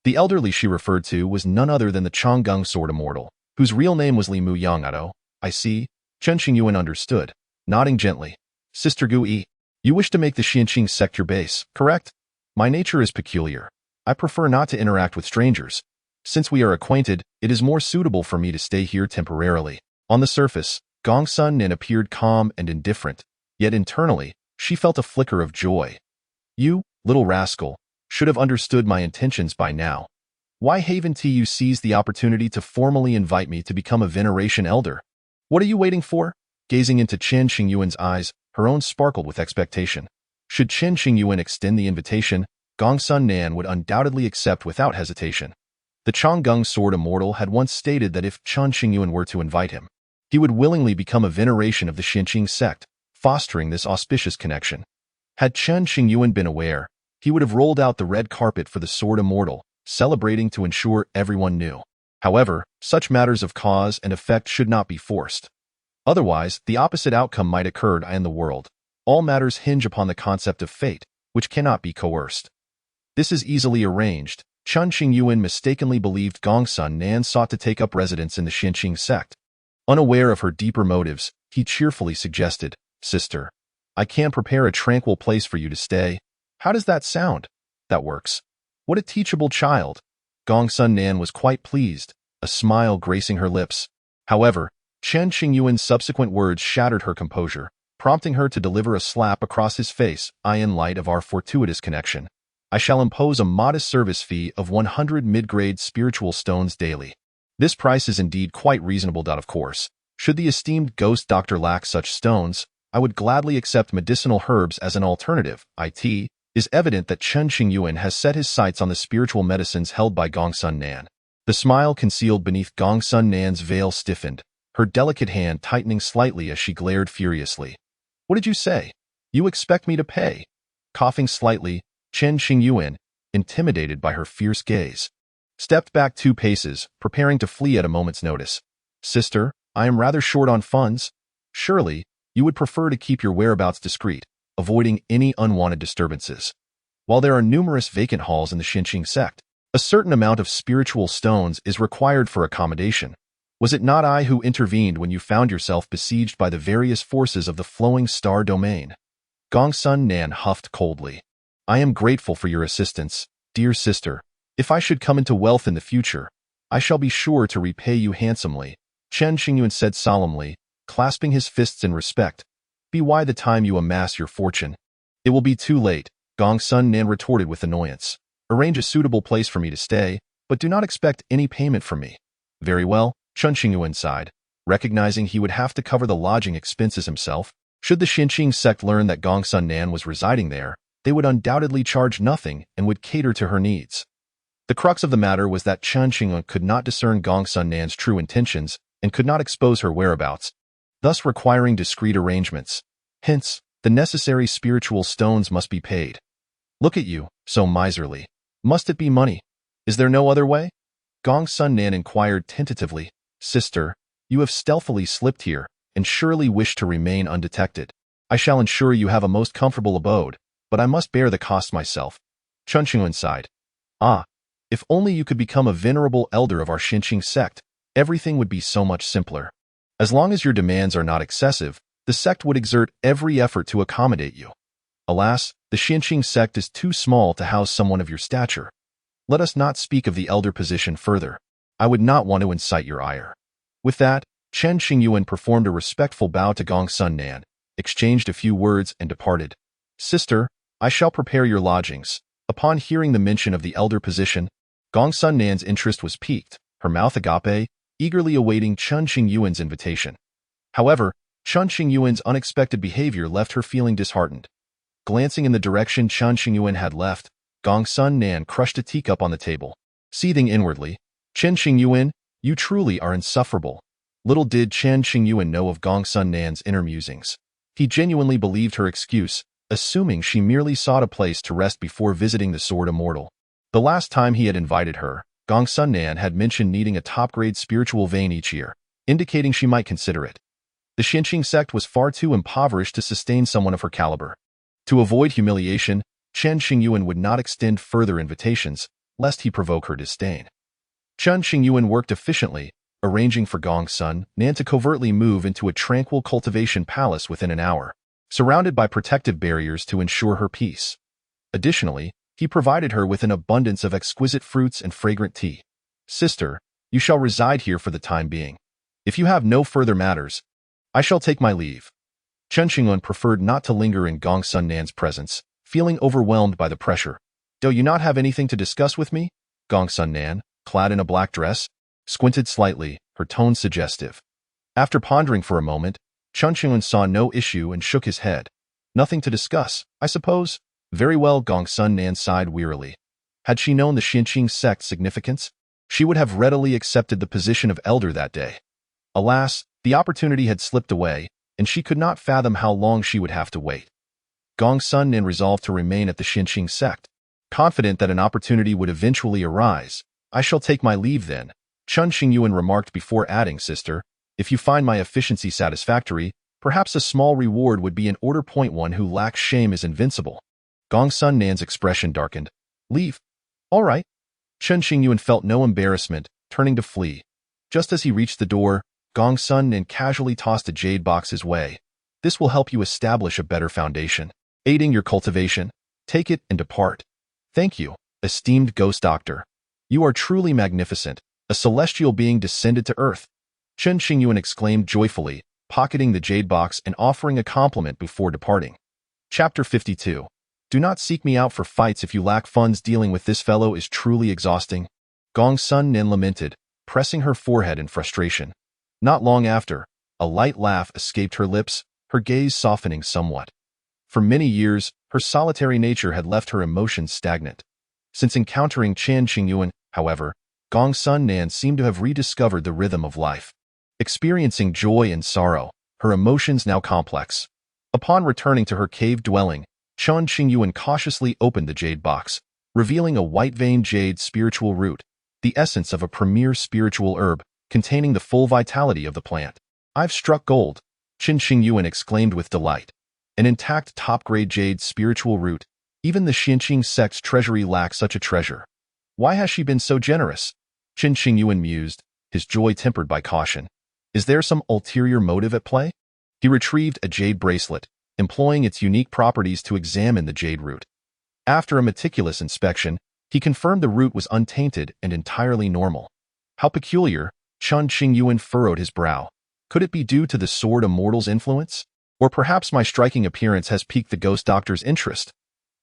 The elderly she referred to was none other than the Changgung sword immortal, whose real name was Li Mu Yangado. "I see." Chen Qingyuan understood, nodding gently. "Sister Gu Yi, you wish to make the Xinqing sect your base, correct? My nature is peculiar. I prefer not to interact with strangers. Since we are acquainted, it is more suitable for me to stay here temporarily." On the surface, Gongsun Nan appeared calm and indifferent, yet internally, she felt a flicker of joy. "You, little rascal, should have understood my intentions by now. Why haven't you seized the opportunity to formally invite me to become a veneration elder? What are you waiting for?" Gazing into Chen Qingyuan's eyes, her own sparkled with expectation. Should Chen Qingyuan extend the invitation, Gongsun Nan would undoubtedly accept without hesitation. The Changgung sword immortal had once stated that if Chen Qingyuan were to invite him, he would willingly become a veneration of the Xinqing sect, fostering this auspicious connection. Had Chen Qingyuan been aware, he would have rolled out the red carpet for the sword immortal, celebrating to ensure everyone knew. However, such matters of cause and effect should not be forced. Otherwise, the opposite outcome might occur in the world. All matters hinge upon the concept of fate, which cannot be coerced. This is easily arranged. Chen Qingyuan mistakenly believed Gongsun Nan sought to take up residence in the Xinqing sect. Unaware of her deeper motives, he cheerfully suggested, "Sister, I can prepare a tranquil place for you to stay. How does that sound?" "That works." "What a teachable child." Gongsun Nan was quite pleased, a smile gracing her lips. However, Chen Qingyuan's subsequent words shattered her composure, prompting her to deliver a slap across his face. "In light of our fortuitous connection, I shall impose a modest service fee of 100 mid-grade spiritual stones daily. This price is indeed quite reasonable. Of course, should the esteemed ghost doctor lack such stones, I would gladly accept medicinal herbs as an alternative." It is evident that Chen Qingyuan has set his sights on the spiritual medicines held by Gongsun Nan. The smile concealed beneath Gongsun Nan's veil stiffened, her delicate hand tightening slightly as she glared furiously. "What did you say? You expect me to pay?" Coughing slightly, Chen Qingyuan, intimidated by her fierce gaze, stepped back 2 paces, preparing to flee at a moment's notice. "Sister, I am rather short on funds. Surely, you would prefer to keep your whereabouts discreet, avoiding any unwanted disturbances. While there are numerous vacant halls in the Xinqing sect, a certain amount of spiritual stones is required for accommodation. Was it not I who intervened when you found yourself besieged by the various forces of the flowing star domain? Gongsun Nan huffed coldly. I am grateful for your assistance, dear sister. If I should come into wealth in the future, I shall be sure to repay you handsomely, Chen Qingyuan said solemnly, clasping his fists in respect. Be why the time you amass your fortune. It will be too late, Gongsun Nan retorted with annoyance. Arrange a suitable place for me to stay, but do not expect any payment from me. Very well, Chen Qingyuan sighed, recognizing he would have to cover the lodging expenses himself. Should the Xinqing sect learn that Gongsun Nan was residing there, they would undoubtedly charge nothing and would cater to her needs. The crux of the matter was that Chen Qingyuan could not discern Gongsun Nan's true intentions and could not expose her whereabouts, thus requiring discreet arrangements. Hence, the necessary spiritual stones must be paid. Look at you, so miserly. Must it be money? Is there no other way? Gongsun Nan inquired tentatively. Sister, you have stealthily slipped here, and surely wish to remain undetected. I shall ensure you have a most comfortable abode, but I must bear the cost myself. Chen Qingyuan sighed. Ah, if only you could become a venerable elder of our Xinqing sect, everything would be so much simpler. As long as your demands are not excessive, the sect would exert every effort to accommodate you. Alas, the Xinqing sect is too small to house someone of your stature. Let us not speak of the elder position further. I would not want to incite your ire. With that, Chen Qingyuan performed a respectful bow to Gongsun Nan, exchanged a few words and departed. Sister, I shall prepare your lodgings. Upon hearing the mention of the elder position, Gongsun Nan's interest was piqued, her mouth agape, eagerly awaiting Chen Qingyuan's invitation. However, Chen Qingyuan's unexpected behavior left her feeling disheartened. Glancing in the direction Chen Qingyuan had left, Gongsun Nan crushed a teacup on the table. Seething inwardly, Chen Qingyuan, you truly are insufferable. Little did Chen Qingyuan know of Gongsun Nan's inner musings. He genuinely believed her excuse, assuming she merely sought a place to rest before visiting the Sword Immortal. The last time he had invited her, Gongsun Nan had mentioned needing a top-grade spiritual vein each year, indicating she might consider it. The Xinqing sect was far too impoverished to sustain someone of her caliber. To avoid humiliation, Chen Qingyuan would not extend further invitations, lest he provoke her disdain. Chen Qingyuan worked efficiently, arranging for Gongsun Nan to covertly move into a tranquil cultivation palace within an hour, surrounded by protective barriers to ensure her peace. Additionally, he provided her with an abundance of exquisite fruits and fragrant tea. Sister, you shall reside here for the time being. If you have no further matters, I shall take my leave. Chen Qingyuan preferred not to linger in Gongsun Nan's presence, feeling overwhelmed by the pressure. Do you not have anything to discuss with me? Gongsun Nan, clad in a black dress, squinted slightly, her tone suggestive. After pondering for a moment, Chen Qingyuan saw no issue and shook his head. Nothing to discuss, I suppose? Very well, Gongsun Nan sighed wearily. Had she known the Xinqing sect's significance, she would have readily accepted the position of elder that day. Alas, the opportunity had slipped away, and she could not fathom how long she would have to wait. Gongsun Nan resolved to remain at the Xinqing sect, confident that an opportunity would eventually arise. I shall take my leave then, Chen Qingyuan remarked before adding, Sister, if you find my efficiency satisfactory, perhaps a small reward would be in order. One who lacks shame is invincible. Gongsun Nan's expression darkened. Leave? All right. Chen Qingyuan felt no embarrassment, turning to flee. Just as he reached the door, Gongsun Nan casually tossed a jade box his way. This will help you establish a better foundation, aiding your cultivation. Take it and depart. Thank you, esteemed ghost doctor. You are truly magnificent, a celestial being descended to earth. Chen Qingyuan exclaimed joyfully, pocketing the jade box and offering a compliment before departing. Chapter 52. Do not seek me out for fights if you lack funds. Dealing with this fellow is truly exhausting. Gongsun Nan lamented, pressing her forehead in frustration. Not long after, a light laugh escaped her lips, her gaze softening somewhat. For many years, her solitary nature had left her emotions stagnant. Since encountering Chen Qingyuan, however, Gongsun Nan seemed to have rediscovered the rhythm of life. Experiencing joy and sorrow, her emotions now complex. Upon returning to her cave dwelling, Chen Qingyuan cautiously opened the jade box, revealing a white-veined jade spiritual root, the essence of a premier spiritual herb. containing the full vitality of the plant. I've struck gold, Chen Qingyuan exclaimed with delight. An intact top-grade jade spiritual root. Even the Xianqing sect's treasury lacks such a treasure. Why has she been so generous? Chen Qingyuan mused, his joy tempered by caution. Is there some ulterior motive at play? He retrieved a jade bracelet, employing its unique properties to examine the jade root. After a meticulous inspection, he confirmed the root was untainted and entirely normal. How peculiar, Chen Qingyuan furrowed his brow. Could it be due to the Sword Immortal's influence? Or perhaps my striking appearance has piqued the ghost doctor's interest?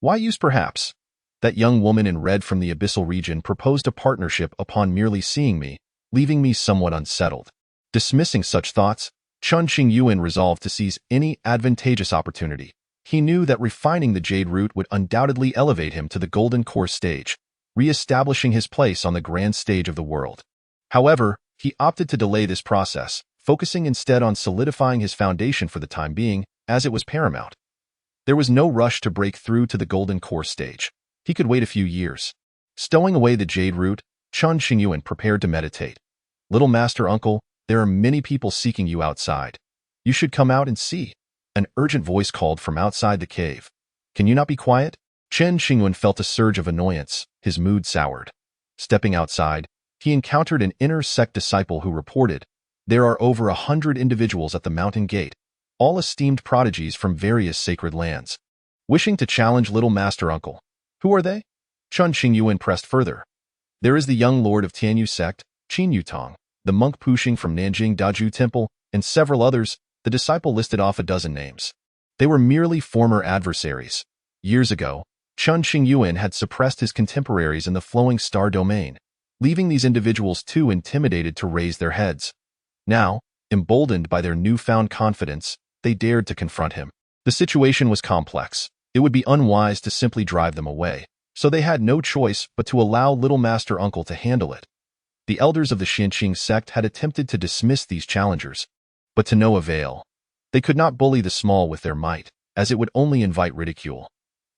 Why use perhaps? That young woman in red from the abyssal region proposed a partnership upon merely seeing me, leaving me somewhat unsettled. Dismissing such thoughts, Chen Qingyuan resolved to seize any advantageous opportunity. He knew that refining the jade root would undoubtedly elevate him to the golden core stage, re-establishing his place on the grand stage of the world. However, he opted to delay this process, focusing instead on solidifying his foundation for the time being, as it was paramount. There was no rush to break through to the golden core stage. He could wait a few years. Stowing away the jade root, Chen Qingyuan prepared to meditate. Little master uncle, there are many people seeking you outside. You should come out and see. An urgent voice called from outside the cave. Can you not be quiet? Chen Qingyuan felt a surge of annoyance, his mood soured. Stepping outside, he encountered an inner sect disciple who reported, there are over 100 individuals at the mountain gate, all esteemed prodigies from various sacred lands, wishing to challenge little master uncle. Who are they? Chen Qingyuan pressed further. There is the young lord of Tianyuan sect, Qinyutong, the monk Pushing from Nanjing Daju Temple, and several others. The disciple listed off a dozen names. They were merely former adversaries. Years ago, Chen Qingyuan had suppressed his contemporaries in the flowing star domain, leaving these individuals too intimidated to raise their heads. Now, emboldened by their newfound confidence, they dared to confront him. The situation was complex. It would be unwise to simply drive them away, so they had no choice but to allow little master uncle to handle it. The elders of the Xianqing sect had attempted to dismiss these challengers, but to no avail. They could not bully the small with their might, as it would only invite ridicule.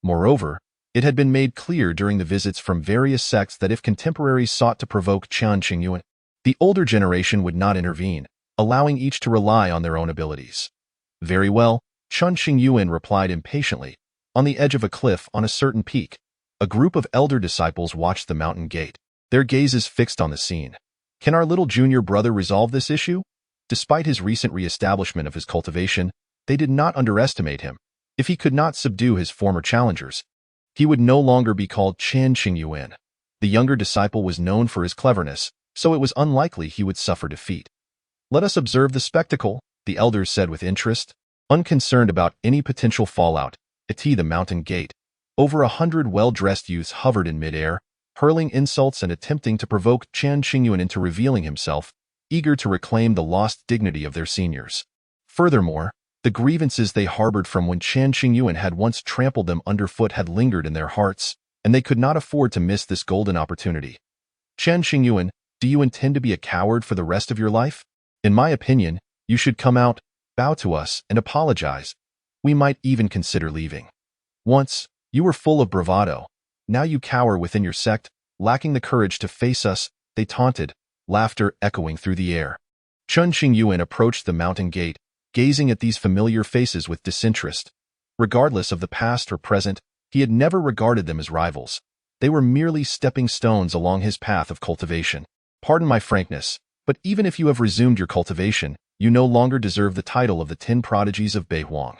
Moreover, it had been made clear during the visits from various sects that if contemporaries sought to provoke Chen Qingyuan, the older generation would not intervene, allowing each to rely on their own abilities. Very well, Chen Qingyuan replied impatiently. On the edge of a cliff on a certain peak, a group of elder disciples watched the mountain gate, their gazes fixed on the scene. Can our little junior brother resolve this issue? Despite his recent re-establishment of his cultivation, they did not underestimate him. If he could not subdue his former challengers, he would no longer be called Chen Qingyuan. The younger disciple was known for his cleverness, so it was unlikely he would suffer defeat. Let us observe the spectacle, the elders said with interest, unconcerned about any potential fallout. At the mountain gate, over 100 well-dressed youths hovered in midair, hurling insults and attempting to provoke Chen Qingyuan into revealing himself, eager to reclaim the lost dignity of their seniors. Furthermore, the grievances they harbored from when Chen Qingyuan had once trampled them underfoot had lingered in their hearts, and they could not afford to miss this golden opportunity. Chen Qingyuan, do you intend to be a coward for the rest of your life? In my opinion, you should come out, bow to us, and apologize. We might even consider leaving. Once, you were full of bravado. Now you cower within your sect, lacking the courage to face us, they taunted, laughter echoing through the air. Chen Qingyuan approached the mountain gate, gazing at these familiar faces with disinterest. Regardless of the past or present, he had never regarded them as rivals. They were merely stepping stones along his path of cultivation. Pardon my frankness, but even if you have resumed your cultivation, you no longer deserve the title of the 10 prodigies of Beihuang.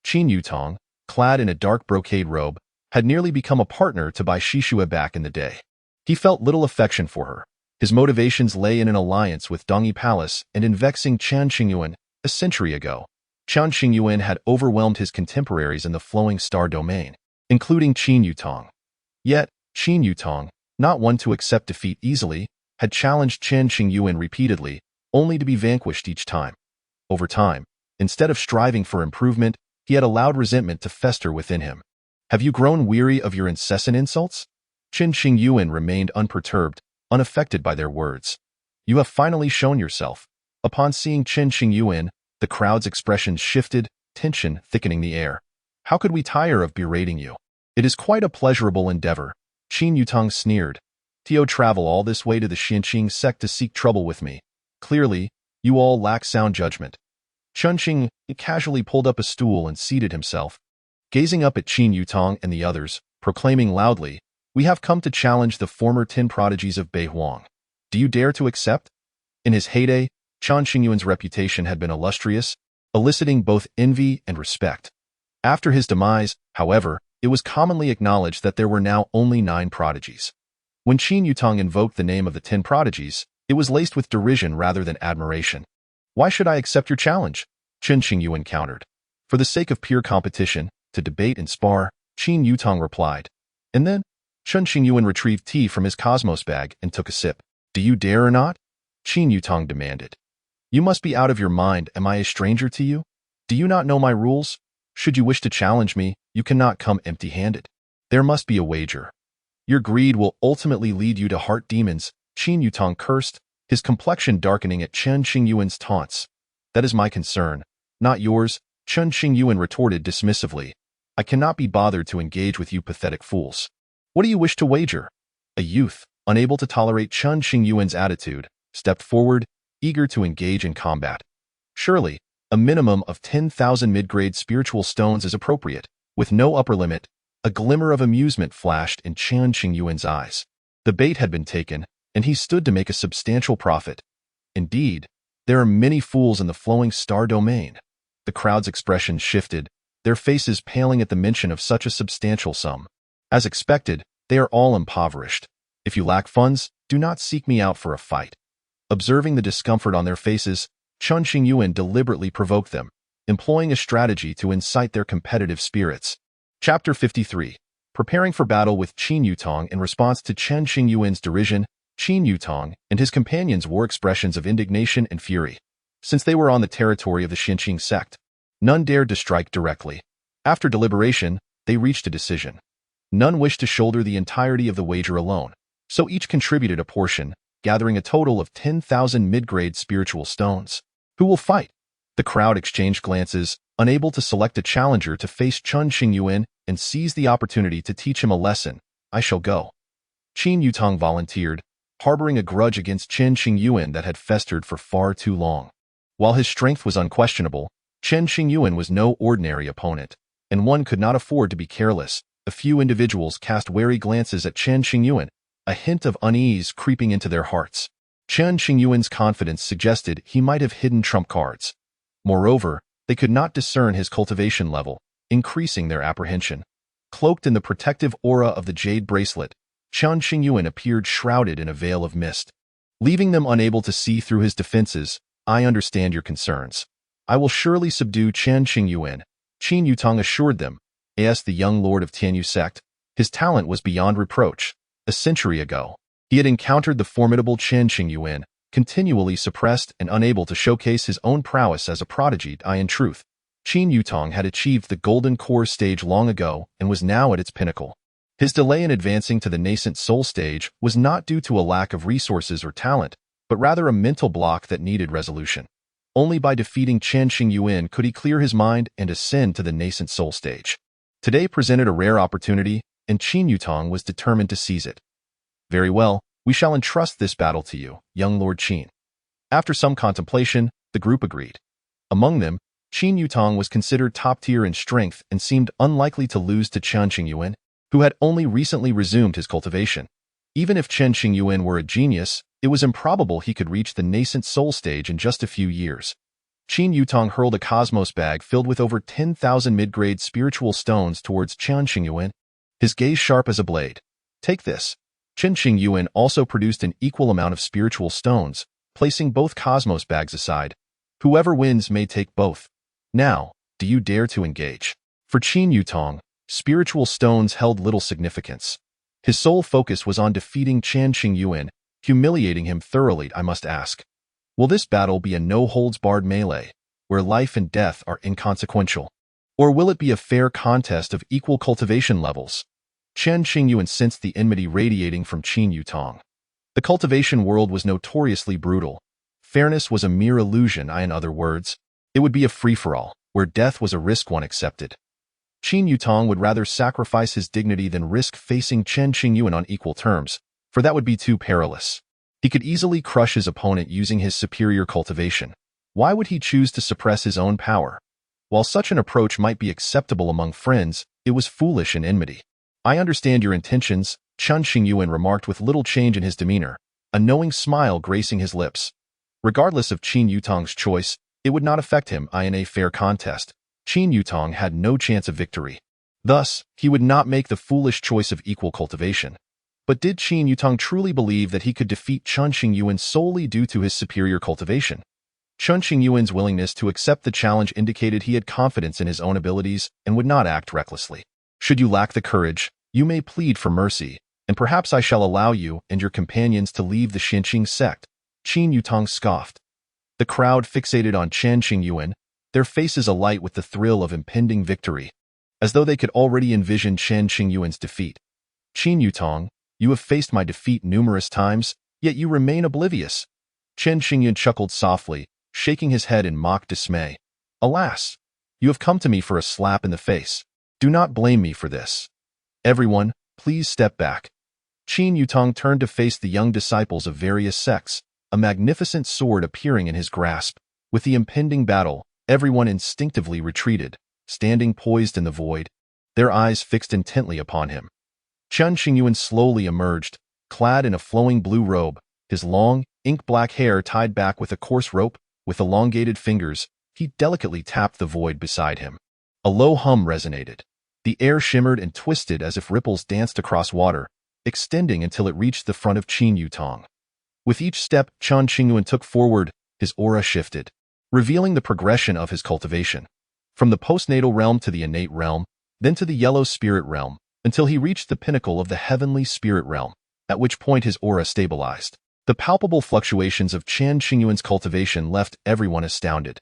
Qinyutong, clad in a dark brocade robe, had nearly become a partner to Bai Shishue back in the day. He felt little affection for her. His motivations lay in an alliance with Dongyi Palace and in vexing Chen Qingyuan. A century ago, Chen Qingyuan had overwhelmed his contemporaries in the flowing star domain, including Qinyutong. Yet, Qinyutong, not one to accept defeat easily, had challenged Chen Qingyuan repeatedly, only to be vanquished each time. Over time, instead of striving for improvement, he had allowed resentment to fester within him. Have you grown weary of your incessant insults? Chen Qingyuan remained unperturbed, unaffected by their words. You have finally shown yourself. Upon seeing Chen Qingyuan, the crowd's expressions shifted, tension thickening the air. How could we tire of berating you? It is quite a pleasurable endeavor. Qinyutong sneered. Travel all this way to the Xianqing sect to seek trouble with me. Clearly, you all lack sound judgment. Chen Qingyuan casually pulled up a stool and seated himself, gazing up at Qin Yutong and the others, proclaiming loudly, "We have come to challenge the former 10 prodigies of Bei Huang. Do you dare to accept?" In his heyday, Chen Qingyuan's reputation had been illustrious, eliciting both envy and respect. After his demise, however, it was commonly acknowledged that there were now only 9 prodigies. When Qin Yutong invoked the name of the 10 prodigies, it was laced with derision rather than admiration. "Why should I accept your challenge?" Chen Qingyuan countered. "For the sake of pure competition, to debate and spar," Qin Yutong replied. And then, Chen Qingyuan retrieved tea from his cosmos bag and took a sip. "Do you dare or not?" Qin Yutong demanded. "You must be out of your mind. Am I a stranger to you? Do you not know my rules? Should you wish to challenge me, you cannot come empty-handed. There must be a wager. Your greed will ultimately lead you to heart demons," Qin Yutong cursed, his complexion darkening at Chen Qingyuan's taunts. "That is my concern, not yours," Chen Qingyuan retorted dismissively. "I cannot be bothered to engage with you pathetic fools. What do you wish to wager?" A youth, unable to tolerate Chen Qingyuan's attitude, stepped forward, eager to engage in combat. "Surely, a minimum of 10,000 mid-grade spiritual stones is appropriate." With no upper limit, a glimmer of amusement flashed in Chen Qingyuan's eyes. The bait had been taken, and he stood to make a substantial profit. Indeed, there are many fools in the flowing star domain. The crowd's expressions shifted, their faces paling at the mention of such a substantial sum. As expected, they are all impoverished. If you lack funds, do not seek me out for a fight. Observing the discomfort on their faces, Chen Qingyuan deliberately provoked them, employing a strategy to incite their competitive spirits. Chapter 53. Preparing for battle with Qin Yutong. In response to Chen Qingyuan's derision, Qin Yutong and his companions wore expressions of indignation and fury. Since they were on the territory of the Xinqing sect, none dared to strike directly. After deliberation, they reached a decision. None wished to shoulder the entirety of the wager alone, so each contributed a portion, gathering a total of 10,000 mid-grade spiritual stones. "Who will fight?" The crowd exchanged glances, unable to select a challenger to face Chen Qingyuan and seize the opportunity to teach him a lesson. "I shall go." Qin Yutong volunteered, harboring a grudge against Chen Qingyuan that had festered for far too long. While his strength was unquestionable, Chen Qingyuan was no ordinary opponent, and one could not afford to be careless. A few individuals cast wary glances at Chen Qingyuan, a hint of unease creeping into their hearts. Chen Qingyuan's confidence suggested he might have hidden trump cards. Moreover, they could not discern his cultivation level, increasing their apprehension. Cloaked in the protective aura of the jade bracelet, Chen Qingyuan appeared shrouded in a veil of mist, leaving them unable to see through his defenses. "I understand your concerns. I will surely subdue Chen Qingyuan," Qin Yutong assured them. As the young lord of Tianyuan sect, his talent was beyond reproach. A century ago, he had encountered the formidable Chen Qingyuan, continually suppressed and unable to showcase his own prowess as a prodigy. In truth, Qin Yutong had achieved the golden core stage long ago and was now at its pinnacle. His delay in advancing to the nascent soul stage was not due to a lack of resources or talent, but rather a mental block that needed resolution. Only by defeating Chen Qingyuan could he clear his mind and ascend to the nascent soul stage. Today presented a rare opportunity, and Qin Yutong was determined to seize it. "Very well, we shall entrust this battle to you, young Lord Qin." After some contemplation, the group agreed. Among them, Qin Yutong was considered top tier in strength and seemed unlikely to lose to Chen Qingyuan, who had only recently resumed his cultivation. Even if Chen Qingyuan were a genius, it was improbable he could reach the nascent soul stage in just a few years. Qin Yutong hurled a cosmos bag filled with over 10,000 mid-grade spiritual stones towards Chen Qingyuan, his gaze sharp as a blade. "Take this." Chen Qingyuan also produced an equal amount of spiritual stones, placing both cosmos bags aside. "Whoever wins may take both. Now, do you dare to engage?" For Qin Yutong, spiritual stones held little significance. His sole focus was on defeating Chen Qingyuan, humiliating him thoroughly. "I must ask, will this battle be a no-holds-barred melee, where life and death are inconsequential? Or will it be a fair contest of equal cultivation levels?" Chen Qingyuan sensed the enmity radiating from Qin Yutong. The cultivation world was notoriously brutal. Fairness was a mere illusion. In other words, it would be a free-for-all, where death was a risk one accepted. Qin Yutong would rather sacrifice his dignity than risk facing Chen Qingyuan on equal terms, for that would be too perilous. He could easily crush his opponent using his superior cultivation. Why would he choose to suppress his own power? While such an approach might be acceptable among friends, it was foolish in enmity. I understand your intentions, Chen Qingyuan remarked with little change in his demeanor, a knowing smile gracing his lips. Regardless of Qin Yutong's choice, it would not affect him in a fair contest. Qin Yutong had no chance of victory. Thus, he would not make the foolish choice of equal cultivation. But did Qin Yutong truly believe that he could defeat Chen Qingyuan solely due to his superior cultivation? Chen Qingyuan's willingness to accept the challenge indicated he had confidence in his own abilities and would not act recklessly. Should you lack the courage, you may plead for mercy, and perhaps I shall allow you and your companions to leave the Xinqing sect, Qin Yutong scoffed. The crowd fixated on Chen Qingyuan, their faces alight with the thrill of impending victory, as though they could already envision Chen Qingyuan's defeat. Qin Yutong, you have faced my defeat numerous times, yet you remain oblivious. Chen Qingyuan chuckled softly, shaking his head in mock dismay. Alas, you have come to me for a slap in the face. Do not blame me for this. Everyone, please step back. Qin Yutong turned to face the young disciples of various sects, a magnificent sword appearing in his grasp. With the impending battle, everyone instinctively retreated, standing poised in the void, their eyes fixed intently upon him. Chen Qingyuan slowly emerged, clad in a flowing blue robe, his long, ink-black hair tied back with a coarse rope. With elongated fingers, he delicately tapped the void beside him. A low hum resonated. The air shimmered and twisted as if ripples danced across water, extending until it reached the front of Qin Yutong. With each step Chen Qingyuan took forward, his aura shifted, revealing the progression of his cultivation. From the postnatal realm to the innate realm, then to the yellow spirit realm, until he reached the pinnacle of the heavenly spirit realm, at which point his aura stabilized. The palpable fluctuations of Chen Qingyuan's cultivation left everyone astounded.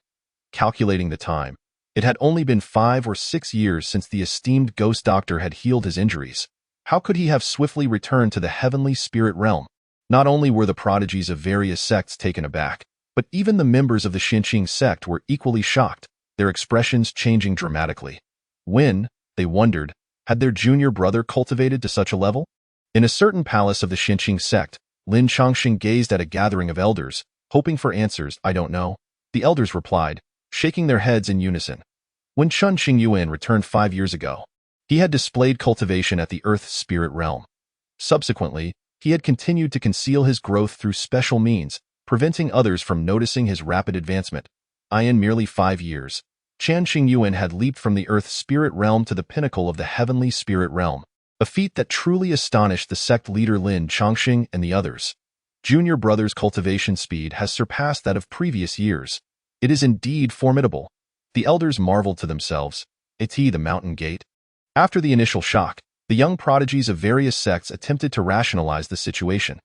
Calculating the time, it had only been 5 or 6 years since the esteemed ghost doctor had healed his injuries. How could he have swiftly returned to the heavenly spirit realm? Not only were the prodigies of various sects taken aback, but even the members of the Xinqing sect were equally shocked, their expressions changing dramatically. When, they wondered, had their junior brother cultivated to such a level? In a certain palace of the Xinqing sect, Lin Changxing gazed at a gathering of elders, hoping for answers. I don't know. The elders replied, shaking their heads in unison. When Chen Qingyuan returned 5 years ago, he had displayed cultivation at the Earth spirit realm. Subsequently, he had continued to conceal his growth through special means, preventing others from noticing his rapid advancement. In merely 5 years, Chen Qingyuan had leaped from the Earth spirit realm to the pinnacle of the heavenly spirit realm. A feat that truly astonished the sect leader Lin Changxing and the others. Junior brother's cultivation speed has surpassed that of previous years. It is indeed formidable. The elders marveled to themselves. The mountain gate. After the initial shock, the young prodigies of various sects attempted to rationalize the situation.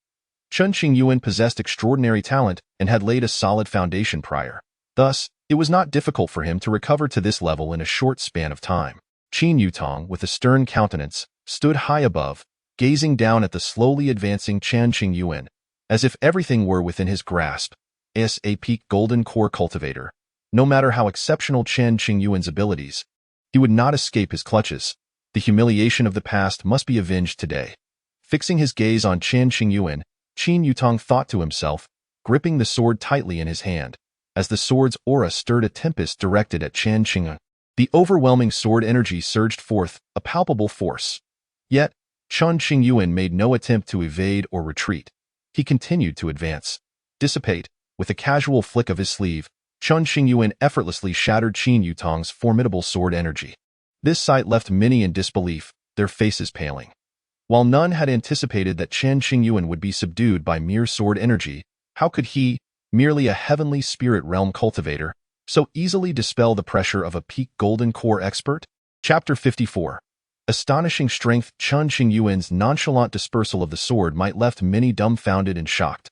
Chen Qingyuan possessed extraordinary talent and had laid a solid foundation prior. Thus, it was not difficult for him to recover to this level in a short span of time. Qin Yutong, with a stern countenance, stood high above, gazing down at the slowly advancing Chen Qingyuan, as if everything were within his grasp. As a peak golden core cultivator, no matter how exceptional Chen Qingyuan's abilities, he would not escape his clutches. The humiliation of the past must be avenged today. Fixing his gaze on Chen Qingyuan, Qin Yutong thought to himself, gripping the sword tightly in his hand, as the sword's aura stirred a tempest directed at Chen Qingyuan. The overwhelming sword energy surged forth, a palpable force. Yet, Chen Qingyuan made no attempt to evade or retreat. He continued to advance. Dissipate, with a casual flick of his sleeve, Chen Qingyuan effortlessly shattered Qin Yutong's formidable sword energy. This sight left many in disbelief, their faces paling. While none had anticipated that Chen Qingyuan would be subdued by mere sword energy, how could he, merely a heavenly spirit realm cultivator, so easily dispel the pressure of a peak golden core expert? Chapter 54. Astonishing strength. Chen Qingyuan's nonchalant dispersal of the sword might left many dumbfounded and shocked.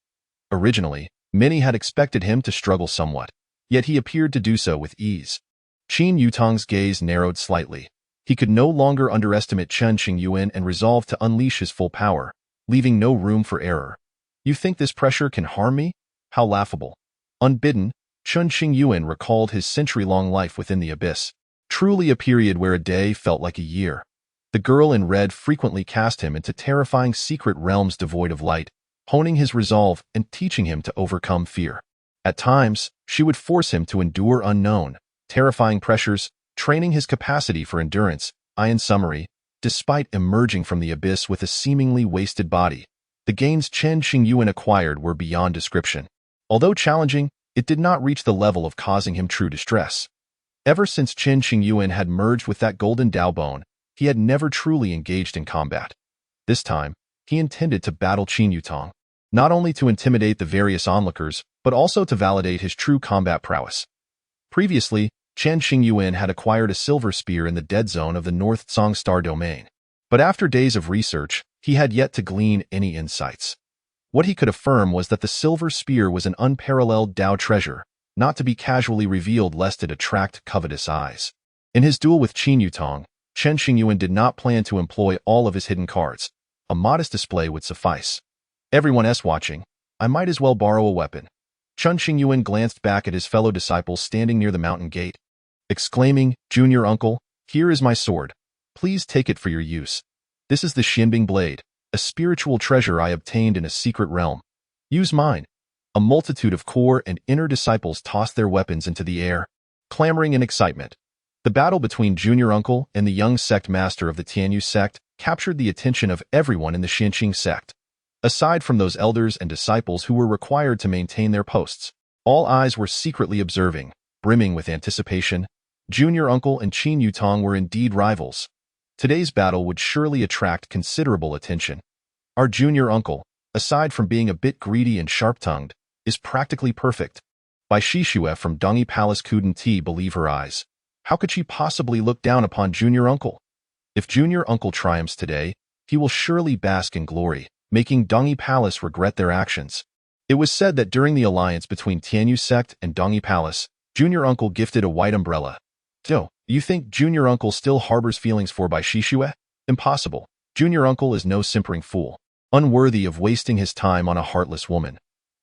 Originally, many had expected him to struggle somewhat, yet he appeared to do so with ease. Qin Yutong's gaze narrowed slightly. He could no longer underestimate Chen Qingyuan and resolved to unleash his full power, leaving no room for error. You think this pressure can harm me? How laughable. Unbidden, Chen Qingyuan recalled his century-long life within the abyss, truly a period where a day felt like a year. The girl in red frequently cast him into terrifying secret realms devoid of light, honing his resolve and teaching him to overcome fear. At times, she would force him to endure unknown, terrifying pressures, training his capacity for endurance. In summary, despite emerging from the abyss with a seemingly wasted body, the gains Chen Qingyuan acquired were beyond description. Although challenging, it did not reach the level of causing him true distress. Ever since Chen Qingyuan had merged with that golden Dao bone, he had never truly engaged in combat. This time, he intended to battle Qin Yutong, not only to intimidate the various onlookers, but also to validate his true combat prowess. Previously, Chen Qingyuan had acquired a silver spear in the dead zone of the North Tsang Star domain. But after days of research, he had yet to glean any insights. What he could affirm was that the silver spear was an unparalleled Dao treasure, not to be casually revealed lest it attract covetous eyes. In his duel with Qin Yutong, Chen Qingyuan did not plan to employ all of his hidden cards. A modest display would suffice. Everyone else watching, I might as well borrow a weapon. Chen Qingyuan glanced back at his fellow disciples standing near the mountain gate, exclaiming, "Junior uncle, here is my sword. Please take it for your use. This is the Xianbing blade, a spiritual treasure I obtained in a secret realm. Use mine." A multitude of core and inner disciples tossed their weapons into the air, clamoring in excitement. The battle between Junior Uncle and the young sect master of the Tianyuan sect captured the attention of everyone in the Xianqing sect. Aside from those elders and disciples who were required to maintain their posts, all eyes were secretly observing, brimming with anticipation. Junior Uncle and Qin Yutong were indeed rivals. Today's battle would surely attract considerable attention. Our Junior Uncle, aside from being a bit greedy and sharp-tongued, is practically perfect. By Shishue from Dongyi Palace couldn't believe her eyes. How could she possibly look down upon Junior Uncle? If Junior Uncle triumphs today, he will surely bask in glory, making Dongyi Palace regret their actions. It was said that during the alliance between Tianyuan sect and Dongyi Palace, Junior Uncle gifted a white umbrella. So, you think Junior Uncle still harbors feelings for Bai Shishue? Impossible. Junior Uncle is no simpering fool, unworthy of wasting his time on a heartless woman.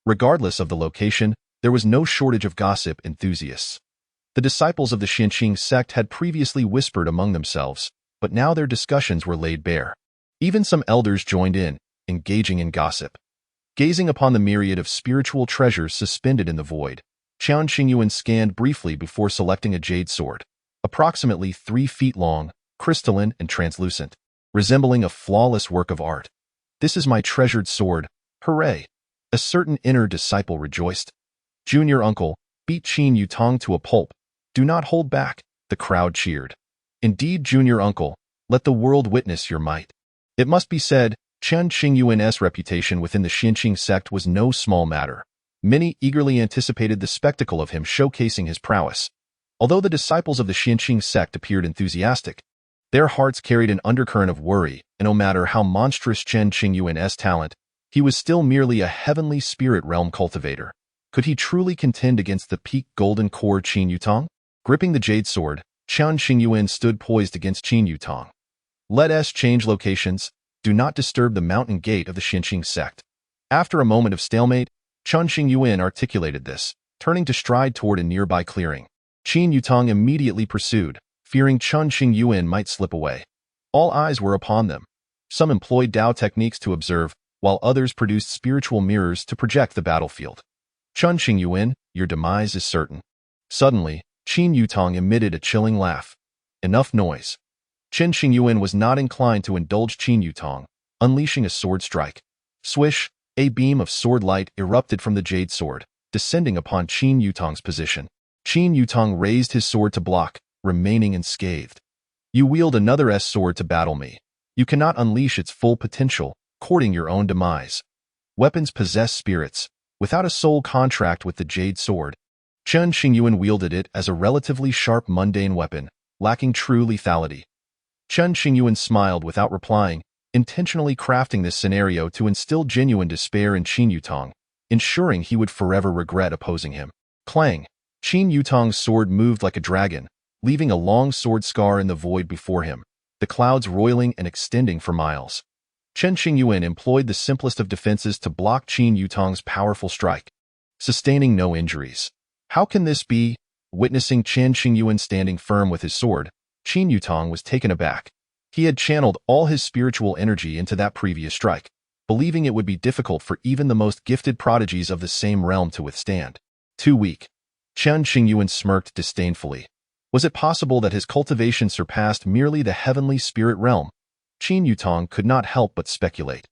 Regardless of the location, there was no shortage of gossip enthusiasts. The disciples of the Xianqing sect had previously whispered among themselves, but now their discussions were laid bare. Even some elders joined in, engaging in gossip. Gazing upon the myriad of spiritual treasures suspended in the void, Chen Qingyuan scanned briefly before selecting a jade sword, approximately 3 feet long, crystalline and translucent, resembling a flawless work of art. "This is my treasured sword. Hooray!" A certain inner disciple rejoiced. "Junior Uncle, beat Qin Yutong to a pulp. Do not hold back," the crowd cheered. "Indeed, Junior Uncle, let the world witness your might." It must be said, Chen Qingyuan's reputation within the Xianqing sect was no small matter. Many eagerly anticipated the spectacle of him showcasing his prowess. Although the disciples of the Xianqing sect appeared enthusiastic, their hearts carried an undercurrent of worry, and no matter how monstrous Chen Qingyuan's talent, he was still merely a heavenly spirit realm cultivator. Could he truly contend against the peak golden core Qin Yutong? Gripping the jade sword, Chen Qingyuan stood poised against Qin Yutong. "Let us change locations. Do not disturb the mountain gate of the Xianqing sect." After a moment of stalemate, Chen Qingyuan articulated this, turning to stride toward a nearby clearing. Qin Yutong immediately pursued, fearing Chen Qingyuan might slip away. All eyes were upon them. Some employed Dao techniques to observe, while others produced spiritual mirrors to project the battlefield. "Chen Qingyuan, your demise is certain." Suddenly, Qin Yutong emitted a chilling laugh. Enough noise. Chen Qingyuan was not inclined to indulge Qin Yutong, unleashing a sword strike. Swish, a beam of sword light erupted from the jade sword, descending upon Qin Yutong's position. Qin Yutong raised his sword to block, remaining unscathed. "You wield another sword to battle me. You cannot unleash its full potential, courting your own demise. Weapons possess spirits. Without a soul contract with the jade sword, Chen Qingyuan wielded it as a relatively sharp mundane weapon, lacking true lethality. Chen Qingyuan smiled without replying, intentionally crafting this scenario to instill genuine despair in Qin Yutong, ensuring he would forever regret opposing him. Clang! Qin Yutong's sword moved like a dragon, leaving a long sword scar in the void before him, the clouds roiling and extending for miles. Chen Qingyuan employed the simplest of defenses to block Qin Yutong's powerful strike, sustaining no injuries. How can this be? Witnessing Chen Qingyuan standing firm with his sword, Qin Yutong was taken aback. He had channeled all his spiritual energy into that previous strike. believing it would be difficult for even the most gifted prodigies of the same realm to withstand. Too weak. Chen Qingyuan smirked disdainfully. Was it possible that his cultivation surpassed merely the heavenly spirit realm? Qin Yutong could not help but speculate.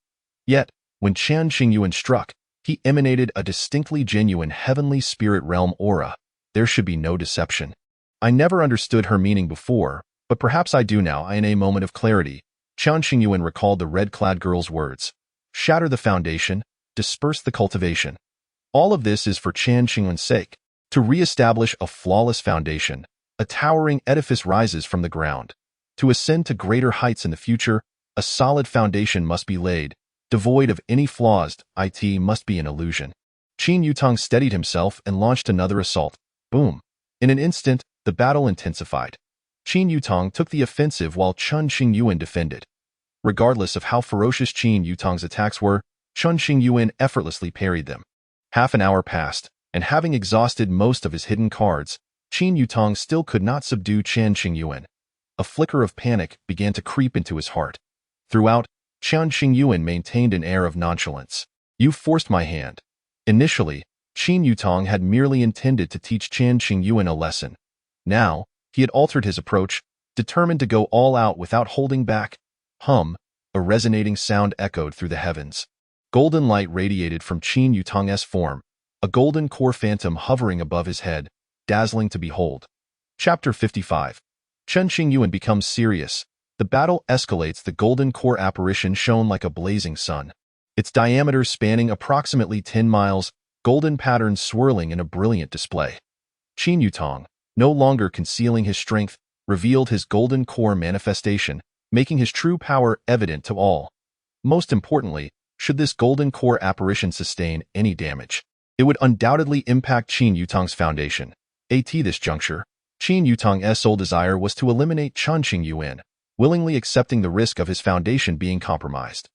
Yet, when Chen Qingyuan struck, he emanated a distinctly genuine heavenly spirit realm aura. There should be no deception. I never understood her meaning before, but perhaps I do now. In a moment of clarity, Chen Qingyuan recalled the red-clad girl's words. Shatter the foundation, disperse the cultivation. All of this is for Chen Qingyuan's sake. To re-establish a flawless foundation, a towering edifice rises from the ground. To ascend to greater heights in the future, a solid foundation must be laid, devoid of any flaws. It must be an illusion. Qin Yutong steadied himself and launched another assault. Boom. In an instant, the battle intensified. Qin Yutong took the offensive while Chen Qingyuan defended. Regardless of how ferocious Qin Yutong's attacks were, Chen Qingyuan effortlessly parried them. Half an hour passed, and having exhausted most of his hidden cards, Qin Yutong still could not subdue Chen Qingyuan. A flicker of panic began to creep into his heart. Throughout, Chen Qingyuan maintained an air of nonchalance. You forced my hand. Initially, Qin Yutong had merely intended to teach Chen Qingyuan a lesson. Now, he had altered his approach, determined to go all out without holding back. Hum, a resonating sound echoed through the heavens. Golden light radiated from Qin Yutong's form, a golden core phantom hovering above his head, dazzling to behold. Chapter 55. Chen Qingyuan becomes serious. The battle escalates. The golden core apparition shone like a blazing sun. Its diameter spanning approximately 10 miles, golden patterns swirling in a brilliant display. Qin Yutong, no longer concealing his strength, revealed his golden core manifestation, making his true power evident to all. Most importantly, should this golden core apparition sustain any damage, it would undoubtedly impact Qin Yutong's foundation. At this juncture, Qin Yutong's sole desire was to eliminate Chen Qingyuan, willingly accepting the risk of his foundation being compromised.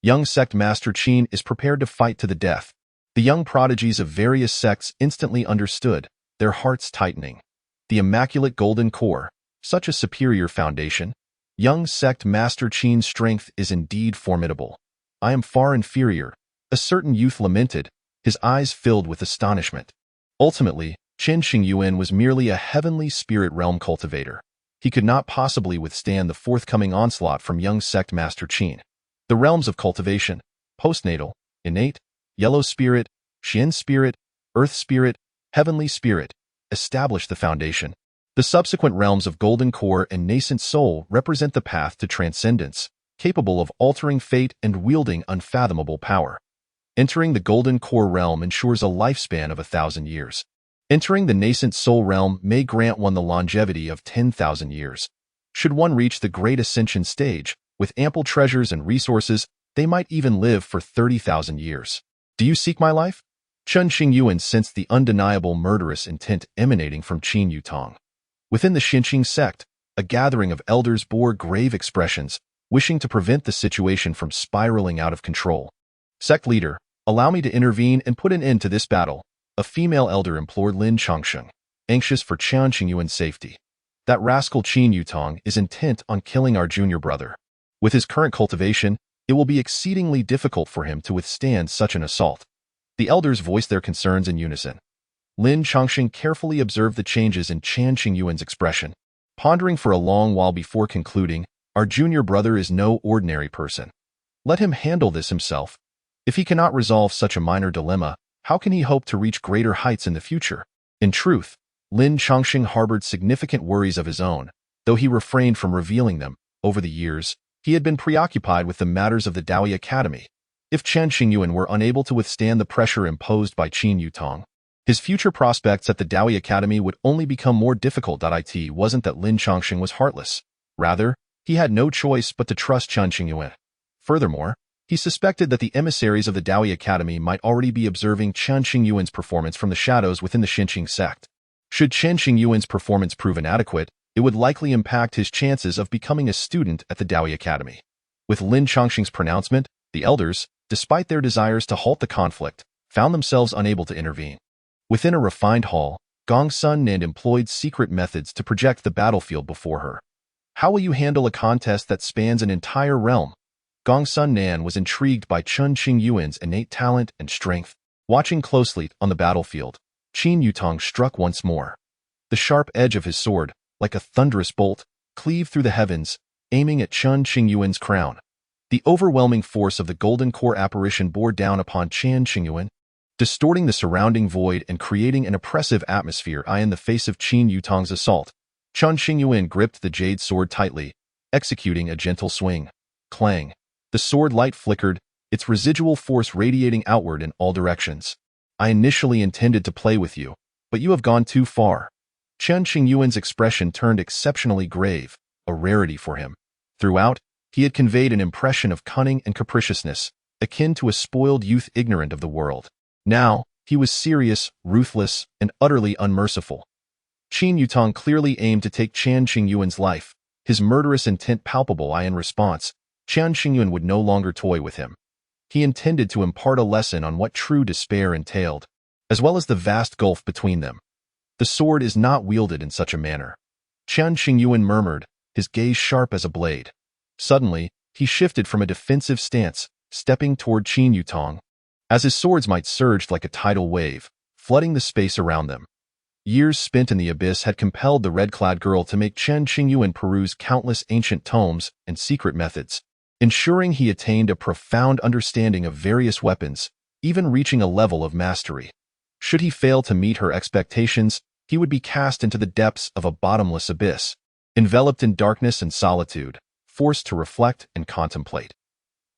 Young sect master Qin is prepared to fight to the death. The young prodigies of various sects instantly understood, their hearts tightening. The immaculate golden core, such a superior foundation. Young sect master Qin's strength is indeed formidable. I am far inferior, a certain youth lamented, his eyes filled with astonishment. Ultimately, Chen Qingyuan was merely a heavenly spirit realm cultivator. He could not possibly withstand the forthcoming onslaught from young sect master Qin. The realms of cultivation, postnatal, innate, yellow spirit, Xian spirit, earth spirit, heavenly spirit, establish the foundation. The subsequent realms of golden core and nascent soul represent the path to transcendence, capable of altering fate and wielding unfathomable power. Entering the golden core realm ensures a lifespan of 1,000 years. Entering the nascent soul realm may grant one the longevity of 10,000 years. Should one reach the great ascension stage, with ample treasures and resources, they might even live for 30,000 years. Do you seek my life? Chen Qingyuan sensed the undeniable murderous intent emanating from Qin Yutong. Within the Xinqing sect, a gathering of elders bore grave expressions, wishing to prevent the situation from spiraling out of control. Sect leader, allow me to intervene and put an end to this battle, a female elder implored Lin Chongsheng, anxious for Chen Qingyuan's safety. That rascal Qin Yutong is intent on killing our junior brother. With his current cultivation, it will be exceedingly difficult for him to withstand such an assault. The elders voiced their concerns in unison. Lin Chongsheng carefully observed the changes in Chen Qingyuan's expression, pondering for a long while before concluding, our junior brother is no ordinary person. Let him handle this himself. If he cannot resolve such a minor dilemma, how can he hope to reach greater heights in the future? In truth, Lin Chongsheng harbored significant worries of his own, though he refrained from revealing them. Over the years, he had been preoccupied with the matters of the Daoi Academy. If Chen Qingyuan were unable to withstand the pressure imposed by Qin Yutong, his future prospects at the Daoi Academy would only become more difficult. It wasn't that Lin Chongsheng was heartless. Rather, he had no choice but to trust Chen Qingyuan. Furthermore, he suspected that the emissaries of the Daoi Academy might already be observing Chen Qingyuan's performance from the shadows within the Xinqing sect. Should Chen Qingyuan's performance prove inadequate, it would likely impact his chances of becoming a student at the Daoi Academy. With Lin Chongsheng's pronouncement, the elders, despite their desires to halt the conflict, found themselves unable to intervene. Within a refined hall, Gong Sun Nan employed secret methods to project the battlefield before her. How will you handle a contest that spans an entire realm? Gongsun Nan was intrigued by Chen Qingyuan's innate talent and strength. Watching closely on the battlefield, Qin Yutong struck once more. The sharp edge of his sword, like a thunderous bolt, cleaved through the heavens, aiming at Chen Qingyuan's crown. The overwhelming force of the golden core apparition bore down upon Chen Qingyuan, distorting the surrounding void and creating an oppressive atmosphere. In the face of Qin Yutong's assault, Chen Qingyuan gripped the jade sword tightly, executing a gentle swing. Clang. The sword light flickered, its residual force radiating outward in all directions. I initially intended to play with you, but you have gone too far. Chen Qingyuan's expression turned exceptionally grave, a rarity for him. Throughout, he had conveyed an impression of cunning and capriciousness, akin to a spoiled youth ignorant of the world. Now, he was serious, ruthless, and utterly unmerciful. Qin Yutong clearly aimed to take Chen Qingyuan's life, his murderous intent palpable. In response, Chen Qingyuan would no longer toy with him. He intended to impart a lesson on what true despair entailed, as well as the vast gulf between them. The sword is not wielded in such a manner. Chen Qingyuan murmured, his gaze sharp as a blade. Suddenly, he shifted from a defensive stance, stepping toward Qin Yutong, as his swords might surged like a tidal wave, flooding the space around them. Years spent in the abyss had compelled the red-clad girl to make Chen Qingyuan peruse countless ancient tomes and secret methods, ensuring he attained a profound understanding of various weapons, even reaching a level of mastery. Should he fail to meet her expectations, he would be cast into the depths of a bottomless abyss, enveloped in darkness and solitude, forced to reflect and contemplate.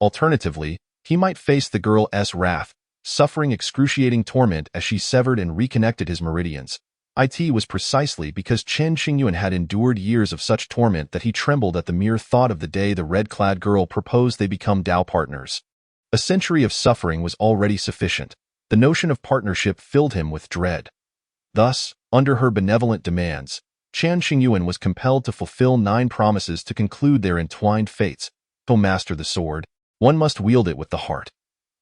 Alternatively, he might face the girl's wrath, suffering excruciating torment as she severed and reconnected his meridians. It was precisely because Chen Qingyuan had endured years of such torment that he trembled at the mere thought of the day the red-clad girl proposed they become Tao partners. A century of suffering was already sufficient. The notion of partnership filled him with dread. Thus, under her benevolent demands, Chen Qingyuan was compelled to fulfill 9 promises to conclude their entwined fates. To master the sword, one must wield it with the heart.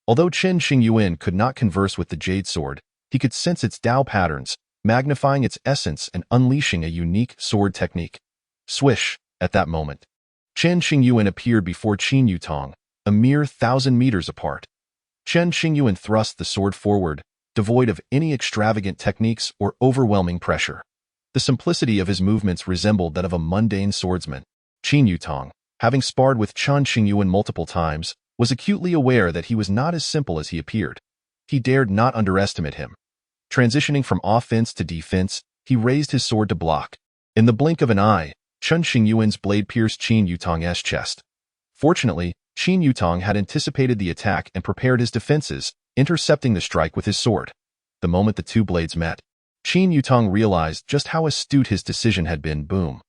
Although Chen Qingyuan could not converse with the jade sword, he could sense its Tao patterns, magnifying its essence and unleashing a unique sword technique. Swish! At that moment, Chen Qingyuan appeared before Qin Yutong, a mere 1,000 meters apart. Chen Qingyuan thrust the sword forward, devoid of any extravagant techniques or overwhelming pressure. The simplicity of his movements resembled that of a mundane swordsman. Qin Yutong, having sparred with Chen Qingyuan multiple times, was acutely aware that he was not as simple as he appeared. He dared not underestimate him. Transitioning from offense to defense, he raised his sword to block. In the blink of an eye, Chen Qingyuan's blade pierced Qin Yutong's chest. Fortunately, Qin Yutong had anticipated the attack and prepared his defenses, intercepting the strike with his sword. The moment the two blades met, Qin Yutong realized just how astute his decision had been. Boom.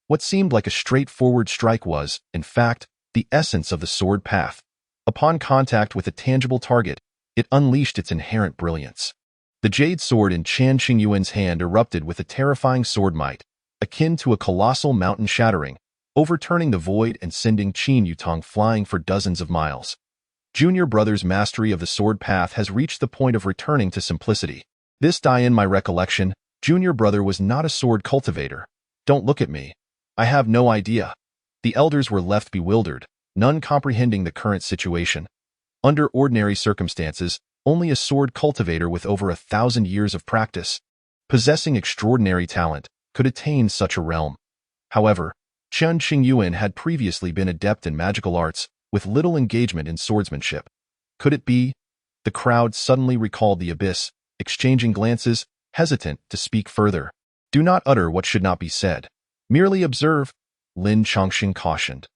What seemed like a straightforward strike was, in fact, the essence of the sword path. Upon contact with a tangible target, it unleashed its inherent brilliance. The jade sword in Chen Qingyuan's hand erupted with a terrifying sword might, akin to a colossal mountain shattering, overturning the void and sending Qin Yutong flying for dozens of miles. Junior brother's mastery of the sword path has reached the point of returning to simplicity. This in my recollection, junior brother was not a sword cultivator. Don't look at me. I have no idea. The elders were left bewildered, none comprehending the current situation. Under ordinary circumstances, only a sword cultivator with over 1,000 years of practice, possessing extraordinary talent, could attain such a realm. However, Chen Qingyuan had previously been adept in magical arts, with little engagement in swordsmanship. Could it be? The crowd suddenly recalled the abyss, exchanging glances, hesitant to speak further. Do not utter what should not be said. Merely observe, Lin Chongqing cautioned.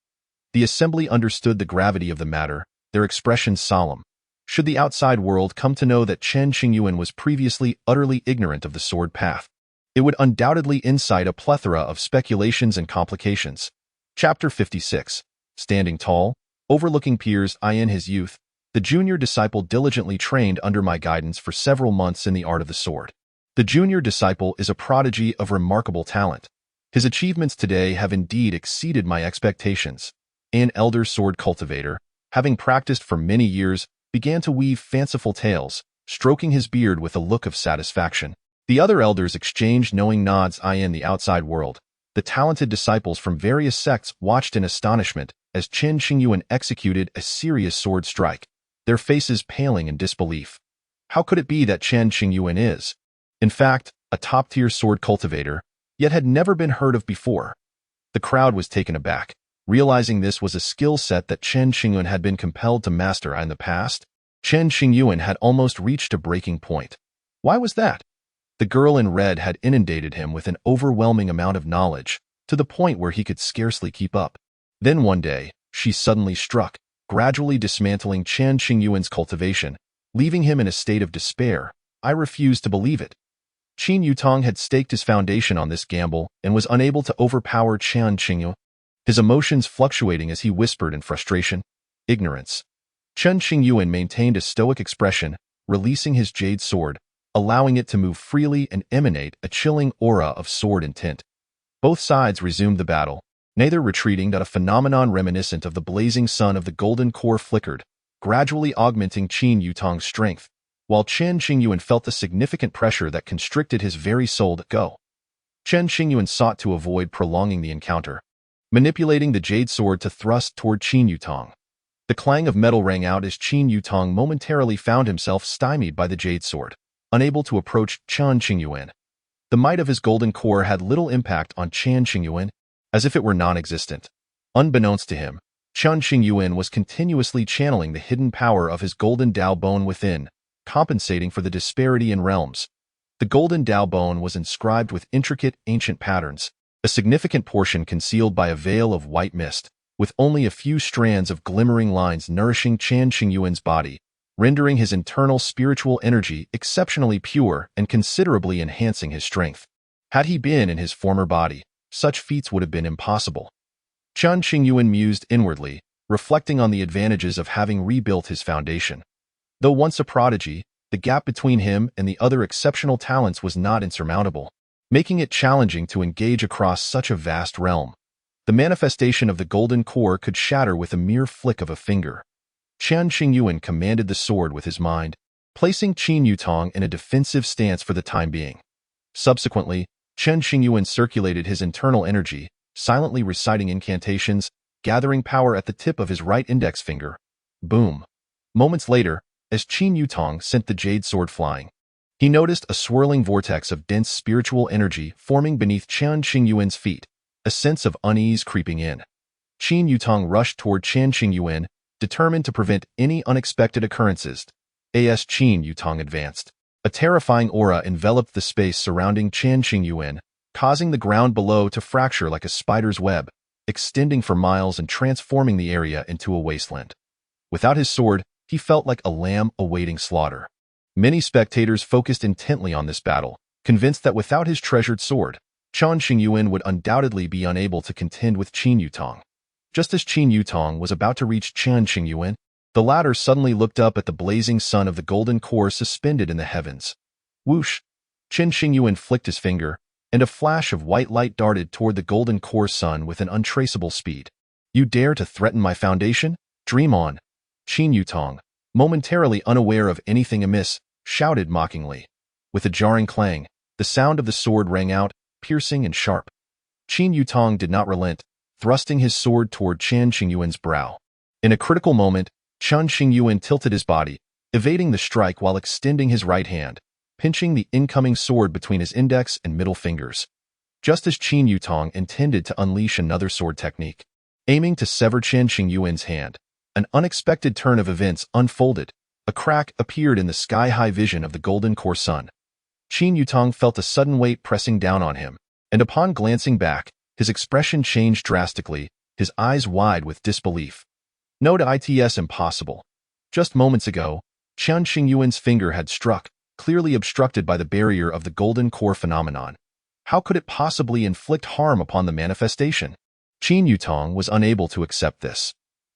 The assembly understood the gravity of the matter, their expressions solemn. Should the outside world come to know that Chen Qingyuan was previously utterly ignorant of the sword path, it would undoubtedly incite a plethora of speculations and complications. Chapter 56. Standing tall, overlooking peers. In his youth, the junior disciple diligently trained under my guidance for several months in the art of the sword. The junior disciple is a prodigy of remarkable talent. His achievements today have indeed exceeded my expectations. An elder sword cultivator, having practiced for many years, began to weave fanciful tales, stroking his beard with a look of satisfaction. The other elders exchanged knowing nods. In the outside world, the talented disciples from various sects watched in astonishment as Chen Qingyuan executed a serious sword strike, their faces paling in disbelief. How could it be that Chen Qingyuan is, in fact, a top-tier sword cultivator, yet had never been heard of before? The crowd was taken aback, realizing this was a skill set that Chen Qingyuan had been compelled to master in the past. Chen Qingyuan had almost reached a breaking point. Why was that? The girl in red had inundated him with an overwhelming amount of knowledge, to the point where he could scarcely keep up. Then one day, she suddenly struck, gradually dismantling Chen Qingyuan's cultivation, leaving him in a state of despair. I refused to believe it. Qin Yutong had staked his foundation on this gamble and was unable to overpower Chen Qingyuan, his emotions fluctuating as he whispered in frustration. Ignorance. Chen Qingyuan maintained a stoic expression, releasing his jade sword, allowing it to move freely and emanate a chilling aura of sword intent. Both sides resumed the battle, neither retreating. A phenomenon reminiscent of the blazing sun of the golden core flickered, gradually augmenting Qin Yutong's strength, while Chen Qingyuan felt a significant pressure that constricted his very soul to go. Chen Qingyuan sought to avoid prolonging the encounter, manipulating the jade sword to thrust toward Qin Yutong. The clang of metal rang out as Qin Yutong momentarily found himself stymied by the jade sword, unable to approach Chen Qingyuan. The might of his golden core had little impact on Chen Qingyuan, as if it were non-existent. Unbeknownst to him, Chen Qingyuan was continuously channeling the hidden power of his golden Dao bone within, compensating for the disparity in realms. The golden Dao bone was inscribed with intricate ancient patterns, a significant portion concealed by a veil of white mist, with only a few strands of glimmering lines nourishing Chen Qingyuan's body, rendering his internal spiritual energy exceptionally pure and considerably enhancing his strength. Had he been in his former body, such feats would have been impossible. Chen Qingyuan mused inwardly, reflecting on the advantages of having rebuilt his foundation. Though once a prodigy, the gap between him and the other exceptional talents was not insurmountable, making it challenging to engage across such a vast realm. The manifestation of the golden core could shatter with a mere flick of a finger. Chen Qingyuan commanded the sword with his mind, placing Qin Yutong in a defensive stance for the time being. Subsequently, Chen Qingyuan circulated his internal energy, silently reciting incantations, gathering power at the tip of his right index finger. Boom. Moments later, as Qin Yutong sent the jade sword flying, he noticed a swirling vortex of dense spiritual energy forming beneath Chen Qingyuan's feet, a sense of unease creeping in. Qin Yutong rushed toward Chen Qingyuan, determined to prevent any unexpected occurrences. As Qin Yutong advanced, a terrifying aura enveloped the space surrounding Chen Qingyuan, causing the ground below to fracture like a spider's web, extending for miles and transforming the area into a wasteland. Without his sword, he felt like a lamb awaiting slaughter. Many spectators focused intently on this battle, convinced that without his treasured sword, Chen Qingyuan would undoubtedly be unable to contend with Qin Yutong. Just as Qin Yutong was about to reach Chen Qingyuan, the latter suddenly looked up at the blazing sun of the golden core suspended in the heavens. Whoosh! Chen Qingyuan flicked his finger, and a flash of white light darted toward the golden core sun with an untraceable speed. You dare to threaten my foundation? Dream on! Qin Yutong, momentarily unaware of anything amiss, shouted mockingly. With a jarring clang, the sound of the sword rang out, piercing and sharp. Qin Yutong did not relent, thrusting his sword toward Chen Qingyuan's brow. In a critical moment, Chen Qingyuan tilted his body, evading the strike while extending his right hand, pinching the incoming sword between his index and middle fingers. Just as Qin Yutong intended to unleash another sword technique, aiming to sever Chen Qingyuan's hand, an unexpected turn of events unfolded. A crack appeared in the sky-high vision of the golden core sun. Qin Yutong felt a sudden weight pressing down on him, and upon glancing back, his expression changed drastically, his eyes wide with disbelief. No, it's impossible. Just moments ago, Chen Qingyuan's finger had struck, clearly obstructed by the barrier of the golden core phenomenon. How could it possibly inflict harm upon the manifestation? Qin Yutong was unable to accept this.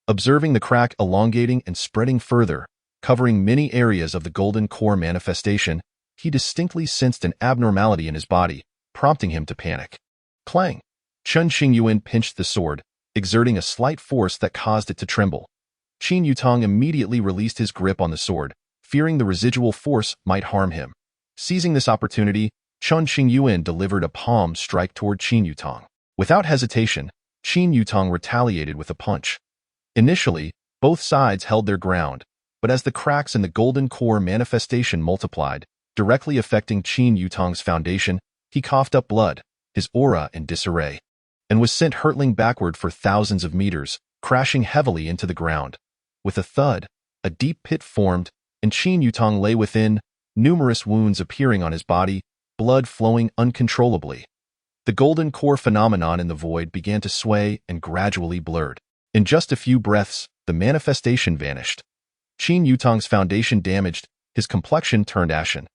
Observing the crack elongating and spreading further, covering many areas of the golden core manifestation, he distinctly sensed an abnormality in his body, prompting him to panic. Clang! Chen Qingyuan pinched the sword, exerting a slight force that caused it to tremble. Qin Yutong immediately released his grip on the sword, fearing the residual force might harm him. Seizing this opportunity, Chen Qingyuan delivered a palm strike toward Qin Yutong. Without hesitation, Qin Yutong retaliated with a punch, Initially, both sides held their ground, but as the cracks in the golden core manifestation multiplied, directly affecting Qin Yutong's foundation, he coughed up blood, his aura in disarray, and was sent hurtling backward for thousands of meters, crashing heavily into the ground. With a thud, a deep pit formed, and Qin Yutong lay within, numerous wounds appearing on his body, blood flowing uncontrollably. The golden core phenomenon in the void began to sway and gradually blurred. In just a few breaths, the manifestation vanished. Chen Yutong's foundation damaged, his complexion turned ashen.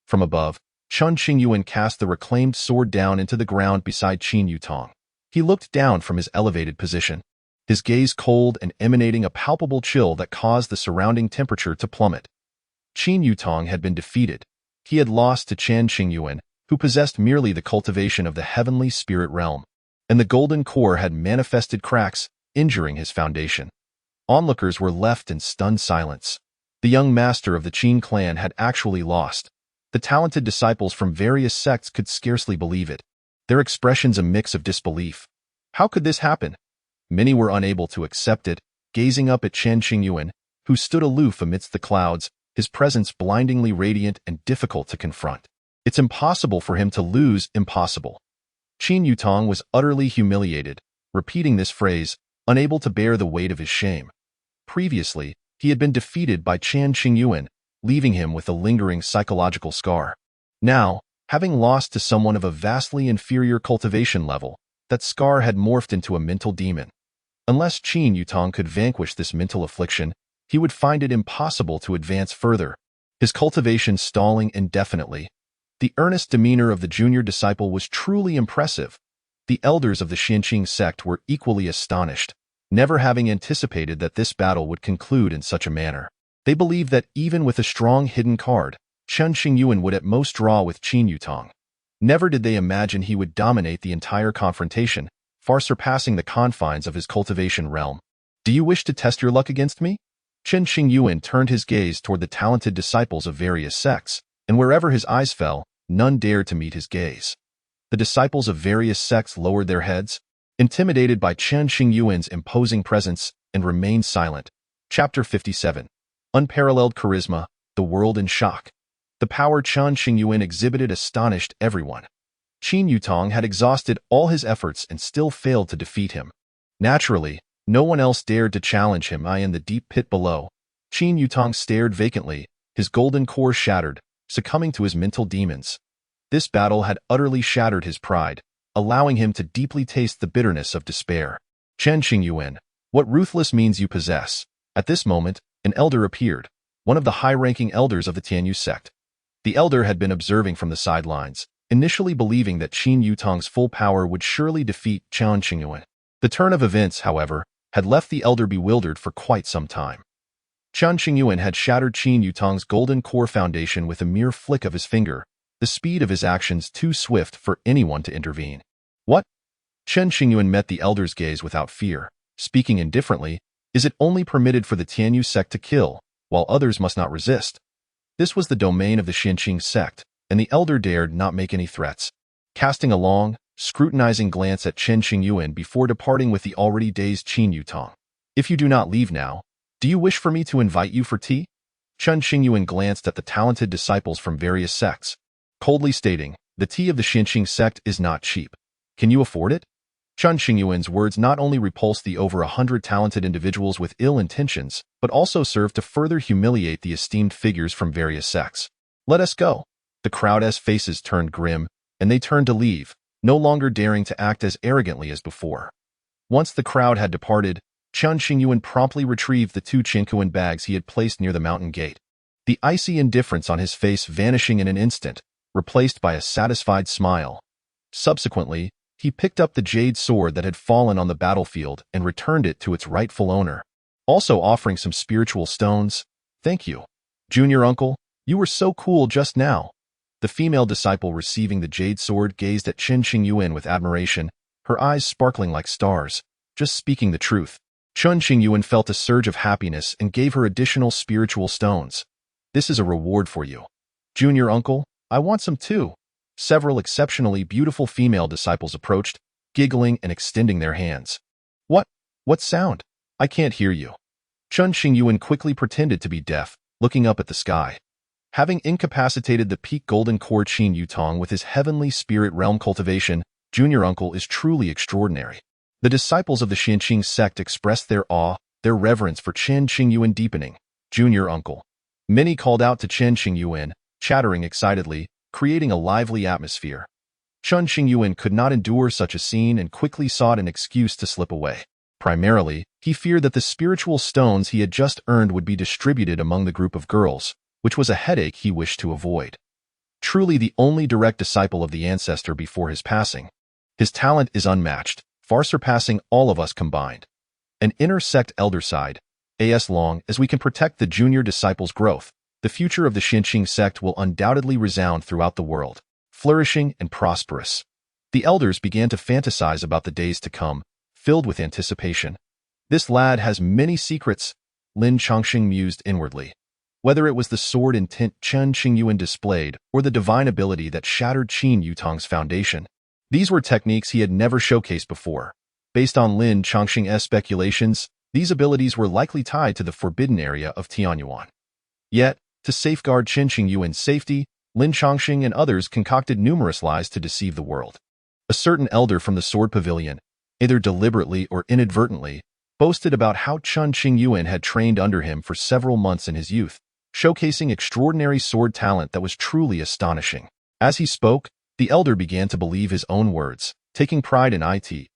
From above, Chen Qingyuan cast the reclaimed sword down into the ground beside Chen Yutong. He looked down from his elevated position, his gaze cold and emanating a palpable chill that caused the surrounding temperature to plummet. Chen Yutong had been defeated. He had lost to Chen Qingyuan, who possessed merely the cultivation of the heavenly spirit realm, and the golden core had manifested cracks, injuring his foundation. Onlookers were left in stunned silence. The young master of the Qin clan had actually lost. The talented disciples from various sects could scarcely believe it, their expressions a mix of disbelief. How could this happen? Many were unable to accept it, gazing up at Chen Qingyuan, who stood aloof amidst the clouds, his presence blindingly radiant and difficult to confront. It's impossible for him to lose, impossible. Chen Yutong was utterly humiliated, repeating this phrase, unable to bear the weight of his shame. Previously, he had been defeated by Chen Qingyuan, leaving him with a lingering psychological scar. Now, having lost to someone of a vastly inferior cultivation level, that scar had morphed into a mental demon. Unless Chen Yutong could vanquish this mental affliction, he would find it impossible to advance further, his cultivation stalling indefinitely. The earnest demeanor of the junior disciple was truly impressive. The elders of the Xianqing sect were equally astonished, never having anticipated that this battle would conclude in such a manner. They believed that even with a strong hidden card, Chen Qingyuan would at most draw with Chen Yutong. Never did they imagine he would dominate the entire confrontation, far surpassing the confines of his cultivation realm. Do you wish to test your luck against me? Chen Qingyuan turned his gaze toward the talented disciples of various sects, and wherever his eyes fell, none dared to meet his gaze. The disciples of various sects lowered their heads, intimidated by Chen Qingyuan's imposing presence, and remained silent. Chapter 57. Unparalleled Charisma, the World in Shock. The power Chen Qingyuan exhibited astonished everyone. Chen Yutong had exhausted all his efforts and still failed to defeat him. Naturally, no one else dared to challenge him. In the deep pit below, Chen Yutong stared vacantly, his golden core shattered, succumbing to his mental demons. This battle had utterly shattered his pride, allowing him to deeply taste the bitterness of despair. Chen Qingyuan, what ruthless means you possess? At this moment, an elder appeared, one of the high-ranking elders of the Tianyuan sect. The elder had been observing from the sidelines, initially believing that Chen Yutong's full power would surely defeat Chen Qingyuan. The turn of events, however, had left the elder bewildered for quite some time. Chen Qingyuan had shattered Chen Yutong's golden core foundation with a mere flick of his finger, the speed of his actions too swift for anyone to intervene. What? Chen Qingyuan met the elder's gaze without fear, speaking indifferently. Is it only permitted for the Tianyuan sect to kill, while others must not resist? This was the domain of the Xianqing sect, and the elder dared not make any threats. Casting a long, scrutinizing glance at Chen Qingyuan before departing with the already dazed Chen Yutong. If you do not leave now, do you wish for me to invite you for tea? Chen Qingyuan glanced at the talented disciples from various sects, coldly stating, the tea of the Xianqing sect is not cheap. Can you afford it? Chen Qingyuan's words not only repulsed the over 100 talented individuals with ill intentions, but also served to further humiliate the esteemed figures from various sects. Let us go. The crowd's faces turned grim, and they turned to leave, no longer daring to act as arrogantly as before. Once the crowd had departed, Chen Qingyuan promptly retrieved the 2 Qingyuan bags he had placed near the mountain gate. The icy indifference on his face vanishing in an instant, replaced by a satisfied smile. Subsequently, he picked up the jade sword that had fallen on the battlefield and returned it to its rightful owner, also offering some spiritual stones. Thank you, junior uncle, you were so cool just now. The female disciple receiving the jade sword gazed at Chen Qingyuan with admiration, her eyes sparkling like stars, just speaking the truth. Chen Qingyuan felt a surge of happiness and gave her additional spiritual stones. This is a reward for you. Junior uncle, I want some too. Several exceptionally beautiful female disciples approached, giggling and extending their hands. What sound? I can't hear you. Chen Qingyuan quickly pretended to be deaf, looking up at the sky. Having incapacitated the peak golden core Qin Yutong with his heavenly spirit realm cultivation, junior uncle is truly extraordinary. The disciples of the Xianqing sect expressed their awe, their reverence for Chen Qingyuan deepening. Junior uncle. Many called out to Chen Qingyuan, chattering excitedly, creating a lively atmosphere. Chen Qingyuan could not endure such a scene and quickly sought an excuse to slip away. Primarily, he feared that the spiritual stones he had just earned would be distributed among the group of girls, which was a headache he wished to avoid. Truly the only direct disciple of the ancestor before his passing. His talent is unmatched, far surpassing all of us combined. An inner sect elder sighed, as long as we can protect the junior disciple's growth, the future of the Xianqing sect will undoubtedly resound throughout the world, flourishing and prosperous. The elders began to fantasize about the days to come, filled with anticipation. This lad has many secrets, Lin Chongqing mused inwardly. Whether it was the sword intent Chen Qingyuan displayed or the divine ability that shattered Qin Yutong's foundation, these were techniques he had never showcased before. Based on Lin Chongqing's speculations, these abilities were likely tied to the forbidden area of Tianyuan. Yet, to safeguard Chen Qingyuan's safety, Lin Chongqing and others concocted numerous lies to deceive the world. A certain elder from the Sword Pavilion, either deliberately or inadvertently, boasted about how Chen Qingyuan had trained under him for several months in his youth, showcasing extraordinary sword talent that was truly astonishing. As he spoke, the elder began to believe his own words, taking pride in it.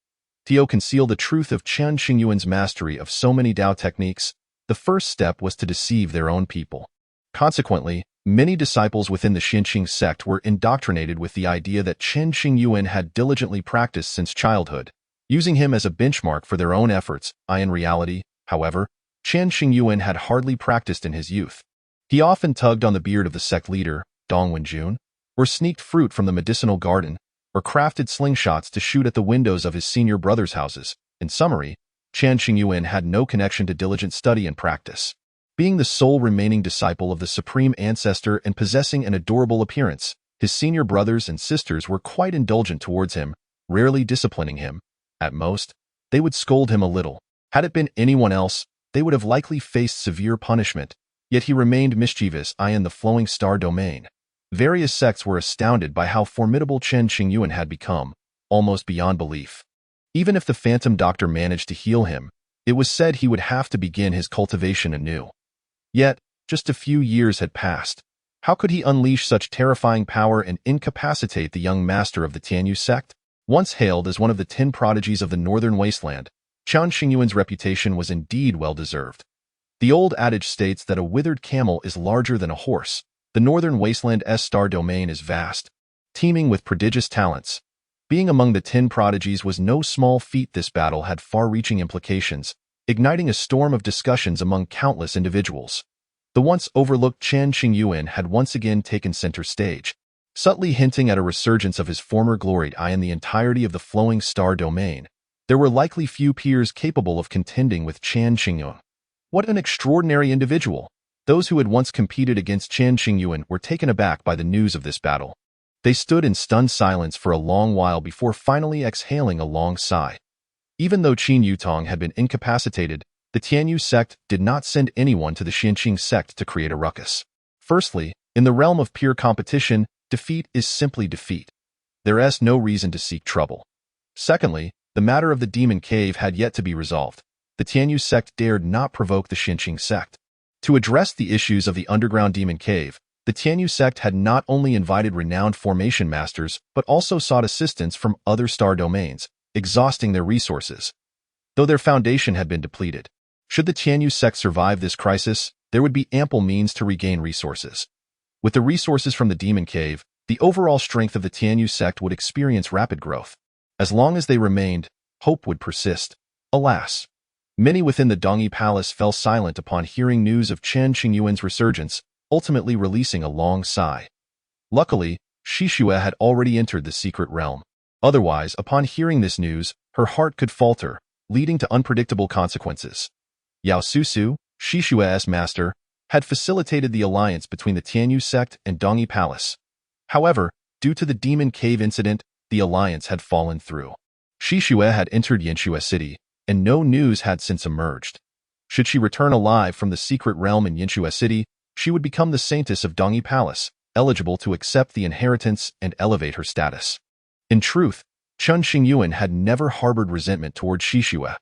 To conceal the truth of Chen Qingyuan's mastery of so many Dao techniques, the first step was to deceive their own people. Consequently, many disciples within the Xianqing sect were indoctrinated with the idea that Chen Qingyuan had diligently practiced since childhood, using him as a benchmark for their own efforts. In reality, however, Chen Qingyuan had hardly practiced in his youth. He often tugged on the beard of the sect leader, Dong Wenjun, or sneaked fruit from the medicinal garden, or crafted slingshots to shoot at the windows of his senior brothers' houses. In summary, Chen Qingyuan had no connection to diligent study and practice. Being the sole remaining disciple of the supreme ancestor and possessing an adorable appearance, his senior brothers and sisters were quite indulgent towards him, rarely disciplining him. At most, they would scold him a little. Had it been anyone else, they would have likely faced severe punishment, yet he remained mischievous in the flowing star domain. Various sects were astounded by how formidable Chen Qingyuan had become, almost beyond belief. Even if the phantom doctor managed to heal him, it was said he would have to begin his cultivation anew. Yet, just a few years had passed. How could he unleash such terrifying power and incapacitate the young master of the Tianyuan sect? Once hailed as one of the 10 prodigies of the northern wasteland, Chen Qingyuan's reputation was indeed well-deserved. The old adage states that a withered camel is larger than a horse. The northern wasteland's star domain is vast, teeming with prodigious talents. Being among the 10 prodigies was no small feat. This battle had far-reaching implications, igniting a storm of discussions among countless individuals. The once overlooked Chen Qingyuan had once again taken center stage, subtly hinting at a resurgence of his former glory in the entirety of the flowing star domain. There were likely few peers capable of contending with Chen Qingyuan. What an extraordinary individual! Those who had once competed against Chen Qingyuan were taken aback by the news of this battle. They stood in stunned silence for a long while before finally exhaling a long sigh. Even though Qin Yutong had been incapacitated, the Tianyuan sect did not send anyone to the Xianqing sect to create a ruckus. Firstly, in the realm of pure competition, defeat is simply defeat. There is no reason to seek trouble. Secondly, the matter of the demon cave had yet to be resolved. The Tianyuan sect dared not provoke the Xianqing sect. To address the issues of the underground demon cave, the Tianyuan sect had not only invited renowned formation masters but also sought assistance from other star domains, exhausting their resources. Though their foundation had been depleted, should the Tianyuan sect survive this crisis, there would be ample means to regain resources. With the resources from the demon cave, the overall strength of the Tianyuan sect would experience rapid growth. As long as they remained, hope would persist. Alas! Many within the Dongyi Palace fell silent upon hearing news of Chen Qingyuan's resurgence, ultimately releasing a long sigh. Luckily, Shishue had already entered the secret realm. Otherwise, upon hearing this news, her heart could falter, leading to unpredictable consequences. Yao Susu, Shishue's master, had facilitated the alliance between the Tianyuan sect and Dongyi Palace. However, due to the Demon Cave incident, the alliance had fallen through. Shishue had entered Yanshue City, and no news had since emerged. Should she return alive from the secret realm in Yinshue City, she would become the saintess of Dongyi Palace, eligible to accept the inheritance and elevate her status. In truth, Chen Qingyuan had never harbored resentment toward Shishue.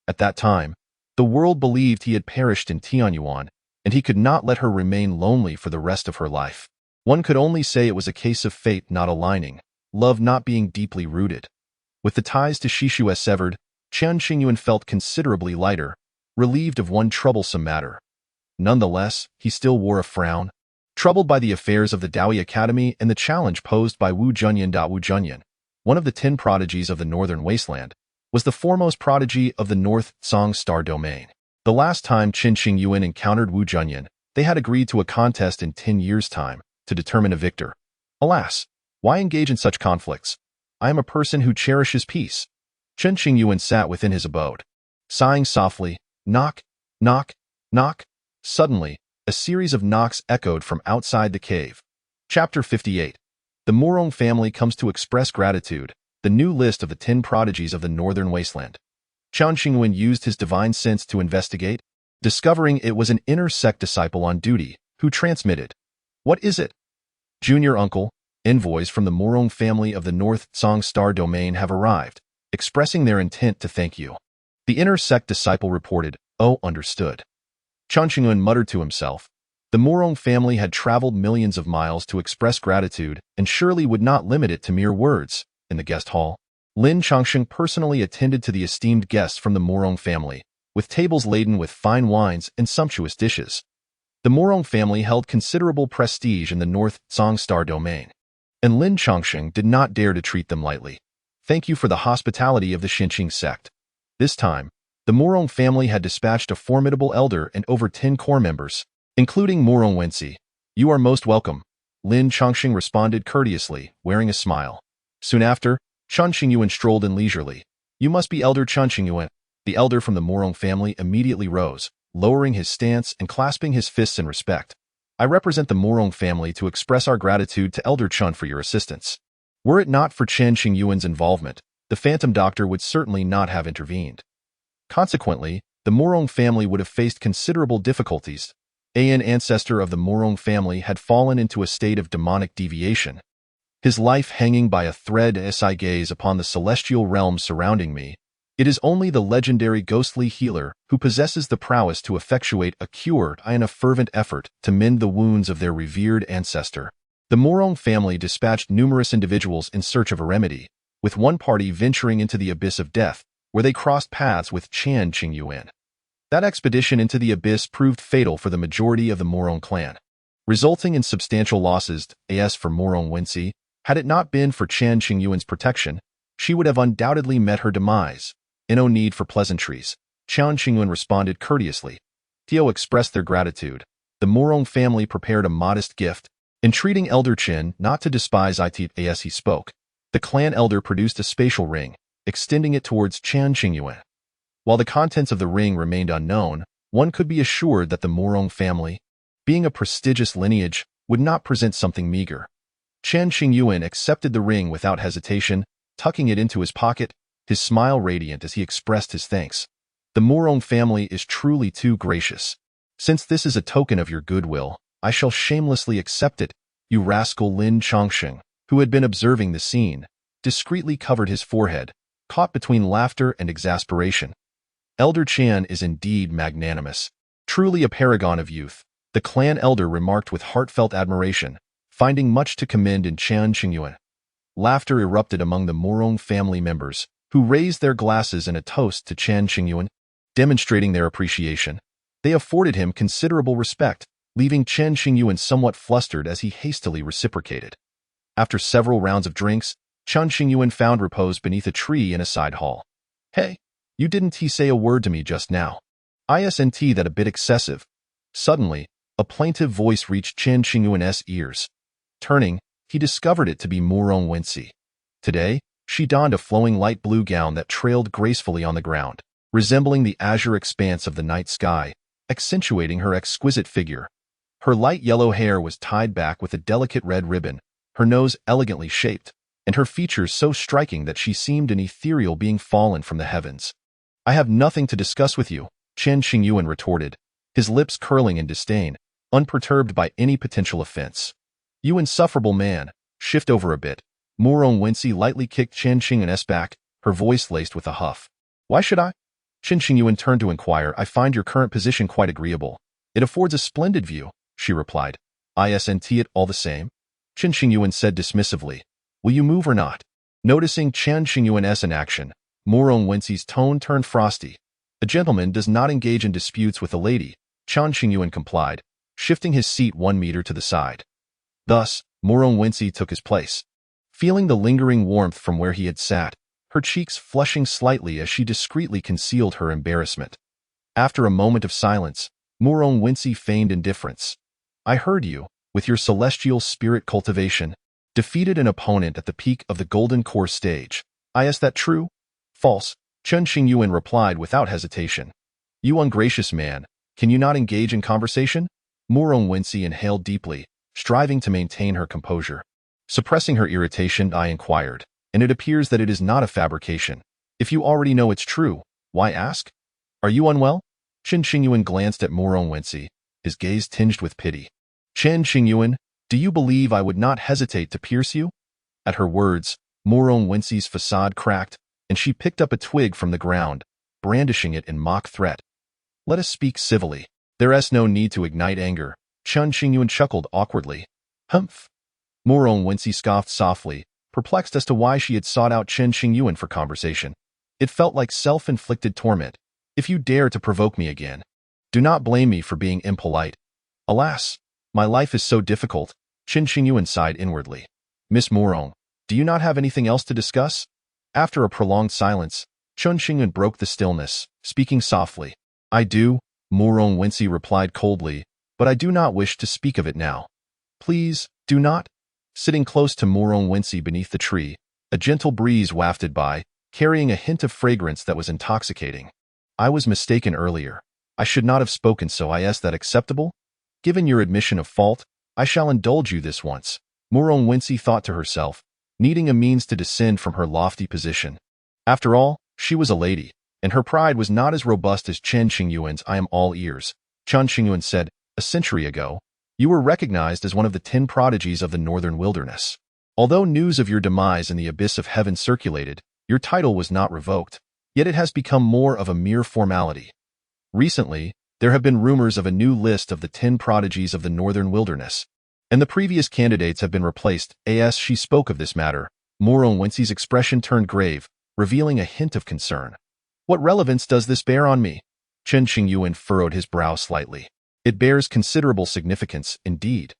At that time, the world believed he had perished in Tianyuan, and he could not let her remain lonely for the rest of her life. One could only say it was a case of fate not aligning, love not being deeply rooted. With the ties to Shishue severed, Chen Qingyuan felt considerably lighter, relieved of one troublesome matter. Nonetheless, he still wore a frown, troubled by the affairs of the Daoi Academy and the challenge posed by Wu Junyan. Wu Junyan, one of the 10 prodigies of the Northern Wasteland, was the foremost prodigy of the North Song Star domain. The last time Chen Qingyuan encountered Wu Junyan, they had agreed to a contest in 10 years' time to determine a victor. Alas, why engage in such conflicts? I am a person who cherishes peace. Chen Qingyuan sat within his abode, sighing softly. Knock, knock, knock. Suddenly, a series of knocks echoed from outside the cave. Chapter 58. The Morong family comes to express gratitude, the new list of the 10 prodigies of the Northern Wasteland. Chen Qingyuan used his divine sense to investigate, discovering it was an inner sect disciple on duty, who transmitted. What is it? Junior uncle, envoys from the Morong family of the North Song Star domain have arrived, expressing their intent to thank you. The inner sect disciple reported. Oh, understood. Chen Qingyuan muttered to himself. The Morong family had traveled millions of miles to express gratitude and surely would not limit it to mere words. In the guest hall, Lin Chongsheng personally attended to the esteemed guests from the Morong family, with tables laden with fine wines and sumptuous dishes. The Morong family held considerable prestige in the North Song Star domain, and Lin Chongsheng did not dare to treat them lightly. Thank you for the hospitality of the Xinqing sect. This time, the Morong family had dispatched a formidable elder and over 10 core members, including Morong Wensi. You are most welcome, Lin Chongsheng responded courteously, wearing a smile. Soon after, Chen Qingyuan strolled in leisurely. You must be Elder Chen Qingyuan. The elder from the Morong family immediately rose, lowering his stance and clasping his fists in respect. I represent the Morong family to express our gratitude to Elder Chen for your assistance. Were it not for Chen Qingyuan's involvement, the Phantom Doctor would certainly not have intervened. Consequently, the Morong family would have faced considerable difficulties. An ancestor of the Morong family had fallen into a state of demonic deviation, his life hanging by a thread. As I gaze upon the celestial realm surrounding me, it is only the legendary ghostly healer who possesses the prowess to effectuate a cure in a fervent effort to mend the wounds of their revered ancestor. The Morong family dispatched numerous individuals in search of a remedy, with one party venturing into the abyss of death, where they crossed paths with Chen Qingyuan. That expedition into the abyss proved fatal for the majority of the Morong clan, resulting in substantial losses. As for Morong Wensi, had it not been for Chen Qingyuan's protection, she would have undoubtedly met her demise. No need for pleasantries, Chen Qingyuan responded courteously. Tio expressed their gratitude. The Morong family prepared a modest gift, entreating Elder Chen not to despise it. As he spoke, the clan elder produced a spatial ring, extending it towards Chen Qingyuan. While the contents of the ring remained unknown, one could be assured that the Morong family, being a prestigious lineage, would not present something meager. Chen Qingyuan accepted the ring without hesitation, tucking it into his pocket, his smile radiant as he expressed his thanks. The Morong family is truly too gracious. Since this is a token of your goodwill, I shall shamelessly accept it. You rascal. Lin Chongsheng, who had been observing the scene, discreetly covered his forehead, caught between laughter and exasperation. Elder Chen is indeed magnanimous, truly a paragon of youth, the clan elder remarked with heartfelt admiration, finding much to commend in Chen Qingyuan. Laughter erupted among the Morong family members, who raised their glasses in a toast to Chen Qingyuan, demonstrating their appreciation. They afforded him considerable respect, leaving Chen Qingyuan somewhat flustered as he hastily reciprocated. After several rounds of drinks, Chen Qingyuan found repose beneath a tree in a side hall. Hey, you didn't say a word to me just now. Isn't that a bit excessive? Suddenly, a plaintive voice reached Chen Qingyuan's ears. Turning, he discovered it to be Morong Wensi. Today, she donned a flowing light blue gown that trailed gracefully on the ground, resembling the azure expanse of the night sky, accentuating her exquisite figure. Her light yellow hair was tied back with a delicate red ribbon, her nose elegantly shaped, and her features so striking that she seemed an ethereal being fallen from the heavens. I have nothing to discuss with you, Chen Qingyuan retorted, his lips curling in disdain, unperturbed by any potential offense. You insufferable man, shift over a bit. Murong Wensi lightly kicked Chen Qingyuan's back, her voice laced with a huff. Why should I? Chen Qingyuan turned to inquire. I find your current position quite agreeable. It affords a splendid view, she replied. Isn't it all the same? Chen Qingyuan said dismissively. Will you move or not? Noticing Chen Qingyuan's in action, Murong Wensi's tone turned frosty. A gentleman does not engage in disputes with a lady, Chen Qingyuan complied, shifting his seat 1 meter to the side. Thus, Murong Wensi took his place. Feeling the lingering warmth from where he had sat, her cheeks flushing slightly as she discreetly concealed her embarrassment. After a moment of silence, Murong Wensi feigned indifference. I heard you, with your celestial spirit cultivation, defeated an opponent at the peak of the Golden Core stage. Is that true? False, Chen Qingyuan replied without hesitation. You ungracious man, can you not engage in conversation? Murong Wensi inhaled deeply, striving to maintain her composure. Suppressing her irritation, I inquired, and it appears that it is not a fabrication. If you already know it's true, why ask? Are you unwell? Chen Qingyuan glanced at Murong Wensi, his gaze tinged with pity. Chen Qingyuan, do you believe I would not hesitate to pierce you? At her words, Murong Wensi's facade cracked, and she picked up a twig from the ground, brandishing it in mock threat. Let us speak civilly. There's no need to ignite anger. Chen Qingyuan chuckled awkwardly. Humph. Murong Wensi scoffed softly, perplexed as to why she had sought out Chen Qingyuan for conversation. It felt like self-inflicted torment. If you dare to provoke me again, do not blame me for being impolite. Alas, my life is so difficult, Chen Qingyuan sighed inwardly. Miss Murong, do you not have anything else to discuss? After a prolonged silence, Chen Qingyuan broke the stillness, speaking softly. I do, Murong Wensi replied coldly, but I do not wish to speak of it now. Please, do not. Sitting close to Murong Wensi beneath the tree, a gentle breeze wafted by, carrying a hint of fragrance that was intoxicating. I was mistaken earlier. I should not have spoken so. Is that acceptable? Given your admission of fault, I shall indulge you this once. Murong Wensi thought to herself, needing a means to descend from her lofty position. After all, she was a lady, and her pride was not as robust as Chen Qingyuan's. I am all ears. Chen Qingyuan said, a century ago, you were recognized as one of the 10 prodigies of the northern wilderness. Although news of your demise in the abyss of heaven circulated, your title was not revoked, yet it has become more of a mere formality. Recently, there have been rumors of a new list of the 10 prodigies of the northern wilderness, and the previous candidates have been replaced. As she spoke of this matter, Murong Wensi's expression turned grave, revealing a hint of concern. What relevance does this bear on me? Chen Qingyuan furrowed his brow slightly. It bears considerable significance, indeed.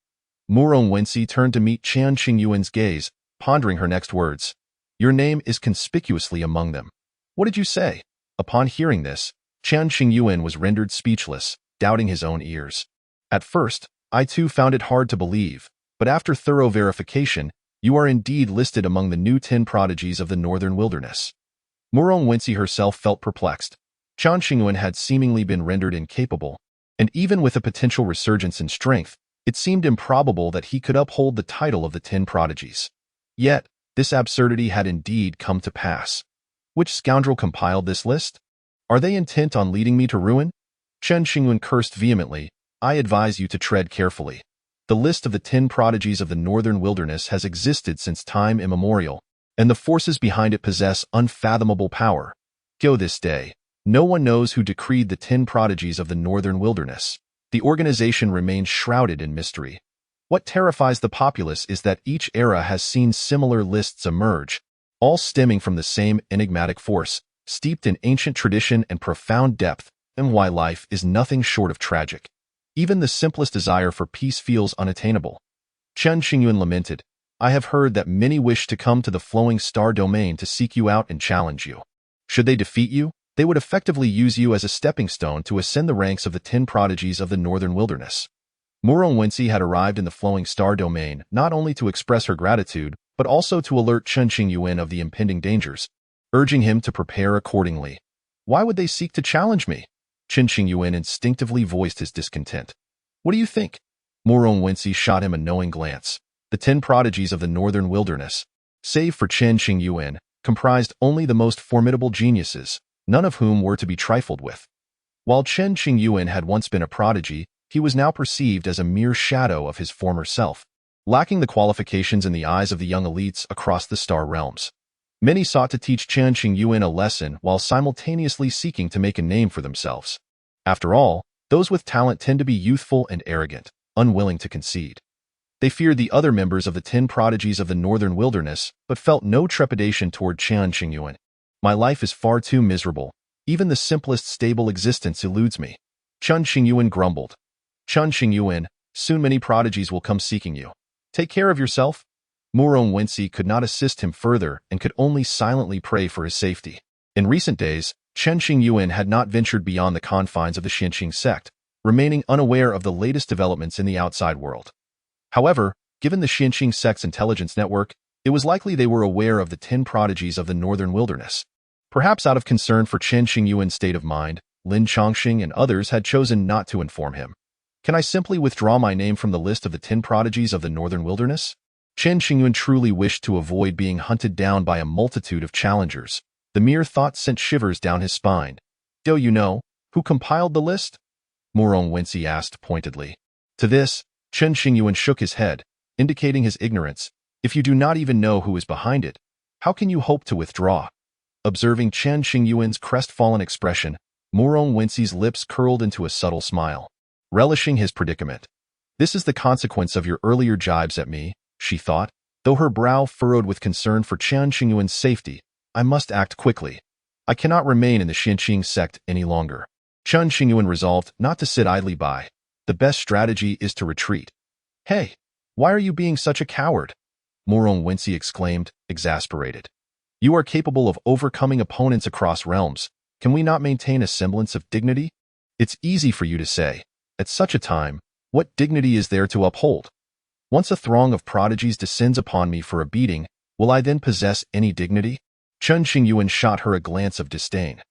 Murong Wensi turned to meet Chen Qingyuan's gaze, pondering her next words. Your name is conspicuously among them. What did you say? Upon hearing this, Chen Qingyuan was rendered speechless, doubting his own ears. At first, I too found it hard to believe, but after thorough verification, you are indeed listed among the new 10 prodigies of the northern wilderness. Murong Wensi herself felt perplexed. Chen Qingyuan had seemingly been rendered incapable, and even with a potential resurgence in strength, it seemed improbable that he could uphold the title of the 10 prodigies. Yet, this absurdity had indeed come to pass. Which scoundrel compiled this list? Are they intent on leading me to ruin? Chen Qingyuan cursed vehemently. I advise you to tread carefully. The list of the 10 prodigies of the northern wilderness has existed since time immemorial, and the forces behind it possess unfathomable power. Go this day. No one knows who decreed the 10 prodigies of the northern wilderness. The organization remains shrouded in mystery. What terrifies the populace is that each era has seen similar lists emerge, all stemming from the same enigmatic force, steeped in ancient tradition and profound depth, and why life is nothing short of tragic. Even the simplest desire for peace feels unattainable. Chen Qingyuan lamented, I have heard that many wish to come to the flowing star domain to seek you out and challenge you. Should they defeat you, they would effectively use you as a stepping stone to ascend the ranks of the 10 prodigies of the northern wilderness. Murong Wensi had arrived in the flowing star domain not only to express her gratitude, but also to alert Chen Qingyuan of the impending dangers, urging him to prepare accordingly. Why would they seek to challenge me? Chen Qingyuan instinctively voiced his discontent. What do you think? Murong Wensi shot him a knowing glance. The 10 prodigies of the northern wilderness, save for Chen Qingyuan, comprised only the most formidable geniuses, none of whom were to be trifled with. While Chen Qingyuan had once been a prodigy, he was now perceived as a mere shadow of his former self, lacking the qualifications in the eyes of the young elites across the star realms. Many sought to teach Chen Qingyuan a lesson while simultaneously seeking to make a name for themselves. After all, those with talent tend to be youthful and arrogant, unwilling to concede. They feared the other members of the 10 prodigies of the northern wilderness, but felt no trepidation toward Chen Qingyuan. My life is far too miserable. Even the simplest stable existence eludes me. Chen Qingyuan grumbled. Chen Qingyuan, soon many prodigies will come seeking you. Take care of yourself. Murong Wensi could not assist him further and could only silently pray for his safety. In recent days, Chen Qingyuan had not ventured beyond the confines of the Xianqing sect, remaining unaware of the latest developments in the outside world. However, given the Xianqing sect's intelligence network, it was likely they were aware of the 10 prodigies of the northern wilderness. Perhaps out of concern for Chen Qingyuan's state of mind, Lin Chongqing and others had chosen not to inform him. Can I simply withdraw my name from the list of the 10 prodigies of the northern wilderness? Chen Qingyuan truly wished to avoid being hunted down by a multitude of challengers. The mere thought sent shivers down his spine. Do you know who compiled the list? Murong Wensi asked pointedly. To this, Chen Qingyuan shook his head, indicating his ignorance. If you do not even know who is behind it, how can you hope to withdraw? Observing Chen Qingyuan's crestfallen expression, Murong Wensi's lips curled into a subtle smile, relishing his predicament. This is the consequence of your earlier jibes at me, she thought. Though her brow furrowed with concern for Chen Qingyuan's safety, I must act quickly. I cannot remain in the Xianqing sect any longer. Chen Qingyuan resolved not to sit idly by. The best strategy is to retreat. Hey, why are you being such a coward? Murong Wensi exclaimed, exasperated. You are capable of overcoming opponents across realms. Can we not maintain a semblance of dignity? It's easy for you to say. At such a time, what dignity is there to uphold? Once a throng of prodigies descends upon me for a beating, will I then possess any dignity? Chen Qingyuan shot her a glance of disdain.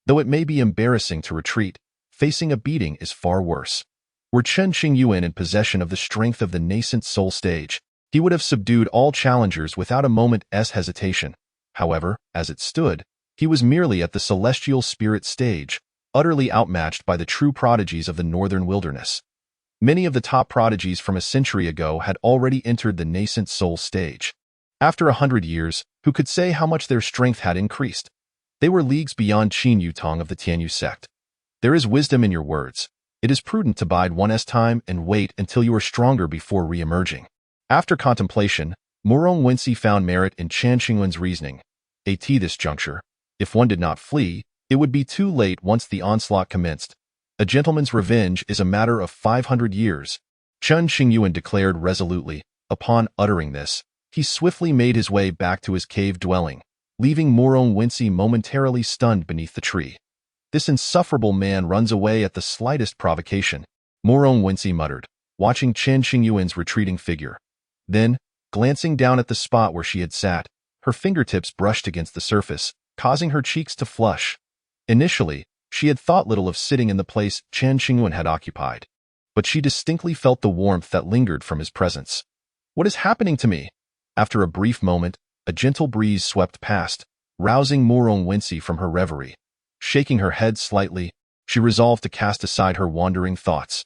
Though it may be embarrassing to retreat, facing a beating is far worse. Were Chen Qingyuan in possession of the strength of the nascent soul stage, he would have subdued all challengers without a moment's hesitation. However, as it stood, he was merely at the celestial spirit stage, utterly outmatched by the true prodigies of the northern wilderness. Many of the top prodigies from a century ago had already entered the nascent soul stage. After 100 years, who could say how much their strength had increased? They were leagues beyond Qin Yutong of the Tianyuan sect. There is wisdom in your words. It is prudent to bide one's time and wait until you are stronger before re-emerging. After contemplation, Murong Wensi found merit in Chen Qingyuan's reasoning. At this juncture, if one did not flee, it would be too late once the onslaught commenced. A gentleman's revenge is a matter of 500 years. Chen Qingyuan declared resolutely. Upon uttering this, he swiftly made his way back to his cave dwelling, leaving Murong Wensi momentarily stunned beneath the tree. This insufferable man runs away at the slightest provocation, Murong Wensi muttered, watching Chen Qingyuan's retreating figure. Then, glancing down at the spot where she had sat, her fingertips brushed against the surface, causing her cheeks to flush. Initially, she had thought little of sitting in the place Chen Qingyuan had occupied, but she distinctly felt the warmth that lingered from his presence. What is happening to me? After a brief moment, a gentle breeze swept past, rousing Murong Wensi from her reverie. Shaking her head slightly, she resolved to cast aside her wandering thoughts.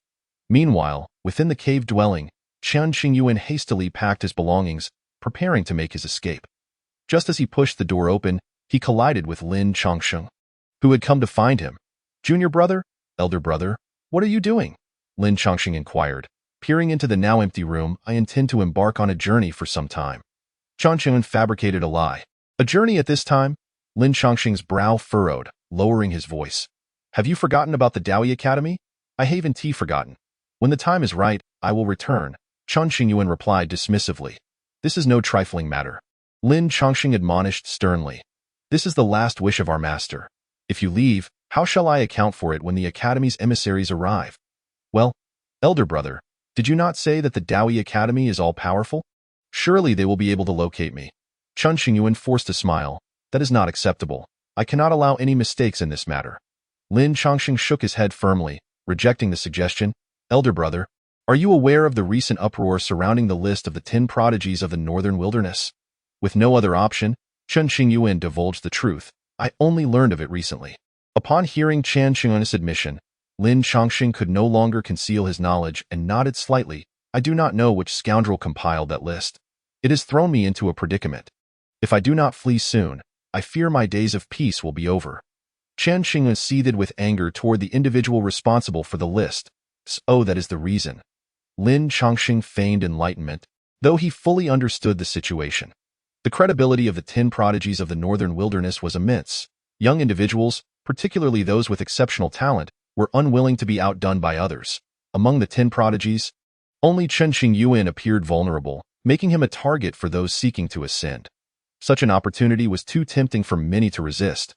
Meanwhile, within the cave dwelling, Chen Qingyuan hastily packed his belongings, preparing to make his escape. Just as he pushed the door open, he collided with Lin Chongqing, who had come to find him. Junior brother? Elder brother? What are you doing? Lin Chongqing inquired. Peering into the now empty room, I intend to embark on a journey for some time. Chen Qingyuan fabricated a lie. A journey at this time? Lin Chongqing's brow furrowed, lowering his voice. Have you forgotten about the Daoi Academy? I haven't forgotten. When the time is right, I will return, Chen Qingyuan replied dismissively. This is no trifling matter. Lin Chongqing admonished sternly. This is the last wish of our master. If you leave, how shall I account for it when the Academy's emissaries arrive? Well, elder brother, did you not say that the Daoi Academy is all-powerful? Surely they will be able to locate me. Chen Qingyuan forced a smile. That is not acceptable. I cannot allow any mistakes in this matter. Lin Chongqing shook his head firmly, rejecting the suggestion. Elder brother, are you aware of the recent uproar surrounding the list of the 10 prodigies of the northern wilderness? With no other option, Chen Qingyuan divulged the truth. I only learned of it recently. Upon hearing Chen Qingyuan's admission, Lin Chongqing could no longer conceal his knowledge and nodded slightly. I do not know which scoundrel compiled that list. It has thrown me into a predicament. If I do not flee soon, I fear my days of peace will be over. Chen Qingyuan seethed with anger toward the individual responsible for the list. Oh, that is the reason. Lin Chongqing feigned enlightenment, though he fully understood the situation. The credibility of the 10 prodigies of the northern wilderness was immense. Young individuals, particularly those with exceptional talent, were unwilling to be outdone by others. Among the 10 prodigies, only Chen Qingyuan appeared vulnerable, making him a target for those seeking to ascend. Such an opportunity was too tempting for many to resist.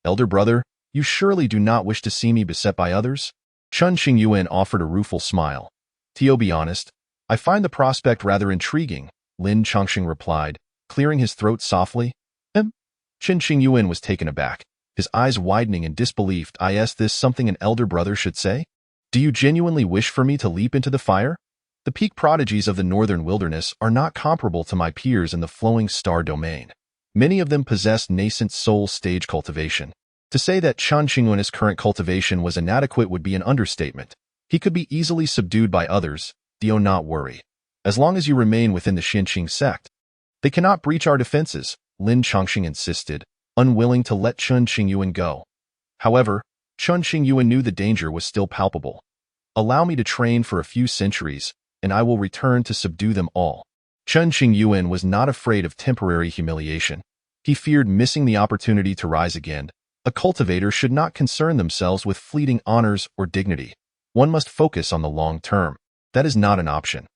Elder brother, you surely do not wish to see me beset by others? Chen Qingyuan offered a rueful smile. To be honest, I find the prospect rather intriguing, Lin Chongqing replied, clearing his throat softly. Chen Qingyuan was taken aback, his eyes widening in disbelief. Is this something an elder brother should say? Do you genuinely wish for me to leap into the fire? The peak prodigies of the northern wilderness are not comparable to my peers in the flowing star domain. Many of them possess nascent soul stage cultivation. To say that Chen Qingyuan's current cultivation was inadequate would be an understatement. He could be easily subdued by others. Do not worry. As long as you remain within the Xinqing sect, they cannot breach our defenses, Lin Chongqing insisted, unwilling to let Chen Qingyuan go. However, Chen Qingyuan knew the danger was still palpable. Allow me to train for a few centuries, and I will return to subdue them all. Chen Qingyuan was not afraid of temporary humiliation. He feared missing the opportunity to rise again. A cultivator should not concern themselves with fleeting honors or dignity. One must focus on the long term. That is not an option.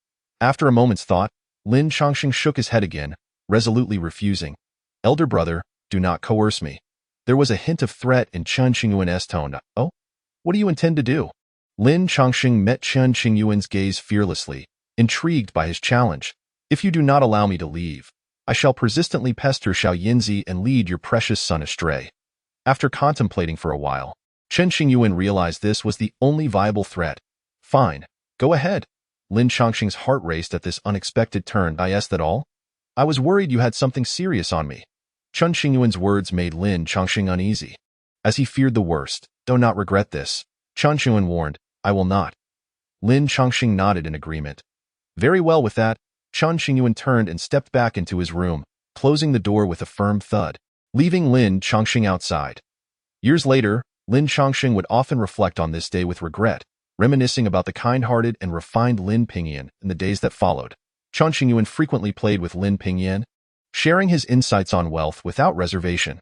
After a moment's thought, Lin Chongqing shook his head again, resolutely refusing. Elder brother, do not coerce me. There was a hint of threat in Chen Qingyuan's tone. Oh? What do you intend to do? Lin Chongqing met Chen Qingyuan's gaze fearlessly, intrigued by his challenge. If you do not allow me to leave, I shall persistently pester Xiao Yinzi and lead your precious son astray. After contemplating for a while, Chen Qingyuan realized this was the only viable threat. Fine, go ahead. Lin Chongqing's heart raced at this unexpected turn. Is that all? I was worried you had something serious on me. Chen Qingyuan's words made Lin Chongqing uneasy. As he feared the worst, do not regret this, Chen Qingyuan warned. I will not. Lin Chongqing nodded in agreement. Very well. With that, Chen Qingyuan turned and stepped back into his room, closing the door with a firm thud, leaving Lin Chongqing outside. Years later, Lin Chongqing would often reflect on this day with regret, reminiscing about the kind-hearted and refined Lin Pingyan in the days that followed. Chen Qingyuan frequently played with Lin Pingyan, sharing his insights on wealth without reservation.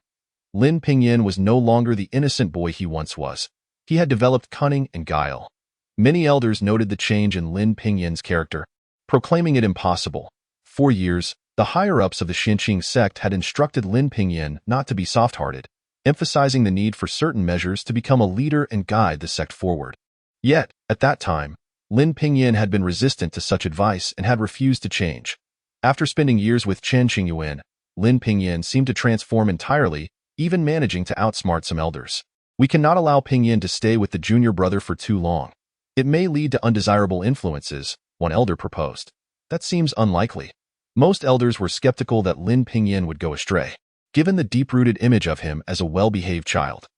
Lin Pingyan was no longer the innocent boy he once was. He had developed cunning and guile. Many elders noted the change in Lin Pingyan's character, proclaiming it impossible. For years, the higher-ups of the Xinqing sect had instructed Lin Pingyan not to be soft-hearted, emphasizing the need for certain measures to become a leader and guide the sect forward. Yet, at that time, Lin Pingyan had been resistant to such advice and had refused to change. After spending years with Chen Qingyuan, Lin Pingyan seemed to transform entirely, even managing to outsmart some elders. We cannot allow Pingyan to stay with the junior brother for too long. It may lead to undesirable influences, one elder proposed. That seems unlikely. Most elders were skeptical that Lin Pingyan would go astray, given the deep-rooted image of him as a well-behaved child.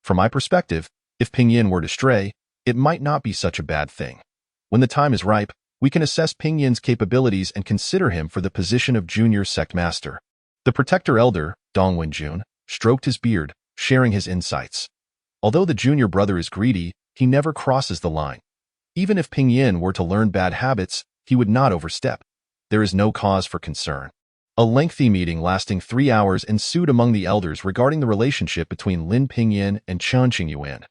From my perspective, if Pingyan were to stray, it might not be such a bad thing. When the time is ripe, we can assess Pingyan's capabilities and consider him for the position of junior sect master. The protector elder, Dong Wenjun, stroked his beard, sharing his insights. Although the junior brother is greedy, he never crosses the line. Even if Pingyan were to learn bad habits, he would not overstep. There is no cause for concern. A lengthy meeting lasting 3 hours ensued among the elders regarding the relationship between Lin Pingyan and Chen Qingyuan.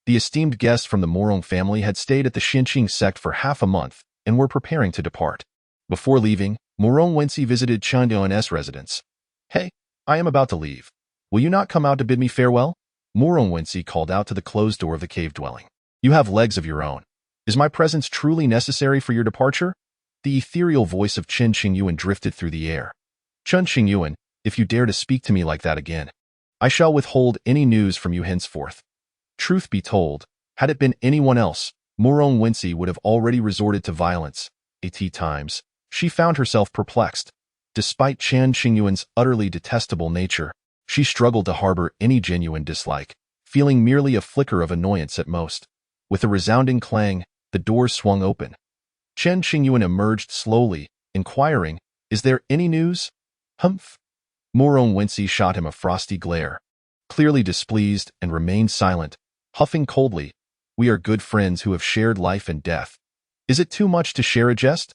The esteemed guests from the Morong family had stayed at the Xinqing sect for half a month and were preparing to depart. Before leaving, Morong Wensi visited Chen Qingyuan's residence. Hey, I am about to leave. Will you not come out to bid me farewell? Morong Wensi called out to the closed door of the cave dwelling. You have legs of your own. Is my presence truly necessary for your departure? The ethereal voice of Chen Qingyuan drifted through the air. Chen Qingyuan, if you dare to speak to me like that again, I shall withhold any news from you henceforth. Truth be told, had it been anyone else, Morong Wensi would have already resorted to violence. At times, she found herself perplexed. Despite Chen Qingyuan's utterly detestable nature, she struggled to harbor any genuine dislike. feeling merely a flicker of annoyance at most. With a resounding clang, the doors swung open. Chen Qingyuan emerged slowly, inquiring, "Is there any news?" "Humph." Murong Wensi shot him a frosty glare. Clearly displeased and remained silent, huffing coldly. "We are good friends who have shared life and death. Is it too much to share a jest?"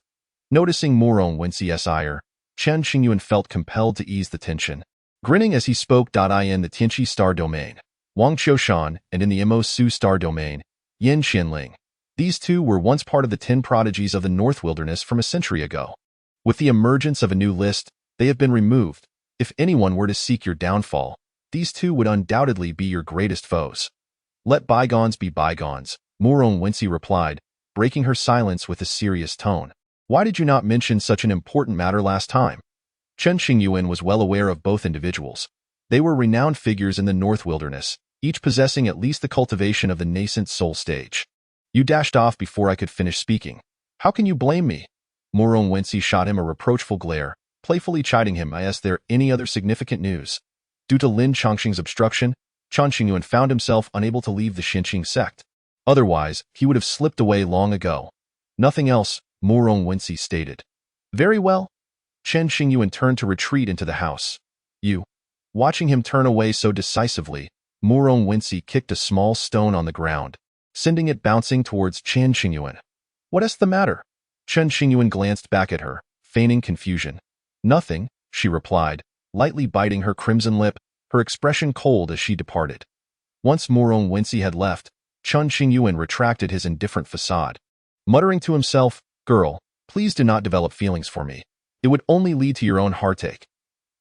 Noticing Murong Wensi's ire, Chen Qingyuan felt compelled to ease the tension. Grinning as he spoke, in the Tianqi star domain, Wang Qiushan, and in the Mo Su star domain, Yin Qianling. These two were once part of the 10 prodigies of the North Wilderness from a century ago. With the emergence of a new list, they have been removed. If anyone were to seek your downfall, these two would undoubtedly be your greatest foes. "Let bygones be bygones," Murong Wensi replied, breaking her silence with a serious tone. "Why did you not mention such an important matter last time?" Chen Qingyuan was well aware of both individuals. They were renowned figures in the North Wilderness, each possessing at least the cultivation of the nascent soul stage. "You dashed off before I could finish speaking. How can you blame me?" Murong Wensi shot him a reproachful glare, playfully chiding him. "Is there any other significant news?" Due to Lin Chongqing's obstruction, Chen Qingyuan found himself unable to leave the Xinqing sect. Otherwise, he would have slipped away long ago. "Nothing else," Murong Wensi stated. "Very well." Chen Qingyuan turned to retreat into the house. "You." Watching him turn away so decisively, Murong Wensi kicked a small stone on the ground, sending it bouncing towards Chen Qingyuan. "What is the matter?" Chen Qingyuan glanced back at her, feigning confusion. "Nothing," she replied, lightly biting her crimson lip, her expression cold as she departed. Once Murong Wensi had left, Chen Qingyuan retracted his indifferent facade. Muttering to himself, "Girl, please do not develop feelings for me. It would only lead to your own heartache."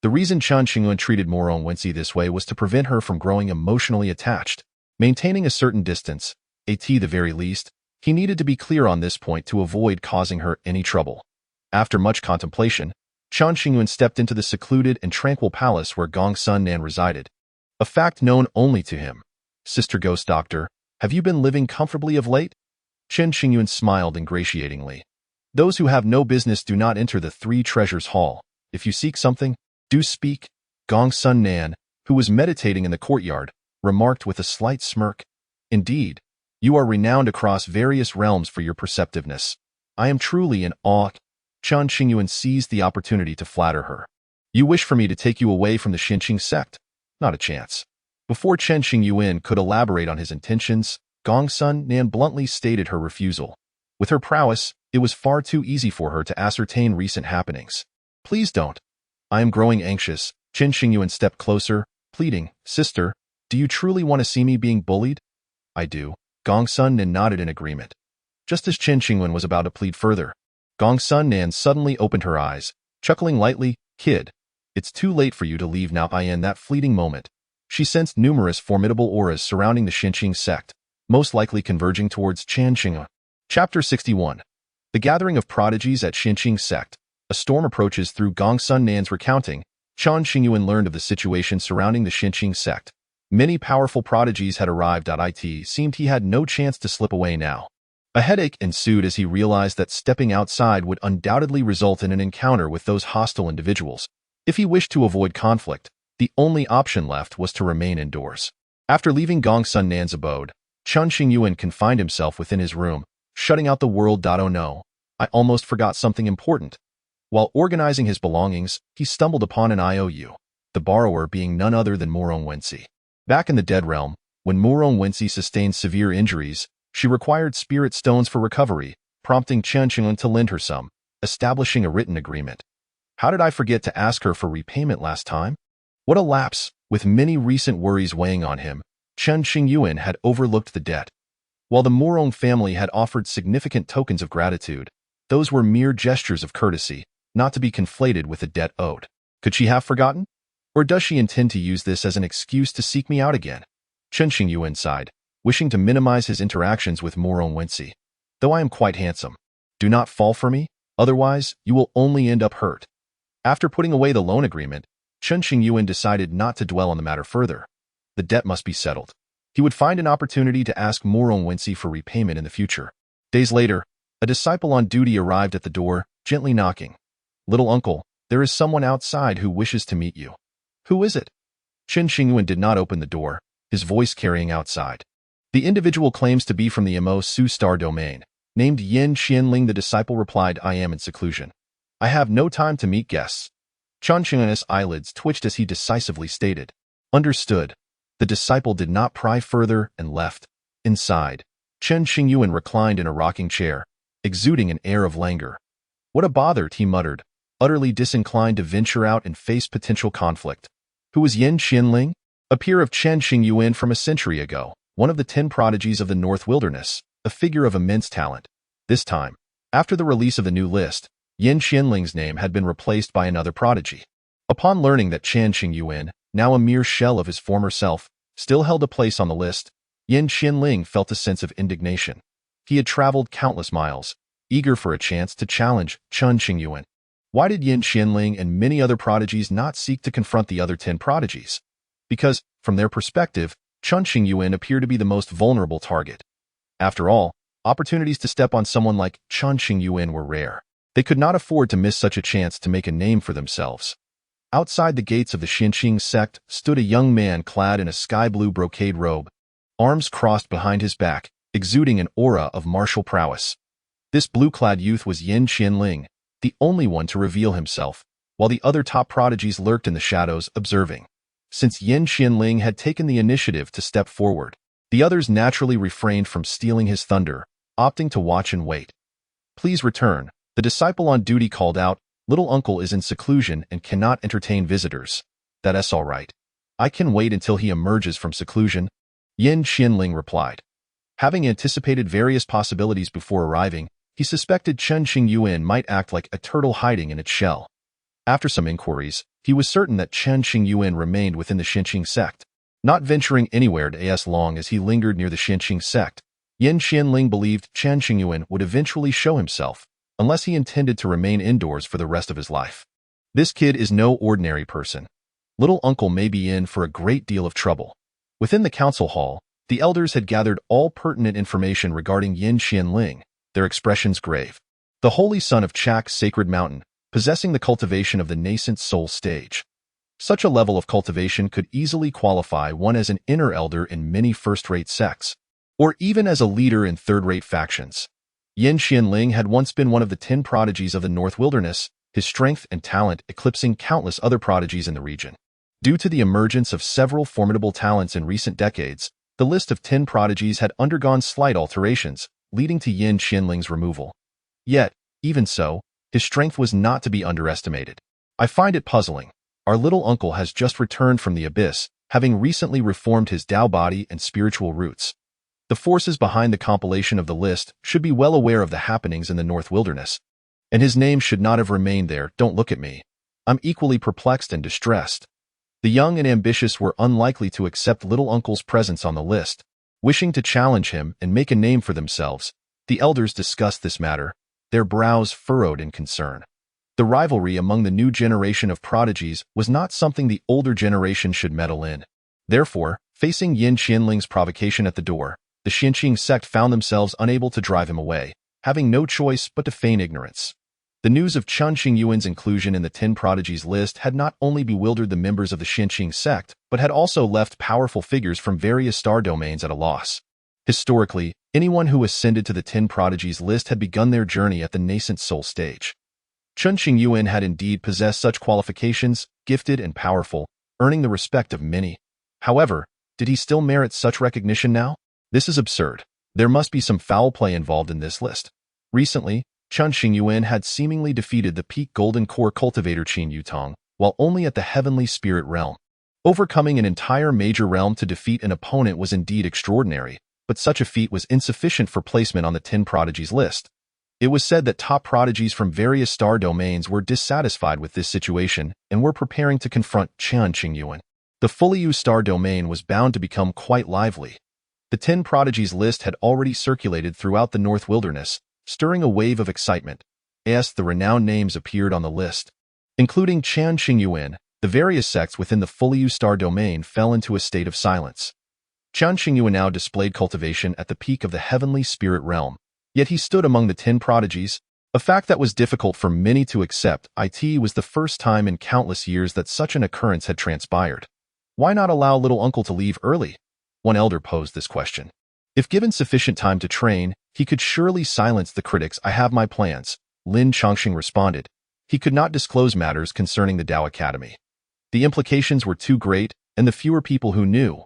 The reason Chen Qingyuan treated Murong Wensi this way was to prevent her from growing emotionally attached. Maintaining a certain distance, at the very least, he needed to be clear on this point to avoid causing her any trouble. After much contemplation, Chen Qingyuan stepped into the secluded and tranquil palace where Gong Sun Nan resided. A fact known only to him. "Sister Ghost Doctor, have you been living comfortably of late?" Chen Qingyuan smiled ingratiatingly. "Those who have no business do not enter the 3 Treasures Hall. If you seek something, do speak," Gong Sun Nan, who was meditating in the courtyard, remarked with a slight smirk. "Indeed, you are renowned across various realms for your perceptiveness. I am truly in awe." Chen Qingyuan seized the opportunity to flatter her. "You wish for me to take you away from the Xinqing sect? Not a chance." Before Chen Qingyuan could elaborate on his intentions, Gong Sun Nan bluntly stated her refusal. With her prowess, it was far too easy for her to ascertain recent happenings. "Please don't. I am growing anxious." Chen Qingyuan stepped closer, pleading, "Sister, do you truly want to see me being bullied?" "I do." Gong Sun Nan nodded in agreement. Just as Chen Qingyuan was about to plead further, Gong Sun Nan suddenly opened her eyes, chuckling lightly. "Kid, it's too late for you to leave now." In that fleeting moment, she sensed numerous formidable auras surrounding the Xinqing sect, most likely converging towards Chen Qingyuan. Chapter 61. The Gathering of Prodigies at Xinqing Sect. A storm approaches. Through Gong Sun Nan's recounting, Chen Qingyuan learned of the situation surrounding the Xinqing sect. Many powerful prodigies had arrived. It seemed he had no chance to slip away now. A headache ensued as he realized that stepping outside would undoubtedly result in an encounter with those hostile individuals. If he wished to avoid conflict, the only option left was to remain indoors. After leaving Gong Sun Nan's abode, Chen Qingyuan confined himself within his room, shutting out the world. "Oh no, I almost forgot something important." While organizing his belongings, he stumbled upon an IOU, the borrower being none other than Murong Wensi. Back in the Dead Realm, when Murong Wensi sustained severe injuries, she required spirit stones for recovery, prompting Chen Qingyuan to lend her some, establishing a written agreement. How did I forget to ask her for repayment last time? What a lapse! With many recent worries weighing on him, Chen Qingyuan had overlooked the debt. While the Murong family had offered significant tokens of gratitude, those were mere gestures of courtesy, not to be conflated with the debt owed. Could she have forgotten? Or does she intend to use this as an excuse to seek me out again? Chen Qingyuan sighed, wishing to minimize his interactions with Murong Wensi. "Though I am quite handsome, do not fall for me, otherwise you will only end up hurt." After putting away the loan agreement, Chen Qingyuan decided not to dwell on the matter further. The debt must be settled. He would find an opportunity to ask Murong Wensi for repayment in the future. Days later, a disciple on duty arrived at the door, gently knocking. "Little uncle, there is someone outside who wishes to meet you." "Who is it?" Chen Qingyuan did not open the door, his voice carrying outside. The individual claims to be from the Mo Su star domain. Named Yin Qianling, the disciple replied, I am in seclusion. I have no time to meet guests. Chen Qingyuan's eyelids twitched as he decisively stated. Understood. The disciple did not pry further and left. Inside, Chen Qingyuan reclined in a rocking chair, exuding an air of languor. What a bother, he muttered, utterly disinclined to venture out and face potential conflict. Who was Yin Qianling? A peer of Chen Qingyuan from a century ago, one of the 10 prodigies of the North Wilderness, a figure of immense talent. This time, after the release of the new list, Yin Qianling's name had been replaced by another prodigy. Upon learning that Chen Qingyuan, now a mere shell of his former self, still held a place on the list, Yin Qianling felt a sense of indignation. He had traveled countless miles, eager for a chance to challenge Chen Qingyuan. Why did Yin Qianling and many other prodigies not seek to confront the other 10 prodigies? Because, from their perspective, Chen Qingyuan appeared to be the most vulnerable target. After all, opportunities to step on someone like Chen Qingyuan were rare. They could not afford to miss such a chance to make a name for themselves. Outside the gates of the Xinqing sect stood a young man clad in a sky-blue brocade robe, arms crossed behind his back, exuding an aura of martial prowess. This blue-clad youth was Yin Qianling, the only one to reveal himself, while the other top prodigies lurked in the shadows, observing. Since Yin Qianling had taken the initiative to step forward, the others naturally refrained from stealing his thunder, opting to watch and wait. Please return, the disciple on duty called out. Little uncle is in seclusion and cannot entertain visitors. That's all right. I can wait until he emerges from seclusion, Yin Qianling replied. Having anticipated various possibilities before arriving, he suspected Chen Qingyuan might act like a turtle hiding in its shell. After some inquiries, he was certain that Chen Qingyuan remained within the Xinqing sect, not venturing anywhere as long as he lingered near the Xinqing sect. Yin Qianling believed Chen Qingyuan would eventually show himself, unless he intended to remain indoors for the rest of his life. This kid is no ordinary person. Little uncle may be in for a great deal of trouble. Within the council hall, the elders had gathered all pertinent information regarding Yin Qianling, their expressions grave. The holy son of Chak's sacred mountain, possessing the cultivation of the nascent soul stage. Such a level of cultivation could easily qualify one as an inner elder in many first-rate sects, or even as a leader in third-rate factions. Yin Qianling had once been one of the 10 prodigies of the North Wilderness, his strength and talent eclipsing countless other prodigies in the region. Due to the emergence of several formidable talents in recent decades, the list of 10 prodigies had undergone slight alterations, leading to Yin Qianling's removal. Yet, even so, his strength was not to be underestimated. I find it puzzling. Our little uncle has just returned from the abyss, having recently reformed his Tao body and spiritual roots. The forces behind the compilation of the list should be well aware of the happenings in the North Wilderness, and his name should not have remained there. Don't look at me. I'm equally perplexed and distressed. The young and ambitious were unlikely to accept little uncle's presence on the list. Wishing to challenge him and make a name for themselves, the elders discussed this matter, their brows furrowed in concern. The rivalry among the new generation of prodigies was not something the older generation should meddle in. Therefore, facing Yin Qianling's provocation at the door, the Xinqing sect found themselves unable to drive him away, having no choice but to feign ignorance. The news of Chen Qingyuan's inclusion in the 10 prodigies list had not only bewildered the members of the Xinqing sect, but had also left powerful figures from various star domains at a loss. Historically, anyone who ascended to the 10 prodigies list had begun their journey at the nascent soul stage. Chen Qingyuan had indeed possessed such qualifications, gifted and powerful, earning the respect of many. However, did he still merit such recognition now? This is absurd. There must be some foul play involved in this list. Recently, Chen Qingyuan had seemingly defeated the peak golden core cultivator Qin Yutong, while only at the heavenly spirit realm. Overcoming an entire major realm to defeat an opponent was indeed extraordinary, but such a feat was insufficient for placement on the 10 prodigies list. It was said that top prodigies from various star domains were dissatisfied with this situation and were preparing to confront Chen Qingyuan. The fully used star domain was bound to become quite lively. The 10 prodigies list had already circulated throughout the North Wilderness, stirring a wave of excitement. As the renowned names appeared on the list, including Chen Qingyuan, the various sects within the fully used star domain fell into a state of silence. Chen Qingyuan now displayed cultivation at the peak of the heavenly spirit realm, yet he stood among the 10 prodigies, a fact that was difficult for many to accept. It was the first time in countless years that such an occurrence had transpired. Why not allow little uncle to leave early? one elder posed this question. If given sufficient time to train, he could surely silence the critics. I have my plans, Lin Chongqing responded. He could not disclose matters concerning the Tao Academy. The implications were too great, and the fewer people who knew,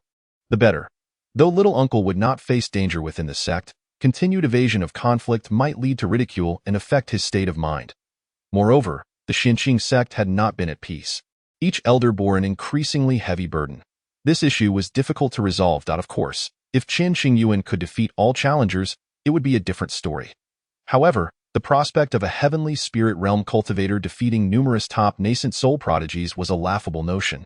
the better. Though little uncle would not face danger within the sect, continued evasion of conflict might lead to ridicule and affect his state of mind. Moreover, the Xinqing sect had not been at peace. Each elder bore an increasingly heavy burden. This issue was difficult to resolve. Of course, if Chen Qingyuan could defeat all challengers, it would be a different story. However, the prospect of a heavenly spirit realm cultivator defeating numerous top nascent soul prodigies was a laughable notion.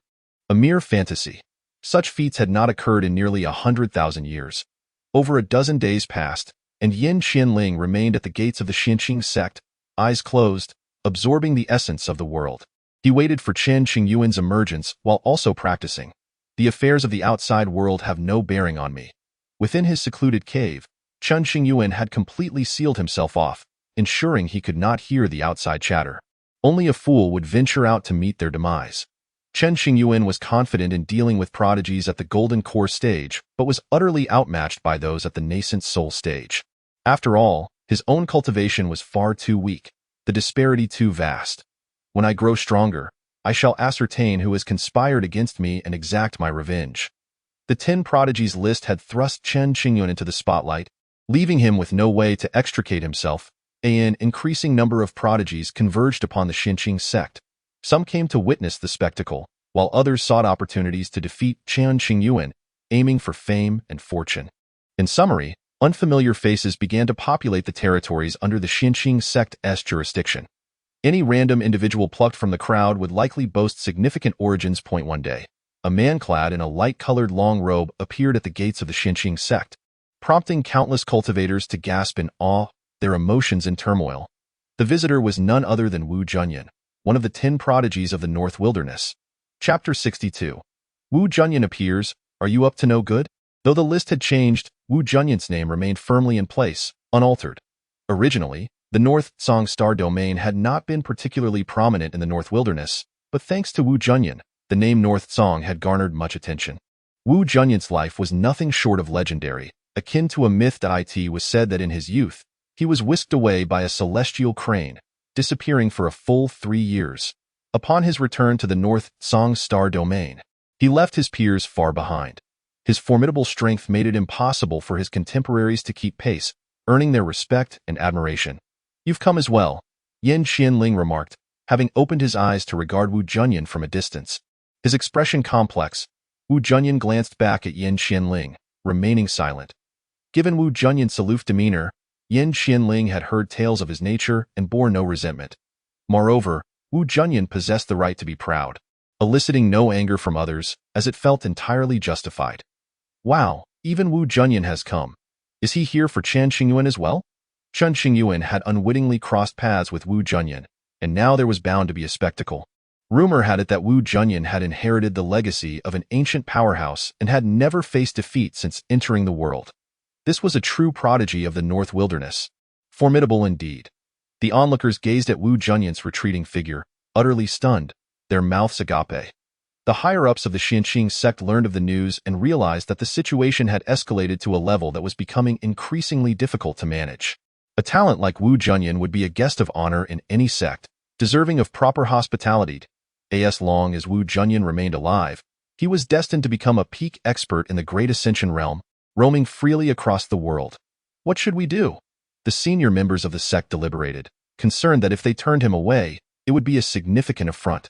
A mere fantasy. Such feats had not occurred in nearly 100,000 years. Over a dozen days passed, and Yin Qianling remained at the gates of the Xinqing sect, eyes closed, absorbing the essence of the world. He waited for Chen Qingyuan's emergence while also practicing. The affairs of the outside world have no bearing on me. Within his secluded cave, Chen Qingyuan had completely sealed himself off, ensuring he could not hear the outside chatter. Only a fool would venture out to meet their demise. Chen Qingyuan was confident in dealing with prodigies at the Golden Core stage, but was utterly outmatched by those at the nascent soul stage. After all, his own cultivation was far too weak, the disparity too vast. When I grow stronger, I shall ascertain who has conspired against me and exact my revenge. The 10 prodigies list had thrust Chen Qingyuan into the spotlight, leaving him with no way to extricate himself. An increasing number of prodigies converged upon the Xinqing sect. Some came to witness the spectacle, while others sought opportunities to defeat Chen Qingyuan, aiming for fame and fortune. In summary, unfamiliar faces began to populate the territories under the Xinqing sect's jurisdiction. Any random individual plucked from the crowd would likely boast significant origins. One day, a man clad in a light-colored long robe appeared at the gates of the Xinqing sect, prompting countless cultivators to gasp in awe, their emotions in turmoil. The visitor was none other than Wu Junyan, one of the 10 prodigies of the North Wilderness. Chapter 62. Wu Junyan appears. Are you up to no good? Though the list had changed, Wu Junyan's name remained firmly in place, unaltered. Originally, the North Song Star domain had not been particularly prominent in the North Wilderness, but thanks to Wu Junyan, the name North Song had garnered much attention. Wu Junyan's life was nothing short of legendary, akin to a myth. It was said that in his youth, he was whisked away by a celestial crane, disappearing for a full 3 years. Upon his return to the North Song Star domain, he left his peers far behind. His formidable strength made it impossible for his contemporaries to keep pace, earning their respect and admiration. You've come as well, Yin Qianling remarked, having opened his eyes to regard Wu Junyan from a distance. His expression complex, Wu Junyan glanced back at Yin Qianling, remaining silent. Given Wu Junyan's aloof demeanor, Yin Qianling had heard tales of his nature and bore no resentment. Moreover, Wu Junyan possessed the right to be proud, eliciting no anger from others, as it felt entirely justified. Wow, even Wu Junyan has come. Is he here for Chen Qingyuan as well? Chen Qingyuan had unwittingly crossed paths with Wu Junyan, and now there was bound to be a spectacle. Rumor had it that Wu Junyan had inherited the legacy of an ancient powerhouse and had never faced defeat since entering the world. This was a true prodigy of the North Wilderness. Formidable indeed. The onlookers gazed at Wu Junyan's retreating figure, utterly stunned, their mouths agape. The higher-ups of the Xinqing sect learned of the news and realized that the situation had escalated to a level that was becoming increasingly difficult to manage. A talent like Wu Junyan would be a guest of honor in any sect, deserving of proper hospitality. As long as Wu Junyan remained alive, he was destined to become a peak expert in the Great Ascension realm, roaming freely across the world. What should we do? The senior members of the sect deliberated, concerned that if they turned him away, it would be a significant affront.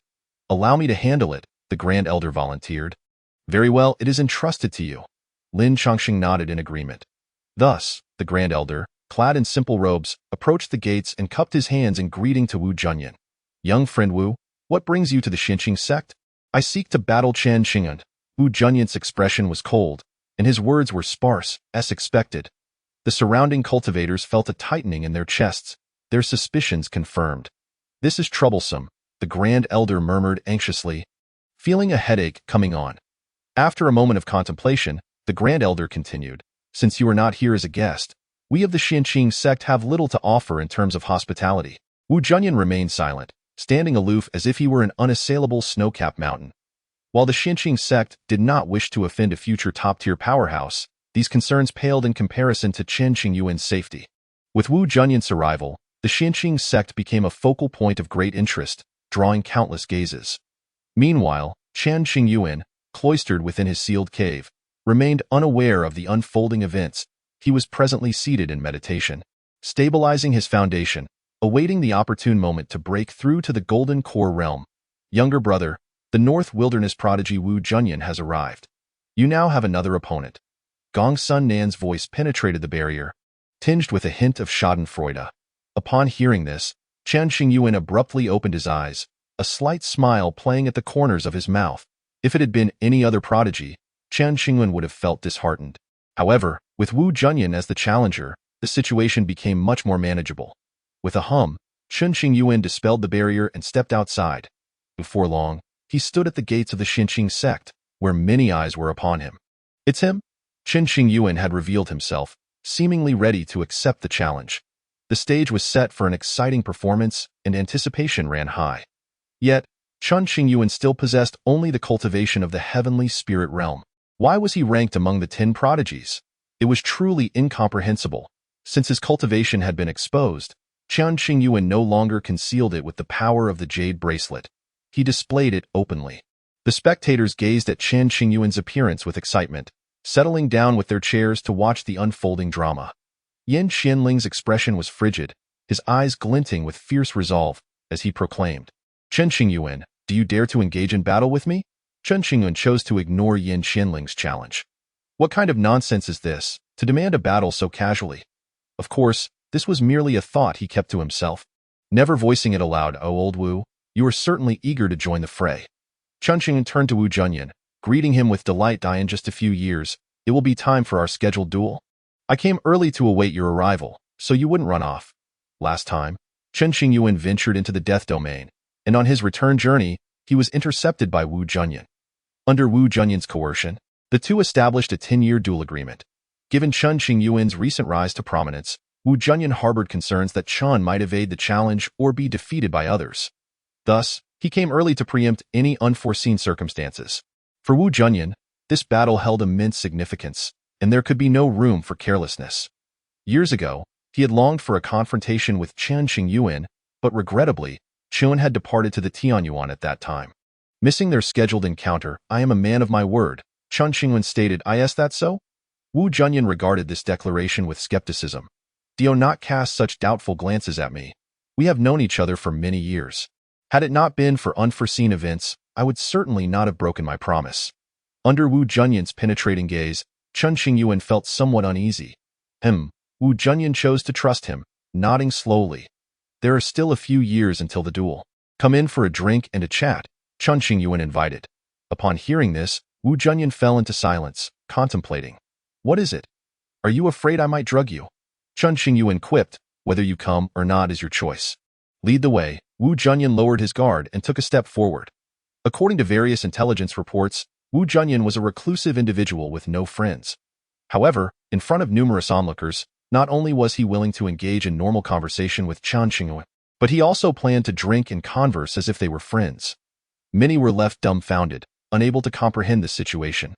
Allow me to handle it, the Grand Elder volunteered. Very well, it is entrusted to you. Lin Chongqing nodded in agreement. Thus, the Grand Elder, clad in simple robes, approached the gates and cupped his hands in greeting to Wu Junyan. Young friend Wu, what brings you to the Xinqing sect? I seek to battle Chen Qingyuan. Wu Junyan's expression was cold, and his words were sparse, as expected. The surrounding cultivators felt a tightening in their chests, their suspicions confirmed. This is troublesome, the Grand Elder murmured anxiously, feeling a headache coming on. After a moment of contemplation, the Grand Elder continued, since you are not here as a guest, we of the Xinqing sect have little to offer in terms of hospitality. Wu Junyan remained silent, standing aloof as if he were an unassailable snow-capped mountain. While the Xinqing sect did not wish to offend a future top-tier powerhouse, these concerns paled in comparison to Chen Qingyuan's safety. With Wu Junyan's arrival, the Xinqing sect became a focal point of great interest, drawing countless gazes. Meanwhile, Chen Qingyuan, cloistered within his sealed cave, remained unaware of the unfolding events. He was presently seated in meditation, stabilizing his foundation, awaiting the opportune moment to break through to the Golden Core realm. Younger brother, the North Wilderness prodigy Wu Junyan has arrived. You now have another opponent. Gong Sun Nan's voice penetrated the barrier, tinged with a hint of schadenfreude. Upon hearing this, Chen Qingyuan abruptly opened his eyes, a slight smile playing at the corners of his mouth. If it had been any other prodigy, Chen Qingyuan would have felt disheartened. However, with Wu Junyan as the challenger, the situation became much more manageable. With a hum, Chen Qingyuan dispelled the barrier and stepped outside. Before long, he stood at the gates of the Xinqing sect, where many eyes were upon him. It's him? Chen Qingyuan had revealed himself, seemingly ready to accept the challenge. The stage was set for an exciting performance, and anticipation ran high. Yet, Chen Qingyuan still possessed only the cultivation of the heavenly spirit realm. Why was he ranked among the 10 prodigies? It was truly incomprehensible. Since his cultivation had been exposed, Chen Qingyuan no longer concealed it with the power of the jade bracelet. He displayed it openly. The spectators gazed at Chen Qingyuan's appearance with excitement, settling down with their chairs to watch the unfolding drama. Yan Xianling's expression was frigid, his eyes glinting with fierce resolve, as he proclaimed, Chen Qingyuan, do you dare to engage in battle with me? Chen Qingyuan chose to ignore Yan Xianling's challenge. What kind of nonsense is this, to demand a battle so casually? Of course, this was merely a thought he kept to himself, never voicing it aloud. Oh, old Wu, you are certainly eager to join the fray. Chen Qingyuan turned to Wu Junyan, greeting him with delight. In just a few years, it will be time for our scheduled duel. I came early to await your arrival, so you wouldn't run off. Last time, Chen Qingyuan ventured into the death domain, and on his return journey, he was intercepted by Wu Junyan. Under Wu Junyan's coercion, the two established a 10-year duel agreement. Given Chen Qingyuan's recent rise to prominence, Wu Junyan harbored concerns that Chen might evade the challenge or be defeated by others. Thus, he came early to preempt any unforeseen circumstances. For Wu Junyan, this battle held immense significance, and there could be no room for carelessness. Years ago, he had longed for a confrontation with Chen Qingyuan, but regrettably, Chen had departed to the Tianyuan at that time. Missing their scheduled encounter, I am a man of my word, Chen Qingyuan stated. Is that so? Wu Junyan regarded this declaration with skepticism. Do not cast such doubtful glances at me. We have known each other for many years. Had it not been for unforeseen events, I would certainly not have broken my promise. Under Wu Junyan's penetrating gaze, Chen Qingyuan felt somewhat uneasy. Wu Junyan chose to trust him, nodding slowly. There are still a few years until the duel. Come in for a drink and a chat, Chen Qingyuan invited. Upon hearing this, Wu Junyan fell into silence, contemplating. What is it? Are you afraid I might drug you? Chen Qingyuan quipped, whether you come or not is your choice. Lead the way. Wu Junyan lowered his guard and took a step forward. According to various intelligence reports, Wu Junyan was a reclusive individual with no friends. However, in front of numerous onlookers, not only was he willing to engage in normal conversation with Chen Qingyuan, but he also planned to drink and converse as if they were friends. Many were left dumbfounded, unable to comprehend the situation.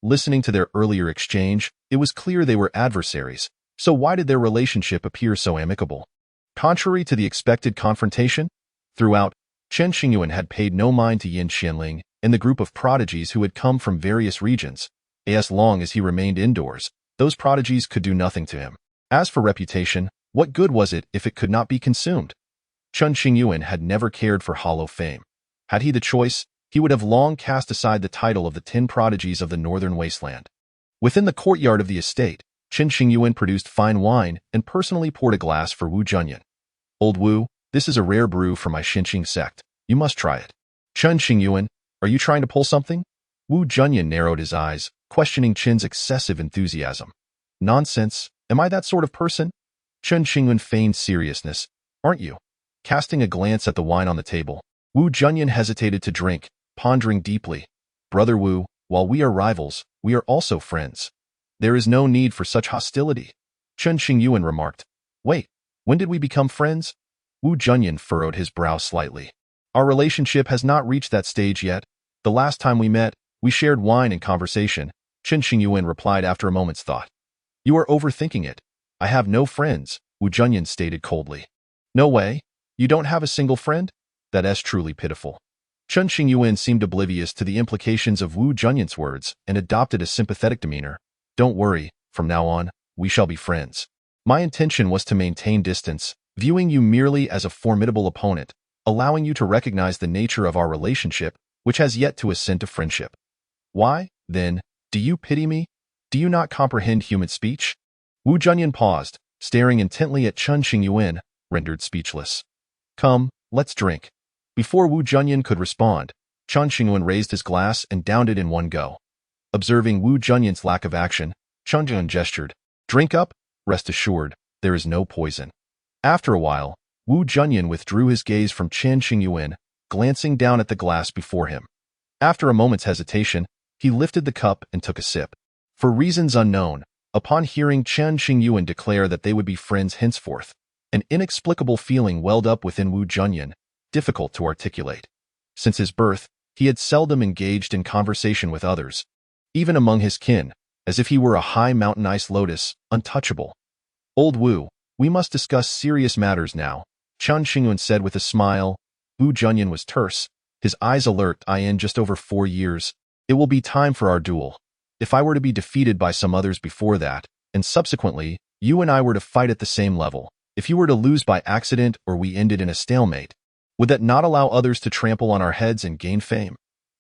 Listening to their earlier exchange, it was clear they were adversaries, so why did their relationship appear so amicable? Contrary to the expected confrontation, throughout, Chen Qingyuan had paid no mind to Yan Xianling and the group of prodigies who had come from various regions. As long as he remained indoors, those prodigies could do nothing to him. As for reputation, what good was it if it could not be consumed? Chen Qingyuan had never cared for hollow fame. Had he the choice, he would have long cast aside the title of the 10 prodigies of the northern wasteland. Within the courtyard of the estate, Chen Qingyuan produced fine wine and personally poured a glass for Wu Junyan. Old Wu, this is a rare brew from my Xinqing sect. You must try it. Chen Qingyuan, are you trying to pull something? Wu Junyan narrowed his eyes, questioning Chen's excessive enthusiasm. Nonsense. Am I that sort of person? Chen Qingyuan feigned seriousness. Aren't you? Casting a glance at the wine on the table, Wu Junyan hesitated to drink, pondering deeply. Brother Wu, while we are rivals, we are also friends. There is no need for such hostility. Chen Qingyuan remarked. Wait, when did we become friends? Wu Junyan furrowed his brow slightly. Our relationship has not reached that stage yet. The last time we met, we shared wine and conversation, Chen Qingyuan replied after a moment's thought. You are overthinking it. I have no friends, Wu Junyan stated coldly. No way? You don't have a single friend? That's truly pitiful. Chen Qingyuan seemed oblivious to the implications of Wu Junyan's words and adopted a sympathetic demeanor. Don't worry, from now on, we shall be friends. My intention was to maintain distance, viewing you merely as a formidable opponent, allowing you to recognize the nature of our relationship, which has yet to ascend to friendship. Why, then, do you pity me? Do you not comprehend human speech? Wu Junyan paused, staring intently at Chen Qingyuan, rendered speechless. Come, let's drink. Before Wu Junyan could respond, Chen Qingyuan raised his glass and downed it in one go. Observing Wu Junyan's lack of action, Chen Qingyuan gestured. Drink up, rest assured, there is no poison. After a while, Wu Junyan withdrew his gaze from Chen Qingyuan, glancing down at the glass before him. After a moment's hesitation, he lifted the cup and took a sip. For reasons unknown, upon hearing Chen Qingyuan declare that they would be friends henceforth, an inexplicable feeling welled up within Wu Junyan, difficult to articulate. Since his birth, he had seldom engaged in conversation with others, even among his kin, as if he were a high mountain ice lotus, untouchable. Old Wu, we must discuss serious matters now, Chen Qingyuan said with a smile. Wu Junyan was terse, his eyes alert. In just over 4 years, it will be time for our duel. If I were to be defeated by some others before that, and subsequently, you and I were to fight at the same level, if you were to lose by accident or we ended in a stalemate, would that not allow others to trample on our heads and gain fame?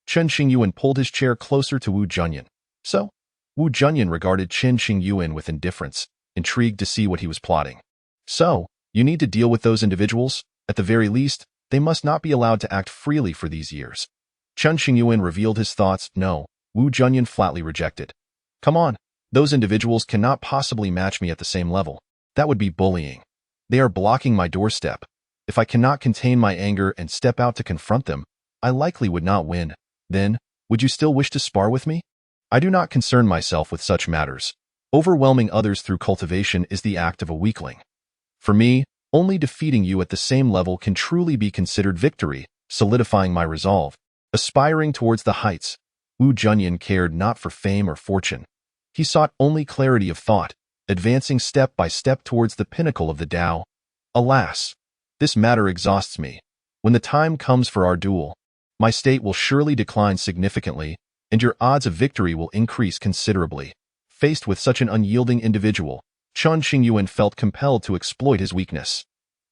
Chen Qingyuan pulled his chair closer to Wu Junyan. So? Wu Junyan regarded Chen Qingyuan with indifference, intrigued to see what he was plotting. So, you need to deal with those individuals? At the very least, they must not be allowed to act freely for these years. Chen Qingyuan revealed his thoughts. No, Wu Junyan flatly rejected. Come on, those individuals cannot possibly match me at the same level. That would be bullying. They are blocking my doorstep. If I cannot contain my anger and step out to confront them, I likely would not win. Then, would you still wish to spar with me? I do not concern myself with such matters. Overwhelming others through cultivation is the act of a weakling. For me, only defeating you at the same level can truly be considered victory, solidifying my resolve. Aspiring towards the heights, Wu Junyan cared not for fame or fortune. He sought only clarity of thought, advancing step by step towards the pinnacle of the Tao. Alas, this matter exhausts me. When the time comes for our duel, my state will surely decline significantly, and your odds of victory will increase considerably. Faced with such an unyielding individual, Chen Qingyuan felt compelled to exploit his weakness.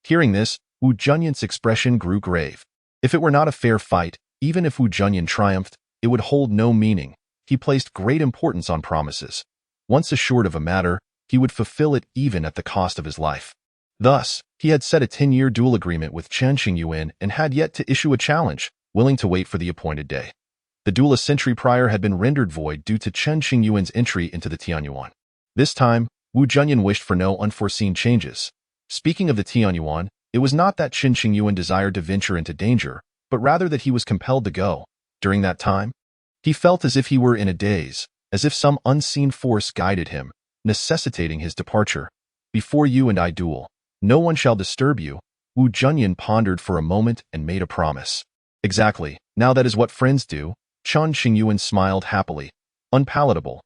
Hearing this, Wu Junyan's expression grew grave. If it were not a fair fight, even if Wu Junyan triumphed, it would hold no meaning. He placed great importance on promises. Once assured of a matter, he would fulfill it even at the cost of his life. Thus, he had set a 10-year duel agreement with Chen Qingyuan and had yet to issue a challenge, willing to wait for the appointed day. The duel a century prior had been rendered void due to Chen Qingyuan's entry into the Tianyuan. This time, Wu Junyan wished for no unforeseen changes. Speaking of the Tianyuan, it was not that Chen Qingyuan desired to venture into danger, but rather that he was compelled to go. During that time, he felt as if he were in a daze, as if some unseen force guided him, necessitating his departure. Before you and I duel, no one shall disturb you. Wu Junyan pondered for a moment and made a promise. Exactly, now that is what friends do. Chen Qingyuan smiled happily. Unpalatable.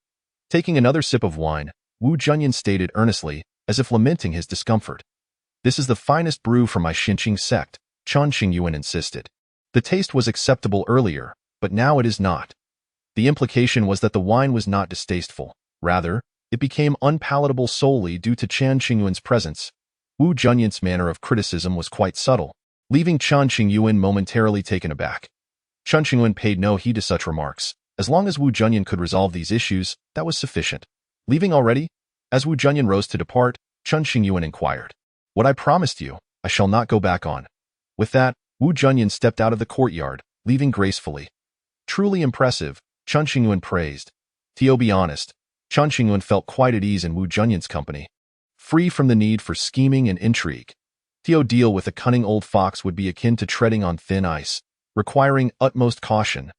Taking another sip of wine, Wu Junyan stated earnestly, as if lamenting his discomfort. This is the finest brew from my Xinqing sect, Chen Qingyuan insisted. The taste was acceptable earlier, but now it is not. The implication was that the wine was not distasteful. Rather, it became unpalatable solely due to Chen Qingyuan's presence. Wu Junyan's manner of criticism was quite subtle, leaving Chen Qingyuan momentarily taken aback. Chen Qingyuan paid no heed to such remarks. As long as Wu Junyan could resolve these issues, that was sufficient. Leaving already? As Wu Junyan rose to depart, Chen Qingyuan inquired. What I promised you, I shall not go back on. With that, Wu Junyan stepped out of the courtyard, leaving gracefully. Truly impressive, Chen Qingyuan praised. To be honest, Chen Qingyuan felt quite at ease in Wu Junyan's company. Free from the need for scheming and intrigue. To deal with a cunning old fox would be akin to treading on thin ice, requiring utmost caution.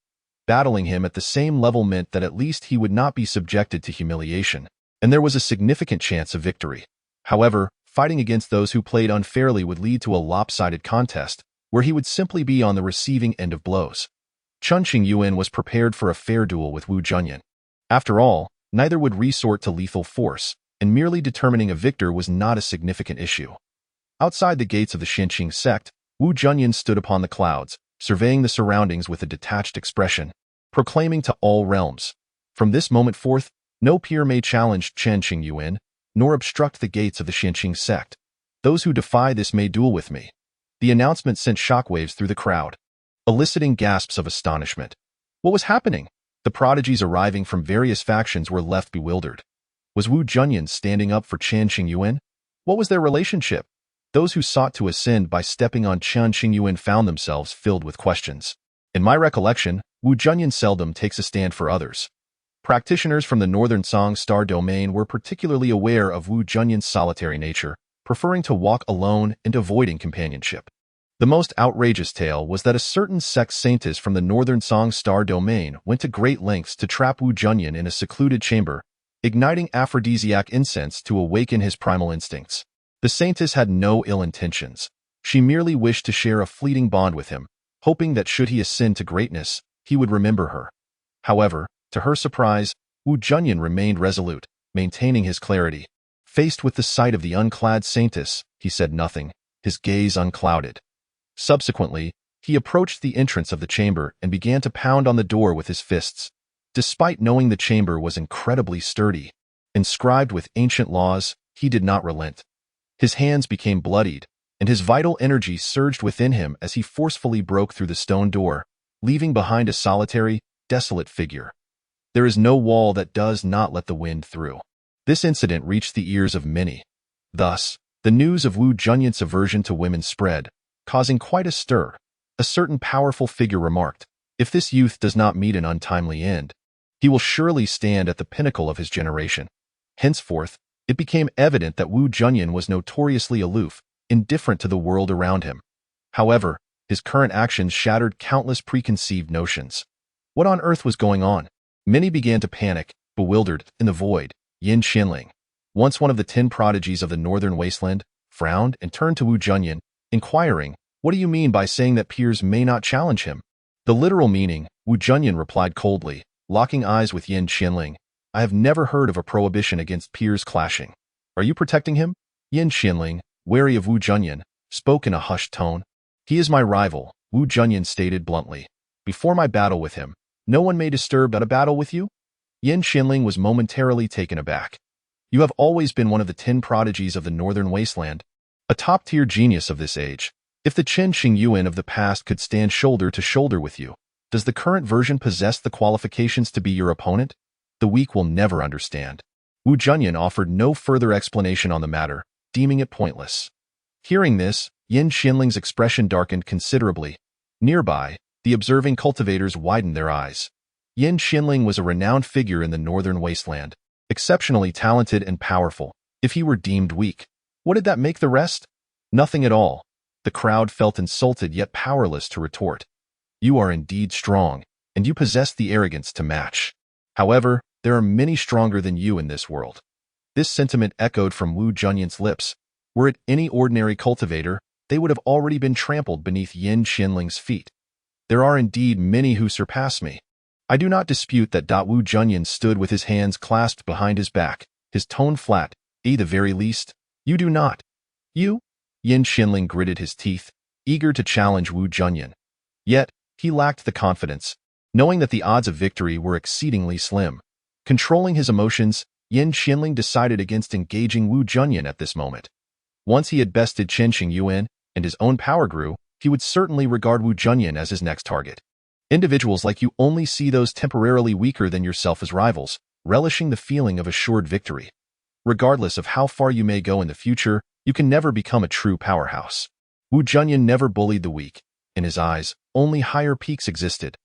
Battling him at the same level meant that at least he would not be subjected to humiliation, and there was a significant chance of victory. However, fighting against those who played unfairly would lead to a lopsided contest, where he would simply be on the receiving end of blows. Chen Qingyuan was prepared for a fair duel with Wu Junyan. After all, neither would resort to lethal force, and merely determining a victor was not a significant issue. Outside the gates of the Xinqing sect, Wu Junyan stood upon the clouds, surveying the surroundings with a detached expression, proclaiming to all realms, "From this moment forth, no peer may challenge Chen Qingyuan, nor obstruct the gates of the Xinqing sect. Those who defy this may duel with me." The announcement sent shockwaves through the crowd, eliciting gasps of astonishment. What was happening? The prodigies arriving from various factions were left bewildered. Was Wu Junyan standing up for Chen Qingyuan? What was their relationship? Those who sought to ascend by stepping on Chen Qingyuan found themselves filled with questions. In my recollection, Wu Junyan seldom takes a stand for others. Practitioners from the northern Song Star domain were particularly aware of Wu Junyan's solitary nature, preferring to walk alone and avoiding companionship. The most outrageous tale was that a certain sect saintess from the northern Song Star domain went to great lengths to trap Wu Junyan in a secluded chamber, igniting aphrodisiac incense to awaken his primal instincts. The saintess had no ill intentions. She merely wished to share a fleeting bond with him, hoping that should he ascend to greatness, he would remember her. However, to her surprise, Wu Junyan remained resolute, maintaining his clarity. Faced with the sight of the unclad saintess, he said nothing, his gaze unclouded. Subsequently, he approached the entrance of the chamber and began to pound on the door with his fists. Despite knowing the chamber was incredibly sturdy, inscribed with ancient laws, he did not relent. His hands became bloodied, and his vital energy surged within him as he forcefully broke through the stone door, leaving behind a solitary, desolate figure. There is no wall that does not let the wind through. This incident reached the ears of many. Thus, the news of Wu Junyan's aversion to women spread, causing quite a stir. A certain powerful figure remarked, "If this youth does not meet an untimely end, he will surely stand at the pinnacle of his generation." Henceforth, it became evident that Wu Junyan was notoriously aloof, indifferent to the world around him. However, his current actions shattered countless preconceived notions. What on earth was going on? Many began to panic, bewildered. In the void, Yin Xinling, once one of the 10 prodigies of the northern wasteland, frowned and turned to Wu Junyan, inquiring, "What do you mean by saying that peers may not challenge him?" "The literal meaning," Wu Junyan replied coldly, locking eyes with Yin Xinling. "I have never heard of a prohibition against peers clashing. Are you protecting him?" Yin Xinling, wary of Wu Junyan, spoke in a hushed tone. "He is my rival," Wu Junyan stated bluntly. "Before my battle with him, no one may disturb a battle with you?" Yin Xinling was momentarily taken aback. "You have always been one of the 10 prodigies of the northern wasteland, a top-tier genius of this age. If the Chen Qingyuan of the past could stand shoulder to shoulder with you, does the current version possess the qualifications to be your opponent? The weak will never understand." Wu Junyan offered no further explanation on the matter, deeming it pointless. Hearing this, Yin Xinling's expression darkened considerably. Nearby, the observing cultivators widened their eyes. Yin Xinling was a renowned figure in the northern wasteland, exceptionally talented and powerful. If he were deemed weak, what did that make the rest? Nothing at all. The crowd felt insulted yet powerless to retort. "You are indeed strong, and you possess the arrogance to match. However, there are many stronger than you in this world." This sentiment echoed from Wu Junyan's lips. Were it any ordinary cultivator, they would have already been trampled beneath Yin Xinling's feet. "There are indeed many who surpass me. I do not dispute that." Wu Junyan stood with his hands clasped behind his back, his tone flat. "At the very least, you do not." "You?" Yin Xinling gritted his teeth, eager to challenge Wu Junyan. Yet, he lacked the confidence, knowing that the odds of victory were exceedingly slim. Controlling his emotions, Yin Xinling decided against engaging Wu Junyan at this moment. Once he had bested Chen Qingyuan and his own power grew, he would certainly regard Wu Junyan as his next target. Individuals like you only see those temporarily weaker than yourself as rivals, relishing the feeling of assured victory. Regardless of how far you may go in the future, you can never become a true powerhouse. Wu Junyan never bullied the weak. In his eyes, only higher peaks existed.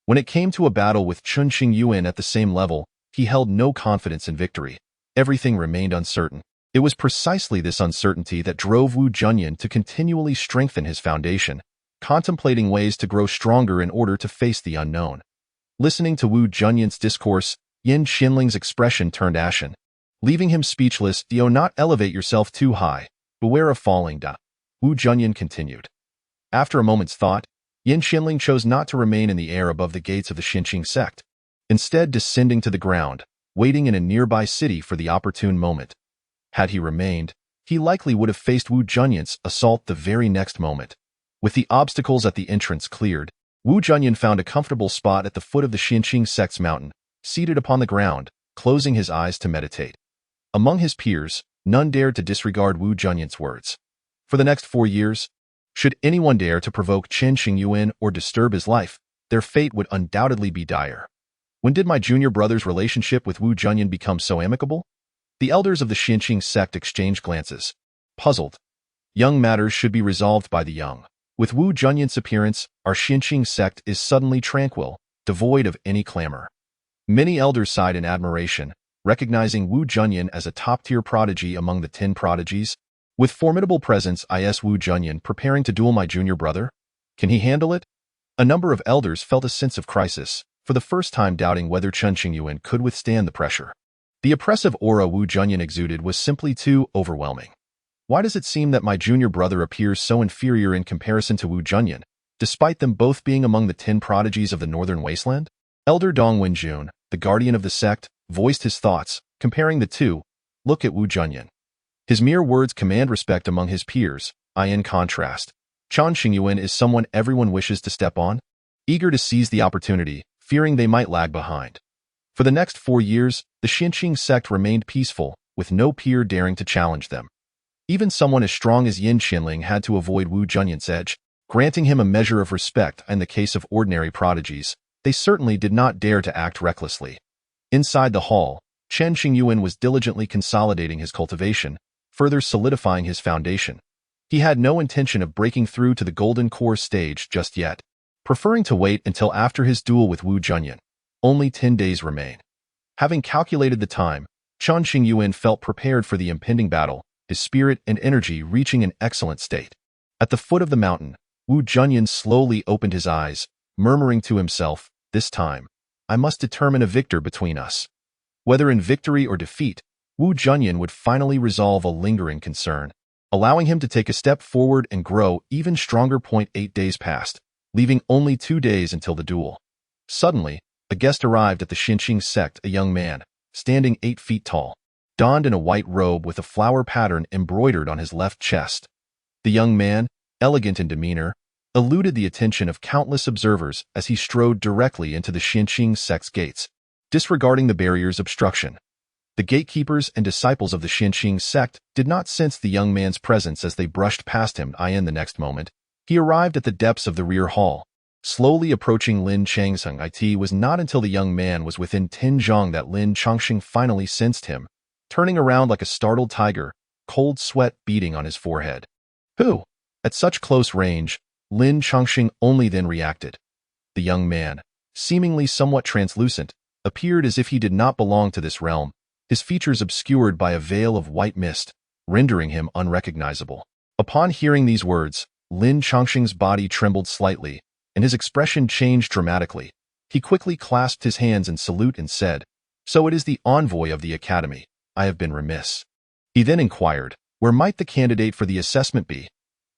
When it came to a battle with Chen Qingyuan at the same level, he held no confidence in victory. Everything remained uncertain. It was precisely this uncertainty that drove Wu Junyan to continually strengthen his foundation, contemplating ways to grow stronger in order to face the unknown. Listening to Wu Junyan's discourse, Yin Xinling's expression turned ashen, leaving him speechless. "Do not elevate yourself too high. Beware of falling." Wu Junyan continued. After a moment's thought, Yin Xinling chose not to remain in the air above the gates of the Xinqing sect, instead descending to the ground, waiting in a nearby city for the opportune moment. Had he remained, he likely would have faced Wu Junyan's assault the very next moment. With the obstacles at the entrance cleared, Wu Junyan found a comfortable spot at the foot of the Xinqing sect's mountain, seated upon the ground, closing his eyes to meditate. Among his peers, none dared to disregard Wu Junyan's words. For the next 4 years, should anyone dare to provoke Chen Qingyuan or disturb his life, their fate would undoubtedly be dire. When did my junior brother's relationship with Wu Junyan become so amicable? The elders of the Xinqing sect exchanged glances. Puzzled. Young matters should be resolved by the young. With Wu Junyan's appearance, our Xinqing sect is suddenly tranquil, devoid of any clamor. Many elders sighed in admiration, recognizing Wu Junyan as a top-tier prodigy among the 10 prodigies. With formidable presence, is Wu Junyan preparing to duel my junior brother? Can he handle it? A number of elders felt a sense of crisis, for the first time doubting whether Chen Qingyuan could withstand the pressure. The oppressive aura Wu Junyan exuded was simply too overwhelming. Why does it seem that my junior brother appears so inferior in comparison to Wu Junyan, despite them both being among the 10 prodigies of the Northern Wasteland? Elder Dong Wenjun, the guardian of the sect, voiced his thoughts, comparing the two. Look at Wu Junyan. His mere words command respect among his peers. In contrast, Chen Qingyuan is someone everyone wishes to step on, eager to seize the opportunity, fearing they might lag behind. For the next 4 years, the Xinqing sect remained peaceful, with no peer daring to challenge them. Even someone as strong as Yin Xinling had to avoid Wu Junyan's edge, granting him a measure of respect. In the case of ordinary prodigies, they certainly did not dare to act recklessly. Inside the hall, Chen Qingyuan was diligently consolidating his cultivation, further solidifying his foundation. He had no intention of breaking through to the golden core stage just yet, preferring to wait until after his duel with Wu Junyan. Only 10 days remain. Having calculated the time, Chen Qingyuan felt prepared for the impending battle, his spirit and energy reaching an excellent state. At the foot of the mountain, Wu Junyan slowly opened his eyes, murmuring to himself, "This time, I must determine a victor between us." Whether in victory or defeat, Wu Junyan would finally resolve a lingering concern, allowing him to take a step forward and grow even stronger. 8 days passed, leaving only 2 days until the duel. Suddenly, a guest arrived at the Xinqing sect, a young man, standing 8 feet tall, donned in a white robe with a flower pattern embroidered on his left chest. The young man, elegant in demeanor, eluded the attention of countless observers as he strode directly into the Xinqing sect's gates, disregarding the barrier's obstruction. The gatekeepers and disciples of the Xinqing sect did not sense the young man's presence as they brushed past him. In the next moment, he arrived at the depths of the rear hall. Slowly approaching Lin Changsheng, it was not until the young man was within 10 zhang that Lin Changsheng finally sensed him, turning around like a startled tiger, cold sweat beading on his forehead. Who? At such close range, Lin Changsheng only then reacted. The young man, seemingly somewhat translucent, appeared as if he did not belong to this realm, his features obscured by a veil of white mist, rendering him unrecognizable. Upon hearing these words, Lin Changsheng's body trembled slightly, and his expression changed dramatically. He quickly clasped his hands in salute and said, "So it is the envoy of the academy. I have been remiss." He then inquired, where might the candidate for the assessment be?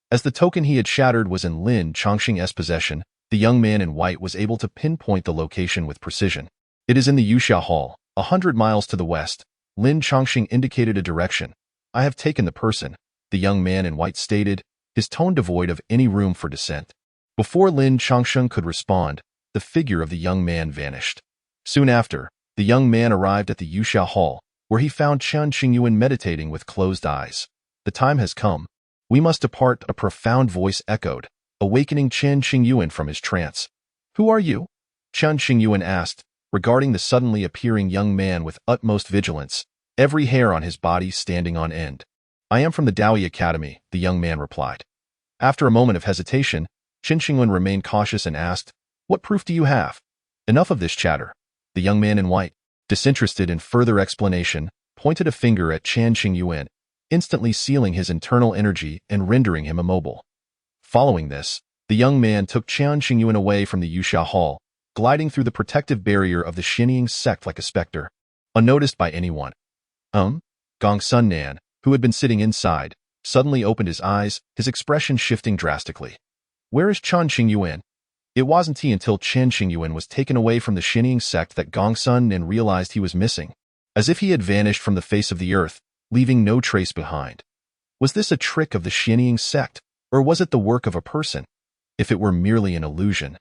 As the token he had shattered was in Lin Changsheng's possession, the young man in white was able to pinpoint the location with precision. "It is in the Yuxia Hall, 100 miles to the west." Lin Changsheng indicated a direction. "I have taken the person," the young man in white stated, his tone devoid of any room for dissent. Before Lin Changsheng could respond, the figure of the young man vanished. Soon after, the young man arrived at the Yuxia Hall, where he found Chen Qingyuan meditating with closed eyes. "The time has come. We must depart," a profound voice echoed, awakening Chen Qingyuan from his trance. "Who are you?" Chen Qingyuan asked, regarding the suddenly appearing young man with utmost vigilance, every hair on his body standing on end. "I am from the Daoi Academy," the young man replied. After a moment of hesitation, Chen Qingyuan remained cautious and asked, "What proof do you have?" "Enough of this chatter." The young man in white, disinterested in further explanation, pointed a finger at Chen Qingyuan, instantly sealing his internal energy and rendering him immobile. Following this, the young man took Chen Qingyuan away from the Yuxia Hall, gliding through the protective barrier of the Xinqing sect like a specter, unnoticed by anyone. Gong Sun Nan, who had been sitting inside, suddenly opened his eyes, his expression shifting drastically. "Where is Chen Qingyuan?" It wasn't until Chen Qingyuan was taken away from the Xinjiang sect that Gongsun Nan realized he was missing, as if he had vanished from the face of the earth, leaving no trace behind. Was this a trick of the Xinjiang sect, or was it the work of a person? If it were merely an illusion,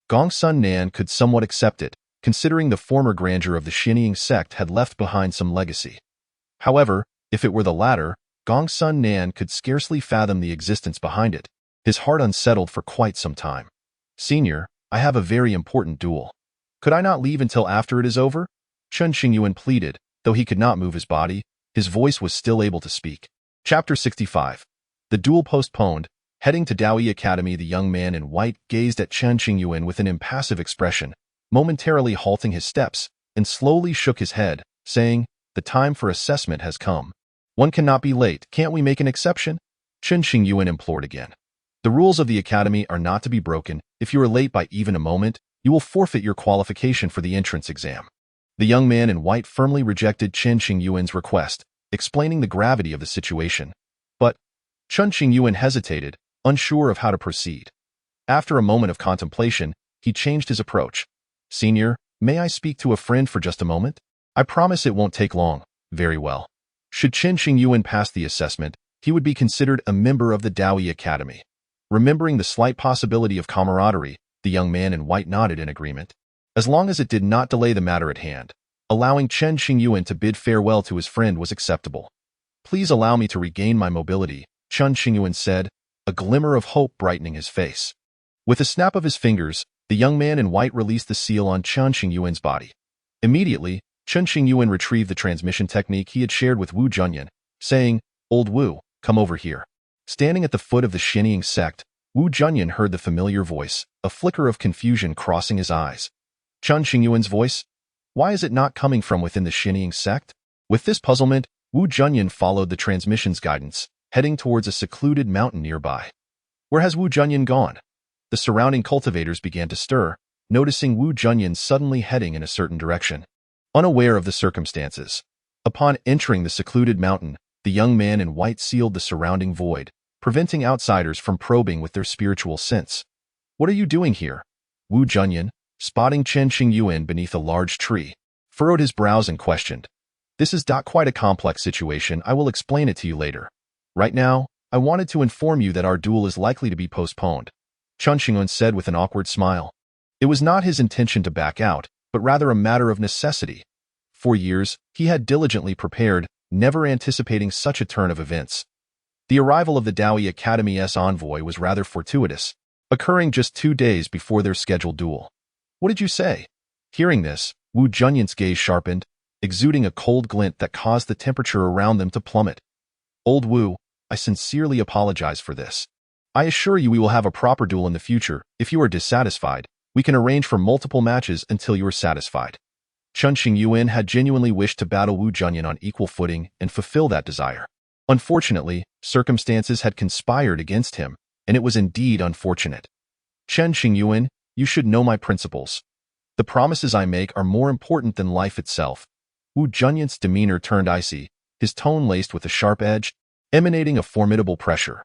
Gongsun Nan could somewhat accept it, considering the former grandeur of the Xinjiang sect had left behind some legacy. However, if it were the latter, Gongsun Nan could scarcely fathom the existence behind it, his heart unsettled for quite some time. Senior, I have a very important duel. Could I not leave until after it is over? Chen Qingyuan pleaded, though he could not move his body, his voice was still able to speak. Chapter 65. The duel postponed. Heading to Daoyi Academy, the young man in white gazed at Chen Qingyuan with an impassive expression, momentarily halting his steps, and slowly shook his head, saying, "The time for assessment has come. One cannot be late. Can't we make an exception?" Chen Qingyuan implored again. "The rules of the academy are not to be broken. If you are late by even a moment, you will forfeit your qualification for the entrance exam." The young man in white firmly rejected Chen Qingyuan's request, explaining the gravity of the situation. But Chen Qingyuan hesitated, unsure of how to proceed. After a moment of contemplation, he changed his approach. "Senior, may I speak to a friend for just a moment? I promise it won't take long." "Very well." Should Chen Qingyuan pass the assessment, he would be considered a member of the Daoyi Academy. Remembering the slight possibility of camaraderie, the young man in white nodded in agreement. As long as it did not delay the matter at hand, allowing Chen Qingyuan to bid farewell to his friend was acceptable. "Please allow me to regain my mobility," Chen Qingyuan said, a glimmer of hope brightening his face. With a snap of his fingers, the young man in white released the seal on Chen Qingyuan's body. Immediately, Chen Qingyuan retrieved the transmission technique he had shared with Wu Junyan, saying, "Old Wu, come over here." Standing at the foot of the Xinjiang sect, Wu Junyan heard the familiar voice, a flicker of confusion crossing his eyes. Chen Qingyuan's voice? Why is it not coming from within the Xinjiang sect? With this puzzlement, Wu Junyan followed the transmission's guidance, heading towards a secluded mountain nearby. Where has Wu Junyan gone? The surrounding cultivators began to stir, noticing Wu Junyan suddenly heading in a certain direction. Unaware of the circumstances, upon entering the secluded mountain, the young man in white sealed the surrounding void, preventing outsiders from probing with their spiritual sense. "What are you doing here?" Wu Junyan, spotting Chen Qingyuan beneath a large tree, furrowed his brows and questioned. "This is quite a complex situation. I will explain it to you later. Right now, I wanted to inform you that our duel is likely to be postponed," Chen Qingyuan said with an awkward smile. It was not his intention to back out, but rather a matter of necessity. For years, he had diligently prepared, never anticipating such a turn of events. The arrival of the Daoyi Academy's envoy was rather fortuitous, occurring just 2 days before their scheduled duel. "What did you say?" Hearing this, Wu Junyan's gaze sharpened, exuding a cold glint that caused the temperature around them to plummet. "Old Wu, I sincerely apologize for this. I assure you we will have a proper duel in the future. If you are dissatisfied, we can arrange for multiple matches until you are satisfied." Chen Qingyuan had genuinely wished to battle Wu Junyan on equal footing and fulfill that desire. Unfortunately, circumstances had conspired against him, and it was indeed unfortunate. "Chen Qingyuan, you should know my principles. The promises I make are more important than life itself." Wu Junyan's demeanor turned icy, his tone laced with a sharp edge, emanating a formidable pressure.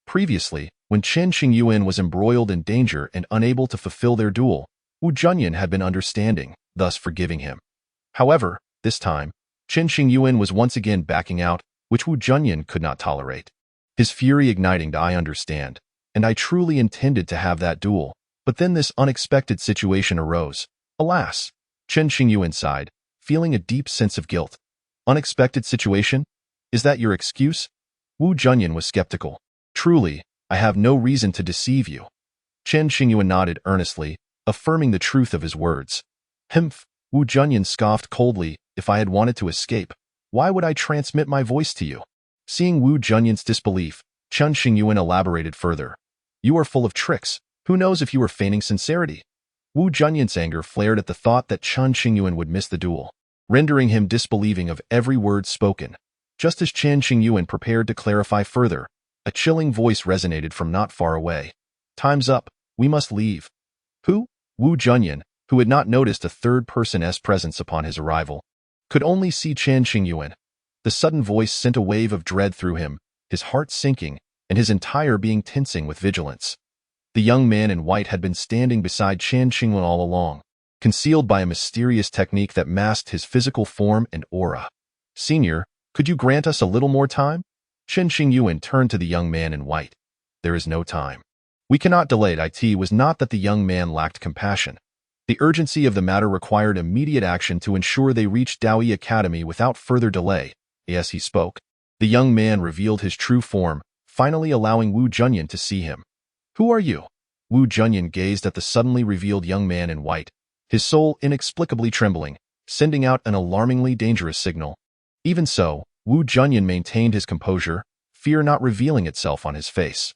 Previously, when Chen Qingyuan was embroiled in danger and unable to fulfill their duel, Wu Junyan had been understanding, thus forgiving him. However, this time, Chen Qingyuan was once again backing out, which Wu Junyan could not tolerate. His fury igniting, "I understand, and I truly intended to have that duel, but then this unexpected situation arose. Alas!" Chen Qingyuan sighed, feeling a deep sense of guilt. "Unexpected situation? Is that your excuse?" Wu Junyan was skeptical. "Truly, I have no reason to deceive you." Chen Qingyuan nodded earnestly, affirming the truth of his words. "Humph," Wu Junyan scoffed coldly, "if I had wanted to escape, why would I transmit my voice to you?" Seeing Wu Junyan's disbelief, Chen Qingyuan elaborated further. "You are full of tricks. Who knows if you were feigning sincerity?" Wu Junyan's anger flared at the thought that Chen Qingyuan would miss the duel, rendering him disbelieving of every word spoken. Just as Chen Qingyuan prepared to clarify further, a chilling voice resonated from not far away. "Time's up. We must leave." Who? Wu Junyan, who had not noticed a third-person's presence upon his arrival, could only see Chen Qingyuan. The sudden voice sent a wave of dread through him, his heart sinking, and his entire being tensing with vigilance. The young man in white had been standing beside Chen Qingyuan all along, concealed by a mysterious technique that masked his physical form and aura. "Senior, could you grant us a little more time?" Chen Qingyuan turned to the young man in white. "There is no time. We cannot delay." It was not that the young man lacked compassion. The urgency of the matter required immediate action to ensure they reached Daoyi Academy without further delay. As he spoke, the young man revealed his true form, finally allowing Wu Junyan to see him. "Who are you?" Wu Junyan gazed at the suddenly revealed young man in white, his soul inexplicably trembling, sending out an alarmingly dangerous signal. Even so, Wu Junyan maintained his composure, fear not revealing itself on his face.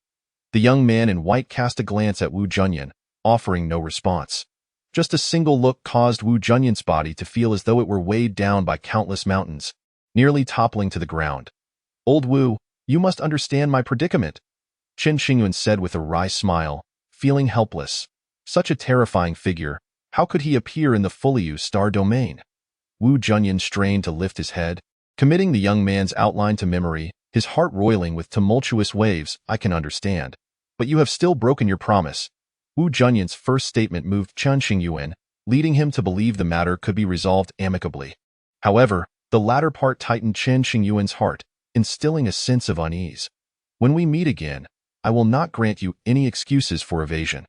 The young man in white cast a glance at Wu Junyan, offering no response. Just a single look caused Wu Junyan's body to feel as though it were weighed down by countless mountains, nearly toppling to the ground. "Old Wu, you must understand my predicament," Chen Qingyuan said with a wry smile, feeling helpless. Such a terrifying figure, how could he appear in the Fulliu star domain? Wu Junyan strained to lift his head, committing the young man's outline to memory, his heart roiling with tumultuous waves. "I can understand. But you have still broken your promise." Wu Junyan's first statement moved Chen Qingyuan, leading him to believe the matter could be resolved amicably. However, the latter part tightened Chen Qingyuan's heart, instilling a sense of unease. "When we meet again, I will not grant you any excuses for evasion.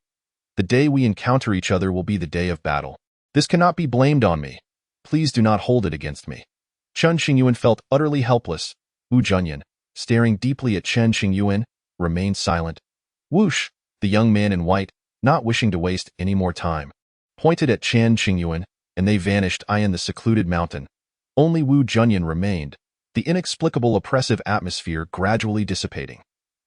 The day we encounter each other will be the day of battle. This cannot be blamed on me. Please do not hold it against me." Chen Qingyuan felt utterly helpless. Wu Junyan, staring deeply at Chen Qingyuan, remained silent. Whoosh! The young man in white, not wishing to waste any more time, pointed at Chen Qingyuan, and they vanished in the secluded mountain. Only Wu Junyan remained, the inexplicable oppressive atmosphere gradually dissipating.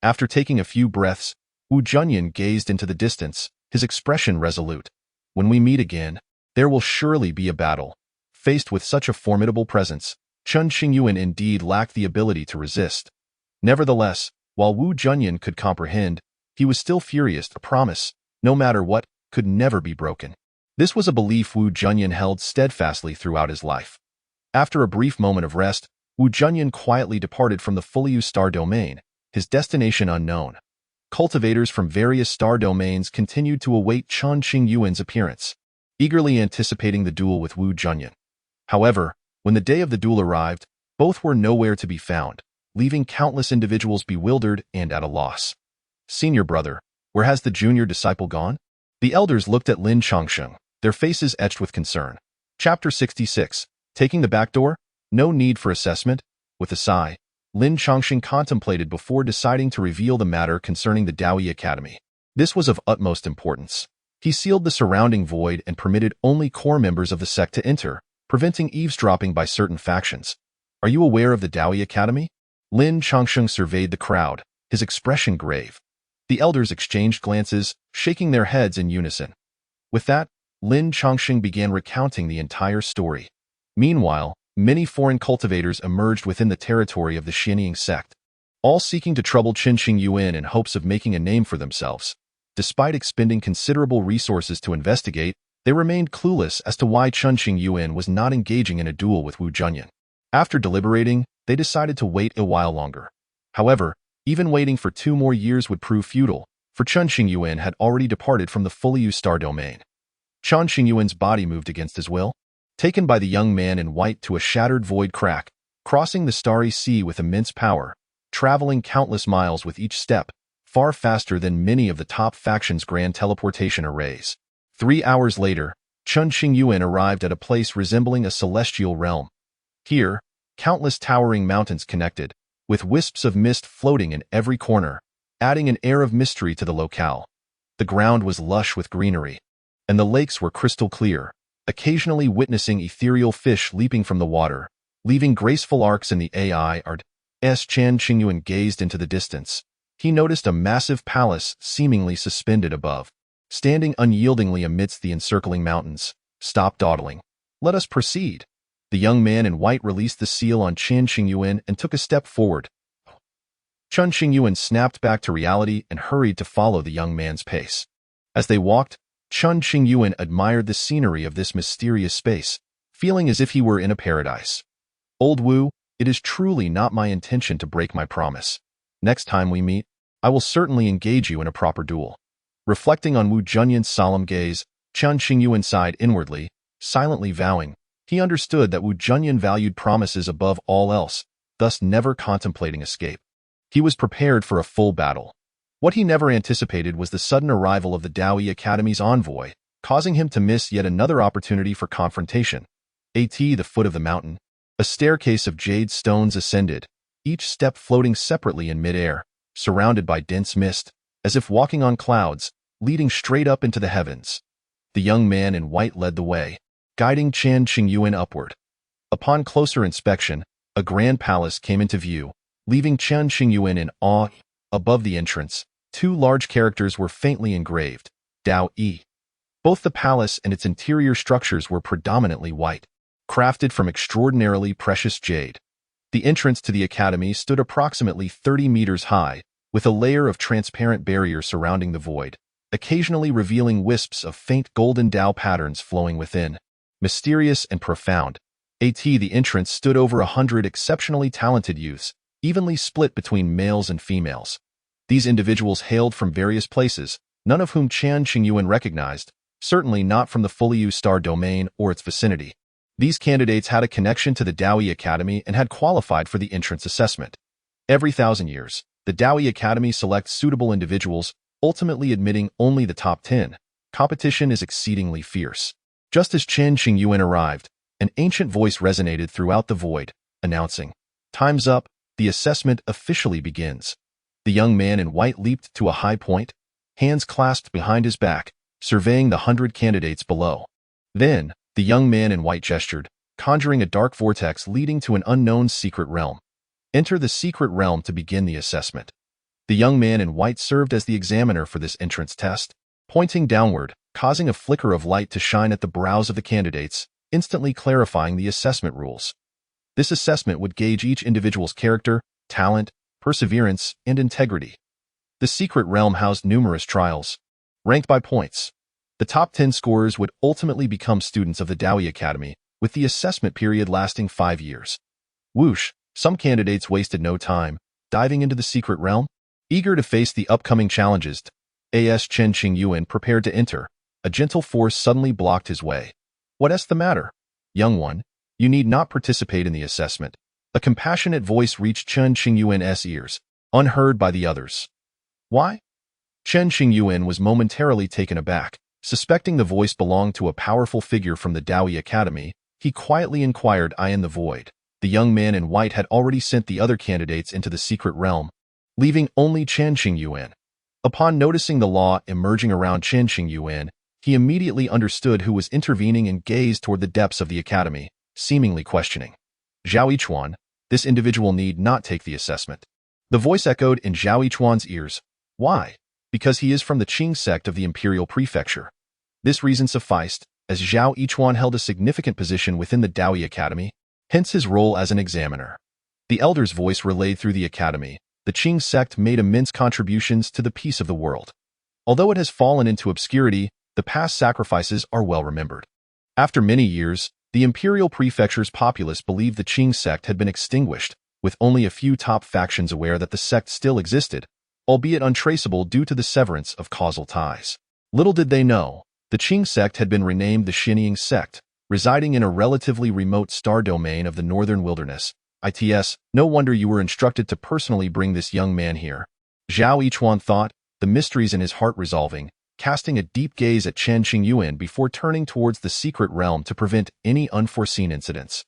After taking a few breaths, Wu Junyan gazed into the distance, his expression resolute. "When we meet again, there will surely be a battle." Faced with such a formidable presence, Chen Qingyuan indeed lacked the ability to resist. Nevertheless, while Wu Junyan could comprehend, he was still furious. A promise, no matter what, could never be broken. This was a belief Wu Junyan held steadfastly throughout his life. After a brief moment of rest, Wu Junyan quietly departed from the Fulliu star domain, his destination unknown. Cultivators from various star domains continued to await Chen Qingyuan's appearance, eagerly anticipating the duel with Wu Junyan. However, when the day of the duel arrived, both were nowhere to be found, leaving countless individuals bewildered and at a loss. "Senior brother, where has the junior disciple gone?" The elders looked at Lin Changsheng, their faces etched with concern. Chapter 66. Taking the back door? No need for assessment. With a sigh, Lin Changsheng contemplated before deciding to reveal the matter concerning the Daoyi Academy. This was of utmost importance. He sealed the surrounding void and permitted only core members of the sect to enter, preventing eavesdropping by certain factions. "Are you aware of the Daoyi Academy?" Lin Changsheng surveyed the crowd, his expression grave. The elders exchanged glances, shaking their heads in unison. With that, Lin Changsheng began recounting the entire story. Meanwhile, many foreign cultivators emerged within the territory of the Xianying sect, all seeking to trouble Chen Qingyuan in hopes of making a name for themselves. Despite expending considerable resources to investigate, they remained clueless as to why Chen Qingyuan was not engaging in a duel with Wu Junyan. After deliberating, they decided to wait a while longer. However, even waiting for 2 more years would prove futile, for Chen Qingyuan had already departed from the Fulliu star domain. Chen Qingyuan's body moved against his will, taken by the young man in white to a shattered void crack, crossing the starry sea with immense power, traveling countless miles with each step, far faster than many of the top factions' grand teleportation arrays. 3 hours later, Chen Qingyuan arrived at a place resembling a celestial realm. Here, countless towering mountains connected, with wisps of mist floating in every corner, adding an air of mystery to the locale. The ground was lush with greenery, and the lakes were crystal clear, occasionally witnessing ethereal fish leaping from the water, leaving graceful arcs in the air. As Chen Qingyuan gazed into the distance, he noticed a massive palace seemingly suspended above, standing unyieldingly amidst the encircling mountains. "Stop dawdling. Let us proceed." The young man in white released the seal on Chen Qingyuan and took a step forward. Chen Qingyuan snapped back to reality and hurried to follow the young man's pace. As they walked, Chen Qingyuan admired the scenery of this mysterious space, feeling as if he were in a paradise. "Old Wu, it is truly not my intention to break my promise. Next time we meet, I will certainly engage you in a proper duel." Reflecting on Wu Junyan's solemn gaze, Chen Qingyuan sighed inwardly, silently vowing. He understood that Wu Junyan valued promises above all else, thus never contemplating escape. He was prepared for a full battle. What he never anticipated was the sudden arrival of the Daoyi Academy's envoy, causing him to miss yet another opportunity for confrontation. At the foot of the mountain, a staircase of jade stones ascended, each step floating separately in midair, surrounded by dense mist, as if walking on clouds, leading straight up into the heavens. The young man in white led the way, guiding Chen Qingyuan upward. Upon closer inspection, a grand palace came into view, leaving Chen Qingyuan in awe. Above the entrance, two large characters were faintly engraved, Dao Yi. Both the palace and its interior structures were predominantly white, crafted from extraordinarily precious jade. The entrance to the academy stood approximately 30 meters high, with a layer of transparent barrier surrounding the void, occasionally revealing wisps of faint golden Dao patterns flowing within. Mysterious and profound. The entrance stood over 100 exceptionally talented youths, evenly split between males and females. These individuals hailed from various places, none of whom Chen Qingyuan recognized, certainly not from the Fulliu star domain or its vicinity. These candidates had a connection to the Daoyi Academy and had qualified for the entrance assessment. Every 1,000 years, the Daoyi Academy selects suitable individuals, ultimately admitting only the top 10. Competition is exceedingly fierce. Just as Chen Qingyuan arrived, an ancient voice resonated throughout the void, announcing, "Time's up, the assessment officially begins." The young man in white leaped to a high point, hands clasped behind his back, surveying the 100 candidates below. Then, the young man in white gestured, conjuring a dark vortex leading to an unknown secret realm. Enter the secret realm to begin the assessment. The young man in white served as the examiner for this entrance test, pointing downward, causing a flicker of light to shine at the brows of the candidates, instantly clarifying the assessment rules. This assessment would gauge each individual's character, talent, perseverance, and integrity. The secret realm housed numerous trials, ranked by points. The top 10 scorers would ultimately become students of the Daoyi Academy, with the assessment period lasting 5 years. Whoosh, some candidates wasted no time, diving into the secret realm. Eager to face the upcoming challenges, Chen Qingyuan prepared to enter. A gentle force suddenly blocked his way. "What's the matter? Young one, you need not participate in the assessment." A compassionate voice reached Chen Qingyuan's ears, unheard by the others. Why? Chen Qingyuan was momentarily taken aback. Suspecting the voice belonged to a powerful figure from the Daoyi Academy, he quietly inquired, "I in the void." The young man in white had already sent the other candidates into the secret realm, leaving only Chen Qingyuan. Upon noticing the law emerging around Chen Qingyuan, he immediately understood who was intervening and gazed toward the depths of the academy, seemingly questioning. "Zhao Yichuan, this individual need not take the assessment." The voice echoed in Zhao Yichuan's ears. Why? Because he is from the Qing sect of the imperial prefecture. This reason sufficed, as Zhao Yichuan held a significant position within the Daoyi Academy, hence his role as an examiner. The elder's voice relayed through the academy. The Qing sect made immense contributions to the peace of the world. Although it has fallen into obscurity, the past sacrifices are well remembered. After many years, the imperial prefecture's populace believed the Qing sect had been extinguished, with only a few top factions aware that the sect still existed, albeit untraceable due to the severance of causal ties. Little did they know, the Qing sect had been renamed the Xinying sect, residing in a relatively remote star domain of the northern wilderness. No wonder you were instructed to personally bring this young man here. Zhao Yichuan thought, the mysteries in his heart resolving, casting a deep gaze at Chen Qingyuan before turning towards the secret realm to prevent any unforeseen incidents.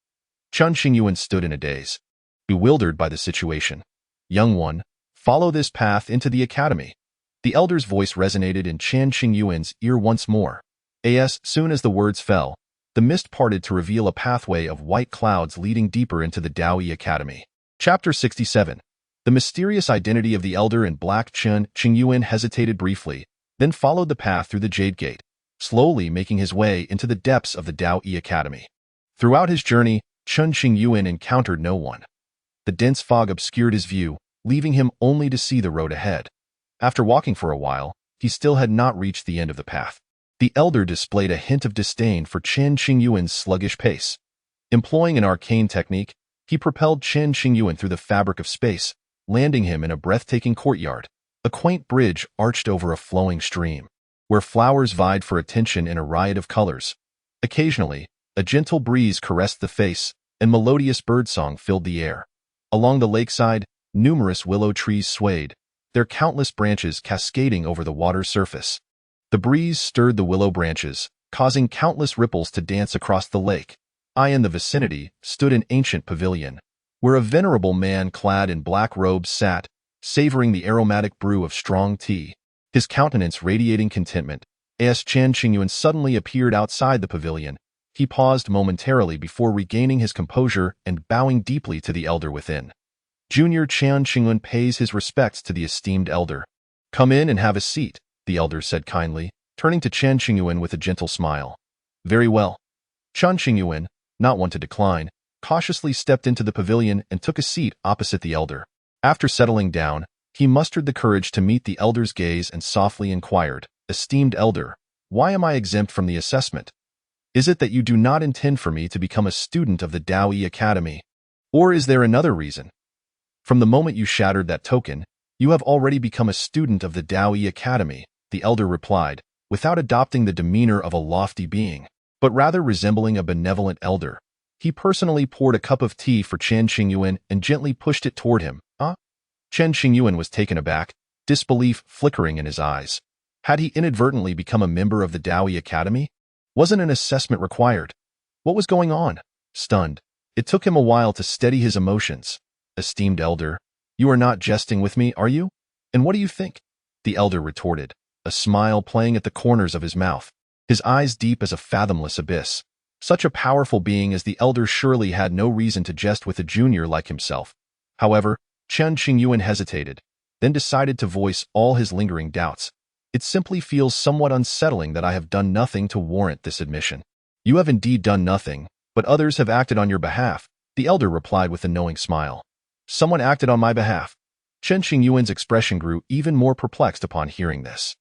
Chen Qingyuan stood in a daze, bewildered by the situation. "Young one, follow this path into the academy." The elder's voice resonated in Chen Qingyuan's ear once more. As soon as the words fell, the mist parted to reveal a pathway of white clouds leading deeper into the Daoyi Academy. Chapter 67. The mysterious identity of the elder in black. Chen Qingyuan hesitated briefly, then followed the path through the Jade Gate, slowly making his way into the depths of the Daoyi Academy. Throughout his journey, Chen Qingyuan encountered no one. The dense fog obscured his view, leaving him only to see the road ahead. After walking for a while, he still had not reached the end of the path. The elder displayed a hint of disdain for Chen Qingyuan's sluggish pace. Employing an arcane technique, he propelled Chen Qingyuan through the fabric of space, landing him in a breathtaking courtyard. A quaint bridge arched over a flowing stream, where flowers vied for attention in a riot of colors. Occasionally, a gentle breeze caressed the face, and melodious birdsong filled the air. Along the lakeside, numerous willow trees swayed, their countless branches cascading over the water's surface. The breeze stirred the willow branches, causing countless ripples to dance across the lake. In the vicinity stood an ancient pavilion, where a venerable man clad in black robes sat, savoring the aromatic brew of strong tea, his countenance radiating contentment. As Chen Qingyuan suddenly appeared outside the pavilion, he paused momentarily before regaining his composure and bowing deeply to the elder within. Junior Chen Qingyuan pays his respects to the esteemed elder. "Come in and have a seat," the elder said kindly, turning to Chen Qingyuan with a gentle smile. "Very well." Chen Qingyuan, not one to decline, cautiously stepped into the pavilion and took a seat opposite the elder. After settling down, he mustered the courage to meet the elder's gaze and softly inquired, "Esteemed elder, why am I exempt from the assessment? Is it that you do not intend for me to become a student of the Daoyi Academy? Or is there another reason? From the moment you shattered that token, you have already become a student of the Daoyi Academy," the elder replied, without adopting the demeanor of a lofty being, but rather resembling a benevolent elder. He personally poured a cup of tea for Chen Qingyuan and gently pushed it toward him. Chen Qingyuan was taken aback, disbelief flickering in his eyes. Had he inadvertently become a member of the Daoyi Academy? Wasn't an assessment required? What was going on? Stunned, it took him a while to steady his emotions. "Esteemed elder, you are not jesting with me, are you? And what do you think?" the elder retorted, a smile playing at the corners of his mouth, his eyes deep as a fathomless abyss. Such a powerful being as the elder surely had no reason to jest with a junior like himself. However, Chen Qingyuan hesitated, then decided to voice all his lingering doubts. "It simply feels somewhat unsettling that I have done nothing to warrant this admission." "You have indeed done nothing, but others have acted on your behalf," the elder replied with a knowing smile. "Someone acted on my behalf?" Chen Qingyuan's expression grew even more perplexed upon hearing this.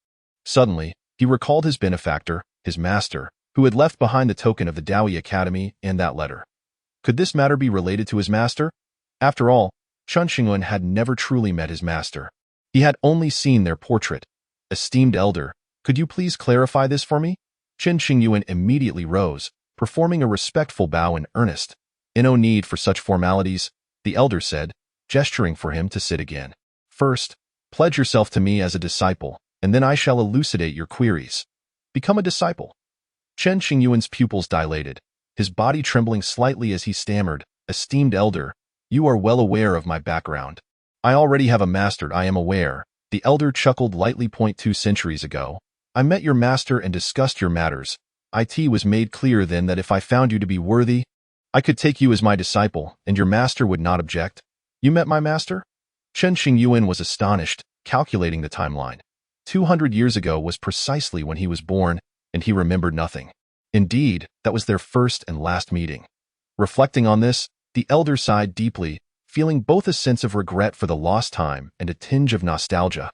Suddenly, he recalled his benefactor, his master, who had left behind the token of the Daoyi Academy and that letter. Could this matter be related to his master? After all, Chen Qingyuan had never truly met his master. He had only seen their portrait. "Esteemed elder, could you please clarify this for me?" Chen Qingyuan immediately rose, performing a respectful bow in earnest. "No need for such formalities," the elder said, gesturing for him to sit again. "First, pledge yourself to me as a disciple, and then I shall elucidate your queries. Become a disciple." Chen Qingyuan's pupils dilated, his body trembling slightly as he stammered, "Esteemed elder, you are well aware of my background. I already have a master, I am aware." The elder chuckled lightly. 2 centuries ago, I met your master and discussed your matters. It was made clear then that if I found you to be worthy, I could take you as my disciple, and your master would not object. You met my master? Chen Qingyuan was astonished, calculating the timeline. 200 years ago was precisely when he was born, and he remembered nothing. Indeed, that was their first and last meeting. Reflecting on this, the elder sighed deeply, feeling both a sense of regret for the lost time and a tinge of nostalgia.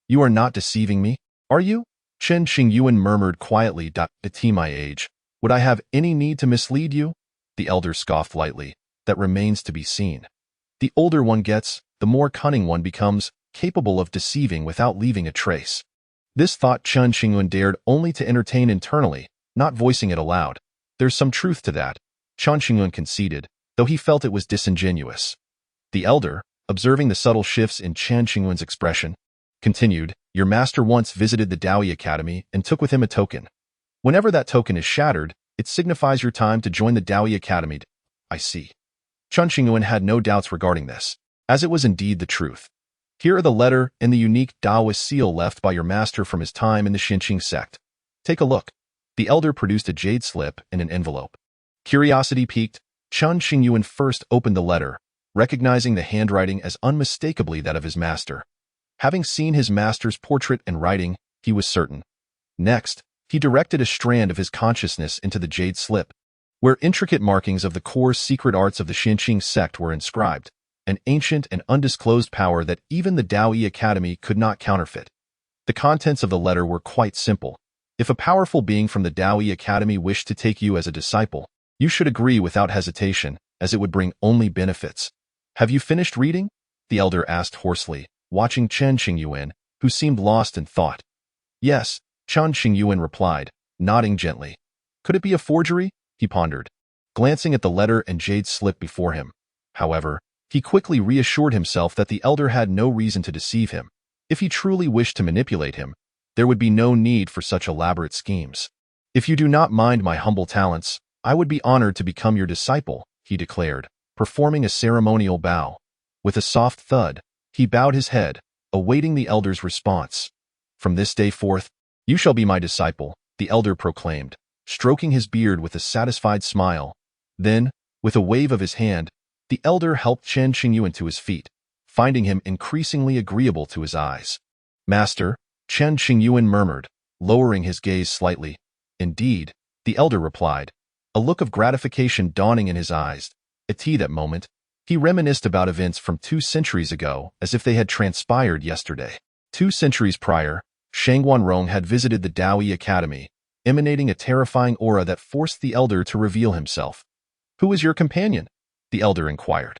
"You are not deceiving me, are you?" Chen Qingyuan murmured quietly. "At my age, would I have any need to mislead you?" The elder scoffed lightly. "That remains to be seen. The older one gets, the more cunning one becomes, capable of deceiving without leaving a trace." This thought Chen Qingyuan dared only to entertain internally, not voicing it aloud. "There's some truth to that," Chen Qingyuan conceded, though he felt it was disingenuous. The elder, observing the subtle shifts in Chen Qingyuan's expression, continued, "Your master once visited the Daoyi Academy and took with him a token. Whenever that token is shattered, it signifies your time to join the Daoyi Academy." "I see." Chen Qingyuan had no doubts regarding this, as it was indeed the truth. "Here are the letter and the unique Taoist seal left by your master from his time in the Xinqing sect. Take a look." The elder produced a jade slip in an envelope. Curiosity piqued, Chen Qingyuan first opened the letter, recognizing the handwriting as unmistakably that of his master. Having seen his master's portrait and writing, he was certain. Next, he directed a strand of his consciousness into the jade slip, where intricate markings of the core secret arts of the Xinqing sect were inscribed, an ancient and undisclosed power that even the Daoyi Academy could not counterfeit. The contents of the letter were quite simple. "If a powerful being from the Daoyi Academy wished to take you as a disciple, you should agree without hesitation, as it would bring only benefits." "Have you finished reading?" the elder asked hoarsely, watching Chen Qingyuan, who seemed lost in thought. Yes, Chen Qingyuan replied, nodding gently. Could it be a forgery? He pondered, glancing at the letter and jade slip before him. However, he quickly reassured himself that the elder had no reason to deceive him. If he truly wished to manipulate him, there would be no need for such elaborate schemes. If you do not mind my humble talents, I would be honored to become your disciple, he declared, performing a ceremonial bow. With a soft thud, he bowed his head, awaiting the elder's response. From this day forth, you shall be my disciple, the elder proclaimed, stroking his beard with a satisfied smile. Then, with a wave of his hand, the elder helped Chen Qingyuan to his feet, finding him increasingly agreeable to his eyes. Master, Chen Qingyuan murmured, lowering his gaze slightly. Indeed, the elder replied, a look of gratification dawning in his eyes. At that moment, he reminisced about events from 2 centuries ago as if they had transpired yesterday. 2 centuries prior, Shangguanrong had visited the Daoyi Academy, emanating a terrifying aura that forced the elder to reveal himself. Who is your companion? The elder inquired.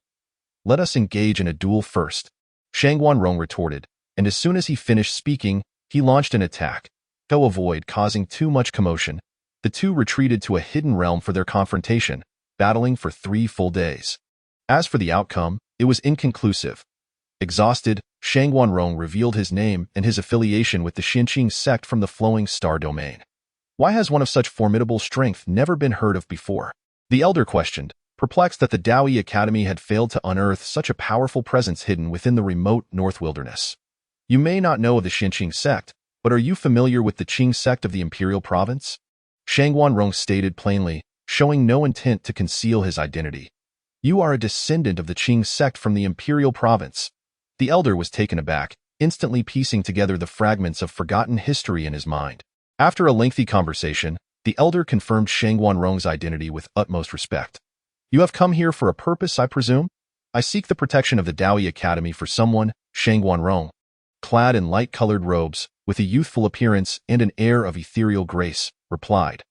Let us engage in a duel first, Shangguanrong retorted, and as soon as he finished speaking, he launched an attack. To avoid causing too much commotion, the two retreated to a hidden realm for their confrontation, battling for 3 full days. As for the outcome, it was inconclusive. Exhausted, Shangguanrong revealed his name and his affiliation with the Xinqing sect from the Flowing Star domain. Why has one of such formidable strength never been heard of before? The elder questioned, perplexed that the Daoyi Academy had failed to unearth such a powerful presence hidden within the remote North Wilderness. You may not know of the Xinqing sect, but are you familiar with the Qing sect of the Imperial Province? Shangguanrong stated plainly, showing no intent to conceal his identity. You are a descendant of the Qing sect from the Imperial Province. The elder was taken aback, instantly piecing together the fragments of forgotten history in his mind. After a lengthy conversation, the elder confirmed Shangguanrong's identity with utmost respect. You have come here for a purpose, I presume? I seek the protection of the Daoyi Academy for someone, Shangguanrong. Clad in light-colored robes, with a youthful appearance and an air of ethereal grace, replied.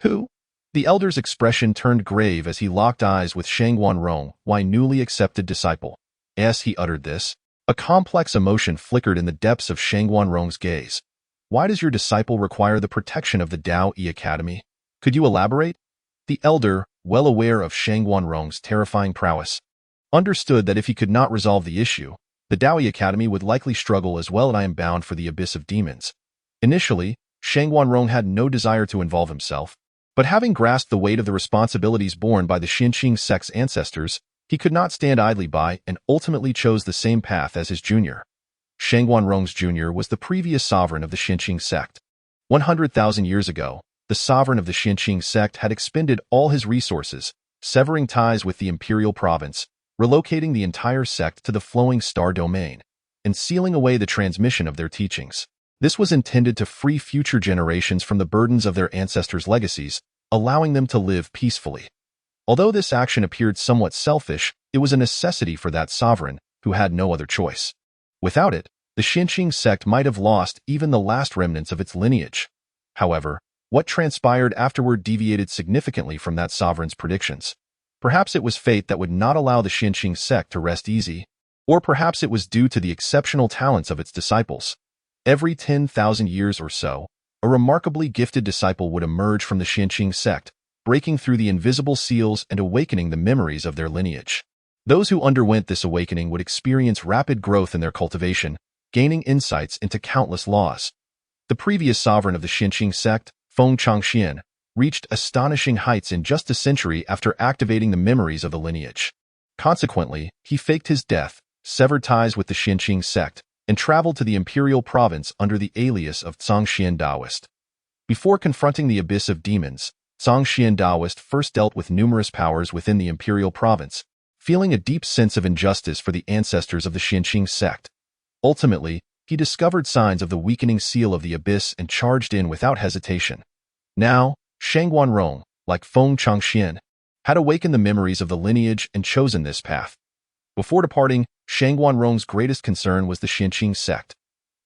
Who? The elder's expression turned grave as he locked eyes with Shangguanrong, my newly accepted disciple. As he uttered this, a complex emotion flickered in the depths of Shangguanrong's gaze. Why does your disciple require the protection of the Daoyi Academy? Could you elaborate? The elder, well aware of Shangguanrong's terrifying prowess, understood that if he could not resolve the issue, the Daoyi Academy would likely struggle as well, and I am bound for the abyss of demons. Initially, Shangguanrong had no desire to involve himself, but having grasped the weight of the responsibilities borne by the Xinqing sect's ancestors, he could not stand idly by and ultimately chose the same path as his junior. Shangguanrong's junior was the previous sovereign of the Xinqing sect. 100,000 years ago, the sovereign of the Xinqing sect had expended all his resources, severing ties with the imperial province, relocating the entire sect to the Flowing Star domain, and sealing away the transmission of their teachings. This was intended to free future generations from the burdens of their ancestors' legacies, allowing them to live peacefully. Although this action appeared somewhat selfish, it was a necessity for that sovereign, who had no other choice. Without it, the Xinqing sect might have lost even the last remnants of its lineage. However, what transpired afterward deviated significantly from that sovereign's predictions. Perhaps it was fate that would not allow the Xinqing sect to rest easy, or perhaps it was due to the exceptional talents of its disciples. Every 10,000 years or so, a remarkably gifted disciple would emerge from the Xinqing sect, breaking through the invisible seals and awakening the memories of their lineage. Those who underwent this awakening would experience rapid growth in their cultivation, gaining insights into countless laws. The previous sovereign of the Xinqing sect, Feng Changxian, reached astonishing heights in just a century after activating the memories of the lineage. Consequently, he faked his death, severed ties with the Xinqing sect, and traveled to the imperial province under the alias of Zongxian Daoist. Before confronting the abyss of demons, Zongxian Daoist first dealt with numerous powers within the imperial province, feeling a deep sense of injustice for the ancestors of the Xinqing sect. Ultimately, he discovered signs of the weakening seal of the abyss and charged in without hesitation. Now, Shangguanrong, like Feng Changxian, had awakened the memories of the lineage and chosen this path. Before departing, Shangguanrong's greatest concern was the Xinqing sect.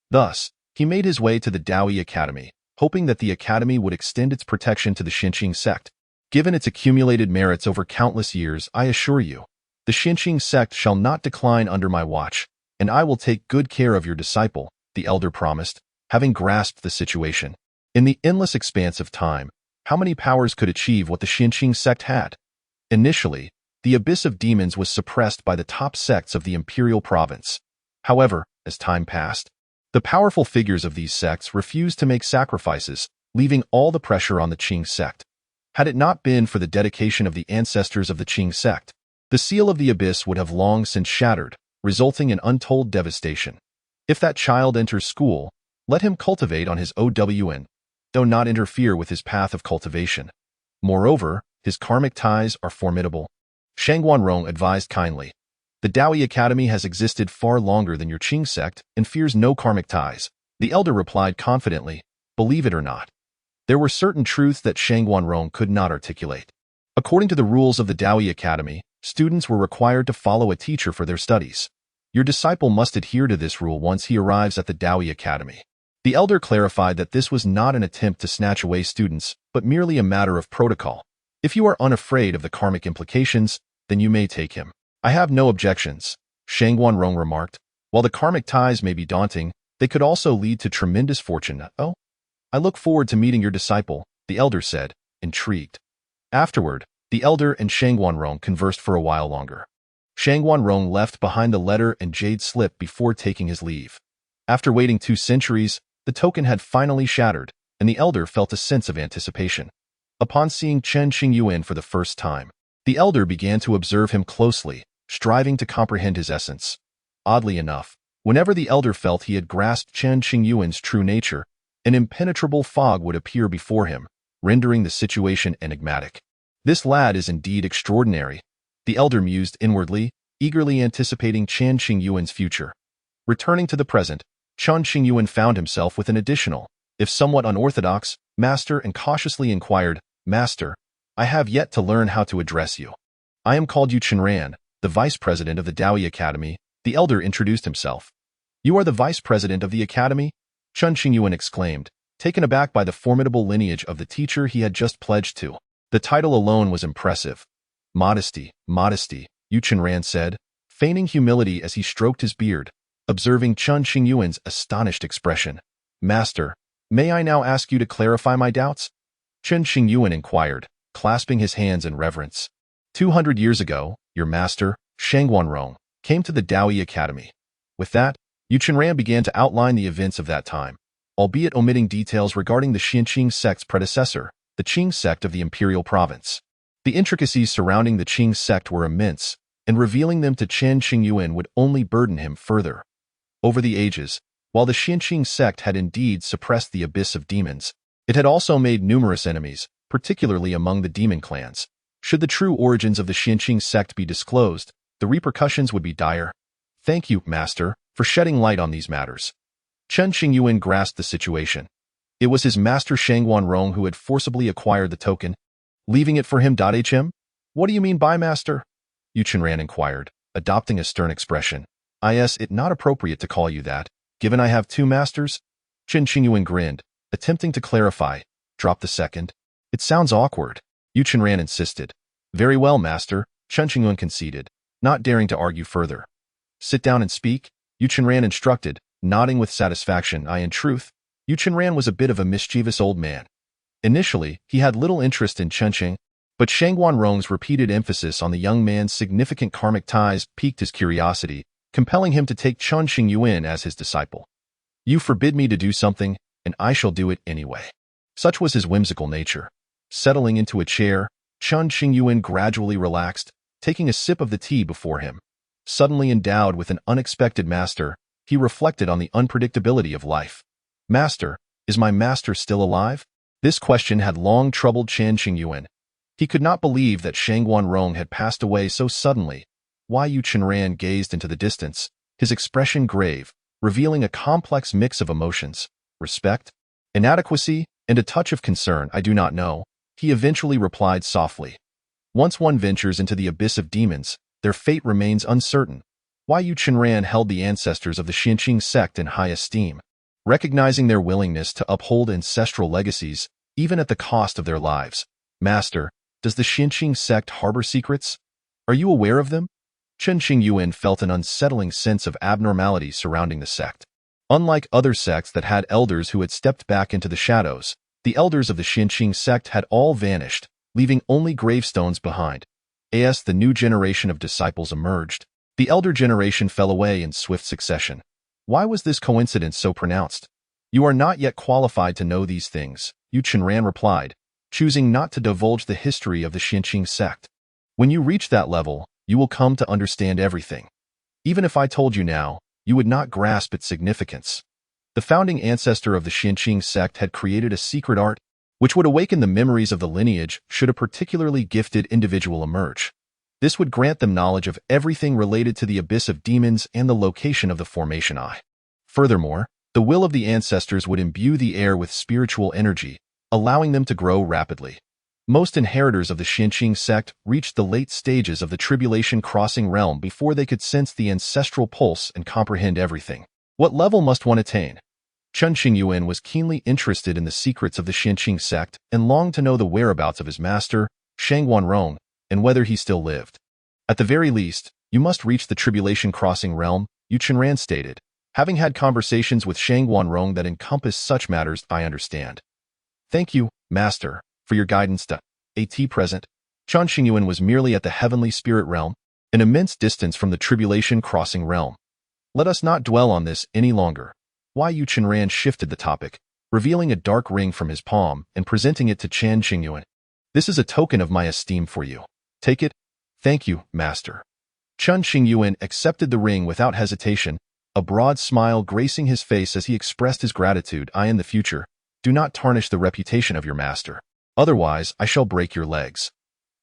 Thus, he made his way to the Daoyi Academy, hoping that the academy would extend its protection to the Xinqing sect. Given its accumulated merits over countless years, I assure you, the Xinqing sect shall not decline under my watch, and I will take good care of your disciple, the elder promised, having grasped the situation. In the endless expanse of time, how many powers could achieve what the Xinqing sect had? Initially, the abyss of demons was suppressed by the top sects of the imperial province. However, as time passed, the powerful figures of these sects refused to make sacrifices, leaving all the pressure on the Qing sect. Had it not been for the dedication of the ancestors of the Qing sect, the seal of the abyss would have long since shattered, resulting in untold devastation. If that child enters school, let him cultivate on his own, though not interfere with his path of cultivation. Moreover, his karmic ties are formidable. Shang Guanrong advised kindly. The Daoi Academy has existed far longer than your Qing sect and fears no karmic ties. The elder replied confidently, believe it or not. There were certain truths that Shang Guanrong could not articulate. According to the rules of the Daoi Academy, students were required to follow a teacher for their studies. Your disciple must adhere to this rule once he arrives at the Daoi Academy. The elder clarified that this was not an attempt to snatch away students, but merely a matter of protocol. If you are unafraid of the karmic implications, then you may take him. I have no objections, Shang Guanrong remarked. While the karmic ties may be daunting, they could also lead to tremendous fortune. Oh, I look forward to meeting your disciple, the elder said, intrigued. Afterward, the elder and Shang Guanrong conversed for a while longer. Shang Guanrong left behind the letter and jade slip before taking his leave. After waiting 2 centuries, the token had finally shattered, and the elder felt a sense of anticipation. Upon seeing Chen Qingyuan for the first time, the elder began to observe him closely, striving to comprehend his essence. Oddly enough, whenever the elder felt he had grasped Chen Qingyuan's true nature, an impenetrable fog would appear before him, rendering the situation enigmatic. This lad is indeed extraordinary, the elder mused inwardly, eagerly anticipating Chen Qingyuan's future. Returning to the present, Chen Qingyuan found himself with an additional, if somewhat unorthodox, master and cautiously inquired, Master, I have yet to learn how to address you. I am called Yu Chenran, the vice president of the Daoi Academy, the elder introduced himself. You are the vice president of the academy? Chen Qingyuan exclaimed, taken aback by the formidable lineage of the teacher he had just pledged to. The title alone was impressive. Modesty, modesty, Yu Chenran said, feigning humility as he stroked his beard, observing Chen Qingyuan's astonished expression. Master, may I now ask you to clarify my doubts? Chen Qingyuan inquired, clasping his hands in reverence. 200 years ago, your master, Shang Guanrong, came to the Daoi Academy. With that, Yu Chenran began to outline the events of that time, albeit omitting details regarding the Xinqing sect's predecessor, the Qing sect of the imperial province. The intricacies surrounding the Qing sect were immense, and revealing them to Chen Qingyuan would only burden him further. Over the ages, while the Xinqing sect had indeed suppressed the abyss of demons, it had also made numerous enemies, particularly among the demon clans. Should the true origins of the Xinqing sect be disclosed, the repercussions would be dire. Thank you, Master, for shedding light on these matters. Chen Qingyuan grasped the situation. It was his master Shang Guanrong who had forcibly acquired the token, leaving it for him. Hm? What do you mean by master? Yu Chenran inquired, adopting a stern expression. It not appropriate to call you that, given I have 2 masters? Chen Qingyuan grinned, attempting to clarify. Drop the second. It sounds awkward, Yu Chenran insisted. Very well, master, Chen Qingyuan conceded, not daring to argue further. Sit down and speak, Yu Chenran instructed, nodding with satisfaction. In truth, Yu Chenran was a bit of a mischievous old man. Initially, he had little interest in Chenqing, but Shang Guanrong's repeated emphasis on the young man's significant karmic ties piqued his curiosity, compelling him to take Chen Qingyuan as his disciple. You forbid me to do something, and I shall do it anyway. Such was his whimsical nature. Settling into a chair, Chen Qingyuan gradually relaxed, taking a sip of the tea before him. Suddenly endowed with an unexpected master, he reflected on the unpredictability of life. Master, is my master still alive? This question had long troubled Chen Qingyuan. He could not believe that Shang Guanrong had passed away so suddenly. Yu Chenran gazed into the distance, his expression grave, revealing a complex mix of emotions, respect, inadequacy, and a touch of concern. I do not know, he eventually replied softly. Once one ventures into the abyss of demons, their fate remains uncertain. Yu Chenran held the ancestors of the Xinqing sect in high esteem, recognizing their willingness to uphold ancestral legacies, even at the cost of their lives. Master, does the Xinqing sect harbor secrets? Are you aware of them? Chen Qingyuan felt an unsettling sense of abnormality surrounding the sect. Unlike other sects that had elders who had stepped back into the shadows, the elders of the Xinqing sect had all vanished, leaving only gravestones behind. As the new generation of disciples emerged, the elder generation fell away in swift succession. Why was this coincidence so pronounced? You are not yet qualified to know these things, Yu Chenran replied, choosing not to divulge the history of the Xinqing sect. When you reach that level, you will come to understand everything. Even if I told you now, you would not grasp its significance. The founding ancestor of the Xinqing sect had created a secret art, which would awaken the memories of the lineage should a particularly gifted individual emerge. This would grant them knowledge of everything related to the abyss of demons and the location of the formation eye. Furthermore, the will of the ancestors would imbue the air with spiritual energy, allowing them to grow rapidly. Most inheritors of the Xinqing sect reached the late stages of the tribulation crossing realm before they could sense the ancestral pulse and comprehend everything. What level must one attain? Chen Qingyuan was keenly interested in the secrets of the Xinqing sect and longed to know the whereabouts of his master, Shangguanrong, and whether he still lived. At the very least, you must reach the tribulation crossing realm, Yu Chenran stated. Having had conversations with Shangguanrong that encompass such matters, I understand. Thank you, Master, for your guidance to at present. Chen Qingyuan was merely at the heavenly spirit realm, an immense distance from the tribulation crossing realm. Let us not dwell on this any longer. Yu Chenran shifted the topic, revealing a dark ring from his palm and presenting it to Chen Qingyuan. This is a token of my esteem for you. Take it. Thank you, Master. Chen Qingyuan accepted the ring without hesitation, a broad smile gracing his face as he expressed his gratitude. In the future, do not tarnish the reputation of your master. Otherwise, I shall break your legs.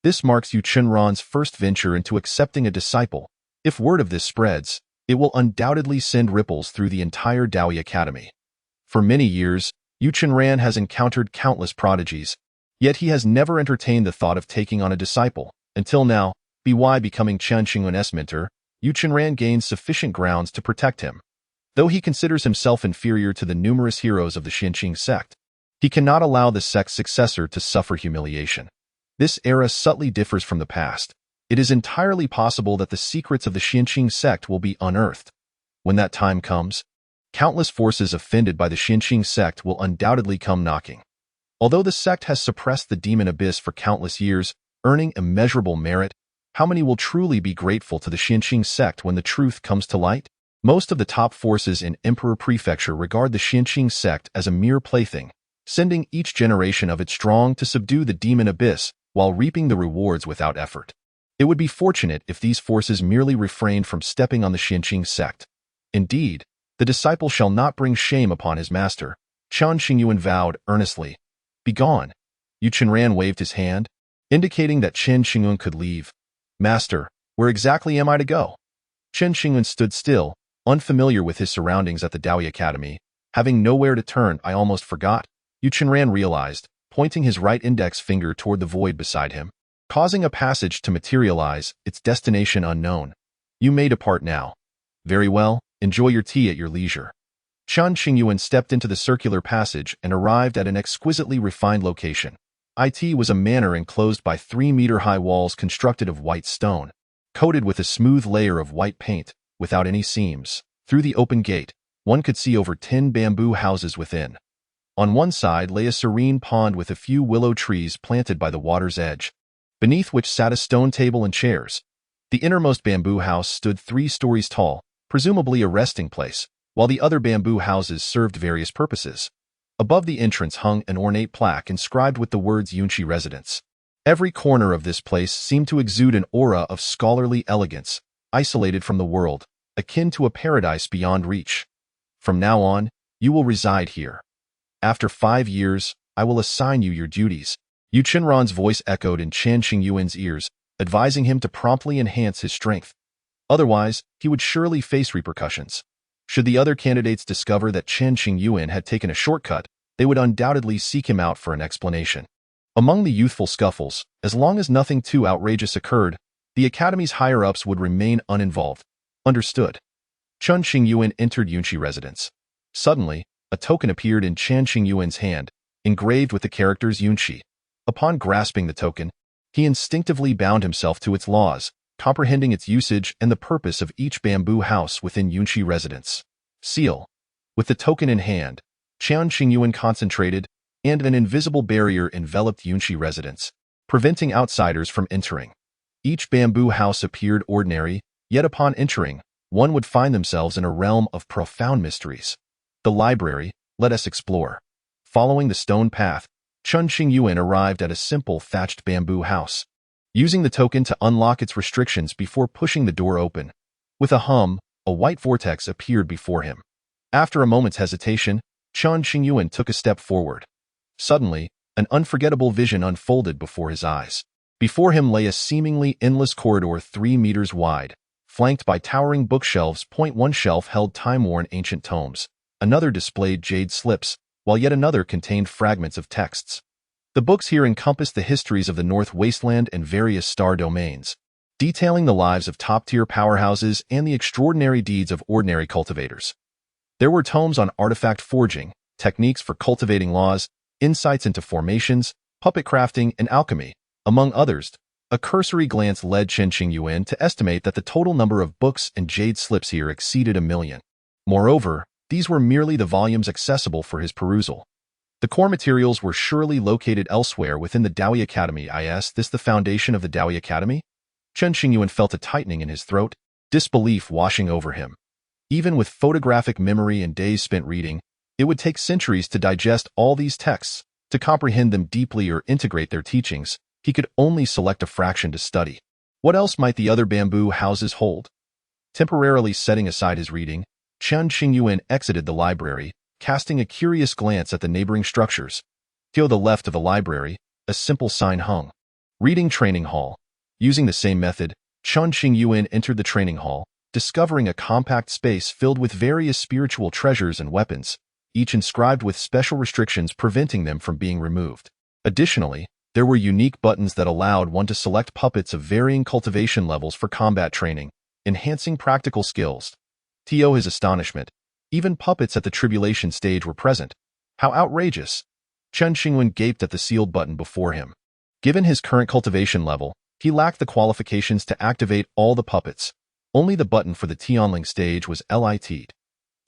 This marks Yu Chenran's first venture into accepting a disciple. If word of this spreads, it will undoubtedly send ripples through the entire Daoi Academy. For many years, Yu Chenran has encountered countless prodigies, yet he has never entertained the thought of taking on a disciple. Until now, becoming Chen Qingyuan's mentor, Yu Chenran gains sufficient grounds to protect him. Though he considers himself inferior to the numerous heroes of the Xinqing sect, he cannot allow the sect's successor to suffer humiliation. This era subtly differs from the past. It is entirely possible that the secrets of the Xinqing sect will be unearthed. When that time comes, countless forces offended by the Xinqing sect will undoubtedly come knocking. Although the sect has suppressed the demon abyss for countless years, earning immeasurable merit, how many will truly be grateful to the Xinqing sect when the truth comes to light? Most of the top forces in Emperor Prefecture regard the Xinqing sect as a mere plaything, sending each generation of its strong to subdue the demon abyss while reaping the rewards without effort. It would be fortunate if these forces merely refrained from stepping on the Xinqing sect. Indeed, the disciple shall not bring shame upon his master, Chen Qingyuan vowed earnestly. Begone. Yu Chenran waved his hand, indicating that Chen Qingyuan could leave. Master, where exactly am I to go? Chen Qingyuan stood still, unfamiliar with his surroundings at the Daoi Academy. Having nowhere to turn, I almost forgot, Yu Chenran realized, pointing his right index finger toward the void beside him, causing a passage to materialize, its destination unknown. You may depart now. Very well, enjoy your tea at your leisure. Chen Qingyuan stepped into the circular passage and arrived at an exquisitely refined location. It was a manor enclosed by 3-meter-high walls constructed of white stone, coated with a smooth layer of white paint, without any seams. Through the open gate, one could see over 10 bamboo houses within. On one side lay a serene pond with a few willow trees planted by the water's edge, beneath which sat a stone table and chairs. The innermost bamboo house stood 3 stories tall, presumably a resting place, while the other bamboo houses served various purposes. Above the entrance hung an ornate plaque inscribed with the words Yunchi Residence. Every corner of this place seemed to exude an aura of scholarly elegance, isolated from the world, akin to a paradise beyond reach. From now on, you will reside here. After 5 years, I will assign you your duties. Yu Chenran's voice echoed in Chen Qingyuan's ears, advising him to promptly enhance his strength. Otherwise, he would surely face repercussions. Should the other candidates discover that Chen Qingyuan had taken a shortcut, they would undoubtedly seek him out for an explanation. Among the youthful scuffles, as long as nothing too outrageous occurred, the Academy's higher-ups would remain uninvolved. Understood. Chen Qingyuan entered Yunchi Residence. Suddenly, a token appeared in Chen Qingyuan's hand, engraved with the characters Yunchi. Upon grasping the token, he instinctively bound himself to its laws, comprehending its usage and the purpose of each bamboo house within Yunchi Residence. Seal. With the token in hand, Chen Qingyuan concentrated, and an invisible barrier enveloped Yunshi residents, preventing outsiders from entering. Each bamboo house appeared ordinary, yet upon entering, one would find themselves in a realm of profound mysteries. The library, let us explore. Following the stone path, Chen Qingyuan arrived at a simple thatched bamboo house, using the token to unlock its restrictions before pushing the door open. With a hum, a white vortex appeared before him. After a moment's hesitation, Chen Qingyuan took a step forward. Suddenly, an unforgettable vision unfolded before his eyes. Before him lay a seemingly endless corridor 3 meters wide, flanked by towering bookshelves. One shelf held time-worn ancient tomes, another displayed jade slips, while yet another contained fragments of texts. The books here encompassed the histories of the North Wasteland and various star domains, detailing the lives of top-tier powerhouses and the extraordinary deeds of ordinary cultivators. There were tomes on artifact forging, techniques for cultivating laws, insights into formations, puppet crafting, and alchemy, among others. A cursory glance led Chen Qingyuan to estimate that the total number of books and jade slips here exceeded 1,000,000. Moreover, these were merely the volumes accessible for his perusal. The core materials were surely located elsewhere within the Daoyi Academy. Is this the foundation of the Daoyi Academy? Chen Qingyuan felt a tightening in his throat, disbelief washing over him. Even with photographic memory and days spent reading, it would take centuries to digest all these texts, to comprehend them deeply or integrate their teachings. He could only select a fraction to study. What else might the other bamboo houses hold? Temporarily setting aside his reading, Chen Qingyuan exited the library, casting a curious glance at the neighboring structures. To the left of the library, a simple sign hung. Reading Training Hall. Using the same method, Chen Qingyuan entered the training hall, discovering a compact space filled with various spiritual treasures and weapons, each inscribed with special restrictions preventing them from being removed. Additionally, there were unique buttons that allowed one to select puppets of varying cultivation levels for combat training, enhancing practical skills. To his astonishment, even puppets at the tribulation stage were present. How outrageous! Chen Qingyuan gaped at the sealed button before him. Given his current cultivation level, he lacked the qualifications to activate all the puppets. Only the button for the Tianling stage was lit.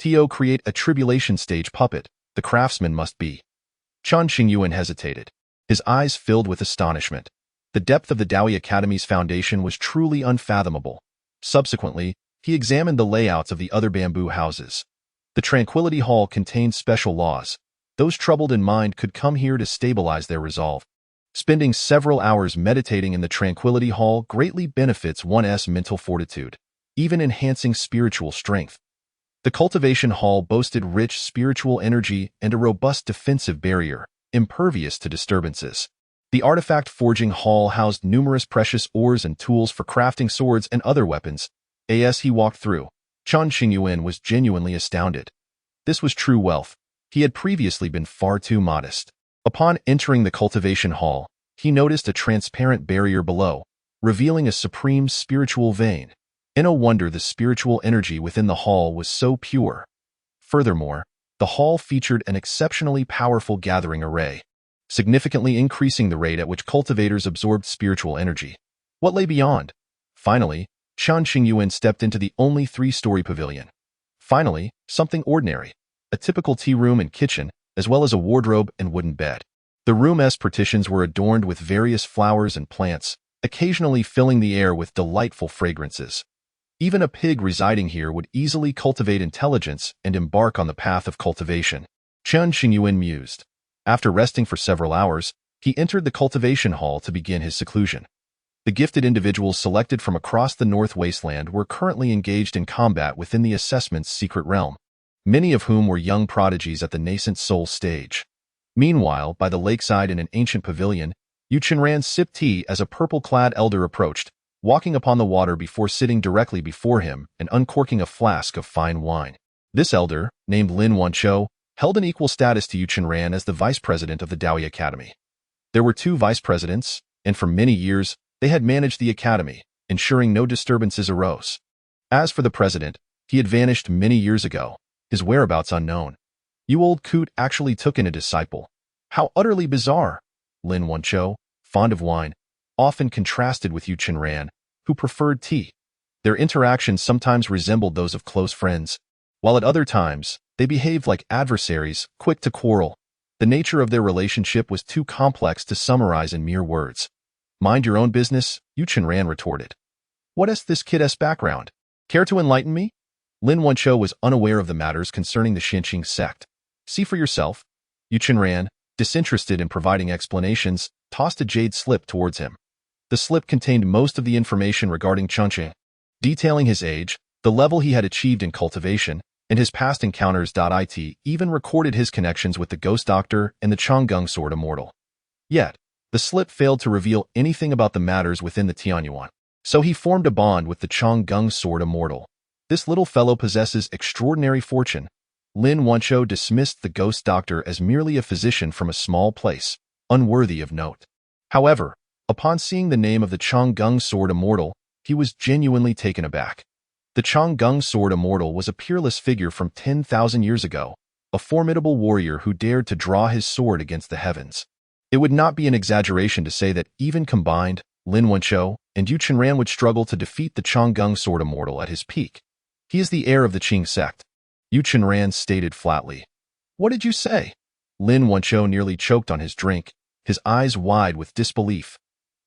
To create a tribulation stage puppet, the craftsman must be. Chen Qingyuan hesitated. His eyes filled with astonishment. The depth of the Daoyi Academy's foundation was truly unfathomable. Subsequently, he examined the layouts of the other bamboo houses. The Tranquility Hall contained special laws. Those troubled in mind could come here to stabilize their resolve. Spending several hours meditating in the Tranquility Hall greatly benefits one's mental fortitude, even enhancing spiritual strength. The Cultivation Hall boasted rich spiritual energy and a robust defensive barrier, impervious to disturbances. The Artifact Forging Hall housed numerous precious ores and tools for crafting swords and other weapons. As he walked through, Chen Qingyuan was genuinely astounded. This was true wealth. He had previously been far too modest. Upon entering the Cultivation Hall, he noticed a transparent barrier below, revealing a supreme spiritual vein. No wonder the spiritual energy within the hall was so pure. Furthermore, the hall featured an exceptionally powerful gathering array, significantly increasing the rate at which cultivators absorbed spiritual energy. What lay beyond? Finally, Chen Qingyuan stepped into the only 3-story pavilion. Finally, something ordinary, a typical tea room and kitchen, as well as a wardrobe and wooden bed. The room's partitions were adorned with various flowers and plants, occasionally filling the air with delightful fragrances. Even a pig residing here would easily cultivate intelligence and embark on the path of cultivation. Chen Qingyuan mused. After resting for several hours, he entered the cultivation hall to begin his seclusion. The gifted individuals selected from across the North Wasteland were currently engaged in combat within the assessment's secret realm, many of whom were young prodigies at the nascent soul stage. Meanwhile, by the lakeside in an ancient pavilion, Yu Chenran sipped tea as a purple-clad elder approached, walking upon the water before sitting directly before him and uncorking a flask of fine wine. This elder, named Lin Wanqiu, held an equal status to Yu Chenran as the vice president of the Daoyi Academy. There were 2 vice presidents, and for many years, they had managed the academy, ensuring no disturbances arose. As for the president, he had vanished many years ago, his whereabouts unknown. You old coot actually took in a disciple. How utterly bizarre! Lin Wanqiu, fond of wine, often contrasted with Yu Chenran, who preferred tea. Their interactions sometimes resembled those of close friends, while at other times, They behaved like adversaries, quick to quarrel. The nature of their relationship was too complex to summarize in mere words. Mind your own business, Yu Qingyuan retorted. What is this kid's background? Care to enlighten me? Lin Wenqiu was unaware of the matters concerning the Xinqing sect. See for yourself. Yu Qingyuan, disinterested in providing explanations, tossed a jade slip towards him. The slip contained most of the information regarding Chengqing, detailing his age, the level he had achieved in cultivation, and his past encounters. It even recorded his connections with the ghost doctor and the Changgung sword immortal. Yet, the slip failed to reveal anything about the matters within the Tianyuan. So he formed a bond with the Changgung sword immortal. This little fellow possesses extraordinary fortune. Lin Wenqiu dismissed the ghost doctor as merely a physician from a small place, unworthy of note. However, upon seeing the name of the Changgung sword immortal, he was genuinely taken aback. The Changgung sword immortal was a peerless figure from 10,000 years ago, a formidable warrior who dared to draw his sword against the heavens. It would not be an exaggeration to say that even combined, Lin Wenqiu and Yu Qingyuan would struggle to defeat the Changgung sword immortal at his peak. He is the heir of the Qing sect, Yu Qingyuan stated flatly. What did you say? Lin Wenqiu nearly choked on his drink, his eyes wide with disbelief.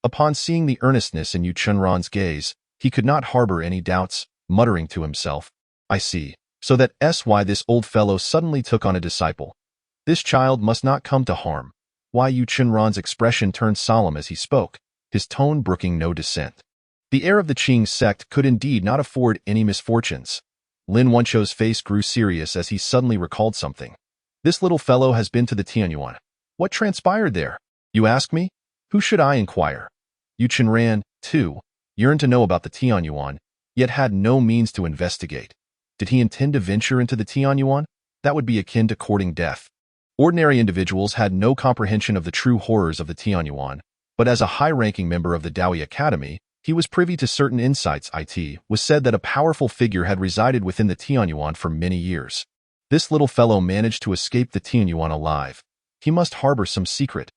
Upon seeing the earnestness in Yu Qingyuan's gaze, he could not harbor any doubts, muttering to himself, I see. So that's why this old fellow suddenly took on a disciple. This child must not come to harm. Why? Yu Qingyuan's expression turned solemn as he spoke, his tone brooking no dissent. The heir of the Qing sect could indeed not afford any misfortunes. Lin Wenqiu's face grew serious as he suddenly recalled something. This little fellow has been to the Tianyuan. What transpired there? You ask me? Who should I inquire? Yu Qingyuan, too, yearned to know about the Tianyuan, yet had no means to investigate. Did he intend to venture into the Tianyuan? That would be akin to courting death. Ordinary individuals had no comprehension of the true horrors of the Tianyuan, but as a high-ranking member of the Daoi Academy, he was privy to certain insights. It was said that a powerful figure had resided within the Tianyuan for many years. This little fellow managed to escape the Tianyuan alive. He must harbor some secret.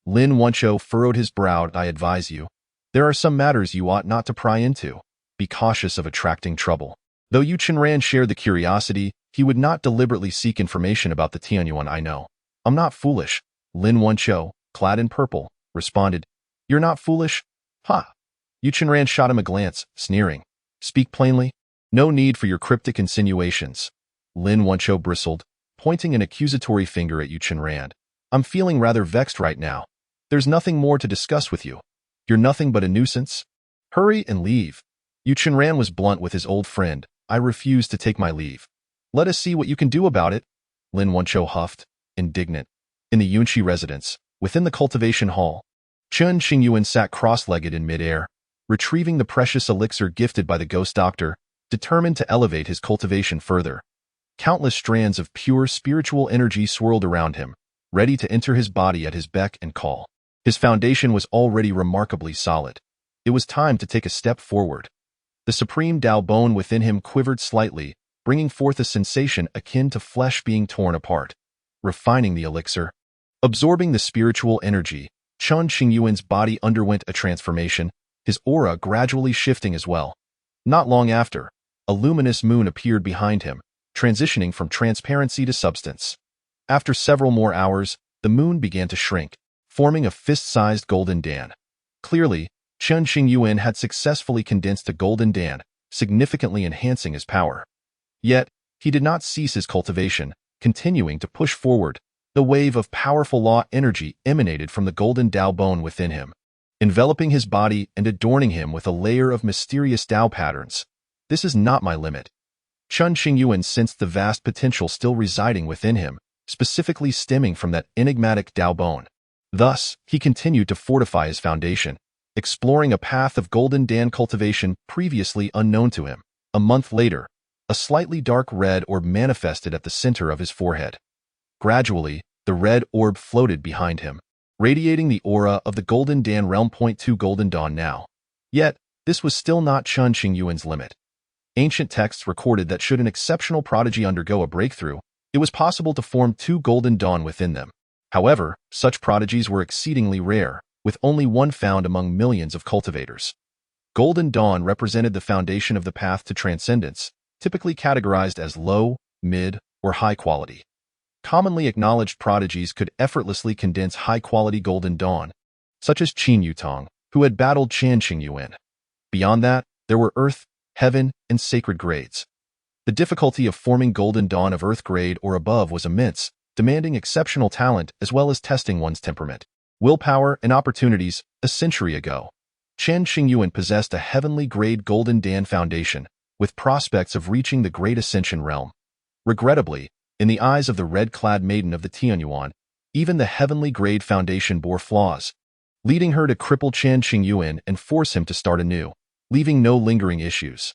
Lin Wenqiu furrowed his brow. I advise you. There are some matters you ought not to pry into. Be cautious of attracting trouble. Though Yu Qingyuan shared the curiosity, he would not deliberately seek information about the Tianyuan. I know. I'm not foolish. Lin Wenqiu, clad in purple, responded. You're not foolish? Ha! Yu Qingyuan shot him a glance, sneering. Speak plainly. No need for your cryptic insinuations. Lin Wenqiu bristled, pointing an accusatory finger at Yu Qingyuan. I'm feeling rather vexed right now. There's nothing more to discuss with you. You're nothing but a nuisance. Hurry and leave. Yu Qingyuan was blunt with his old friend. I refuse to take my leave. Let us see what you can do about it. Lin Wenqiu huffed, indignant. In the Yunqi residence, within the cultivation hall, Chen Qingyuan sat cross-legged in midair, retrieving the precious elixir gifted by the ghost doctor, determined to elevate his cultivation further. Countless strands of pure spiritual energy swirled around him, ready to enter his body at his beck and call. His foundation was already remarkably solid. It was time to take a step forward. The supreme Tao bone within him quivered slightly, bringing forth a sensation akin to flesh being torn apart. Refining the elixir, absorbing the spiritual energy, Chen Qingyuan's body underwent a transformation, his aura gradually shifting as well. Not long after, a luminous moon appeared behind him, transitioning from transparency to substance. After several more hours, the moon began to shrink, forming a fist-sized golden dan. Clearly, Chen Qingyuan had successfully condensed a golden dan, significantly enhancing his power. Yet, he did not cease his cultivation, continuing to push forward. The wave of powerful law energy emanated from the golden Tao bone within him, enveloping his body and adorning him with a layer of mysterious Tao patterns. This is not my limit. Chen Qingyuan sensed the vast potential still residing within him, specifically stemming from that enigmatic Tao bone. Thus, he continued to fortify his foundation, exploring a path of golden dan cultivation previously unknown to him. A month later, a slightly dark red orb manifested at the center of his forehead. Gradually, the red orb floated behind him, radiating the aura of the golden dan realm. 2 Golden Dawn now. Yet, this was still not Chen Qingyuan's limit. Ancient texts recorded that should an exceptional prodigy undergo a breakthrough, it was possible to form 2 Golden Dawn within them. However, such prodigies were exceedingly rare, with only one found among millions of cultivators. Golden Dawn represented the foundation of the path to transcendence, typically categorized as low, mid, or high quality. Commonly acknowledged prodigies could effortlessly condense high-quality Golden Dawn, such as Qingyuan, who had battled Chen Qingyuan. Beyond that, there were Earth, Heaven, and Sacred grades. The difficulty of forming Golden Dawn of Earth grade or above was immense, demanding exceptional talent as well as testing one's temperament, willpower, and opportunities. A century ago, Chen Qingyuan possessed a heavenly grade Golden Dawn foundation, with prospects of reaching the Great Ascension realm. Regrettably, in the eyes of the red-clad maiden of the Tianyuan, even the heavenly grade foundation bore flaws, leading her to cripple Chen Qingyuan and force him to start anew, leaving no lingering issues.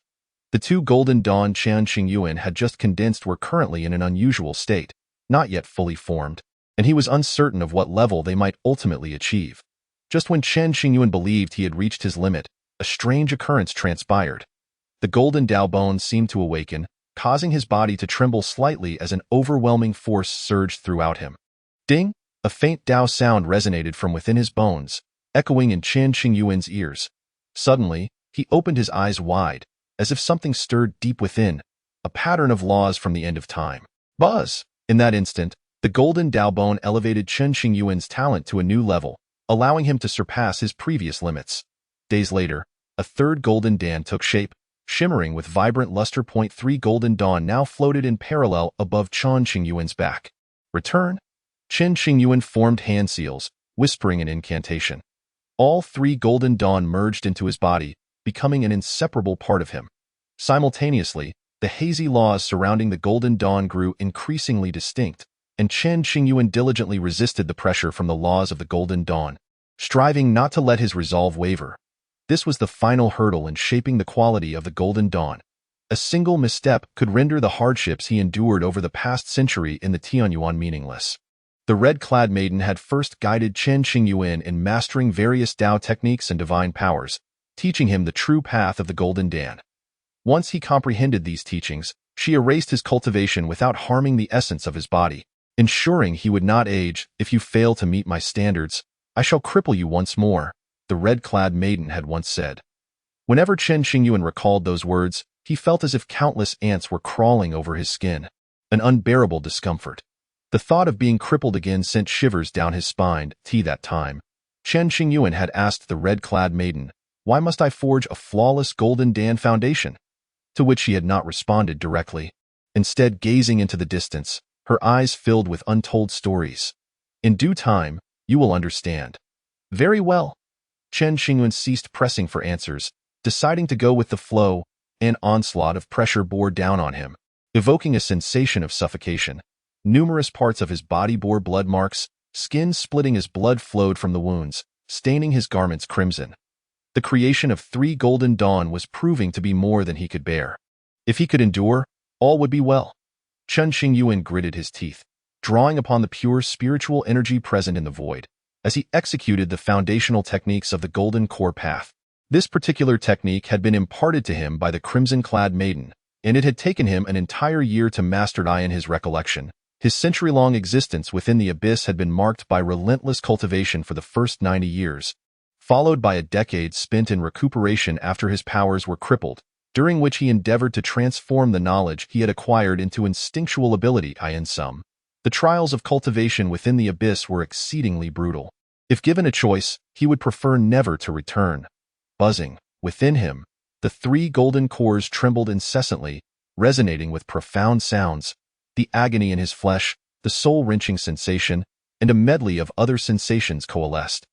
The two Golden Dawn Chen Qingyuan had just condensed were currently in an unusual state, not yet fully formed, and he was uncertain of what level they might ultimately achieve. Just when Chen Qingyuan believed he had reached his limit, a strange occurrence transpired. The Golden Dao bone seemed to awaken, causing his body to tremble slightly as an overwhelming force surged throughout him. Ding! A faint Dao sound resonated from within his bones, echoing in Chen Qingyuan's ears. Suddenly, he opened his eyes wide, as if something stirred deep within, a pattern of laws from the end of time. Buzz! In that instant, the Golden Dao bone elevated Chen Qingyuan's talent to a new level, allowing him to surpass his previous limits. Days later, a third Golden Dan took shape, shimmering with vibrant luster. 3 Golden Dawn now floated in parallel above Chen Qingyuan's back. Return? Chen Qingyuan formed hand seals, whispering an incantation. All 3 Golden Dawn merged into his body, becoming an inseparable part of him. Simultaneously, the hazy laws surrounding the Golden Dawn grew increasingly distinct, and Chen Qingyuan diligently resisted the pressure from the laws of the Golden Dawn, striving not to let his resolve waver. This was the final hurdle in shaping the quality of the Golden Dawn. A single misstep could render the hardships he endured over the past century in the Tianyuan meaningless. The red-clad maiden had first guided Chen Qingyuan in mastering various Dao techniques and divine powers, teaching him the true path of the Golden Dan. Once he comprehended these teachings, she erased his cultivation without harming the essence of his body, ensuring he would not age. If you fail to meet my standards, I shall cripple you once more, the red-clad maiden had once said. Whenever Chen Qingyuan recalled those words, he felt as if countless ants were crawling over his skin, an unbearable discomfort. The thought of being crippled again sent shivers down his spine. That time, Chen Qingyuan had asked the red-clad maiden, "Why must I forge a flawless Golden Dan foundation?" To which she had not responded directly, instead gazing into the distance, her eyes filled with untold stories. "In due time, you will understand." "Very well." Chen Qingyuan ceased pressing for answers, deciding to go with the flow. An onslaught of pressure bore down on him, evoking a sensation of suffocation. Numerous parts of his body bore blood marks, skin splitting as blood flowed from the wounds, staining his garments crimson. The creation of 3 Golden Dawn was proving to be more than he could bear. If he could endure, all would be well. Chen Qingyuan gritted his teeth, drawing upon the pure spiritual energy present in the void, as he executed the foundational techniques of the Golden Core Path. This particular technique had been imparted to him by the crimson-clad maiden, and it had taken him an entire year to master it. In his recollection, his century-long existence within the abyss had been marked by relentless cultivation for the first 90 years, followed by a decade spent in recuperation after his powers were crippled, during which he endeavored to transform the knowledge he had acquired into instinctual ability. In sum, the trials of cultivation within the abyss were exceedingly brutal. If given a choice, he would prefer never to return. Buzzing within him, the 3 golden cores trembled incessantly, resonating with profound sounds. The agony in his flesh, the soul-wrenching sensation, and a medley of other sensations coalesced,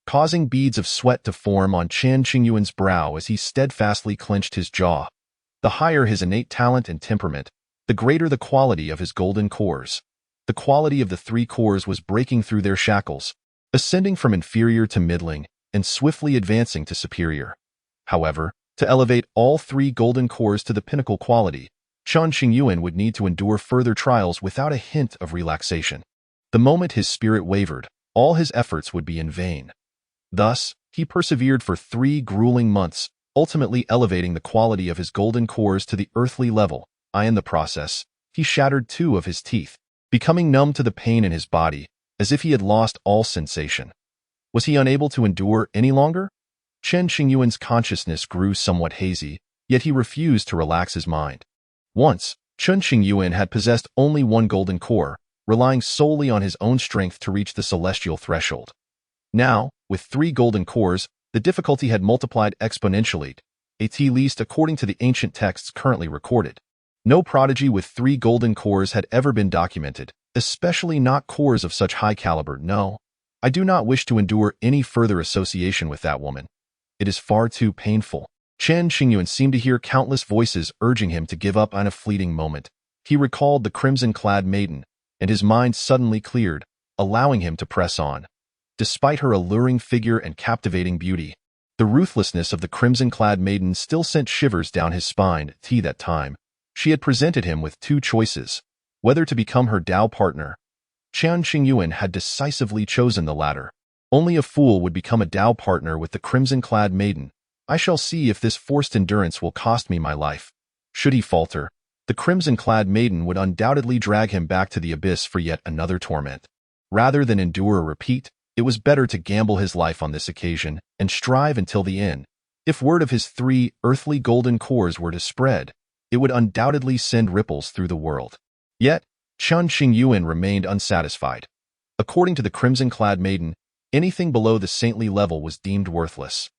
causing beads of sweat to form on Chen Qingyuan's brow as he steadfastly clenched his jaw. The higher his innate talent and temperament, the greater the quality of his golden cores. The quality of the 3 cores was breaking through their shackles, ascending from inferior to middling, and swiftly advancing to superior. However, to elevate all 3 golden cores to the pinnacle quality, Chen Qingyuan would need to endure further trials without a hint of relaxation. The moment his spirit wavered, all his efforts would be in vain. Thus, he persevered for 3 grueling months, ultimately elevating the quality of his golden cores to the earthly level. In the process, he shattered 2 of his teeth, becoming numb to the pain in his body, as if he had lost all sensation. Was he unable to endure any longer? Chen Qingyuan's consciousness grew somewhat hazy, yet he refused to relax his mind. Once, Chen Qingyuan had possessed only one golden core, relying solely on his own strength to reach the celestial threshold. Now, with 3 golden cores, the difficulty had multiplied exponentially, at least according to the ancient texts currently recorded. No prodigy with 3 golden cores had ever been documented, especially not cores of such high caliber. No, I do not wish to endure any further association with that woman. It is far too painful. Chen Qingyuan seemed to hear countless voices urging him to give up on a fleeting moment. He recalled the crimson-clad maiden, and his mind suddenly cleared, allowing him to press on. Despite her alluring figure and captivating beauty, the ruthlessness of the crimson-clad maiden still sent shivers down his spine. At that time, she had presented him with 2 choices, whether to become her Dao partner. Chen Qingyuan had decisively chosen the latter. Only a fool would become a Dao partner with the crimson-clad maiden. I shall see if this forced endurance will cost me my life. Should he falter, the crimson-clad maiden would undoubtedly drag him back to the abyss for yet another torment. Rather than endure a repeat, it was better to gamble his life on this occasion and strive until the end. If word of his 3 earthly golden cores were to spread, it would undoubtedly send ripples through the world. Yet, Chen Qingyuan remained unsatisfied. According to the crimson-clad maiden, anything below the saintly level was deemed worthless.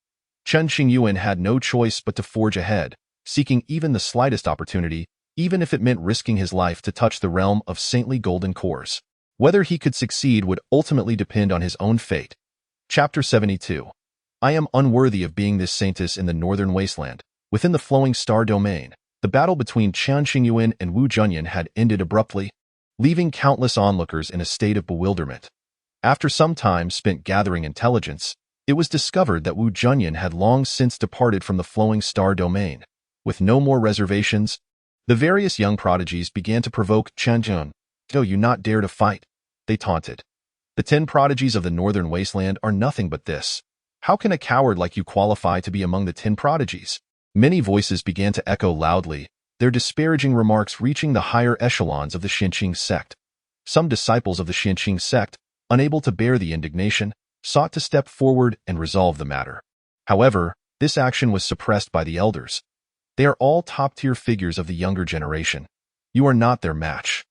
Chen Qingyuan had no choice but to forge ahead, seeking even the slightest opportunity, even if it meant risking his life to touch the realm of saintly golden cores. Whether he could succeed would ultimately depend on his own fate. Chapter 72. I am unworthy of being this saintess in the northern wasteland. Within the flowing star domain, the battle between Chen Qingyuan and Wu Junyan had ended abruptly, leaving countless onlookers in a state of bewilderment. After some time spent gathering intelligence, it was discovered that Wu Junyan had long since departed from the flowing star domain. With no more reservations, the various young prodigies began to provoke Chen Qingyuan. "Do you not dare to fight?" they taunted. "The 10 prodigies of the northern wasteland are nothing but this. How can a coward like you qualify to be among the 10 prodigies?" Many voices began to echo loudly, their disparaging remarks reaching the higher echelons of the Xinqing sect. Some disciples of the Xinqing sect, unable to bear the indignation, sought to step forward and resolve the matter. However, this action was suppressed by the elders. They are all top-tier figures of the younger generation. You are not their match.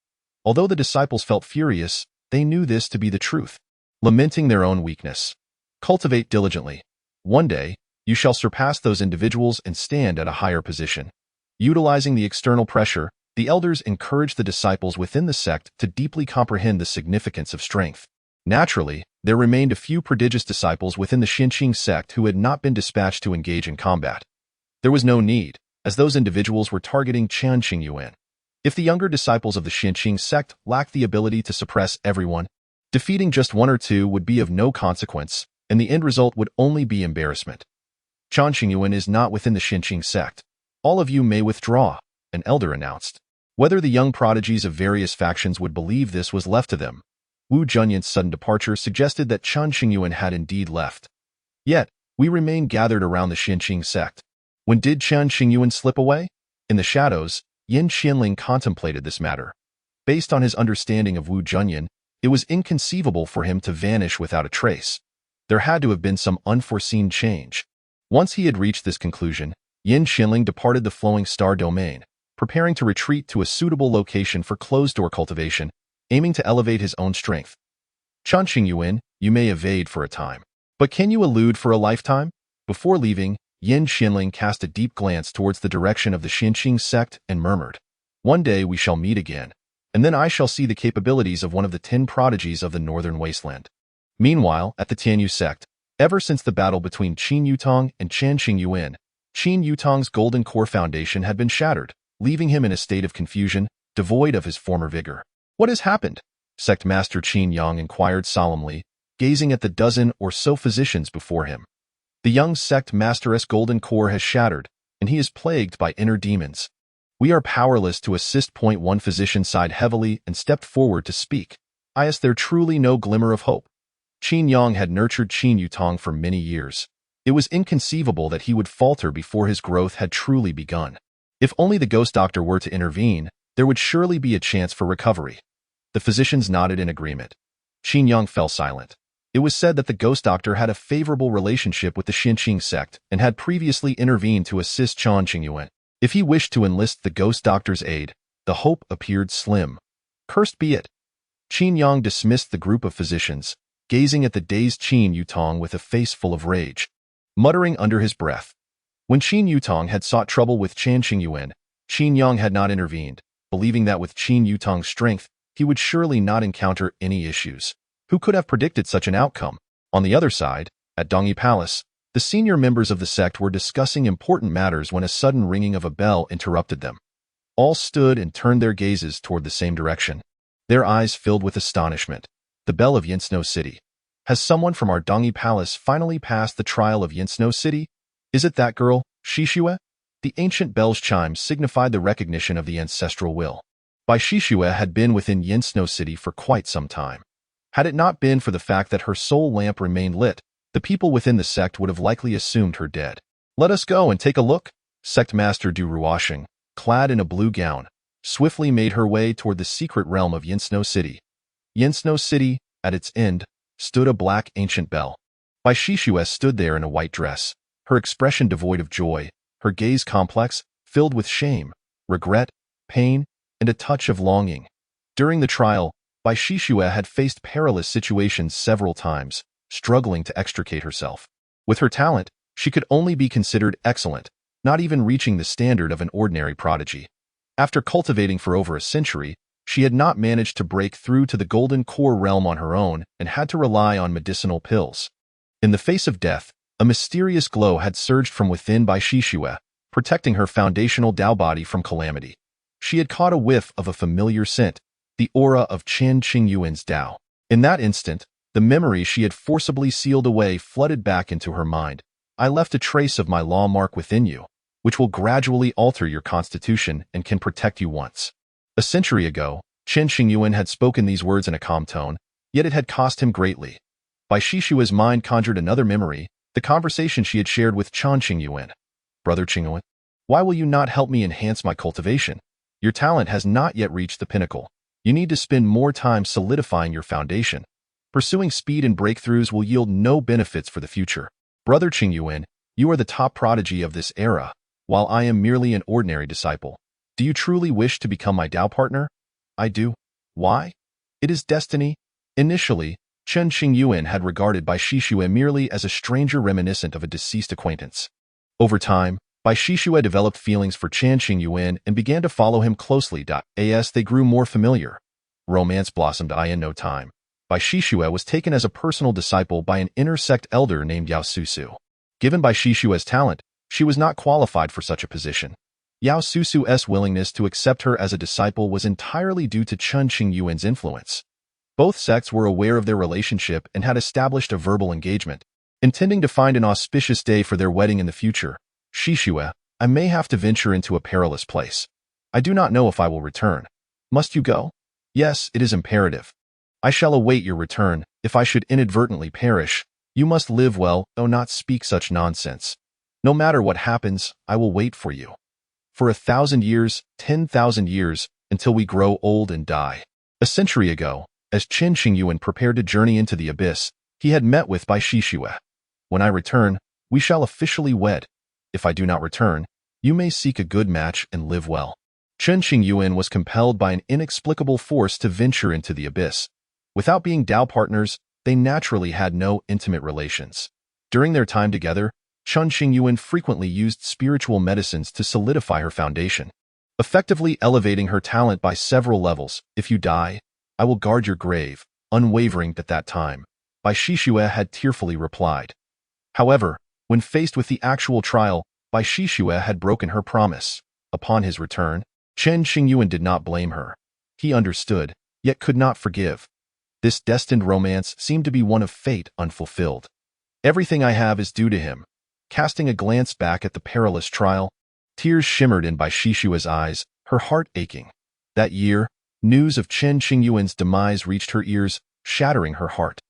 Although the disciples felt furious, they knew this to be the truth. Lamenting their own weakness, cultivate diligently. One day, you shall surpass those individuals and stand at a higher position. Utilizing the external pressure, the elders encouraged the disciples within the sect to deeply comprehend the significance of strength. Naturally, there remained a few prodigious disciples within the Xinqing sect who had not been dispatched to engage in combat. There was no need, as those individuals were targeting Chen Qingyuan. If the younger disciples of the Xinqing sect lacked the ability to suppress everyone, defeating just 1 or 2 would be of no consequence, and the end result would only be embarrassment. Chen Qingyuan is not within the Xinqing sect. All of you may withdraw, an elder announced. Whether the young prodigies of various factions would believe this was left to them. Wu Junyan's sudden departure suggested that Chen Qingyuan had indeed left. Yet, we remained gathered around the Xinqing sect. When did Chen Qingyuan slip away? In the shadows, Yin Qianling contemplated this matter. Based on his understanding of Wu Junyan, it was inconceivable for him to vanish without a trace. There had to have been some unforeseen change. Once he had reached this conclusion, Yin Qianling departed the flowing star domain, preparing to retreat to a suitable location for closed-door cultivation, aiming to elevate his own strength. Chen Qingyuan, you may evade for a time, but can you elude for a lifetime? Before leaving, Yin Qianling cast a deep glance towards the direction of the Xinqing sect and murmured, "One day we shall meet again, and then I shall see the capabilities of one of the 10 prodigies of the northern wasteland." Meanwhile, at the Tianyuan sect, ever since the battle between Qin Yutong and Chen Qingyuan, Qin Yutong's golden core foundation had been shattered, leaving him in a state of confusion, devoid of his former vigor. "What has happened?" Sect Master Qin Yang inquired solemnly, gazing at the dozen or so physicians before him. The young sect master's golden core has shattered, and he is plagued by inner demons. We are powerless to assist. One physician sighed heavily and stepped forward to speak. Is there truly no glimmer of hope? Qin Yang had nurtured Qin Yutong for many years. It was inconceivable that he would falter before his growth had truly begun. If only the ghost doctor were to intervene, there would surely be a chance for recovery. The physicians nodded in agreement. Qin Yang fell silent. It was said that the ghost doctor had a favorable relationship with the Xinqing sect and had previously intervened to assist Chen Qingyuan. If he wished to enlist the ghost doctor's aid, The hope appeared slim. Cursed be it. Qingyuan dismissed the group of physicians, gazing at the dazed Chen Yutong with a face full of rage, muttering under his breath. When Chen Yutong had sought trouble with Chen Qingyuan, Qingyuan had not intervened, believing that with Chen Yutong's strength, he would surely not encounter any issues. Who could have predicted such an outcome? On the other side, at Dongyi Palace, the senior members of the sect were discussing important matters when a sudden ringing of a bell interrupted them. All stood and turned their gazes toward the same direction, their eyes filled with astonishment. The bell of Yinsno City. Has someone from our Dongyi Palace finally passed the trial of Yinsno City? Is it that girl, Shishue? The ancient bell's chime signified the recognition of the ancestral will. Bai Shishue had been within Yinsno City for quite some time. Had it not been for the fact that her soul lamp remained lit, the people within the sect would have likely assumed her dead. Let us go and take a look. Sect Master Du Ruosheng, clad in a blue gown, swiftly made her way toward the secret realm of Yinsno City. Yinsno City, at its end, stood a black ancient bell. Bai Shishue stood there in a white dress, her expression devoid of joy, her gaze complex, filled with shame, regret, pain, and a touch of longing. During the trial, Bai Shishue had faced perilous situations several times, struggling to extricate herself. With her talent, she could only be considered excellent, not even reaching the standard of an ordinary prodigy. After cultivating for over a century, she had not managed to break through to the golden core realm on her own and had to rely on medicinal pills. In the face of death, a mysterious glow had surged from within Bai Shishue, protecting her foundational Tao body from calamity. She had caught a whiff of a familiar scent, the aura of Chen Qingyuan's Tao. In that instant, the memory she had forcibly sealed away flooded back into her mind. I left a trace of my law mark within you, which will gradually alter your constitution and can protect you once. A century ago, Chen Qingyuan had spoken these words in a calm tone, yet it had cost him greatly. Bai Shishue's mind conjured another memory, the conversation she had shared with Chen Qingyuan. Brother Qingyuan, why will you not help me enhance my cultivation? Your talent has not yet reached the pinnacle. You need to spend more time solidifying your foundation. Pursuing speed and breakthroughs will yield no benefits for the future. Brother Qingyuan, you are the top prodigy of this era, while I am merely an ordinary disciple. Do you truly wish to become my Tao partner? I do. Why? It is destiny. Initially, Chen Qingyuan had regarded Bai Shishue merely as a stranger reminiscent of a deceased acquaintance. Over time, Bai Shishue developed feelings for Chen Qingyuan and began to follow him closely. As they grew more familiar, romance blossomed in no time. Bai Shishue was taken as a personal disciple by an inner sect elder named Yao Susu. Given Bai Shishue's talent, she was not qualified for such a position. Yao Susu's willingness to accept her as a disciple was entirely due to Chen Qingyuan's influence. Both sects were aware of their relationship and had established a verbal engagement, intending to find an auspicious day for their wedding in the future. Shishue, I may have to venture into a perilous place. I do not know if I will return. Must you go? Yes, it is imperative. I shall await your return. If I should inadvertently perish, you must live well, though not speak such nonsense. No matter what happens, I will wait for you. For 1,000 years, 10,000 years, until we grow old and die. A century ago, as Chen Qingyuan prepared to journey into the abyss, he had met with Bai Shishue. When I return, we shall officially wed. If I do not return, you may seek a good match and live well. Chen Qingyuan was compelled by an inexplicable force to venture into the abyss. Without being Tao partners, they naturally had no intimate relations. During their time together, Chen Qingyuan frequently used spiritual medicines to solidify her foundation, effectively elevating her talent by several levels. If you die, I will guard your grave, unwavering at that time, Bai Shishue had tearfully replied. However, when faced with the actual trial, Bai Shishue had broken her promise. Upon his return, Chen Qingyuan did not blame her. He understood, yet could not forgive. This destined romance seemed to be one of fate unfulfilled. Everything I have is due to him. Casting a glance back at the perilous trial, tears shimmered in Bai Shishue's eyes, her heart aching. That year, news of Chen Qingyuan's demise reached her ears, shattering her heart.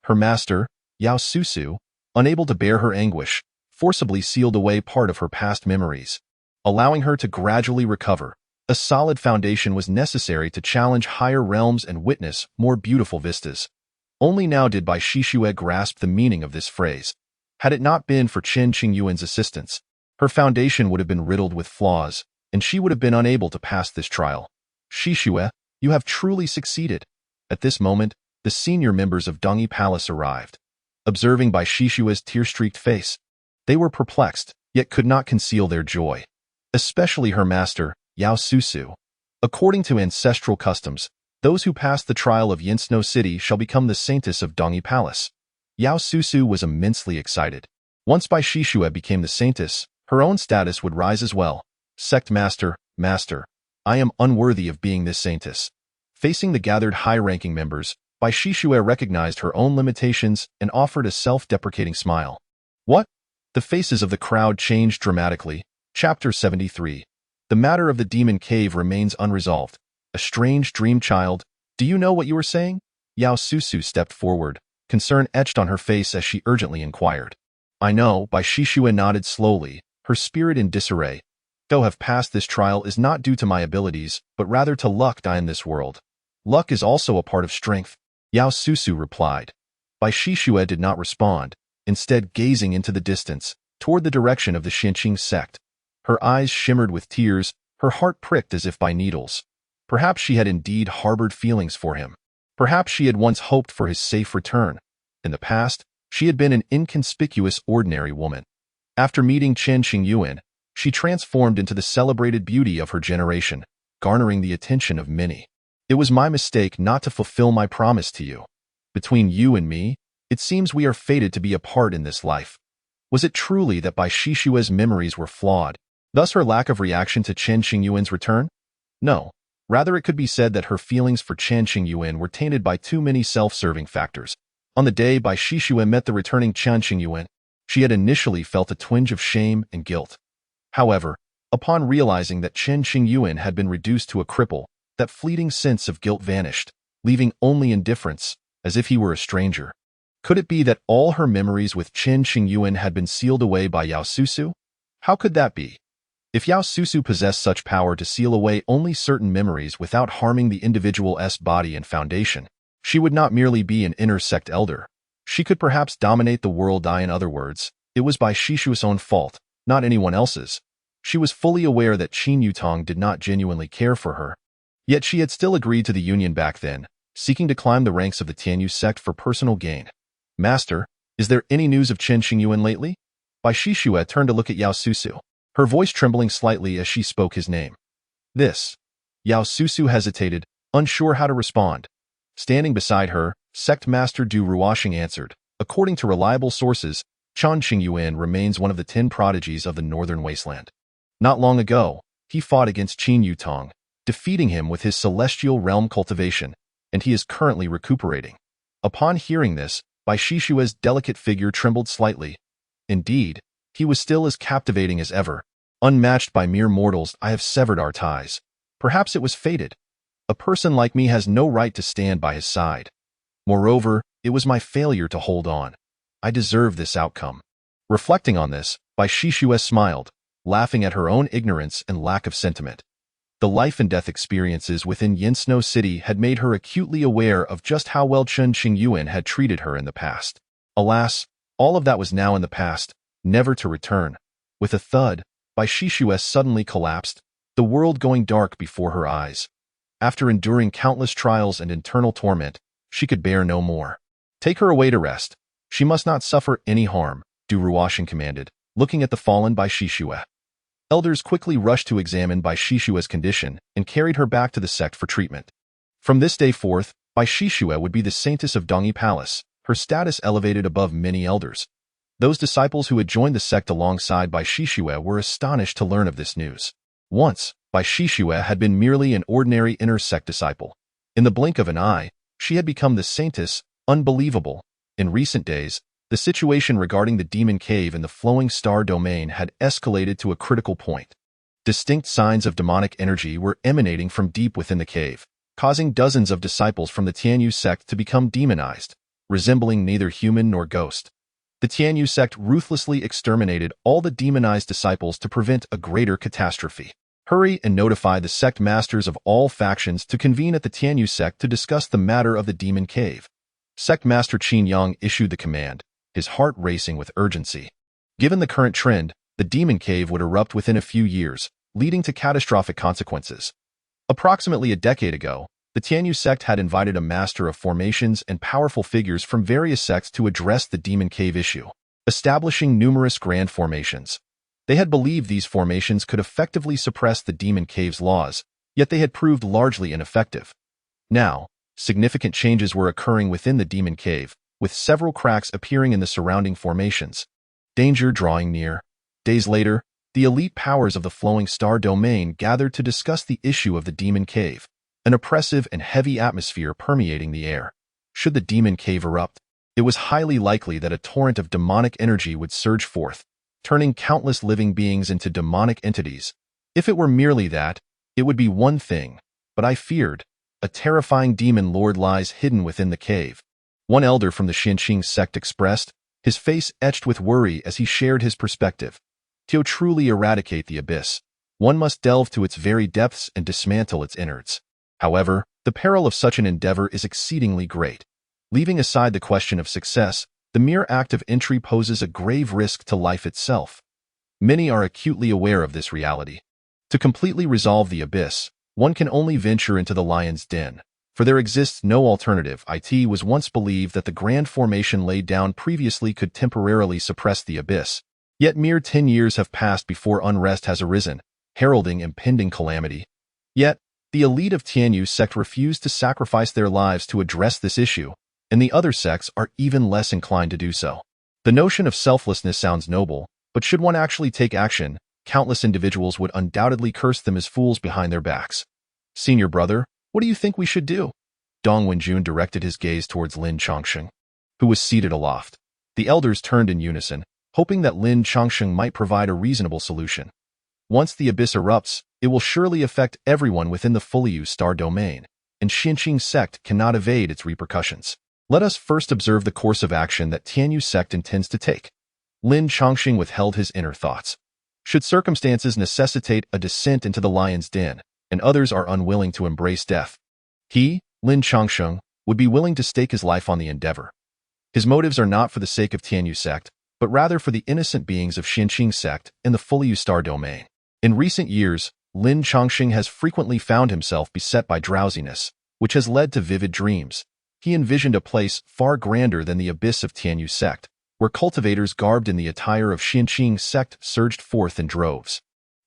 Her master, Yao Susu, unable to bear her anguish, forcibly sealed away part of her past memories. Allowing her to gradually recover, a solid foundation was necessary to challenge higher realms and witness more beautiful vistas. Only now did Bai Shishue grasp the meaning of this phrase. Had it not been for Chen Qingyuan's assistance, her foundation would have been riddled with flaws, and she would have been unable to pass this trial. Shishue, you have truly succeeded. At this moment, the senior members of Dongyi Palace arrived. Observing Bai Shishue's tear-streaked face, they were perplexed, yet could not conceal their joy. Especially her master, Yao Susu. According to ancestral customs, those who pass the trial of Yinsno City shall become the saintess of Dongyi Palace. Yao Susu was immensely excited. Once Bai Shishue became the saintess, her own status would rise as well. Sect Master, I am unworthy of being this saintess. Facing the gathered high-ranking members, Bai Shishue recognized her own limitations and offered a self-deprecating smile. What? The faces of the crowd changed dramatically. Chapter 73. The matter of the demon cave remains unresolved. A strange dream child. Do you know what you were saying? Yao Susu stepped forward, concern etched on her face as she urgently inquired. I know, Bai Shishue nodded slowly, her spirit in disarray. Though have passed this trial is not due to my abilities, but rather to luck in this world. Luck is also a part of strength, Yao Susu replied. Bai Shishue did not respond, instead gazing into the distance, toward the direction of the Xinqing sect. Her eyes shimmered with tears, her heart pricked as if by needles. Perhaps she had indeed harbored feelings for him. Perhaps she had once hoped for his safe return. In the past, she had been an inconspicuous ordinary woman. After meeting Chen Qingyuan, she transformed into the celebrated beauty of her generation, garnering the attention of many. It was my mistake not to fulfill my promise to you. Between you and me, it seems we are fated to be apart in this life. Was it truly that Bai Shishue's memories were flawed, thus her lack of reaction to Chen Qingyuan's return? No. Rather, it could be said that her feelings for Chen Qingyuan were tainted by too many self-serving factors. On the day Bai Shishue met the returning Chen Qingyuan, she had initially felt a twinge of shame and guilt. However, upon realizing that Chen Qingyuan had been reduced to a cripple, that fleeting sense of guilt vanished, leaving only indifference, as if he were a stranger. Could it be that all her memories with Chen Qingyuan had been sealed away by Yao Susu? How could that be? If Yao Susu possessed such power to seal away only certain memories without harming the individual's body and foundation, she would not merely be an inner sect elder. She could perhaps dominate the world. In other words, it was Bai Shishue's own fault, not anyone else's. She was fully aware that Qin Yutong did not genuinely care for her. Yet she had still agreed to the union back then, seeking to climb the ranks of the Tianyuan sect for personal gain. Master, is there any news of Chen Qingyuan lately? Bai Shishue turned to look at Yao Susu, her voice trembling slightly as she spoke his name. This. Yao Susu hesitated, unsure how to respond. Standing beside her, Sect Master Du Ruoxing answered, according to reliable sources, Chen Qingyuan remains one of the 10 prodigies of the northern wasteland. Not long ago, he fought against Qin Yutong, defeating him with his celestial realm cultivation, and he is currently recuperating. Upon hearing this, Bai Shishue's delicate figure trembled slightly. Indeed, he was still as captivating as ever. Unmatched by mere mortals, I have severed our ties. Perhaps it was fated. A person like me has no right to stand by his side. Moreover, it was my failure to hold on. I deserve this outcome. Reflecting on this, Bai Shishue smiled, laughing at her own ignorance and lack of sentiment. The life and death experiences within Yinsno City had made her acutely aware of just how well Chen Qingyuan had treated her in the past. Alas, all of that was now in the past, never to return. With a thud, Bai Shishue suddenly collapsed, the world going dark before her eyes. After enduring countless trials and internal torment, she could bear no more. Take her away to rest. She must not suffer any harm, Du Ruoxing commanded, looking at the fallen Bai Shishue. Elders quickly rushed to examine Bai Shishue's condition and carried her back to the sect for treatment. From this day forth, Bai Shishue would be the saintess of Dongyi Palace, her status elevated above many elders. Those disciples who had joined the sect alongside Bai Shishue were astonished to learn of this news. Once, Bai Shishue had been merely an ordinary inner sect disciple. In the blink of an eye, she had become the saintess. Unbelievable. In recent days, the situation regarding the demon cave in the flowing star domain had escalated to a critical point. Distinct signs of demonic energy were emanating from deep within the cave, causing dozens of disciples from the Tianyuan sect to become demonized, resembling neither human nor ghost. The Tianyuan sect ruthlessly exterminated all the demonized disciples to prevent a greater catastrophe. Hurry and notify the sect masters of all factions to convene at the Tianyuan sect to discuss the matter of the demon cave. Sect Master Qingyuan issued the command, his heart racing with urgency. Given the current trend, the demon cave would erupt within a few years, leading to catastrophic consequences. Approximately a decade ago, the Tianyuan sect had invited a master of formations and powerful figures from various sects to address the demon cave issue, establishing numerous grand formations. They had believed these formations could effectively suppress the demon cave's laws, yet they had proved largely ineffective. Now, significant changes were occurring within the demon cave, with several cracks appearing in the surrounding formations. Danger drawing near. Days later, the elite powers of the flowing star domain gathered to discuss the issue of the demon cave, an oppressive and heavy atmosphere permeating the air. Should the demon cave erupt, it was highly likely that a torrent of demonic energy would surge forth, turning countless living beings into demonic entities. If it were merely that, it would be one thing, but I feared, a terrifying demon lord lies hidden within the cave. One elder from the Chen Qingyuan sect expressed, his face etched with worry as he shared his perspective. To truly eradicate the abyss, one must delve to its very depths and dismantle its innards. However, the peril of such an endeavor is exceedingly great. Leaving aside the question of success, the mere act of entry poses a grave risk to life itself. Many are acutely aware of this reality. To completely resolve the abyss, one can only venture into the lion's den, for there exists no alternative. It was once believed that the grand formation laid down previously could temporarily suppress the abyss. Yet mere 10 years have passed before unrest has arisen, heralding impending calamity. Yet, the elite of Tianyuan sect refused to sacrifice their lives to address this issue, and the other sects are even less inclined to do so. The notion of selflessness sounds noble, but should one actually take action, countless individuals would undoubtedly curse them as fools behind their backs. Senior brother, what do you think we should do? Dong Wenjun directed his gaze towards Lin Chongsheng, who was seated aloft. The elders turned in unison, hoping that Lin Chongsheng might provide a reasonable solution. Once the abyss erupts, it will surely affect everyone within the Fulyu star domain, and Chen Qingyuan sect cannot evade its repercussions. Let us first observe the course of action that Tianyuan sect intends to take. Lin Chongsheng withheld his inner thoughts. Should circumstances necessitate a descent into the lion's den, and others are unwilling to embrace death, he, Lin Chongsheng, would be willing to stake his life on the endeavor. His motives are not for the sake of Tianyuan sect, but rather for the innocent beings of Chen Qingyuan sect and the Fulyu star domain. In recent years, Lin Chongsheng has frequently found himself beset by drowsiness, which has led to vivid dreams. He envisioned a place far grander than the abyss of Tianyuan sect, where cultivators garbed in the attire of Chen Qingyuan sect surged forth in droves.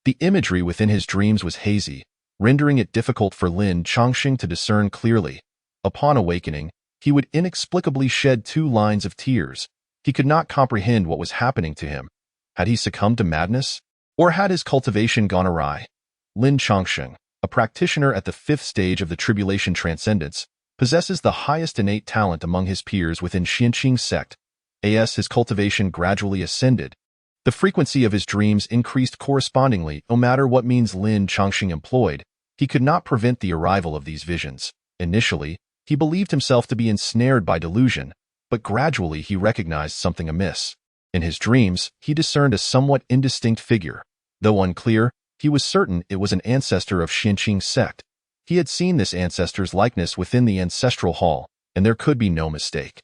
The imagery within his dreams was hazy, rendering it difficult for Lin Chongsheng to discern clearly. Upon awakening, he would inexplicably shed 2 lines of tears. He could not comprehend what was happening to him. Had he succumbed to madness? Or had his cultivation gone awry? Lin Chongsheng, a practitioner at the 5th stage of the tribulation transcendence, possesses the highest innate talent among his peers within Chen Qingyuan sect. As his cultivation gradually ascended, the frequency of his dreams increased correspondingly. No matter what means Lin Chongsheng employed, he could not prevent the arrival of these visions. Initially, he believed himself to be ensnared by delusion, but gradually he recognized something amiss. In his dreams, he discerned a somewhat indistinct figure. Though unclear, he was certain it was an ancestor of Chen Qingyuan sect. He had seen this ancestor's likeness within the ancestral hall, and there could be no mistake.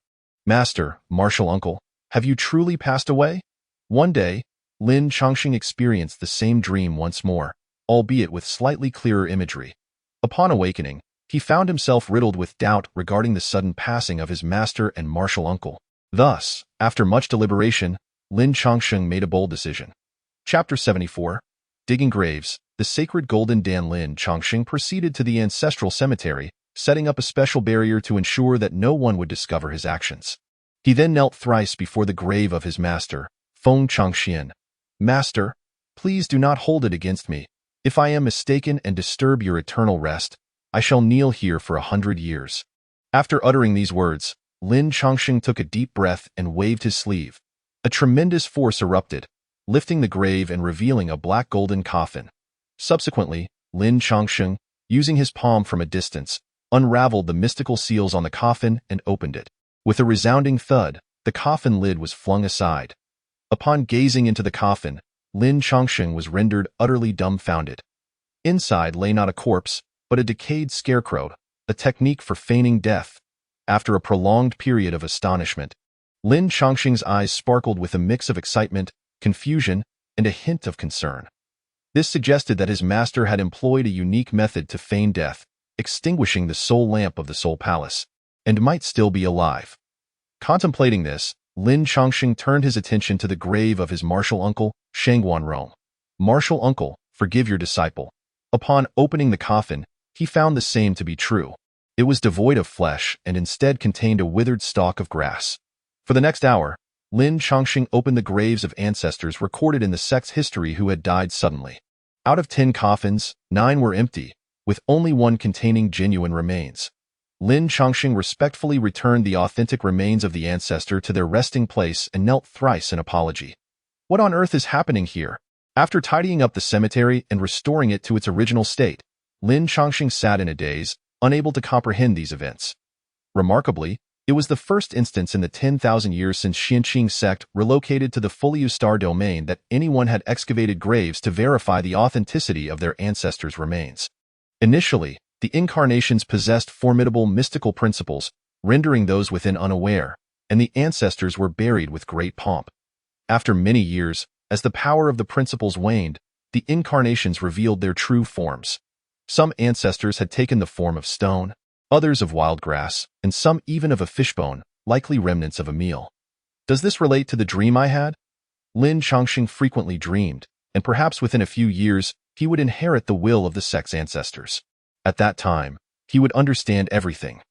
Master, martial uncle, have you truly passed away? One day, Lin Chongsheng experienced the same dream once more, albeit with slightly clearer imagery. Upon awakening, he found himself riddled with doubt regarding the sudden passing of his master and martial uncle. Thus, after much deliberation, Lin Chongsheng made a bold decision. Chapter 74. Digging Graves. The sacred Golden Dan. Lin Chongsheng proceeded to the ancestral cemetery, setting up a special barrier to ensure that no one would discover his actions. He then knelt thrice before the grave of his master, Feng Chongxian. Master, please do not hold it against me. If I am mistaken and disturb your eternal rest, I shall kneel here for 100 years. After uttering these words, Lin Chongsheng took a deep breath and waved his sleeve. A tremendous force erupted, lifting the grave and revealing a black golden coffin. Subsequently, Lin Chongsheng, using his palm from a distance, unraveled the mystical seals on the coffin and opened it. With a resounding thud, the coffin lid was flung aside. Upon gazing into the coffin, Lin Chongsheng was rendered utterly dumbfounded. Inside lay not a corpse, but a decayed scarecrow, a technique for feigning death. After a prolonged period of astonishment, Lin Chongsheng's eyes sparkled with a mix of excitement, confusion, and a hint of concern. This suggested that his master had employed a unique method to feign death, extinguishing the soul lamp of the soul palace, and might still be alive. Contemplating this, Lin Chongqing turned his attention to the grave of his martial uncle, Shangguan Rong. Martial uncle, forgive your disciple. Upon opening the coffin, he found the same to be true. It was devoid of flesh and instead contained a withered stalk of grass. For the next hour, Lin Chongqing opened the graves of ancestors recorded in the sect's history who had died suddenly. Out of 10 coffins, 9 were empty, with only one containing genuine remains. Lin Chongqing respectfully returned the authentic remains of the ancestor to their resting place and knelt thrice in apology. What on earth is happening here? After tidying up the cemetery and restoring it to its original state, Lin Chongqing sat in a daze, unable to comprehend these events. Remarkably, it was the first instance in the 10,000 years since Xinqing sect relocated to the fully star domain that anyone had excavated graves to verify the authenticity of their ancestors' remains. Initially, the incarnations possessed formidable mystical principles, rendering those within unaware, and the ancestors were buried with great pomp. After many years, as the power of the principles waned, the incarnations revealed their true forms. Some ancestors had taken the form of stone, others of wild grass, and some even of a fishbone, likely remnants of a meal. Does this relate to the dream I had? Lin Chongqing frequently dreamed, and perhaps within a few years, he would inherit the will of the sect's ancestors. At that time, he would understand everything.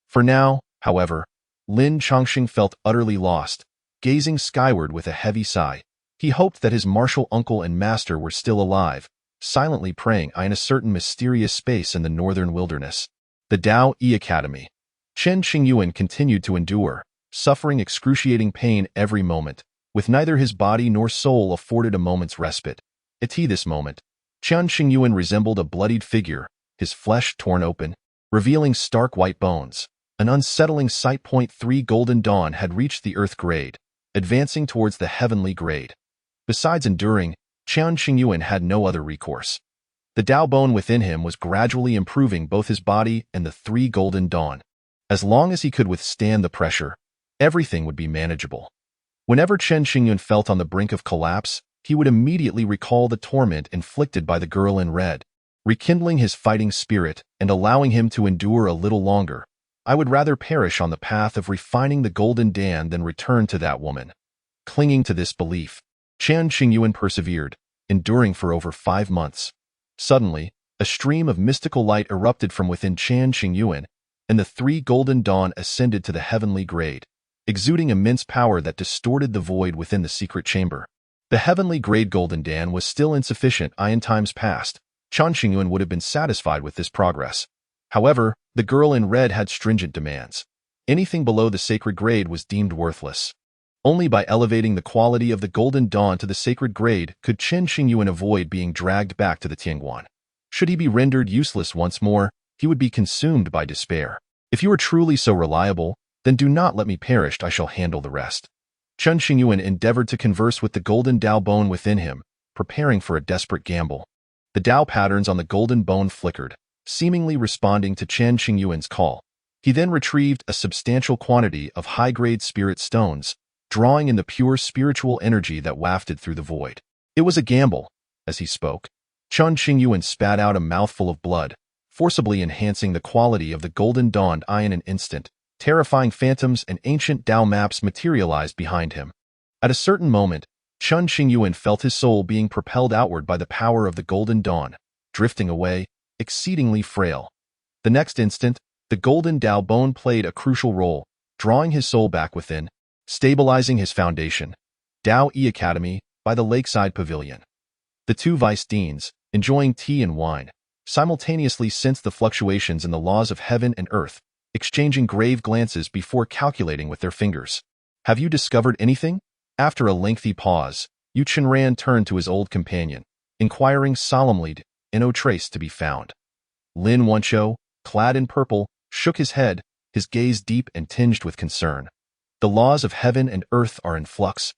For now, however, Lin Chongqing felt utterly lost. Gazing skyward with a heavy sigh, he hoped that his martial uncle and master were still alive, silently praying in a certain mysterious space in the northern wilderness. The Dao E Academy. Chen Qingyuan continued to endure, suffering excruciating pain every moment, with neither his body nor soul afforded a moment's respite. At this moment, Chen Qingyuan resembled a bloodied figure, his flesh torn open, revealing stark white bones. An unsettling sight. 3 Golden Dawn had reached the earth grade, advancing towards the heavenly grade. Besides enduring, Chen Qingyuan had no other recourse. The Dao bone within him was gradually improving both his body and the 3 Golden Dawn. As long as he could withstand the pressure, everything would be manageable. Whenever Chen Qingyuan felt on the brink of collapse, he would immediately recall the torment inflicted by the girl in red, rekindling his fighting spirit and allowing him to endure a little longer. I would rather perish on the path of refining the Golden Dawn than return to that woman. Clinging to this belief, Chen Qingyuan persevered, enduring for over 5 months. Suddenly, a stream of mystical light erupted from within Chen Qingyuan, and the 3 Golden Dawn ascended to the heavenly grade, exuding immense power that distorted the void within the secret chamber. The heavenly grade Golden Dawn was still insufficient in times past. Chen Qingyuan would have been satisfied with this progress. However, the girl in red had stringent demands. Anything below the sacred grade was deemed worthless. Only by elevating the quality of the Golden Dawn to the sacred grade could Chen Qingyuan avoid being dragged back to the Tianyuan. Should he be rendered useless once more, he would be consumed by despair. If you are truly so reliable, then do not let me perish, I shall handle the rest. Chen Qingyuan endeavored to converse with the golden Dao bone within him, preparing for a desperate gamble. The Dao patterns on the golden bone flickered, seemingly responding to Chen Qingyuan's call. He then retrieved a substantial quantity of high-grade spirit stones, drawing in the pure spiritual energy that wafted through the void. It was a gamble. As he spoke, Chen Qingyuan spat out a mouthful of blood, forcibly enhancing the quality of the Golden Dawn in an instant. Terrifying phantoms and ancient Dao maps materialized behind him. At a certain moment, Chen Qingyuan felt his soul being propelled outward by the power of the Golden Dawn, drifting away, exceedingly frail. The next instant, the Golden Dao bone played a crucial role, drawing his soul back within, stabilizing his foundation. Dao E Academy, by the lakeside pavilion. The 2 vice deans, enjoying tea and wine, simultaneously sensed the fluctuations in the laws of heaven and earth, exchanging grave glances before calculating with their fingers. Have you discovered anything? After a lengthy pause, Yu Chenran turned to his old companion, inquiring solemnly, no trace to be found. Lin Wanqiu, clad in purple, shook his head, his gaze deep and tinged with concern. The laws of heaven and earth are in flux,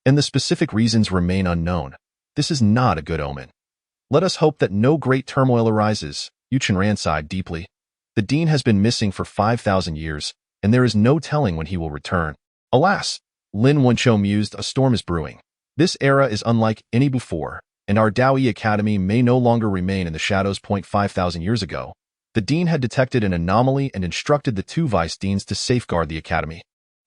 and the specific reasons remain unknown. This is not a good omen. Let us hope that no great turmoil arises. Yu Chenran sighed deeply. The dean has been missing for 5,000 years, and there is no telling when he will return. Alas! Lin Wanqiu mused, a storm is brewing. This era is unlike any before. and our Daoi Academy may no longer remain in the shadows. 5,000 years ago, the dean had detected an anomaly and instructed the two vice deans to safeguard the academy,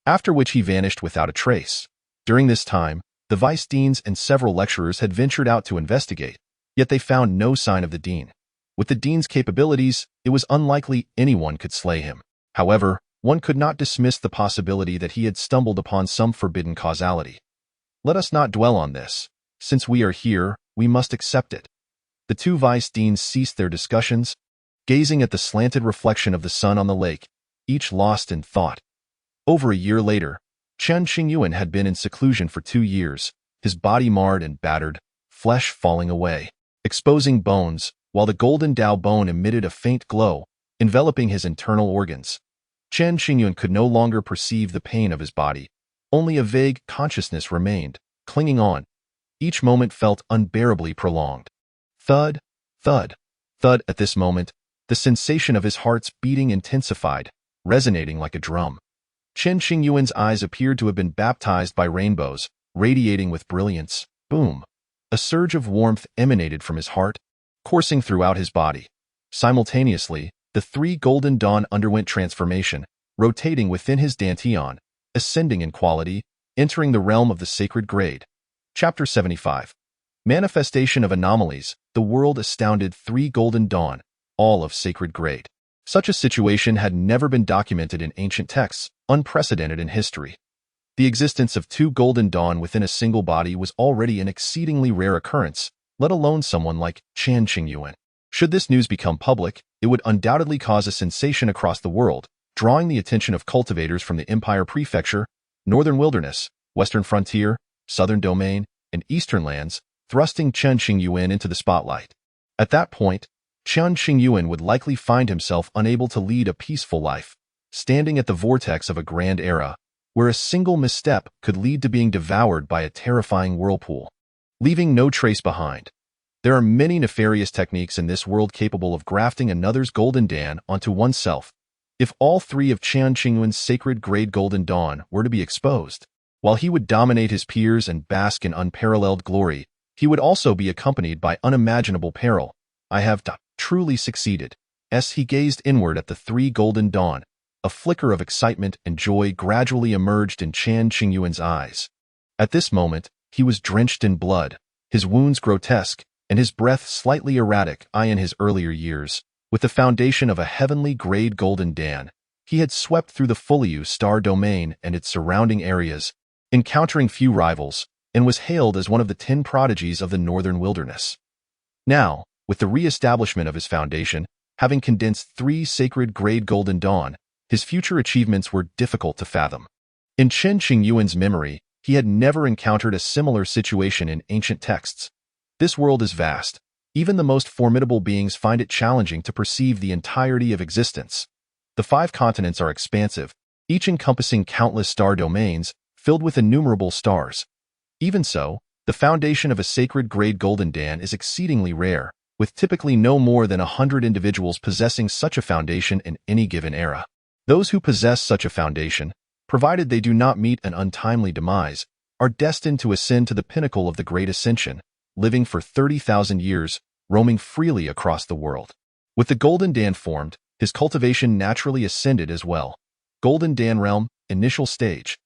after which he vanished without a trace. During this time, the vice deans and several lecturers had ventured out to investigate, yet they found no sign of the dean. With the dean's capabilities, it was unlikely anyone could slay him. However, one could not dismiss the possibility that he had stumbled upon some forbidden causality. Let us not dwell on this. Since we are here, we must accept it. The two vice deans ceased their discussions, gazing at the slanted reflection of the sun on the lake, each lost in thought. Over a year later, Chen Qingyuan had been in seclusion for 2 years, his body marred and battered, flesh falling away, exposing bones, while the golden Dao bone emitted a faint glow, enveloping his internal organs. Chen Qingyuan could no longer perceive the pain of his body. Only a vague consciousness remained, clinging on. Each moment felt unbearably prolonged. Thud, thud, thud. At this moment, the sensation of his heart's beating intensified, resonating like a drum. Chen Qingyuan's eyes appeared to have been baptized by rainbows, radiating with brilliance. Boom! A surge of warmth emanated from his heart, coursing throughout his body. Simultaneously, the 3 golden dawn underwent transformation, rotating within his dantian, ascending in quality, entering the realm of the sacred grade. Chapter 75. Manifestation of Anomalies. The world astounded 3 golden dawn, all of sacred grade. Such a situation had never been documented in ancient texts, unprecedented in history. The existence of 2 golden dawn within a single body was already an exceedingly rare occurrence, let alone someone like Chen Qingyuan. Should this news become public, it would undoubtedly cause a sensation across the world, drawing the attention of cultivators from the Empire Prefecture, Northern Wilderness, Western Frontier, Southern Domain, and Eastern Lands, thrusting Chen Qingyuan into the spotlight. At that point, Chen Qingyuan would likely find himself unable to lead a peaceful life, standing at the vortex of a grand era, where a single misstep could lead to being devoured by a terrifying whirlpool, leaving no trace behind. There are many nefarious techniques in this world capable of grafting another's golden dan onto oneself. If all 3 of Chen Qingyuan's sacred grade golden dawn were to be exposed, while he would dominate his peers and bask in unparalleled glory, he would also be accompanied by unimaginable peril. I have truly succeeded. As he gazed inward at the 3 golden dawn, a flicker of excitement and joy gradually emerged in Chen Qingyuan's eyes. At this moment, he was drenched in blood, his wounds grotesque, and his breath slightly erratic. In his earlier years, with the foundation of a heavenly grade golden dan, he had swept through the Fuliu star domain and its surrounding areas, encountering few rivals, and was hailed as one of the 10 prodigies of the northern wilderness. Now, with the re-establishment of his foundation, having condensed 3 sacred grade golden dawn, his future achievements were difficult to fathom. In Chen Qingyuan's memory, he had never encountered a similar situation in ancient texts. This world is vast. Even the most formidable beings find it challenging to perceive the entirety of existence. The 5 continents are expansive, each encompassing countless star domains, filled with innumerable stars. Even so, the foundation of a sacred grade golden dan is exceedingly rare, with typically no more than 100 individuals possessing such a foundation in any given era. Those who possess such a foundation, provided they do not meet an untimely demise, are destined to ascend to the pinnacle of the Great Ascension, living for 30,000 years, roaming freely across the world. With the golden dan formed, his cultivation naturally ascended as well. Golden Dan Realm, initial stage.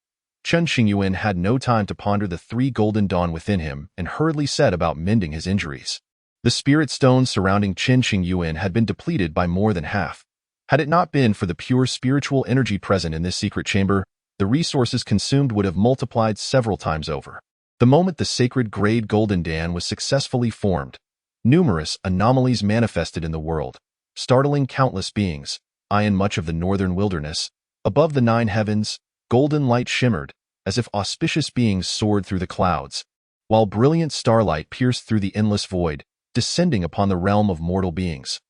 Chen Qingyuan had no time to ponder the 3 golden dawn within him and hurriedly set about mending his injuries. The spirit stones surrounding Chen Qingyuan had been depleted by more than half. Had it not been for the pure spiritual energy present in this secret chamber, the resources consumed would have multiplied several times over. The moment the sacred grade golden dan was successfully formed, numerous anomalies manifested in the world, startling countless beings. In much of the northern wilderness, above the 9 heavens, golden light shimmered, as if auspicious beings soared through the clouds, while brilliant starlight pierced through the endless void, descending upon the realm of mortal beings.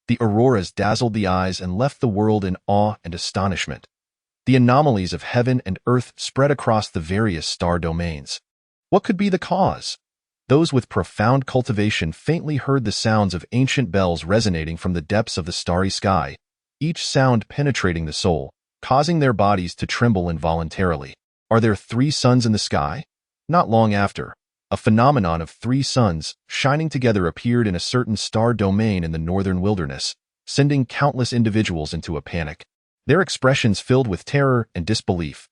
The auroras dazzled the eyes and left the world in awe and astonishment. The anomalies of heaven and earth spread across the various star domains. What could be the cause? Those with profound cultivation faintly heard the sounds of ancient bells resonating from the depths of the starry sky, each sound penetrating the soul, causing their bodies to tremble involuntarily. Are there 3 suns in the sky? Not long after, A phenomenon of three suns shining together appeared in a certain star domain in the northern wilderness, sending countless individuals into a panic. Their expressions filled with terror and disbelief.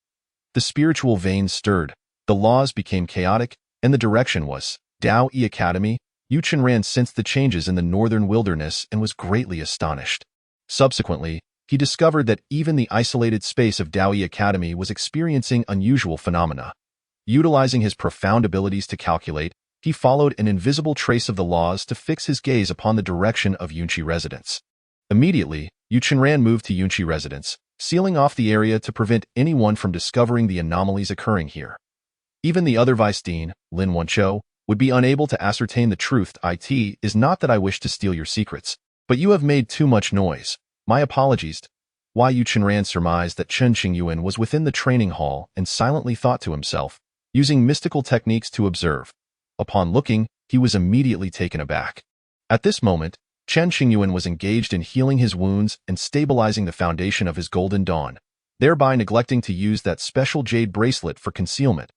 The spiritual veins stirred, the laws became chaotic, and the direction was Dao E Academy. Yu Qinran sensed the changes in the northern wilderness and was greatly astonished. Subsequently, he discovered that even the isolated space of Dao E Academy was experiencing unusual phenomena. Utilizing his profound abilities to calculate, he followed an invisible trace of the laws to fix his gaze upon the direction of Yunqi residence. Immediately, Yu Qinran moved to Yunqi residence, sealing off the area to prevent anyone from discovering the anomalies occurring here. Even the other vice dean, Lin Wanqiu, would be unable to ascertain the truth. It is not that I wish to steal your secrets, but you have made too much noise. My apologies. Yu Qinran surmised that Chen Qingyuan was within the training hall and silently thought to himself, using mystical techniques to observe. Upon looking, he was immediately taken aback. At this moment, Chen Qingyuan was engaged in healing his wounds and stabilizing the foundation of his golden dawn, thereby neglecting to use that special jade bracelet for concealment.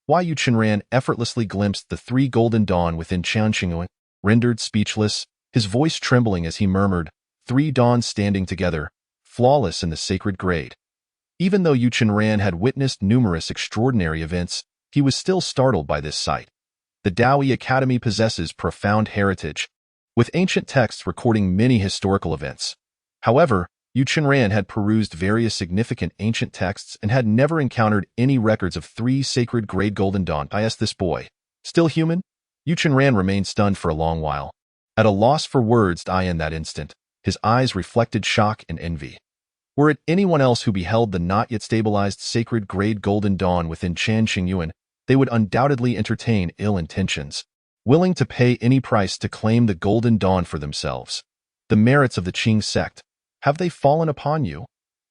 Yu Qinran effortlessly glimpsed the three golden dawn within Chen Qingyuan, rendered speechless, his voice trembling as he murmured, "Three dawns standing together, flawless in the sacred grade." Even though Yu Qinran had witnessed numerous extraordinary events, he was still startled by this sight. The Dao E Academy possesses profound heritage, with ancient texts recording many historical events. However, Yu Qinran had perused various significant ancient texts and had never encountered any records of three sacred grade golden dawn. Is this boy still human? Yu Qinran remained stunned for a long while. At a loss for words, in that instant, his eyes reflected shock and envy. Were it anyone else who beheld the not yet stabilized sacred grade golden dawn within Chen Qingyuan, they would undoubtedly entertain ill intentions, willing to pay any price to claim the golden dawn for themselves. The merits of the Qing sect, have they fallen upon you?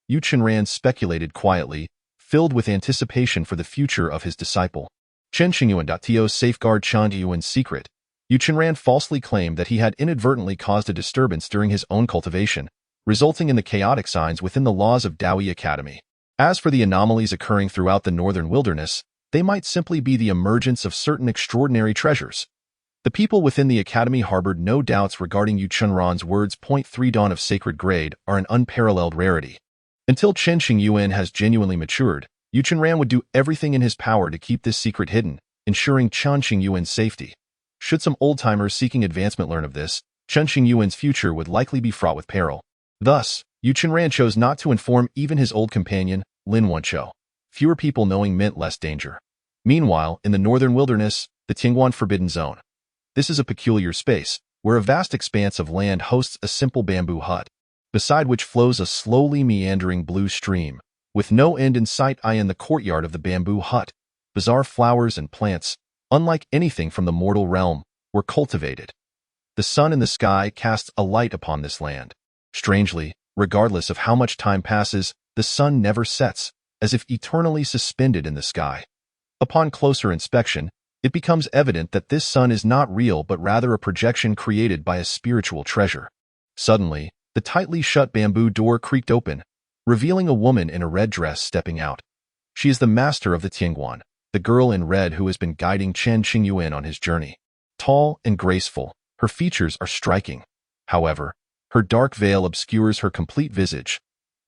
Yu Qinran speculated quietly, filled with anticipation for the future of his disciple. Chen Qingyuan to safeguard Chen Qingyuan's secret, Yu Qinran falsely claimed that he had inadvertently caused a disturbance during his own cultivation, resulting in the chaotic signs within the laws of Dao E Academy. As for the anomalies occurring throughout the northern wilderness, they might simply be the emergence of certain extraordinary treasures. The people within the academy harbored no doubts regarding Yu Qinran's words. 3 Dawn of Sacred Grade are an unparalleled rarity. Until Chen Qingyuan has genuinely matured, Yu Qinran would do everything in his power to keep this secret hidden, ensuring Chen Qingyuan's safety. Should some old-timers seeking advancement learn of this, Chen Qingyuan's future would likely be fraught with peril. Thus, Yu Qinran chose not to inform even his old companion, Lin Wanqiu. Fewer people knowing meant less danger. Meanwhile, in the northern wilderness, the Tianyuan Forbidden Zone. This is a peculiar space, where a vast expanse of land hosts a simple bamboo hut, beside which flows a slowly meandering blue stream, with no end in sight. In the courtyard of the bamboo hut, bizarre flowers and plants, unlike anything from the mortal realm, were cultivated. The sun in the sky casts a light upon this land. Strangely, regardless of how much time passes, the sun never sets, as if eternally suspended in the sky. Upon closer inspection, it becomes evident that this sun is not real but rather a projection created by a spiritual treasure. Suddenly, the tightly shut bamboo door creaked open, revealing a woman in a red dress stepping out. She is the master of the Tianyuan, the girl in red who has been guiding Chen Qingyuan on his journey. Tall and graceful, her features are striking. However, her dark veil obscures her complete visage.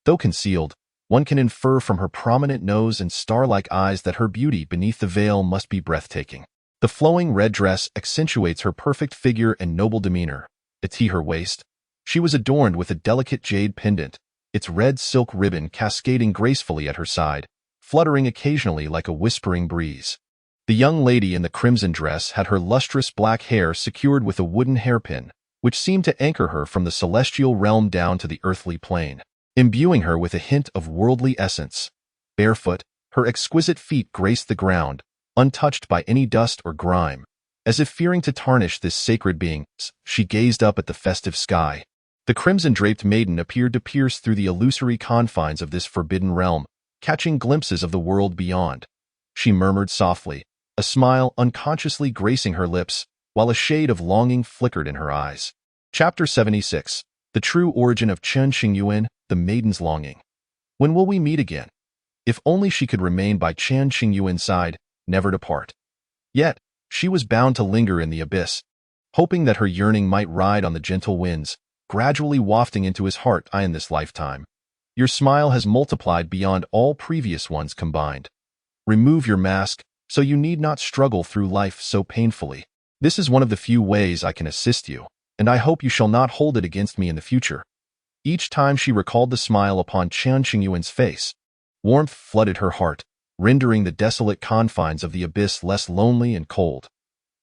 Though concealed, one can infer from her prominent nose and star-like eyes that her beauty beneath the veil must be breathtaking. The flowing red dress accentuates her perfect figure and noble demeanor. At her waist, she was adorned with a delicate jade pendant, its red silk ribbon cascading gracefully at her side, fluttering occasionally like a whispering breeze. The young lady in the crimson dress had her lustrous black hair secured with a wooden hairpin, which seemed to anchor her from the celestial realm down to the earthly plane, imbuing her with a hint of worldly essence. Barefoot, her exquisite feet graced the ground, untouched by any dust or grime. As if fearing to tarnish this sacred being, she gazed up at the festive sky. The crimson-draped maiden appeared to pierce through the illusory confines of this forbidden realm, catching glimpses of the world beyond. She murmured softly, a smile unconsciously gracing her lips, while a shade of longing flickered in her eyes. Chapter 76. The True Origin of Chen Qingyuan, the Maiden's Longing. When will we meet again? If only she could remain by Chen Qingyuan's side, never depart. Yet, She was bound to linger in the abyss, hoping that her yearning might ride on the gentle winds, gradually wafting into his heart in this lifetime. Your smile has multiplied beyond all previous ones combined. Remove your mask, so you need not struggle through life so painfully. This is one of the few ways I can assist you, and I hope you shall not hold it against me in the future. Each time she recalled the smile upon Chen Qingyuan's face, warmth flooded her heart, rendering the desolate confines of the abyss less lonely and cold.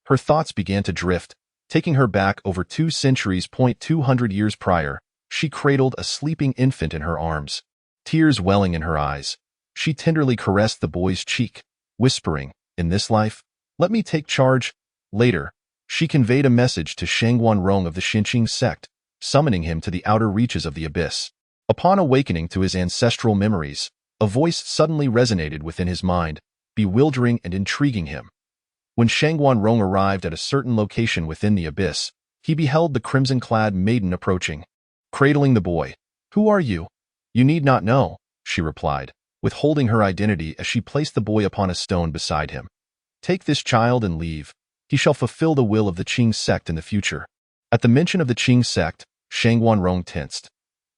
Her thoughts began to drift, taking her back over 2 centuries. 200 years prior, she cradled a sleeping infant in her arms, tears welling in her eyes. She tenderly caressed the boy's cheek, whispering, "In this life, let me take charge." Later, she conveyed a message to Shangguan Rong of the Xinqing sect, summoning him to the outer reaches of the abyss. Upon awakening to his ancestral memories, a voice suddenly resonated within his mind, bewildering and intriguing him. When Shangguan Rong arrived at a certain location within the abyss, he beheld the crimson-clad maiden approaching, cradling the boy. "Who are you?" "You need not know," she replied, withholding her identity as she placed the boy upon a stone beside him. "Take this child and leave. He shall fulfill the will of the Qing sect in the future." At the mention of the Qing sect, Shangguan Rong tensed.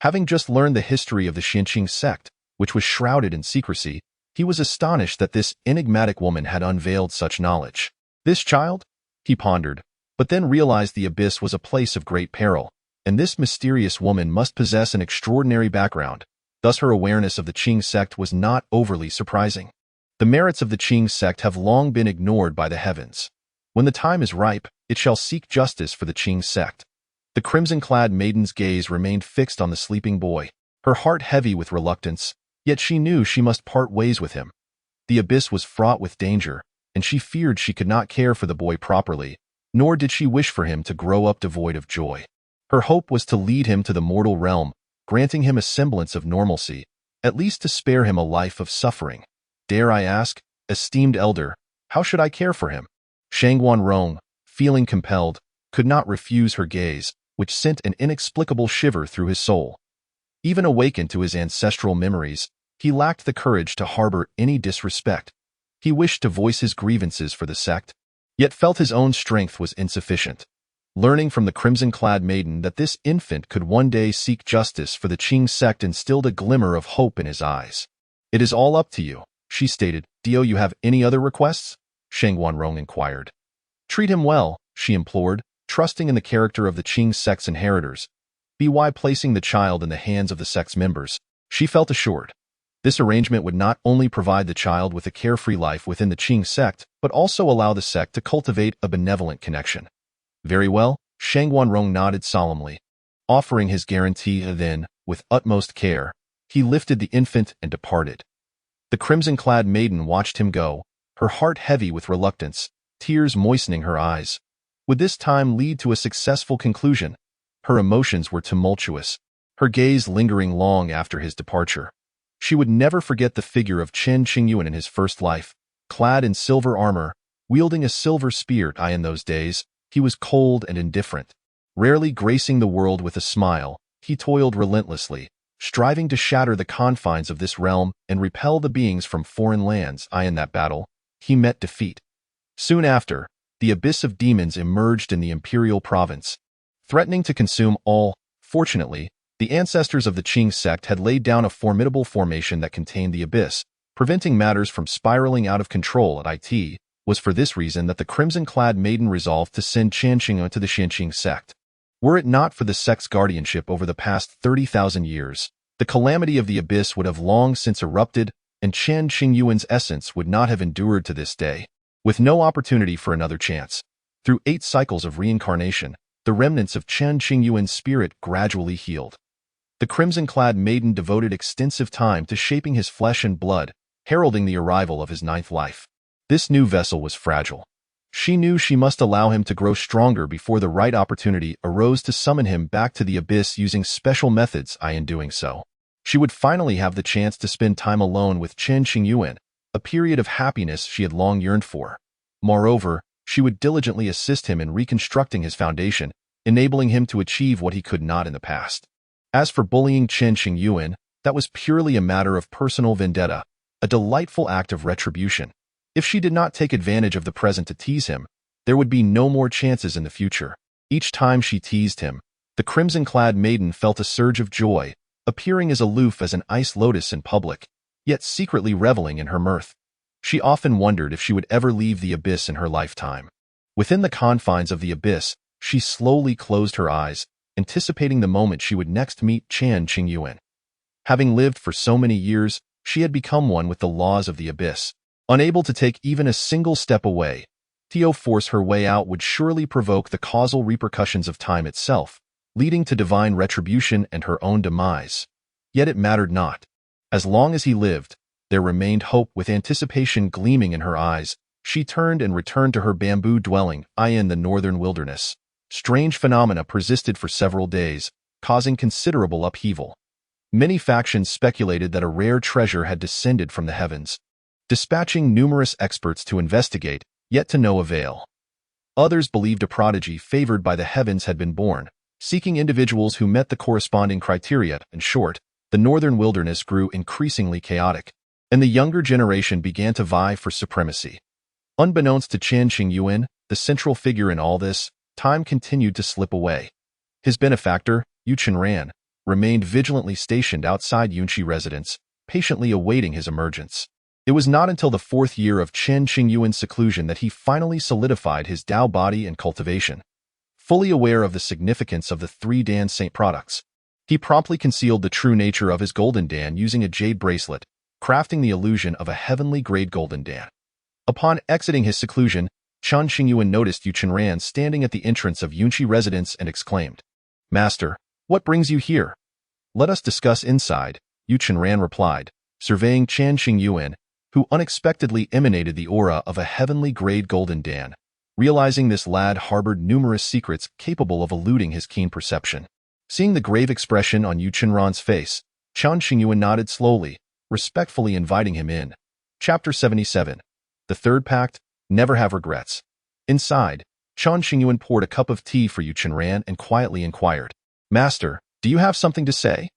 Having just learned the history of the Xinqing sect, which was shrouded in secrecy, he was astonished that this enigmatic woman had unveiled such knowledge. This child? He pondered, but then realized the abyss was a place of great peril, and this mysterious woman must possess an extraordinary background. Thus her awareness of the Qing sect was not overly surprising. The merits of the Qing sect have long been ignored by the heavens. When the time is ripe, it shall seek justice for the Qing sect. The crimson-clad maiden's gaze remained fixed on the sleeping boy, her heart heavy with reluctance, yet she knew she must part ways with him. The abyss was fraught with danger, and she feared she could not care for the boy properly, nor did she wish for him to grow up devoid of joy. Her hope was to lead him to the mortal realm, granting him a semblance of normalcy, at least to spare him a life of suffering. "Dare I ask, esteemed elder, how should I care for him?" Shangguan Rong, feeling compelled, could not refuse her gaze, which sent an inexplicable shiver through his soul. Even awakened to his ancestral memories, he lacked the courage to harbor any disrespect. He wished to voice his grievances for the sect, yet felt his own strength was insufficient. Learning from the crimson-clad maiden that this infant could one day seek justice for the Qing sect instilled a glimmer of hope in his eyes. "It is all up to you," she stated. "Do you have any other requests?" Shangguan Rong inquired. "Treat him well," she implored, trusting in the character of the Qing sect's inheritors. By placing the child in the hands of the sect's members, she felt assured. This arrangement would not only provide the child with a carefree life within the Qing sect, but also allow the sect to cultivate a benevolent connection. "Very well," Shangguan Rong nodded solemnly. Offering his guarantee, then, with utmost care, he lifted the infant and departed. The crimson-clad maiden watched him go, her heart heavy with reluctance, tears moistening her eyes. Would this time lead to a successful conclusion? Her emotions were tumultuous, her gaze lingering long after his departure. She would never forget the figure of Chen Qingyuan in his first life, clad in silver armor, wielding a silver spear. In those days, he was cold and indifferent. Rarely gracing the world with a smile, he toiled relentlessly, striving to shatter the confines of this realm and repel the beings from foreign lands. In that battle, he met defeat. Soon after, the abyss of demons emerged in the imperial province, threatening to consume all. Fortunately, the ancestors of the Qing sect had laid down a formidable formation that contained the abyss, preventing matters from spiraling out of control. It was for this reason that the crimson-clad maiden resolved to send Chen Qingyuan to the Xinqing sect. Were it not for the sect's guardianship over the past 30,000 years, the calamity of the abyss would have long since erupted, and Chen Qingyuan's essence would not have endured to this day. With no opportunity for another chance, through 8 cycles of reincarnation, the remnants of Chen Qingyuan's spirit gradually healed. The crimson-clad maiden devoted extensive time to shaping his flesh and blood, heralding the arrival of his 9th life. This new vessel was fragile. She knew she must allow him to grow stronger before the right opportunity arose to summon him back to the abyss using special methods. In doing so, she would finally have the chance to spend time alone with Chen Qingyuan, a period of happiness she had long yearned for. Moreover, she would diligently assist him in reconstructing his foundation, enabling him to achieve what he could not in the past. As for bullying Chen Qingyuan, that was purely a matter of personal vendetta, a delightful act of retribution. If she did not take advantage of the present to tease him, There would be no more chances in the future. Each time she teased him, the crimson-clad maiden felt a surge of joy, appearing as aloof as an ice lotus in public, yet secretly reveling in her mirth. She often wondered if she would ever leave the abyss in her lifetime. Within the confines of the abyss, she slowly closed her eyes, anticipating the moment she would next meet Chen Qingyuan. Having lived for so many years, she had become one with the laws of the abyss. Unable to take even a single step away, to force her way out would surely provoke the causal repercussions of time itself, leading to divine retribution and her own demise. Yet it mattered not. As long as he lived, there remained hope. With anticipation gleaming in her eyes, she turned and returned to her bamboo dwelling, in the northern wilderness. Strange phenomena persisted for several days, causing considerable upheaval. Many factions speculated that a rare treasure had descended from the heavens, dispatching numerous experts to investigate, yet to no avail. Others believed a prodigy favored by the heavens had been born, seeking individuals who met the corresponding criteria. In short, the northern wilderness grew increasingly chaotic, and the younger generation began to vie for supremacy. Unbeknownst to Chen Qingyuan, the central figure in all this, time continued to slip away. His benefactor, Tianyuan, remained vigilantly stationed outside Yunchi residence, patiently awaiting his emergence. It was not until the 4th year of Chen Qingyuan's seclusion that he finally solidified his Tao body and cultivation. Fully aware of the significance of the 3 Dan Saint products, he promptly concealed the true nature of his golden Dan using a jade bracelet, crafting the illusion of a heavenly-grade golden Dan. Upon exiting his seclusion, Chen Qingyuan noticed Tianyuan standing at the entrance of Yunchi residence and exclaimed, "Master, what brings you here?" "Let us discuss inside," Tianyuan replied, surveying Chen Qingyuan, who unexpectedly emanated the aura of a heavenly-grade golden Dan. Realizing this lad harbored numerous secrets capable of eluding his keen perception. Seeing the grave expression on Tianyuan's face, Chen Qingyuan nodded slowly, respectfully inviting him in. Chapter 77. The Third Pact, Never Have Regrets. Inside, Chen Qingyuan poured a cup of tea for Tianyuan and quietly inquired, "Master, do you have something to say?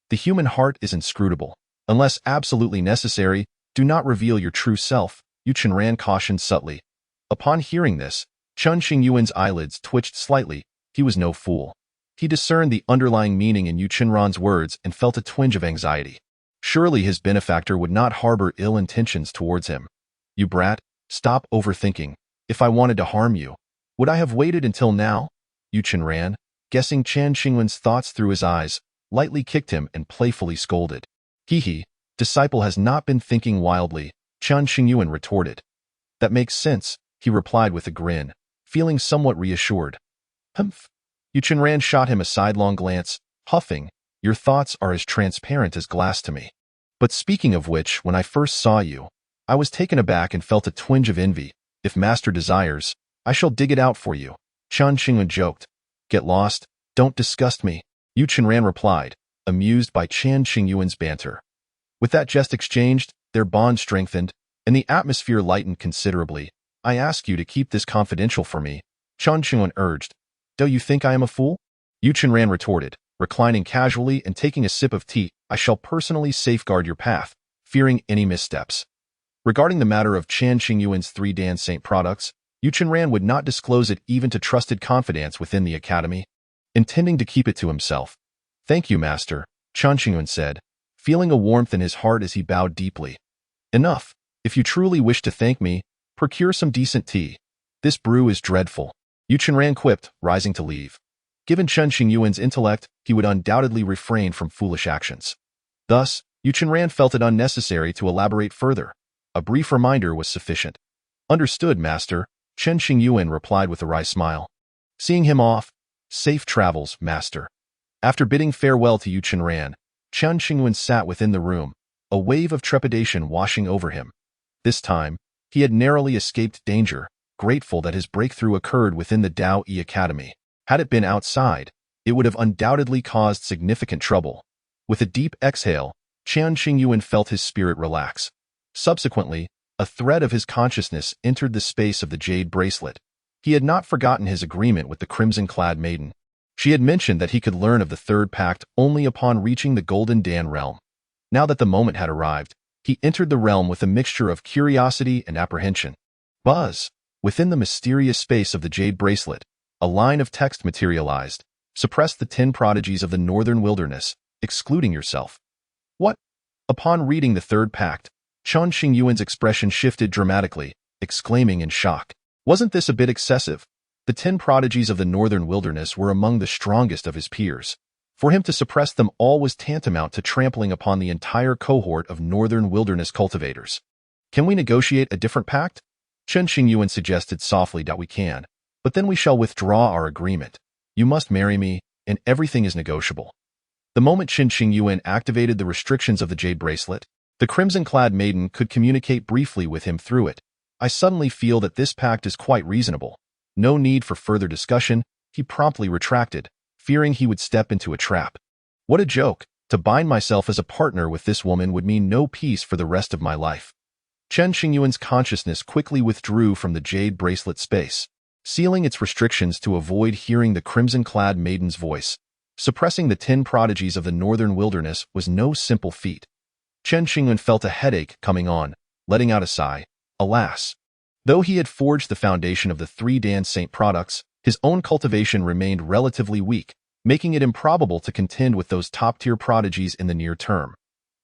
The human heart is inscrutable. Unless absolutely necessary, do not reveal your true self," Tianyuan cautioned subtly. Upon hearing this, Chen Qingyuan's eyelids twitched slightly. He was no fool. He discerned the underlying meaning in Tianyuan's words and felt a twinge of anxiety. Surely his benefactor would not harbor ill intentions towards him. "You brat, stop overthinking. If I wanted to harm you, would I have waited until now?" Tianyuan, guessing Chen Qingyuan's thoughts through his eyes, lightly kicked him and playfully scolded. "Hee, disciple has not been thinking wildly," Chen Qingyuan retorted. "That makes sense," he replied with a grin, feeling somewhat reassured. "Humph." Tianyuan shot him a sidelong glance, huffing, "Your thoughts are as transparent as glass to me. But speaking of which, when I first saw you, I was taken aback and felt a twinge of envy. If master desires, I shall dig it out for you." Chen Qingyuan joked. "Get lost, don't disgust me," Tianyuan replied, amused by Chen Qingyuan's banter. With that jest exchanged, their bond strengthened, and the atmosphere lightened considerably. "I ask you to keep this confidential for me," Chen Qingyuan urged. "Do you think I am a fool?" Tianyuan retorted, reclining casually and taking a sip of tea. "I shall personally safeguard your path, fearing any missteps." Regarding the matter of Chen Qingyuan's 3 Dan Saint products, Tianyuan would not disclose it even to trusted confidants within the academy, intending to keep it to himself. "Thank you, master," Chen Qingyuan said, feeling a warmth in his heart as he bowed deeply. "Enough. If you truly wish to thank me, procure some decent tea. This brew is dreadful," Tianyuan quipped, rising to leave. Given Chen Qingyuan's intellect, he would undoubtedly refrain from foolish actions. Thus, Tianyuan felt it unnecessary to elaborate further. A brief reminder was sufficient. "Understood, master," Chen Qingyuan replied with a wry smile. Seeing him off, "Safe travels, master." After bidding farewell to Tianyuan, Chen Qingyuan sat within the room, a wave of trepidation washing over him. This time, he had narrowly escaped danger, grateful that his breakthrough occurred within the Tao Academy. Had it been outside, it would have undoubtedly caused significant trouble. With a deep exhale, Chen Qingyuan felt his spirit relax. Subsequently, a thread of his consciousness entered the space of the jade bracelet. He had not forgotten his agreement with the crimson-clad maiden. She had mentioned that he could learn of the Third Pact only upon reaching the Golden Dan realm. Now that the moment had arrived, he entered the realm with a mixture of curiosity and apprehension. Buzz! Within the mysterious space of the jade bracelet, a line of text materialized. Suppress the 10 prodigies of the northern wilderness, excluding yourself. What? Upon reading the third pact, Chen Qingyuan's expression shifted dramatically, exclaiming in shock. Wasn't this a bit excessive? The 10 prodigies of the northern wilderness were among the strongest of his peers. For him to suppress them all was tantamount to trampling upon the entire cohort of northern wilderness cultivators. Can we negotiate a different pact? Chen Qingyuan suggested softly. We can, but then we shall withdraw our agreement. You must marry me, and everything is negotiable. The moment Chen Qingyuan activated the restrictions of the jade bracelet, the crimson-clad maiden could communicate briefly with him through it. I suddenly feel that this pact is quite reasonable. No need for further discussion, he promptly retracted, fearing he would step into a trap. What a joke! To bind myself as a partner with this woman would mean no peace for the rest of my life. Chen Qingyuan's consciousness quickly withdrew from the jade bracelet space, sealing its restrictions to avoid hearing the crimson-clad maiden's voice. Suppressing the 10 prodigies of the northern wilderness was no simple feat. Chen Qingyuan felt a headache coming on, letting out a sigh. Alas! Though he had forged the foundation of the 3 Dan Saint products, his own cultivation remained relatively weak, making it improbable to contend with those top-tier prodigies in the near term.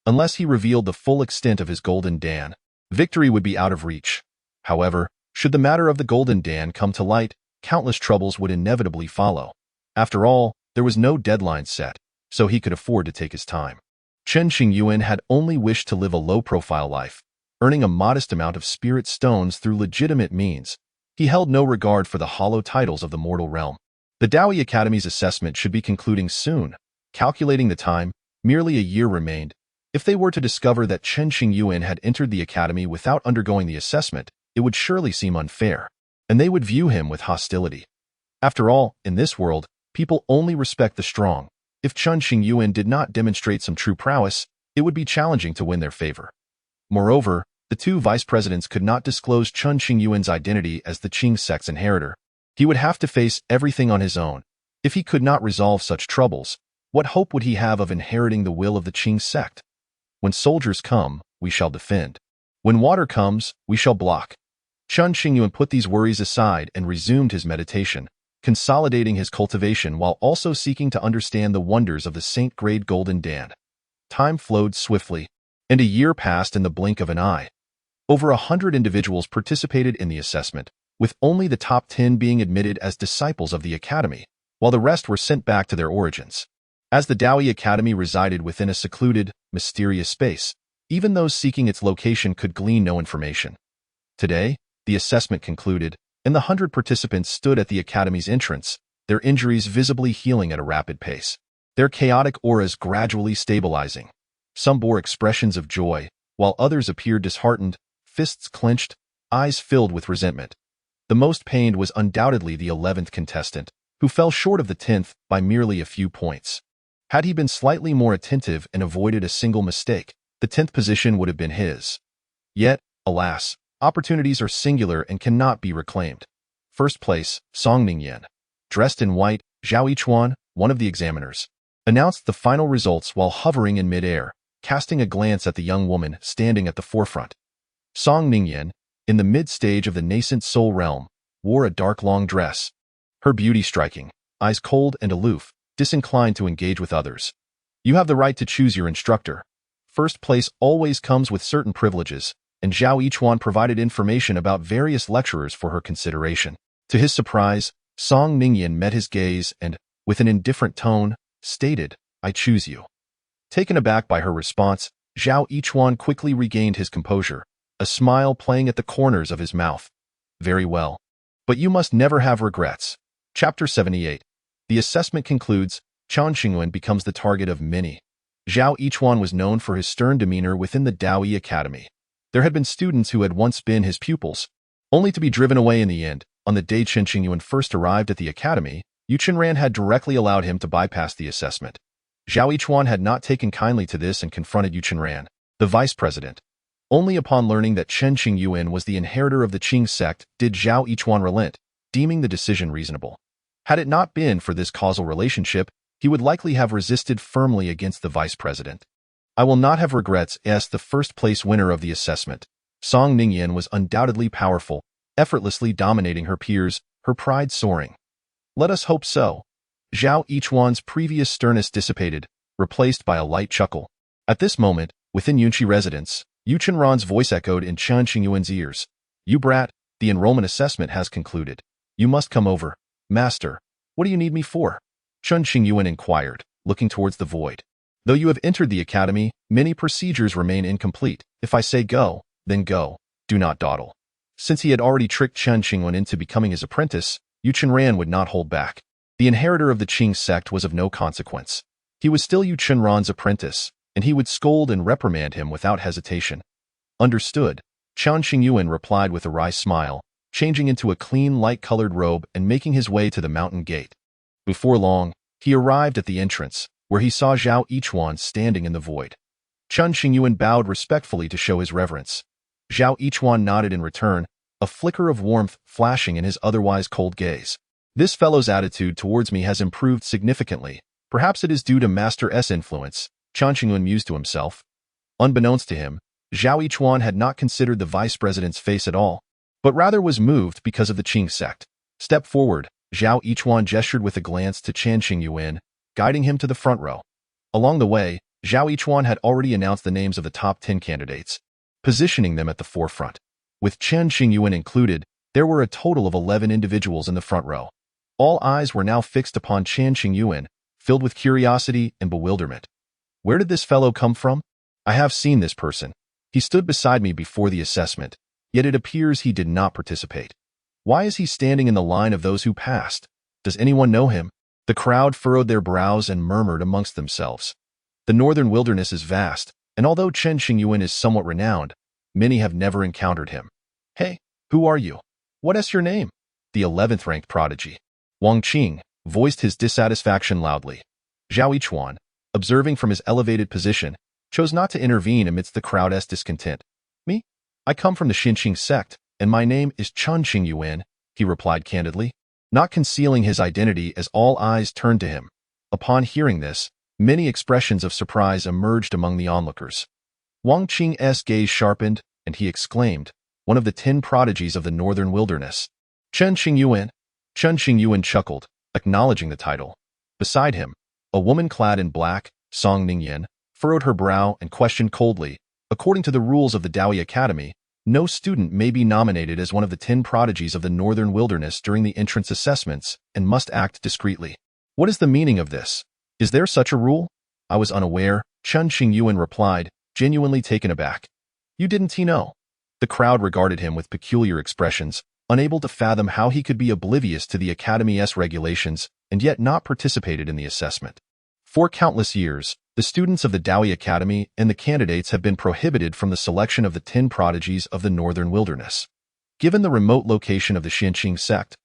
Unless he revealed the full extent of his golden Dan, victory would be out of reach. However, should the matter of the golden Dan come to light, countless troubles would inevitably follow. After all, there was no deadline set, so he could afford to take his time. Chen Qingyuan had only wished to live a low-profile life, earning a modest amount of spirit stones through legitimate means. He held no regard for the hollow titles of the mortal realm. The Daoi Academy's assessment should be concluding soon. Calculating the time, merely a year remained. If they were to discover that Chen Qingyuan had entered the academy without undergoing the assessment, it would surely seem unfair, and they would view him with hostility. After all, in this world, people only respect the strong. If Chen Qingyuan did not demonstrate some true prowess, it would be challenging to win their favor. Moreover, the 2 vice presidents could not disclose Chen Qingyuan's identity as the Qing sect's inheritor. He would have to face everything on his own. If he could not resolve such troubles, what hope would he have of inheriting the will of the Qing sect? When soldiers come, we shall defend. When water comes, we shall block. Chen Qingyuan put these worries aside and resumed his meditation, consolidating his cultivation while also seeking to understand the wonders of the Saint-grade Golden Dan. Time flowed swiftly, and a year passed in the blink of an eye. Over 100 individuals participated in the assessment, with only the top 10 being admitted as disciples of the academy, while the rest were sent back to their origins. As the Daoi Academy resided within a secluded, mysterious space, even those seeking its location could glean no information. Today, the assessment concluded, and the 100 participants stood at the academy's entrance, their injuries visibly healing at a rapid pace, their chaotic auras gradually stabilizing. Some bore expressions of joy, while others appeared disheartened, fists clenched, eyes filled with resentment. The most pained was undoubtedly the 11th contestant, who fell short of the 10th by merely a few points. Had he been slightly more attentive and avoided a single mistake, the 10th position would have been his. Yet, alas, opportunities are singular and cannot be reclaimed. First place, Song Ningyan. Dressed in white, Zhao Yichuan, one of the examiners, announced the final results while hovering in midair, casting a glance at the young woman standing at the forefront. Song Ningyan, in the mid-stage of the nascent soul realm, wore a dark long dress. Her beauty striking, eyes cold and aloof, disinclined to engage with others. You have the right to choose your instructor. First place always comes with certain privileges, and Zhao Yichuan provided information about various lecturers for her consideration. To his surprise, Song Ningyan met his gaze and, with an indifferent tone, stated, "I choose you." Taken aback by her response, Zhao Yichuan quickly regained his composure, a smile playing at the corners of his mouth. "Very well. But you must never have regrets." Chapter 78. The assessment concludes, Chen Qingyuan becomes the target of many. Zhao Yichuan was known for his stern demeanor within the Daoi Academy. There had been students who had once been his pupils, only to be driven away in the end. On the day Chen Qingyuan first arrived at the academy, Yu Chenran had directly allowed him to bypass the assessment. Zhao Yichuan had not taken kindly to this and confronted Yu Chenran, the vice president. Only upon learning that Chen Qingyuan was the inheritor of the Qing sect did Zhao Yichuan relent, deeming the decision reasonable. Had it not been for this causal relationship, he would likely have resisted firmly against the vice president. "I will not have regrets," as the first-place winner of the assessment. Song Ningyan was undoubtedly powerful, effortlessly dominating her peers, her pride soaring. Let us hope so. Zhao Yichuan's previous sternness dissipated, replaced by a light chuckle. At this moment, within Yunqi residence, Yu Chenran's voice echoed in Chen Qingyuan's ears. You brat, the enrollment assessment has concluded. You must come over. Master, what do you need me for? Chen Qingyuan inquired, looking towards the void. Though you have entered the academy, many procedures remain incomplete. If I say go, then go. Do not dawdle. Since he had already tricked Chen Qingyuan into becoming his apprentice, Yu Chenran would not hold back. The inheritor of the Qing sect was of no consequence. He was still Yu Chenran's apprentice, and he would scold and reprimand him without hesitation. Understood, Chen Qingyuan replied with a wry smile, changing into a clean, light-colored robe and making his way to the mountain gate. Before long, he arrived at the entrance, where he saw Zhao Yichuan standing in the void. Chen Qingyuan bowed respectfully to show his reverence. Zhao Yichuan nodded in return, a flicker of warmth flashing in his otherwise cold gaze. This fellow's attitude towards me has improved significantly. Perhaps it is due to Master S influence, Chen Qingyuan mused to himself. Unbeknownst to him, Zhao Yichuan had not considered the vice-president's face at all, but rather was moved because of the Qing sect. Step forward, Zhao Yichuan gestured with a glance to Chen Qingyuan, guiding him to the front row. Along the way, Zhao Yichuan had already announced the names of the top 10 candidates, positioning them at the forefront. With Chen Qingyuan included, there were a total of 11 individuals in the front row. All eyes were now fixed upon Chen Qingyuan, filled with curiosity and bewilderment. Where did this fellow come from? I have seen this person. He stood beside me before the assessment, yet it appears he did not participate. Why is he standing in the line of those who passed? Does anyone know him? The crowd furrowed their brows and murmured amongst themselves. The northern wilderness is vast, and although Chen Qingyuan is somewhat renowned, many have never encountered him. Hey, who are you? What is your name? The 11th ranked prodigy, Wang Qing, voiced his dissatisfaction loudly. Zhao Yichuan, observing from his elevated position, chose not to intervene amidst the crowd's discontent. Me? I come from the Xinqing sect, and my name is Chen Qingyuan, he replied candidly, not concealing his identity as all eyes turned to him. Upon hearing this, many expressions of surprise emerged among the onlookers. Wang Qing's gaze sharpened, and he exclaimed, one of the 10 prodigies of the northern wilderness. Chen Qingyuan. Chen Qingyuan chuckled, acknowledging the title. Beside him, a woman clad in black, Song Ningyan, furrowed her brow and questioned coldly, according to the rules of the Daoi Academy, no student may be nominated as one of the 10 prodigies of the northern wilderness during the entrance assessments and must act discreetly. What is the meaning of this? Is there such a rule? I was unaware, Chen Qingyuan replied, genuinely taken aback. You didn't know? The crowd regarded him with peculiar expressions, unable to fathom how he could be oblivious to the Academy's regulations and yet not participated in the assessment. For countless years, the students of the Daoi Academy and the candidates have been prohibited from the selection of the 10 prodigies of the northern wilderness. Given the remote location of the Xinqing sect,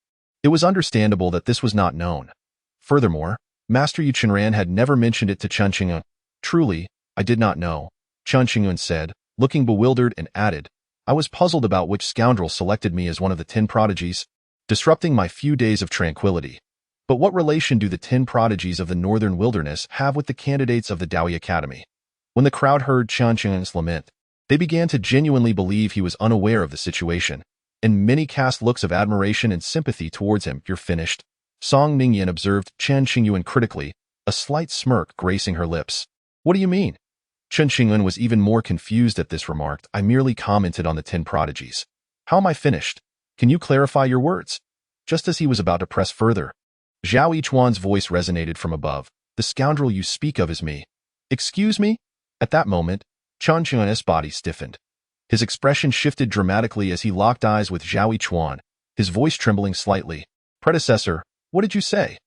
it was understandable that this was not known. Furthermore, Master Yu Chenran had never mentioned it to Chen Qingyuan. Truly, I did not know, Chen Qingyuan said, looking bewildered, and added, I was puzzled about which scoundrel selected me as one of the 10 prodigies, disrupting my few days of tranquility. But what relation do the 10 prodigies of the northern wilderness have with the candidates of the Daoi Academy? When the crowd heard Chen Qingyuan's lament, they began to genuinely believe he was unaware of the situation, and many cast looks of admiration and sympathy towards him. You're finished, Song Ningyan observed Chen Qingyuan critically, a slight smirk gracing her lips. What do you mean? Chen Qingyuan was even more confused at this remark. I merely commented on the 10 prodigies. How am I finished? Can you clarify your words? Just as he was about to press further, Zhao Yichuan's voice resonated from above. The scoundrel you speak of is me. Excuse me? At that moment, Chen Qingyuan's body stiffened. His expression shifted dramatically as he locked eyes with Zhao Yichuan, his voice trembling slightly. Predecessor, what did you say?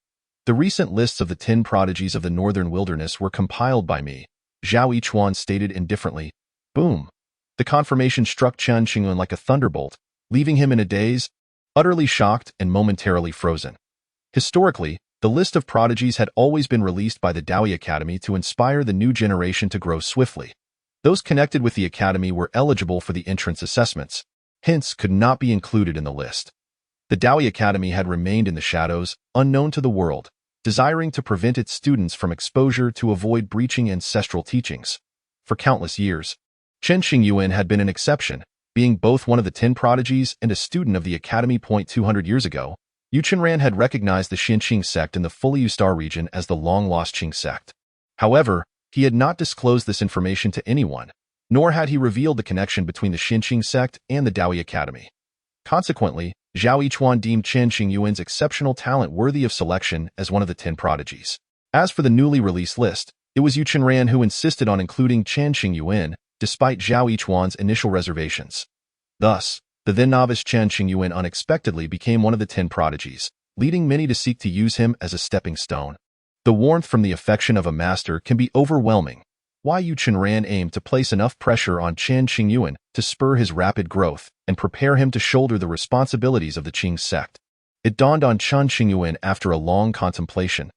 The recent lists of the 10 prodigies of the northern wilderness were compiled by me, Zhao Yichuan stated indifferently. Boom. The confirmation struck Chen Qingyuan like a thunderbolt, leaving him in a daze, utterly shocked and momentarily frozen. Historically, the list of prodigies had always been released by the Daoi Academy to inspire the new generation to grow swiftly. Those connected with the Academy were eligible for the entrance assessments, hence could not be included in the list. The Daoi Academy had remained in the shadows, unknown to the world, desiring to prevent its students from exposure to avoid breaching ancestral teachings. For countless years, Chen Qingyuan had been an exception, Being both one of the 10 prodigies and a student of the Academy. 200 years ago, Yu Chenran had recognized the Xinqing sect in the fully Ustar region as the long-lost Qing sect. However, he had not disclosed this information to anyone, nor had he revealed the connection between the Xinqing sect and the Daoi Academy. Consequently, Zhao Yichuan deemed Chen Qingyuan's exceptional talent worthy of selection as one of the 10 prodigies. As for the newly released list, it was Yu Chenran who insisted on including Chen Qingyuan, despite Zhao Yichuan's initial reservations. Thus, the then-novice Chen Qingyuan unexpectedly became one of the 10 prodigies, leading many to seek to use him as a stepping stone. The warmth from the affection of a master can be overwhelming. Why Yu Chenran aimed to place enough pressure on Chen Qingyuan to spur his rapid growth and prepare him to shoulder the responsibilities of the Qing sect. It dawned on Chen Qingyuan after a long contemplation.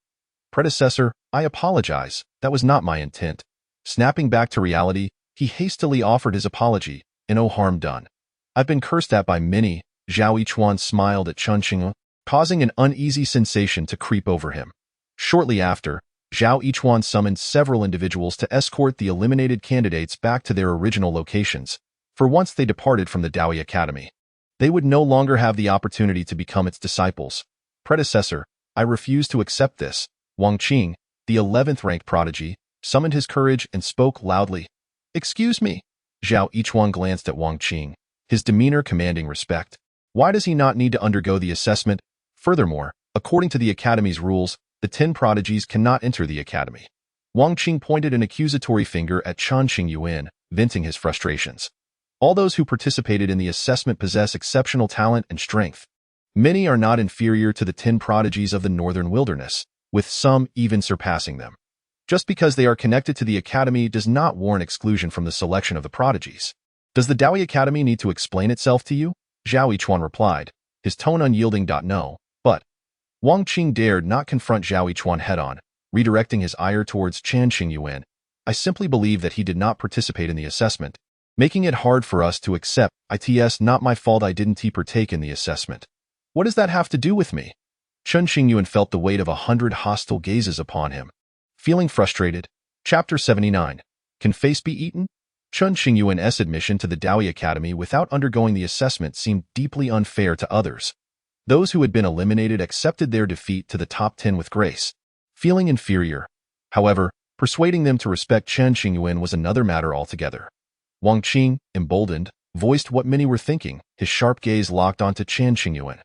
Predecessor, I apologize, that was not my intent. Snapping back to reality, he hastily offered his apology, and no harm done. I've been cursed at by many. Zhao Yichuan smiled at Chen Qingyuan, causing an uneasy sensation to creep over him. Shortly after, Zhao Yichuan summoned several individuals to escort the eliminated candidates back to their original locations, for once they departed from the Daoi Academy. They would no longer have the opportunity to become its disciples. Predecessor, I refuse to accept this. Wang Qing, the 11th ranked prodigy, summoned his courage and spoke loudly. Excuse me. Zhao Yichuan glanced at Wang Qing, his demeanor commanding respect. Why does he not need to undergo the assessment? Furthermore, according to the Academy's rules, the 10 prodigies cannot enter the Academy. Wang Qing pointed an accusatory finger at Chen Qingyuan, venting his frustrations. All those who participated in the assessment possess exceptional talent and strength. Many are not inferior to the 10 prodigies of the Northern Wilderness, with some even surpassing them. Just because they are connected to the Academy does not warrant exclusion from the selection of the prodigies. Does the Daoi Academy need to explain itself to you? Zhao Yichuan replied, his tone unyielding. No, but Wang Qing dared not confront Zhao Yichuan head-on, redirecting his ire towards Chen Qingyuan. I simply believe that he did not participate in the assessment, making it hard for us to accept. It's not my fault I didn't partake in the assessment. What does that have to do with me? Chen Qingyuan felt the weight of 100 hostile gazes upon him. Feeling frustrated, Chapter 79. Can face be eaten? Chen Qingyuan's admission to the Daoi Academy without undergoing the assessment seemed deeply unfair to others. Those who had been eliminated accepted their defeat to the top 10 with grace, feeling inferior. However, persuading them to respect Chen Qingyuan was another matter altogether. Wang Qing, emboldened, voiced what many were thinking, his sharp gaze locked onto Chen Qingyuan.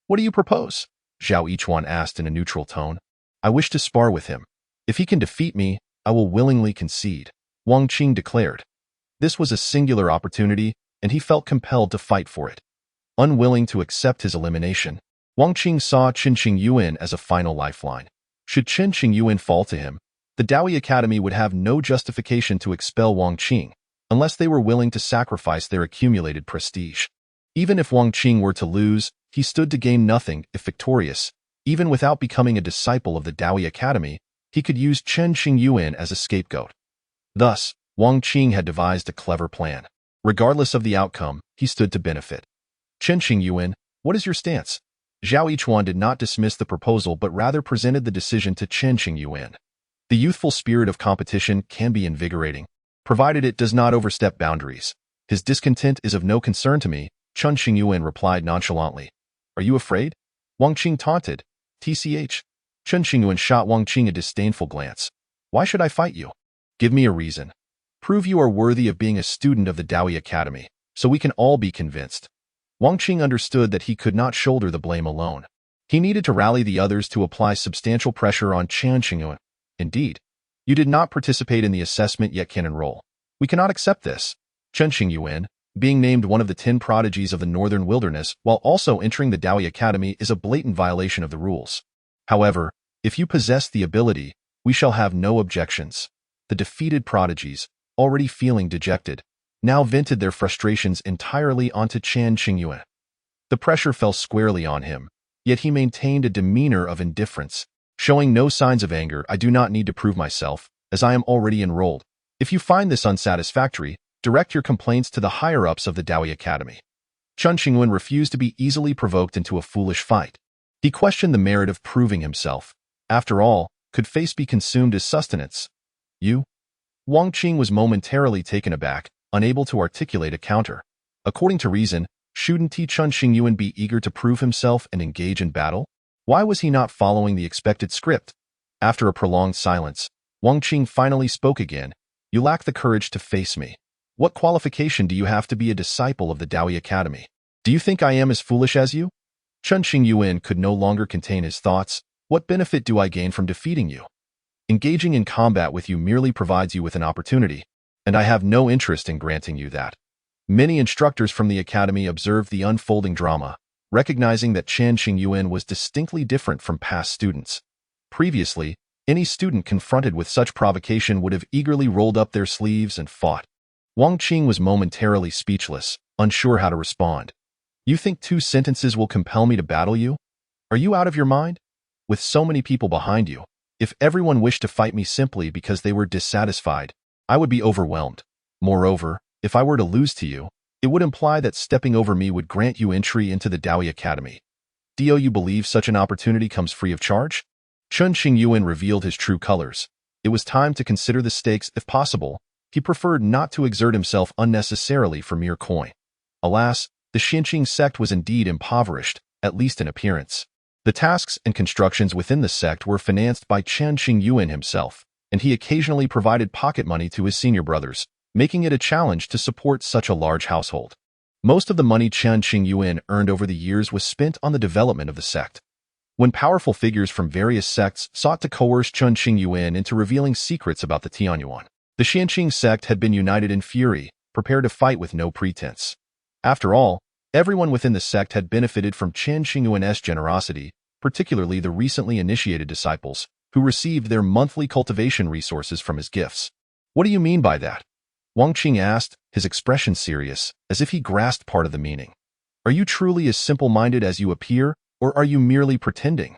What do you propose? Zhao Yichuan asked in a neutral tone. I wish to spar with him. If he can defeat me, I will willingly concede, Wang Qing declared. This was a singular opportunity, and he felt compelled to fight for it. Unwilling to accept his elimination, Wang Qing saw Chen Qingyuan as a final lifeline. Should Chen Qingyuan fall to him, the Daoi Academy would have no justification to expel Wang Qing, unless they were willing to sacrifice their accumulated prestige. Even if Wang Qing were to lose, he stood to gain nothing if victorious. Even without becoming a disciple of the Daoi Academy, he could use Chen Qingyuan as a scapegoat. Thus, Wang Qing had devised a clever plan. Regardless of the outcome, he stood to benefit. Chen Qingyuan, what is your stance? Zhao Yichuan did not dismiss the proposal but rather presented the decision to Chen Qingyuan. The youthful spirit of competition can be invigorating, provided it does not overstep boundaries. His discontent is of no concern to me, Chen Qingyuan replied nonchalantly. Are you afraid? Wang Qing taunted. TCH. Chen Qingyuan shot Wang Qing a disdainful glance. Why should I fight you? Give me a reason. Prove you are worthy of being a student of the Daoi Academy, so we can all be convinced. Wang Qing understood that he could not shoulder the blame alone. He needed to rally the others to apply substantial pressure on Chen Qingyuan. Indeed, you did not participate in the assessment yet can enroll. We cannot accept this. Chen Qingyuan, being named one of the 10 prodigies of the Northern Wilderness while also entering the Daoi Academy is a blatant violation of the rules. However, if you possess the ability, we shall have no objections. The defeated prodigies, already feeling dejected, now vented their frustrations entirely onto Chen Qingyuan. The pressure fell squarely on him, yet he maintained a demeanor of indifference, showing no signs of anger. I do not need to prove myself, as I am already enrolled. If you find this unsatisfactory, direct your complaints to the higher-ups of the Daoi Academy. Chen Qingyuan refused to be easily provoked into a foolish fight. He questioned the merit of proving himself. After all, could face be consumed as sustenance? You? Wang Qing was momentarily taken aback, unable to articulate a counter. According to reason, shouldn't Chen Qingyuan be eager to prove himself and engage in battle? Why was he not following the expected script? After a prolonged silence, Wang Qing finally spoke again. You lack the courage to face me. What qualification do you have to be a disciple of the Daoyi Academy? Do you think I am as foolish as you? Chen Qingyuan could no longer contain his thoughts. What benefit do I gain from defeating you? Engaging in combat with you merely provides you with an opportunity, and I have no interest in granting you that. Many instructors from the academy observed the unfolding drama, recognizing that Chen Qingyuan was distinctly different from past students. Previously, any student confronted with such provocation would have eagerly rolled up their sleeves and fought. Wang Qing was momentarily speechless, unsure how to respond. You think 2 sentences will compel me to battle you? Are you out of your mind? With so many people behind you, if everyone wished to fight me simply because they were dissatisfied, I would be overwhelmed. Moreover, if I were to lose to you, it would imply that stepping over me would grant you entry into the Daoyi Academy. Do you believe such an opportunity comes free of charge? Chen Qingyuan revealed his true colors. It was time to consider the stakes if possible. He preferred not to exert himself unnecessarily for mere coin. Alas, the Xinqing sect was indeed impoverished, at least in appearance. The tasks and constructions within the sect were financed by Chen Qingyuan himself, and he occasionally provided pocket money to his senior brothers, making it a challenge to support such a large household. Most of the money Chen Qingyuan earned over the years was spent on the development of the sect. When powerful figures from various sects sought to coerce Chen Qingyuan into revealing secrets about the Tianyuan, the Xinqing sect had been united in fury, prepared to fight with no pretense. After all, everyone within the sect had benefited from Chen Qingyuan's generosity, particularly the recently initiated disciples, who received their monthly cultivation resources from his gifts. What do you mean by that? Wang Qing asked, his expression serious, as if he grasped part of the meaning. Are you truly as simple-minded as you appear, or are you merely pretending?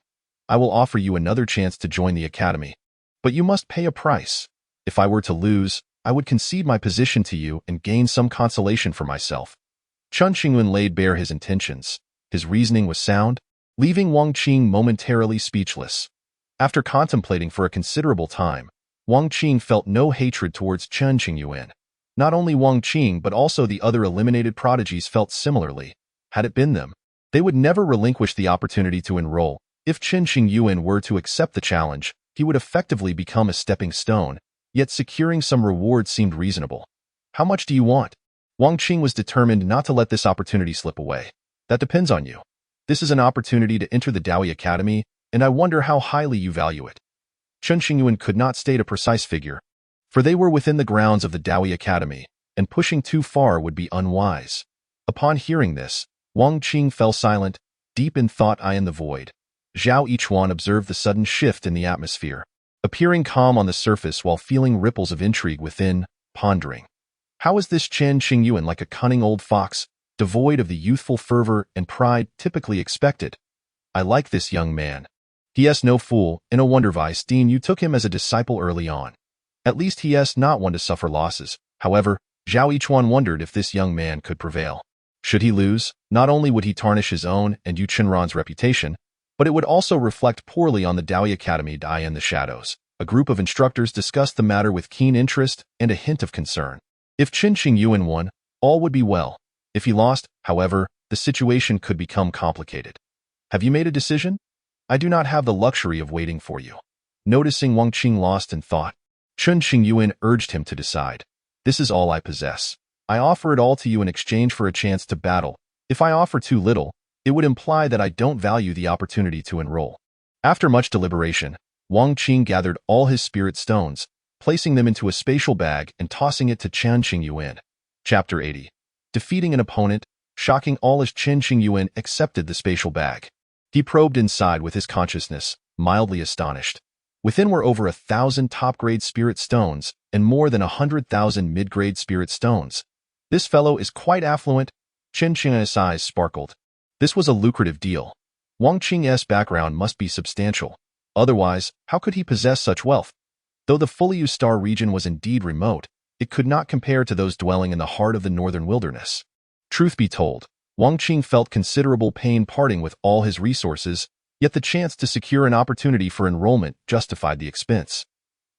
I will offer you another chance to join the academy, but you must pay a price. If I were to lose, I would concede my position to you and gain some consolation for myself. Chen Qingyuan laid bare his intentions. His reasoning was sound, leaving Wang Qing momentarily speechless. After contemplating for a considerable time, Wang Qing felt no hatred towards Chen Qingyuan. Not only Wang Qing but also the other eliminated prodigies felt similarly. Had it been them, they would never relinquish the opportunity to enroll. If Chen Qingyuan were to accept the challenge, he would effectively become a stepping stone, yet securing some reward seemed reasonable. How much do you want? Wang Qing was determined not to let this opportunity slip away. That depends on you. This is an opportunity to enter the Daoyi Academy, and I wonder how highly you value it. Chen Qingyuan could not state a precise figure, for they were within the grounds of the Daoyi Academy, and pushing too far would be unwise. Upon hearing this, Wang Qing fell silent, deep in thought in the void. Zhao Yichuan observed the sudden shift in the atmosphere, appearing calm on the surface while feeling ripples of intrigue within, pondering. How is this Chen Qingyuan like a cunning old fox, devoid of the youthful fervor and pride typically expected? I like this young man. He is no fool, and no wonder Weisstein you took him as a disciple early on. At least he is not one to suffer losses. However, Zhao Yichuan wondered if this young man could prevail. Should he lose, not only would he tarnish his own and Yu Chenran's reputation, but it would also reflect poorly on the Daoyi Academy in the shadows. A group of instructors discussed the matter with keen interest and a hint of concern. If Chen Qingyuan won, all would be well. If he lost, however, the situation could become complicated. Have you made a decision? I do not have the luxury of waiting for you. Noticing Wang Qing lost in thought, Chen Qingyuan urged him to decide. This is all I possess. I offer it all to you in exchange for a chance to battle. If I offer too little, it would imply that I don't value the opportunity to enroll. After much deliberation, Wang Qing gathered all his spirit stones, placing them into a spatial bag and tossing it to Chen Qingyuan. Chapter 80. Defeating an opponent, shocking all as Chen Qingyuan accepted the spatial bag. He probed inside with his consciousness, mildly astonished. Within were over 1,000 top-grade spirit stones and more than 100,000 mid-grade spirit stones. This fellow is quite affluent. Chen Qingyuan's eyes sparkled. This was a lucrative deal. Wang Qing's background must be substantial. Otherwise, how could he possess such wealth? Though the Fuliu Star region was indeed remote, it could not compare to those dwelling in the heart of the northern wilderness. Truth be told, Wang Qing felt considerable pain parting with all his resources, yet the chance to secure an opportunity for enrollment justified the expense.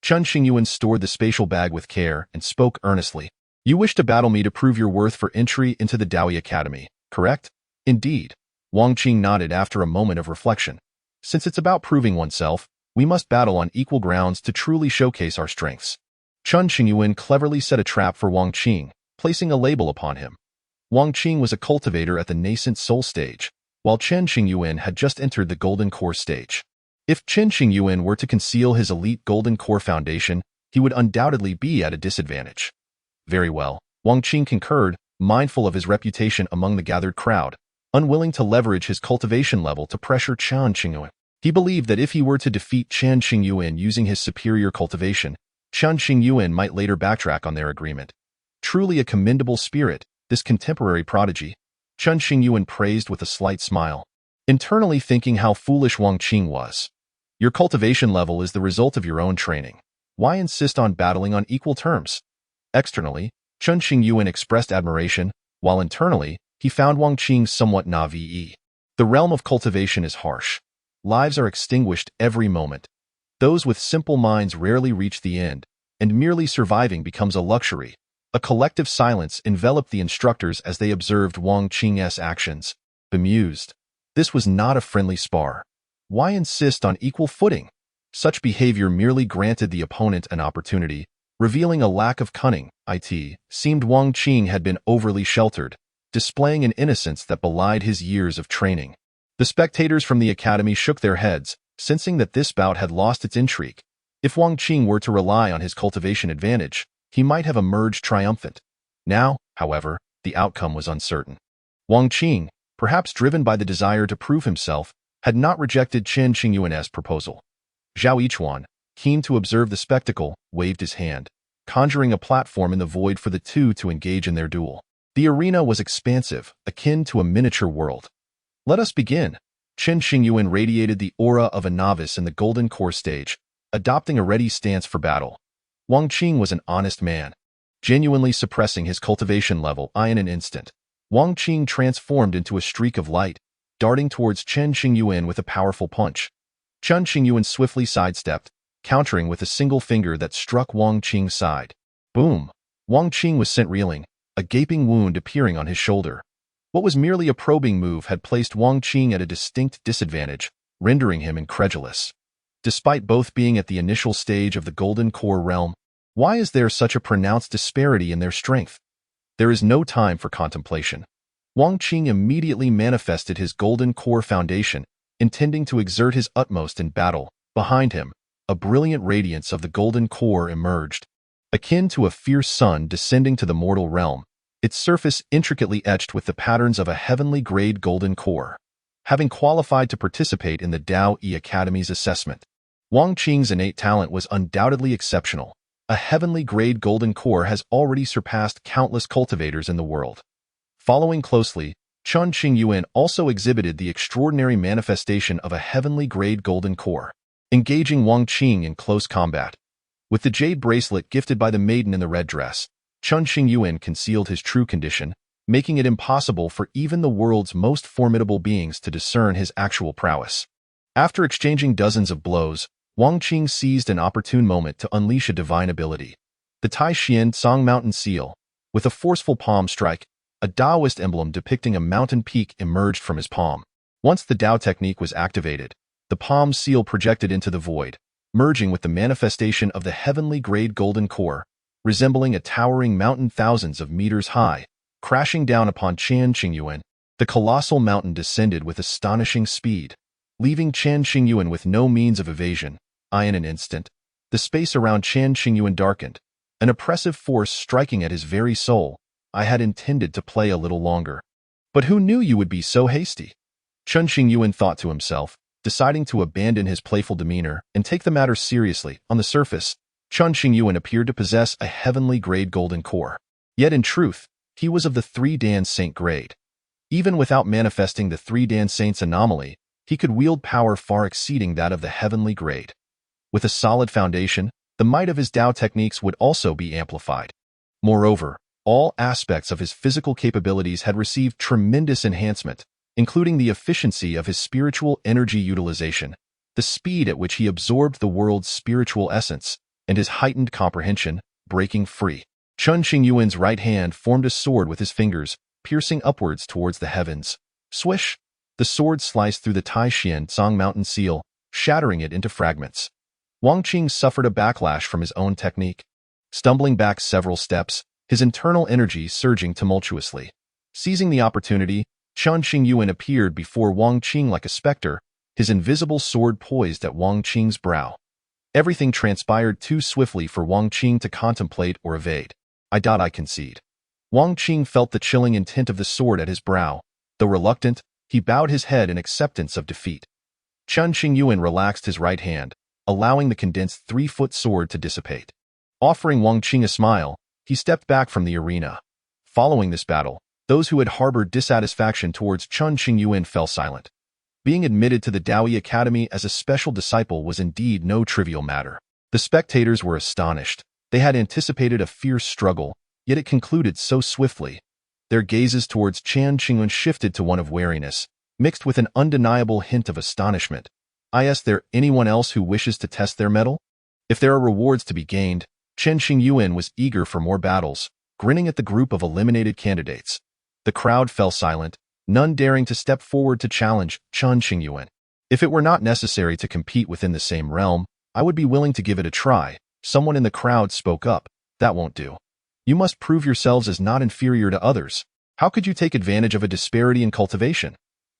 Chen Qingyuan stored the spatial bag with care and spoke earnestly. You wish to battle me to prove your worth for entry into the Daoi Academy, correct? Indeed. Wang Qing nodded after a moment of reflection. Since it's about proving oneself, we must battle on equal grounds to truly showcase our strengths. Chen Qingyuan cleverly set a trap for Wang Qing, placing a label upon him. Wang Qing was a cultivator at the nascent soul stage, while Chen Qingyuan had just entered the golden core stage. If Chen Qingyuan were to conceal his elite golden core foundation, he would undoubtedly be at a disadvantage. Very well, Wang Qing concurred, mindful of his reputation among the gathered crowd, unwilling to leverage his cultivation level to pressure Chen Qingyuan. He believed that if he were to defeat Chen Qingyuan using his superior cultivation, Chen Qingyuan might later backtrack on their agreement. Truly a commendable spirit, this contemporary prodigy, Chen Qingyuan praised with a slight smile, internally thinking how foolish Wang Qing was. Your cultivation level is the result of your own training. Why insist on battling on equal terms? Externally, Chen Qingyuan expressed admiration, while internally, he found Wang Qing somewhat naïve. The realm of cultivation is harsh. Lives are extinguished every moment. Those with simple minds rarely reach the end, and merely surviving becomes a luxury. A collective silence enveloped the instructors as they observed Wang Qing's actions, bemused. This was not a friendly spar. Why insist on equal footing? Such behavior merely granted the opponent an opportunity, revealing a lack of cunning. It seemed Wang Qing had been overly sheltered, displaying an innocence that belied his years of training. The spectators from the academy shook their heads, sensing that this bout had lost its intrigue. If Wang Qing were to rely on his cultivation advantage, he might have emerged triumphant. Now, however, the outcome was uncertain. Wang Qing, perhaps driven by the desire to prove himself, had not rejected Chen Qingyuan's proposal. Zhao Yichuan, keen to observe the spectacle, waved his hand, conjuring a platform in the void for the two to engage in their duel. The arena was expansive, akin to a miniature world. Let us begin. Chen Qingyuan radiated the aura of a novice in the golden core stage, adopting a ready stance for battle. Wang Qing was an honest man, genuinely suppressing his cultivation level in an instant. Wang Qing transformed into a streak of light, darting towards Chen Qingyuan with a powerful punch. Chen Qingyuan swiftly sidestepped, countering with a single finger that struck Wang Qing's side. Boom! Wang Qing was sent reeling, a gaping wound appearing on his shoulder. What was merely a probing move had placed Wang Qing at a distinct disadvantage, rendering him incredulous. Despite both being at the initial stage of the golden core realm, why is there such a pronounced disparity in their strength? There is no time for contemplation. Wang Qing immediately manifested his golden core foundation, intending to exert his utmost in battle. Behind him, a brilliant radiance of the golden core emerged. Akin to a fierce sun descending to the mortal realm, its surface intricately etched with the patterns of a heavenly-grade golden core. Having qualified to participate in the Daoi Academy's assessment, Wang Qing's innate talent was undoubtedly exceptional. A heavenly-grade golden core has already surpassed countless cultivators in the world. Following closely, Chen Qingyuan also exhibited the extraordinary manifestation of a heavenly-grade golden core, engaging Wang Qing in close combat. With the jade bracelet gifted by the maiden in the red dress, Chen Qingyuan concealed his true condition, making it impossible for even the world's most formidable beings to discern his actual prowess. After exchanging dozens of blows, Wang Qing seized an opportune moment to unleash a divine ability. The Tai Xian Song Mountain Seal. With a forceful palm strike, a Taoist emblem depicting a mountain peak emerged from his palm. Once the Tao technique was activated, the palm seal projected into the void, merging with the manifestation of the heavenly-grade golden core, resembling a towering mountain thousands of meters high, crashing down upon Chen Qingyuan. The colossal mountain descended with astonishing speed, leaving Chen Qingyuan with no means of evasion. In an instant, the space around Chen Qingyuan darkened, an oppressive force striking at his very soul. I had intended to play a little longer. But who knew you would be so hasty? Chen Qingyuan thought to himself, deciding to abandon his playful demeanor and take the matter seriously. On the surface, Chen Qingyuan appeared to possess a heavenly-grade golden core. Yet in truth, he was of the Three Dan Saint grade. Even without manifesting the Three Dan Saint's anomaly, he could wield power far exceeding that of the heavenly grade. With a solid foundation, the might of his Tao techniques would also be amplified. Moreover, all aspects of his physical capabilities had received tremendous enhancement, including the efficiency of his spiritual energy utilization, the speed at which he absorbed the world's spiritual essence, and his heightened comprehension, breaking free. Chen Qingyuan's right hand formed a sword with his fingers, piercing upwards towards the heavens. Swish! The sword sliced through the Tianyuan mountain seal, shattering it into fragments. Wang Qing suffered a backlash from his own technique. Stumbling back several steps, his internal energy surging tumultuously. Seizing the opportunity, Chen Qingyuan appeared before Wang Qing like a specter, his invisible sword poised at Wang Qing's brow. Everything transpired too swiftly for Wang Qing to contemplate or evade. I concede. Wang Qing felt the chilling intent of the sword at his brow. Though reluctant, he bowed his head in acceptance of defeat. Chen Qingyuan relaxed his right hand, allowing the condensed 3-foot sword to dissipate. Offering Wang Qing a smile, he stepped back from the arena. Following this battle, those who had harbored dissatisfaction towards Chen Qingyuan fell silent. Being admitted to the Daoyi Academy as a special disciple was indeed no trivial matter. The spectators were astonished. They had anticipated a fierce struggle, yet it concluded so swiftly. Their gazes towards Chen Qingyuan shifted to one of wariness, mixed with an undeniable hint of astonishment. Is there anyone else who wishes to test their mettle? If there are rewards to be gained, Chen Qingyuan was eager for more battles, grinning at the group of eliminated candidates. The crowd fell silent, none daring to step forward to challenge Chen Qingyuan. If it were not necessary to compete within the same realm, I would be willing to give it a try. Someone in the crowd spoke up. That won't do. You must prove yourselves as not inferior to others. How could you take advantage of a disparity in cultivation?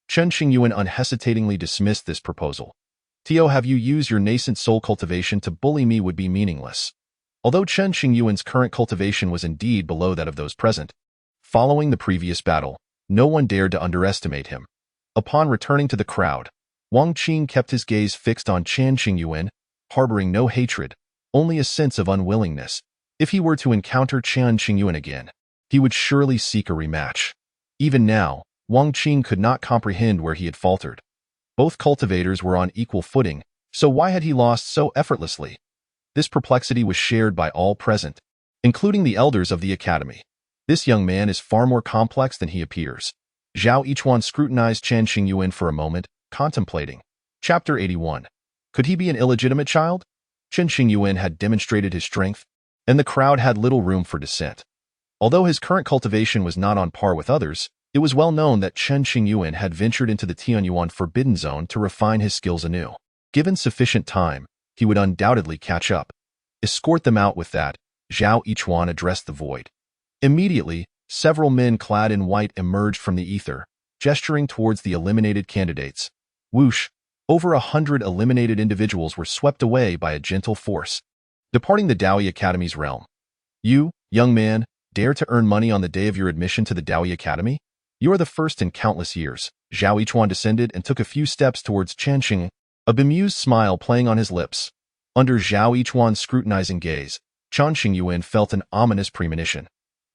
Chen Qingyuan unhesitatingly dismissed this proposal. Tio, have you used your nascent soul cultivation to bully me would be meaningless. Although Chen Qingyuan's current cultivation was indeed below that of those present, following the previous battle, no one dared to underestimate him. Upon returning to the crowd, Wang Qing kept his gaze fixed on Chen Qingyuan, harboring no hatred, only a sense of unwillingness. If he were to encounter Chen Qingyuan again, he would surely seek a rematch. Even now, Wang Qing could not comprehend where he had faltered. Both cultivators were on equal footing, so why had he lost so effortlessly? This perplexity was shared by all present, including the elders of the academy. This young man is far more complex than he appears. Zhao Yichuan scrutinized Chen Qingyuan for a moment, contemplating. Chapter 81. Could he be an illegitimate child? Chen Qingyuan had demonstrated his strength, and the crowd had little room for dissent. Although his current cultivation was not on par with others, it was well known that Chen Qingyuan had ventured into the Tianyuan forbidden zone to refine his skills anew. Given sufficient time, he would undoubtedly catch up. Escort them out with that, Zhao Yichuan addressed the void. Immediately, several men clad in white emerged from the ether, gesturing towards the eliminated candidates. Whoosh! Over 100 eliminated individuals were swept away by a gentle force, departing the Daoyi Academy's realm. You, young man, dare to earn money on the day of your admission to the Daoyi Academy? You are the first in countless years. Zhao Yichuan descended and took a few steps towards Chen Qingyuan, a bemused smile playing on his lips. Under Zhao Yichuan's scrutinizing gaze, Chen Qingyuan felt an ominous premonition.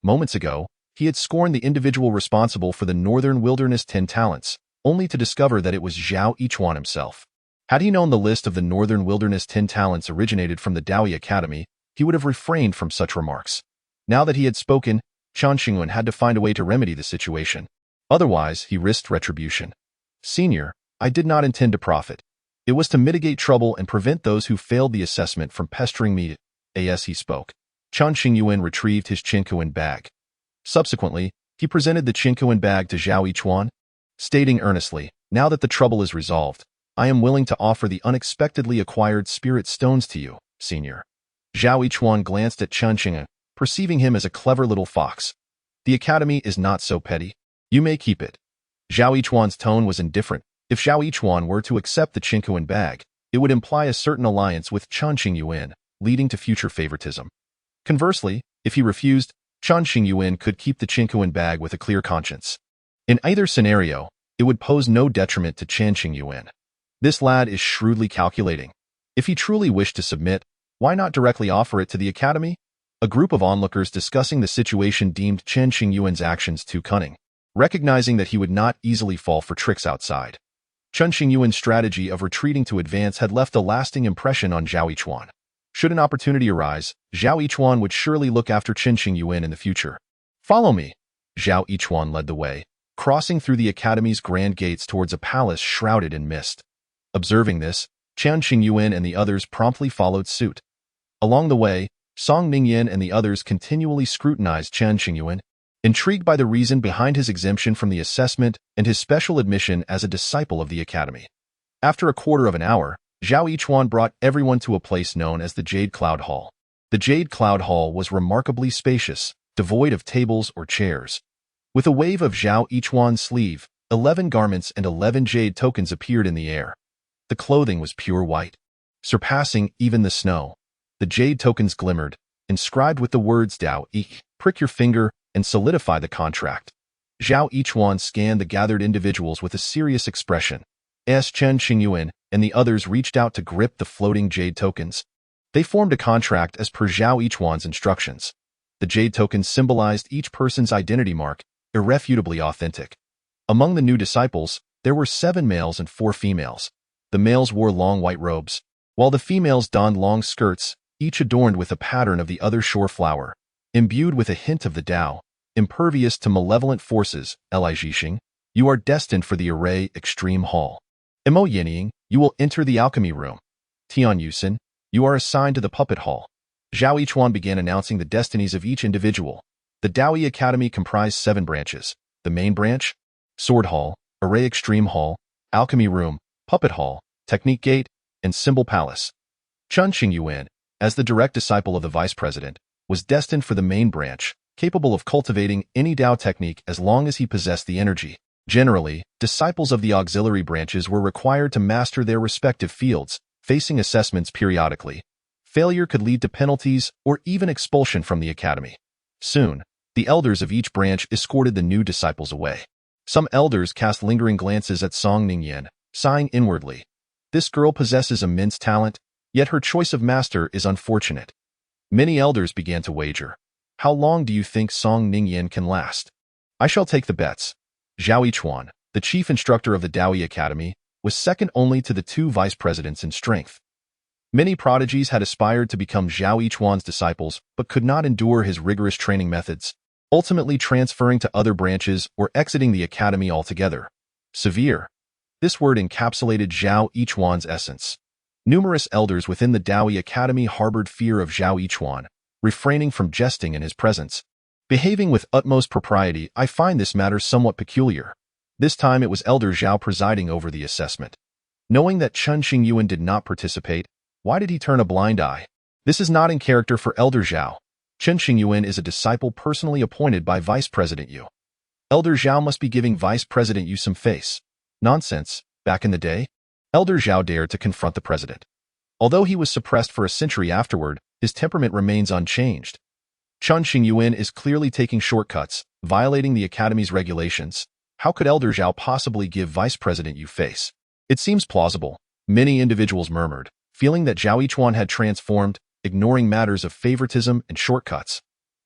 Moments ago, he had scorned the individual responsible for the Northern Wilderness 10 talents, only to discover that it was Zhao Yichuan himself. Had he known the list of the Northern Wilderness 10 talents originated from the Daoyi Academy, he would have refrained from such remarks. Now that he had spoken, Chen Qingyuan had to find a way to remedy the situation. Otherwise, he risked retribution. Senior, I did not intend to profit. It was to mitigate trouble and prevent those who failed the assessment from pestering me. As he spoke, Chen Qingyuan retrieved his Qingyuan bag. Subsequently, he presented the Qingyuan bag to Zhao Yichuan, stating earnestly, now that the trouble is resolved, I am willing to offer the unexpectedly acquired spirit stones to you, senior. Zhao Yichuan glanced at Chen Qingyuan, perceiving him as a clever little fox. The academy is not so petty. You may keep it. Zhao Yichuan's tone was indifferent. If Zhao Yichuan were to accept the Qingyuan bag, it would imply a certain alliance with Chen Qingyuan, leading to future favoritism. Conversely, if he refused, Chen Qingyuan could keep the Qingyuan bag with a clear conscience. In either scenario, it would pose no detriment to Chen Qingyuan. This lad is shrewdly calculating. If he truly wished to submit, why not directly offer it to the academy? A group of onlookers discussing the situation deemed Chen Qingyuan's actions too cunning, recognizing that he would not easily fall for tricks outside. Chen Qingyuan's strategy of retreating to advance had left a lasting impression on Zhao Yichuan. Should an opportunity arise, Zhao Yichuan would surely look after Chen Qingyuan in the future. Follow me. Zhao Yichuan led the way, crossing through the academy's grand gates towards a palace shrouded in mist. Observing this, Chen Qingyuan and the others promptly followed suit. Along the way, Song Ningyan and the others continually scrutinized Chen Qingyuan, intrigued by the reason behind his exemption from the assessment and his special admission as a disciple of the academy. After a quarter of an hour, Zhao Yichuan brought everyone to a place known as the Jade Cloud Hall. The Jade Cloud Hall was remarkably spacious, devoid of tables or chairs. With a wave of Zhao Yichuan's sleeve, 11 garments and 11 jade tokens appeared in the air. The clothing was pure white, surpassing even the snow. The jade tokens glimmered, inscribed with the words Dao Yi, prick your finger and solidify the contract. Zhao Yichuan scanned the gathered individuals with a serious expression. As Chen Qingyuan and the others reached out to grip the floating jade tokens. They formed a contract as per Zhao Yichuan's instructions. The jade tokens symbolized each person's identity mark, irrefutably authentic. Among the new disciples, there were 7 males and 4 females. The males wore long white robes, while the females donned long skirts, each adorned with a pattern of the other shore flower, imbued with a hint of the Tao, impervious to malevolent forces. Li Jixing, you are destined for the Array Extreme Hall. Mo Yinying, you will enter the alchemy room. Tianyuan, you are assigned to the puppet hall. Zhao Yichuan began announcing the destinies of each individual. The Daoi Academy comprised 7 branches. The main branch, Sword Hall, Array Extreme Hall, Alchemy Room, Puppet Hall, Technique Gate, and Symbol Palace. Chen Qingyuan, as the direct disciple of the vice president, was destined for the main branch, capable of cultivating any Dao technique as long as he possessed the energy. Generally, disciples of the auxiliary branches were required to master their respective fields, facing assessments periodically. Failure could lead to penalties or even expulsion from the academy. Soon, the elders of each branch escorted the new disciples away. Some elders cast lingering glances at Song Ningyan, sighing inwardly. This girl possesses immense talent, yet her choice of master is unfortunate. Many elders began to wager. How long do you think Song Ningyan can last? I shall take the bets. Zhao Yichuan, the chief instructor of the Daoi Academy, was second only to the 2 vice presidents in strength. Many prodigies had aspired to become Zhao Yichuan's disciples but could not endure his rigorous training methods, ultimately transferring to other branches or exiting the academy altogether. Severe. This word encapsulated Zhao Yichuan's essence. Numerous elders within the Daoi Academy harbored fear of Zhao Yichuan, refraining from jesting in his presence. Behaving with utmost propriety, I find this matter somewhat peculiar. This time it was Elder Zhao presiding over the assessment. Knowing that Chen Qingyuan did not participate, why did he turn a blind eye? This is not in character for Elder Zhao. Chen Qingyuan is a disciple personally appointed by Vice President Yu. Elder Zhao must be giving Vice President Yu some face. Nonsense. Back in the day, Elder Zhao dared to confront the president. Although he was suppressed for a century afterward, his temperament remains unchanged. Chen Qingyuan is clearly taking shortcuts, violating the academy's regulations. How could Elder Zhao possibly give Vice President Yu face? It seems plausible. Many individuals murmured, feeling that Zhao Yichuan had transformed, ignoring matters of favoritism and shortcuts.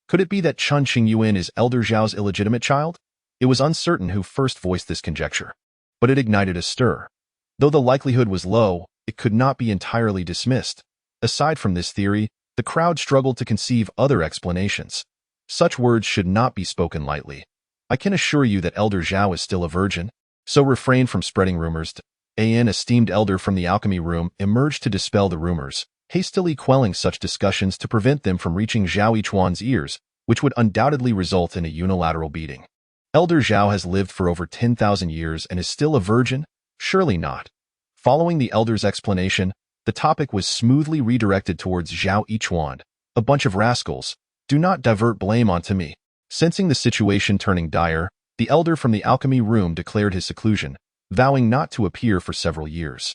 Could it be that Chen Qingyuan is Elder Zhao's illegitimate child? It was uncertain who first voiced this conjecture, but it ignited a stir. Though the likelihood was low, it could not be entirely dismissed. Aside from this theory, the crowd struggled to conceive other explanations. Such words should not be spoken lightly. I can assure you that Elder Zhao is still a virgin, so refrain from spreading rumors. An esteemed elder from the alchemy room emerged to dispel the rumors, hastily quelling such discussions to prevent them from reaching Zhao Yichuan's ears, which would undoubtedly result in a unilateral beating. Elder Zhao has lived for over 10,000 years and is still a virgin? Surely not. Following the elder's explanation, the topic was smoothly redirected towards Zhao Yichuan. A bunch of rascals. Do not divert blame onto me. Sensing the situation turning dire, the elder from the alchemy room declared his seclusion, vowing not to appear for several years.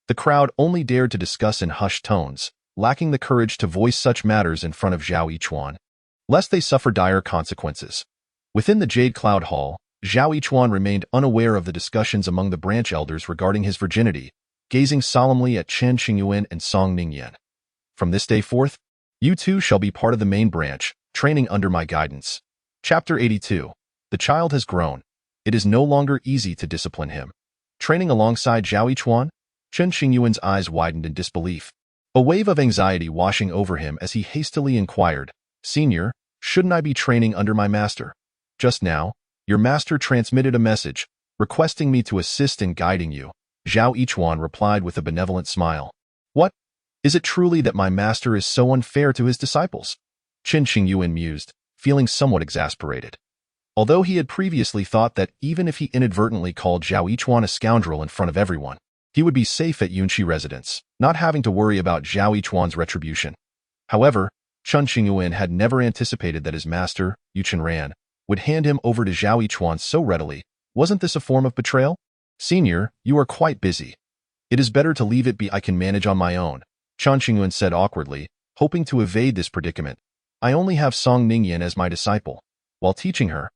The crowd only dared to discuss in hushed tones, lacking the courage to voice such matters in front of Zhao Yichuan, lest they suffer dire consequences. Within the Jade Cloud Hall, Zhao Yichuan remained unaware of the discussions among the branch elders regarding his virginity, gazing solemnly at Chen Qingyuan and Song Ningyan. From this day forth, you two shall be part of the main branch, training under my guidance. Chapter 82. The child has grown. It is no longer easy to discipline him. Training alongside Zhao Yichuan, Chen Qingyuan's eyes widened in disbelief, a wave of anxiety washing over him as he hastily inquired, Senior, shouldn't I be training under my master? Just now, your master transmitted a message, requesting me to assist in guiding you. Zhao Yichuan replied with a benevolent smile. What? Is it truly that my master is so unfair to his disciples? Chen Qingyuan mused, feeling somewhat exasperated. Although he had previously thought that even if he inadvertently called Zhao Yichuan a scoundrel in front of everyone, he would be safe at Yunqi residence, not having to worry about Zhao Yichuan's retribution. However, Chen Qingyuan had never anticipated that his master, Yu Chenran, would hand him over to Zhao Yichuan so readily. Wasn't this a form of betrayal? Senior, you are quite busy. It is better to leave it be. I can manage on my own, Chen Qingyuan said awkwardly, hoping to evade this predicament. I only have Song Ningyan as my disciple. While teaching her,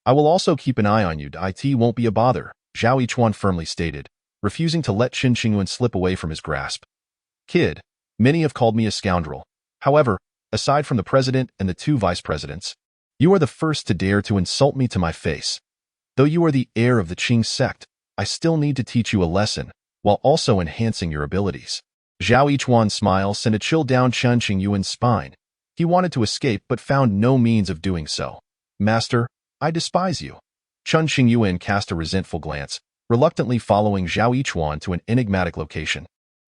I will also keep an eye on you. It won't be a bother, Zhao Yichuan firmly stated, refusing to let Chen Qingyuan slip away from his grasp. Kid, many have called me a scoundrel. However, aside from the president and the 2 vice presidents, you are the first to dare to insult me to my face. Though you are the heir of the Qing sect, I still need to teach you a lesson, while also enhancing your abilities. Zhao Yichuan's smile sent a chill down Chen Qingyuan's spine. He wanted to escape but found no means of doing so. Master, I despise you. Chen Qingyuan cast a resentful glance, reluctantly following Zhao Yichuan to an enigmatic location.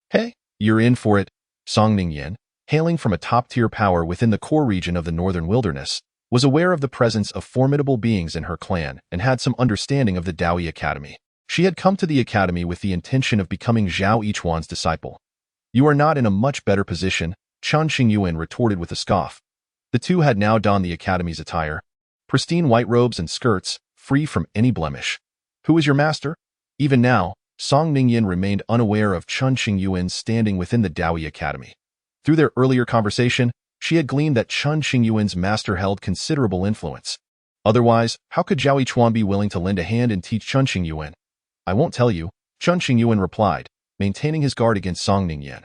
Hey, you're in for it. Song Ningyan, hailing from a top-tier power within the core region of the northern wilderness, was aware of the presence of formidable beings in her clan and had some understanding of the Daoi Academy. She had come to the academy with the intention of becoming Zhao Yichuan's disciple. You are not in a much better position, Chen Qingyuan retorted with a scoff. The two had now donned the academy's attire, pristine white robes and skirts, free from any blemish. Who is your master? Even now, Song Ningyan remained unaware of Chen Qingyuan's standing within the Daoi Academy. Through their earlier conversation, she had gleaned that Chen Qingyuan's master held considerable influence. Otherwise, how could Zhao Yichuan be willing to lend a hand and teach Chen Qingyuan? I won't tell you, Chen Qingyuan replied, maintaining his guard against Song Ningyan.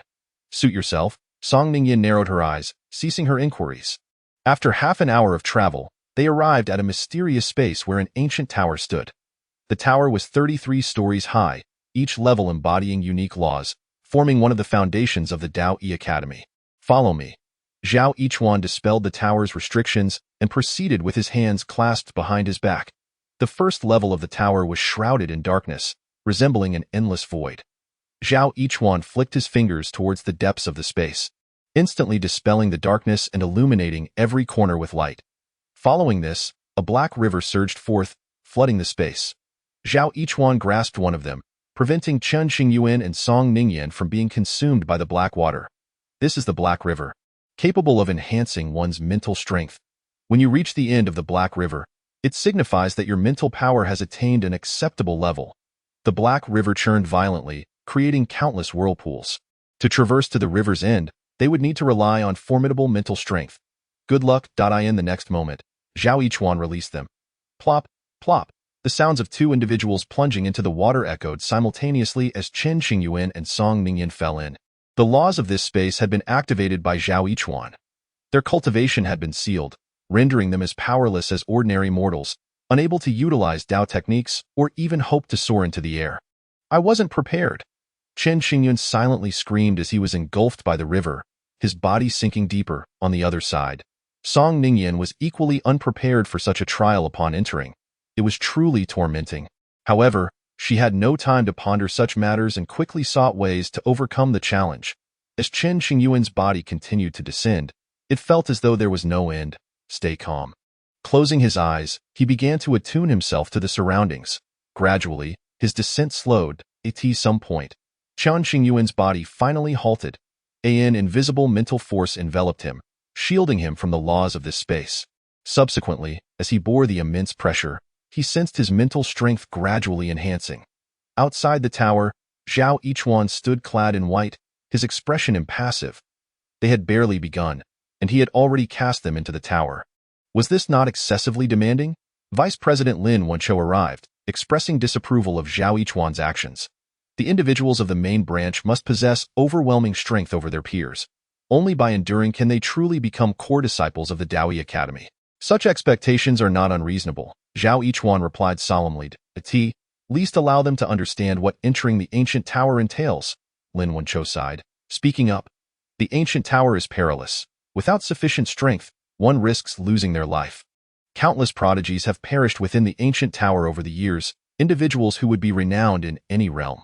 Suit yourself, Song Ningyan narrowed her eyes, ceasing her inquiries. After half an hour of travel, they arrived at a mysterious space where an ancient tower stood. The tower was 33 stories high, each level embodying unique laws, forming one of the foundations of the Daoi Academy. Follow me. Zhao Yichuan dispelled the tower's restrictions and proceeded with his hands clasped behind his back. The first level of the tower was shrouded in darkness, resembling an endless void. Zhao Yichuan flicked his fingers towards the depths of the space, instantly dispelling the darkness and illuminating every corner with light. Following this, a black river surged forth, flooding the space. Zhao Yichuan grasped one of them, preventing Chen Qingyuan and Song Ningyan from being consumed by the black water. This is the Black River, capable of enhancing one's mental strength. When you reach the end of the Black River, it signifies that your mental power has attained an acceptable level. The Black River churned violently, creating countless whirlpools. To traverse to the river's end, they would need to rely on formidable mental strength. Good luck. In the next moment, Zhao Yichuan released them. Plop, plop. The sounds of 2 individuals plunging into the water echoed simultaneously as Chen Qingyuan and Song Ningyan fell in. The laws of this space had been activated by Zhao Yichuan. Their cultivation had been sealed, rendering them as powerless as ordinary mortals, unable to utilize Dao techniques or even hope to soar into the air. I wasn't prepared. Chen Qingyuan silently screamed as he was engulfed by the river, his body sinking deeper on the other side. Song Ningyan was equally unprepared for such a trial upon entering. It was truly tormenting. However, she had no time to ponder such matters and quickly sought ways to overcome the challenge. As Chen Qingyuan's body continued to descend, it felt as though there was no end. Stay calm. Closing his eyes, he began to attune himself to the surroundings. Gradually, his descent slowed. At some point, Chen Qingyuan's body finally halted. An invisible mental force enveloped him, shielding him from the laws of this space. Subsequently, as he bore the immense pressure, he sensed his mental strength gradually enhancing. Outside the tower, Zhao Yichuan stood clad in white, his expression impassive. They had barely begun, and he had already cast them into the tower. Was this not excessively demanding? Vice President Lin Wenchou arrived, expressing disapproval of Zhao Yichuan's actions. The individuals of the main branch must possess overwhelming strength over their peers. Only by enduring can they truly become core disciples of the Daoi Academy. Such expectations are not unreasonable, Zhao Yichuan replied solemnly. At least allow them to understand what entering the ancient tower entails, Lin Wenchou sighed, speaking up. The ancient tower is perilous. Without sufficient strength, one risks losing their life. Countless prodigies have perished within the ancient tower over the years, individuals who would be renowned in any realm.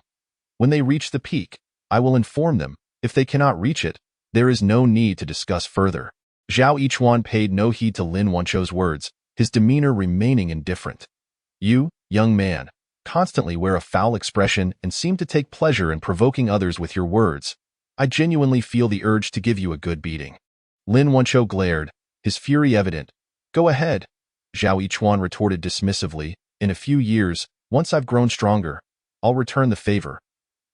When they reach the peak, I will inform them. If they cannot reach it, there is no need to discuss further. Zhao Yichuan paid no heed to Lin Wanchou's words, his demeanor remaining indifferent. You, young man, constantly wear a foul expression and seem to take pleasure in provoking others with your words. I genuinely feel the urge to give you a good beating. Lin Wanchou glared, his fury evident. Go ahead, Zhao Yichuan retorted dismissively. In a few years, once I've grown stronger, I'll return the favor.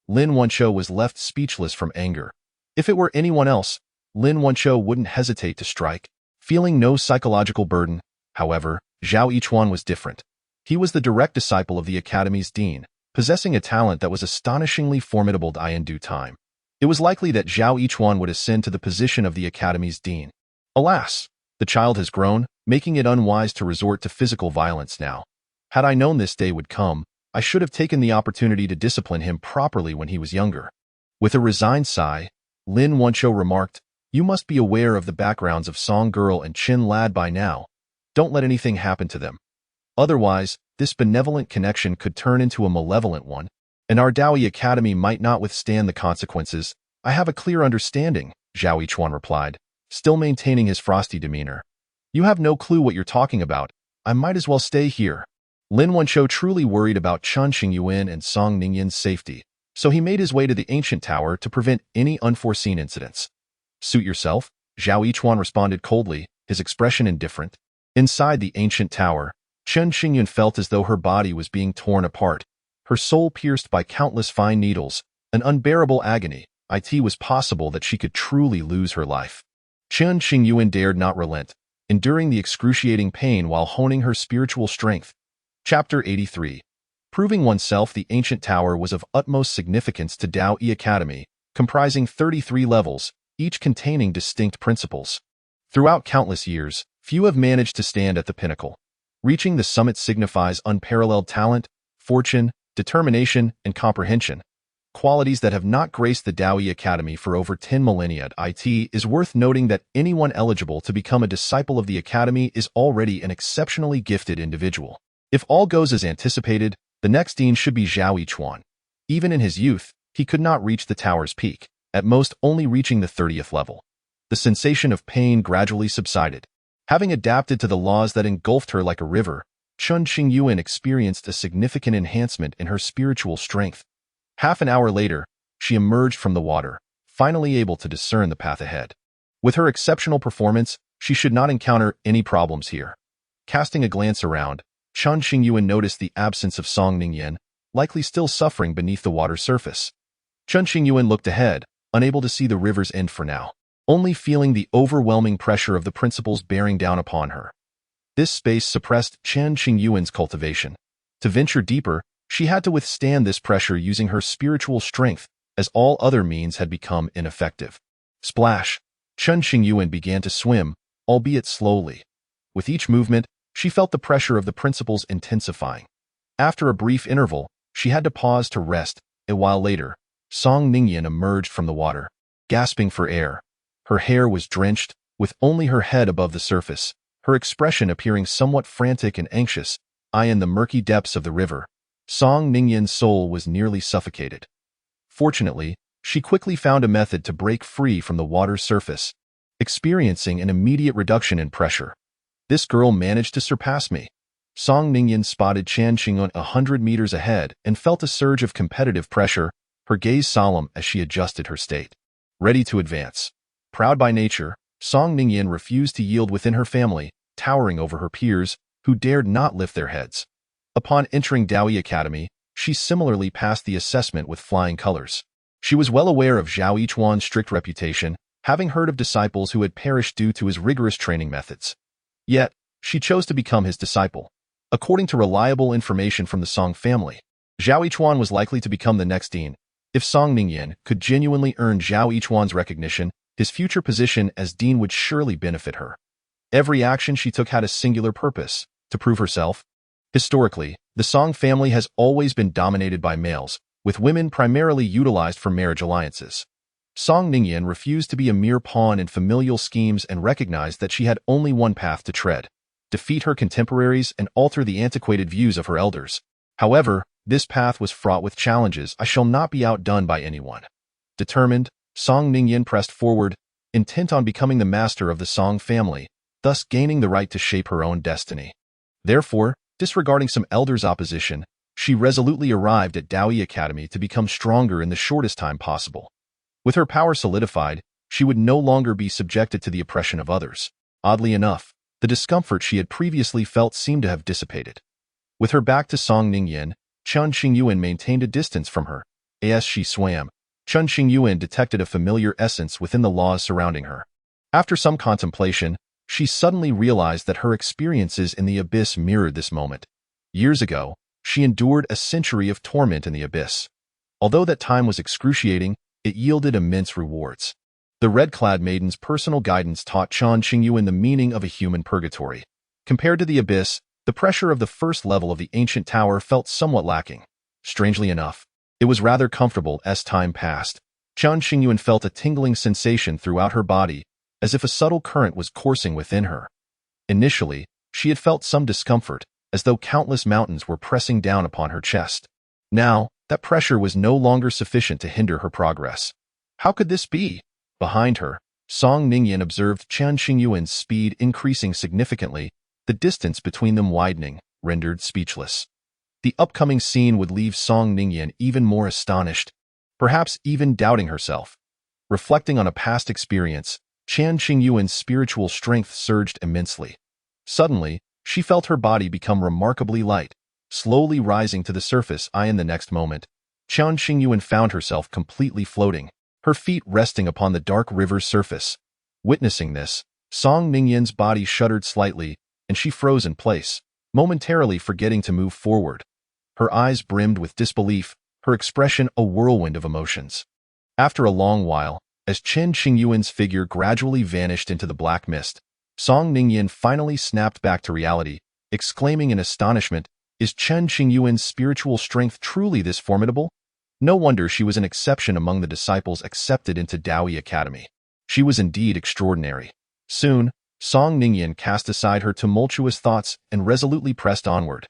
Lin Wanchou was left speechless from anger. If it were anyone else, Lin Wanchou wouldn't hesitate to strike. Feeling no psychological burden, however, Zhao Yichuan was different. He was the direct disciple of the Academy's dean, possessing a talent that was astonishingly formidable in due time. It was likely that Zhao Yichuan would ascend to the position of the Academy's dean. Alas, the child has grown, making it unwise to resort to physical violence now. Had I known this day would come, I should have taken the opportunity to discipline him properly when he was younger. With a resigned sigh, Lin Wanchou remarked, You must be aware of the backgrounds of Song Girl and Chin Lad by now. Don't let anything happen to them. Otherwise, this benevolent connection could turn into a malevolent one, and our Daoi Academy might not withstand the consequences. I have a clear understanding, Zhao Yichuan replied, still maintaining his frosty demeanor. You have no clue what you're talking about. I might as well stay here. Lin Wanchou truly worried about Chen Qingyuan and Song Ningyan's safety, so he made his way to the ancient tower to prevent any unforeseen incidents. Suit yourself, Zhao Yichuan responded coldly, his expression indifferent. Inside the ancient tower, Chen Qingyuan felt as though her body was being torn apart, her soul pierced by countless fine needles, an unbearable agony. It was possible that she could truly lose her life. Chen Qingyuan dared not relent, enduring the excruciating pain while honing her spiritual strength. Chapter 83. Proving oneself. The ancient tower was of utmost significance to Dao E Academy, comprising 33 levels, each containing distinct principles. Throughout countless years, few have managed to stand at the pinnacle. Reaching the summit signifies unparalleled talent, fortune, determination, and comprehension, qualities that have not graced the Dao E Academy for over 10 millennia. It is worth noting that anyone eligible to become a disciple of the Academy is already an exceptionally gifted individual. If all goes as anticipated, the next dean should be Zhao Yichuan. Even in his youth, he could not reach the tower's peak, at most only reaching the 30th level. The sensation of pain gradually subsided. Having adapted to the laws that engulfed her like a river, Chen Qingyuan experienced a significant enhancement in her spiritual strength. Half an hour later, she emerged from the water, finally able to discern the path ahead. With her exceptional performance, she should not encounter any problems here. Casting a glance around, Chen Qingyuan noticed the absence of Song Ningyan, likely still suffering beneath the water's surface. Chen Qingyuan looked ahead, unable to see the river's end for now, only feeling the overwhelming pressure of the principles bearing down upon her. This space suppressed Chen Qingyuan's cultivation. To venture deeper, she had to withstand this pressure using her spiritual strength, as all other means had become ineffective. Splash! Chen Qingyuan began to swim, albeit slowly. With each movement, she felt the pressure of the principles intensifying. After a brief interval, she had to pause to rest. A while later, Song Ningyan emerged from the water, gasping for air. Her hair was drenched, with only her head above the surface, her expression appearing somewhat frantic and anxious. In the murky depths of the river, Song Ningyan's soul was nearly suffocated. Fortunately, she quickly found a method to break free from the water's surface, experiencing an immediate reduction in pressure. This girl managed to surpass me. Song Ningyan spotted Chen Qingyuan 100 meters ahead and felt a surge of competitive pressure, her gaze solemn as she adjusted her state. Ready to advance. Proud by nature, Song Ningyan refused to yield within her family, towering over her peers, who dared not lift their heads. Upon entering Daoi Academy, she similarly passed the assessment with flying colors. She was well aware of Zhao Yichuan's strict reputation, having heard of disciples who had perished due to his rigorous training methods. Yet, she chose to become his disciple. According to reliable information from the Song family, Zhao Yichuan was likely to become the next dean. If Song Ningyan could genuinely earn Zhao Yichuan's recognition, his future position as dean would surely benefit her. Every action she took had a singular purpose, to prove herself. Historically, the Song family has always been dominated by males, with women primarily utilized for marriage alliances. Song Ningyan refused to be a mere pawn in familial schemes and recognized that she had only one path to tread: defeat her contemporaries and alter the antiquated views of her elders. However, this path was fraught with challenges. I shall not be outdone by anyone. Determined, Song Ningyan pressed forward, intent on becoming the master of the Song family, thus gaining the right to shape her own destiny. Therefore, disregarding some elders' opposition, she resolutely arrived at Daoyi Academy to become stronger in the shortest time possible. With her power solidified, she would no longer be subjected to the oppression of others. Oddly enough, the discomfort she had previously felt seemed to have dissipated. With her back to Song Ningyan, Chen Qingyuan maintained a distance from her. As she swam, Chen Qingyuan detected a familiar essence within the laws surrounding her. After some contemplation, she suddenly realized that her experiences in the abyss mirrored this moment. Years ago, she endured a century of torment in the abyss. Although that time was excruciating, it yielded immense rewards. The red-clad maiden's personal guidance taught Chen Qingyuan the meaning of a human purgatory. Compared to the abyss, the pressure of the first level of the ancient tower felt somewhat lacking. Strangely enough, it was rather comfortable as time passed. Chen Qingyuan felt a tingling sensation throughout her body, as if a subtle current was coursing within her. Initially, she had felt some discomfort, as though countless mountains were pressing down upon her chest. Now, that pressure was no longer sufficient to hinder her progress. How could this be? Behind her, Song Ningyan observed Chen Qingyuan's speed increasing significantly, the distance between them widening, rendered speechless. The upcoming scene would leave Song Ningyan even more astonished, perhaps even doubting herself. Reflecting on a past experience, Chen Qingyuan's spiritual strength surged immensely. Suddenly, she felt her body become remarkably light, slowly rising to the surface. In the next moment, Chen Qingyuan found herself completely floating, her feet resting upon the dark river's surface. Witnessing this, Song Ningyan's body shuddered slightly, and she froze in place, momentarily forgetting to move forward. Her eyes brimmed with disbelief, her expression a whirlwind of emotions. After a long while, as Chen Qingyuan's figure gradually vanished into the black mist, Song Ningyan finally snapped back to reality, exclaiming in astonishment, "Is Chen Qingyuan's spiritual strength truly this formidable?" No wonder she was an exception among the disciples accepted into Daoyi Academy. She was indeed extraordinary. Soon, Song Ningyan cast aside her tumultuous thoughts and resolutely pressed onward.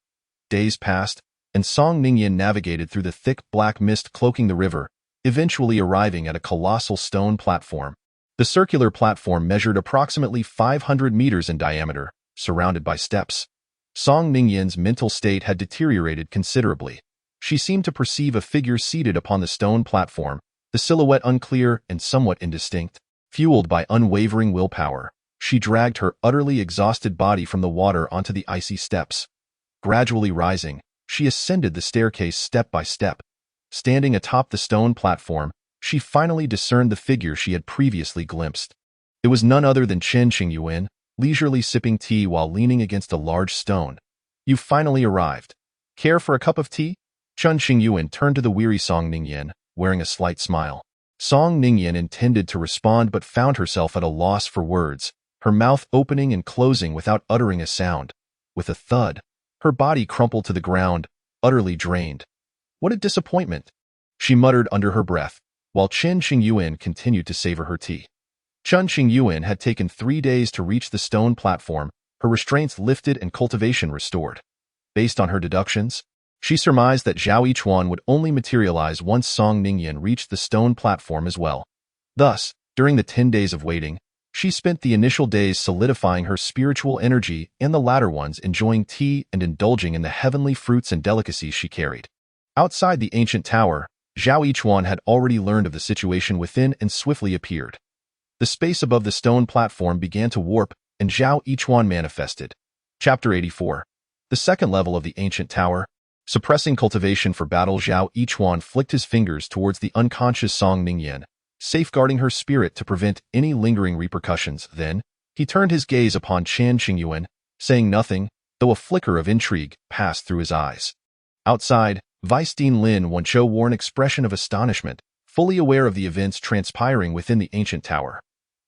Days passed, and Song Ningyan navigated through the thick black mist cloaking the river, eventually arriving at a colossal stone platform. The circular platform measured approximately 500 meters in diameter, surrounded by steps. Song Ningyan's mental state had deteriorated considerably. She seemed to perceive a figure seated upon the stone platform, the silhouette unclear and somewhat indistinct. Fueled by unwavering willpower, she dragged her utterly exhausted body from the water onto the icy steps. Gradually rising, she ascended the staircase step by step. Standing atop the stone platform, she finally discerned the figure she had previously glimpsed. It was none other than Chen Qingyuan, leisurely sipping tea while leaning against a large stone. "You've finally arrived. Care for a cup of tea?" Chen Qingyuan turned to the weary Song Ningyan, wearing a slight smile. Song Ningyan intended to respond but found herself at a loss for words, her mouth opening and closing without uttering a sound. With a thud, her body crumpled to the ground, utterly drained. "What a disappointment," she muttered under her breath, while Chen Qingyuan continued to savor her tea. Chen Qingyuan had taken 3 days to reach the stone platform, her restraints lifted and cultivation restored. Based on her deductions, she surmised that Zhao Yichuan would only materialize once Song Ningyan reached the stone platform as well. Thus, during the 10 days of waiting, she spent the initial days solidifying her spiritual energy and the latter ones enjoying tea and indulging in the heavenly fruits and delicacies she carried. Outside the ancient tower, Zhao Yichuan had already learned of the situation within and swiftly appeared. The space above the stone platform began to warp, and Zhao Yichuan manifested. Chapter 84. The second level of the ancient tower. Suppressing cultivation for battle, Zhao Yichuan flicked his fingers towards the unconscious Song Ningyan, safeguarding her spirit to prevent any lingering repercussions. Then, he turned his gaze upon Chen Qingyuan, saying nothing, though a flicker of intrigue passed through his eyes. Outside, Vice Dean Lin Wanzhou wore an expression of astonishment, fully aware of the events transpiring within the ancient tower.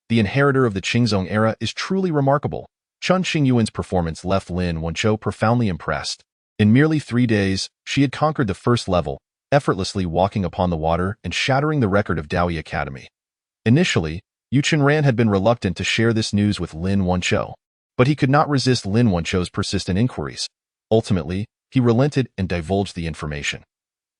The inheritor of the Qingzong era is truly remarkable. Chen Qingyuan's performance left Lin Wanzhou profoundly impressed. In merely 3 days, she had conquered the first level, effortlessly walking upon the water and shattering the record of Daoyi Academy. Initially, Yu Chenran had been reluctant to share this news with Lin Wanzhou, but he could not resist Lin Wanzhou's persistent inquiries. Ultimately, he relented and divulged the information.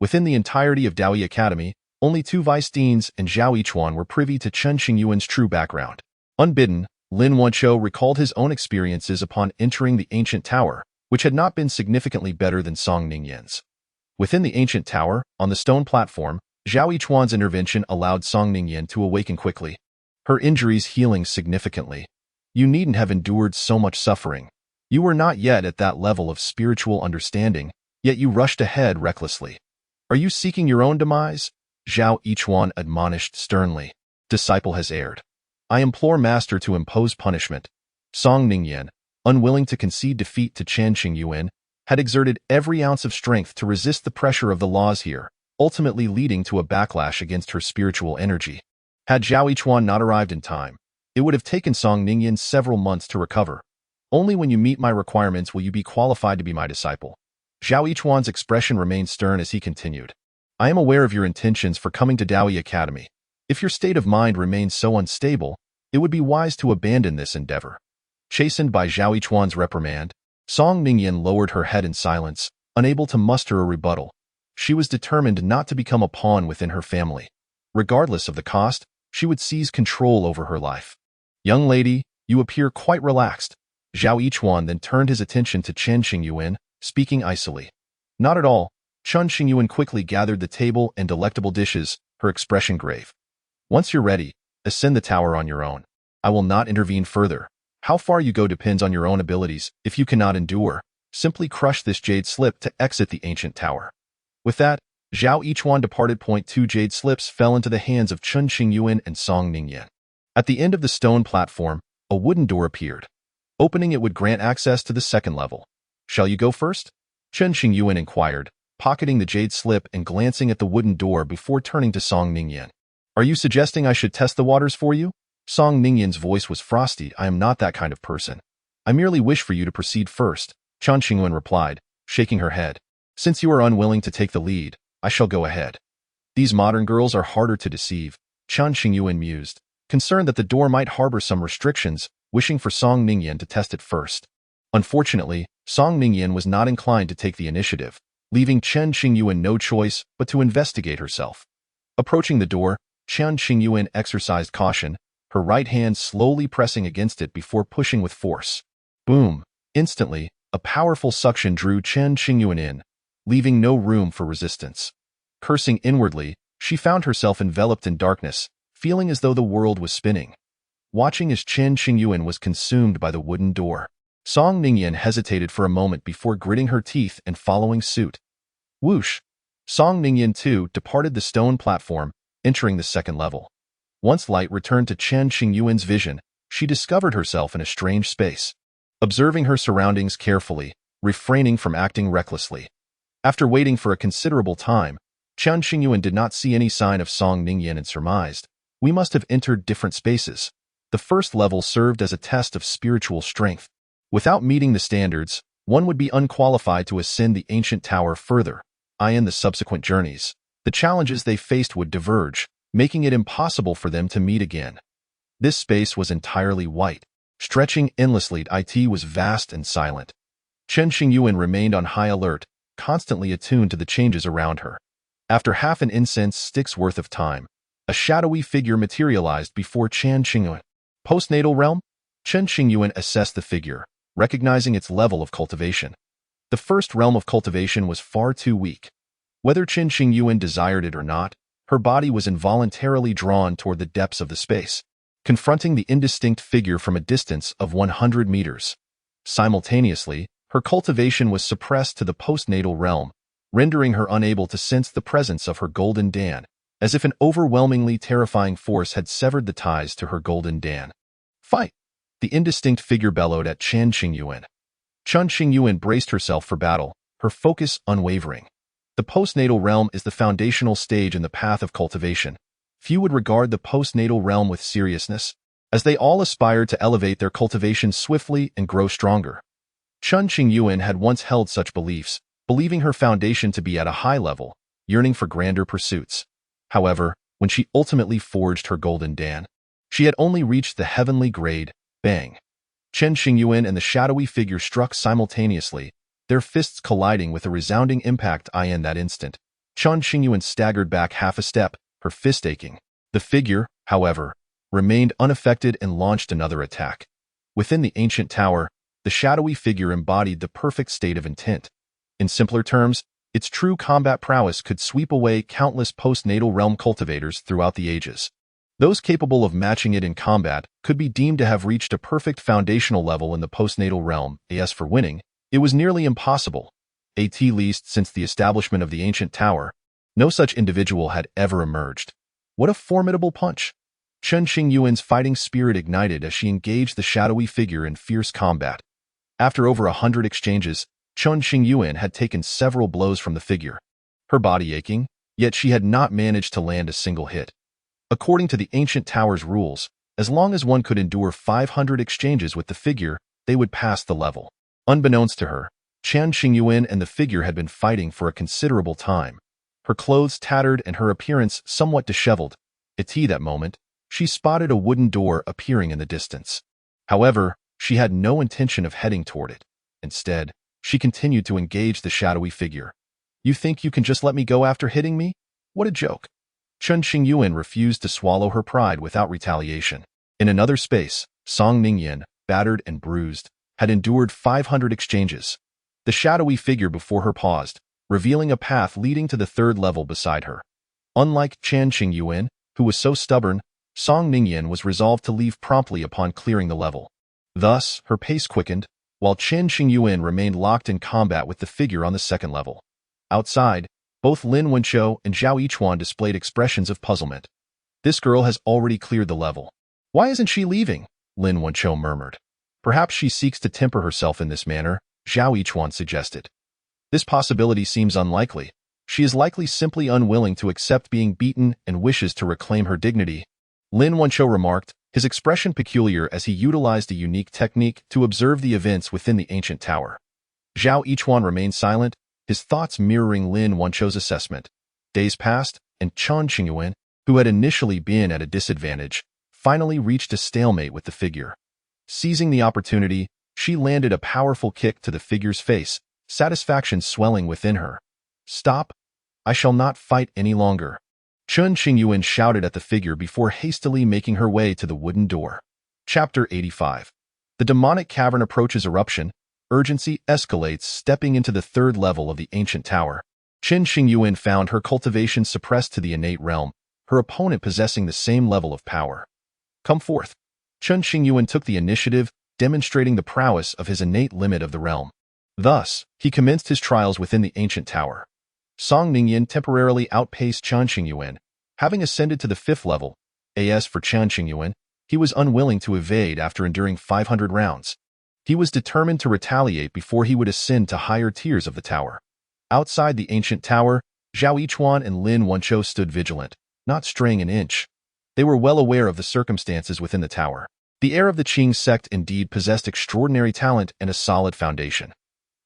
Within the entirety of Daoyi Academy, Only two vice-deans and Zhao Yichuan were privy to Chen Qingyuan's true background. Unbidden, Lin Wanqiu recalled his own experiences upon entering the ancient tower, which had not been significantly better than Song Ningyan's. Within the ancient tower, on the stone platform, Zhao Yichuan's intervention allowed Song Ningyan to awaken quickly, her injuries healing significantly. You needn't have endured so much suffering. You were not yet at that level of spiritual understanding, yet you rushed ahead recklessly. Are you seeking your own demise? Zhao Yichuan admonished sternly. Disciple has erred. I implore Master to impose punishment. Song Ningyan, unwilling to concede defeat to Chen Qingyuan, had exerted every ounce of strength to resist the pressure of the laws here, ultimately leading to a backlash against her spiritual energy. Had Zhao Yichuan not arrived in time, it would have taken Song Ningyan several months to recover. Only when you meet my requirements will you be qualified to be my disciple. Zhao Yichuan's expression remained stern as he continued. I am aware of your intentions for coming to Daoyi Academy. If your state of mind remains so unstable, it would be wise to abandon this endeavor. Chastened by Zhao Yichuan's reprimand, Song Ningyan lowered her head in silence, unable to muster a rebuttal. She was determined not to become a pawn within her family. Regardless of the cost, she would seize control over her life. Young lady, you appear quite relaxed. Zhao Yichuan then turned his attention to Chen Qingyuan, speaking icily. Not at all. Chen Qingyuan quickly gathered the table and delectable dishes, her expression grave. Once you're ready, ascend the tower on your own. I will not intervene further. How far you go depends on your own abilities. If you cannot endure, simply crush this jade slip to exit the ancient tower. With that, Zhao Yichuan departed. Two jade slips fell into the hands of Chen Qingyuan and Song Ningyan. At the end of the stone platform, a wooden door appeared. Opening it would grant access to the second level. Shall you go first? Chen Qingyuan inquired, pocketing the jade slip and glancing at the wooden door before turning to Song Ningyan. Are you suggesting I should test the waters for you? Song Ningyan's voice was frosty. I am not that kind of person. I merely wish for you to proceed first, Chen Qingyuan replied, shaking her head. Since you are unwilling to take the lead, I shall go ahead. These modern girls are harder to deceive, Chen Qingyuan mused, concerned that the door might harbor some restrictions, wishing for Song Ningyan to test it first. Unfortunately, Song Ningyan was not inclined to take the initiative, leaving Chen Qingyuan no choice but to investigate herself. Approaching the door, Chen Qingyuan exercised caution, her right hand slowly pressing against it before pushing with force. Boom! Instantly, a powerful suction drew Chen Qingyuan in, leaving no room for resistance. Cursing inwardly, she found herself enveloped in darkness, feeling as though the world was spinning. Watching as Chen Qingyuan was consumed by the wooden door, Song Ningyan hesitated for a moment before gritting her teeth and following suit. Whoosh! Song Ningyan too departed the stone platform, entering the second level. Once light returned to Chen Qingyuan's vision, she discovered herself in a strange space. Observing her surroundings carefully, refraining from acting recklessly. After waiting for a considerable time, Chen Qingyuan did not see any sign of Song Ningyan and surmised, we must have entered different spaces. The first level served as a test of spiritual strength. Without meeting the standards, one would be unqualified to ascend the ancient tower further. In the subsequent journeys, the challenges they faced would diverge, making it impossible for them to meet again. This space was entirely white, stretching endlessly. It was vast and silent. Chen Qingyuan remained on high alert, constantly attuned to the changes around her. After half an incense stick's worth of time, a shadowy figure materialized before Chen Qingyuan. Postnatal realm? Chen Qingyuan assessed the figure, recognizing its level of cultivation. The first realm of cultivation was far too weak. Whether Chen Qingyuan desired it or not, her body was involuntarily drawn toward the depths of the space, confronting the indistinct figure from a distance of 100 meters. Simultaneously, her cultivation was suppressed to the postnatal realm, rendering her unable to sense the presence of her golden Dan, as if an overwhelmingly terrifying force had severed the ties to her golden Dan. Fight! The indistinct figure bellowed at Chen Qingyuan. Chen Qingyuan braced herself for battle, her focus unwavering. The postnatal realm is the foundational stage in the path of cultivation. Few would regard the postnatal realm with seriousness, as they all aspired to elevate their cultivation swiftly and grow stronger. Chen Qingyuan had once held such beliefs, believing her foundation to be at a high level, yearning for grander pursuits. However, when she ultimately forged her golden Dan, she had only reached the heavenly grade. Bang! Chen Qingyuan and the shadowy figure struck simultaneously, their fists colliding with a resounding impact. In that instant, Chen Qingyuan staggered back half a step, her fist aching. The figure, however, remained unaffected and launched another attack. Within the ancient tower, the shadowy figure embodied the perfect state of intent. In simpler terms, its true combat prowess could sweep away countless postnatal realm cultivators throughout the ages. Those capable of matching it in combat could be deemed to have reached a perfect foundational level in the postnatal realm. As for winning, it was nearly impossible. At least since the establishment of the ancient tower, no such individual had ever emerged. What a formidable punch! Chen Qingyuan's fighting spirit ignited as she engaged the shadowy figure in fierce combat. After over 100 exchanges, Chen Qingyuan had taken several blows from the figure, her body aching, yet she had not managed to land a single hit. According to the ancient tower's rules, as long as one could endure 500 exchanges with the figure, they would pass the level. Unbeknownst to her, Chen Qingyuan and the figure had been fighting for a considerable time. Her clothes tattered and her appearance somewhat disheveled. At that moment, she spotted a wooden door appearing in the distance. However, she had no intention of heading toward it. Instead, she continued to engage the shadowy figure. "You think you can just let me go after hitting me? What a joke." Chen Qingyuan refused to swallow her pride without retaliation. In another space, Song Ningyan, battered and bruised, had endured 500 exchanges. The shadowy figure before her paused, revealing a path leading to the third level beside her. Unlike Chen Qingyuan, who was so stubborn, Song Ningyan was resolved to leave promptly upon clearing the level. Thus, her pace quickened, while Chen Qingyuan remained locked in combat with the figure on the second level. Outside, both Lin Wenqiu and Zhao Yichuan displayed expressions of puzzlement. "This girl has already cleared the level. Why isn't she leaving?" Lin Wenqiu murmured. "Perhaps she seeks to temper herself in this manner," Zhao Yichuan suggested. "This possibility seems unlikely. She is likely simply unwilling to accept being beaten and wishes to reclaim her dignity," Lin Wenqiu remarked, his expression peculiar as he utilized a unique technique to observe the events within the ancient tower. Zhao Yichuan remained silent, his thoughts mirroring Lin Wenqiu's assessment. Days passed, and Chen Qingyuan, who had initially been at a disadvantage, finally reached a stalemate with the figure. Seizing the opportunity, she landed a powerful kick to the figure's face, satisfaction swelling within her. "Stop! I shall not fight any longer," Chen Qingyuan shouted at the figure before hastily making her way to the wooden door. Chapter 85. The demonic cavern approaches eruption. Urgency escalates, stepping into the third level of the ancient tower. Chen Qingyuan found her cultivation suppressed to the innate realm, her opponent possessing the same level of power. "Come forth." Chen Qingyuan took the initiative, demonstrating the prowess of his innate limit of the realm. Thus, he commenced his trials within the ancient tower. Song Ningyan temporarily outpaced Chen Qingyuan, having ascended to the fifth level. As for Chen Qingyuan, he was unwilling to evade after enduring 500 rounds. He was determined to retaliate before he would ascend to higher tiers of the tower. Outside the ancient tower, Zhao Yichuan and Lin Wenqiu stood vigilant, not straying an inch. They were well aware of the circumstances within the tower. The heir of the Qing sect indeed possessed extraordinary talent and a solid foundation.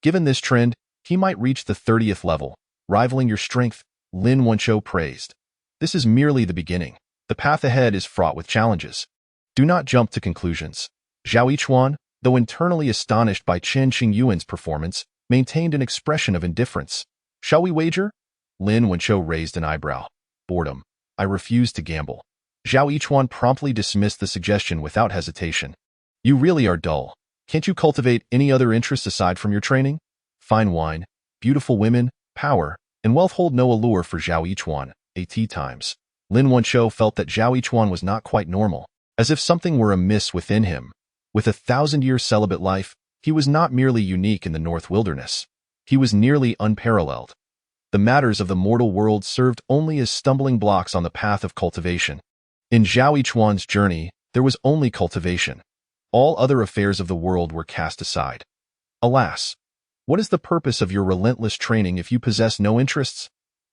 Given this trend, he might reach the 30th level, rivaling your strength, Lin Wenqiu praised. "This is merely the beginning. The path ahead is fraught with challenges. Do not jump to conclusions." Zhao Yichuan, though internally astonished by Chen Qingyuan's performance, maintained an expression of indifference. "Shall we wager?" Lin Wenqiu raised an eyebrow. "Boredom. I refuse to gamble." Zhao Yichuan promptly dismissed the suggestion without hesitation. "You really are dull. Can't you cultivate any other interests aside from your training? Fine wine, beautiful women, power, and wealth hold no allure for Zhao Yichuan." At times, Lin Wenqiu felt that Zhao Yichuan was not quite normal, as if something were amiss within him. With a 1,000-year celibate life, he was not merely unique in the North Wilderness. He was nearly unparalleled. The matters of the mortal world served only as stumbling blocks on the path of cultivation. In Zhao Yichuan's journey, there was only cultivation. All other affairs of the world were cast aside. "Alas, what is the purpose of your relentless training if you possess no interests?"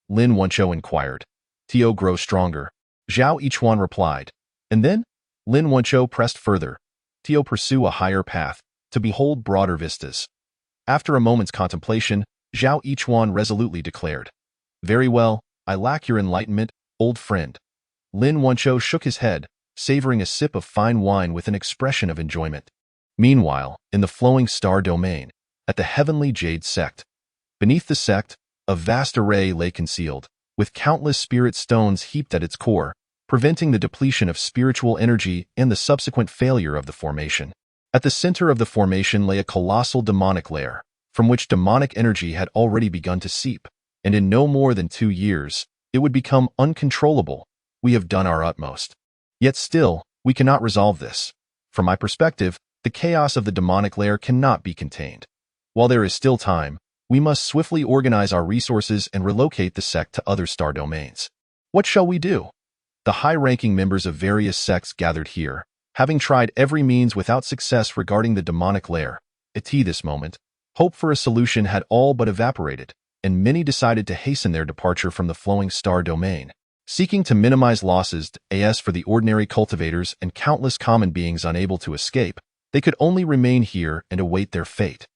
Lin Wenqiu inquired. "To grow stronger," Zhao Yichuan replied. "And then?" Lin Wenqiu pressed further. "To pursue a higher path, to behold broader vistas." After a moment's contemplation, Zhao Yichuan resolutely declared, "Very well, I lack your enlightenment, old friend." Lin Wenqiu shook his head, savoring a sip of fine wine with an expression of enjoyment. Meanwhile, in the flowing star domain, at the heavenly jade sect. Beneath the sect, a vast array lay concealed. with countless spirit stones heaped at its core, preventing the depletion of spiritual energy and the subsequent failure of the formation. At the center of the formation lay a colossal demonic lair, from which demonic energy had already begun to seep, and in no more than 2 years, it would become uncontrollable. We have done our utmost. Yet still, we cannot resolve this. From my perspective, the chaos of the demonic lair cannot be contained. While there is still time, we must swiftly organize our resources and relocate the sect to other star domains. What shall we do? The high-ranking members of various sects gathered here, having tried every means without success regarding the demonic lair. At this moment, hope for a solution had all but evaporated, and many decided to hasten their departure from the flowing star domain, seeking to minimize losses as for the ordinary cultivators and countless common beings unable to escape. They could only remain here and await their fate.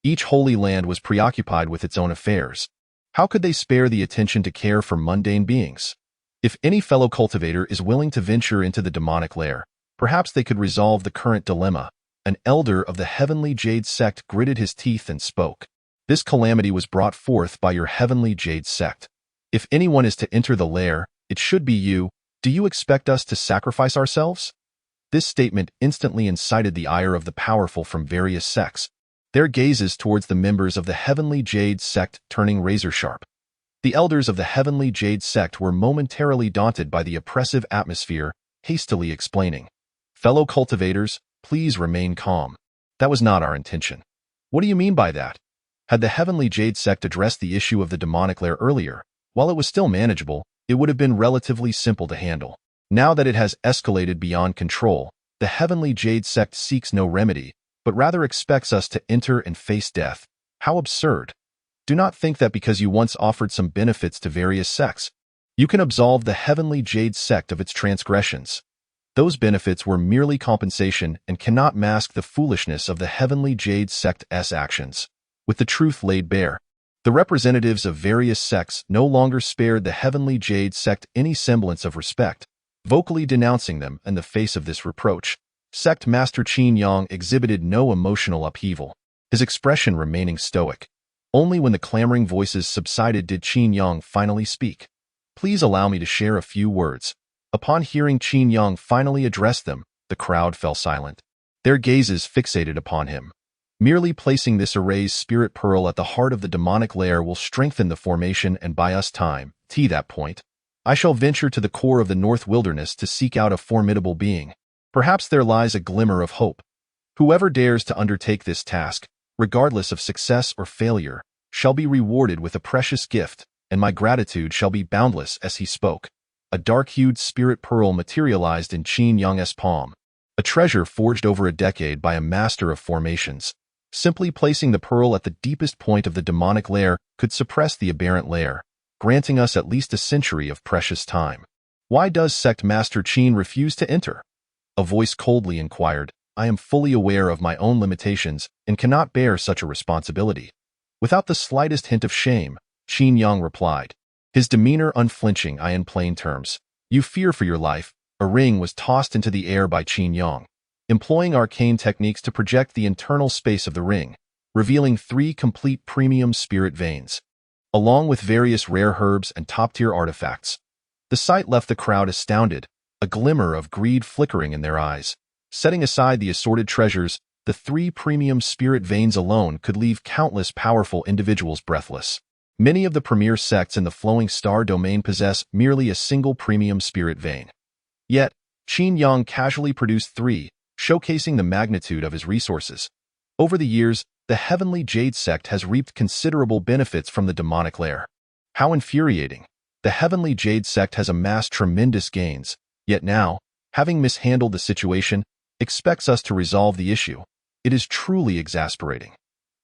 Each holy land was preoccupied with its own affairs. How could they spare the attention to care for mundane beings? If any fellow cultivator is willing to venture into the demonic lair, perhaps they could resolve the current dilemma. An elder of the Heavenly Jade sect gritted his teeth and spoke. This calamity was brought forth by your Heavenly Jade sect. If anyone is to enter the lair, it should be you. Do you expect us to sacrifice ourselves? This statement instantly incited the ire of the powerful from various sects, their gazes towards the members of the Heavenly Jade sect turning razor-sharp. The elders of the Heavenly Jade sect were momentarily daunted by the oppressive atmosphere, hastily explaining, "Fellow cultivators, please remain calm. That was not our intention." "What do you mean by that?" Had the Heavenly Jade sect addressed the issue of the demonic lair earlier, while it was still manageable, it would have been relatively simple to handle. Now that it has escalated beyond control, the Heavenly Jade sect seeks no remedy, but rather expects us to enter and face death. How absurd. Do not think that because you once offered some benefits to various sects, you can absolve the Heavenly Jade sect of its transgressions. Those benefits were merely compensation and cannot mask the foolishness of the Heavenly Jade sect's actions. With the truth laid bare, the representatives of various sects no longer spared the Heavenly Jade sect any semblance of respect, vocally denouncing them in the face of this reproach. Sect Master Qingyuan exhibited no emotional upheaval, his expression remaining stoic. Only when the clamoring voices subsided did Qingyuan finally speak. "Please allow me to share a few words." Upon hearing Qingyuan finally address them, the crowd fell silent, their gazes fixated upon him. Merely placing this erased spirit pearl at the heart of the demonic lair will strengthen the formation and buy us time. To that point, I shall venture to the core of the North Wilderness to seek out a formidable being. Perhaps there lies a glimmer of hope. Whoever dares to undertake this task, regardless of success or failure, shall be rewarded with a precious gift, and my gratitude shall be boundless. As he spoke, a dark-hued spirit pearl materialized in Qingyuan's palm, a treasure forged over a decade by a master of formations. Simply placing the pearl at the deepest point of the demonic lair could suppress the aberrant lair, granting us at least a century of precious time. Why does Sect Master Qin refuse to enter? A voice coldly inquired. I am fully aware of my own limitations and cannot bear such a responsibility. Without the slightest hint of shame, Qingyuan replied, his demeanor unflinching. In plain terms, you fear for your life. A ring was tossed into the air by Qingyuan, employing arcane techniques to project the internal space of the ring, revealing 3 complete premium spirit veins, along with various rare herbs and top-tier artifacts. The sight left the crowd astounded, a glimmer of greed flickering in their eyes. Setting aside the assorted treasures, the 3 premium spirit veins alone could leave countless powerful individuals breathless. Many of the premier sects in the flowing star domain possess merely a single premium spirit vein. Yet, Qingyuan casually produced 3, showcasing the magnitude of his resources. Over the years, the Heavenly Jade sect has reaped considerable benefits from the demonic lair. How infuriating! The Heavenly Jade sect has amassed tremendous gains, yet now, having mishandled the situation, expects us to resolve the issue. It is truly exasperating.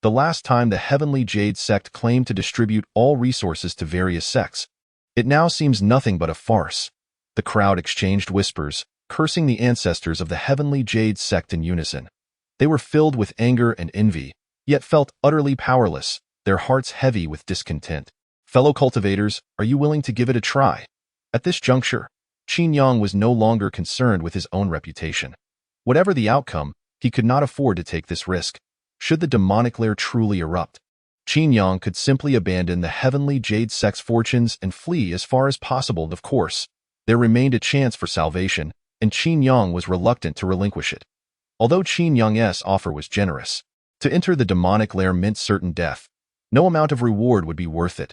The last time the Heavenly Jade sect claimed to distribute all resources to various sects, it now seems nothing but a farce. The crowd exchanged whispers, cursing the ancestors of the Heavenly Jade sect in unison. They were filled with anger and envy, yet felt utterly powerless, their hearts heavy with discontent. Fellow cultivators, are you willing to give it a try? At this juncture, Qingyuan was no longer concerned with his own reputation. Whatever the outcome, he could not afford to take this risk. Should the demonic lair truly erupt, Qingyuan could simply abandon the heavenly jade sect's fortunes and flee as far as possible. Of course, there remained a chance for salvation, and Qingyuan was reluctant to relinquish it. Although Qinyuan's offer was generous, to enter the demonic lair meant certain death. No amount of reward would be worth it.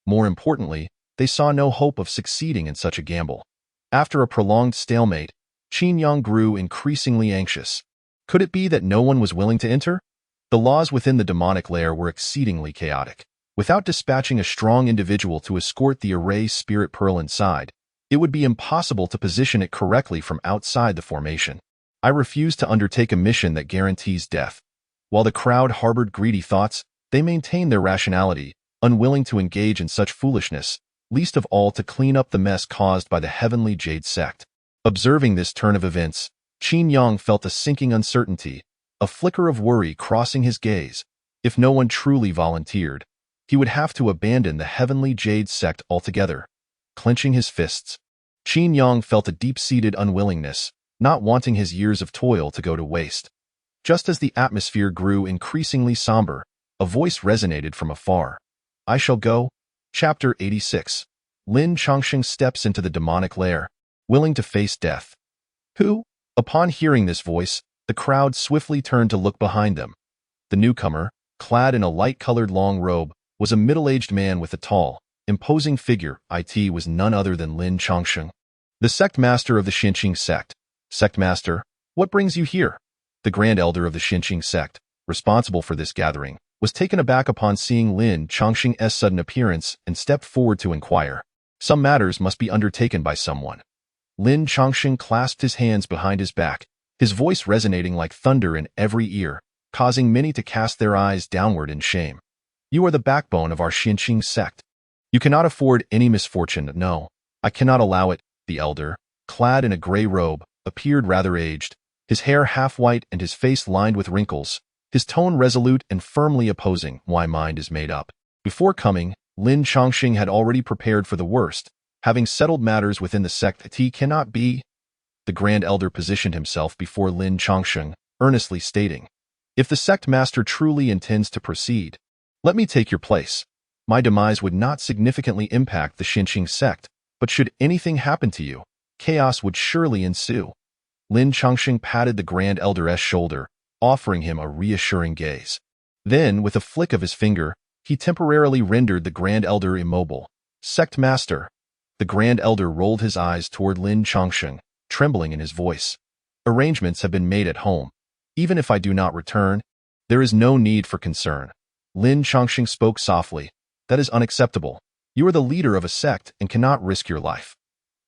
More importantly, they saw no hope of succeeding in such a gamble. After a prolonged stalemate, Qingyuan grew increasingly anxious. Could it be that no one was willing to enter? The laws within the demonic lair were exceedingly chaotic. Without dispatching a strong individual to escort the array spirit pearl inside, it would be impossible to position it correctly from outside the formation. I refuse to undertake a mission that guarantees death. While the crowd harbored greedy thoughts, they maintained their rationality, unwilling to engage in such foolishness, least of all to clean up the mess caused by the heavenly jade sect. Observing this turn of events, Qingyuan felt a sinking uncertainty, a flicker of worry crossing his gaze. If no one truly volunteered, he would have to abandon the heavenly jade sect altogether. Clenching his fists, Qingyuan felt a deep-seated unwillingness, not wanting his years of toil to go to waste. Just as the atmosphere grew increasingly somber, a voice resonated from afar. I shall go. Chapter 86. Lin Chongsheng steps into the demonic lair, willing to face death. Who? Upon hearing this voice, the crowd swiftly turned to look behind them. The newcomer, clad in a light-colored long robe, was a middle-aged man with a tall, imposing figure. It was none other than Lin Chongsheng, the sect master of the Xinqing sect. Sect master, what brings you here? The grand elder of the Xinqing sect, responsible for this gathering, was taken aback upon seeing Lin Chongsheng's sudden appearance and stepped forward to inquire. Some matters must be undertaken by someone. Lin Chongsheng clasped his hands behind his back, his voice resonating like thunder in every ear, causing many to cast their eyes downward in shame. You are the backbone of our Xinqing sect. You cannot afford any misfortune. No, I cannot allow it. The elder, clad in a gray robe, appeared rather aged, his hair half-white and his face lined with wrinkles, his tone resolute and firmly opposing. My mind is made up. Before coming, Lin Chongsheng had already prepared for the worst, having settled matters within the sect. He cannot be. The grand elder positioned himself before Lin Chongsheng, earnestly stating, if the sect master truly intends to proceed, let me take your place. My demise would not significantly impact the Xinqing sect, but should anything happen to you, chaos would surely ensue. Lin Chongsheng patted the grand elder's shoulder, offering him a reassuring gaze. Then, with a flick of his finger, he temporarily rendered the grand elder immobile. Sect master. The grand elder rolled his eyes toward Lin Chongsheng, trembling in his voice. Arrangements have been made at home. Even if I do not return, there is no need for concern. Lin Chongsheng spoke softly. That is unacceptable. You are the leader of a sect and cannot risk your life.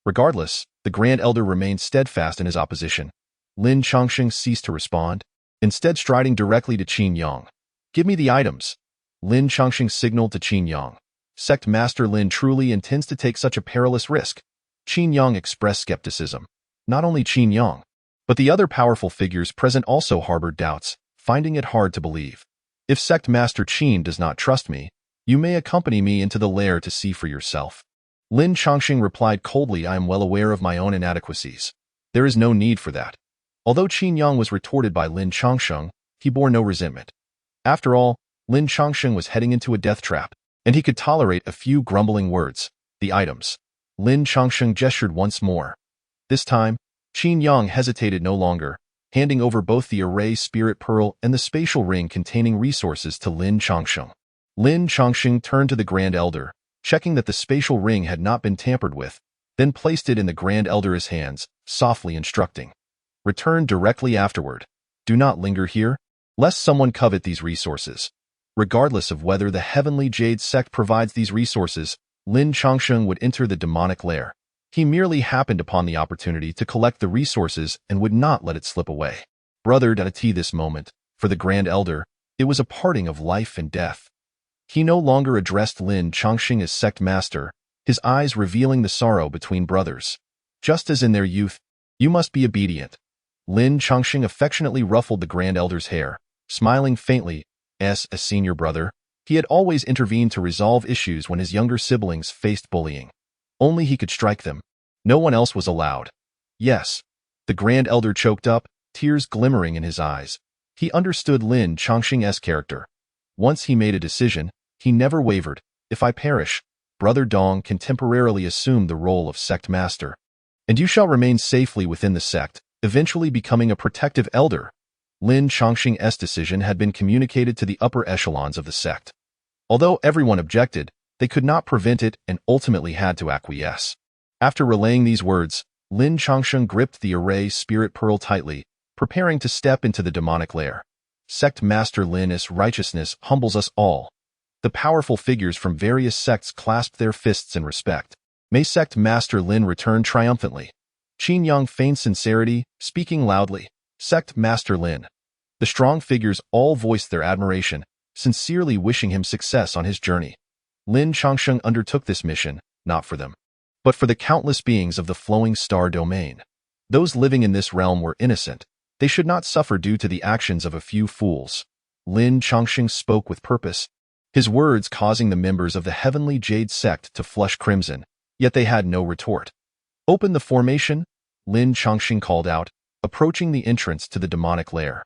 Regardless, the grand elder remained steadfast in his opposition. Lin Chongsheng ceased to respond, instead striding directly to Qingyuan. Give me the items. Lin Chongsheng signaled to Qingyuan. Sect Master Lin truly intends to take such a perilous risk. Qingyuan expressed skepticism. Not only Qingyuan, but the other powerful figures present also harbored doubts, finding it hard to believe. If Sect Master Qin does not trust me, you may accompany me into the lair to see for yourself. Lin Chongsheng replied coldly, I am well aware of my own inadequacies. There is no need for that. Although Qingyuan was retorted by Lin Chongsheng, he bore no resentment. After all, Lin Chongsheng was heading into a death trap, and he could tolerate a few grumbling words. The items. Lin Chongsheng gestured once more. This time, Qingyuan hesitated no longer, handing over both the array spirit pearl and the spatial ring containing resources to Lin Chongsheng. Lin Chongsheng turned to the Grand Elder, checking that the spatial ring had not been tampered with, then placed it in the Grand Elder's hands, softly instructing. Return directly afterward. Do not linger here, lest someone covet these resources. Regardless of whether the Heavenly Jade sect provides these resources, Lin Chongsheng would enter the demonic lair. He merely happened upon the opportunity to collect the resources and would not let it slip away. Brothered at this moment, for the Grand Elder, it was a parting of life and death. He no longer addressed Lin Chongsheng as sect master, his eyes revealing the sorrow between brothers. Just as in their youth, you must be obedient. Lin Chongsheng affectionately ruffled the Grand Elder's hair, smiling faintly. As a senior brother, he had always intervened to resolve issues when his younger siblings faced bullying. Only he could strike them. No one else was allowed. Yes. The Grand Elder choked up, tears glimmering in his eyes. He understood Lin Chongsheng's character. Once he made a decision, he never wavered. If I perish, Brother Dong can temporarily assume the role of sect master, and you shall remain safely within the sect, eventually becoming a protective elder. Lin Chongqing's decision had been communicated to the upper echelons of the sect. Although everyone objected, they could not prevent it and ultimately had to acquiesce. After relaying these words, Lin Chongqing gripped the array spirit pearl tightly, preparing to step into the demonic lair. Sect Master Lin's righteousness humbles us all. The powerful figures from various sects clasped their fists in respect. May Sect Master Lin return triumphantly. Qingyuan feigned sincerity, speaking loudly. Sect Master Lin. The strong figures all voiced their admiration, sincerely wishing him success on his journey. Lin Chongqing undertook this mission, not for them, but for the countless beings of the flowing star domain. Those living in this realm were innocent. They should not suffer due to the actions of a few fools. Lin Chongqing spoke with purpose, his words causing the members of the Heavenly Jade sect to flush crimson, yet they had no retort. Open the formation, Lin Chongqing called out, approaching the entrance to the demonic lair.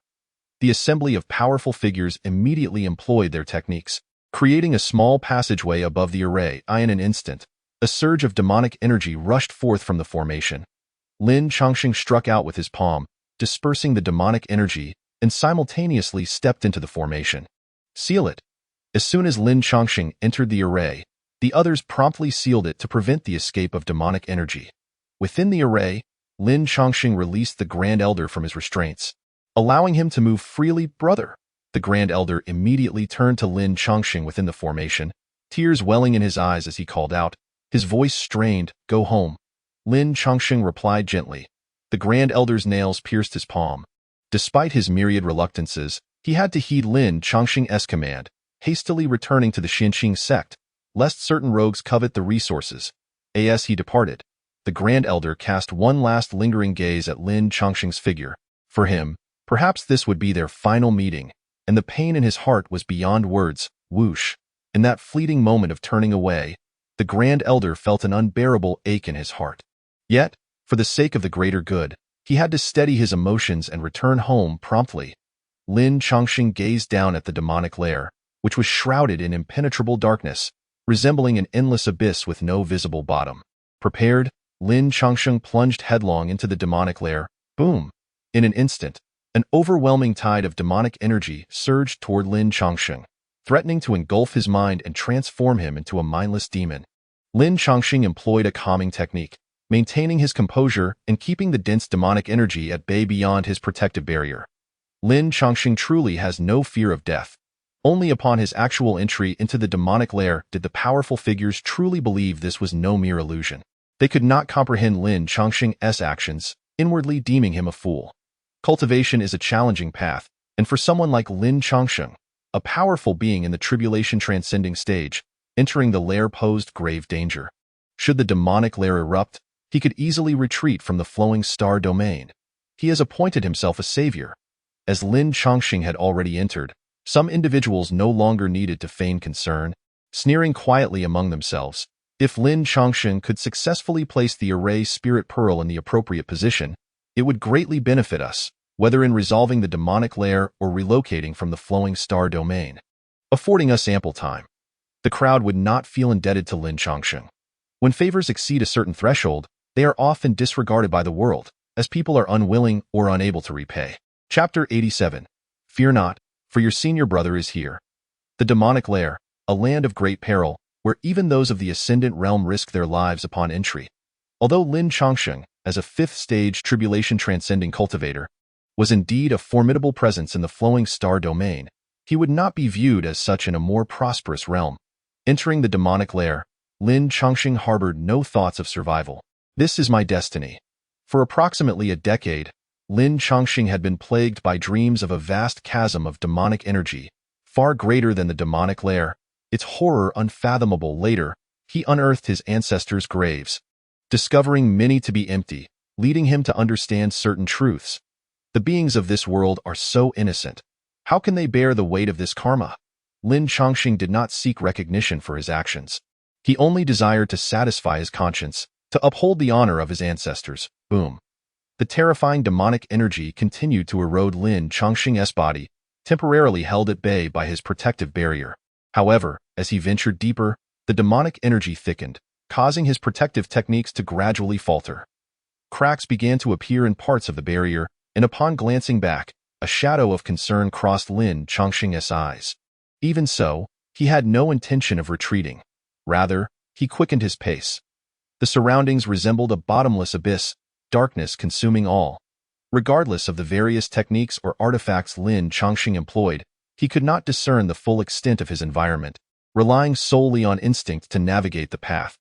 The assembly of powerful figures immediately employed their techniques, creating a small passageway above the array. In an instant, a surge of demonic energy rushed forth from the formation. Lin Chongqing struck out with his palm, dispersing the demonic energy, and simultaneously stepped into the formation. Seal it. As soon as Lin Chongqing entered the array, the others promptly sealed it to prevent the escape of demonic energy. Within the array, Lin Chongqing released the Grand Elder from his restraints, allowing him to move freely. Brother, the Grand Elder immediately turned to Lin Chongqing within the formation, tears welling in his eyes as he called out, his voice strained, go home. Lin Chongqing replied gently. The Grand Elder's nails pierced his palm. Despite his myriad reluctances, he had to heed Lin Chongqing's command, hastily returning to the Xinqing sect, lest certain rogues covet the resources. As he departed, the Grand Elder cast one last lingering gaze at Lin Chongqing's figure. For him, perhaps this would be their final meeting, and the pain in his heart was beyond words. Whoosh! In that fleeting moment of turning away, the Grand Elder felt an unbearable ache in his heart. Yet, for the sake of the greater good, he had to steady his emotions and return home promptly. Lin Chongqing gazed down at the demonic lair, which was shrouded in impenetrable darkness, resembling an endless abyss with no visible bottom. Prepared, Lin Chongqing plunged headlong into the demonic lair. Boom! In an instant, an overwhelming tide of demonic energy surged toward Lin Chongqing, threatening to engulf his mind and transform him into a mindless demon. Lin Chongqing employed a calming technique, maintaining his composure and keeping the dense demonic energy at bay beyond his protective barrier. Lin Chongqing truly has no fear of death. Only upon his actual entry into the demonic lair did the powerful figures truly believe this was no mere illusion. They could not comprehend Lin Chongqing's actions, inwardly deeming him a fool. Cultivation is a challenging path, and for someone like Lin Chongqing, a powerful being in the tribulation transcending stage, entering the lair posed grave danger. Should the demonic lair erupt, he could easily retreat from the flowing star domain. He has appointed himself a savior. As Lin Chongqing had already entered, some individuals no longer needed to feign concern, sneering quietly among themselves. If Lin Chongqing could successfully place the array spirit pearl in the appropriate position, it would greatly benefit us, whether in resolving the demonic lair or relocating from the flowing star domain, affording us ample time. The crowd would not feel indebted to Lin Chongqing. When favors exceed a certain threshold, they are often disregarded by the world, as people are unwilling or unable to repay. Chapter 87. Fear not, for your senior brother is here. The demonic lair, a land of great peril, where even those of the ascendant realm risk their lives upon entry. Although Lin Chongqing, as a fifth-stage tribulation transcending cultivator, was indeed a formidable presence in the flowing star domain, he would not be viewed as such in a more prosperous realm. Entering the demonic lair, Lin Chongqing harbored no thoughts of survival. This is my destiny. For approximately a decade, Lin Chongqing had been plagued by dreams of a vast chasm of demonic energy, far greater than the demonic lair, its horror unfathomable. Later, he unearthed his ancestors' graves, discovering many to be empty, leading him to understand certain truths. The beings of this world are so innocent. How can they bear the weight of this karma? Lin Chongqing did not seek recognition for his actions. He only desired to satisfy his conscience, to uphold the honor of his ancestors. Boom. The terrifying demonic energy continued to erode Lin Chongqing's body, temporarily held at bay by his protective barrier. However, as he ventured deeper, the demonic energy thickened, causing his protective techniques to gradually falter. Cracks began to appear in parts of the barrier, and upon glancing back, a shadow of concern crossed Lin Chongqing's eyes. Even so, he had no intention of retreating. Rather, he quickened his pace. The surroundings resembled a bottomless abyss, darkness consuming all. Regardless of the various techniques or artifacts Lin Chongqing employed, he could not discern the full extent of his environment, relying solely on instinct to navigate the path.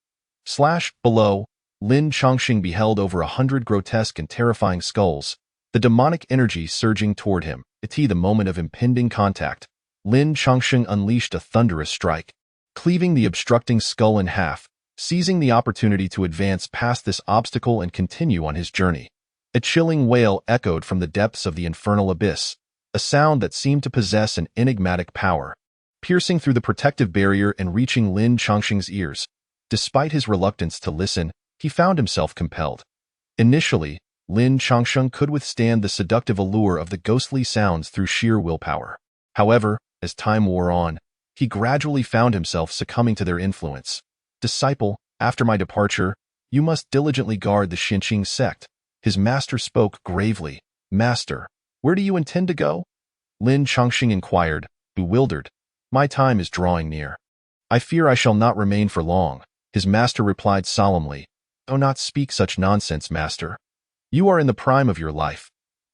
Below, Lin Chongqing beheld over 100 grotesque and terrifying skulls, the demonic energy surging toward him. At the moment of impending contact, Lin Chongqing unleashed a thunderous strike, cleaving the obstructing skull in half, seizing the opportunity to advance past this obstacle and continue on his journey. A chilling wail echoed from the depths of the infernal abyss, a sound that seemed to possess an enigmatic power, piercing through the protective barrier and reaching Lin Chongqing's ears. Despite his reluctance to listen, he found himself compelled. Initially, Lin Chongqing could withstand the seductive allure of the ghostly sounds through sheer willpower. However, as time wore on, he gradually found himself succumbing to their influence. Disciple, after my departure, you must diligently guard the Xinqing sect. His master spoke gravely. Master, where do you intend to go? Lin Chongqing inquired, bewildered. My time is drawing near. I fear I shall not remain for long. His master replied solemnly. Do not speak such nonsense, master. You are in the prime of your life.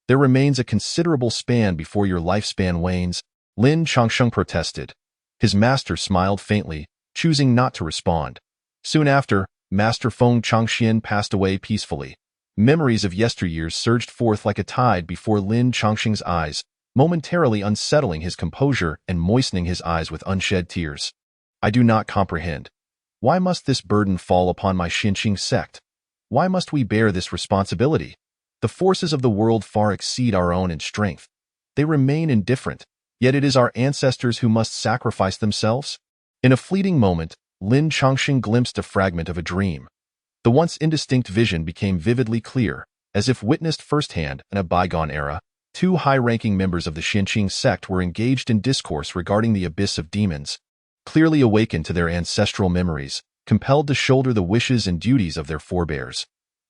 There remains a considerable span before your lifespan wanes. Lin Chongqing protested. His master smiled faintly, choosing not to respond. Soon after, Master Feng Chongxian passed away peacefully. Memories of yesteryears surged forth like a tide before Lin Chongqing's eyes, momentarily unsettling his composure and moistening his eyes with unshed tears. I do not comprehend. Why must this burden fall upon my Xinqing sect? Why must we bear this responsibility? The forces of the world far exceed our own in strength. They remain indifferent, yet it is our ancestors who must sacrifice themselves. In a fleeting moment, Lin Chongqing glimpsed a fragment of a dream. The once indistinct vision became vividly clear, as if witnessed firsthand in a bygone era. Two high-ranking members of the Xinqing sect were engaged in discourse regarding the abyss of demons. Clearly awakened to their ancestral memories, compelled to shoulder the wishes and duties of their forebears.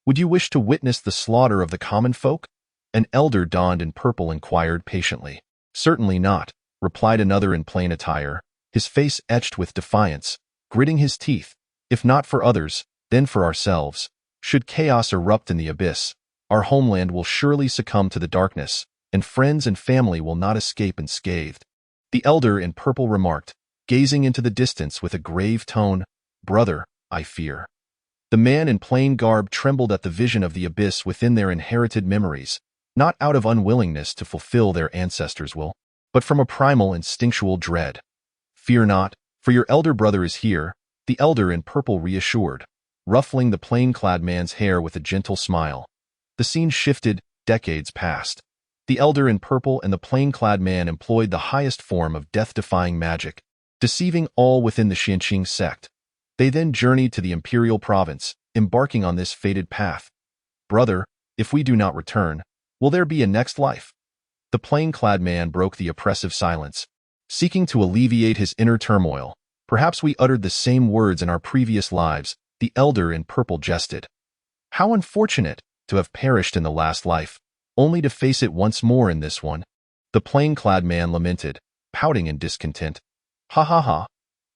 Would you wish to witness the slaughter of the common folk? An elder donned in purple inquired patiently. Certainly not, replied another in plain attire, his face etched with defiance, gritting his teeth. If not for others, then for ourselves. Should chaos erupt in the abyss, our homeland will surely succumb to the darkness, and friends and family will not escape unscathed. The elder in purple remarked, gazing into the distance with a grave tone, Brother, I fear. The man in plain garb trembled at the vision of the abyss within their inherited memories, not out of unwillingness to fulfill their ancestors' will, but from a primal instinctual dread. Fear not, for your elder brother is here, the elder in purple reassured, ruffling the plain-clad man's hair with a gentle smile. The scene shifted, decades passed. The elder in purple and the plain-clad man employed the highest form of death-defying magic, deceiving all within the Xinqing sect. They then journeyed to the imperial province, embarking on this fated path. Brother, if we do not return, will there be a next life? The plain-clad man broke the oppressive silence, seeking to alleviate his inner turmoil. Perhaps we uttered the same words in our previous lives, the elder in purple jested. How unfortunate to have perished in the last life, only to face it once more in this one. The plain-clad man lamented, pouting in discontent. Ha ha ha.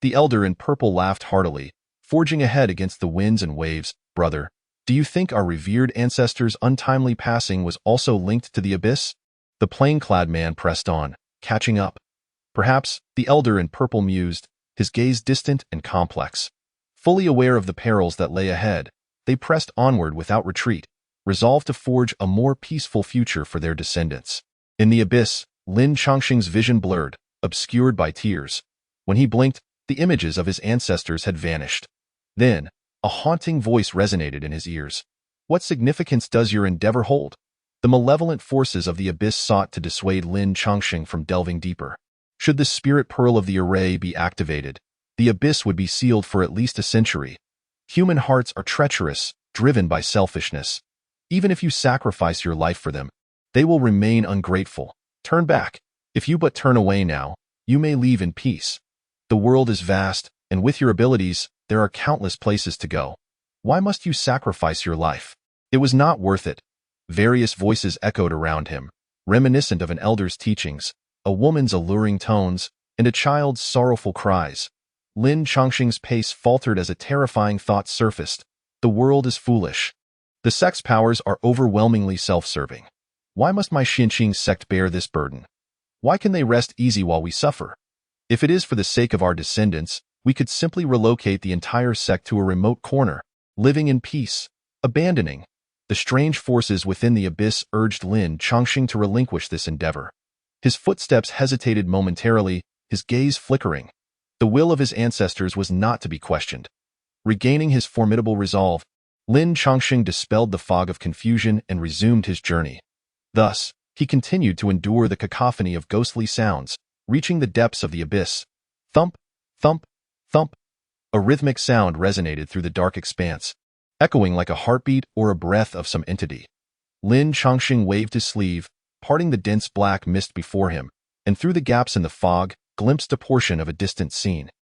The elder in purple laughed heartily, forging ahead against the winds and waves. Brother, do you think our revered ancestors' untimely passing was also linked to the abyss? The plain-clad man pressed on, catching up. Perhaps, the elder in purple mused, his gaze distant and complex. Fully aware of the perils that lay ahead, they pressed onward without retreat, resolved to forge a more peaceful future for their descendants. In the abyss, Lin Chongqing's vision blurred, obscured by tears. When he blinked, the images of his ancestors had vanished. Then, a haunting voice resonated in his ears. What significance does your endeavor hold? The malevolent forces of the abyss sought to dissuade Lin Chongqing from delving deeper. Should the spirit pearl of the array be activated, the abyss would be sealed for at least a century. Human hearts are treacherous, driven by selfishness. Even if you sacrifice your life for them, they will remain ungrateful. Turn back. If you but turn away now, you may leave in peace. The world is vast, and with your abilities, there are countless places to go. Why must you sacrifice your life? It was not worth it. Various voices echoed around him, reminiscent of an elder's teachings, a woman's alluring tones, and a child's sorrowful cries. Lin Chongqing's pace faltered as a terrifying thought surfaced. The world is foolish. The sect's powers are overwhelmingly self-serving. Why must my Xinqing sect bear this burden? Why can they rest easy while we suffer? If it is for the sake of our descendants, we could simply relocate the entire sect to a remote corner, living in peace, abandoning. The strange forces within the abyss urged Lin Chongqing to relinquish this endeavor. His footsteps hesitated momentarily, his gaze flickering. The will of his ancestors was not to be questioned. Regaining his formidable resolve, Lin Chongqing dispelled the fog of confusion and resumed his journey. Thus, he continued to endure the cacophony of ghostly sounds, reaching the depths of the abyss. Thump, thump, thump. A rhythmic sound resonated through the dark expanse, echoing like a heartbeat or a breath of some entity. Lin Chongqing waved his sleeve, parting the dense black mist before him, and through the gaps in the fog, glimpsed a portion of a distant scene.